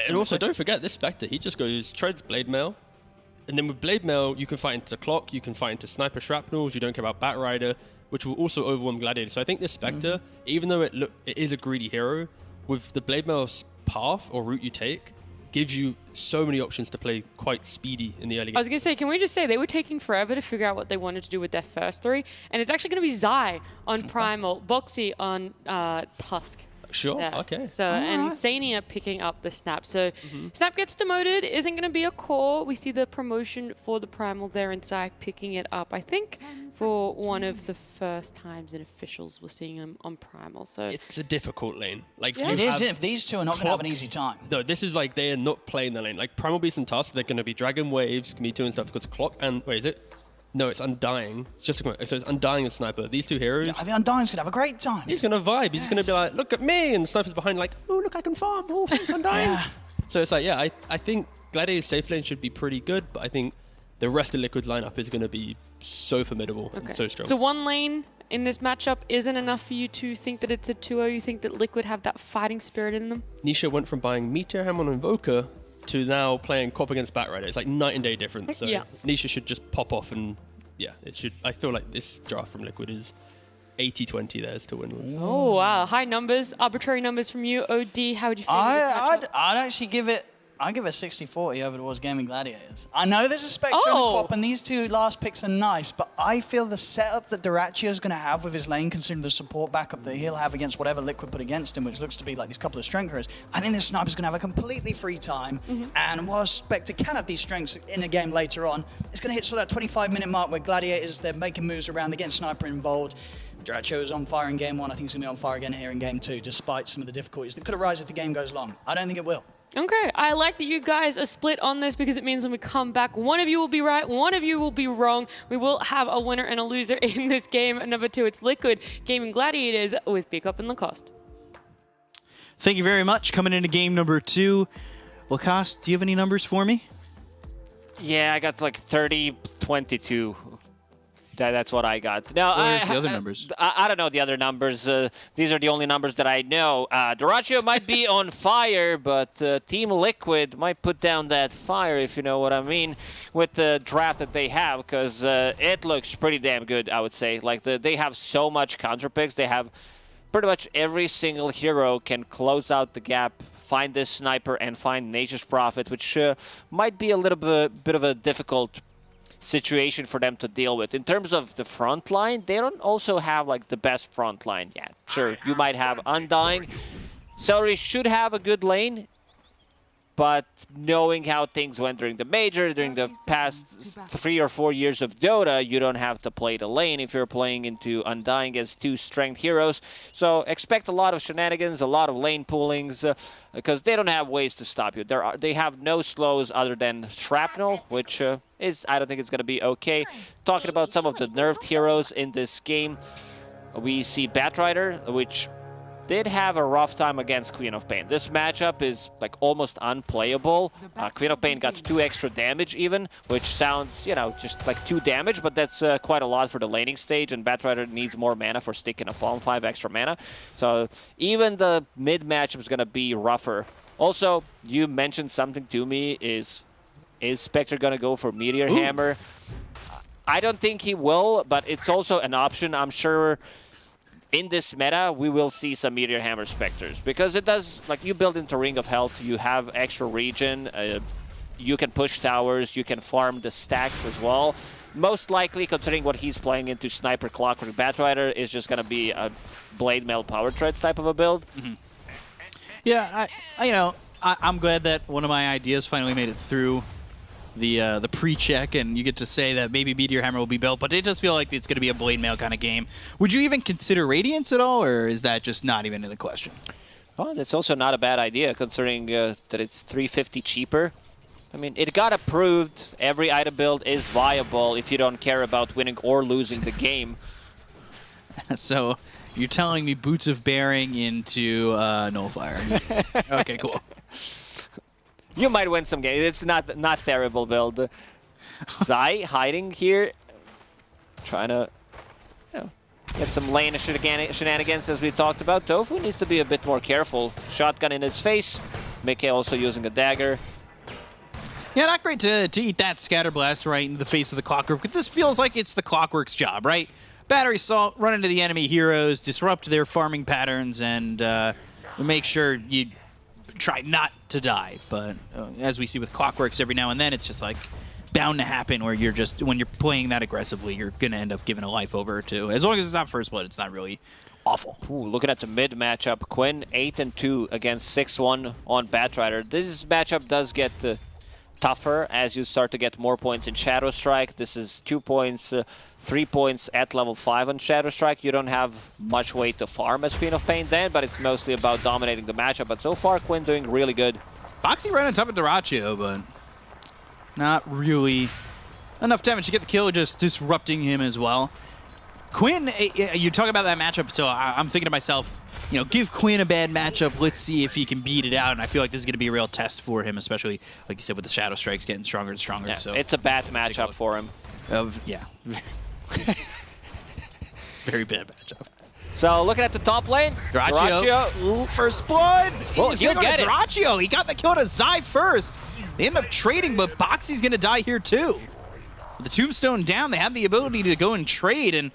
Speaker 2: And also, don't forget, this Spectre, he just goes, treads Blade Mail, and then with Blade Mail, you can fight into Clock, you can fight into Sniper Shrapnels, you don't care about Batrider, which will also overwhelm Gladiator. So I think this Spectre, even though it is a greedy hero, with the Blade Mail's path or route you take, gives you so many options to play quite speedy in the early game.
Speaker 1: I was going to say, can we just say they were taking forever to figure out what they wanted to do with their first 3, and it's actually going to be Zai on Primal, Boxy on Tusk.
Speaker 2: Sure,
Speaker 1: there.
Speaker 2: okay.
Speaker 1: So, and Sania picking up the Snap. So, Snap gets demoted, isn't going to be a core. We see the promotion for the Primal there, and Zai picking it up, I think, for one of the first times in officials we're seeing him on Primal. So
Speaker 2: It's a difficult lane. Like
Speaker 1: Yeah.
Speaker 2: you
Speaker 10: It is.
Speaker 2: have
Speaker 10: If these two are not going to have an easy time.
Speaker 2: No, this is like they are not playing the lane. Like Primal Beast and Tusk, they're going to be Dragon Waves, Mewtwo and stuff because Clock and... Wait, is it? No, it's Undying. It's just so it's Undying and Sniper. These two heroes...
Speaker 10: I think Undying's going to have a great time.
Speaker 2: He's going to vibe. He's going to be like, look at me. And Sniper's behind like, oh, look, I can farm. Oh, thanks, Undying. So it's like, yeah, I think Gladiator's safe lane should be pretty good, but I think the rest of Liquid's lineup is going to be so formidable and so strong.
Speaker 1: So one lane in this matchup isn't enough for you to think that it's a 2-0. You think that Liquid have that fighting spirit in them?
Speaker 2: Nisha went from buying Meteor Hammer on Invoker to now playing Quap against Batrider. It's like night and day difference. So
Speaker 1: Yeah.
Speaker 2: Nisha should just pop off and, yeah, it should. I feel like this draft from Liquid is 80-20 theirs to win with.
Speaker 1: Oh, wow. High numbers, arbitrary numbers from you. OD, how would you feel about this matchup?
Speaker 10: I'd actually give it... I'd give it 60-40 over towards Gaming Gladiators. I know there's a Spectre and a
Speaker 1: Oh.
Speaker 10: Quap, and these two last picks are nice, but I feel the setup that Dyrachyo's going to have with his lane, considering the support backup that he'll have against whatever Liquid put against him, which looks to be like these couple of strength heroes, I think this Sniper's going to have a completely free time, and while Spectre can have these strengths in a game later on, it's going to hit sort of that 25-minute mark where Gladiators, they're making moves around, they're getting Sniper involved. Dyrachyo was on fire in Game 1, I think he's going to be on fire again here in Game 2, despite some of the difficulties that could arise if the game goes long. I don't think it will.
Speaker 1: Okay, I like that you guys are split on this because it means when we come back, one of you will be right, one of you will be wrong. We will have a winner and a loser in this game. Number 2, it's Liquid Gaming Gladiators with Big Up and Lacoste.
Speaker 13: Thank you very much. Coming into game number 2. Lacoste, do you have any numbers for me?
Speaker 14: Yeah, I got like 30-22. That's what I got. Now,
Speaker 13: Where's the other numbers?
Speaker 14: I don't know the other numbers. These are the only numbers that I know. Duraccio might be on fire, but Team Liquid might put down that fire, if you know what I mean, with the draft that they have, because it looks pretty damn good, I would say. Like, they have so much counter picks. They have pretty much every single hero can close out the gap, find this sniper, and find Nature's Prophet, which might be a little bit of a difficult situation for them to deal with. In terms of the front line, they don't also have like the best front line yet. Sure, you might have Undying. Celery should have a good lane, but knowing how things went during the Major, during the past 3 or 4 years of Dota, you don't have to play the lane if you're playing into Undying as 2 strength heroes. So expect a lot of shenanigans, a lot of lane poolings, because they don't have ways to stop you. They have no slows other than Shrapnel, which I don't think it's going to be okay. Talking about some of the nerfed heroes in this game, we see Batrider, which did have a rough time against Queen of Pain. This matchup is like almost unplayable. Queen of Pain got 2 extra damage even, which sounds, you know, just like 2 damage, but that's quite a lot for the laning stage, and Batrider needs more mana for sticking a palm, 5 extra mana. So even the mid matchup is going to be rougher. Also, you mentioned something to me, is Spectre going to go for Meteor Hammer? I don't think he will, but it's also an option. I'm sure in this meta, we will see some Meteor Hammer Spectres, because it does, like, you build into Ring of Health, you have extra regen, you can push towers, you can farm the stacks as well. Most likely, considering what he's playing into Sniper Clockwork, Batrider is just going to be a Blade Mail Power Treads type of a build.
Speaker 13: Yeah, I'm glad that one of my ideas finally made it through the pre-check, and you get to say that maybe Meteor Hammer will be built, but it does feel like it's going to be a Blade Mail kind of game. Would you even consider Radiance at all, or is that just not even in the question?
Speaker 14: Oh, that's also not a bad idea, considering that it's 350 cheaper. I mean, it got approved. Every item build is viable if you don't care about winning or losing the game.
Speaker 13: So you're telling me Boots of Bearing into Nullifier. Okay, cool.
Speaker 14: You might win some games. It's not terrible build. Zai hiding here, trying to get some lane shenanigans as we talked about. Tofu needs to be a bit more careful. Shotgun in his face. Mickey also using a dagger.
Speaker 13: Yeah, not great to eat that Scatter Blast right in the face of the Clockwork, but this feels like it's the Clockwork's job, right? Battery Assault, run into the enemy heroes, disrupt their farming patterns, and make sure you try not to die. But as we see with Clockworks every now and then, it's just like bound to happen where you're just, when you're playing that aggressively, you're going to end up giving a life over or 2. As long as it's not First Blood, it's not really awful.
Speaker 14: Ooh, looking at the mid matchup, Quinn 8-2 against 6-1 on Batrider. This matchup does get tougher as you start to get more points in Shadow Strike. This is 2 points, 3 points at level 5 on Shadow Strike. You don't have much way to farm as Queen of Pain then, but it's mostly about dominating the matchup. But so far, Quinn doing really good.
Speaker 13: Boxy ran on top of Duraccio, but not really enough damage to get the kill, just disrupting him as well. Quinn, you talk about that matchup, so I'm thinking to myself, give Quinn a bad matchup. Let's see if he can beat it out. And I feel like this is going to be a real test for him, especially, like you said, with the Shadow Strikes getting stronger and stronger.
Speaker 14: Yeah,
Speaker 13: so
Speaker 14: it's a bad matchup for him.
Speaker 13: Yeah. Very bad matchup.
Speaker 14: So looking at the top lane,
Speaker 13: Duraccio. Ooh, First Blood.
Speaker 14: Oh, you get it.
Speaker 13: Duraccio. He got the kill to Zai first. They end up trading, but Boxy's going to die here too. With the Tombstone down, they have the ability to go and trade, and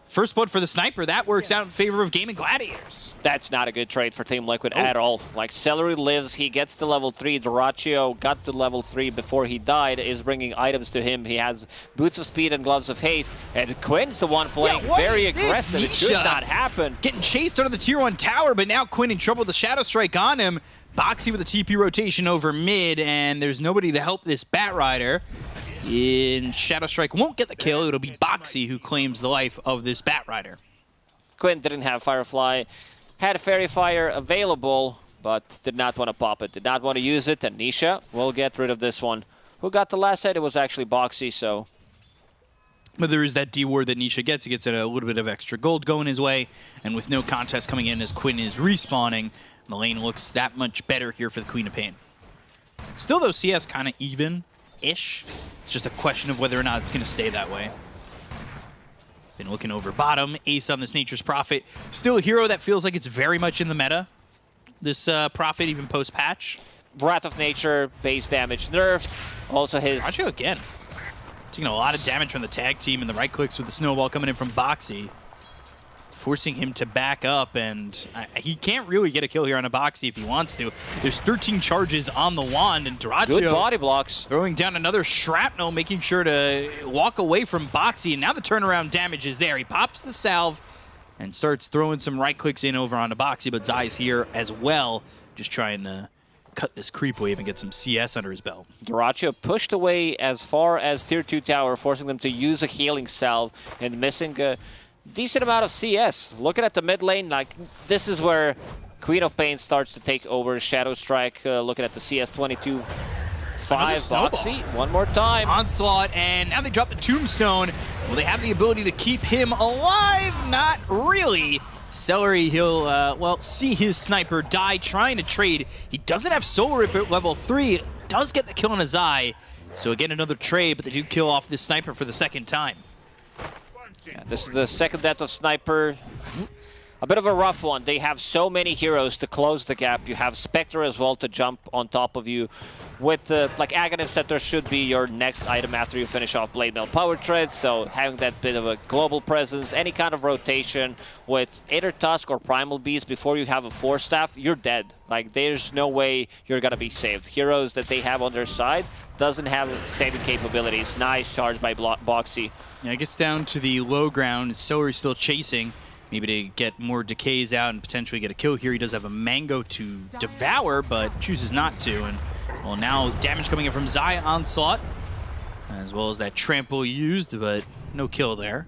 Speaker 13: First Blood for the Sniper, that works out in favor of Gaming Gladiators.
Speaker 14: That's not a good trade for Team Liquid at all. Like, Celery lives, he gets to level 3. Duraccio got to level 3 before he died, is bringing items to him. He has Boots of Speed and Gloves of Haste, and Quinn's the one playing very aggressive. It should not happen.
Speaker 13: Getting chased out of the Tier 1 tower, but now Quinn in trouble with the Shadow Strike on him. Boxy with a TP rotation over mid, and there's nobody to help this Batrider. Shadow Strike won't get the kill. It'll be Boxy who claims the life of this Batrider.
Speaker 14: Quinn didn't have Firefly, had Fairy Fire available, but did not want to pop it, did not want to use it, and Nisha will get rid of this one. Who got the last hit? It was actually Boxy, so...
Speaker 13: But there is that D ward that Nisha gets. He gets a little bit of extra gold going his way, and with no contest coming in as Quinn is respawning, the lane looks that much better here for the Queen of Pain. Still, though, CS kind of even-ish. It's just a question of whether or not it's going to stay that way. Been looking over bottom. Ace on this Nature's Prophet. Still a hero that feels like it's very much in the meta. This Prophet, even post-patch.
Speaker 14: Wrath of Nature, base damage nerfed. Also his...
Speaker 13: Racho again. Taking a lot of damage from the tag team, and the right clicks with the snowball coming in from Boxy. Forcing him to back up, and he can't really get a kill here on a Boxy if he wants to. There's 13 charges on the wand, and Duraggio
Speaker 14: good body blocks.
Speaker 13: Throwing down another shrapnel, making sure to walk away from Boxy, and now the turnaround damage is there. He pops the salve and starts throwing some right clicks in over on a Boxy, but Zai's here as well, just trying to cut this creep wave and get some CS under his belt.
Speaker 14: Duraggio pushed away as far as tier 2 tower, forcing them to use a healing salve and missing a decent amount of CS. Looking at the mid lane, like this is where Queen of Pain starts to take over. Shadow Strike, looking at the CS 22. 5 Boxy, one more time.
Speaker 13: Onslaught, and now they drop the Tombstone. Will they have the ability to keep him alive? Not really. Celery, he'll, well, see his sniper die trying to trade. He doesn't have Soul Rip at level 3. Does get the kill on his eye. So again, another trade, but they do kill off this sniper for the second time.
Speaker 14: Yeah, this is the second death of Sniper. A bit of a rough one. They have so many heroes to close the gap. You have Spectre as well to jump on top of you. With like Aghanim Scepter should be your next item after you finish off Blade Mail Power Tread. So having that bit of a global presence, any kind of rotation with either Tusk or Primal Beast before you have a Force Staff, you're dead. Like there's no way you're gonna be saved. Heroes that they have on their side doesn't have saving capabilities. Nice charge by Boxy.
Speaker 13: Yeah, it gets down to the low ground. Celery's still chasing. Maybe to get more decays out and potentially get a kill here. He does have a Mango to devour, but chooses not to. And well, now damage coming in from Zai Onslaught, as well as that trample used, but no kill there.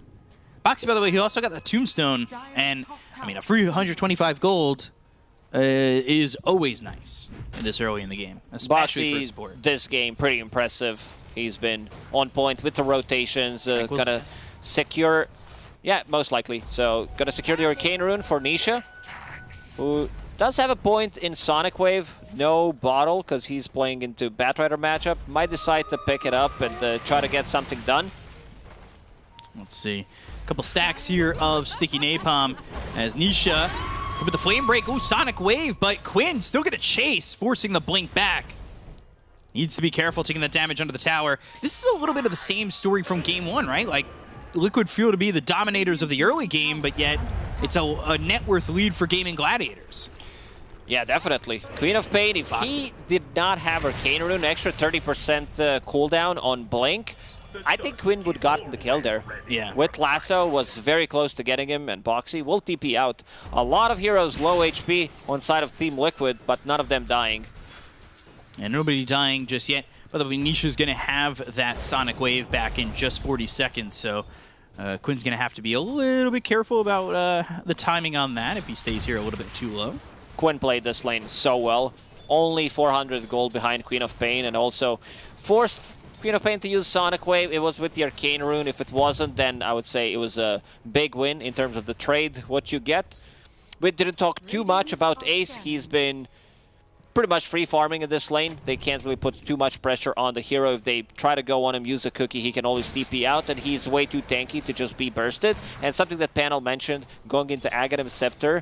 Speaker 13: Boxy, by the way, he also got the Tombstone, and I mean, a free 125 gold is always nice this early in the game, especially for support.
Speaker 14: This game, pretty impressive. He's been on point with the rotations, gonna secure. Yeah, most likely. So, gonna secure the Arcane Rune for Nisha, who does have a point in Sonic Wave. No bottle, because he's playing into Batrider matchup. Might decide to pick it up and try to get something done.
Speaker 13: Let's see. A couple stacks here of Sticky Napalm as Nisha with the Flame Break. Ooh, Sonic Wave, but Quinn still gonna chase, forcing the blink back. Needs to be careful taking that damage under the tower. This is a little bit of the same story from game 1, right? Like, Liquid feel to be the dominators of the early game, but yet it's a net worth lead for Gaming Gladiators.
Speaker 14: Yeah, definitely. Queen of Pain, if he did not have Arcane Rune, extra 30% cooldown on Blink, I think Quinn would gotten the kill there.
Speaker 13: Yeah.
Speaker 14: With Lasso, was very close to getting him, and Boxy will TP out. A lot of heroes low HP on side of Team Liquid, but none of them dying.
Speaker 13: And nobody dying just yet. By the way, Nisha's going to have that Sonic Wave back in just 40 seconds, so Quinn's going to have to be a little bit careful about the timing on that if he stays here a little bit too low.
Speaker 14: Quinn played this lane so well. Only 400 gold behind Queen of Pain, and also forced Queen of Pain to use Sonic Wave. It was with the Arcane Rune. If it wasn't, then I would say it was a big win in terms of the trade, what you get. We didn't talk too much about Ace. He's been pretty much free farming in this lane. They can't really put too much pressure on the hero. If they try to go on him, use a cookie, he can always TP out, and he's way too tanky to just be bursted. And something that Panel mentioned, going into Aghanim Scepter,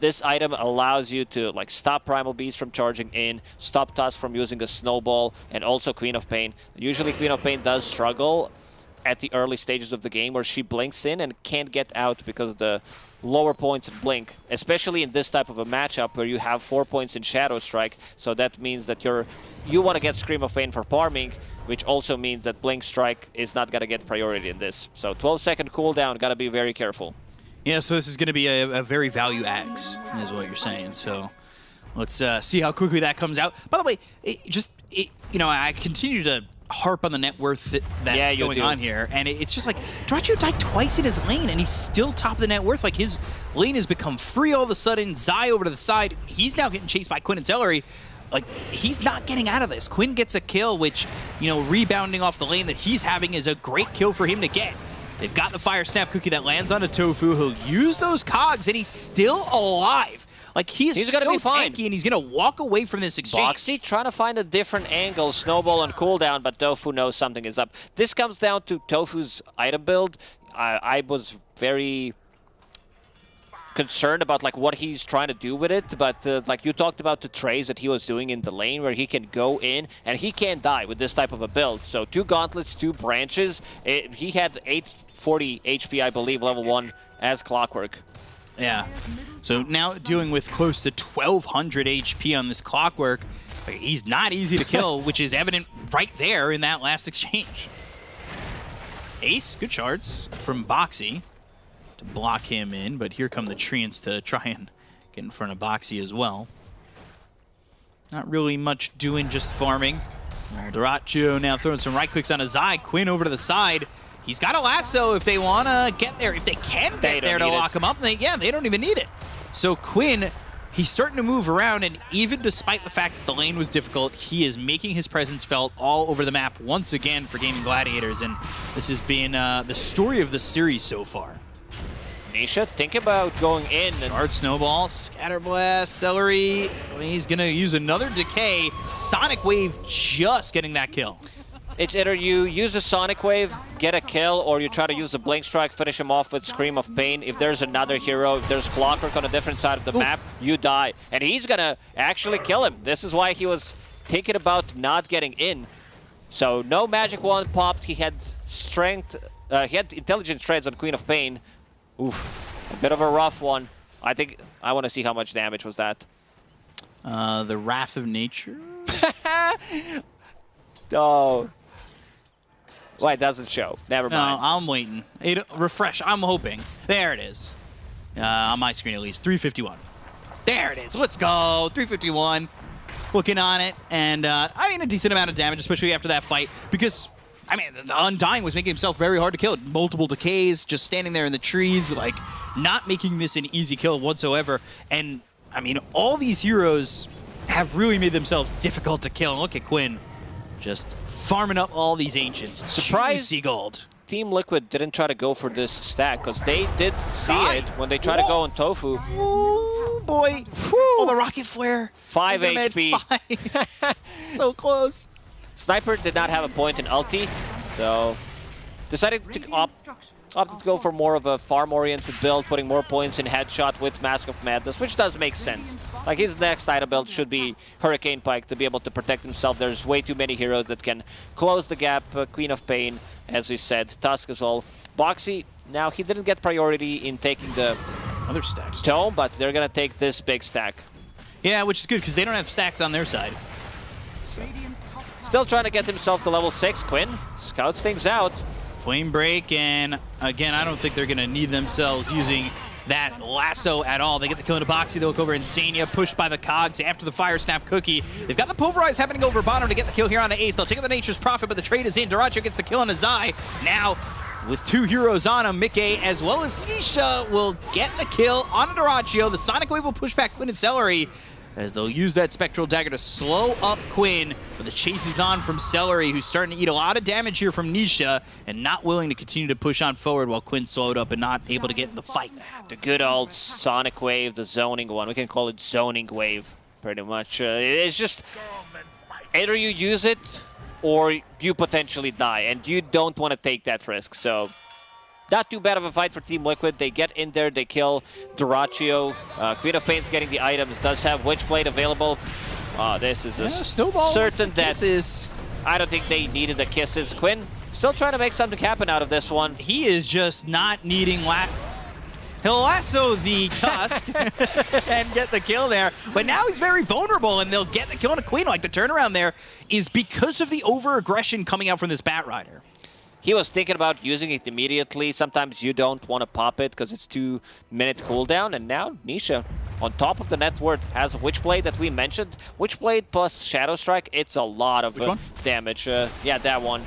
Speaker 14: this item allows you to like stop Primal Beast from charging in, stop Tusk from using a snowball, and also Queen of Pain. Usually Queen of Pain does struggle at the early stages of the game where she blinks in and can't get out because the lower points in Blink, especially in this type of a matchup where you have 4 points in Shadow Strike. So that means that you want to get Scream of Pain for farming, which also means that Blink Strike is not going to get priority in this. So 12-second cooldown, got to be very careful.
Speaker 13: Yeah, so this is going to be a very value axe, is what you're saying. So let's see how quickly that comes out. By the way, you know, I continue to harp on the net worth that's going on here, and it's just like Duraggio died twice in his lane, and he's still top of the net worth. Like, his lane has become free all of a sudden. Zai over to the side. He's now getting chased by Quinn and Celery. Like, he's not getting out of this. Quinn gets a kill, which, you know, rebounding off the lane that he's having is a great kill for him to get. They've got the Fire Snap Cookie that lands on a Tofu. He'll use those cogs, and he's still alive. Like, he's
Speaker 14: gonna
Speaker 13: so
Speaker 14: be fine.
Speaker 13: tanky, and he's going to walk away from this exchange.
Speaker 14: Boxy trying to find a different angle, snowball on cooldown, but Tofu knows something is up. This comes down to Tofu's item build. I was very concerned about like what he's trying to do with it, but like you talked about the trays that he was doing in the lane where he can go in and he can't die with this type of a build. So 2 gauntlets, 2 branches. He had 840 HP, I believe, level 1 as Clockwork.
Speaker 13: Yeah. So now dealing with close to 1200 HP on this Clockwork, he's not easy to kill, which is evident right there in that last exchange. Ace, good shards from Boxy to block him in, but here come the Treants to try and get in front of Boxy as well. Not really much doing, just farming. Dyrachyo now throwing some right clicks on Azai. Quinn over to the side. He's got a lasso if they want to get there. If they can get there to lock him up, they don't even need it. So Quinn, he's starting to move around, and even despite the fact that the lane was difficult, he is making his presence felt all over the map once again for Gaming Gladiators, and this has been the story of the series so far.
Speaker 14: Nisha, think about going in.
Speaker 13: Hard Snowball, Scatter Blast, Celery. He's going to use another Decay. Sonic Wave just getting that kill.
Speaker 14: It's either you use a Sonic Wave, get a kill, or you try to use the Blink Strike, finish him off with Scream of Pain. If there's another hero, if there's Clockwork on a different side of the map, you die. And he's going to actually kill him. This is why he was thinking about not getting in. So no Magic Wand popped. He had strength. He had Intelligence Trades on Queen of Pain. Oof, a bit of a rough one. I think I want to see how much damage was that.
Speaker 13: The Wrath of Nature?
Speaker 14: Oh. Well, it doesn't show. Never mind.
Speaker 13: No, I'm waiting. Refresh. I'm hoping. There it is. On my screen, at least. 351. There it is. Let's go. 351. Looking on it. And, I mean, a decent amount of damage, especially after that fight. Because, I mean, the Undying was making himself very hard to kill. Multiple decays, just standing there in the trees, like, not making this an easy kill whatsoever. And, I mean, all these heroes have really made themselves difficult to kill. And look at Quinn. Just farming up all these ancients.
Speaker 14: Surprise!
Speaker 13: Juicy gold.
Speaker 14: Team Liquid didn't try to go for this stack because they did see it when they tried to go on Tofu.
Speaker 13: Oh boy! Oh, the rocket flare.
Speaker 14: 5 HP.
Speaker 13: So close.
Speaker 14: Sniper did not have a point in ulti, so decided to opted to go for more of a farm-oriented build, putting more points in headshot with Mask of Madness, which does make sense. Like, his next item build should be Hurricane Pike to be able to protect himself. There's way too many heroes that can close the gap. Queen of Pain, as we said, Tusk as well. Boxy, now he didn't get priority in taking the
Speaker 13: other stacks
Speaker 14: Tome, but they're gonna take this big stack.
Speaker 13: Yeah, which is good because they don't have stacks on their side.
Speaker 14: So, still trying to get himself to level 6. Quinn scouts things out.
Speaker 13: Flame Break, and again, I don't think they're going to need themselves using that lasso at all. They get the kill into Boxy. They look over Insania, pushed by the Cogs after the Fire Snap Cookie. They've got the Pulverize happening over bottom to get the kill here on the Ace. They'll take out the Nature's Prophet, but the trade is in. Dyrachyo gets the kill on Azai. Now, with 2 heroes on him, Mickey as well as Nisha will get the kill on Dyrachyo. The Sonic Wave will push back Quinn and Celery, as they'll use that Spectral Dagger to slow up Quinn. But the chase is on from Celery, who's starting to eat a lot of damage here from Nisha and not willing to continue to push on forward while Quinn's slowed up and not able to get in the fight.
Speaker 14: The good old Sonic Wave, the zoning one. We can call it Zoning Wave, pretty much. It's just either you use it or you potentially die, and you don't want to take that risk. So not too bad of a fight for Team Liquid. They get in there, they kill Dyrachyo. Queen of Pain's getting the items, does have Witchblade available. This is a
Speaker 13: snowball
Speaker 14: certain death.
Speaker 13: Kisses.
Speaker 14: I don't think they needed the kisses. Quinn still trying to make something happen out of this one.
Speaker 13: He is just not needing He'll lasso the Tusk and get the kill there. But now he's very vulnerable, and they'll get the kill on a Queen. Like, the turnaround there is because of the over-aggression coming out from this Bat Rider.
Speaker 14: He was thinking about using it immediately. Sometimes you don't want to pop it because it's 2-minute cooldown. And now Nisha, on top of the net worth, has a Witchblade that we mentioned. Witchblade plus Shadow Strike, it's a lot of damage. Yeah, that one.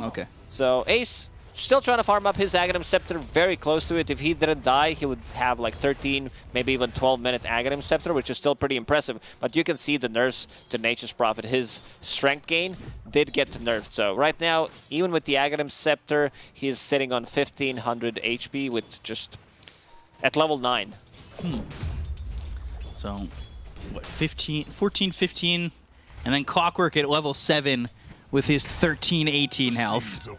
Speaker 13: Okay.
Speaker 14: So Ace, still trying to farm up his Aghanim Scepter, very close to it. If he didn't die, he would have like 13, maybe even 12-minute Aghanim Scepter, which is still pretty impressive. But you can see the nerfs to Nature's Prophet. His strength gain did get nerfed. So right now, even with the Aghanim Scepter, he is sitting on 1,500 HP with just at level 9.
Speaker 13: So, what, 14, 15, and then Clockwork at level 7 with his 13, 18 health.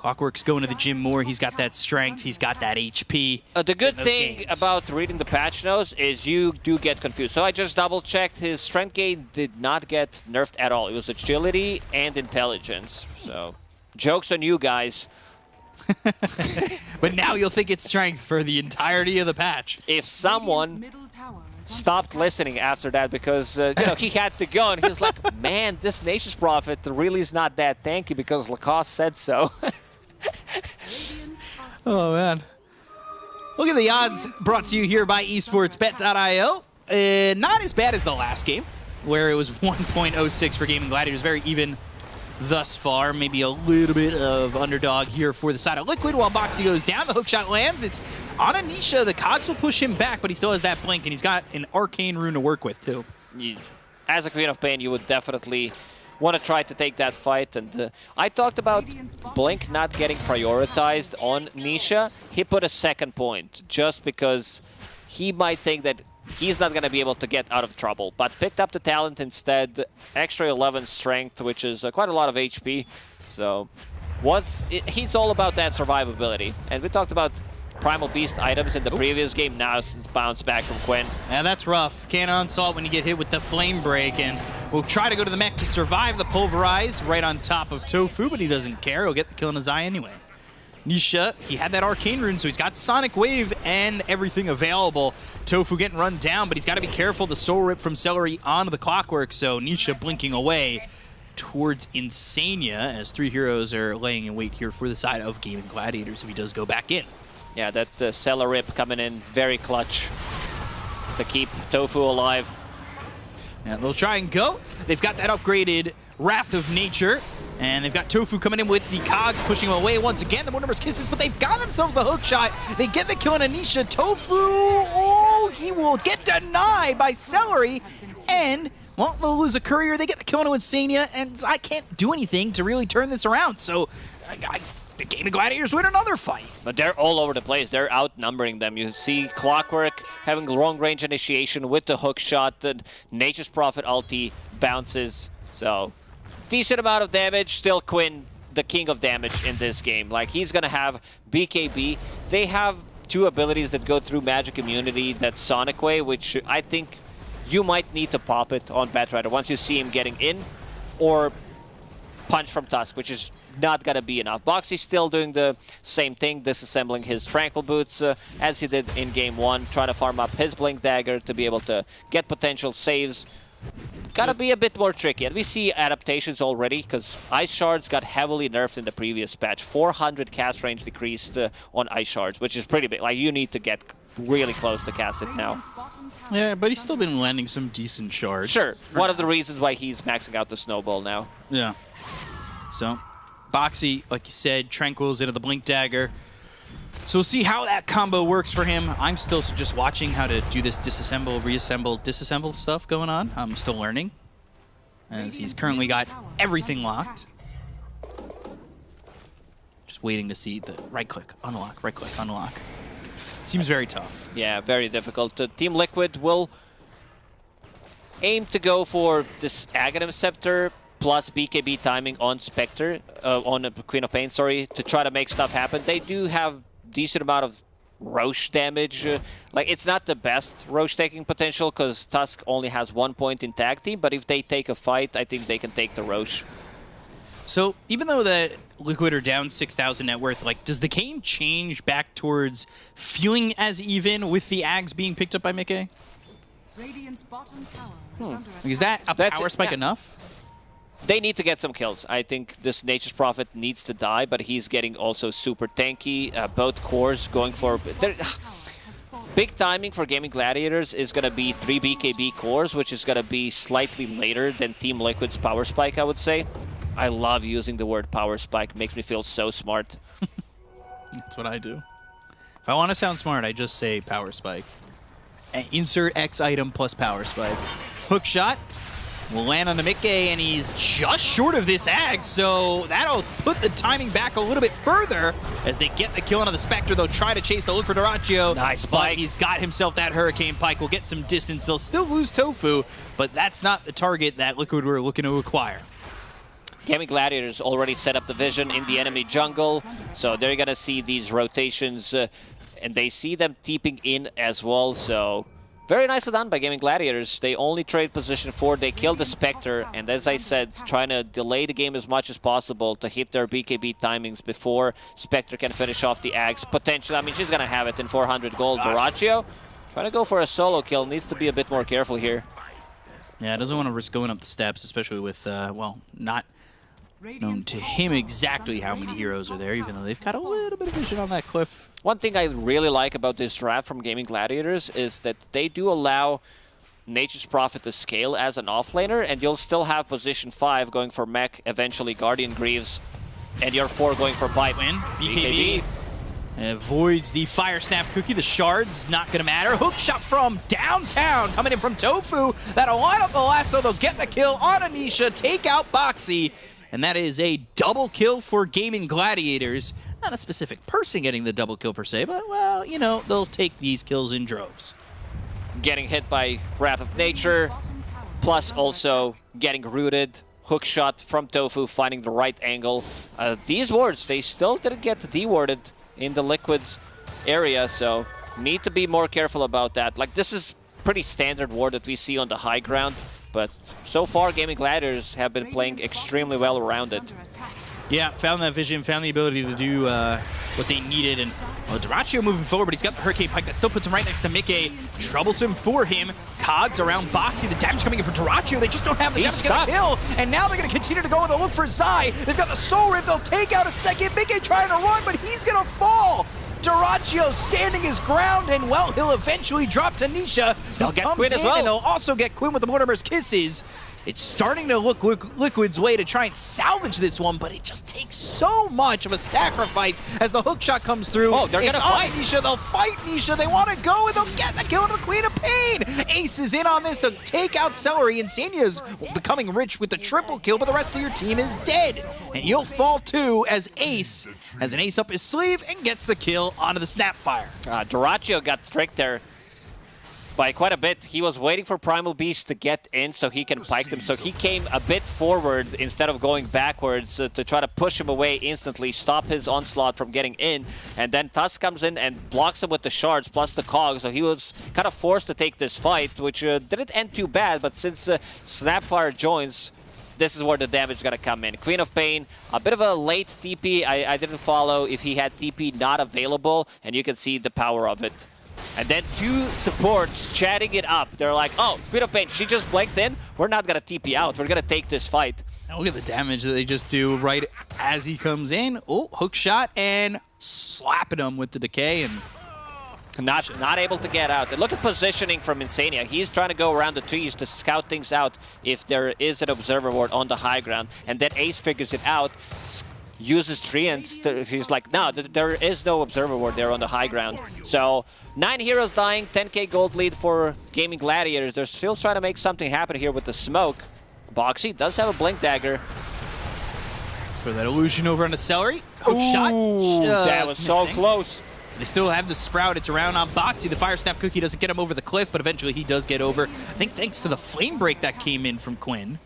Speaker 13: Clockwork's going to the gym more. He's got that strength. He's got that HP.
Speaker 14: The good thing about reading the patch notes is you do get confused. So I just double-checked. His strength gain did not get nerfed at all. It was agility and intelligence. So joke's on you guys.
Speaker 13: But now you'll think it's strength for the entirety of the patch.
Speaker 14: If someone stopped listening after that because you know, he had the gun, he was like, man, this Nature's Prophet really is not that tanky because Lacoste said so.
Speaker 13: Oh, man. Look at the odds brought to you here by esportsbet.io. Not as bad as the last game, where it was 1.06 for Gaming Gladiators. Very even thus far. Maybe a little bit of underdog here for the side of Liquid while Boxy goes down. The hookshot lands. It's on Anisha. The Cogs will push him back, but he still has that blink, and he's got an arcane rune to work with, too.
Speaker 14: As a Queen of Pain, you would definitely want to try to take that fight. And I talked about Blink not getting prioritized on Nisha. He put a second point just because he might think that he's not going to be able to get out of trouble, but picked up the talent instead. Extra 11 strength, which is quite a lot of HP. So he's all about that survivability. And we talked about Primal Beast items in the previous game. Now it's bounced back from Quinn.
Speaker 13: Yeah, that's rough. Can't unsalt when you get hit with the Flame Break, and we'll try to go to the mech to survive the Pulverize right on top of Tofu, but he doesn't care. He'll get the kill on his eye anyway. Nisha, he had that Arcane Rune, so he's got Sonic Wave and everything available. Tofu getting run down, but he's got to be careful. The Soul Rip from Celery onto the Clockwork, so Nisha blinking away towards Insania as three heroes are laying in wait here for the side of Gaming Gladiators if he does go back in.
Speaker 14: Yeah, that's the Cellar Rip coming in very clutch to keep Tofu alive.
Speaker 13: And they'll try and go. They've got that upgraded Wrath of Nature, and they've got Tofu coming in with the Cogs, pushing him away once again. The more numbers kisses, but they've got themselves the hook shot. They get the kill on Anisha. Tofu, oh, he will get denied by Celery, and well, they'll lose a courier. They get the kill on Insania, and I can't do anything to really turn this around. So the Gaming Gladiators win another fight.
Speaker 14: But they're all over the place. They're outnumbering them. You see Clockwork having long range initiation with the hook shot. The Nature's Prophet ulti bounces. So decent amount of damage. Still Quinn, the king of damage in this game. Like, he's going to have BKB. They have two abilities that go through magic immunity. That's Sonic Wave, which I think you might need to pop it on Batrider once you see him getting in, or Punch from Tusk, which is not going to be enough. Boxy's still doing the same thing, disassembling his Tranquil Boots as he did in Game 1, trying to farm up his Blink Dagger to be able to get potential saves. Gotta be a bit more tricky, and we see adaptations already, because Ice Shards got heavily nerfed in the previous patch. 400 cast range decreased on Ice Shards, which is pretty big. Like, you need to get really close to cast it now.
Speaker 13: Yeah, but he's still been landing some decent shards.
Speaker 14: Sure, one of the reasons why he's maxing out the Snowball now.
Speaker 13: Yeah. So, Boxy, like you said, Tranquils into the Blink Dagger. So we'll see how that combo works for him. I'm still just watching how to do this disassemble, reassemble, disassemble stuff going on. I'm still learning, as he's currently got everything locked. Just waiting to see the right-click, unlock, right-click, unlock. Seems very tough.
Speaker 14: Yeah, very difficult. Team Liquid will aim to go for this Aghanim Scepter plus BKB timing on Spectre, on Queen of Pain, sorry, to try to make stuff happen. They do have decent amount of Roche damage. Like, it's not the best Roche taking potential because Tusk only has 1 point in tag team, but if they take a fight, I think they can take the Roche.
Speaker 13: So even though the Liquid are down 6,000 net worth, like, does the game change back towards feeling as even with the Ags being picked up by Mickey?
Speaker 6: Radiant's bottom tower
Speaker 13: Is that a power spike enough?
Speaker 14: They need to get some kills. I think this Nature's Prophet needs to die, but he's getting also super tanky. Both cores going for... Big timing for Gaming Gladiators is going to be 3 BKB cores, which is going to be slightly later than Team Liquid's power spike, I would say. I love using the word power spike. Makes me feel so smart.
Speaker 13: That's what I do. If I want to sound smart, I just say power spike. Insert X item plus power spike. Hook shot will land on the Mickey, and he's just short of this Ag, so that'll put the timing back a little bit further as they get the kill on the Spectre. They'll try to chase the look for Doraccio.
Speaker 14: Nice
Speaker 13: but
Speaker 14: spike.
Speaker 13: he's got himself that Hurricane Pike. Will get some distance. They'll still lose Tofu, but that's not the target that Liquid were looking to acquire.
Speaker 14: Gaming Gladiators already set up the vision in the enemy jungle, so they're gonna see these rotations, and they see them teeping in as well, so very nicely done by Gaming Gladiators. They only trade position 4, they kill the Spectre, and as I said, trying to delay the game as much as possible to hit their BKB timings before Spectre can finish off the Axe. Potentially, I mean, she's gonna have it in 400 gold. Dyrachyo trying to go for a solo kill, needs to be a bit more careful here.
Speaker 13: Yeah, doesn't want to risk going up the steps, especially with, well, not known to him exactly how many heroes are there, even though they've got a little bit of vision on that cliff.
Speaker 14: One thing I really like about this draft from Gaming Gladiators is that they do allow Nature's Prophet to scale as an offlaner, and you'll still have position 5 going for Mech, eventually Guardian Greaves, and your 4 going for Pipe.
Speaker 13: Win, BKB. Avoids the Fire Snap Cookie. The Shard's not going to matter. Hook shot from downtown coming in from Tofu. That'll line up the lasso. They'll get the kill on Anisha, take out Boxy, and that is a double kill for Gaming Gladiators. Not a specific person getting the double kill per se, but, well, you know, they'll take these kills in droves.
Speaker 14: Getting hit by Wrath of Nature, plus also getting rooted. Hook shot from Tofu, finding the right angle. These wards, they still didn't get dewarded in the Liquid's area, so need to be more careful about that. Like, this is pretty standard ward that we see on the high ground, but so far Gaming Gladiators have been playing extremely well around it.
Speaker 13: Yeah, found that vision, found the ability to do what they needed, and well, Dyrachyo moving forward, but he's got the Hurricane Pike that still puts him right next to Mickey. Troublesome for him. Cogs around Boxy, the damage coming in for Dyrachyo. They just don't have the damage to get a kill, and now they're going to continue to go and they'll look for Zai. They've got the Soul Rip, they'll take out a second. Mickey trying to run, but he's going to fall. Dyrachyo standing his ground, and well, he'll eventually drop to Nisha.
Speaker 14: They'll get Quinn as well.
Speaker 13: And they'll also get Quinn with the Mortimer's Kisses. It's starting to look Liquid's way to try and salvage this one, but it just takes so much of a sacrifice as the hook shot comes through.
Speaker 14: Oh, they're going to fight.
Speaker 13: Nisha. They'll fight Nisha. They want to go, and they'll get the kill to the Queen of Pain. Ace is in on this to take out Celery, and Senya's becoming rich with the triple kill, but the rest of your team is dead. And you'll fall too as Ace has an ace up his sleeve and gets the kill onto the Snapfire.
Speaker 14: Dyrachyo got tricked there by quite a bit. He was waiting for Primal Beast to get in so he can pike them. So he came a bit forward instead of going backwards to try to push him away instantly, stop his onslaught from getting in. And then Tusk comes in and blocks him with the shards plus the cog. So he was kind of forced to take this fight, which didn't end too bad. But since Snapfire joins, this is where the damage is going to come in. Queen of Pain, a bit of a late TP. I didn't follow if he had TP not available, and you can see the power of it. And then 2 supports chatting it up. They're like, oh, Queen of Pain, she just blanked in. We're not going to TP out. We're going to take this fight.
Speaker 13: And look at the damage that they just do right as he comes in. Oh, hook shot and slapping him with the decay. And
Speaker 14: not able to get out. And look at positioning from Insania. He's trying to go around the trees to scout things out if there is an observer ward on the high ground. And then Ace figures it out, uses Treants. He's like, no, there is no observer ward there on the high ground. So 9 heroes dying, 10k gold lead for Gaming Gladiators. They're still trying to make something happen here with the smoke. Boxy does have a Blink Dagger.
Speaker 13: For that illusion over on the Celery. Hook shot.
Speaker 14: That was so close.
Speaker 13: They still have the Sprout. It's around on Boxy. The Fire Snap Cookie doesn't get him over the cliff, but eventually he does get over. I think thanks to the Flame Break that came in from Quinn.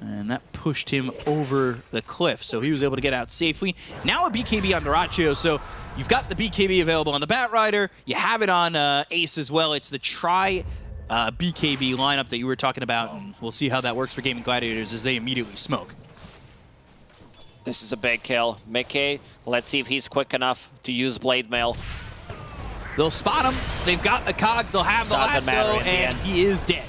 Speaker 13: And that pushed him over the cliff, so he was able to get out safely. Now a BKB on Dyrachyo, so you've got the BKB available on the Batrider. You have it on Ace as well. It's the BKB lineup that you were talking about, and we'll see how that works for Gaming Gladiators as they immediately smoke.
Speaker 14: This is a big kill. Mickey, let's see if he's quick enough to use Blade Mail.
Speaker 13: They'll spot him. They've got the cogs. They'll have the lasso, and he is dead.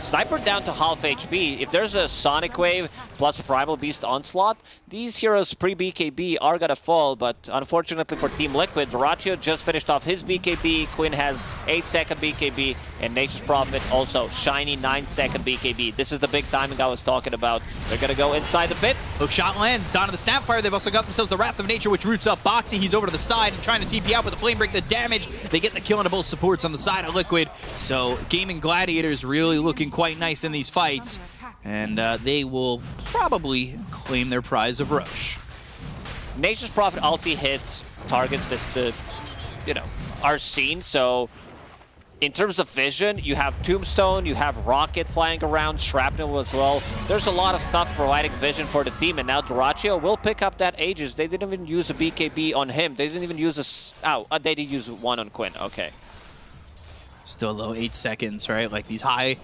Speaker 14: Sniper down to half HP. If there's a Sonic Wave plus a Primal Beast Onslaught, these heroes pre-BKB are gonna fall, but unfortunately for Team Liquid, Dyrachyo just finished off his BKB, Quinn has 8-second BKB, and Nature's Prophet also shiny 9-second BKB. This is the big timing I was talking about. They're gonna go inside the pit.
Speaker 13: Hook shot lands onto the Snapfire. They've also got themselves the Wrath of Nature, which roots up Boxy. He's over to the side and trying to TP out with the Flame Break, the damage. They get the kill onto both supports on the side of Liquid. So Gaming Gladiators really looking quite nice in these fights. And they will probably claim their prize of Roche.
Speaker 14: Nature's Prophet ulti hits targets that, you know, are seen, so in terms of vision, you have Tombstone, you have Rocket flying around, Shrapnel as well. There's a lot of stuff providing vision for the team, and now Dyrachyo will pick up that Aegis. They didn't even use a BKB on him. They didn't even use they did use one on Quinn. Okay.
Speaker 13: Still though, 8 seconds, right? Like these high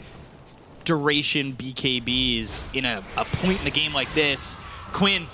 Speaker 13: duration BKBs in a point in a game like this. Quinn,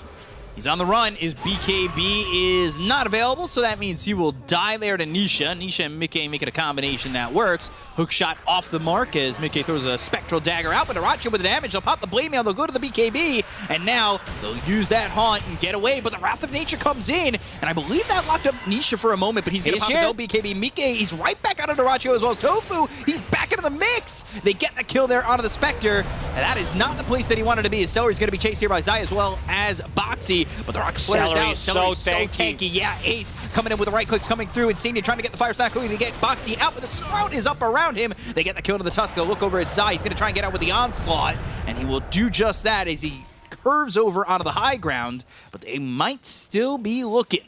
Speaker 13: he's on the run. His BKB is not available, so that means he will die there to Nisha. Nisha and Mickey making a combination that works. Hook shot off the mark as Mickey throws a Spectral Dagger out, but Dyrachyo with the damage. They'll pop the Blade Mail, they'll go to the BKB, and now they'll use that Haunt and get away, but the Wrath of Nature comes in, and I believe that locked up Nisha for a moment, but he's going to pop his own BKB. Mickey, he's right back out of Dyrachyo as well as Tofu. He's back into the mix. They get the kill there onto the Spectre, and that is not the place that he wanted to be. His Celery's going to be chased here by Zai as well as Boxy, but the Rocket flares out. Celery's so tanky. Yeah, Ace coming in with the right clicks coming through. Insania trying to get the fire stack going to get Boxy out, but the Sprout is up around him. They get the kill to the Tusk. They'll look over at Zai. He's going to try and get out with the Onslaught, and he will do just that as he curves over onto the high ground, but they might still be looking.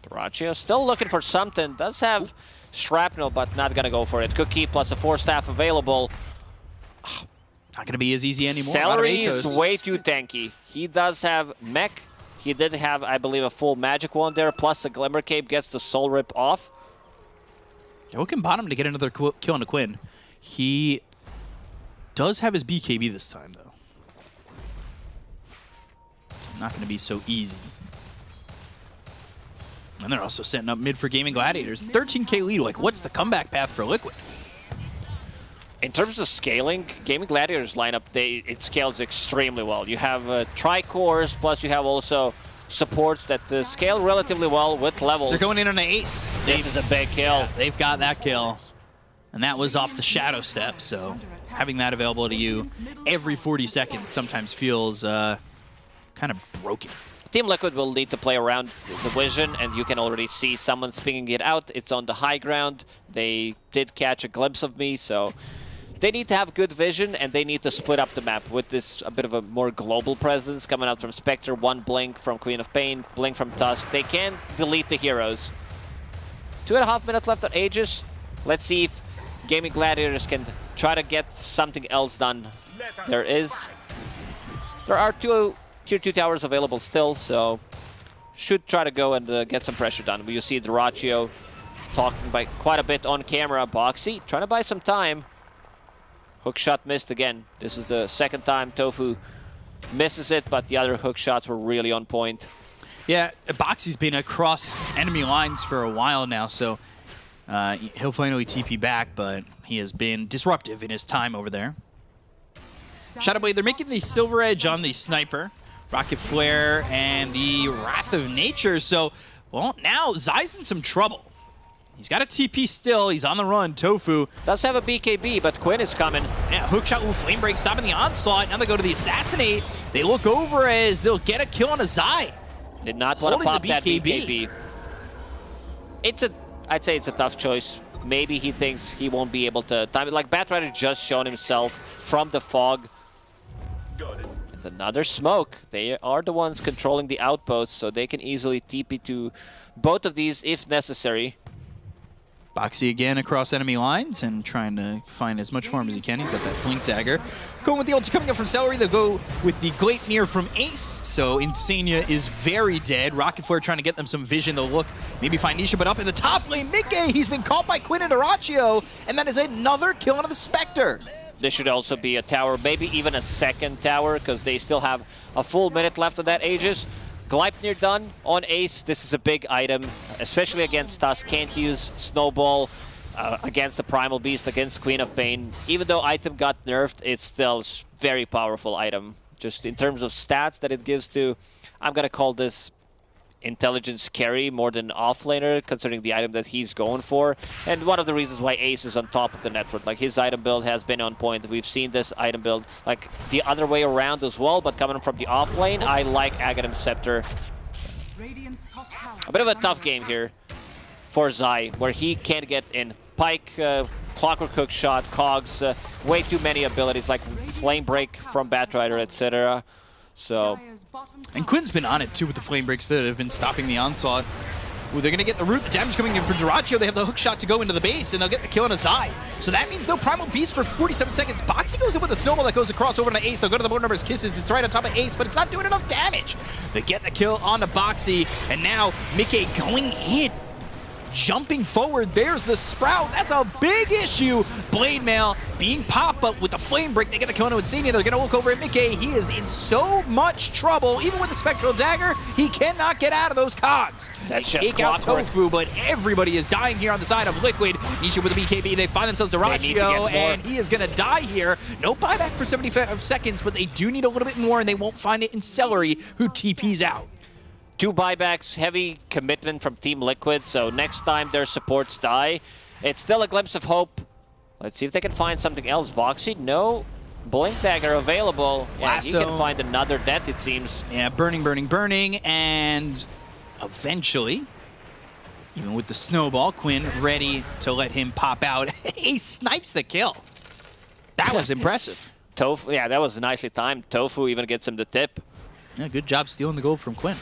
Speaker 14: Dyrachyo still looking for something. Does have Shrapnel, but not going to go for it. Cookie plus a 4-staff available.
Speaker 13: Not going to be as easy anymore.
Speaker 14: Celery is way too tanky. He does have mech. He did have, I believe, a full magic wand there, plus a Glimmer Cape gets the Soul Rip off.
Speaker 13: What can bottom to get another kill on Quinn? He does have his BKB this time, though. Not going to be so easy. And they're also setting up mid for Gaming Gladiators. 13k lead, like what's the comeback path for Liquid?
Speaker 14: In terms of scaling, Gaming Gladiators lineup, it scales extremely well. You have tri-cores, plus you have also supports that scale relatively well with levels.
Speaker 13: They're going in on an Ace.
Speaker 14: This is a big kill.
Speaker 13: Yeah, they've got that kill. And that was off the Shadow Step, so having that available to you every 40 seconds sometimes feels kind of broken.
Speaker 14: Team Liquid will need to play around the vision, and you can already see someone spinning it out. It's on the high ground. They did catch a glimpse of me, so they need to have good vision, and they need to split up the map with this a bit of a more global presence coming out from Spectre, one Blink from Queen of Pain, Blink from Tusk. They can delete the heroes. 2.5 minutes left on Aegis. Let's see if Gaming Gladiators can try to get something else done. There are two Tier 2 towers available still, so should try to go and get some pressure done. You see Dyrachyo talking by quite a bit on camera. Boxy trying to buy some time. Hook shot missed again. This is the second time Tofu misses it, but the other hook shots were really on point.
Speaker 13: Yeah, Boxy's been across enemy lines for a while now, so he'll finally TP back, but he has been disruptive in his time over there. Shadowblade, they're making the Silver Edge on the Sniper, Rocket Flare, and the Wrath of Nature, so, well, now Zai's in some trouble. He's got a TP still. He's on the run. Tofu
Speaker 14: does have a BKB, but Quinn is coming.
Speaker 13: Yeah, hookshot with Flame Break, stopping the onslaught. Now they go to the Assassinate. They look over as they'll get a kill on a Zai.
Speaker 14: Did not want to pop that BKB. I'd say it's a tough choice. Maybe he thinks he won't be able to time it. Like Batrider just shown himself from the fog. And another smoke. They are the ones controlling the outposts, so they can easily TP to both of these if necessary.
Speaker 13: Boxy again across enemy lines and trying to find as much farm as he can. He's got that Blink Dagger. Going with the ulti coming up from Celery. They'll go with the Gleipnir from Ace. So Insania is very dead. Rocket Flare trying to get them some vision. They'll look, maybe find Nisha, but up in the top lane, Mickey, he's been caught by Quinn and Dyrachyo, and that is another kill onto the Spectre.
Speaker 14: This should also be a tower, maybe even a second tower, because they still have a full minute left of that Aegis. Gleipnir done on Ace. This is a big item, especially against Tusk. Can't use Snowball against the Primal Beast, against Queen of Pain. Even though item got nerfed, it's still a very powerful item. Just in terms of stats that it gives to, I'm going to call this intelligence carry more than offlaner, considering the item that he's going for. And one of the reasons why Ace is on top of the network. Like, his item build has been on point. We've seen this item build like the other way around as well, but coming from the off lane, I like Aghanim Scepter. A bit of a tough game here for Zai, where he can't get in. Pike, Clockwork Hook shot, Cogs, way too many abilities like Flame Break from Batrider, etc. So,
Speaker 13: and Quinn's been on it too with the Flame Breaks that have been stopping the onslaught Ooh, they're going to get the root. The damage coming in from Duraccio. They have the hook shot to go into the base, and they'll get the kill on Azai. So that means no Primal Beast for 47 seconds. Boxy goes in with a snowball that goes across over to Ace. They'll go to the board numbers Kisses. It's right on top of Ace, but it's not doing enough damage. They get the kill onto Boxy, and now Mickey going in. Jumping forward, there's the Sprout. That's a big issue. Blade Mail being popped, but with the Flame Break, they get the kill on Insania. They're going to look over at Mickey. He is in so much trouble. Even with the Spectral Dagger, he cannot get out of those cogs.
Speaker 14: That's
Speaker 13: they
Speaker 14: just
Speaker 13: take out
Speaker 14: clockwork.
Speaker 13: Tofu, but everybody is dying here on the side of Liquid. Nisha with the BKB. They find themselves Duraccio, and he is going to die here. No buyback for 75 seconds, but they do need a little bit more, and they won't find it in Celery, who TPs out.
Speaker 14: 2 buybacks, heavy commitment from Team Liquid, so next time their supports die, it's still a glimpse of hope. Let's see if they can find something else. Boxy, no Blink Dagger available. Yeah, he can find another death, it seems.
Speaker 13: Yeah, burning, and eventually, even with the snowball, Quinn ready to let him pop out. He snipes the kill. That was impressive.
Speaker 14: Tofu, yeah, that was nicely timed. Tofu even gets him the tip.
Speaker 13: Yeah, good job stealing the gold from Quinn.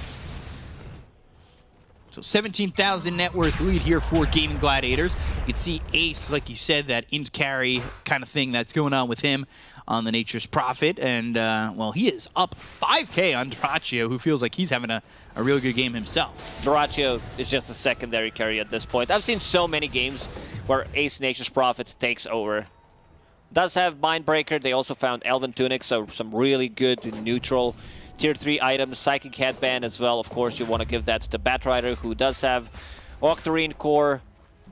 Speaker 13: So 17,000 net worth lead here for Gaming Gladiators. You can see Ace, like you said, that int carry kind of thing that's going on with him on the Nature's Prophet. And, well, he is up 5K on Duraccio, who feels like he's having a real good game himself.
Speaker 14: Duraccio is just a secondary carry at this point. I've seen so many games where Ace Nature's Prophet takes over. Does have Mindbreaker. They also found Elven Tunic, so some really good neutral Tier 3 items, Psychic Headband as well. Of course, you want to give that to Batrider, who does have Octarine Core,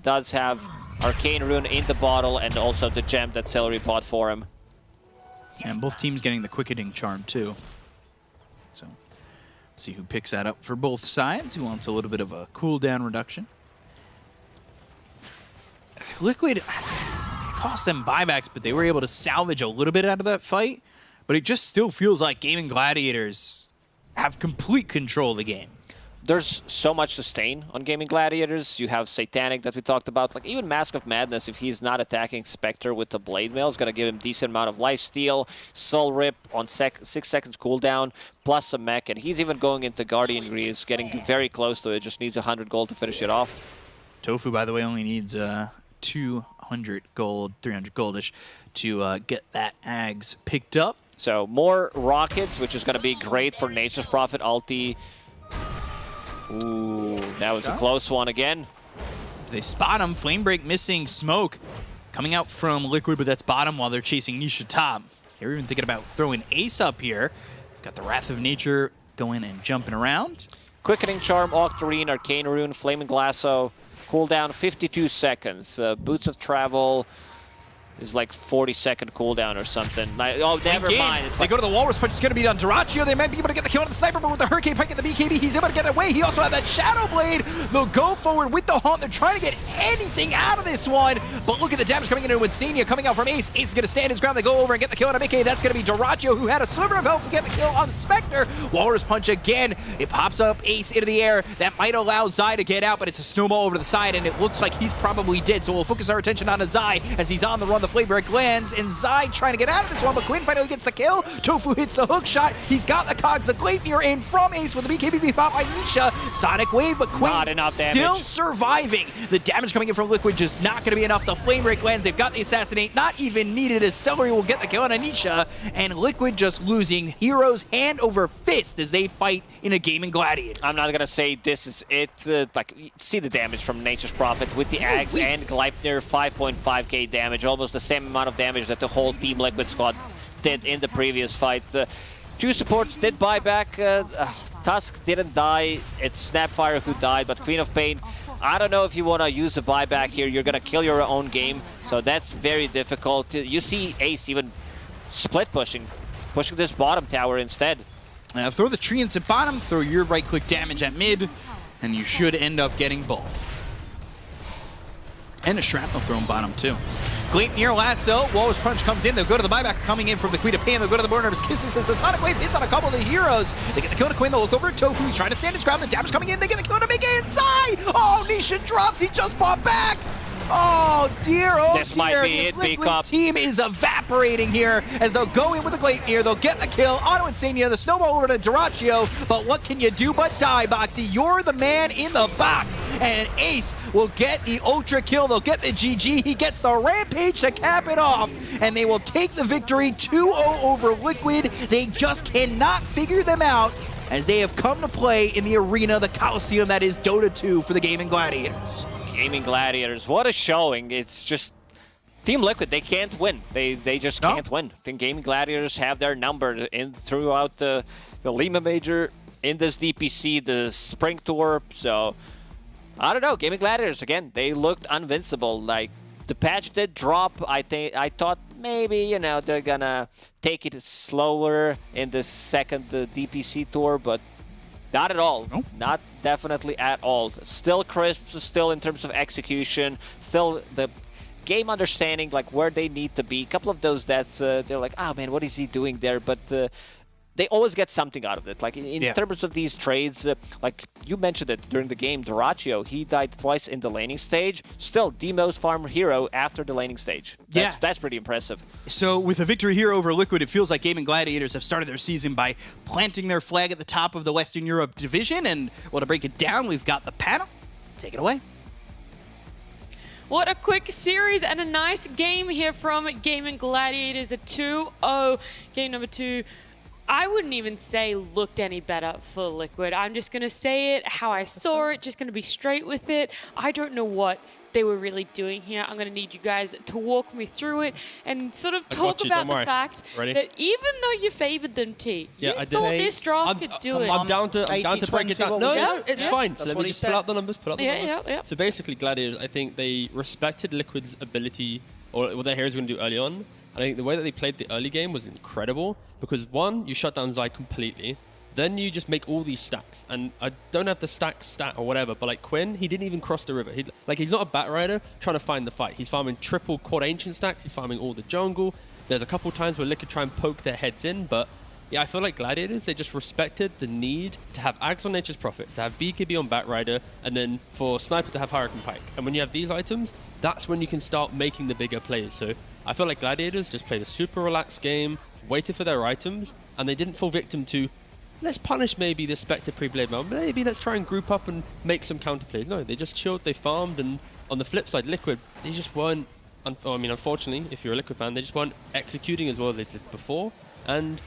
Speaker 14: does have Arcane Rune in the bottle, and also the gem that Celery bought for him.
Speaker 13: And both teams getting the Quickening Charm, too. So, see who picks that up for both sides. Who wants a little bit of a cooldown reduction. Liquid, it cost them buybacks, but they were able to salvage a little bit out of that fight. But it just still feels like Gaming Gladiators have complete control of the game.
Speaker 14: There's so much sustain on Gaming Gladiators. You have Satanic that we talked about. Like even Mask of Madness, if he's not attacking Spectre with the Blade Mail, is going to give him decent amount of lifesteal. Soul Rip on 6 seconds cooldown, plus a mech. And he's even going into Guardian Grease, getting very close to it. Just needs 100 gold to finish it off.
Speaker 13: Tofu, by the way, only needs 200 gold, 300 goldish to get that Ags picked up.
Speaker 14: So more rockets, which is going to be great for Nature's Prophet ulti. Ooh, that was a close one again.
Speaker 13: They spot him. Flame Break missing. Smoke coming out from Liquid, but that's bottom while they're chasing Nisha top. They're even thinking about throwing Ace up here. Got the Wrath of Nature going and jumping around.
Speaker 14: Quickening Charm, Octarine, Arcane Rune, Flaming Glasso. Cooldown 52 seconds. Boots of Travel is like 40-second cooldown or something. Oh, never mind. It's
Speaker 13: they go to the Walrus Punch. It's going to be on Duraccio. They might be able to get the kill on the Sniper, but with the Hurricane Pike and the BKB, he's able to get away. He also had that Shadow Blade. They'll go forward with the Haunt. They're trying to get anything out of this one, but look at the damage coming into Insania, coming out from Ace. Ace is going to stand his ground. They go over and get the kill on Mickey. That's going to be Duraccio, who had a sliver of health to get the kill on the Spectre. Walrus Punch again. It pops up Ace into the air. That might allow Zai to get out, but it's a snowball over to the side, and it looks like he's probably dead, so we'll focus our attention on Zai as he's on the run. The Flame Break lands, and Zai trying to get out of this one, but Quinn finally gets the kill. Tofu hits the hook shot. He's got the cogs, the Gleipnir in from Ace with the BKB pop by Nisha. Sonic Wave, but Quinn
Speaker 14: not enough
Speaker 13: still
Speaker 14: damage.
Speaker 13: Surviving. The damage coming in from Liquid just not going to be enough. The Flame Break lands. They've got the Assassinate, not even needed, as Celery will get the kill on Anisha, and Liquid just losing heroes hand over fist as they fight in a Gaming Gladiator.
Speaker 14: I'm not going to say this is it. Like, see the damage from Nature's Prophet with the Axe and Gleipnir, 5.5k damage, almost the same amount of damage that the whole Team Liquid squad did in the previous fight. 2 supports did buy back. Tusk didn't die. It's Snapfire who died, but Queen of Pain, I don't know if you want to use a buyback here. You're going to kill your own game, so that's very difficult. You see Ace even split pushing this bottom tower instead.
Speaker 13: Throw the tree into bottom, throw your right-click damage at mid, and you should end up getting both. And a shrapnel thrown bottom, too. Gleipnir lasso, Walrus Punch comes in. They'll go to the buyback coming in from the Queen of Pain. They'll go to the Born of His Kisses as the Sonic Wave hits on a couple of the heroes. They get the kill to Quinn. They'll look over at Tofu. He's trying to stand his ground. The damage coming in. They get the kill to Mickey and Zai. Oh, Nisha drops. He just bought back. Oh dear, oh
Speaker 14: This
Speaker 13: dear.
Speaker 14: might be
Speaker 13: The
Speaker 14: it,
Speaker 13: Liquid
Speaker 14: B-Cup.
Speaker 13: team is evaporating here as they'll go in with the Gleipnir. They'll get the kill. Auto Insania, the snowball over to Duraccio. But what can you do but die, Boxy? You're the man in the box. And Ace will get the ultra kill. They'll get the GG. He gets the Rampage to cap it off. And they will take the victory 2-0 over Liquid. They just cannot figure them out as they have come to play in the arena, the Coliseum that is Dota 2 for the Gaming Gladiators.
Speaker 14: Gaming Gladiators, what a showing. It's just Team Liquid, they can't win. They just can't win. I think Gaming Gladiators have their number throughout the Lima Major, in this DPC, the Spring Tour. So, I don't know. Gaming Gladiators, again, they looked invincible. Like, the patch did drop. I thought maybe, you know, they're gonna take it slower in the second DPC tour, but not at all. Nope. Not definitely at all. Still crisp, still in terms of execution, still the game understanding, like where they need to be. A couple of those that's they're like, oh man, what is he doing there? But they always get something out of it. Like in terms of these trades, like you mentioned it during the game, Duraccio, he died twice in the laning stage. Still the most farm hero after the laning stage. That's pretty impressive.
Speaker 13: So with a victory here over Liquid, it feels like Gaming Gladiators have started their season by planting their flag at the top of the Western Europe division. And well, to break it down, we've got the panel. Take it away.
Speaker 1: What a quick series and a nice game here from Gaming Gladiators. A 2-0 game number 2. I wouldn't even say looked any better for Liquid. I'm just going to say it how I saw it, just going to be straight with it. I don't know what they were really doing here. I'm going to need you guys to walk me through it and sort of talk about the fact that even though you favored them, T, you thought this draft could do it.
Speaker 2: I'm down to break it down. No, it's fine. So let me just pull out the numbers.
Speaker 1: Yeah.
Speaker 2: So basically, Gladiators, I think they respected Liquid's ability, or what their heroes were going to do early on. I think the way that they played the early game was incredible because, one, you shut down Zai completely. Then you just make all these stacks. And I don't have the stack stat or whatever, but like Quinn, he didn't even cross the river. He's not a bat rider trying to find the fight. He's farming triple quad ancient stacks. He's farming all the jungle. There's a couple times where Liquid try and poke their heads in, but yeah, I feel like Gladiators, they just respected the need to have Axe on Nature's Prophet, to have BKB on Bat Rider, and then for Sniper to have Hurricane Pike. And when you have these items, that's when you can start making the bigger plays. So I feel like Gladiators just played a super relaxed game, waited for their items, and they didn't fall victim to, let's punish maybe the Spectre pre-blade mail, maybe let's try and group up and make some counterplays. No, they just chilled, they farmed, and on the flip side, Liquid, they just weren't, unfortunately, if you're a Liquid fan, they just weren't executing as well as they did before. And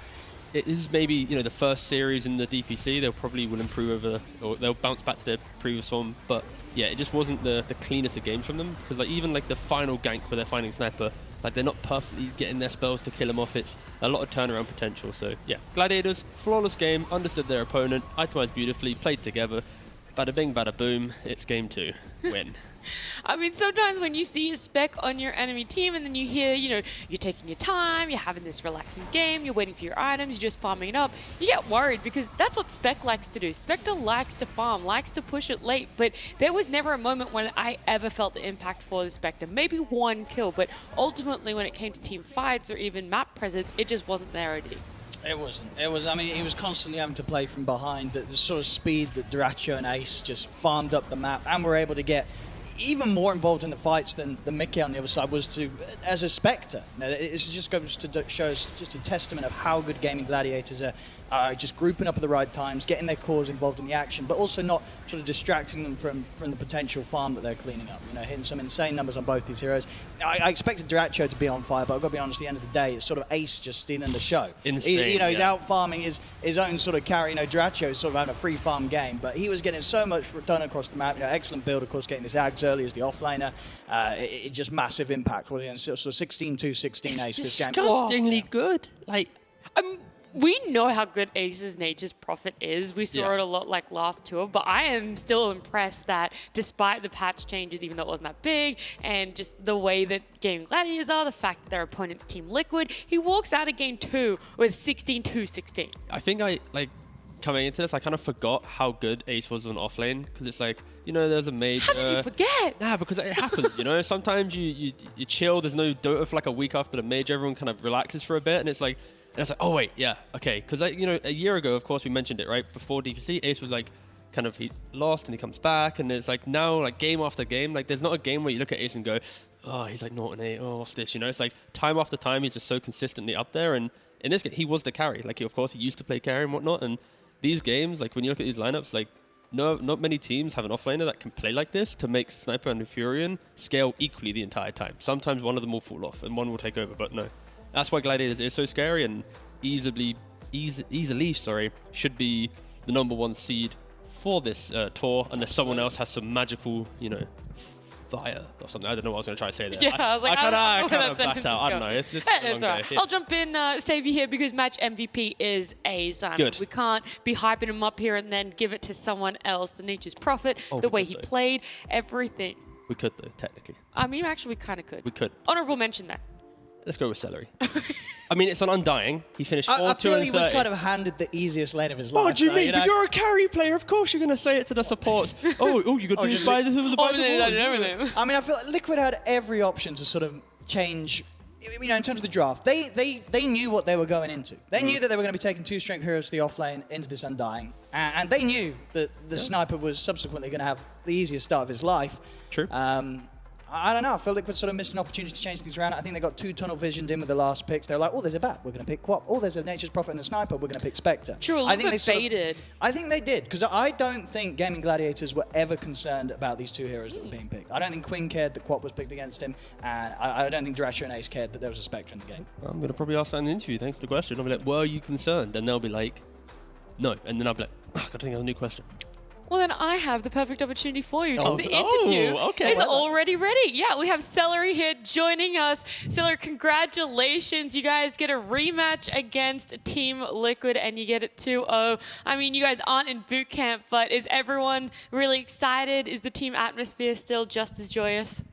Speaker 2: it is maybe, you know, the first series in the DPC. They'll probably will improve over, or they'll bounce back to their previous form. But yeah, it just wasn't the cleanest of games from them. Because like even like the final gank where they're finding Sniper, like they're not perfectly getting their spells to kill him off. It's a lot of turnaround potential. So yeah, Gladiators, flawless game, understood their opponent, itemized beautifully, played together. Bada bing, bada boom, it's game 2. Win.
Speaker 1: I mean, sometimes when you see a spec on your enemy team and then you hear, you know, you're taking your time, you're having this relaxing game, you're waiting for your items, you're just farming it up, you get worried because that's what Spec likes to do. Spectre likes to farm, likes to push it late, but there was never a moment when I ever felt the impact for the Spectre. Maybe one kill, but ultimately when it came to team fights or even map presence, it just wasn't there already.
Speaker 10: It wasn't. It was. I mean, he was constantly having to play from behind. The sort of speed that Duraccio and Ace just farmed up the map, and were able to get even more involved in the fights than Mickey on the other side was to as a Spectre. Now, it just goes to show us just a testament of how good Gaming Gladiators are just grouping up at the right times, getting their cores involved in the action, but also not sort of distracting them from the potential farm that they're cleaning up. You know, hitting some insane numbers on both these heroes. I expected Duraccio to be on fire, but I've got to be honest, at the end of the day, it's sort of Ace just stealing the show.
Speaker 2: Insane,
Speaker 10: He's out farming his own sort of carry. You know, Duraccio sort of having a free farm game, but he was getting so much done across the map. You know, excellent build, of course, getting this Ags early as the offlaner. It just massive impact. Sort of 16-2, 16 Ace this game.
Speaker 2: Disgustingly good. Like,
Speaker 1: we know how good Ace's Nature's Prophet is. We saw it a lot like last tour, but I am still impressed that despite the patch changes, even though it wasn't that big, and just the way that Gaming Gladiators are, the fact that their opponent's Team Liquid, he walks out of game 2 with 16-2-16.
Speaker 2: I think coming into this, I kind of forgot how good Ace was on offlane, because it's like, you know, there's a major...
Speaker 1: How did you forget?
Speaker 2: Nah, because it happens, you know? Sometimes you chill, there's no Dota for like a week after the major, everyone kind of relaxes for a bit, and it's like, oh wait, yeah, okay. Because, you know, a year ago, of course, we mentioned it, right? Before DPC, Ace was like kind of he lost and he comes back, and it's like now like game after game, like there's not a game where you look at Ace and go, oh, he's like 0-8, oh, what's this, you know? It's like time after time he's just so consistently up there, and in this game he was the carry. Like of course he used to play carry and whatnot, and these games, like when you look at these lineups, like not many teams have an offlaner that can play like this to make Sniper and Furion scale equally the entire time. Sometimes one of them will fall off and one will take over, but no. That's why Gladiators is so scary and easily should be the #1 seed for this tour, unless someone else has some magical, you know, fire or something. I don't know what I was going to try to say there.
Speaker 1: Yeah, I was like, I
Speaker 2: kind of backed out. I don't know. It's just a long
Speaker 1: all right.
Speaker 2: day.
Speaker 1: I'll jump in, save you here, because match MVP is Ace.
Speaker 2: Good.
Speaker 1: We can't be hyping him up here and then give it to someone else. The Nature's Prophet, the way he played, everything.
Speaker 2: We could though, technically.
Speaker 1: I mean, actually, we kind of could.
Speaker 2: We could.
Speaker 1: Honorable mention that.
Speaker 2: Let's go with Celery. I mean, it's an Undying. He finished 4-2
Speaker 10: I feel
Speaker 2: and
Speaker 10: he was
Speaker 2: 30.
Speaker 10: kind of handed the easiest lane of his life.
Speaker 2: What do you
Speaker 10: though,
Speaker 2: mean?
Speaker 10: you
Speaker 2: But
Speaker 10: know?
Speaker 2: you're a carry player. Of course you're going to say it to the supports. You got to
Speaker 10: just
Speaker 2: buy this with the
Speaker 1: everything.
Speaker 10: I mean, I feel like Liquid had every option to sort of change, you know, in terms of the draft. They knew what they were going into. They knew that they were going to be taking 2 strength heroes to the offlane into this Undying. And they knew that the Sniper was subsequently going to have the easiest start of his life.
Speaker 2: True.
Speaker 10: I don't know. I feel Liquid sort of missed an opportunity to change things around. I think they got 2 tunnel visioned in with the last picks. They're like, oh, there's a bat. We're going to pick Quap. Oh, there's a Nature's Prophet and a Sniper. We're going to pick Spectre.
Speaker 1: True, a little bit baited.
Speaker 10: I think they did, because I don't think Gaming Gladiators were ever concerned about these 2 heroes that were being picked. I don't think Quinn cared that Quap was picked against him, and I don't think Drasher and Ace cared that there was a Spectre in the game.
Speaker 2: I'm going to probably ask that in the interview. Thanks for the question. I'll be like, were you concerned? And they'll be like, no. And then I'll be like, I got to think of a new question.
Speaker 1: Well, then I have the perfect opportunity for you, because the interview
Speaker 2: okay.
Speaker 1: is already ready. Yeah, we have Celery here joining us. Celery, congratulations. You guys get a rematch against Team Liquid, and you get it 2-0. I mean, you guys aren't in boot camp, but is everyone really excited? Is the team atmosphere still just as joyous?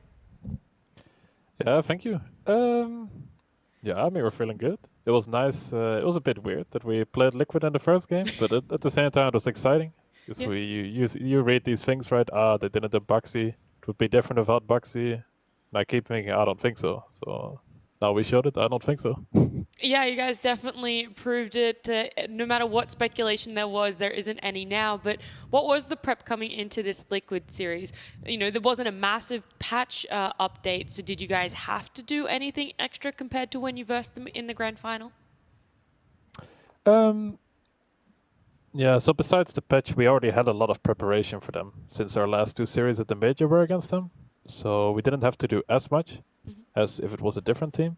Speaker 15: Yeah, thank you. Yeah, I mean, we're feeling good. It was nice. It was a bit weird that we played Liquid in the first game, but at the same time, it was exciting. Because you read these things, right? They didn't have Buxy. It would be different without Buxy. And I keep thinking, I don't think so. So now we showed it. I don't think so.
Speaker 1: Yeah, you guys definitely proved it. No matter what speculation there was, there isn't any now. But what was the prep coming into this Liquid series? You know, there wasn't a massive patch update. So did you guys have to do anything extra compared to when you versed them in the grand final?
Speaker 15: Yeah, so besides the patch, we already had a lot of preparation for them since our last 2 series at the Major were against them. So we didn't have to do as much as if it was a different team.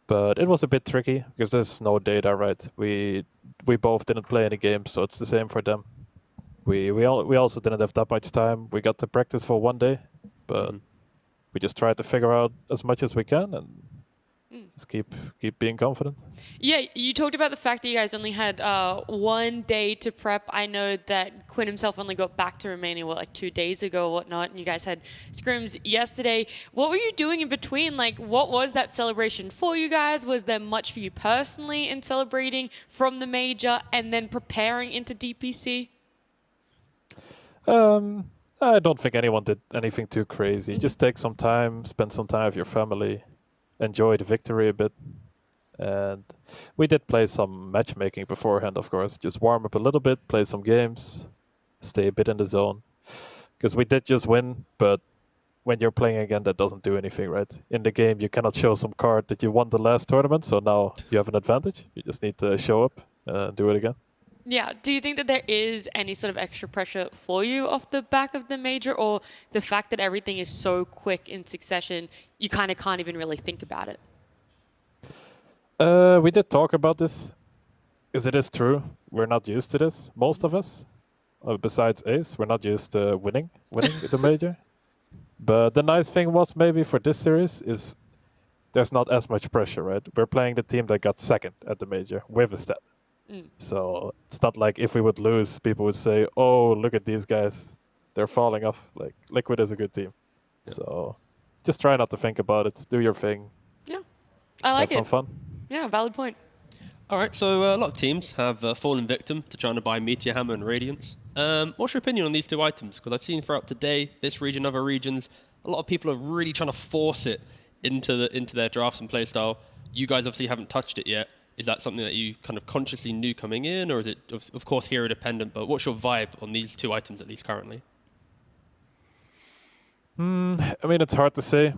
Speaker 15: But it was a bit tricky because there's no data, right? We both didn't play any games, so it's the same for them. We also didn't have that much time. We got to practice for 1 day, but we just tried to figure out as much as we can and just keep being confident.
Speaker 1: Yeah, you talked about the fact that you guys only had 1 day to prep. I know that Quinn himself only got back to Romania, like 2 days ago or whatnot, and you guys had scrims yesterday. What were you doing in between? Like, what was that celebration for you guys? Was there much for you personally in celebrating from the Major and then preparing into DPC?
Speaker 15: I don't think anyone did anything too crazy. Just take some time, spend some time with your family, enjoy the victory a bit. And we did play some matchmaking beforehand, of course. Just warm up a little bit, play some games, stay a bit in the zone. Because we did just win, but when you're playing again, that doesn't do anything, right? In the game, you cannot show some card that you won the last tournament, so now you have an advantage. You just need to show up and do it again.
Speaker 1: Yeah. Do you think that there is any sort of extra pressure for you off the back of the Major, or the fact that everything is so quick in succession, you kind of can't even really think about it?
Speaker 15: We did talk about this, because it is true. We're not used to this, most of us. Besides Ace, we're not used to winning the Major. But the nice thing was maybe for this series is there's not as much pressure, right? We're playing the team that got second at the Major with a stat. So it's not like if we would lose, people would say, oh, look at these guys. They're falling off. Like, Liquid is a good team. Yeah. So just try not to think about it. Do your thing.
Speaker 1: Yeah. I like it.
Speaker 15: Have some fun.
Speaker 1: Yeah, valid point.
Speaker 2: All right, so a lot of teams have fallen victim to trying to buy Meteor Hammer and Radiance. What's your opinion on these 2 items? Because I've seen throughout today, this region, other regions, a lot of people are really trying to force it into their drafts and playstyle. You guys obviously haven't touched it yet. Is that something that you kind of consciously knew coming in, or is it, of course, hero dependent? But what's your vibe on these two items, at least currently?
Speaker 15: I mean, it's hard to say.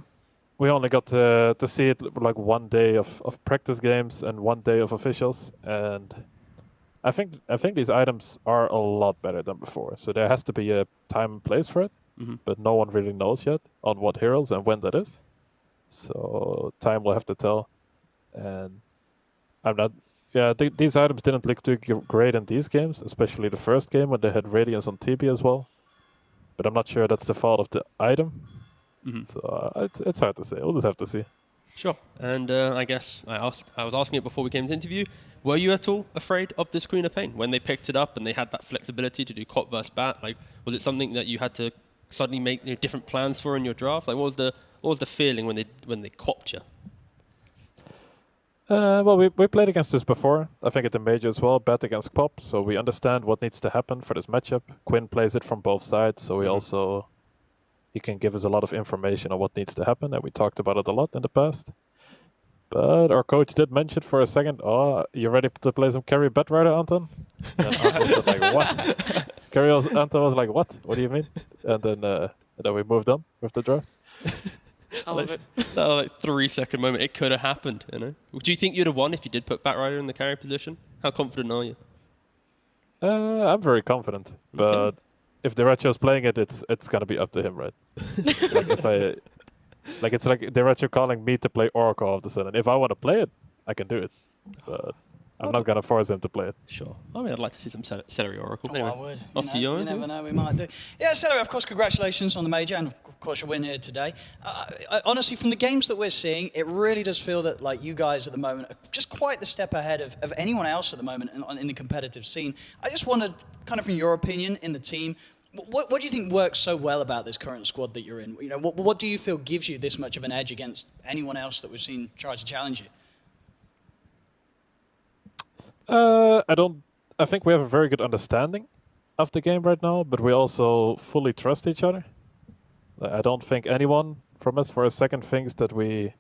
Speaker 15: We only got to see it like one day of practice games and one day of officials, and I think these items are a lot better than before. So there has to be a time and place for it, but no one really knows yet on what heroes and when that is. So time will have to tell. And I'm not. Yeah, these items didn't look too great in these games, especially the first game when they had Radiance on TB as well. But I'm not sure that's the fault of the item. So it's hard to say. We'll just have to see.
Speaker 2: Sure. And I guess I was asking it before we came to interview. Were you at all afraid of this Queen of Pain when they picked it up and they had that flexibility to do cop versus bat? Like, was it something that you had to suddenly make different plans for in your draft? Like, what was the feeling when they copped you?
Speaker 15: Well, we played against this before. I think at the major as well, bat against pop. So we understand what needs to happen for this matchup. Quinn plays it from both sides, so he can give us a lot of information on what needs to happen, and we talked about it a lot in the past. But our coach did mention for a second, "Oh, you ready to play some carry bat rider, Anton?" And Anton was like, "What?" Anton was like, "What? What do you mean?" And then we moved on with the draft.
Speaker 1: I love it.
Speaker 2: That was like 3-second moment. It could have happened, you know. Do you think you'd have won if you did put Bat Rider in the carry position? How confident are you?
Speaker 15: I'm very confident, but if Derecho's playing it, it's gonna be up to him, right? It's like it's like Derecho calling me to play Oracle all of a sudden. If I want to play it, I can do it, but I'm not gonna force him to play it.
Speaker 2: Sure. I mean, I'd like to see some Celery Oracle.
Speaker 10: Oh,
Speaker 2: Anyway,
Speaker 10: I would.
Speaker 2: Off to you.
Speaker 10: You never know, we might do. Yeah, Celery, of course, congratulations on the major, and of course your win here today. Honestly, from the games that we're seeing, it really does feel that like you guys at the moment are just quite the step ahead of anyone else at the moment in the competitive scene. I just wondered, kind of from your opinion in the team, what do you think works so well about this current squad that you're in? You know, what do you feel gives you this much of an edge against anyone else that we've seen try to challenge you?
Speaker 15: I think we have a very good understanding of the game right now, but we also fully trust each other. I don't think anyone from us for a second thinks that we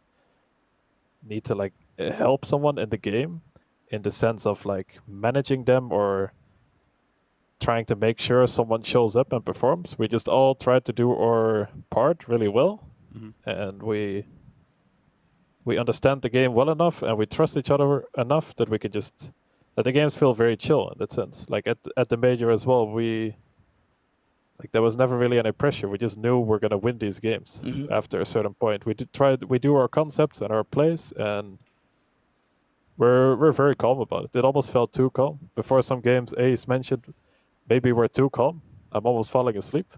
Speaker 15: need to like help someone in the game in the sense of like managing them or trying to make sure someone shows up and performs. We just all try to do our part really well, and we understand the game well enough, and we trust each other enough that we can just the games feel very chill in that sense. Like at the major as well, there was never really any pressure. We just knew we're gonna win these games after a certain point. We do our concepts and our plays, and we're very calm about it. It almost felt too calm. Before some games, Ace mentioned maybe we're too calm. I'm almost falling asleep.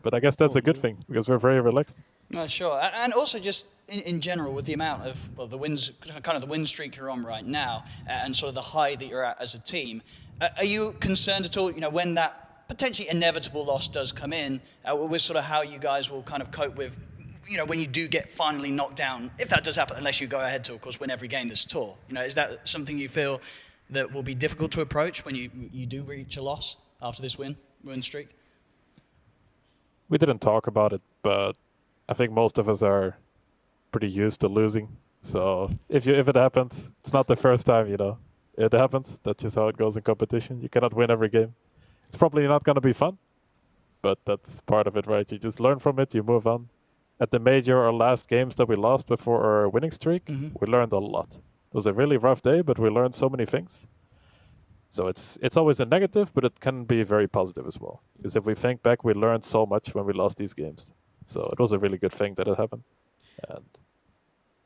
Speaker 15: But I guess that's a good thing because we're very relaxed.
Speaker 10: Sure. And also just in general with the amount of, the wins, kind of the win streak you're on right now and sort of the high that you're at as a team, are you concerned at all, when that potentially inevitable loss does come in, with sort of how you guys will kind of cope with, when you do get finally knocked down, if that does happen, unless you go ahead to, of course, win every game this tour? Is that something you feel that will be difficult to approach when you do reach a loss after this win streak?
Speaker 15: We didn't talk about it, but I think most of us are pretty used to losing. So if it happens, it's not the first time, It happens. That's just how it goes in competition. You cannot win every game. It's probably not going to be fun, but that's part of it, right? You just learn from it, you move on. At the major, our last games that we lost before our winning streak, we learned a lot. It was a really rough day, but we learned so many things. So it's always a negative, but it can be very positive as well. Because if we think back, we learned so much when we lost these games. So it was a really good thing that it happened. And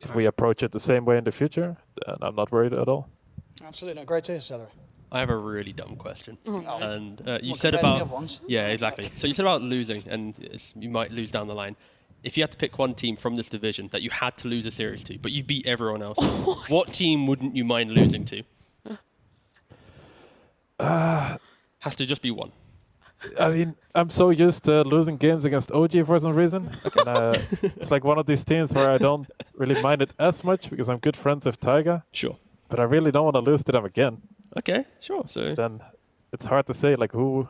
Speaker 15: if we approach it the same way in the future, then I'm not worried at all.
Speaker 10: Absolutely. Great to hear, Celery.
Speaker 2: I have a really dumb question.
Speaker 10: Oh.
Speaker 2: And you said about... Yeah, exactly. So you said about losing, and you might lose down the line. If you had to pick one team from this division that you had to lose a series to, but you beat everyone else, what team wouldn't you mind losing to? Has to just be one.
Speaker 15: I mean, I'm so used to losing games against OG for some reason. And, it's like one of these teams where I don't really mind it as much because I'm good friends with Taiga.
Speaker 2: Sure.
Speaker 15: But I really don't want to lose to them again.
Speaker 2: Okay, sure. So
Speaker 15: then it's hard to say like who.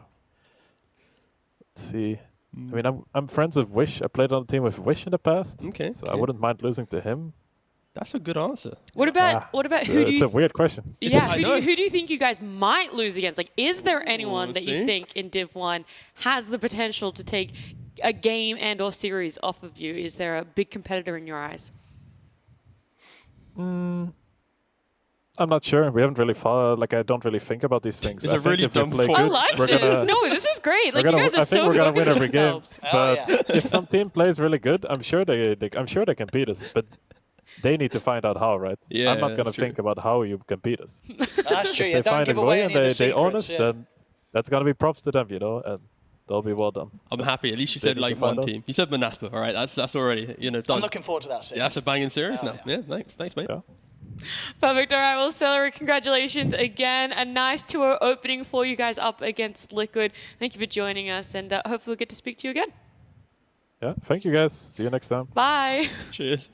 Speaker 15: Let's see. I mean, I'm friends with Wish. I played on a team with Wish in the past.
Speaker 2: Okay.
Speaker 15: So I wouldn't mind losing to him.
Speaker 2: That's a good answer.
Speaker 1: What about who do
Speaker 15: It's
Speaker 1: you
Speaker 15: a weird question.
Speaker 1: Yeah, who do you think you guys might lose against? Like, is there anyone that you
Speaker 2: see.
Speaker 1: think in Div 1 has the potential to take a game and or series off of you? Is there a big competitor in your eyes?
Speaker 15: I'm not sure. We haven't really thought. Like, I don't really think about these things.
Speaker 2: It's
Speaker 15: I
Speaker 2: a
Speaker 15: think
Speaker 2: really
Speaker 15: if we
Speaker 2: dumb
Speaker 15: play
Speaker 2: question.
Speaker 1: I
Speaker 15: good,
Speaker 1: liked
Speaker 15: we're
Speaker 1: it.
Speaker 15: gonna-
Speaker 1: No, this is great. Like,
Speaker 15: we're
Speaker 1: you
Speaker 15: gonna-
Speaker 1: guys are
Speaker 15: I think
Speaker 1: so
Speaker 15: we're gonna win
Speaker 1: focused on
Speaker 15: every game.
Speaker 1: yourselves.
Speaker 15: But if some team plays really good, I'm sure they can beat us. But they need to find out how, right?
Speaker 2: Yeah,
Speaker 15: I'm not gonna
Speaker 2: that's true.
Speaker 15: think about how you can beat us.
Speaker 16: That's true.
Speaker 15: If
Speaker 16: Yeah,
Speaker 15: they
Speaker 16: don't
Speaker 15: find
Speaker 16: give
Speaker 15: a
Speaker 16: away
Speaker 15: way
Speaker 16: any
Speaker 15: and
Speaker 16: of the
Speaker 15: they own
Speaker 16: secrets.
Speaker 15: us,
Speaker 16: Yeah.
Speaker 15: then that's gonna be props to them, and they'll be well done.
Speaker 2: I'm happy. At least you
Speaker 15: They
Speaker 2: said
Speaker 15: need
Speaker 2: like
Speaker 15: to find
Speaker 2: one
Speaker 15: out.
Speaker 2: team. You said Manaspa. All right, that's already done.
Speaker 16: I'm looking forward to that series.
Speaker 2: Yeah, that's a banging series
Speaker 16: Oh,
Speaker 2: now. Yeah, thanks, mate.
Speaker 15: Yeah.
Speaker 1: Perfect. All right, well, Celery, congratulations again. A nice tour opening for you guys up against Liquid. Thank you for joining us, and hopefully we'll get to speak to you again.
Speaker 15: Yeah. Thank you guys. See you next time.
Speaker 1: Bye.
Speaker 2: Cheers.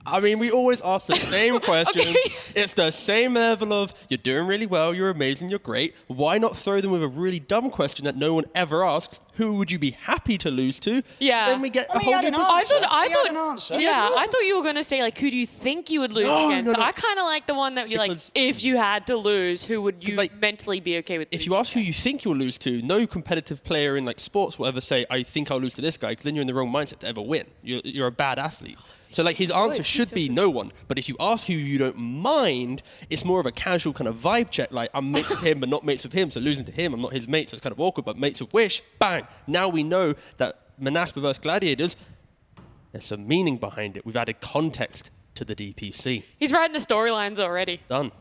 Speaker 2: I mean, we always ask the same question.
Speaker 1: Okay.
Speaker 2: It's the same level of, you're doing really well, you're amazing, you're great. Why not throw them with a really dumb question that no one ever asks? Who would you be happy to lose to?
Speaker 1: Yeah.
Speaker 2: Then we get
Speaker 16: I
Speaker 2: a
Speaker 16: mean, he
Speaker 2: whole
Speaker 16: had an
Speaker 2: different...
Speaker 16: answer.
Speaker 1: I
Speaker 16: He had
Speaker 1: thought-
Speaker 16: an answer.
Speaker 1: Yeah, I thought you were going to say, like, who do you think you would lose
Speaker 2: No,
Speaker 1: against?
Speaker 2: no, no.
Speaker 1: I kind of like the one that you're like,
Speaker 2: Because-
Speaker 1: if you had to lose, who would you
Speaker 2: like,
Speaker 1: mentally be okay with
Speaker 2: If
Speaker 1: losing
Speaker 2: you ask who
Speaker 1: against?
Speaker 2: you think you'll lose to, no competitive player in like sports will ever say, I think I'll lose to this guy, because then you're in the wrong mindset to ever win. You're a bad athlete. So like his answer should be no one. But if you ask who you don't mind, it's more of a casual kind of vibe check. Like, I'm mates with him, but not mates with him. So losing to him, I'm not his mate. So it's kind of awkward. But mates with Wish, bang. Now we know that Manaspa versus Gladiators, there's some meaning behind it. We've added context to the DPC.
Speaker 1: He's writing the storylines already.
Speaker 2: Done.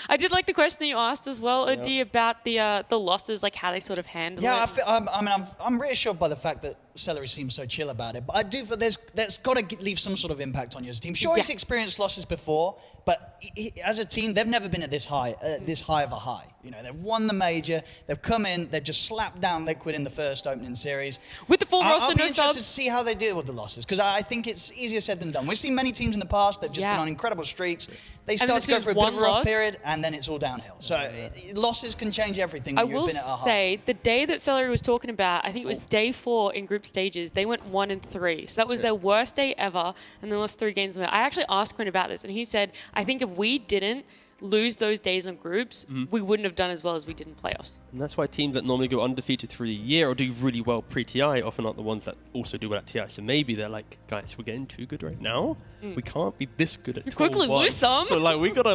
Speaker 1: I did like the question that you asked as well, OD, about the losses, like how they sort of handle
Speaker 16: Yeah,
Speaker 1: it.
Speaker 16: I'm reassured by the fact that Celery seems so chill about it, but I do feel that's got to leave some sort of impact on your team. Sure, he's experienced losses before, but as a team, they've never been at this high of a high. They've won the major, they've come in, they've just slapped down Liquid in the first opening series.
Speaker 1: With the full roster,
Speaker 16: I'll be
Speaker 1: no
Speaker 16: interested
Speaker 1: subs.
Speaker 16: to see how they deal with the losses, because I think it's easier said than done. We've seen many teams in the past that've just been on incredible streaks. They
Speaker 1: And
Speaker 16: start
Speaker 1: this
Speaker 16: to go
Speaker 1: is
Speaker 16: for a bit
Speaker 1: one
Speaker 16: of a rough
Speaker 1: loss.
Speaker 16: period, and then it's all downhill. So losses can change everything
Speaker 1: I
Speaker 16: when you've
Speaker 1: will
Speaker 16: been at a high.
Speaker 1: say, the day that Celery was talking about, I think it was day 4 in group stages, they went 1-3. So that was their worst day ever, and they lost 3 games. I actually asked Quinn about this, and he said, I think if we didn't lose those days on groups, we wouldn't have done as well as we did in playoffs.
Speaker 2: And that's why teams that normally go undefeated through the year or do really well pre-TI often aren't the ones that also do well at TI. So maybe they're like, guys, we're getting too good right now. We can't be this good at
Speaker 1: quickly
Speaker 2: Tour 1.
Speaker 1: lose some.
Speaker 2: So like we gotta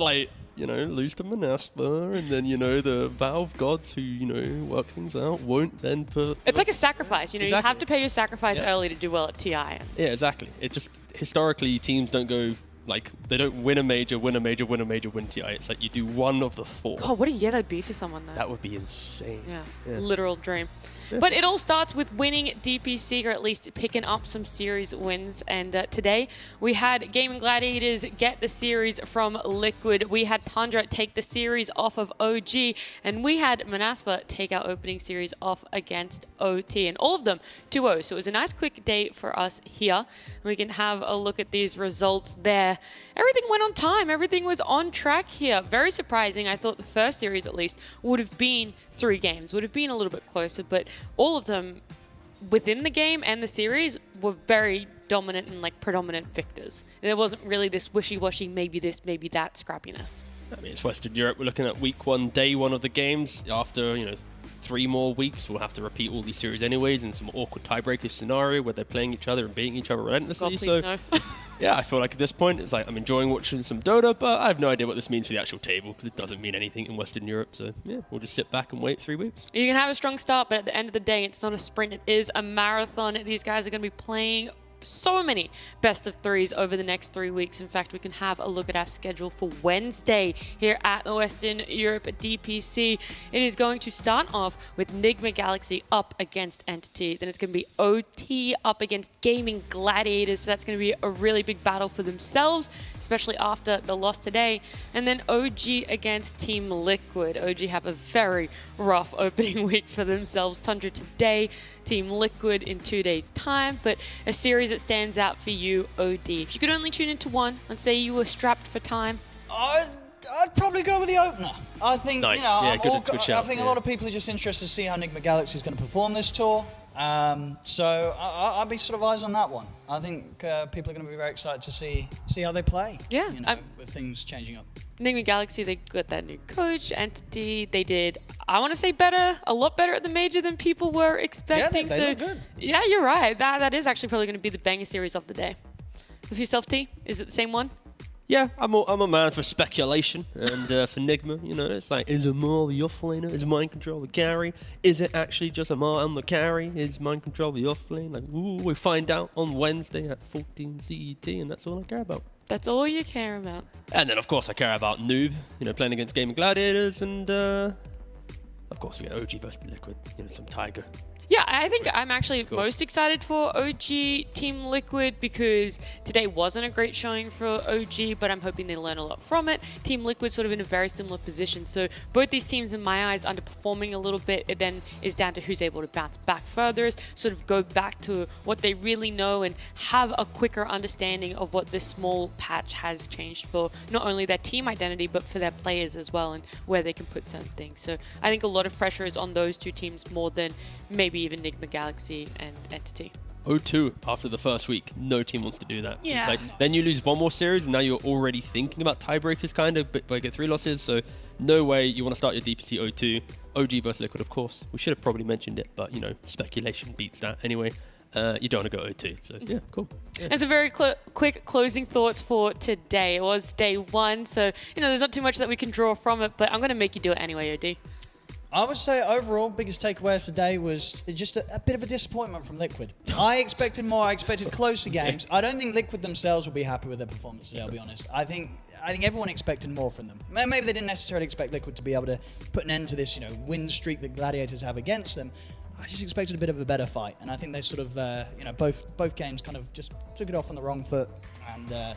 Speaker 2: lose to Manaspa, and then the Valve gods who work things out won't then put.
Speaker 1: It's like a sacrifice, you
Speaker 2: Exactly.
Speaker 1: have to pay your sacrifice
Speaker 2: Yeah.
Speaker 1: early to do well at TI.
Speaker 2: Yeah, exactly. It's just historically teams don't go like they don't win a major, win TI. It's like you do one of the 4.
Speaker 1: Oh, what a year that'd be for someone though.
Speaker 2: That would be insane.
Speaker 1: Yeah, literal dream. But it all starts with winning DPC, or at least picking up some series wins. And today we had Gaming Gladiators get the series from Liquid. We had Tundra take the series off of OG. And we had Manaspa take our opening series off against OT. And all of them 2-0. So it was a nice quick day for us here. We can have a look at these results there. Everything went on time. Everything was on track here. Very surprising. I thought the first series, at least, would have been 3 games, would have been a little bit closer, but all of them within the game and the series were very dominant and predominant victors. There wasn't really this wishy-washy, maybe this, maybe that scrappiness.
Speaker 2: I mean, it's Western Europe. We're looking at week 1, day 1 of the games. After 3 more weeks, we'll have to repeat all these series anyways in some awkward tiebreaker scenario where they're playing each other and beating each other relentlessly.
Speaker 1: God, please
Speaker 2: So
Speaker 1: no.
Speaker 2: yeah, I feel like at this point it's like I'm enjoying watching some Dota, but I have no idea what this means for the actual table because it doesn't mean anything in Western Europe. So yeah, we'll just sit back and wait 3 weeks.
Speaker 1: You can have a strong start, but at the end of the day, it's not a sprint, it is a marathon. These guys are going to be playing so many best of 3s over the next 3 weeks. In fact, we can have a look at our schedule for Wednesday here at the Western Europe DPC. It is going to start off with Nigma Galaxy up against Entity. Then it's going to be OT up against Gaming Gladiators. So that's going to be a really big battle for themselves, especially after the loss today. And then OG against Team Liquid. OG have a very rough opening week for themselves. Tundra today, Team Liquid in 2 days' time. But a series that stands out for you, OD. If you could only tune into one, let's say you were strapped for time.
Speaker 16: I'd probably go with the opener. I think
Speaker 2: Nice.
Speaker 16: you know,
Speaker 2: Yeah,
Speaker 16: I'm
Speaker 2: good shout,
Speaker 16: I think
Speaker 2: yeah.
Speaker 16: a lot of people are just interested to see how Nigma Galaxy is going to perform this tour. So I'll be sort of eyes on that one. I think people are going to be very excited to see how they play.
Speaker 1: Yeah,
Speaker 16: you know, with things changing up.
Speaker 1: Enigma Galaxy, they got that new coach, Entity. They did, I want to say better, a lot better at the major than people were expecting.
Speaker 16: Yeah, they look good.
Speaker 1: Yeah, you're right. That is actually probably going to be the banger series of the day. With yourself, T, is it the same one?
Speaker 2: Yeah, I'm a man for speculation, and for Nigma, you know, it's like, is Amar the offlaner? Is mind control the carry? Is it actually just Amar and the carry? Is mind control the offlane? Like, ooh, we find out on Wednesday at 14 CET, and that's all I care about.
Speaker 1: That's all you care about.
Speaker 2: And then, of course, I care about Noob, you know, playing against Gaming Gladiators, and of course, we get OG versus Liquid, you know, some Tiger.
Speaker 1: Yeah, I think I'm actually most excited for OG Team Liquid because today wasn't a great showing for OG, but I'm hoping they learn a lot from it. Team Liquid sort of in a very similar position. So both these teams, in my eyes, underperforming a little bit. It then is down to who's able to bounce back furthest, sort of go back to what they really know and have a quicker understanding of what this small patch has changed for not only their team identity, but for their players as well and where they can put certain things. So I think a lot of pressure is on those two teams more than maybe even Enigma Galaxy and Entity.
Speaker 2: 0-2 after the first week. No team wants to do that.
Speaker 1: Yeah.
Speaker 2: It's like, then you lose one more series, and now you're already thinking about tiebreakers, kind of, but get 3 losses. So no way you want to start your DPC 0-2. OG versus Liquid, of course. We should have probably mentioned it, but you know, speculation beats that anyway. You don't want to go 0-2. So yeah, cool. Yeah.
Speaker 1: And some very quick closing thoughts for today. It was day 1, so you know there's not too much that we can draw from it, but I'm going to make you do it anyway, OD.
Speaker 16: I would say overall, biggest takeaway of today was just a bit of a disappointment from Liquid. I expected more. I expected closer games. I don't think Liquid themselves will be happy with their performance today, I'll be honest. I think everyone expected more from them. Maybe they didn't necessarily expect Liquid to be able to put an end to this, you know, win streak that Gladiators have against them. I just expected a bit of a better fight, and I think they sort of, you know, both games kind of just took it off on the wrong foot, and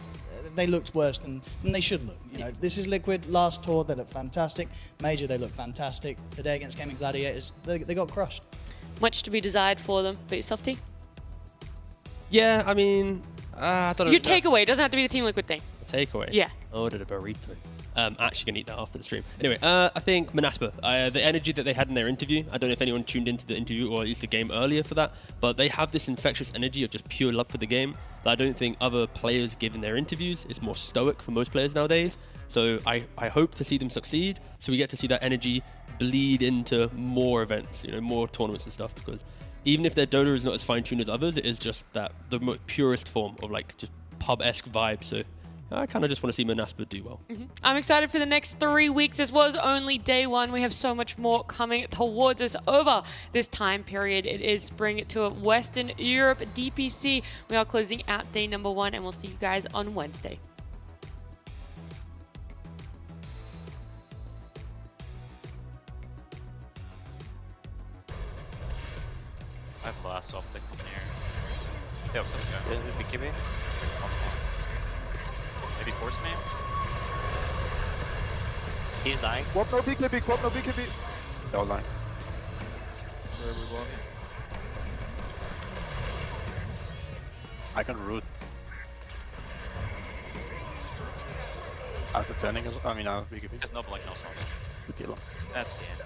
Speaker 16: they looked worse than they should look. You know, this is Liquid. Last tour, they looked fantastic. Major, they looked fantastic. Today against Gaming Gladiators, they got crushed.
Speaker 1: Much to be desired for them. But yourself, T?
Speaker 2: Yeah, I mean, I don't know.
Speaker 1: Your takeaway. It doesn't have to be the Team Liquid thing.
Speaker 2: Takeaway?
Speaker 1: Yeah.
Speaker 2: I ordered a burrito. Actually gonna eat that after the stream. Anyway, I think Manaspa, the energy that they had in their interview, I don't know if anyone tuned into the interview or at least the game earlier for that, but they have this infectious energy of just pure love for the game that I don't think other players give in their interviews. It's more stoic for most players nowadays. So I hope to see them succeed, so we get to see that energy bleed into more events, you know, more tournaments and stuff, because even if their Dota is not as fine-tuned as others, it is just that the most purest form of like just pub-esque vibe. So I kind of just want to see Manaspa do well.
Speaker 1: I'm excited for the next 3 weeks. This was only day 1. We have so much more coming towards us over this time period. It is Spring Tour Western Europe DPC. We are closing out day number 1, and we'll see you guys on Wednesday.
Speaker 11: I have blast off the corner. Yeah, let's go.
Speaker 8: Yeah, BKB.
Speaker 11: Maybe force me? He's dying.
Speaker 12: Quad no BKB, quad no BKB. No line.
Speaker 9: Where are we walking? I can root. After turning, I mean, BKB.
Speaker 11: There's no block, no song.
Speaker 9: Good kill.
Speaker 11: That's the end.